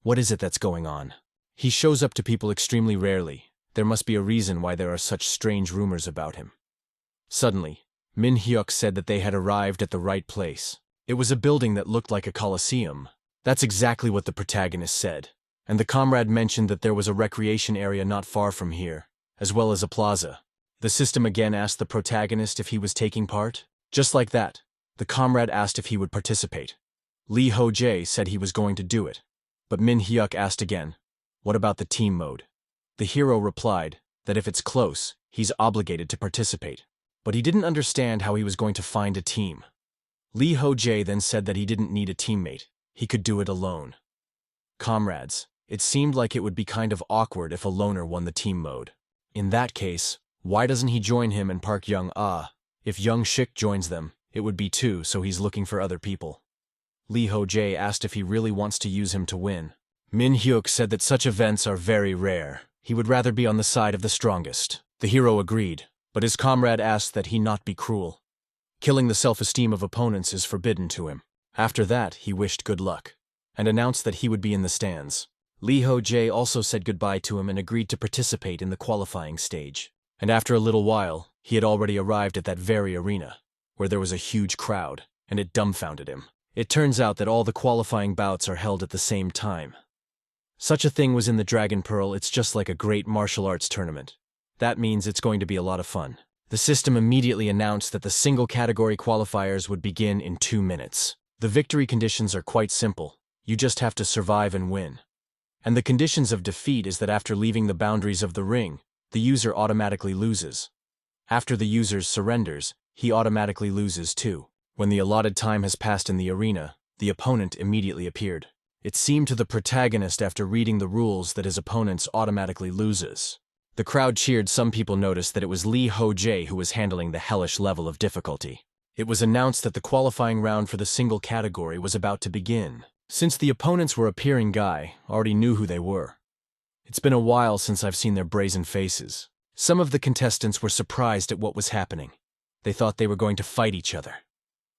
Speaker 1: What is it that's going on? He shows up to people extremely rarely. There must be a reason why there are such strange rumors about him. Suddenly, Min Hyuk said that they had arrived at the right place. It was a building that looked like a coliseum. That's exactly what the protagonist said. And the comrade mentioned that there was a recreation area not far from here, as well as a plaza. The system again asked the protagonist if he was taking part. Just like that, the comrade asked if he would participate. Lee Ho-jae said he was going to do it. But Min Hyuk asked again, what about the team mode? The hero replied that if it's close, he's obligated to participate. But he didn't understand how he was going to find a team. Lee Ho-jae then said that he didn't need a teammate. He could do it alone. Comrades, it seemed like it would be kind of awkward if a loner won the team mode. In that case, why doesn't he join him and Park Young-ah? If Young Shik joins them, it would be two, so he's looking for other people. Lee Ho-jae asked if he really wants to use him to win. Min Hyuk said that such events are very rare. He would rather be on the side of the strongest. The hero agreed, but his comrade asked that he not be cruel. Killing the self-esteem of opponents is forbidden to him. After that, he wished good luck, and announced that he would be in the stands. Lee Ho-jae also said goodbye to him and agreed to participate in the qualifying stage. And after a little while, he had already arrived at that very arena, where there was a huge crowd, and it dumbfounded him. It turns out that all the qualifying bouts are held at the same time. Such a thing was in the Dragon Pearl. It's just like a great martial arts tournament. That means it's going to be a lot of fun. The system immediately announced that the single category qualifiers would begin in 2 minutes. The victory conditions are quite simple. You just have to survive and win. And the conditions of defeat is that after leaving the boundaries of the ring, the user automatically loses. After the user surrenders, he automatically loses too. When the allotted time has passed in the arena, the opponent immediately appeared. It seemed to the protagonist after reading the rules that his opponent automatically loses. The crowd cheered. Some people noticed that it was Lee Ho-jae who was handling the hellish level of difficulty. It was announced that the qualifying round for the single category was about to begin. Since the opponents were appearing guy, already knew who they were. It's been a while since I've seen their brazen faces. Some of the contestants were surprised at what was happening. They thought they were going to fight each other.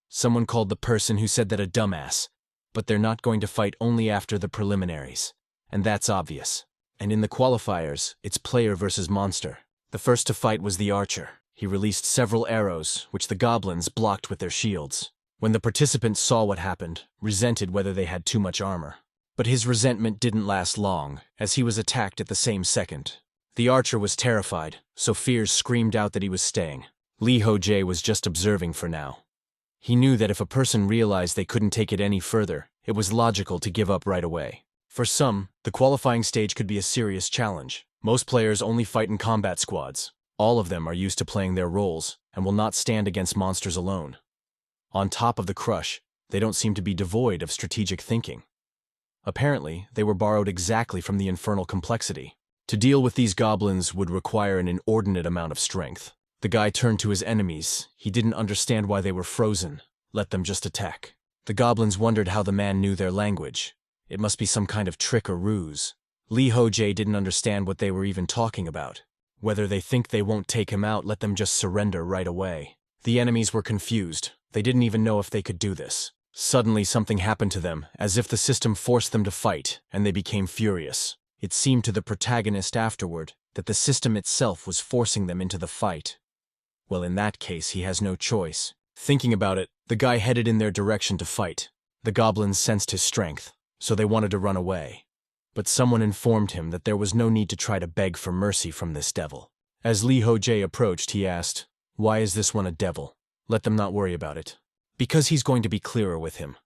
Speaker 1: Someone called the person who said that a dumbass, but they're not going to fight only after the preliminaries. And that's obvious. And in the qualifiers, it's player versus monster. The first to fight was the archer. He released several arrows, which the goblins blocked with their shields. When the participants saw what happened, resented whether they had too much armor. But his resentment didn't last long, as he was attacked at the same second. The archer was terrified, so fears screamed out that he was staying. Lee Ho-jae was just observing for now. He knew that if a person realized they couldn't take it any further, it was logical to give up right away. For some, the qualifying stage could be a serious challenge. Most players only fight in combat squads. All of them are used to playing their roles, and will not stand against monsters alone. On top of the crush, they don't seem to be devoid of strategic thinking. Apparently, they were borrowed exactly from the infernal complexity. To deal with these goblins would require an inordinate amount of strength. The guy turned to his enemies. He didn't understand why they were frozen. Let them just attack. The goblins wondered how the man knew their language. It must be some kind of trick or ruse. Lee Ho-jae didn't understand what they were even talking about. Whether they think they won't take him out, let them just surrender right away. The enemies were confused. They didn't even know if they could do this. Suddenly something happened to them, as if the system forced them to fight, and they became furious. It seemed to the protagonist afterward that the system itself was forcing them into the fight. Well, in that case, he has no choice. Thinking about it, the guy headed in their direction to fight. The goblins sensed his strength, so they wanted to run away. But someone informed him that there was no need to try to beg for mercy from this devil. As Lee Ho-jae approached, he asked, "Why is this one a devil? Let them not worry about it. Because he's going to be clearer with him."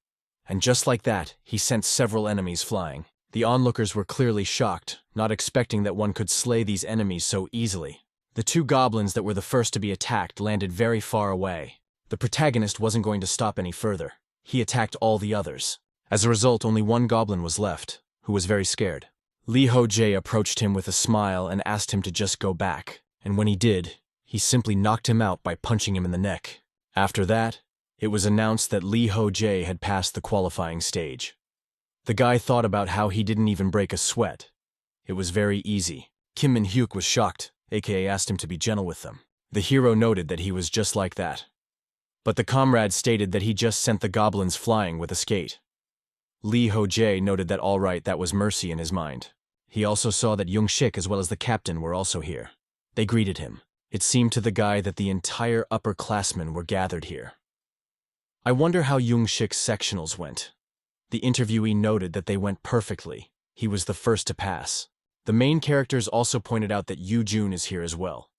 Speaker 1: And just like that, he sent several enemies flying. The onlookers were clearly shocked, not expecting that one could slay these enemies so easily. The two goblins that were the first to be attacked landed very far away. The protagonist wasn't going to stop any further. He attacked all the others. As a result, only one goblin was left, who was very scared. Lee Ho-jae approached him with a smile and asked him to just go back. And when he did, he simply knocked him out by punching him in the neck. After that, it was announced that Lee Ho-jae had passed the qualifying stage. The guy thought about how he didn't even break a sweat. It was very easy. Kim Min-hyuk was shocked, aka asked him to be gentle with them. The hero noted that he was just like that. But the comrade stated that he just sent the goblins flying with a skate. Lee Ho-jae noted that all right, that was mercy in his mind. He also saw that Young-shik as well as the captain were also here. They greeted him. It seemed to the guy that the entire upperclassmen were gathered here. I wonder how Young-shik's sectionals went. The interviewee noted that they went perfectly. He was the first to pass. The main characters also pointed out that Yoo-jun is here as well.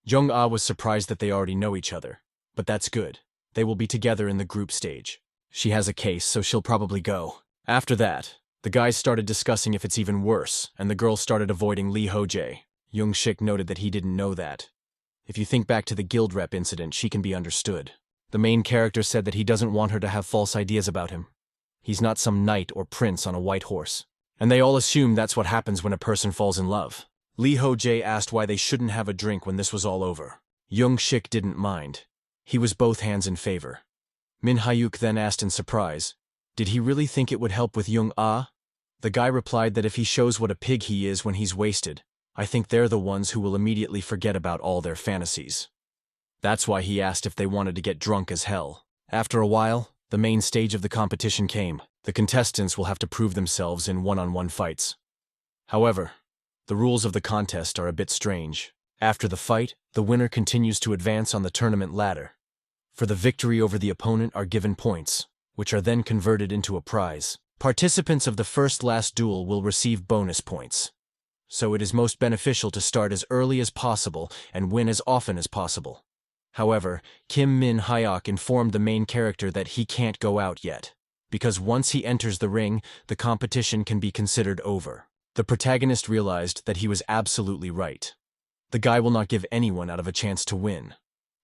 Speaker 1: Jung-ah was surprised that they already know each other. But that's good. They will be together in the group stage. She has a case, so she'll probably go. After that, the guys started discussing if it's even worse, and the girls started avoiding Lee Ho-jae. Young-shik noted that he didn't know that. If you think back to the guild rep incident, she can be understood. The main character said that he doesn't want her to have false ideas about him. He's not some knight or prince on a white horse. And they all assume that's what happens when a person falls in love. Lee Ho-jae asked why they shouldn't have a drink when this was all over. Young-shik didn't mind. He was both hands in favor. Min-hyuk then asked in surprise, did he really think it would help with Jung-ah? The guy replied that if he shows what a pig he is when he's wasted, I think they're the ones who will immediately forget about all their fantasies. That's why he asked if they wanted to get drunk as hell. After a while, the main stage of the competition came. The contestants will have to prove themselves in one-on-one fights. However, the rules of the contest are a bit strange. After the fight, the winner continues to advance on the tournament ladder. For the victory over the opponent are given points, which are then converted into a prize. Participants of the first-last duel will receive bonus points. So it is most beneficial to start as early as possible and win as often as possible. However, Kim Min-hyuk informed the main character that he can't go out yet, because once he enters the ring, the competition can be considered over. The protagonist realized that he was absolutely right. The guy will not give anyone out of a chance to win.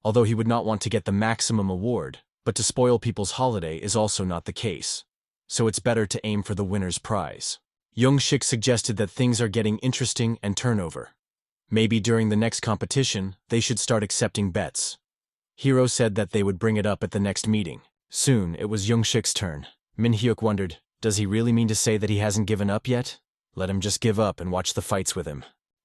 Speaker 1: Although he would not want to get the maximum award, but to spoil people's holiday is also not the case. So it's better to aim for the winner's prize. Young-shik suggested that things are getting interesting and turnover. Maybe during the next competition, they should start accepting bets. Hiro said that they would bring it up at the next meeting. Soon, it was Young-shik's turn. Min-hyuk wondered, does he really mean to say that he hasn't given up yet? Let him just give up and watch the fights with him.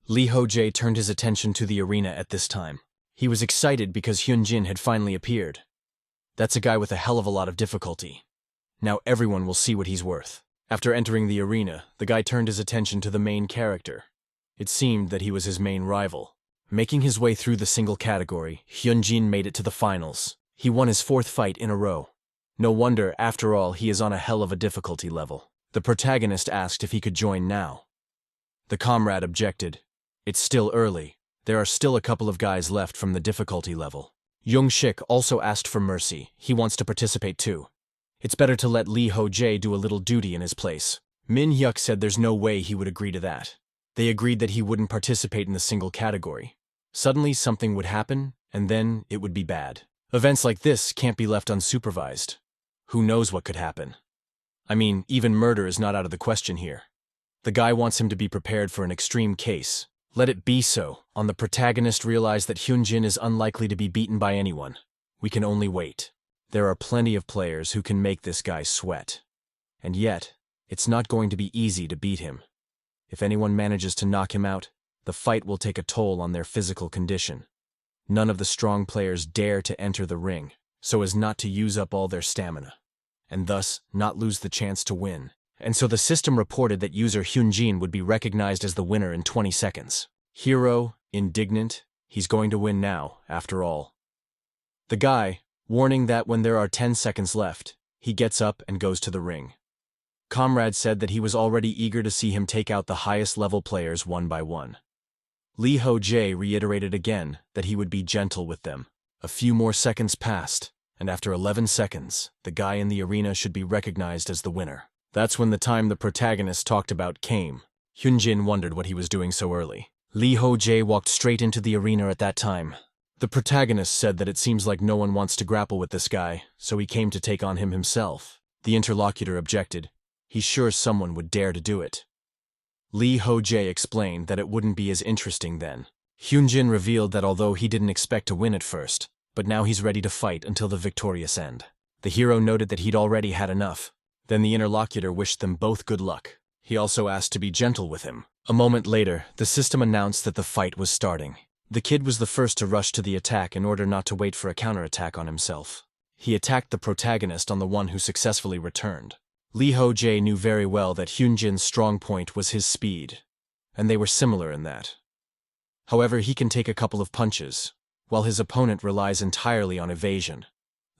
Speaker 1: Lee Ho-jae turned his attention to the arena at this time. He was excited because Hyun-jin had finally appeared. That's a guy with a hell of a lot of difficulty. Now everyone will see what he's worth. After entering the arena, the guy turned his attention to the main character. It seemed that he was his main rival. Making his way through the single category, Hyunjin made it to the finals. He won his 4th fight in a row. No wonder, after all, he is on a hell of a difficulty level. The protagonist asked if he could join now. The comrade objected. It's still early. There are still a couple of guys left from the difficulty level. Young-shik also asked for mercy. He wants to participate too. It's better to let Lee Ho-jae do a little duty in his place. Min-hyuk said there's no way he would agree to that. They agreed that he wouldn't participate in the single category. Suddenly something would happen, and then it would be bad. Events like this can't be left unsupervised. Who knows what could happen? I mean, even murder is not out of the question here. The guy wants him to be prepared for an extreme case. Let it be so. The protagonist realized that Hyunjin is unlikely to be beaten by anyone. We can only wait. There are plenty of players who can make this guy sweat. And yet, it's not going to be easy to beat him. If anyone manages to knock him out, the fight will take a toll on their physical condition. None of the strong players dare to enter the ring, so as not to use up all their stamina, and thus not lose the chance to win. And so the system reported that user Hyunjin would be recognized as the winner in 20 seconds. Hero, indignant, he's going to win now, after all. The guy, warning that when there are 10 seconds left, he gets up and goes to the ring. Comrade said that he was already eager to see him take out the highest level players one by one. Lee Ho-jae reiterated again that he would be gentle with them. A few more seconds passed, and after 11 seconds, the guy in the arena should be recognized as the winner. That's when the time the protagonist talked about came. Hyunjin wondered what he was doing so early. Lee Ho-jae walked straight into the arena at that time. The protagonist said that it seems like no one wants to grapple with this guy, so he came to take on him himself. The interlocutor objected. He's sure someone would dare to do it. Lee Ho-jae explained that it wouldn't be as interesting then. Hyunjin revealed that although he didn't expect to win at first, but now he's ready to fight until the victorious end. The hero noted that he'd already had enough. Then the interlocutor wished them both good luck. He also asked to be gentle with him. A moment later, the system announced that the fight was starting. The kid was the first to rush to the attack in order not to wait for a counterattack on himself. He attacked the protagonist on the one who successfully returned. Lee Ho-jae knew very well that Hyunjin's strong point was his speed, and they were similar in that. However, he can take a couple of punches, while his opponent relies entirely on evasion.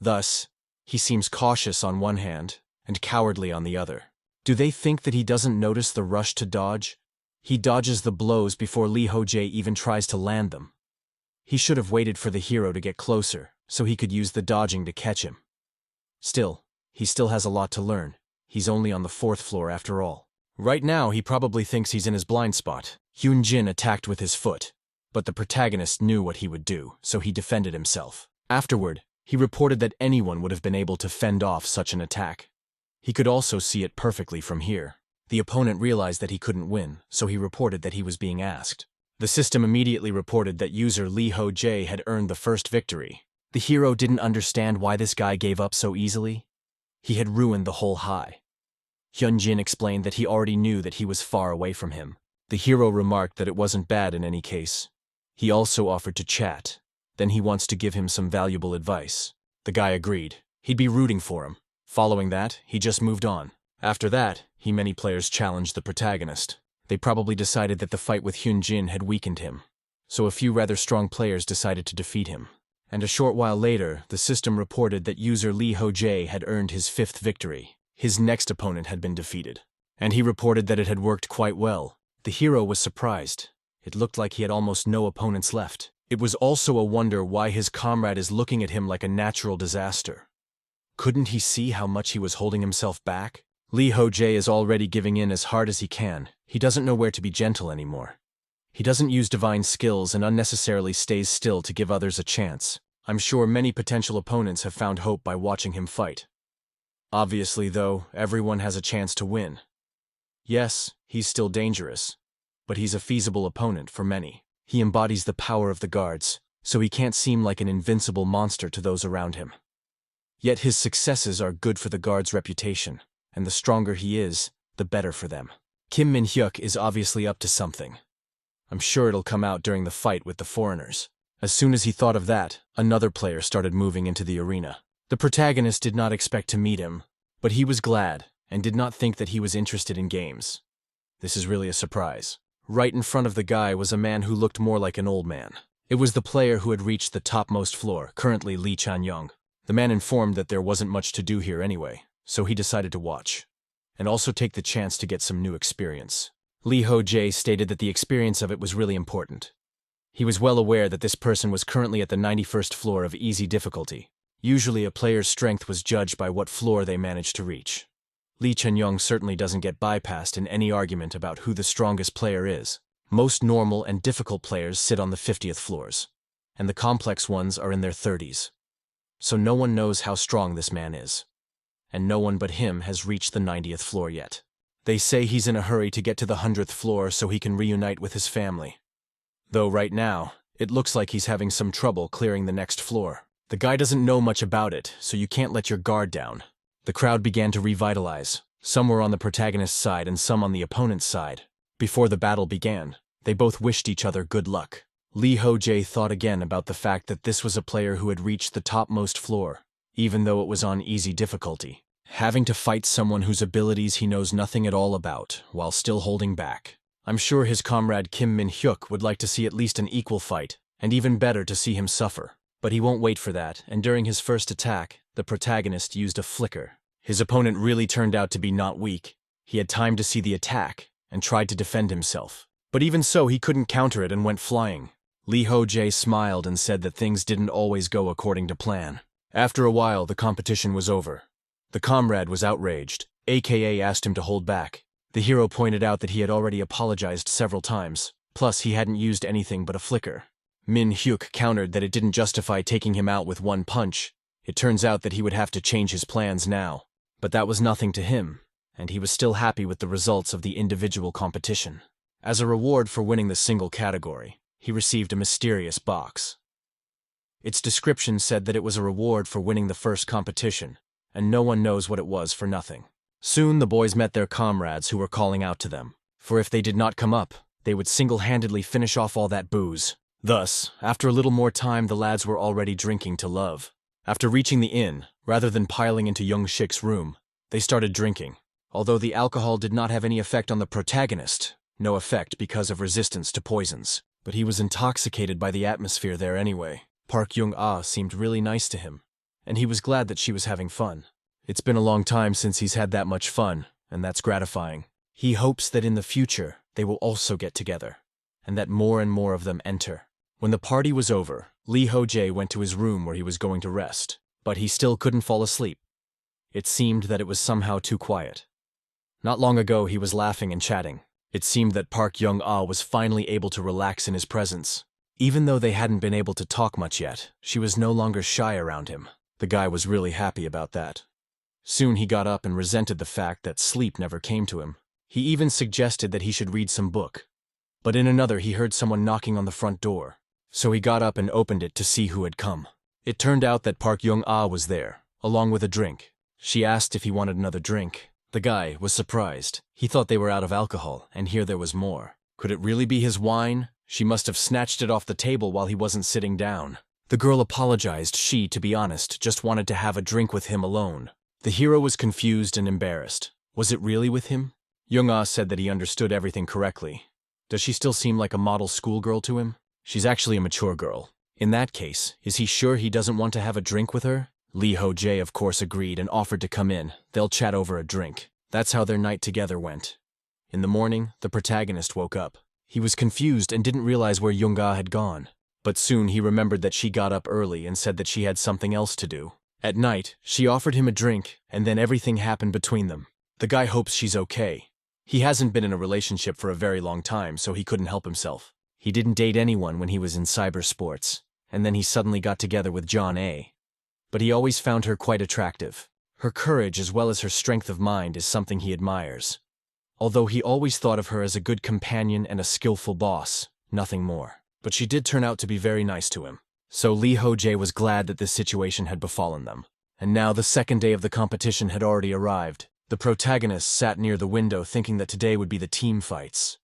Speaker 1: Thus, he seems cautious on one hand, and cowardly on the other. Do they think that he doesn't notice the rush to dodge? He dodges the blows before Lee Ho-jae even tries to land them. He should have waited for the hero to get closer, so he could use the dodging to catch him. Still, he still has a lot to learn. He's only on the 4th floor after all. Right now, he probably thinks he's in his blind spot. Hyunjin attacked with his foot, but the protagonist knew what he would do, so he defended himself. Afterward, he reported that anyone would have been able to fend off such an attack. He could also see it perfectly from here. The opponent realized that he couldn't win, so he reported that he was being asked. The system immediately reported that user Lee Ho-jae had earned the first victory. The hero didn't understand why this guy gave up so easily. He had ruined the whole high. Hyunjin explained that he already knew that he was far away from him. The hero remarked that it wasn't bad in any case. He also offered to chat. Then he wants to give him some valuable advice. The guy agreed. He'd be rooting for him. Following that, he just moved on. After that, many players challenged the protagonist. They probably decided that the fight with Hyunjin had weakened him. So a few rather strong players decided to defeat him. And a short while later, the system reported that user Lee Ho-jae had earned his 5th victory. His next opponent had been defeated. And he reported that it had worked quite well. The hero was surprised. It looked like he had almost no opponents left. It was also a wonder why his comrade is looking at him like a natural disaster. Couldn't he see how much he was holding himself back? Lee Ho-jae is already giving in as hard as he can. He doesn't know where to be gentle anymore. He doesn't use divine skills and unnecessarily stays still to give others a chance. I'm sure many potential opponents have found hope by watching him fight. Obviously, though, everyone has a chance to win. Yes, he's still dangerous, but he's a feasible opponent for many. He embodies the power of the guards, so he can't seem like an invincible monster to those around him. Yet his successes are good for the guards' reputation, and the stronger he is, the better for them. Kim Min-hyuk is obviously up to something. I'm sure it'll come out during the fight with the foreigners. As soon as he thought of that, another player started moving into the arena. The protagonist did not expect to meet him, but he was glad and did not think that he was interested in games. This is really a surprise. Right in front of the guy was a man who looked more like an old man. It was the player who had reached the topmost floor, currently Lee Chan-young. The man informed that there wasn't much to do here anyway, so he decided to watch, and also take the chance to get some new experience. Lee Ho-jae stated that the experience of it was really important. He was well aware that this person was currently at the 91st floor of easy difficulty. Usually a player's strength was judged by what floor they managed to reach. Lee Chan-young certainly doesn't get bypassed in any argument about who the strongest player is. Most normal and difficult players sit on the 50th floors, and the complex ones are in their 30s. So no one knows how strong this man is, and no one but him has reached the 90th floor yet. They say he's in a hurry to get to the 100th floor so he can reunite with his family. Though right now, it looks like he's having some trouble clearing the next floor. The guy doesn't know much about it, so you can't let your guard down. The crowd began to revitalize. Some were on the protagonist's side and some on the opponent's side. Before the battle began, they both wished each other good luck. Lee Ho-jae thought again about the fact that this was a player who had reached the topmost floor, even though it was on easy difficulty. Having to fight someone whose abilities he knows nothing at all about, while still holding back. I'm sure his comrade Kim Min-hyuk would like to see at least an equal fight, and even better to see him suffer. But he won't wait for that, and during his first attack, the protagonist used a flicker. His opponent really turned out to be not weak. He had time to see the attack, and tried to defend himself. But even so, he couldn't counter it and went flying. Lee Ho-jae smiled and said that things didn't always go according to plan. After a while, the competition was over. The comrade was outraged, aka asked him to hold back. The hero pointed out that he had already apologized several times, plus he hadn't used anything but a flicker. Min-hyuk countered that it didn't justify taking him out with one punch. It turns out that he would have to change his plans now. But that was nothing to him, and he was still happy with the results of the individual competition. As a reward for winning the single category, he received a mysterious box. Its description said that it was a reward for winning the first competition, and no one knows what it was for nothing. Soon the boys met their comrades who were calling out to them, for if they did not come up, they would single-handedly finish off all that booze. Thus, after a little more time, the lads were already drinking to love. After reaching the inn, rather than piling into Young Shik's room, they started drinking. Although the alcohol did not have any effect on the protagonist, no effect because of resistance to poisons, but he was intoxicated by the atmosphere there anyway. Park Young-ah seemed really nice to him, and he was glad that she was having fun. It's been a long time since he's had that much fun, and that's gratifying. He hopes that in the future, they will also get together, and that more and more of them enter. When the party was over, Lee Ho-jae went to his room where he was going to rest, but he still couldn't fall asleep. It seemed that it was somehow too quiet. Not long ago, he was laughing and chatting. It seemed that Park Young-ah was finally able to relax in his presence. Even though they hadn't been able to talk much yet, she was no longer shy around him. The guy was really happy about that. Soon he got up and resented the fact that sleep never came to him. He even suggested that he should read some book. But in another, he heard someone knocking on the front door. So he got up and opened it to see who had come. It turned out that Park Young-ah was there, along with a drink. She asked if he wanted another drink. The guy was surprised. He thought they were out of alcohol, and here there was more. Could it really be his wine? She must have snatched it off the table while he wasn't sitting down. The girl apologized. She, to be honest, just wanted to have a drink with him alone. The hero was confused and embarrassed. Was it really with him? Young-ah said that he understood everything correctly. Does she still seem like a model schoolgirl to him? She's actually a mature girl. In that case, is he sure he doesn't want to have a drink with her? Lee Ho-jae of course agreed and offered to come in. They'll chat over a drink. That's how their night together went. In the morning, the protagonist woke up. He was confused and didn't realize where Young-ah had gone. But soon he remembered that she got up early and said that she had something else to do. At night, she offered him a drink, and then everything happened between them. The guy hopes she's okay. He hasn't been in a relationship for a very long time, so he couldn't help himself. He didn't date anyone when he was in cybersports, and then he suddenly got together with John A. But he always found her quite attractive. Her courage as well as her strength of mind is something he admires. Although he always thought of her as a good companion and a skillful boss, nothing more. But she did turn out to be very nice to him. So Lee Ho-jae was glad that this situation had befallen them. And now the second day of the competition had already arrived. The protagonist sat near the window thinking that today would be the team fights.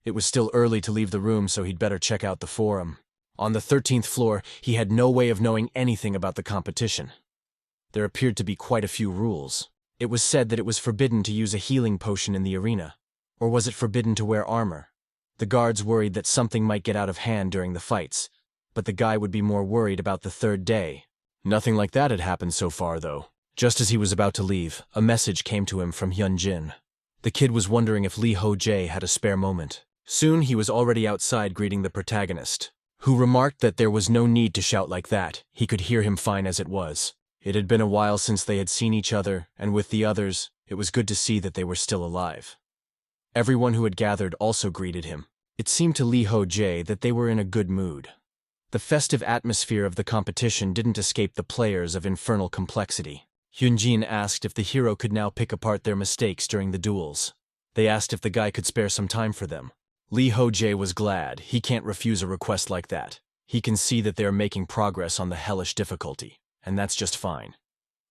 Speaker 1: It was still early to leave the room, so he'd better check out the forum. On the 13th floor, he had no way of knowing anything about the competition. There appeared to be quite a few rules. It was said that it was forbidden to use a healing potion in the arena. Or was it forbidden to wear armor? The guards worried that something might get out of hand during the fights, but the guy would be more worried about the third day. Nothing like that had happened so far, though. Just as he was about to leave, a message came to him from Hyunjin. The kid was wondering if Lee Ho-jae had a spare moment. Soon he was already outside greeting the protagonist, who remarked that there was no need to shout like that. He could hear him fine as it was. It had been a while since they had seen each other, and with the others, it was good to see that they were still alive. Everyone who had gathered also greeted him. It seemed to Lee Ho-jae that they were in a good mood. The festive atmosphere of the competition didn't escape the players of infernal complexity. Hyunjin asked if the hero could now pick apart their mistakes during the duels. They asked if the guy could spare some time for them. Lee Ho-jae was glad. He can't refuse a request like that. He can see that they are making progress on the hellish difficulty, and that's just fine.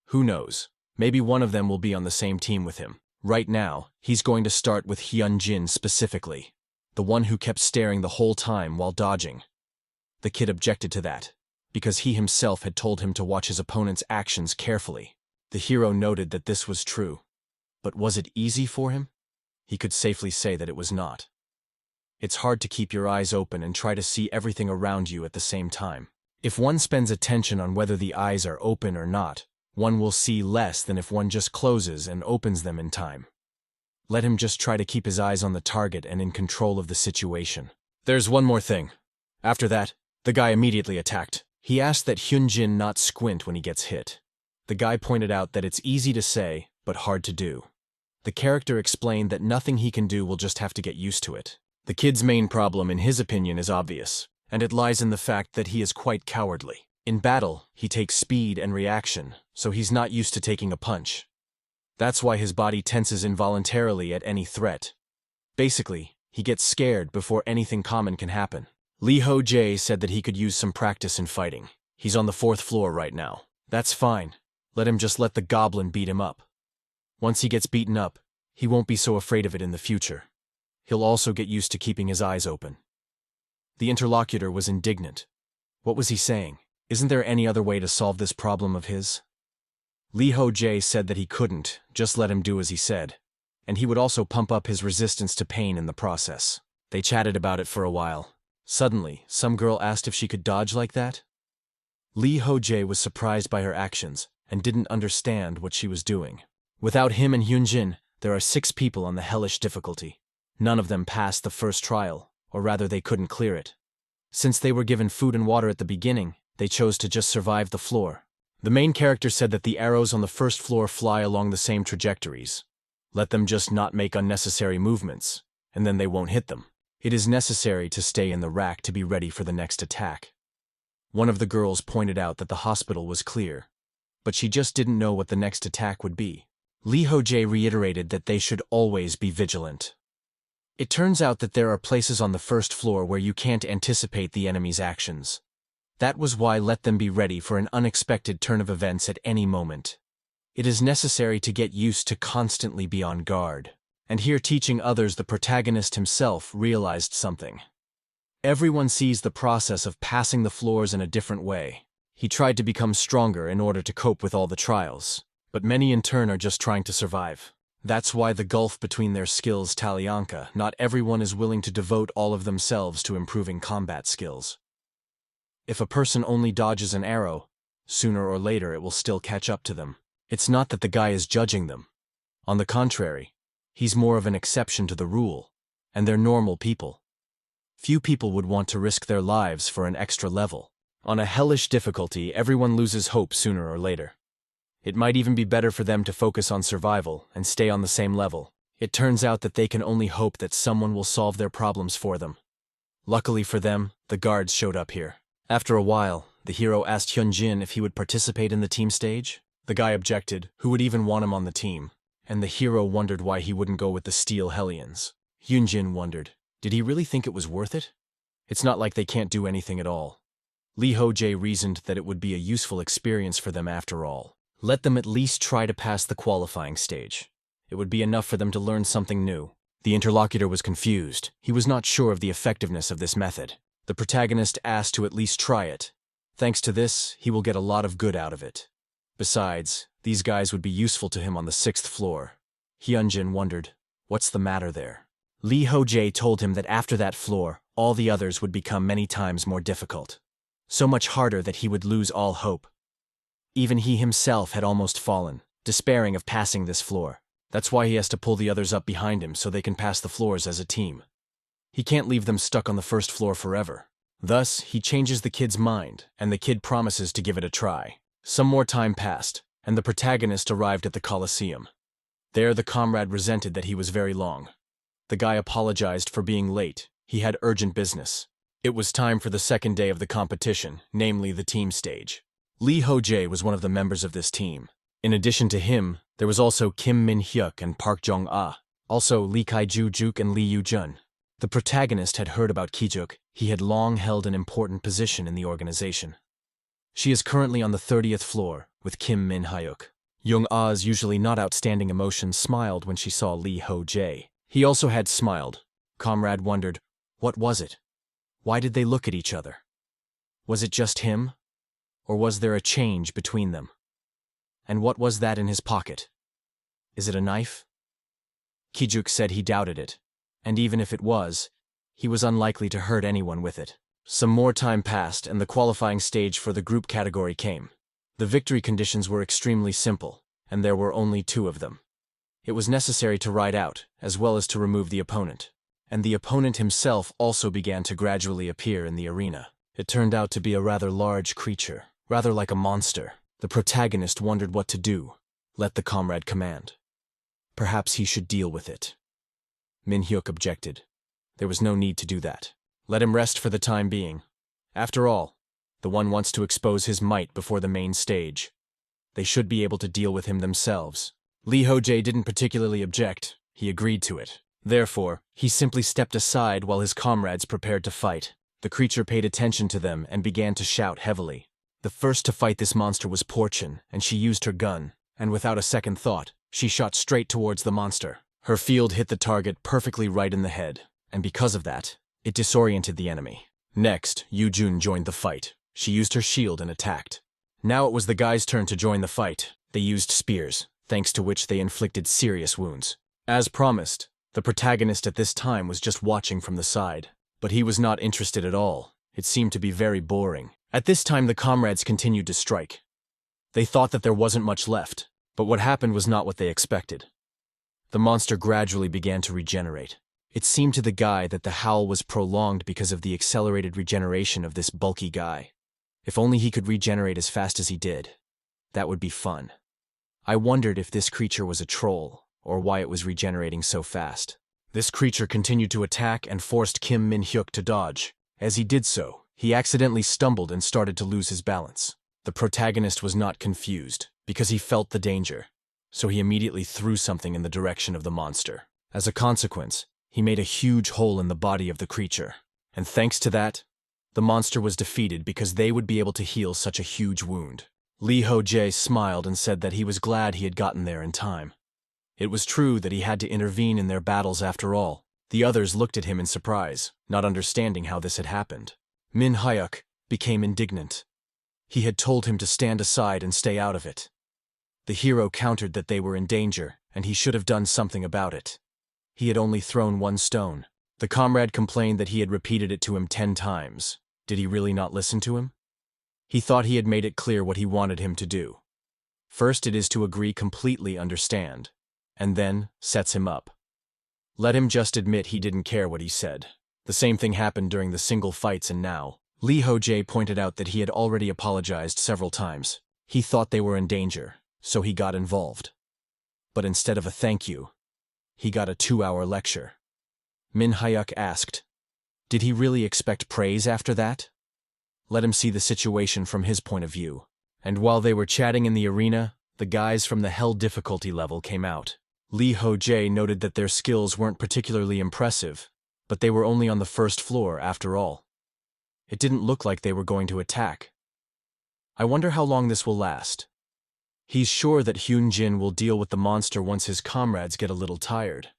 Speaker 1: Who knows? Maybe one of them will be on the same team with him. Right now, he's going to start with Hyunjin specifically, the one who kept staring the whole time while dodging. The kid objected to that, because he himself had told him to watch his opponent's actions carefully. The hero noted that this was true. But was it easy for him? He could safely say that it was not. It's hard to keep your eyes open and try to see everything around you at the same time. If one spends attention on whether the eyes are open or not, one will see less than if one just closes and opens them in time. Let him just try to keep his eyes on the target and in control of the situation. There's one more thing. After that, the guy immediately attacked. He asked that Hyunjin not squint when he gets hit. The guy pointed out that it's easy to say, but hard to do. The character explained that nothing he can do will just have to get used to it. The kid's main problem, in his opinion, is obvious, and it lies in the fact that he is quite cowardly. In battle, he takes speed and reaction, so he's not used to taking a punch. That's why his body tenses involuntarily at any threat. Basically, he gets scared before anything common can happen. Lee Ho-jae said that he could use some practice in fighting. He's on the 4th floor right now. That's fine. Let him just let the goblin beat him up. Once he gets beaten up, he won't be so afraid of it in the future. He'll also get used to keeping his eyes open. The interlocutor was indignant. What was he saying? Isn't there any other way to solve this problem of his? Lee Ho-jae said that he couldn't, just let him do as he said, and he would also pump up his resistance to pain in the process. They chatted about it for a while. Suddenly, some girl asked if she could dodge like that. Lee Ho-jae was surprised by her actions and didn't understand what she was doing. Without him and Hyunjin, there are 6 people on the hellish difficulty. None of them passed the first trial, or rather they couldn't clear it. Since they were given food and water at the beginning, they chose to just survive the floor. The main character said that the arrows on the 1st floor fly along the same trajectories. Let them just not make unnecessary movements, and then they won't hit them. It is necessary to stay in the rack to be ready for the next attack. One of the girls pointed out that the hospital was clear, but she just didn't know what the next attack would be. Lee Ho-jae reiterated that they should always be vigilant. It turns out that there are places on the 1st floor where you can't anticipate the enemy's actions. That was why let them be ready for an unexpected turn of events at any moment. It is necessary to get used to constantly be on guard. And here teaching others, the protagonist himself realized something. Everyone sees the process of passing the floors in a different way. He tried to become stronger in order to cope with all the trials, but many in turn are just trying to survive. That's why the gulf between their skills Talyanka. Not everyone is willing to devote all of themselves to improving combat skills. If a person only dodges an arrow, sooner or later it will still catch up to them. It's not that the guy is judging them. On the contrary, he's more of an exception to the rule, and they're normal people. Few people would want to risk their lives for an extra level. On a hellish difficulty, everyone loses hope sooner or later. It might even be better for them to focus on survival and stay on the same level. It turns out that they can only hope that someone will solve their problems for them. Luckily for them, the guards showed up here. After a while, the hero asked Hyunjin if he would participate in the team stage. The guy objected, who would even want him on the team, and the hero wondered why he wouldn't go with the Steel Hellions. Hyunjin wondered, did he really think it was worth it? It's not like they can't do anything at all. Lee Ho-jae reasoned that it would be a useful experience for them after all. Let them at least try to pass the qualifying stage. It would be enough for them to learn something new. The interlocutor was confused. He was not sure of the effectiveness of this method. The protagonist asked to at least try it. Thanks to this, he will get a lot of good out of it. Besides, these guys would be useful to him on the 6th floor. Hyunjin wondered, what's the matter there? Lee Ho-jae told him that after that floor, all the others would become many times more difficult. So much harder that he would lose all hope. Even he himself had almost fallen, despairing of passing this floor. That's why he has to pull the others up behind him so they can pass the floors as a team. He can't leave them stuck on the first floor forever. Thus, he changes the kid's mind, and the kid promises to give it a try. Some more time passed, and the protagonist arrived at the Colosseum. There the comrade resented that he was very long. The guy apologized for being late. He had urgent business. It was time for the second day of the competition, namely the team stage. Lee Ho-jae was one of the members of this team. In addition to him, there was also Kim Min-hyuk and Park Jong-ah, also Lee Kai-ju-juk and Lee Yu-jun. The protagonist had heard about Ki-juk. He had long held an important position in the organization. She is currently on the 30th floor with Kim Min-hyuk. Jung-ah's usually not outstanding emotion smiled when she saw Lee Ho-jae. He also had smiled. Comrade wondered, what was it? Why did they look at each other? Was it just him? Or was there a change between them? And what was that in his pocket? Is it a knife? Ki-juk said he doubted it, and even if it was, he was unlikely to hurt anyone with it. Some more time passed and the qualifying stage for the group category came. The victory conditions were extremely simple, and there were only 2 of them. It was necessary to ride out, as well as to remove the opponent. And the opponent himself also began to gradually appear in the arena. It turned out to be a rather large creature, rather like a monster. The protagonist wondered what to do. Let the comrade command. Perhaps he should deal with it. Min-hyuk objected. There was no need to do that. Let him rest for the time being. After all, the one wants to expose his might before the main stage. They should be able to deal with him themselves. Lee Ho-jae didn't particularly object. He agreed to it. Therefore, he simply stepped aside while his comrades prepared to fight. The creature paid attention to them and began to shout heavily. The first to fight this monster was Porchin, and she used her gun, and without a second thought, she shot straight towards the monster. Her field hit the target perfectly right in the head, and because of that, it disoriented the enemy. Next, Yu-jun joined the fight. She used her shield and attacked. Now it was the guys' turn to join the fight. They used spears, thanks to which they inflicted serious wounds. As promised, the protagonist at this time was just watching from the side. But he was not interested at all. It seemed to be very boring. At this time the comrades continued to strike. They thought that there wasn't much left, but what happened was not what they expected. The monster gradually began to regenerate. It seemed to the guy that the howl was prolonged because of the accelerated regeneration of this bulky guy. If only he could regenerate as fast as he did. That would be fun. I wondered if this creature was a troll, or why it was regenerating so fast. This creature continued to attack and forced Kim Min-hyuk to dodge. As he did so, he accidentally stumbled and started to lose his balance. The protagonist was not confused, because he felt the danger, so he immediately threw something in the direction of the monster. As a consequence, he made a huge hole in the body of the creature, and thanks to that, the monster was defeated because they would be able to heal such a huge wound. Lee Ho-jae smiled and said that he was glad he had gotten there in time. It was true that he had to intervene in their battles after all. The others looked at him in surprise, not understanding how this had happened. Min-hyuk became indignant. He had told him to stand aside and stay out of it. The hero countered that they were in danger, and he should have done something about it. He had only thrown 1 stone. The comrade complained that he had repeated it to him 10 times. Did he really not listen to him? He thought he had made it clear what he wanted him to do. First it is to agree completely understand, and then sets him up. Let him just admit he didn't care what he said. The same thing happened during the single fights, and now, Lee Ho-jae pointed out that he had already apologized several times. He thought they were in danger, so he got involved. But instead of a thank you, he got a 2-hour lecture. Min-hyuk asked, did he really expect praise after that? Let him see the situation from his point of view. And while they were chatting in the arena, the guys from the hell difficulty level came out. Lee Ho-jae noted that their skills weren't particularly impressive, but they were only on the first floor after all. It didn't look like they were going to attack. I wonder how long this will last. He's sure that Hyun-jin will deal with the monster once his comrades get a little tired.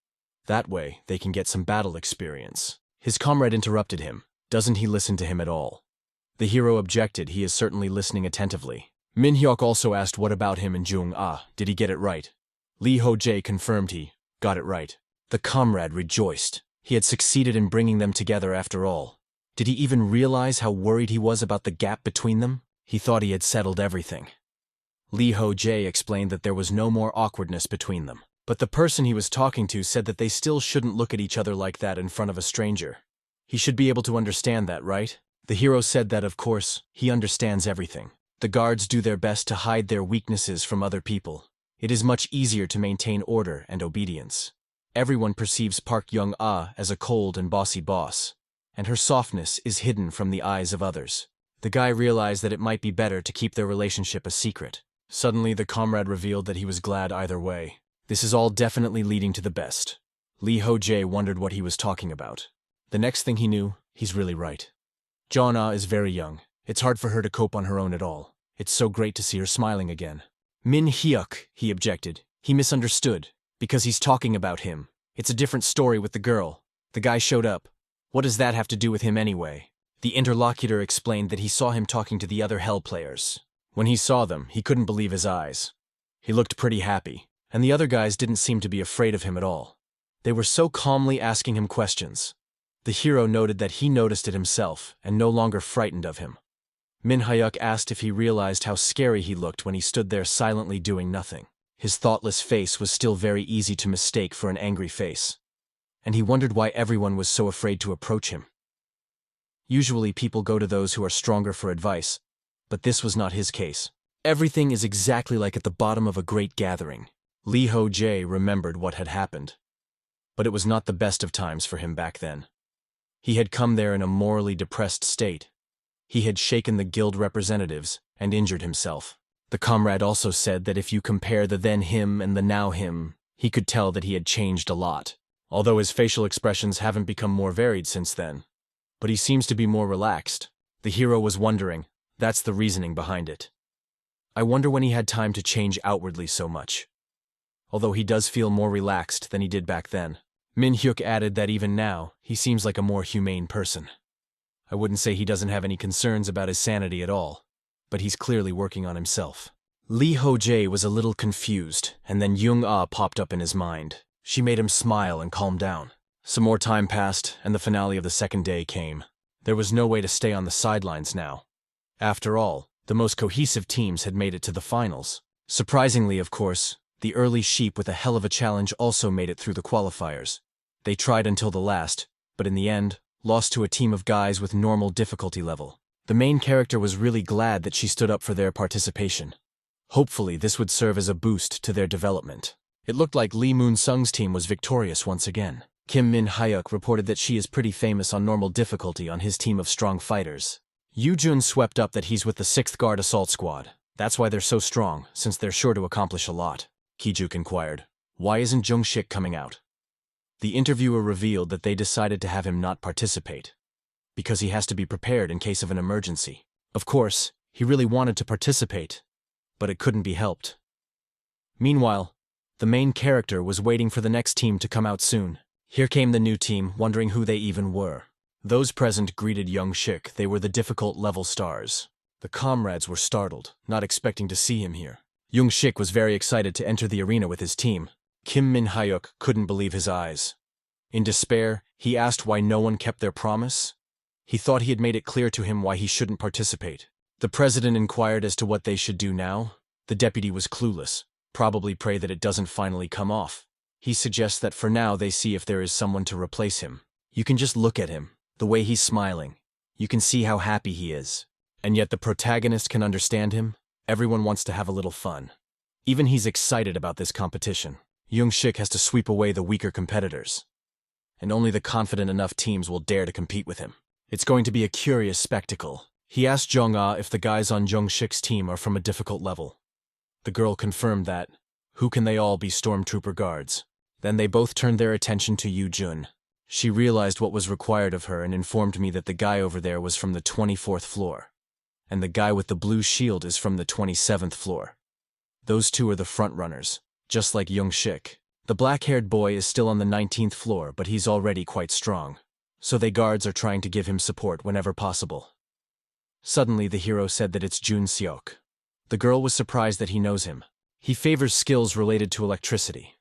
Speaker 1: That way, they can get some battle experience. His comrade interrupted him. Doesn't he listen to him at all? The hero objected. He is certainly listening attentively. Min-hyuk also asked what about him and Jung-ah. Did he get it right? Lee Ho-jae confirmed he got it right. The comrade rejoiced. He had succeeded in bringing them together after all. Did he even realize how worried he was about the gap between them? He thought he had settled everything. Lee Ho-jae explained that there was no more awkwardness between them. But the person he was talking to said that they still shouldn't look at each other like that in front of a stranger. He should be able to understand that, right? The hero said that, of course, he understands everything. The guards do their best to hide their weaknesses from other people. It is much easier to maintain order and obedience. Everyone perceives Park Young-ah as a cold and bossy boss, and her softness is hidden from the eyes of others. The guy realized that it might be better to keep their relationship a secret. Suddenly, the comrade revealed that he was glad either way. This is all definitely leading to the best. Lee Ho-jae wondered what he was talking about. The next thing he knew, he's really right. Jeon-ah is very young. It's hard for her to cope on her own at all. It's so great to see her smiling again. Min Hyuk, he objected. He misunderstood. Because he's talking about him. It's a different story with the girl. The guy showed up. What does that have to do with him anyway? The interlocutor explained that he saw him talking to the other Hell players. When he saw them, he couldn't believe his eyes. He looked pretty happy, and the other guys didn't seem to be afraid of him at all. They were so calmly asking him questions. The hero noted that he noticed it himself and no longer frightened of him. Min Hyuk asked if he realized how scary he looked when he stood there silently doing nothing. His thoughtless face was still very easy to mistake for an angry face. And he wondered why everyone was so afraid to approach him. Usually people go to those who are stronger for advice, but this was not his case. Everything is exactly like at the bottom of a great gathering. Lee Ho-jae remembered what had happened. But it was not the best of times for him back then. He had come there in a morally depressed state. He had shaken the guild representatives and injured himself. The comrade also said that if you compare the then him and the now him, he could tell that he had changed a lot, although his facial expressions haven't become more varied since then. But he seems to be more relaxed. The hero was wondering, that's the reasoning behind it. I wonder when he had time to change outwardly so much. Although he does feel more relaxed than he did back then. Min Hyuk added that even now, he seems like a more humane person. I wouldn't say he doesn't have any concerns about his sanity at all, but he's clearly working on himself. Lee Ho-jae was a little confused, and then Young-ah popped up in his mind. She made him smile and calm down. Some more time passed, and the finale of the second day came. There was no way to stay on the sidelines now. After all, the most cohesive teams had made it to the finals. Surprisingly, of course, the early sheep with a hell of a challenge also made it through the qualifiers. They tried until the last, but in the end, lost to a team of guys with normal difficulty level. The main character was really glad that she stood up for their participation. Hopefully, this would serve as a boost to their development. It looked like Lee Moon-sung's team was victorious once again. Kim Min Hyuk reported that she is pretty famous on normal difficulty on his team of strong fighters. Yoo-jun swept up that he's with the 6th Guard Assault Squad. That's why they're so strong, since they're sure to accomplish a lot. Ki-juk inquired. Why isn't Jung-shik coming out? The interviewer revealed that they decided to have him not participate, because he has to be prepared in case of an emergency. Of course, he really wanted to participate, but it couldn't be helped. Meanwhile, the main character was waiting for the next team to come out soon. Here came the new team, wondering who they even were. Those present greeted Young-shik. They were the difficult level stars. The comrades were startled, not expecting to see him here. Young-shik was very excited to enter the arena with his team. Kim Min Hyuk couldn't believe his eyes. In despair, he asked why no one kept their promise. He thought he had made it clear to him why he shouldn't participate. The president inquired as to what they should do now. The deputy was clueless. Probably pray that it doesn't finally come off. He suggests that for now they see if there is someone to replace him. You can just look at him, the way he's smiling. You can see how happy he is. And yet the protagonist can understand him. Everyone wants to have a little fun. Even he's excited about this competition. Young-shik has to sweep away the weaker competitors. And only the confident enough teams will dare to compete with him. It's going to be a curious spectacle. He asked Jong-ah if the guys on Young-shik's team are from a difficult level. The girl confirmed that. Who can they all be stormtrooper guards? Then they both turned their attention to Yoo-jun. She realized what was required of her and informed me that the guy over there was from the 24th floor. And the guy with the blue shield is from the 27th floor. Those two are the front runners, just like Young-shik. The black-haired boy is still on the 19th floor, but he's already quite strong. So they guards are trying to give him support whenever possible. Suddenly the hero said that it's Jun Seok. The girl was surprised that he knows him. He favors skills related to electricity.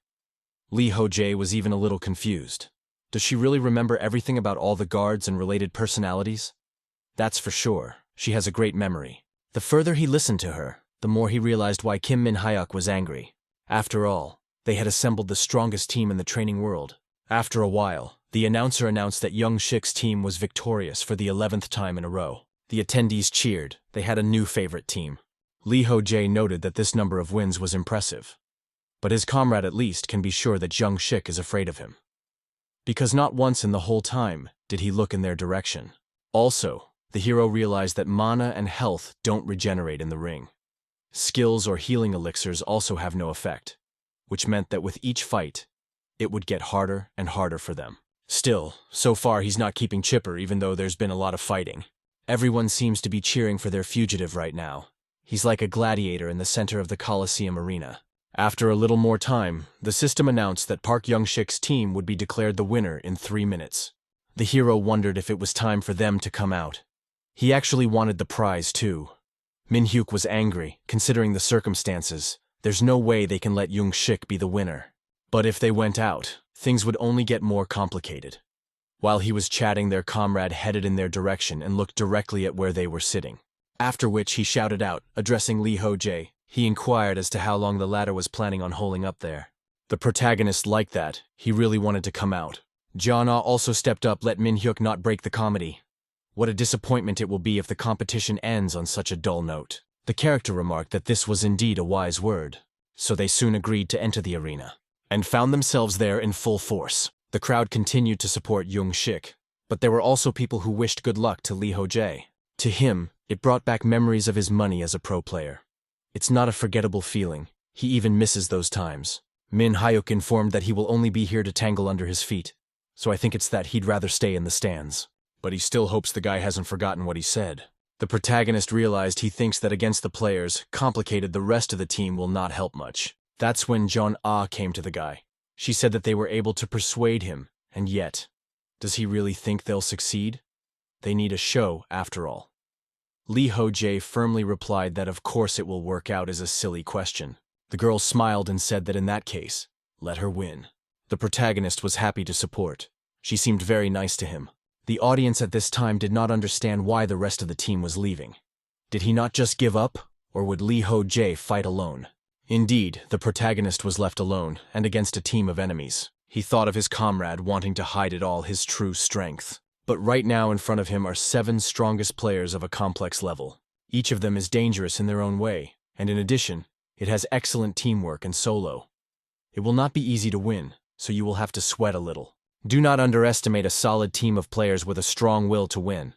Speaker 1: Lee Ho-jae was even a little confused. Does she really remember everything about all the guards and related personalities? That's for sure. She has a great memory. The further he listened to her, the more he realized why Kim Min-hyuk was angry. After all, they had assembled the strongest team in the training world. After a while, the announcer announced that Young Shik's team was victorious for the 11th time in a row. The attendees cheered. They had a new favorite team. Lee Ho-jae noted that this number of wins was impressive. But his comrade at least can be sure that Young Shik is afraid of him. Because not once in the whole time did he look in their direction. Also, the hero realized that mana and health don't regenerate in the ring. Skills or healing elixirs also have no effect, which meant that with each fight, it would get harder and harder for them. Still, so far he's not keeping chipper even though there's been a lot of fighting. Everyone seems to be cheering for their fugitive right now. He's like a gladiator in the center of the Coliseum arena. After a little more time, the system announced that Park Young-shik's team would be declared the winner in 3 minutes. The hero wondered if it was time for them to come out. He actually wanted the prize too. Min-hyuk was angry, considering the circumstances. There's no way they can let Young-shik be the winner. But if they went out, things would only get more complicated. While he was chatting, their comrade headed in their direction and looked directly at where they were sitting. After which he shouted out, addressing Lee Ho-jae. He inquired as to how long the latter was planning on holding up there. The protagonist liked that. He really wanted to come out. Jana also stepped up, let Min-hyuk not break the comedy. What a disappointment it will be if the competition ends on such a dull note. The character remarked that this was indeed a wise word. So they soon agreed to enter the arena, and found themselves there in full force. The crowd continued to support Young Shik, but there were also people who wished good luck to Lee Ho-jae. To him, it brought back memories of his money as a pro player. It's not a forgettable feeling. He even misses those times. Min-hyuk informed that he will only be here to tangle under his feet, so I think it's that he'd rather stay in the stands. But he still hopes the guy hasn't forgotten what he said. The protagonist realized he thinks that against the players, complicated the rest of the team will not help much. That's when Jeon Ah came to the guy. She said that they were able to persuade him, and yet, does he really think they'll succeed? They need a show, after all. Lee Ho-jae firmly replied that of course it will work out is a silly question. The girl smiled and said that in that case, let her win. The protagonist was happy to support. She seemed very nice to him. The audience at this time did not understand why the rest of the team was leaving. Did he not just give up, or would Lee Ho-jae fight alone? Indeed, the protagonist was left alone, and against a team of enemies. He thought of his comrade wanting to hide it all his true strength. But right now in front of him are 7 strongest players of a complex level. Each of them is dangerous in their own way, and in addition, it has excellent teamwork and solo. It will not be easy to win, so you will have to sweat a little. Do not underestimate a solid team of players with a strong will to win.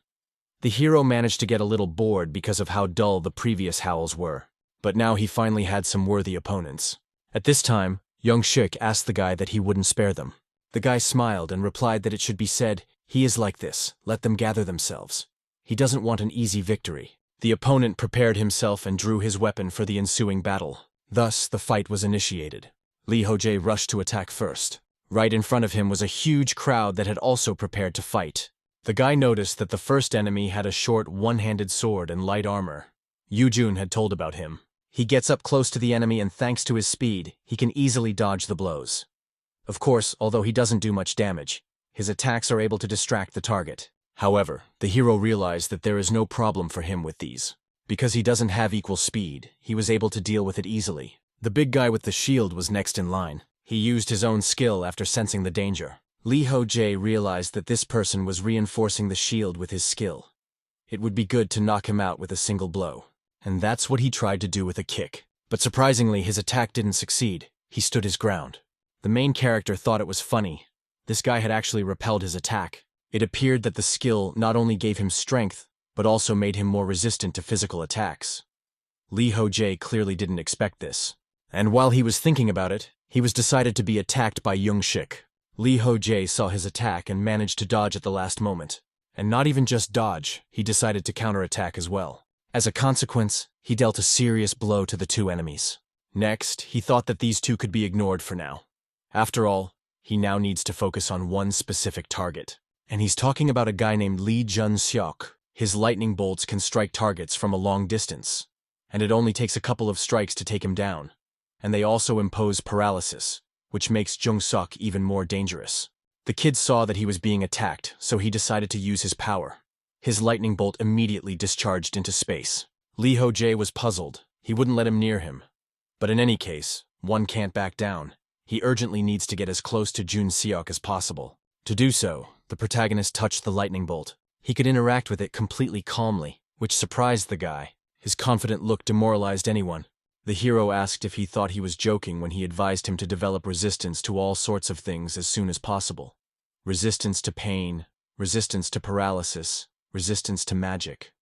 Speaker 1: The hero managed to get a little bored because of how dull the previous howls were, but now he finally had some worthy opponents. At this time, Young Shik asked the guy that he wouldn't spare them. The guy smiled and replied that it should be said, he is like this, let them gather themselves. He doesn't want an easy victory. The opponent prepared himself and drew his weapon for the ensuing battle. Thus, the fight was initiated. Lee Ho-jae rushed to attack first. Right in front of him was a huge crowd that had also prepared to fight. The guy noticed that the first enemy had a short one-handed sword and light armor. Yoo-jun had told about him. He gets up close to the enemy and thanks to his speed, he can easily dodge the blows. Of course, although he doesn't do much damage, his attacks are able to distract the target. However, the hero realized that there is no problem for him with these. Because he doesn't have equal speed, he was able to deal with it easily. The big guy with the shield was next in line. He used his own skill after sensing the danger. Lee Ho-jae realized that this person was reinforcing the shield with his skill. It would be good to knock him out with a single blow. And that's what he tried to do with a kick. But surprisingly, his attack didn't succeed. He stood his ground. The main character thought it was funny. This guy had actually repelled his attack. It appeared that the skill not only gave him strength, but also made him more resistant to physical attacks. Lee Ho-jae clearly didn't expect this. And while he was thinking about it, he was decided to be attacked by Young Shik. Lee Ho-jae saw his attack and managed to dodge at the last moment. And not even just dodge, he decided to counterattack as well. As a consequence, he dealt a serious blow to the 2 enemies. Next, he thought that these 2 could be ignored for now. After all, he now needs to focus on one specific target. And he's talking about a guy named Lee Jun-seok. His lightning bolts can strike targets from a long distance, and it only takes a couple of strikes to take him down. And they also impose paralysis, which makes Jung-seok even more dangerous. The kid saw that he was being attacked, so he decided to use his power. His lightning bolt immediately discharged into space. Lee Ho-jae was puzzled. He wouldn't let him near him. But in any case, one can't back down. He urgently needs to get as close to Jun Seok as possible. To do so, the protagonist touched the lightning bolt. He could interact with it completely calmly, which surprised the guy. His confident look demoralized anyone. The hero asked if he thought he was joking when he advised him to develop resistance to all sorts of things as soon as possible. Resistance to pain, resistance to paralysis, resistance to magic.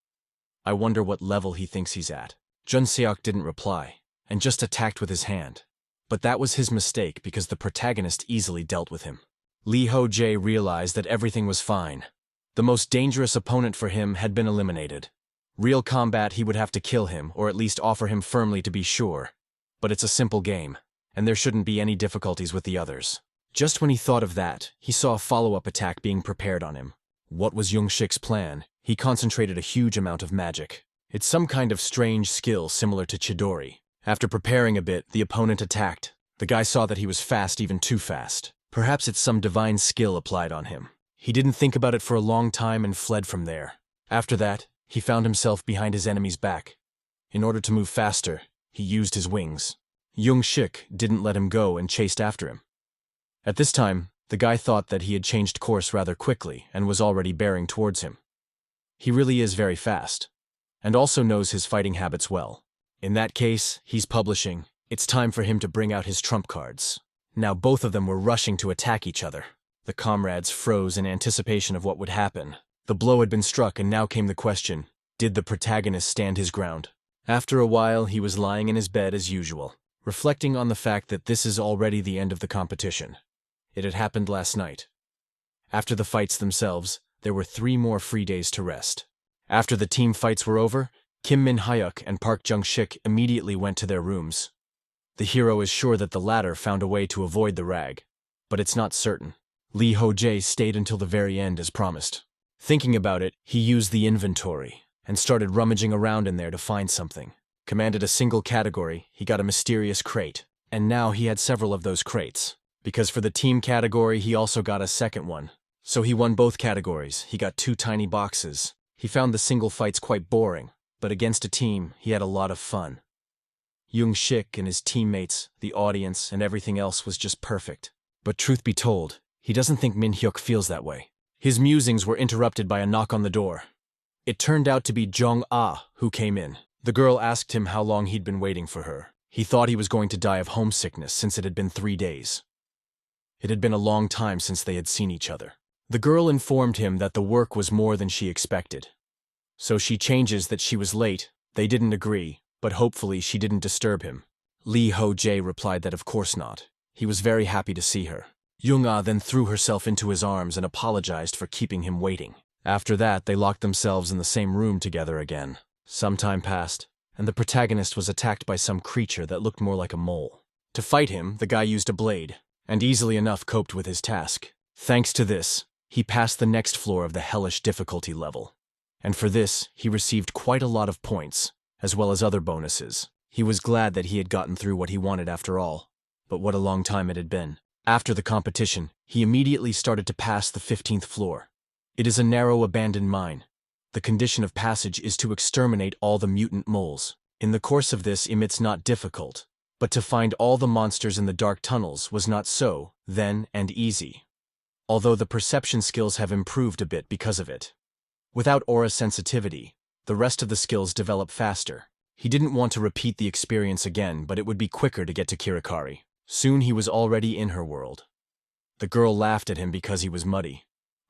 Speaker 1: I wonder what level he thinks he's at. Jun Seok didn't reply, and just attacked with his hand. But that was his mistake because the protagonist easily dealt with him. Lee Ho-jae realized that everything was fine. The most dangerous opponent for him had been eliminated. Real combat, he would have to kill him, or at least offer him firmly to be sure. But it's a simple game, and there shouldn't be any difficulties with the others. Just when he thought of that, he saw a follow-up attack being prepared on him. What was Young-shik's plan? He concentrated a huge amount of magic. It's some kind of strange skill similar to Chidori. After preparing a bit, the opponent attacked. The guy saw that he was fast, even too fast. Perhaps it's some divine skill applied on him. He didn't think about it for a long time and fled from there. After that, he found himself behind his enemy's back. In order to move faster, he used his wings. Young-shik didn't let him go and chased after him. At this time, the guy thought that he had changed course rather quickly and was already bearing towards him. He really is very fast, and also knows his fighting habits well. In that case, he's publishing. It's time for him to bring out his trump cards. Now both of them were rushing to attack each other. The comrades froze in anticipation of what would happen. The blow had been struck, and now came the question, did the protagonist stand his ground? After a while, he was lying in his bed as usual, reflecting on the fact that this is already the end of the competition. It had happened last night. After the fights themselves, there were 3 more free days to rest. After the team fights were over, Kim Min-hyuk and Park Jung-shik immediately went to their rooms. The hero is sure that the latter found a way to avoid the rag, but it's not certain. Lee Ho-jae stayed until the very end as promised. Thinking about it, he used the inventory and started rummaging around in there to find something. Commanded a single category, he got a mysterious crate, and now he had several of those crates. Because for the team category, he also got a second one. So he won both categories. He got 2 tiny boxes. He found the single fights quite boring, but against a team, he had a lot of fun. Young-shik and his teammates, the audience, and everything else was just perfect. But truth be told, he doesn't think Min-hyuk feels that way. His musings were interrupted by a knock on the door. It turned out to be Jong-ah who came in. The girl asked him how long he'd been waiting for her. He thought he was going to die of homesickness since it had been 3 days. It had been a long time since they had seen each other. The girl informed him that the work was more than she expected. So she changes that she was late. They didn't agree, but hopefully she didn't disturb him. Lee Ho-jae replied that of course not. He was very happy to see her. Jung-ah then threw herself into his arms and apologized for keeping him waiting. After that, they locked themselves in the same room together again. Some time passed, and the protagonist was attacked by some creature that looked more like a mole. To fight him, the guy used a blade, and easily enough coped with his task. Thanks to this, he passed the next floor of the hellish difficulty level. And for this, he received quite a lot of points, as well as other bonuses. He was glad that he had gotten through what he wanted after all. But what a long time it had been. After the competition, he immediately started to pass the 15th floor. It is a narrow abandoned mine. The condition of passage is to exterminate all the mutant moles. In the course of this, it's not difficult. But to find all the monsters in the dark tunnels was not so, then, and easy. Although the perception skills have improved a bit because of it. Without aura sensitivity, the rest of the skills develop faster. He didn't want to repeat the experience again, but it would be quicker to get to Kirikari. Soon he was already in her world. The girl laughed at him because he was muddy.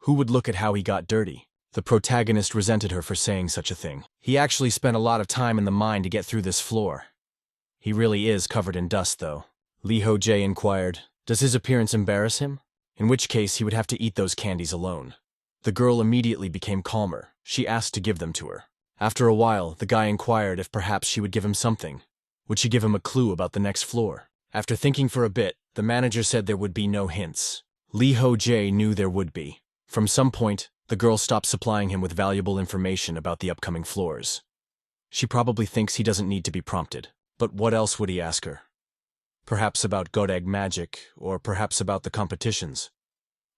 Speaker 1: Who would look at how he got dirty? The protagonist resented her for saying such a thing. He actually spent a lot of time in the mine to get through this floor. He really is covered in dust, though. Lee Ho-jae inquired, does his appearance embarrass him? In which case he would have to eat those candies alone. The girl immediately became calmer. She asked to give them to her. After a while, the guy inquired if perhaps she would give him something. Would she give him a clue about the next floor? After thinking for a bit, the manager said there would be no hints. Lee Ho-jae knew there would be. From some point, the girl stopped supplying him with valuable information about the upcoming floors. She probably thinks he doesn't need to be prompted. But what else would he ask her? Perhaps about Godeg magic, or perhaps about the competitions.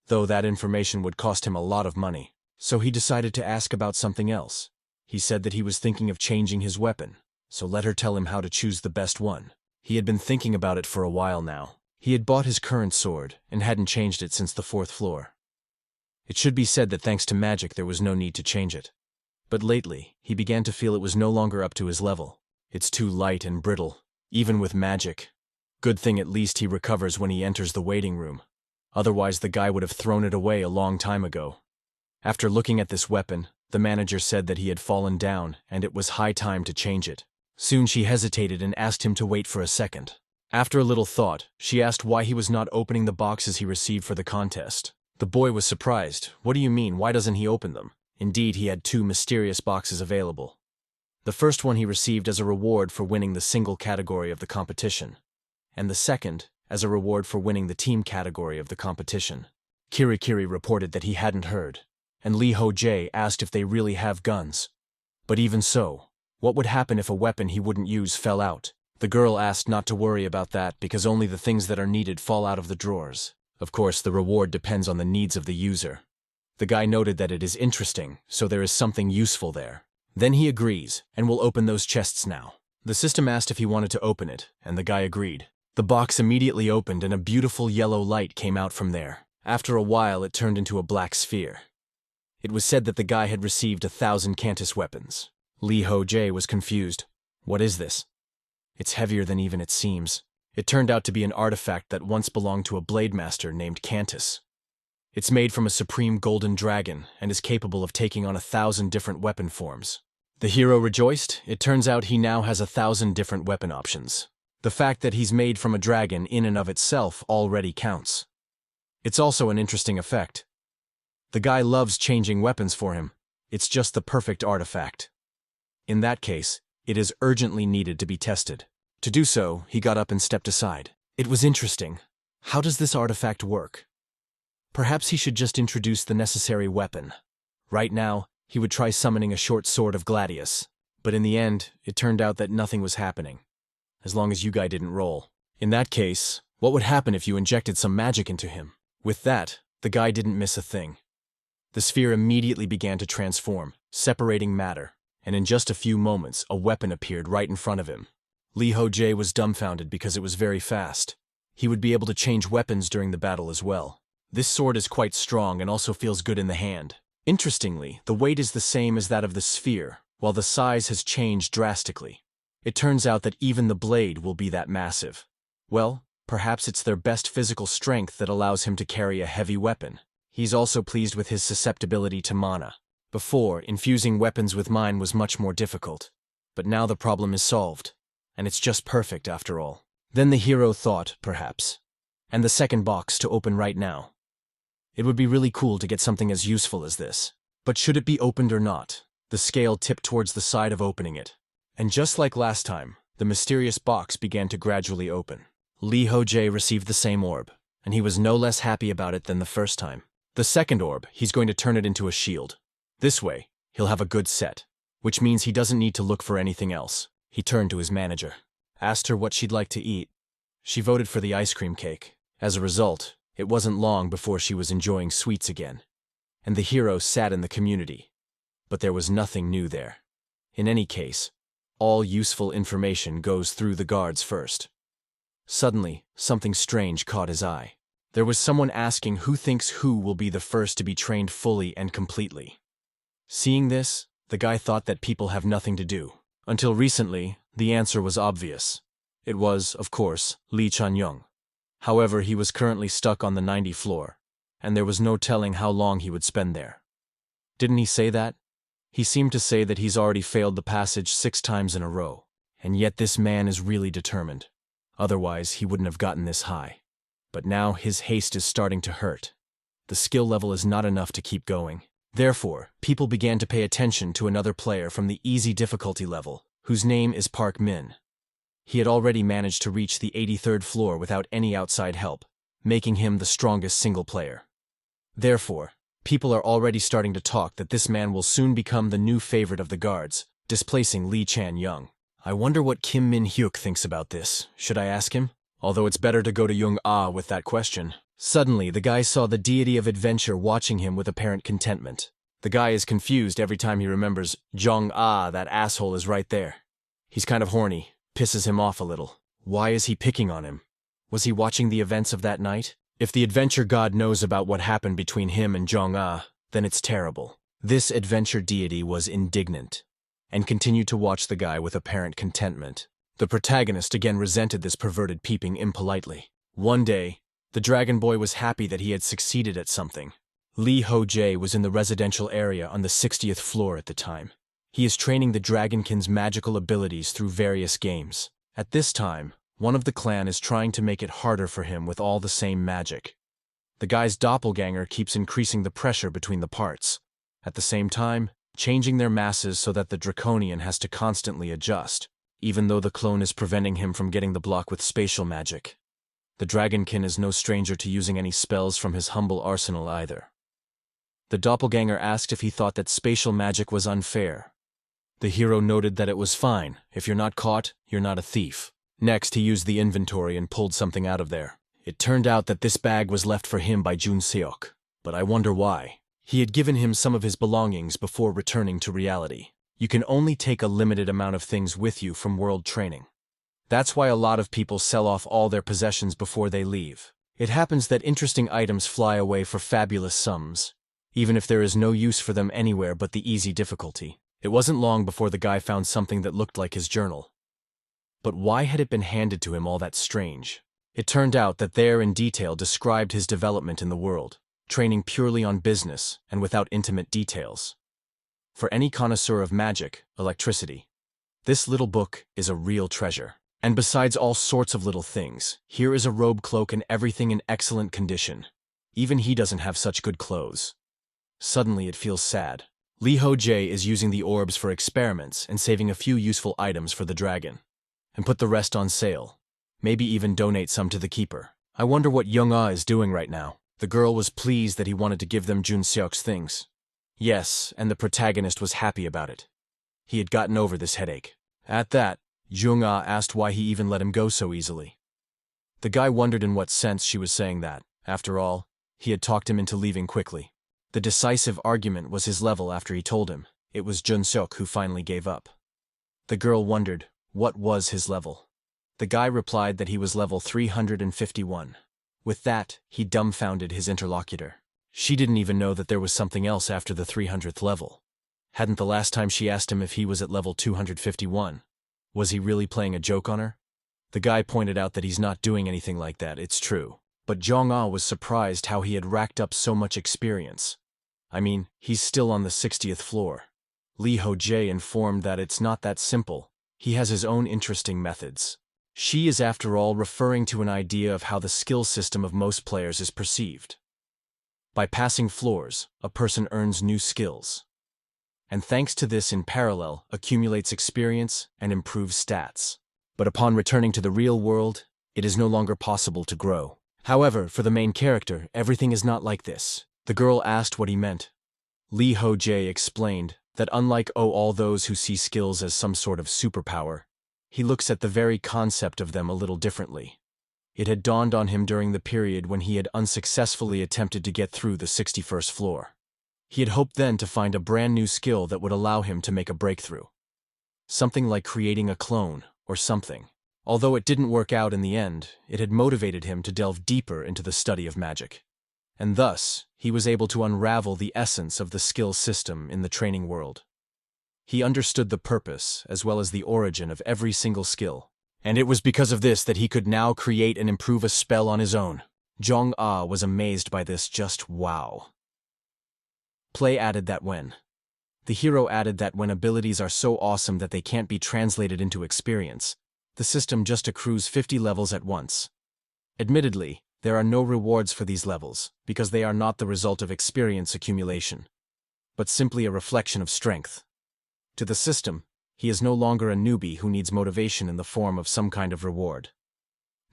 Speaker 1: though that information would cost him a lot of money. So he decided to ask about something else. He said that he was thinking of changing his weapon, so let her tell him how to choose the best one. He had been thinking about it for a while now. He had bought his current sword and hadn't changed it since the 4th floor. It should be said that thanks to magic there was no need to change it. But lately, he began to feel it was no longer up to his level. It's too light and brittle, even with magic. Good thing at least he recovers when he enters the waiting room. Otherwise the guy would have thrown it away a long time ago. After looking at this weapon, the manager said that he had fallen down and it was high time to change it. Soon she hesitated and asked him to wait for a second. After a little thought, she asked why he was not opening the boxes he received for the contest. The boy was surprised. What do you mean, why doesn't he open them? Indeed, he had 2 mysterious boxes available. The first one he received as a reward for winning the single category of the competition, and the second as a reward for winning the team category of the competition. Kirikiri reported that he hadn't heard, and Lee Ho-jae asked if they really have guns. But even so, what would happen if a weapon he wouldn't use fell out? The girl asked not to worry about that because only the things that are needed fall out of the drawers. Of course, the reward depends on the needs of the user. The guy noted that it is interesting, so there is something useful there. Then he agrees, and will open those chests now. The system asked if he wanted to open it, and the guy agreed. The box immediately opened and a beautiful yellow light came out from there. After a while, it turned into a black sphere. It was said that the guy had received 1,000 Cantus weapons. Lee Ho-jae was confused. What is this? It's heavier than even it seems. It turned out to be an artifact that once belonged to a blade master named Cantus. It's made from a supreme golden dragon and is capable of taking on 1,000 different weapon forms. The hero rejoiced. It turns out he now has 1,000 different weapon options. The fact that he's made from a dragon in and of itself already counts. It's also an interesting effect. The guy loves changing weapons for him. It's just the perfect artifact. In that case, it is urgently needed to be tested. To do so, he got up and stepped aside. It was interesting. How does this artifact work? Perhaps he should just introduce the necessary weapon. Right now, he would try summoning a short sword of Gladius. But in the end, it turned out that nothing was happening. As long as you guy didn't roll. In that case, what would happen if you injected some magic into him? With that, the guy didn't miss a thing. The sphere immediately began to transform, separating matter, and in just a few moments, a weapon appeared right in front of him. Lee Ho-jae was dumbfounded because it was very fast. He would be able to change weapons during the battle as well. This sword is quite strong and also feels good in the hand. Interestingly, the weight is the same as that of the sphere, while the size has changed drastically. It turns out that even the blade will be that massive. Well, perhaps it's their best physical strength that allows him to carry a heavy weapon. He's also pleased with his susceptibility to mana. Before, infusing weapons with mine was much more difficult. But now the problem is solved, and it's just perfect after all. Then the hero thought, perhaps. And the second box to open right now. It would be really cool to get something as useful as this. But should it be opened or not? The scale tipped towards the side of opening it. And just like last time, the mysterious box began to gradually open. Lee Ho-jae received the same orb, and he was no less happy about it than the first time. The second orb, he's going to turn it into a shield. This way, he'll have a good set, which means he doesn't need to look for anything else. He turned to his manager, asked her what she'd like to eat. She voted for the ice cream cake. As a result, it wasn't long before she was enjoying sweets again. And the hero sat in the community. But there was nothing new there. In any case, all useful information goes through the guards first. Suddenly, something strange caught his eye. There was someone asking who thinks who will be the first to be trained fully and completely. Seeing this, the guy thought that people have nothing to do. Until recently, the answer was obvious. It was, of course, Lee Chan-young. However, he was currently stuck on the 90th floor, and there was no telling how long he would spend there. Didn't he say that? He seemed to say that he's already failed the passage 6 times in a row, and yet this man is really determined. Otherwise, he wouldn't have gotten this high. But now his haste is starting to hurt. The skill level is not enough to keep going. Therefore, people began to pay attention to another player from the easy difficulty level, whose name is Park Min. He had already managed to reach the 83rd floor without any outside help, making him the strongest single player. Therefore, people are already starting to talk that this man will soon become the new favorite of the guards, displacing Lee Chan-young. I wonder what Kim Min-hyuk thinks about this. Should I ask him? Although it's better to go to Young Ah with that question. Suddenly, the guy saw the deity of adventure watching him with apparent contentment. The guy is confused every time he remembers Jong-ah, that asshole is right there. He's kind of horny, pisses him off a little. Why is he picking on him? Was he watching the events of that night? If the adventure god knows about what happened between him and Jong-ah, then it's terrible. This adventure deity was indignant and continued to watch the guy with apparent contentment. The protagonist again resented this perverted peeping impolitely. One day, the dragon boy was happy that he had succeeded at something. Lee Ho-jae was in the residential area on the 60th floor at the time. He is training the dragonkin's magical abilities through various games. At this time, one of the clan is trying to make it harder for him with all the same magic. The guy's doppelganger keeps increasing the pressure between the parts, at the same time, changing their masses so that the draconian has to constantly adjust, even though the clone is preventing him from getting the block with spatial magic. The dragonkin is no stranger to using any spells from his humble arsenal either. The doppelganger asked if he thought that spatial magic was unfair. The hero noted that it was fine. If you're not caught, you're not a thief. Next, he used the inventory and pulled something out of there. It turned out that this bag was left for him by Jun Seok, but I wonder why. He had given him some of his belongings before returning to reality. You can only take a limited amount of things with you from world training. That's why a lot of people sell off all their possessions before they leave. It happens that interesting items fly away for fabulous sums, even if there is no use for them anywhere but the easy difficulty. It wasn't long before the guy found something that looked like his journal. But why had it been handed to him all that strange? It turned out that there in detail described his development in the world, training purely on business and without intimate details. For any connoisseur of magic, electricity, this little book is a real treasure. And besides all sorts of little things, here is a robe, cloak, and everything in excellent condition. Even he doesn't have such good clothes. Suddenly it feels sad. Lee Ho-jae is using the orbs for experiments and saving a few useful items for the dragon, and put the rest on sale. Maybe even donate some to the keeper. I wonder what Jung-ah is doing right now. The girl was pleased that he wanted to give them Jun Seok's things. Yes, and the protagonist was happy about it. He had gotten over this headache. At that, Jung-ah asked why he even let him go so easily. The guy wondered in what sense she was saying that. After all, he had talked him into leaving quickly. The decisive argument was his level after he told him. It was Jun Seok who finally gave up. The girl wondered, what was his level? The guy replied that he was level 351. With that, he dumbfounded his interlocutor. She didn't even know that there was something else after the 300th level. Hadn't the last time she asked him if he was at level 251? Was he really playing a joke on her? The guy pointed out that he's not doing anything like that, it's true. But Jong-ah was surprised how he had racked up so much experience. I mean, he's still on the 60th floor. Lee Ho-jae informed that it's not that simple. He has his own interesting methods. She is, after all, referring to an idea of how the skill system of most players is perceived. By passing floors, a person earns new skills. And thanks to this, in parallel, accumulates experience and improves stats. But upon returning to the real world, it is no longer possible to grow. However, for the main character, everything is not like this. The girl asked what he meant. Lee Ho-jae explained that unlike all those who see skills as some sort of superpower, he looks at the very concept of them a little differently. It had dawned on him during the period when he had unsuccessfully attempted to get through the 61st floor. He had hoped then to find a brand new skill that would allow him to make a breakthrough. Something like creating a clone, or something. Although it didn't work out in the end, it had motivated him to delve deeper into the study of magic. And thus, he was able to unravel the essence of the skill system in the training world. He understood the purpose as well as the origin of every single skill. And it was because of this that he could now create and improve a spell on his own. Jong-ah was amazed by this. Just wow. Play added that when. The hero added that when abilities are so awesome that they can't be translated into experience, the system just accrues 50 levels at once. Admittedly, there are no rewards for these levels, because they are not the result of experience accumulation, but simply a reflection of strength. To the system, he is no longer a newbie who needs motivation in the form of some kind of reward.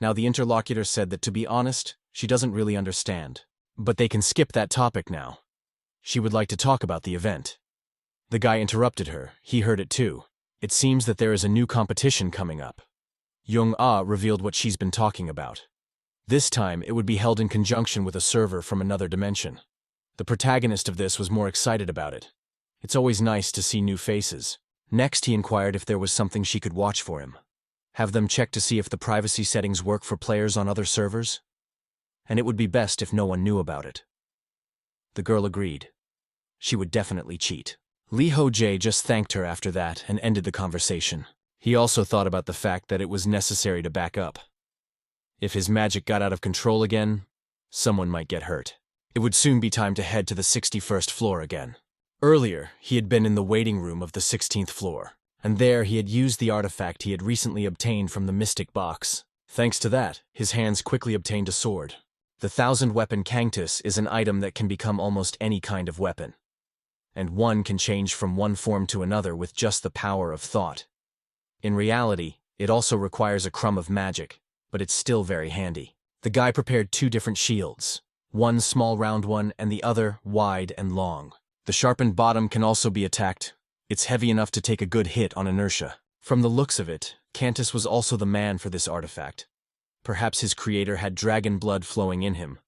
Speaker 1: Now the interlocutor said that, to be honest, she doesn't really understand. But they can skip that topic now. She would like to talk about the event. The guy interrupted her. He heard it too. It seems that there is a new competition coming up. Jung-ah revealed what she's been talking about. This time, it would be held in conjunction with a server from another dimension. The protagonist of this was more excited about it. It's always nice to see new faces. Next, he inquired if there was something she could watch for him. Have them check to see if the privacy settings work for players on other servers? And it would be best if no one knew about it. The girl agreed. She would definitely cheat. Lee Ho-jae just thanked her after that and ended the conversation. He also thought about the fact that it was necessary to back up. If his magic got out of control again, someone might get hurt. It would soon be time to head to the 61st floor again. Earlier, he had been in the waiting room of the 16th floor, and there he had used the artifact he had recently obtained from the mystic box. Thanks to that, his hands quickly obtained a sword. The 1000-weapon cactus is an item that can become almost any kind of weapon, and one can change from one form to another with just the power of thought. In reality, it also requires a crumb of magic, but it's still very handy. The guy prepared 2 different shields, one small round one and the other wide and long. The sharpened bottom can also be attacked. It's heavy enough to take a good hit on inertia. From the looks of it, Cantus was also the man for this artifact. Perhaps his creator had dragon blood flowing in him.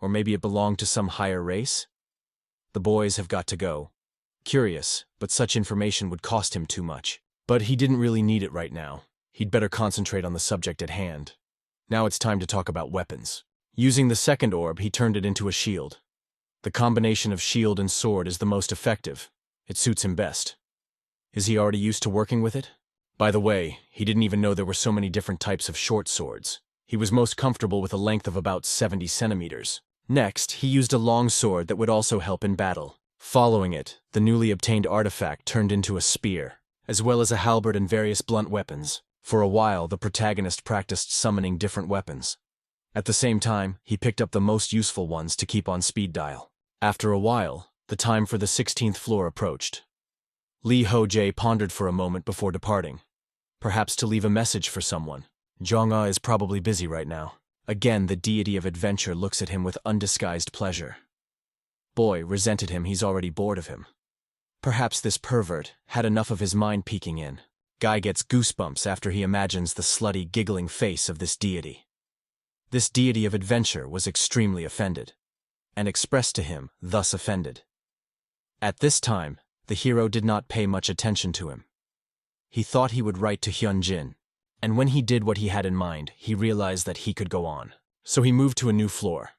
Speaker 1: Or maybe it belonged to some higher race? The boys have got to go. Curious, but such information would cost him too much. But he didn't really need it right now. He'd better concentrate on the subject at hand. Now it's time to talk about weapons. Using the second orb, he turned it into a shield. The combination of shield and sword is the most effective. It suits him best. Is he already used to working with it? By the way, he didn't even know there were so many different types of short swords. He was most comfortable with a length of about 70 centimeters. Next, he used a long sword that would also help in battle. Following it, the newly obtained artifact turned into a spear, as well as a halberd and various blunt weapons. For a while, the protagonist practiced summoning different weapons. At the same time, he picked up the most useful ones to keep on speed dial. After a while, the time for the 16th floor approached. Lee Ho-jae pondered for a moment before departing. Perhaps to leave a message for someone. Jong-ah is probably busy right now. Again, the deity of adventure looks at him with undisguised pleasure. Boy resented him, he's already bored of him. Perhaps this pervert had enough of his mind peeking in. Guy gets goosebumps after he imagines the slutty, giggling face of this deity. This deity of adventure was extremely offended, and expressed to him, thus offended. At this time, the hero did not pay much attention to him. He thought he would write to Hyunjin, and when he did what he had in mind, he realized that he could go on. So he moved to a new floor.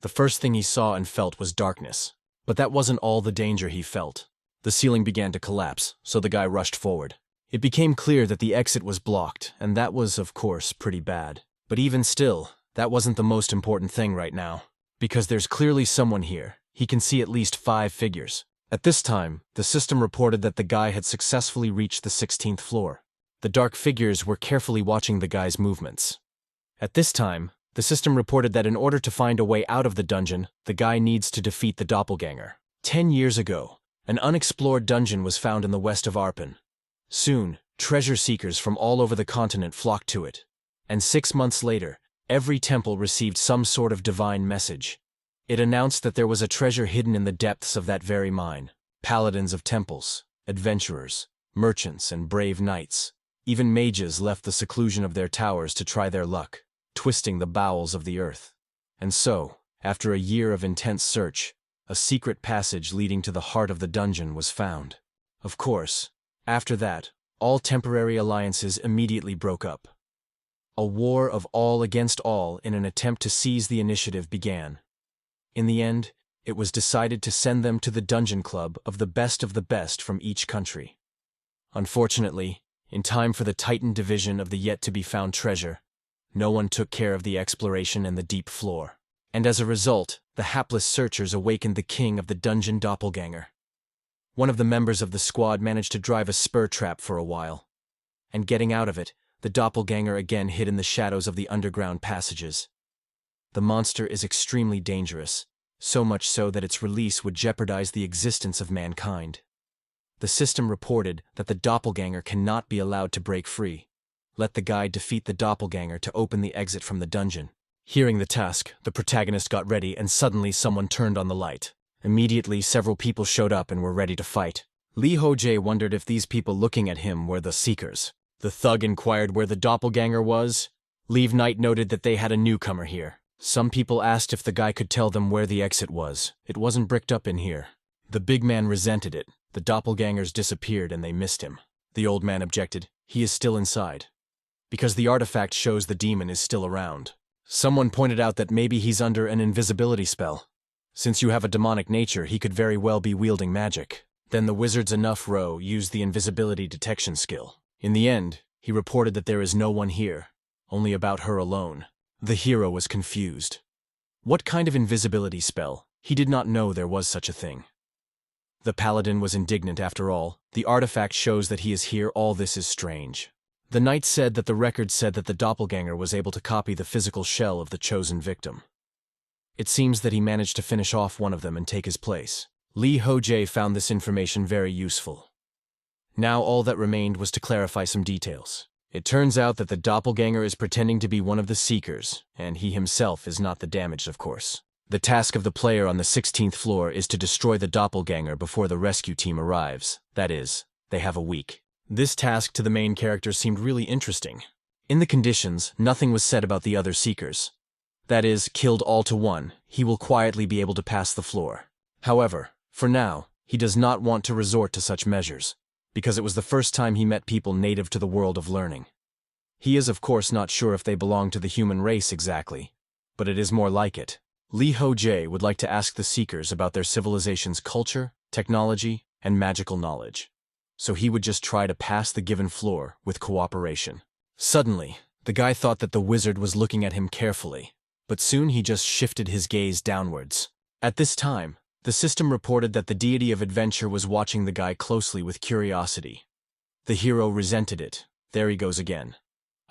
Speaker 1: The first thing he saw and felt was darkness, but that wasn't all the danger he felt. The ceiling began to collapse, so the guy rushed forward. It became clear that the exit was blocked, and that was, of course, pretty bad. But even still, that wasn't the most important thing right now. Because there's clearly someone here. He can see at least 5 figures. At this time, the system reported that the guy had successfully reached the 16th floor. The dark figures were carefully watching the guy's movements. At this time, the system reported that in order to find a way out of the dungeon, the guy needs to defeat the doppelganger. 10 years ago, an unexplored dungeon was found in the west of Arpan. Soon, treasure seekers from all over the continent flocked to it. And 6 months later, every temple received some sort of divine message. It announced that there was a treasure hidden in the depths of that very mine. Paladins of temples, adventurers, merchants, and brave knights. Even mages left the seclusion of their towers to try their luck, twisting the bowels of the earth. And so, after a year of intense search, a secret passage leading to the heart of the dungeon was found. Of course, after that, all temporary alliances immediately broke up. A war of all against all in an attempt to seize the initiative began. In the end, it was decided to send them to the dungeon club of the best from each country. Unfortunately, in time for the Titan division of the yet-to-be-found treasure, no one took care of the exploration and the deep floor. And as a result, the hapless searchers awakened the king of the dungeon doppelganger. One of the members of the squad managed to drive a spur trap for a while. And getting out of it, the doppelganger again hid in the shadows of the underground passages. The monster is extremely dangerous, so much so that its release would jeopardize the existence of mankind. The system reported that the doppelganger cannot be allowed to break free. Let the guy defeat the doppelganger to open the exit from the dungeon. Hearing the task, the protagonist got ready and suddenly someone turned on the light. Immediately, several people showed up and were ready to fight. Lee Ho-jae wondered if these people looking at him were the Seekers. The thug inquired where the doppelganger was. Leave Knight noted that they had a newcomer here. Some people asked if the guy could tell them where the exit was. It wasn't bricked up in here. The big man resented it. The doppelgangers disappeared and they missed him. The old man objected. He is still inside. Because the artifact shows the demon is still around. Someone pointed out that maybe he's under an invisibility spell. Since you have a demonic nature, he could very well be wielding magic. Then the wizard's enough row used the invisibility detection skill. In the end, he reported that there is no one here, only about her alone. The hero was confused. What kind of invisibility spell? He did not know there was such a thing. The paladin was indignant after all. The artifact shows that he is here. All this is strange. The knight said that the record said that the doppelganger was able to copy the physical shell of the chosen victim. It seems that he managed to finish off one of them and take his place. Li Hojie found this information very useful. Now all that remained was to clarify some details. It turns out that the doppelganger is pretending to be one of the seekers, and he himself is not the damaged, of course. The task of the player on the 16th floor is to destroy the doppelganger before the rescue team arrives. That is, they have a week. This task to the main character seemed really interesting. In the conditions, nothing was said about the other seekers. That is, killed all to one, he will quietly be able to pass the floor. However, for now, he does not want to resort to such measures, because it was the first time he met people native to the world of learning. He is of course not sure if they belong to the human race exactly, but it is more like it. Li Hojie would like to ask the seekers about their civilization's culture, technology, and magical knowledge. So he would just try to pass the given floor with cooperation. Suddenly, the guy thought that the wizard was looking at him carefully, but soon he just shifted his gaze downwards. At this time, the system reported that the deity of adventure was watching the guy closely with curiosity. The hero resented it. There he goes again.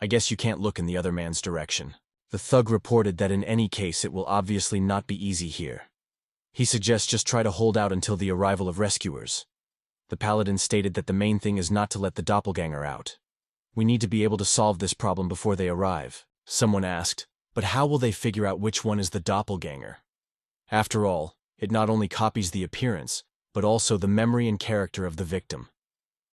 Speaker 1: I guess you can't look in the other man's direction. The thug reported that in any case it will obviously not be easy here. He suggests just try to hold out until the arrival of rescuers. The paladin stated that the main thing is not to let the doppelganger out. We need to be able to solve this problem before they arrive. Someone asked, but how will they figure out which one is the doppelganger? After all, it not only copies the appearance, but also the memory and character of the victim.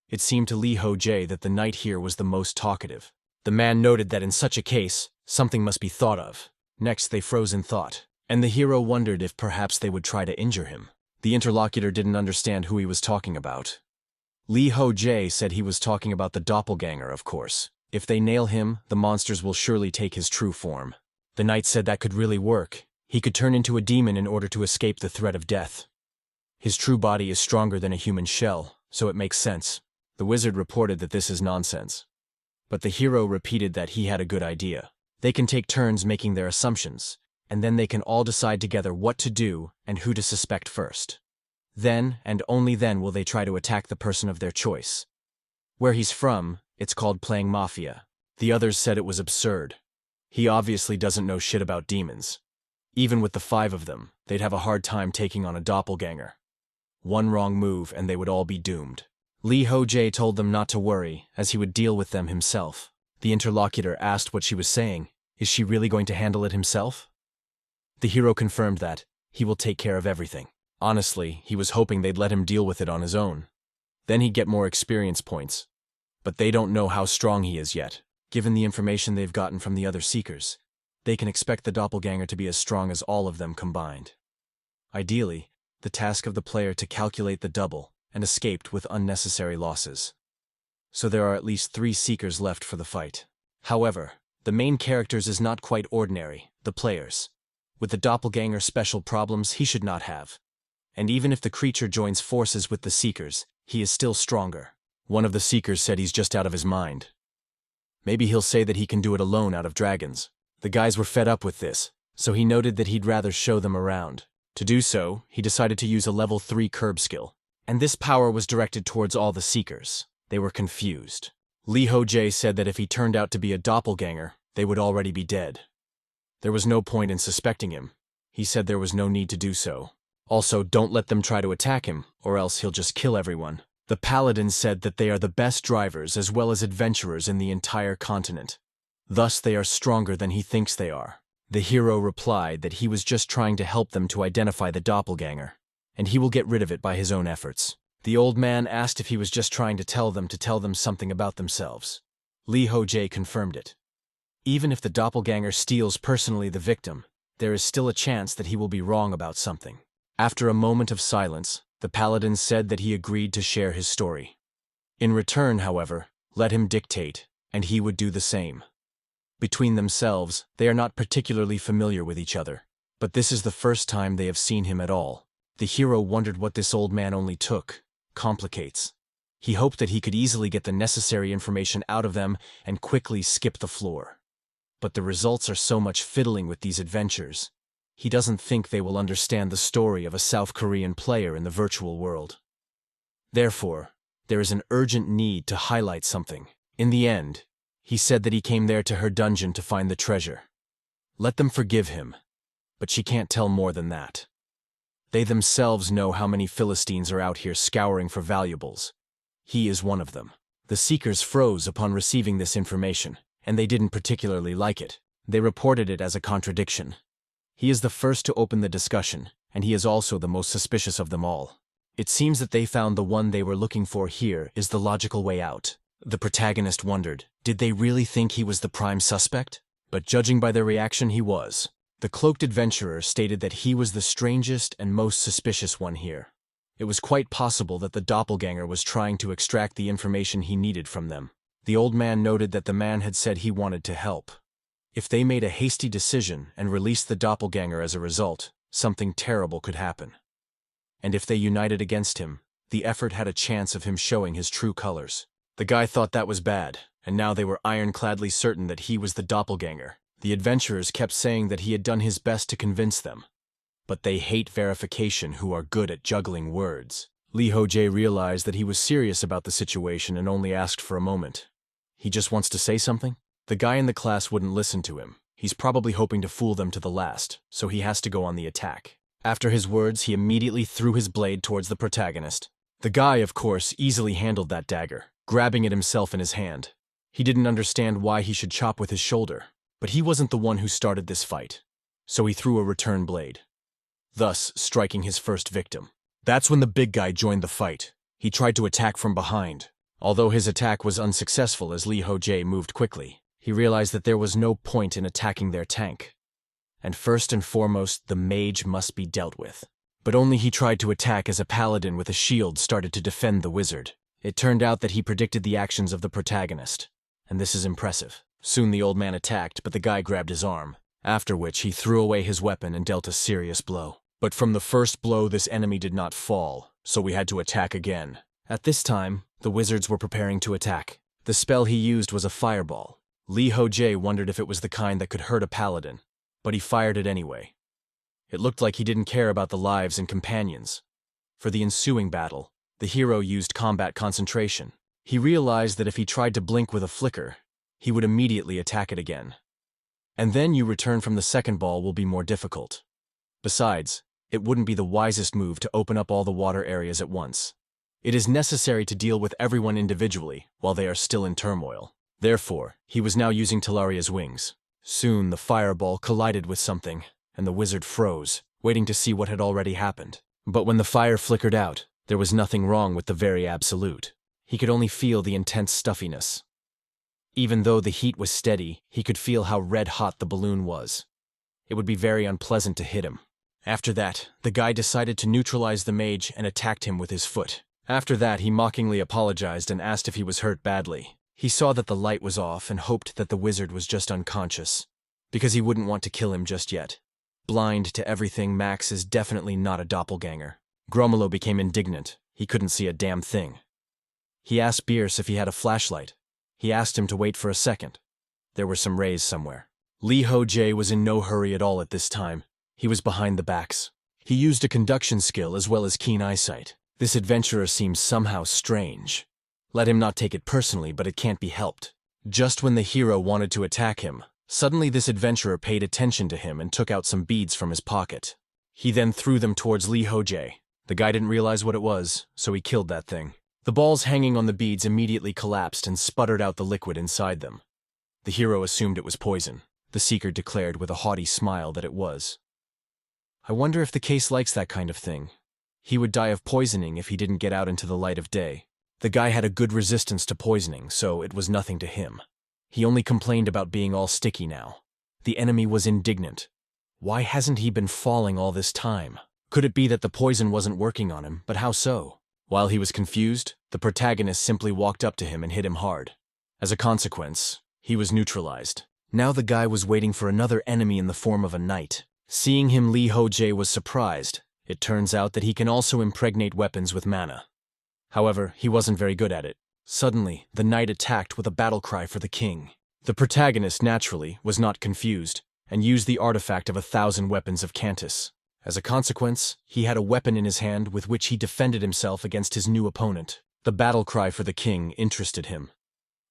Speaker 1: It seemed to Li Hojie that the knight here was the most talkative. The man noted that in such a case, something must be thought of. Next they froze in thought, and the hero wondered if perhaps they would try to injure him. The interlocutor didn't understand who he was talking about. Li Hojie said he was talking about the doppelganger, of course. If they nail him, the monsters will surely take his true form. The knight said that could really work. He could turn into a demon in order to escape the threat of death. His true body is stronger than a human shell, so it makes sense. The wizard reported that this is nonsense. But the hero repeated that he had a good idea. They can take turns making their assumptions, and then they can all decide together what to do and who to suspect first. Then, and only then, will they try to attack the person of their choice. Where he's from, it's called playing mafia. The others said it was absurd. He obviously doesn't know shit about demons. Even with the 5 of them, they'd have a hard time taking on a doppelganger. One wrong move and they would all be doomed. Li Hojie told them not to worry, as he would deal with them himself. The interlocutor asked what she was saying. Is she really going to handle it himself? The hero confirmed that he will take care of everything. Honestly, he was hoping they'd let him deal with it on his own. Then he'd get more experience points. But they don't know how strong he is yet. Given the information they've gotten from the other seekers, they can expect the doppelganger to be as strong as all of them combined. Ideally, the task of the player to calculate the double and escaped with unnecessary losses. So there are at least 3 seekers left for the fight. However, the main characters is not quite ordinary, the players. With the doppelganger special problems he should not have. And even if the creature joins forces with the seekers, he is still stronger. One of the seekers said he's just out of his mind. Maybe he'll say that he can do it alone out of dragons. The guys were fed up with this, so he noted that he'd rather show them around. To do so, he decided to use a level 3 curb skill. And this power was directed towards all the seekers. They were confused. Li Hojie said that if he turned out to be a doppelganger, they would already be dead. There was no point in suspecting him. He said there was no need to do so. Also, don't let them try to attack him, or else he'll just kill everyone. The paladin said that they are the best drivers as well as adventurers in the entire continent. Thus they are stronger than he thinks they are. The hero replied that he was just trying to help them to identify the doppelganger, and he will get rid of it by his own efforts. The old man asked if he was just trying to tell them something about themselves. Li Hojie confirmed it. Even if the doppelganger steals personally the victim, there is still a chance that he will be wrong about something. After a moment of silence, the paladin said that he agreed to share his story. In return, however, let him dictate, and he would do the same. Between themselves, they are not particularly familiar with each other, but this is the first time they have seen him at all. The hero wondered what this old man only took, complicates. He hoped that he could easily get the necessary information out of them and quickly skip the floor. But the results are so much fiddling with these adventures. He doesn't think they will understand the story of a South Korean player in the virtual world. Therefore, there is an urgent need to highlight something. In the end, he said that he came there to her dungeon to find the treasure. Let them forgive him, but she can't tell more than that. They themselves know how many Philistines are out here scouring for valuables. He is one of them. The seekers froze upon receiving this information, and they didn't particularly like it. They reported it as a contradiction. He is the first to open the discussion, and he is also the most suspicious of them all. It seems that they found the one they were looking for here is the logical way out. The protagonist wondered, did they really think he was the prime suspect? But judging by their reaction, he was. The cloaked adventurer stated that he was the strangest and most suspicious one here. It was quite possible that the doppelganger was trying to extract the information he needed from them. The old man noted that the man had said he wanted to help. If they made a hasty decision and released the doppelganger as a result, something terrible could happen. And if they united against him, the effort had a chance of him showing his true colors. The guy thought that was bad, and now they were ironcladly certain that he was the doppelganger. The adventurers kept saying that he had done his best to convince them. But they hate verification who are good at juggling words. Lee Ho-jae realized that he was serious about the situation and only asked for a moment. He just wants to say something? The guy in the class wouldn't listen to him. He's probably hoping to fool them to the last, so he has to go on the attack. After his words, he immediately threw his blade towards the protagonist. The guy, of course, easily handled that dagger, grabbing it himself in his hand. He didn't understand why he should chop with his shoulder, but he wasn't the one who started this fight, so he threw a return blade, thus striking his first victim. That's when the big guy joined the fight. He tried to attack from behind. Although his attack was unsuccessful as Lee Ho-jae moved quickly, he realized that there was no point in attacking their tank. And first and foremost, the mage must be dealt with. But only he tried to attack as a paladin with a shield started to defend the wizard. It turned out that he predicted the actions of the protagonist, and this is impressive. Soon the old man attacked, but the guy grabbed his arm, after which he threw away his weapon and dealt a serious blow. But from the first blow, this enemy did not fall, so we had to attack again. At this time, the wizards were preparing to attack. The spell he used was a fireball. Lee Ho-jae wondered if it was the kind that could hurt a paladin, but he fired it anyway. It looked like he didn't care about the lives and companions. For the ensuing battle, the hero used combat concentration. He realized that if he tried to blink with a flicker, he would immediately attack it again. And then you return from the second ball will be more difficult. Besides, it wouldn't be the wisest move to open up all the water areas at once. It is necessary to deal with everyone individually while they are still in turmoil. Therefore, he was now using Talaria's wings. Soon the fireball collided with something, and the wizard froze, waiting to see what had already happened. But when the fire flickered out, there was nothing wrong with the very absolute. He could only feel the intense stuffiness. Even though the heat was steady, he could feel how red-hot the balloon was. It would be very unpleasant to hit him. After that, the guy decided to neutralize the mage and attacked him with his foot. After that, he mockingly apologized and asked if he was hurt badly. He saw that the light was off and hoped that the wizard was just unconscious, because he wouldn't want to kill him just yet. Blind to everything, Max is definitely not a doppelganger. Gromolo became indignant. He couldn't see a damn thing. He asked Bierce if he had a flashlight. He asked him to wait for a second. There were some rays somewhere. Lee Ho-jae was in no hurry at all at this time. He was behind the backs. He used a conduction skill as well as keen eyesight. This adventurer seems somehow strange. Let him not take it personally, but it can't be helped. Just when the hero wanted to attack him, suddenly this adventurer paid attention to him and took out some beads from his pocket. He then threw them towards Lee Ho-jae. The guy didn't realize what it was, so he killed that thing. The balls hanging on the beads immediately collapsed and sputtered out the liquid inside them. The hero assumed it was poison. The seeker declared with a haughty smile that it was. I wonder if the case likes that kind of thing. He would die of poisoning if he didn't get out into the light of day. The guy had a good resistance to poisoning, so it was nothing to him. He only complained about being all sticky now. The enemy was indignant. Why hasn't he been falling all this time? Could it be that the poison wasn't working on him, but how so? While he was confused, the protagonist simply walked up to him and hit him hard. As a consequence, he was neutralized. Now the guy was waiting for another enemy in the form of a knight. Seeing him, Lee Ho-jae was surprised. It turns out that he can also impregnate weapons with mana. However, he wasn't very good at it. Suddenly, the knight attacked with a battle cry for the king. The protagonist, naturally, was not confused, and used the artifact of 1,000 weapons of Cantus. As a consequence, he had a weapon in his hand with which he defended himself against his new opponent. The battle cry for the king interested him.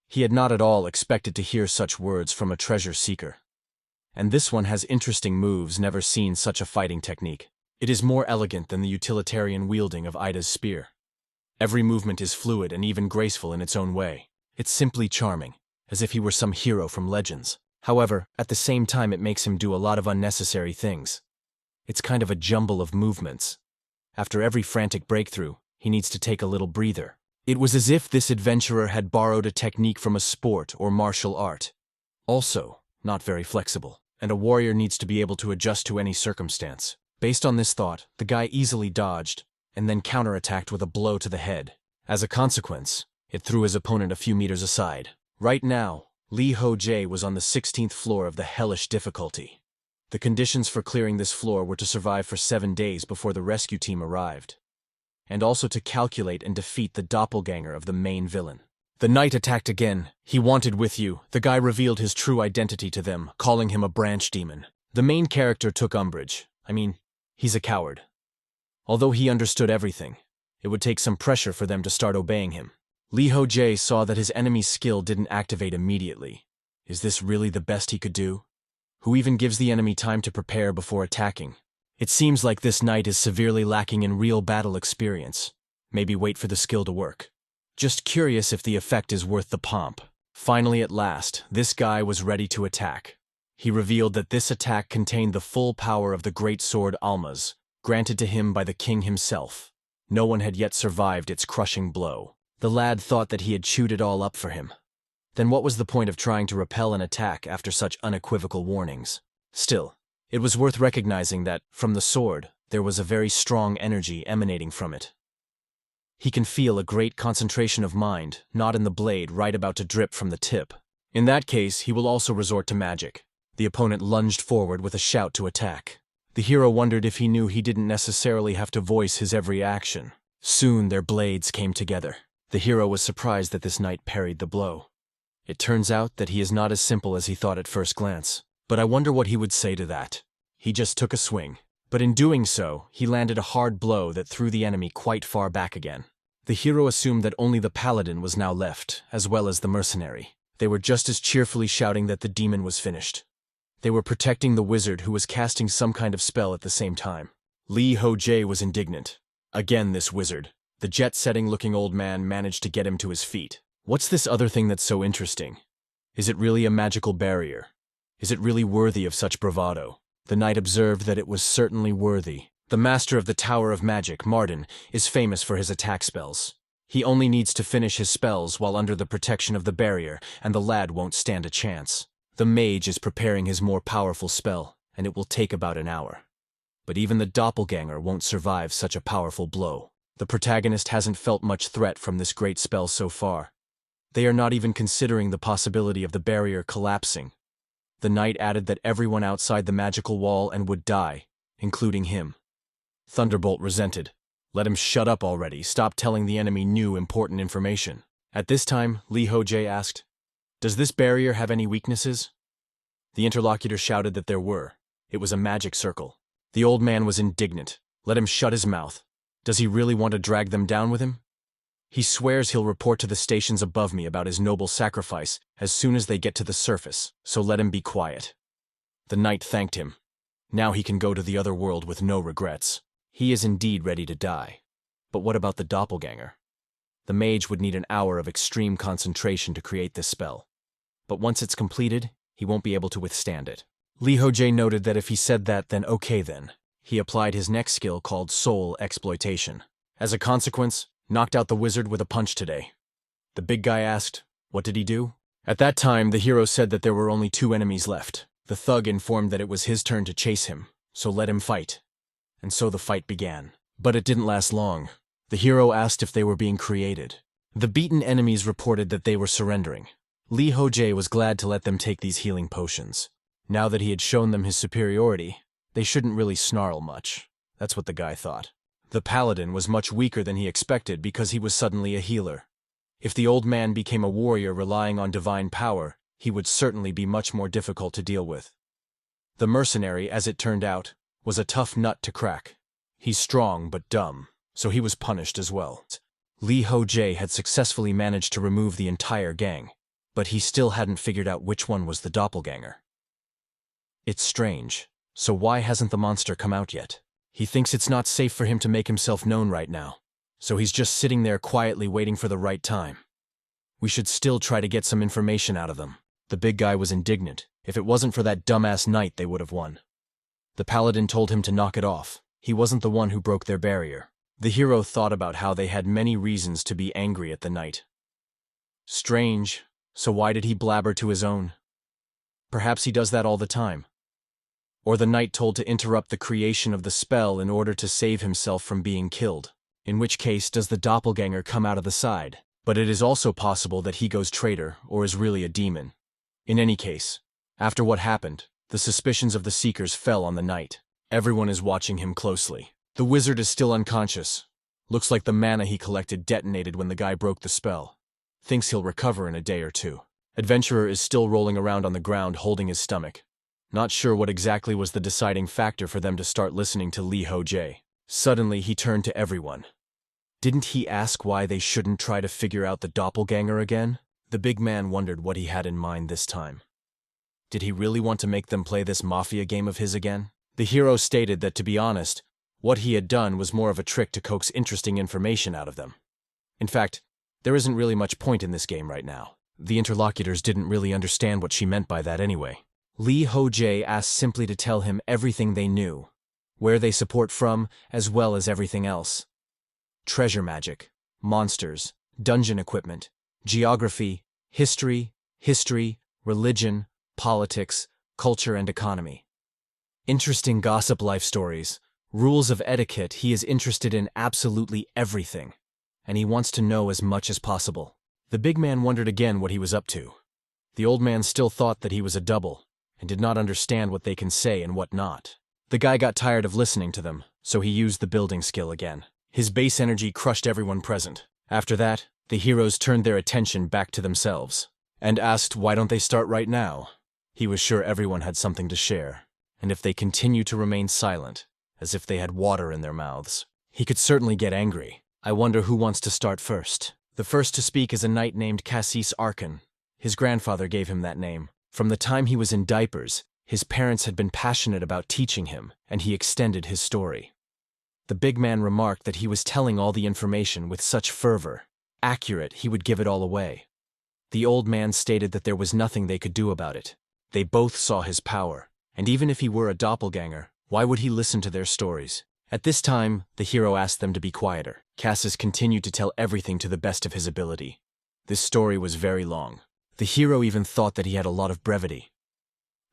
Speaker 1: He had not at all expected to hear such words from a treasure seeker. And this one has interesting moves, never seen such a fighting technique. It is more elegant than the utilitarian wielding of Ida's spear. Every movement is fluid and even graceful in its own way. It's simply charming, as if he were some hero from legends. However, at the same time it makes him do a lot of unnecessary things. It's kind of a jumble of movements. After every frantic breakthrough, he needs to take a little breather. It was as if this adventurer had borrowed a technique from a sport or martial art. Also, not very flexible, and a warrior needs to be able to adjust to any circumstance. Based on this thought, the guy easily dodged, and then counterattacked with a blow to the head. As a consequence, it threw his opponent a few meters aside. Right now, Lee Ho-jae was on the 16th floor of the hellish difficulty. The conditions for clearing this floor were to survive for 7 days before the rescue team arrived, and also to calculate and defeat the doppelganger of the main villain. The knight attacked again. He wanted with you. The guy revealed his true identity to them, calling him a branch demon. The main character took umbrage. He's a coward. Although he understood everything, it would take some pressure for them to start obeying him. Lee Ho-jae saw that his enemy's skill didn't activate immediately. Is this really the best he could do? Who even gives the enemy time to prepare before attacking? It seems like this knight is severely lacking in real battle experience. Maybe wait for the skill to work. Just curious if the effect is worth the pomp. Finally, at last, this guy was ready to attack. He revealed that this attack contained the full power of the great sword Alma's, granted to him by the king himself. No one had yet survived its crushing blow. The lad thought that he had chewed it all up for him. Then what was the point of trying to repel an attack after such unequivocal warnings? Still, it was worth recognizing that, from the sword, there was a very strong energy emanating from it. He can feel a great concentration of mind, not in the blade right about to drip from the tip. In that case, he will also resort to magic. The opponent lunged forward with a shout to attack. The hero wondered if he knew he didn't necessarily have to voice his every action. Soon their blades came together. The hero was surprised that this knight parried the blow. It turns out that he is not as simple as he thought at first glance. But I wonder what he would say to that. He just took a swing. But in doing so, he landed a hard blow that threw the enemy quite far back again. The hero assumed that only the paladin was now left, as well as the mercenary. They were just as cheerfully shouting that the demon was finished. They were protecting the wizard who was casting some kind of spell at the same time. Lee Ho-jae was indignant. Again this wizard. The jet-setting looking old man managed to get him to his feet. What's this other thing that's so interesting? Is it really a magical barrier? Is it really worthy of such bravado? The knight observed that it was certainly worthy. The master of the Tower of Magic, Martin, is famous for his attack spells. He only needs to finish his spells while under the protection of the barrier, and the lad won't stand a chance. The mage is preparing his more powerful spell, and it will take about an hour. But even the doppelganger won't survive such a powerful blow. The protagonist hasn't felt much threat from this great spell so far. They are not even considering the possibility of the barrier collapsing. The knight added that everyone outside the magical wall and would die, including him. Thunderbolt resented. Let him shut up already. Stop telling the enemy new important information. At this time, Lee Ho-jae asked, "Does this barrier have any weaknesses?" The interlocutor shouted that there were. It was a magic circle. The old man was indignant. Let him shut his mouth. Does he really want to drag them down with him? He swears he'll report to the stations above me about his noble sacrifice as soon as they get to the surface, so let him be quiet. The knight thanked him. Now he can go to the other world with no regrets. He is indeed ready to die. But what about the doppelganger? The mage would need an hour of extreme concentration to create this spell. But once it's completed, he won't be able to withstand it. Lee Ho-jae noted that if he said that, then okay then. He applied his next skill called soul exploitation. As a consequence, knocked out the wizard with a punch today. The big guy asked, "What did he do?" At that time, the hero said that there were only 2 enemies left. The thug informed that it was his turn to chase him, so let him fight. And so the fight began. But it didn't last long. The hero asked if they were being created. The beaten enemies reported that they were surrendering. Lee Ho-jae was glad to let them take these healing potions. Now that he had shown them his superiority, they shouldn't really snarl much. That's what the guy thought. The paladin was much weaker than he expected because he was suddenly a healer. If the old man became a warrior relying on divine power, he would certainly be much more difficult to deal with. The mercenary, as it turned out, was a tough nut to crack. He's strong but dumb, so he was punished as well. Lee Ho-jae had successfully managed to remove the entire gang, but he still hadn't figured out which one was the doppelganger. It's strange. So why hasn't the monster come out yet? He thinks it's not safe for him to make himself known right now, so he's just sitting there quietly waiting for the right time. We should still try to get some information out of them. The big guy was indignant. If it wasn't for that dumbass knight, they would have won. The paladin told him to knock it off. He wasn't the one who broke their barrier. The hero thought about how they had many reasons to be angry at the knight. Strange. So why did he blabber to his own? Perhaps he does that all the time. Or the knight told to interrupt the creation of the spell in order to save himself from being killed. In which case, does the doppelganger come out of the side? But it is also possible that he goes traitor or is really a demon. In any case, after what happened, the suspicions of the Seekers fell on the knight. Everyone is watching him closely. The wizard is still unconscious. Looks like the mana he collected detonated when the guy broke the spell. Thinks he'll recover in a day or 2. Adventurer is still rolling around on the ground holding his stomach. Not sure what exactly was the deciding factor for them to start listening to Lee Ho-jae. Suddenly he turned to everyone. Didn't he ask why they shouldn't try to figure out the doppelganger again? The big man wondered what he had in mind this time. Did he really want to make them play this mafia game of his again? The hero stated that, to be honest, what he had done was more of a trick to coax interesting information out of them. In fact, there isn't really much point in this game right now. The interlocutors didn't really understand what she meant by that anyway. Lee Ho-jae asked simply to tell him everything they knew, where they support from, as well as everything else. Treasure magic, monsters, dungeon equipment, geography, history, religion, politics, culture and economy. Interesting gossip life stories, rules of etiquette. He is interested in absolutely everything, and he wants to know as much as possible. The big man wondered again what he was up to. The old man still thought that he was a double, and did not understand what they can say and what not. The guy got tired of listening to them, so he used the building skill again. His base energy crushed everyone present. After that, the heroes turned their attention back to themselves, and asked why don't they start right now. He was sure everyone had something to share, and if they continued to remain silent, as if they had water in their mouths, he could certainly get angry. I wonder who wants to start first. The first to speak is a knight named Cassis Arkan. His grandfather gave him that name. From the time he was in diapers, his parents had been passionate about teaching him, and he extended his story. The big man remarked that he was telling all the information with such fervor. Accurate, he would give it all away. The old man stated that there was nothing they could do about it. They both saw his power, and even if he were a doppelganger, why would he listen to their stories? At this time, the hero asked them to be quieter. Cassis continued to tell everything to the best of his ability. This story was very long. The hero even thought that he had a lot of brevity.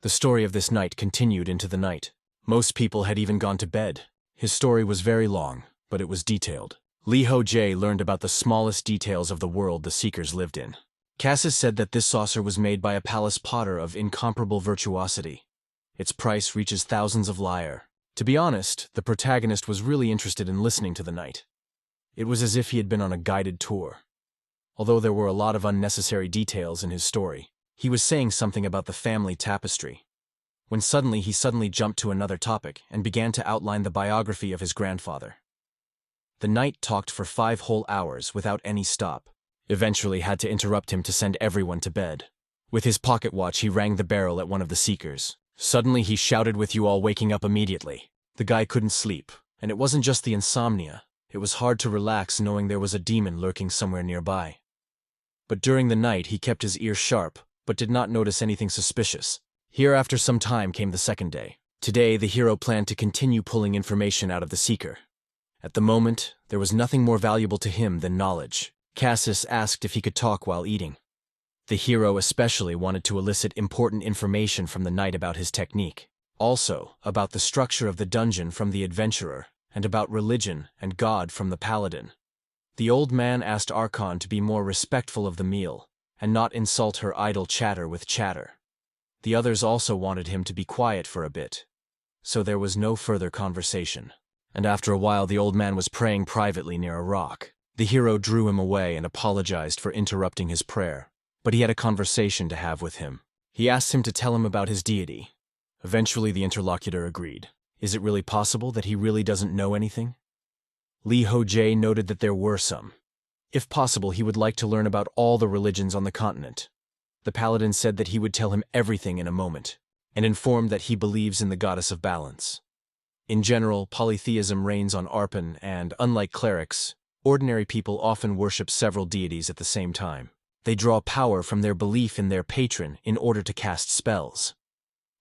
Speaker 1: The story of this knight continued into the night. Most people had even gone to bed. His story was very long, but it was detailed. Lee Ho-jae learned about the smallest details of the world the Seekers lived in. Cassis said that this saucer was made by a palace potter of incomparable virtuosity. Its price reaches thousands of lyre. To be honest, the protagonist was really interested in listening to the knight. It was as if he had been on a guided tour. Although there were a lot of unnecessary details in his story, he was saying something about the family tapestry. When he suddenly jumped to another topic and began to outline the biography of his grandfather. The knight talked for 5 whole hours without any stop. Eventually had to interrupt him to send everyone to bed. With his pocket watch, he rang the barrel at one of the Seekers. Suddenly he shouted, "With you all waking up immediately." The guy couldn't sleep, and it wasn't just the insomnia. It was hard to relax knowing there was a demon lurking somewhere nearby. But during the night he kept his ears sharp, but did not notice anything suspicious. Here after some time came the second day. Today the hero planned to continue pulling information out of the Seeker. At the moment, there was nothing more valuable to him than knowledge. Cassis asked if he could talk while eating. The hero especially wanted to elicit important information from the knight about his technique, also about the structure of the dungeon from the adventurer, and about religion and God from the paladin. The old man asked Archon to be more respectful of the meal, and not insult her idle chatter with chatter. The others also wanted him to be quiet for a bit, so there was no further conversation. And after a while the old man was praying privately near a rock. The hero drew him away and apologized for interrupting his prayer, but he had a conversation to have with him. He asked him to tell him about his deity. Eventually the interlocutor agreed. Is it really possible that he really doesn't know anything? Li Hojie noted that there were some. If possible, he would like to learn about all the religions on the continent. The paladin said that he would tell him everything in a moment, and informed that he believes in the goddess of balance. In general, polytheism reigns on Arpan and, unlike clerics, ordinary people often worship several deities at the same time. They draw power from their belief in their patron in order to cast spells.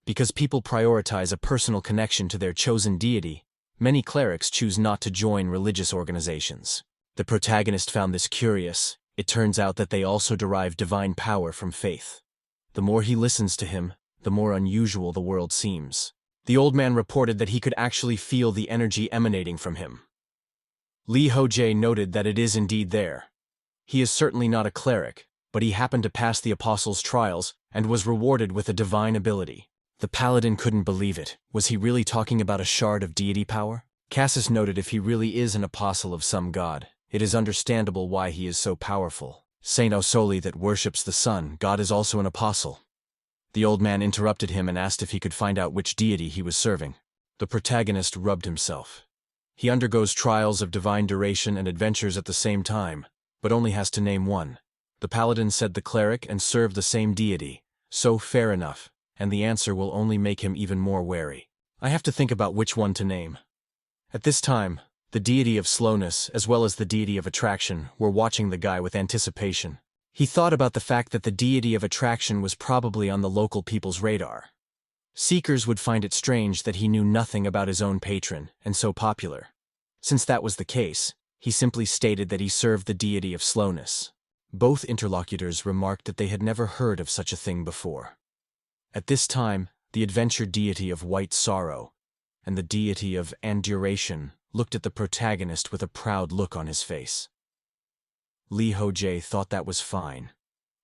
Speaker 1: Because people prioritize a personal connection to their chosen deity, many clerics choose not to join religious organizations. The protagonist found this curious. It turns out that they also derive divine power from faith. The more he listens to him, the more unusual the world seems. The old man reported that he could actually feel the energy emanating from him. Li Hojie noted that it is indeed there. He is certainly not a cleric, but he happened to pass the apostles' trials and was rewarded with a divine ability. The paladin couldn't believe it. Was he really talking about a shard of deity power? Cassus noted if he really is an apostle of some god, it is understandable why he is so powerful. Saint Osoli that worships the sun, God is also an apostle. The old man interrupted him and asked if he could find out which deity he was serving. The protagonist rubbed himself. He undergoes trials of divine duration and adventures at the same time, but only has to name one. The paladin said the cleric and served the same deity, so fair enough, and the answer will only make him even more wary. I have to think about which one to name. At this time, the deity of slowness as well as the deity of attraction were watching the guy with anticipation. He thought about the fact that the deity of attraction was probably on the local people's radar. Seekers would find it strange that he knew nothing about his own patron and so popular. Since that was the case, he simply stated that he served the deity of slowness. Both interlocutors remarked that they had never heard of such a thing before. At this time, the adventure deity of white sorrow and the deity of anduration looked at the protagonist with a proud look on his face. Li Hojie thought that was fine,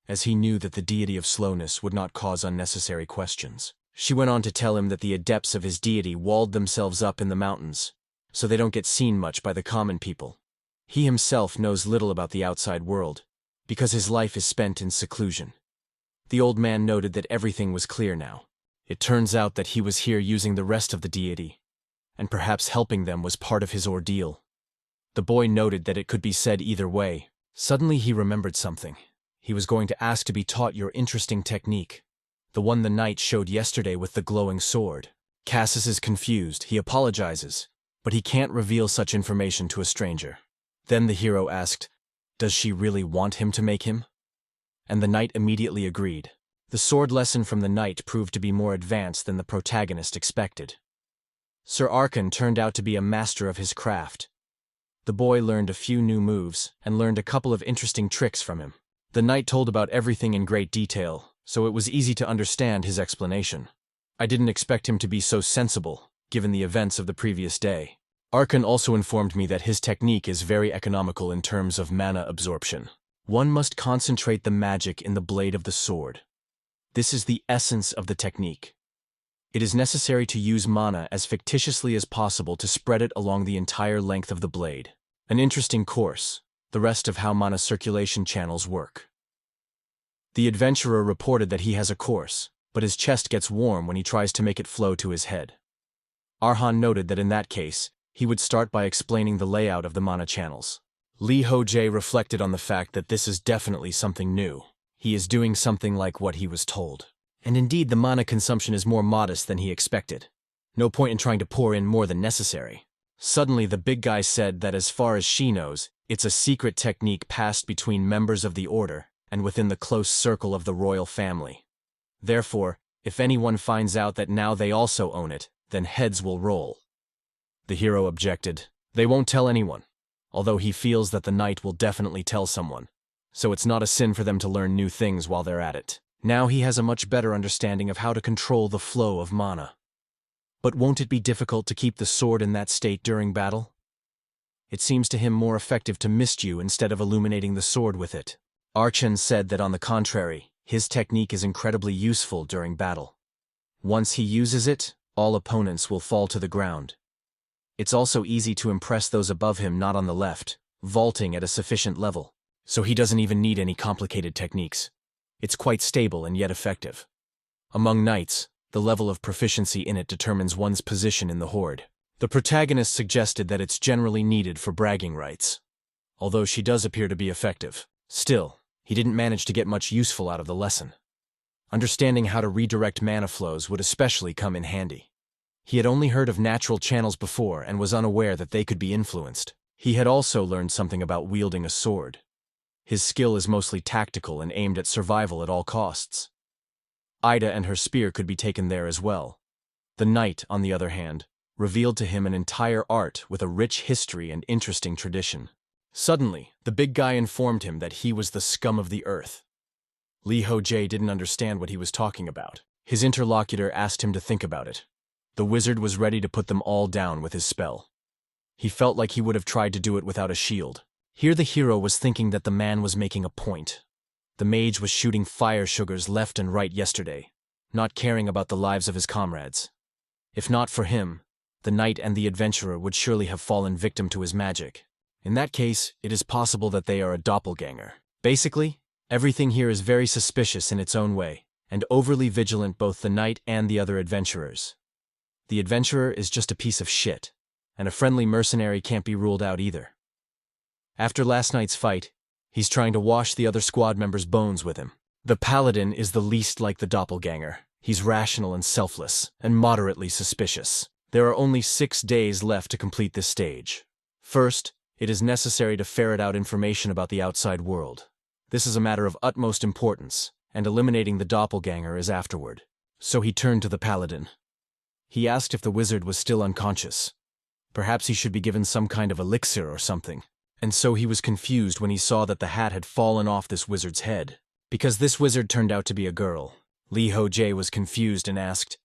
Speaker 1: as he knew that the deity of slowness would not cause unnecessary questions. She went on to tell him that the adepts of his deity walled themselves up in the mountains, so they don't get seen much by the common people. He himself knows little about the outside world, because his life is spent in seclusion. The old man noted that everything was clear now. It turns out that he was here using the rest of the deity, and perhaps helping them was part of his ordeal. The boy noted that it could be said either way. Suddenly he remembered something. He was going to ask to be taught your interesting technique, the one the knight showed yesterday with the glowing sword. Cassus is confused. He apologizes, but he can't reveal such information to a stranger. Then the hero asked, does she really want him to make him? And the knight immediately agreed. The sword lesson from the knight proved to be more advanced than the protagonist expected. Sir Archon turned out to be a master of his craft. The boy learned a few new moves and learned a couple of interesting tricks from him. The knight told about everything in great detail, so it was easy to understand his explanation. I didn't expect him to be so sensible, given the events of the previous day. Archon also informed me that his technique is very economical in terms of mana absorption. One must concentrate the magic in the blade of the sword. This is the essence of the technique. It is necessary to use mana as fictitiously as possible to spread it along the entire length of the blade. An interesting course, the rest of how mana circulation channels work. The adventurer reported that he has a course, but his chest gets warm when he tries to make it flow to his head. Arhan noted that in that case, he would start by explaining the layout of the mana channels. Li Hojie reflected on the fact that this is definitely something new. He is doing something like what he was told. And indeed, the mana consumption is more modest than he expected. No point in trying to pour in more than necessary. Suddenly, the big guy said that as far as she knows, it's a secret technique passed between members of the order and within the close circle of the royal family. Therefore, if anyone finds out that now they also own it, then heads will roll. The hero objected. They won't tell anyone, although he feels that the knight will definitely tell someone. so it's not a sin for them to learn new things while they're at it. Now he has a much better understanding of how to control the flow of mana. But won't it be difficult to keep the sword in that state during battle? It seems to him more effective to mist you instead of illuminating the sword with it. Archon said that on the contrary, his technique is incredibly useful during battle. Once he uses it, all opponents will fall to the ground. It's also easy to impress those above him not on the left, vaulting at a sufficient level, so he doesn't even need any complicated techniques. It's quite stable and yet effective. Among knights, the level of proficiency in it determines one's position in the horde. The protagonist suggested that it's generally needed for bragging rights. Although she does appear to be effective, still, he didn't manage to get much useful out of the lesson. Understanding how to redirect mana flows would especially come in handy. He had only heard of natural channels before and was unaware that they could be influenced. He had also learned something about wielding a sword. His skill is mostly tactical and aimed at survival at all costs. Ida and her spear could be taken there as well. The knight, on the other hand, revealed to him an entire art with a rich history and interesting tradition. Suddenly, the big guy informed him that he was the scum of the earth. Li Hojie didn't understand what he was talking about. His interlocutor asked him to think about it. The wizard was ready to put them all down with his spell. He felt like he would have tried to do it without a shield. Here the hero was thinking that the man was making a point. The mage was shooting fire sugars left and right yesterday, not caring about the lives of his comrades. If not for him, the knight and the adventurer would surely have fallen victim to his magic. In that case, it is possible that they are a doppelganger. Basically, everything here is very suspicious in its own way, and overly vigilant both the knight and the other adventurers. The adventurer is just a piece of shit, and a friendly mercenary can't be ruled out either. After last night's fight, he's trying to wash the other squad members' bones with him. The paladin is the least like the doppelganger. He's rational and selfless, and moderately suspicious. There are only 6 days left to complete this stage. First, it is necessary to ferret out information about the outside world. This is a matter of utmost importance, and eliminating the doppelganger is afterward. So he turned to the paladin. He asked if the wizard was still unconscious. Perhaps he should be given some kind of elixir or something. And so he was confused when he saw that the hat had fallen off this wizard's head. Because this wizard turned out to be a girl, Li Hojie was confused and asked,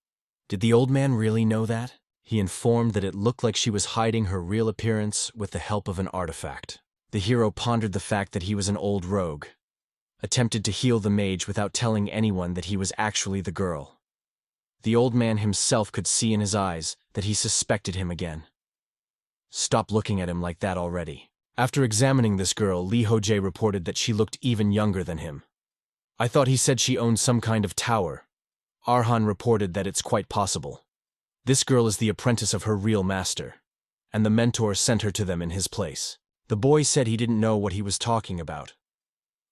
Speaker 1: "Did the old man really know that?" He informed that it looked like she was hiding her real appearance with the help of an artifact. The hero pondered the fact that he was an old rogue, attempted to heal the mage without telling anyone that he was actually the girl. The old man himself could see in his eyes that he suspected him again. Stop looking at him like that already. After examining this girl, Li Hojie reported that she looked even younger than him. I thought he said she owned some kind of tower. Arhan reported that it's quite possible. This girl is the apprentice of her real master, and the mentor sent her to them in his place. The boy said he didn't know what he was talking about.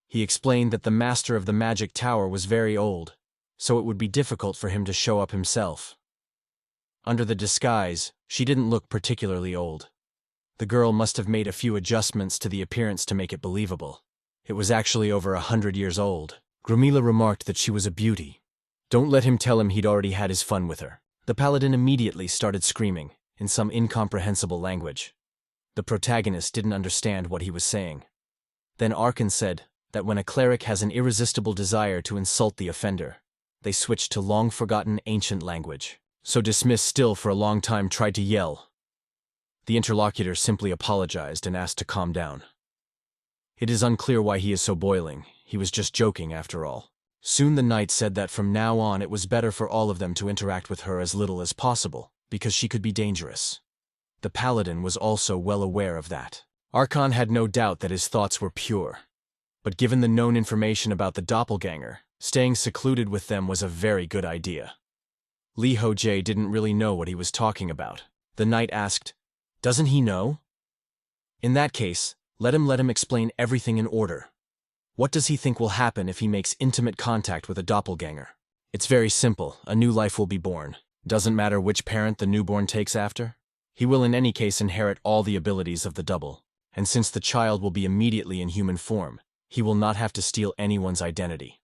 Speaker 1: He explained that the master of the magic tower was very old, so it would be difficult for him to show up himself. Under the disguise, she didn't look particularly old. The girl must have made a few adjustments to the appearance to make it believable. It was actually over 100 years old. Grumila remarked that she was a beauty. Don't let him tell him he'd already had his fun with her. The paladin immediately started screaming, in some incomprehensible language. The protagonist didn't understand what he was saying. Then Arkan said that when a cleric has an irresistible desire to insult the offender, they switch to long-forgotten ancient language. So Dismiss still for a long time tried to yell. The interlocutor simply apologized and asked to calm down. It is unclear why he is so boiling. He was just joking after all. Soon the knight said that from now on it was better for all of them to interact with her as little as possible, because she could be dangerous. The paladin was also well aware of that. Arkan had no doubt that his thoughts were pure. But given the known information about the doppelganger, staying secluded with them was a very good idea. Li Hojie didn't really know what he was talking about. The knight asked, "Doesn't he know?" In that case, let him explain everything in order. What does he think will happen if he makes intimate contact with a doppelganger? It's very simple. A new life will be born. Doesn't matter which parent the newborn takes after. He will in any case inherit all the abilities of the double. And since the child will be immediately in human form, he will not have to steal anyone's identity.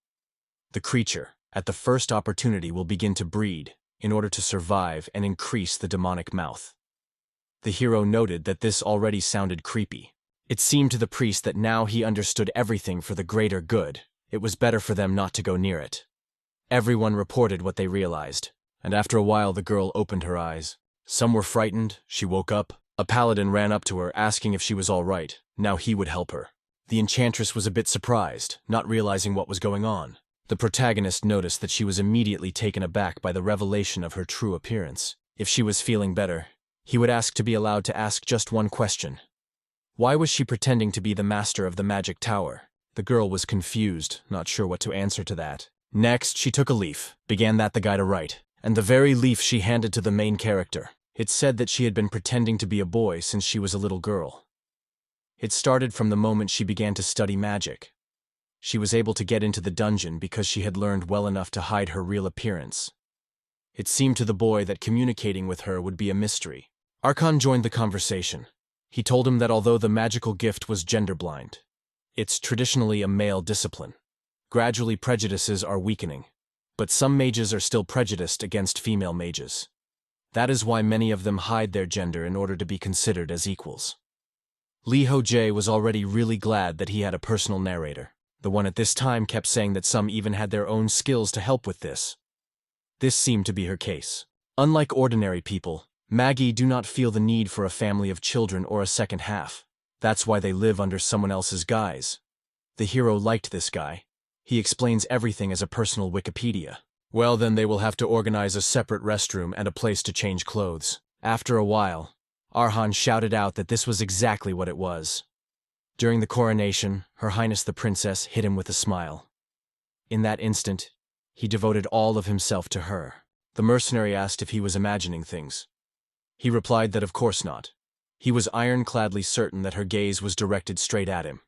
Speaker 1: The creature, at the first opportunity, will begin to breed in order to survive and increase the demonic mouth. The hero noted that this already sounded creepy. It seemed to the priest that now he understood everything for the greater good. It was better for them not to go near it. Everyone reported what they realized, and after a while the girl opened her eyes. Some were frightened. She woke up. A paladin ran up to her, asking if she was all right. Now he would help her. The enchantress was a bit surprised, not realizing what was going on. The protagonist noticed that she was immediately taken aback by the revelation of her true appearance. If she was feeling better, he would ask to be allowed to ask just one question. Why was she pretending to be the master of the magic tower? The girl was confused, not sure what to answer to that. Next, she took a leaf, began the guy to write, and the very leaf she handed to the main character. It said that she had been pretending to be a boy since she was a little girl. It started from the moment she began to study magic. She was able to get into the dungeon because she had learned well enough to hide her real appearance. It seemed to the boy that communicating with her would be a mystery. Archon joined the conversation. He told him that although the magical gift was gender-blind, it's traditionally a male discipline. Gradually prejudices are weakening, but some mages are still prejudiced against female mages. That is why many of them hide their gender in order to be considered as equals. Lee Ho-jae was already really glad that he had a personal narrator. The one at this time kept saying that some even had their own skills to help with this. This seemed to be her case. Unlike ordinary people, Magi do not feel the need for a family of children or a second half. That's why they live under someone else's guise. The hero liked this guy. He explains everything as a personal Wikipedia. Well, then they will have to organize a separate restroom and a place to change clothes. After a while, Arhan shouted out that this was exactly what it was. During the coronation, Her Highness the Princess hit him with a smile. In that instant, he devoted all of himself to her. The mercenary asked if he was imagining things. He replied that of course not. He was ironcladly certain that her gaze was directed straight at him.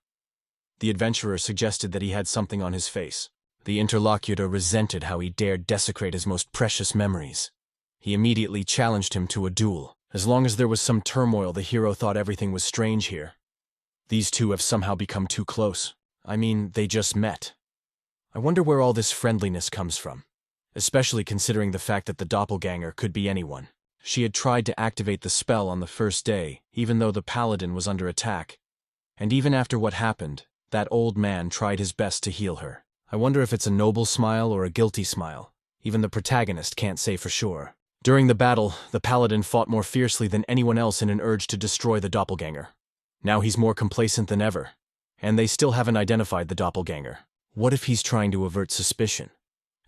Speaker 1: The adventurer suggested that he had something on his face. The interlocutor resented how he dared desecrate his most precious memories. He immediately challenged him to a duel. As long as there was some turmoil, the hero thought everything was strange here. These two have somehow become too close. I mean, they just met. I wonder where all this friendliness comes from, especially considering the fact that the doppelganger could be anyone. She had tried to activate the spell on the first day, even though the paladin was under attack. And even after what happened, that old man tried his best to heal her. I wonder if it's a noble smile or a guilty smile. Even the protagonist can't say for sure. During the battle, the paladin fought more fiercely than anyone else in an urge to destroy the doppelganger. Now he's more complacent than ever. And they still haven't identified the doppelganger. What if he's trying to avert suspicion?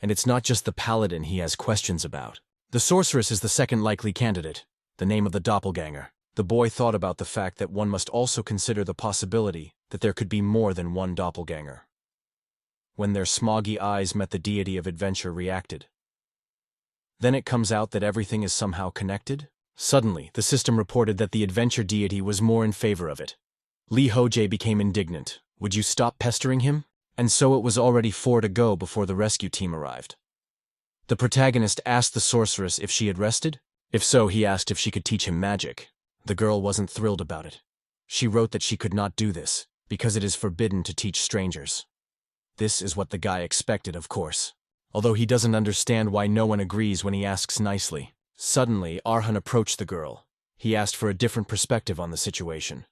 Speaker 1: And it's not just the paladin he has questions about. The sorceress is the second likely candidate, the name of the doppelganger. The boy thought about the fact that one must also consider the possibility that there could be more than one doppelganger. When their smoggy eyes met, the deity of adventure reacted. Then it comes out that everything is somehow connected? Suddenly, the system reported that the adventure deity was more in favor of it. Lee Ho-jae became indignant. Would you stop pestering him? And so it was already 4 to go before the rescue team arrived. The protagonist asked the sorceress if she had rested. If so, he asked if she could teach him magic. The girl wasn't thrilled about it. She wrote that she could not do this, because it is forbidden to teach strangers. This is what the guy expected, of course. Although he doesn't understand why no one agrees when he asks nicely. Suddenly, Arhan approached the girl. He asked for a different perspective on the situation.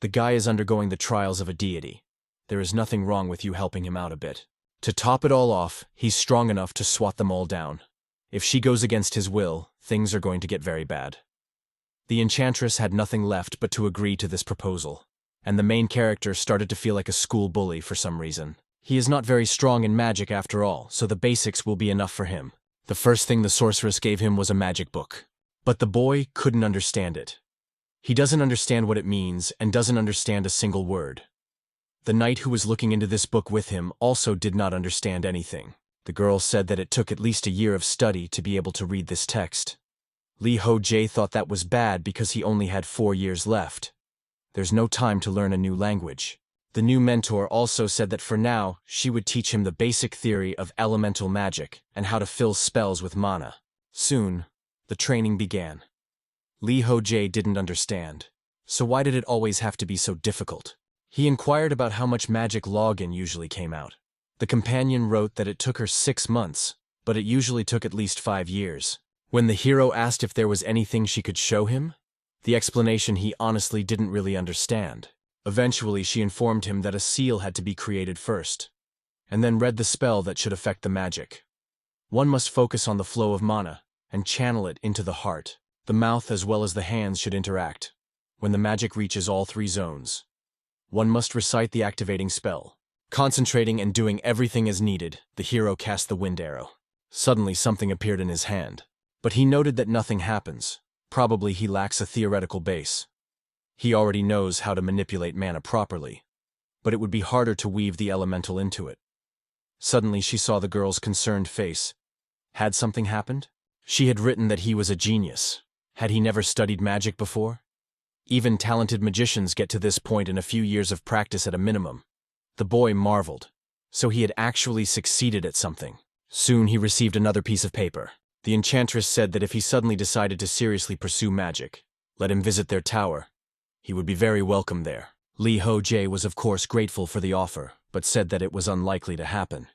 Speaker 1: The guy is undergoing the trials of a deity. There is nothing wrong with you helping him out a bit. To top it all off, he's strong enough to swat them all down. If she goes against his will, things are going to get very bad. The enchantress had nothing left but to agree to this proposal, and the main character started to feel like a school bully for some reason. He is not very strong in magic after all, so the basics will be enough for him. The first thing the sorceress gave him was a magic book. But the boy couldn't understand it. He doesn't understand what it means and doesn't understand a single word. The knight who was looking into this book with him also did not understand anything. The girl said that it took at least a year of study to be able to read this text. Lee Ho-jae thought that was bad because he only had 4 years left. There's no time to learn a new language. The new mentor also said that for now, she would teach him the basic theory of elemental magic and how to fill spells with mana. Soon, the training began. Lee Ho-jae didn't understand. So why did it always have to be so difficult? He inquired about how much magic login usually came out. The companion wrote that it took her 6 months, but it usually took at least 5 years. When the hero asked if there was anything she could show him, the explanation he honestly didn't really understand. Eventually, she informed him that a seal had to be created first, and then read the spell that should affect the magic. One must focus on the flow of mana and channel it into the heart. The mouth as well as the hands should interact. When the magic reaches all three zones, one must recite the activating spell. Concentrating and doing everything as needed, the hero cast the wind arrow. Suddenly something appeared in his hand, but he noted that nothing happens. Probably he lacks a theoretical base. He already knows how to manipulate mana properly, but it would be harder to weave the elemental into it. Suddenly she saw the girl's concerned face. Had something happened? She had written that he was a genius. Had he never studied magic before? Even talented magicians get to this point in a few years of practice at a minimum. The boy marveled. So he had actually succeeded at something. Soon he received another piece of paper. The enchantress said that if he suddenly decided to seriously pursue magic, let him visit their tower. He would be very welcome there. Li Ho-jae was of course grateful for the offer, but said that it was unlikely to happen.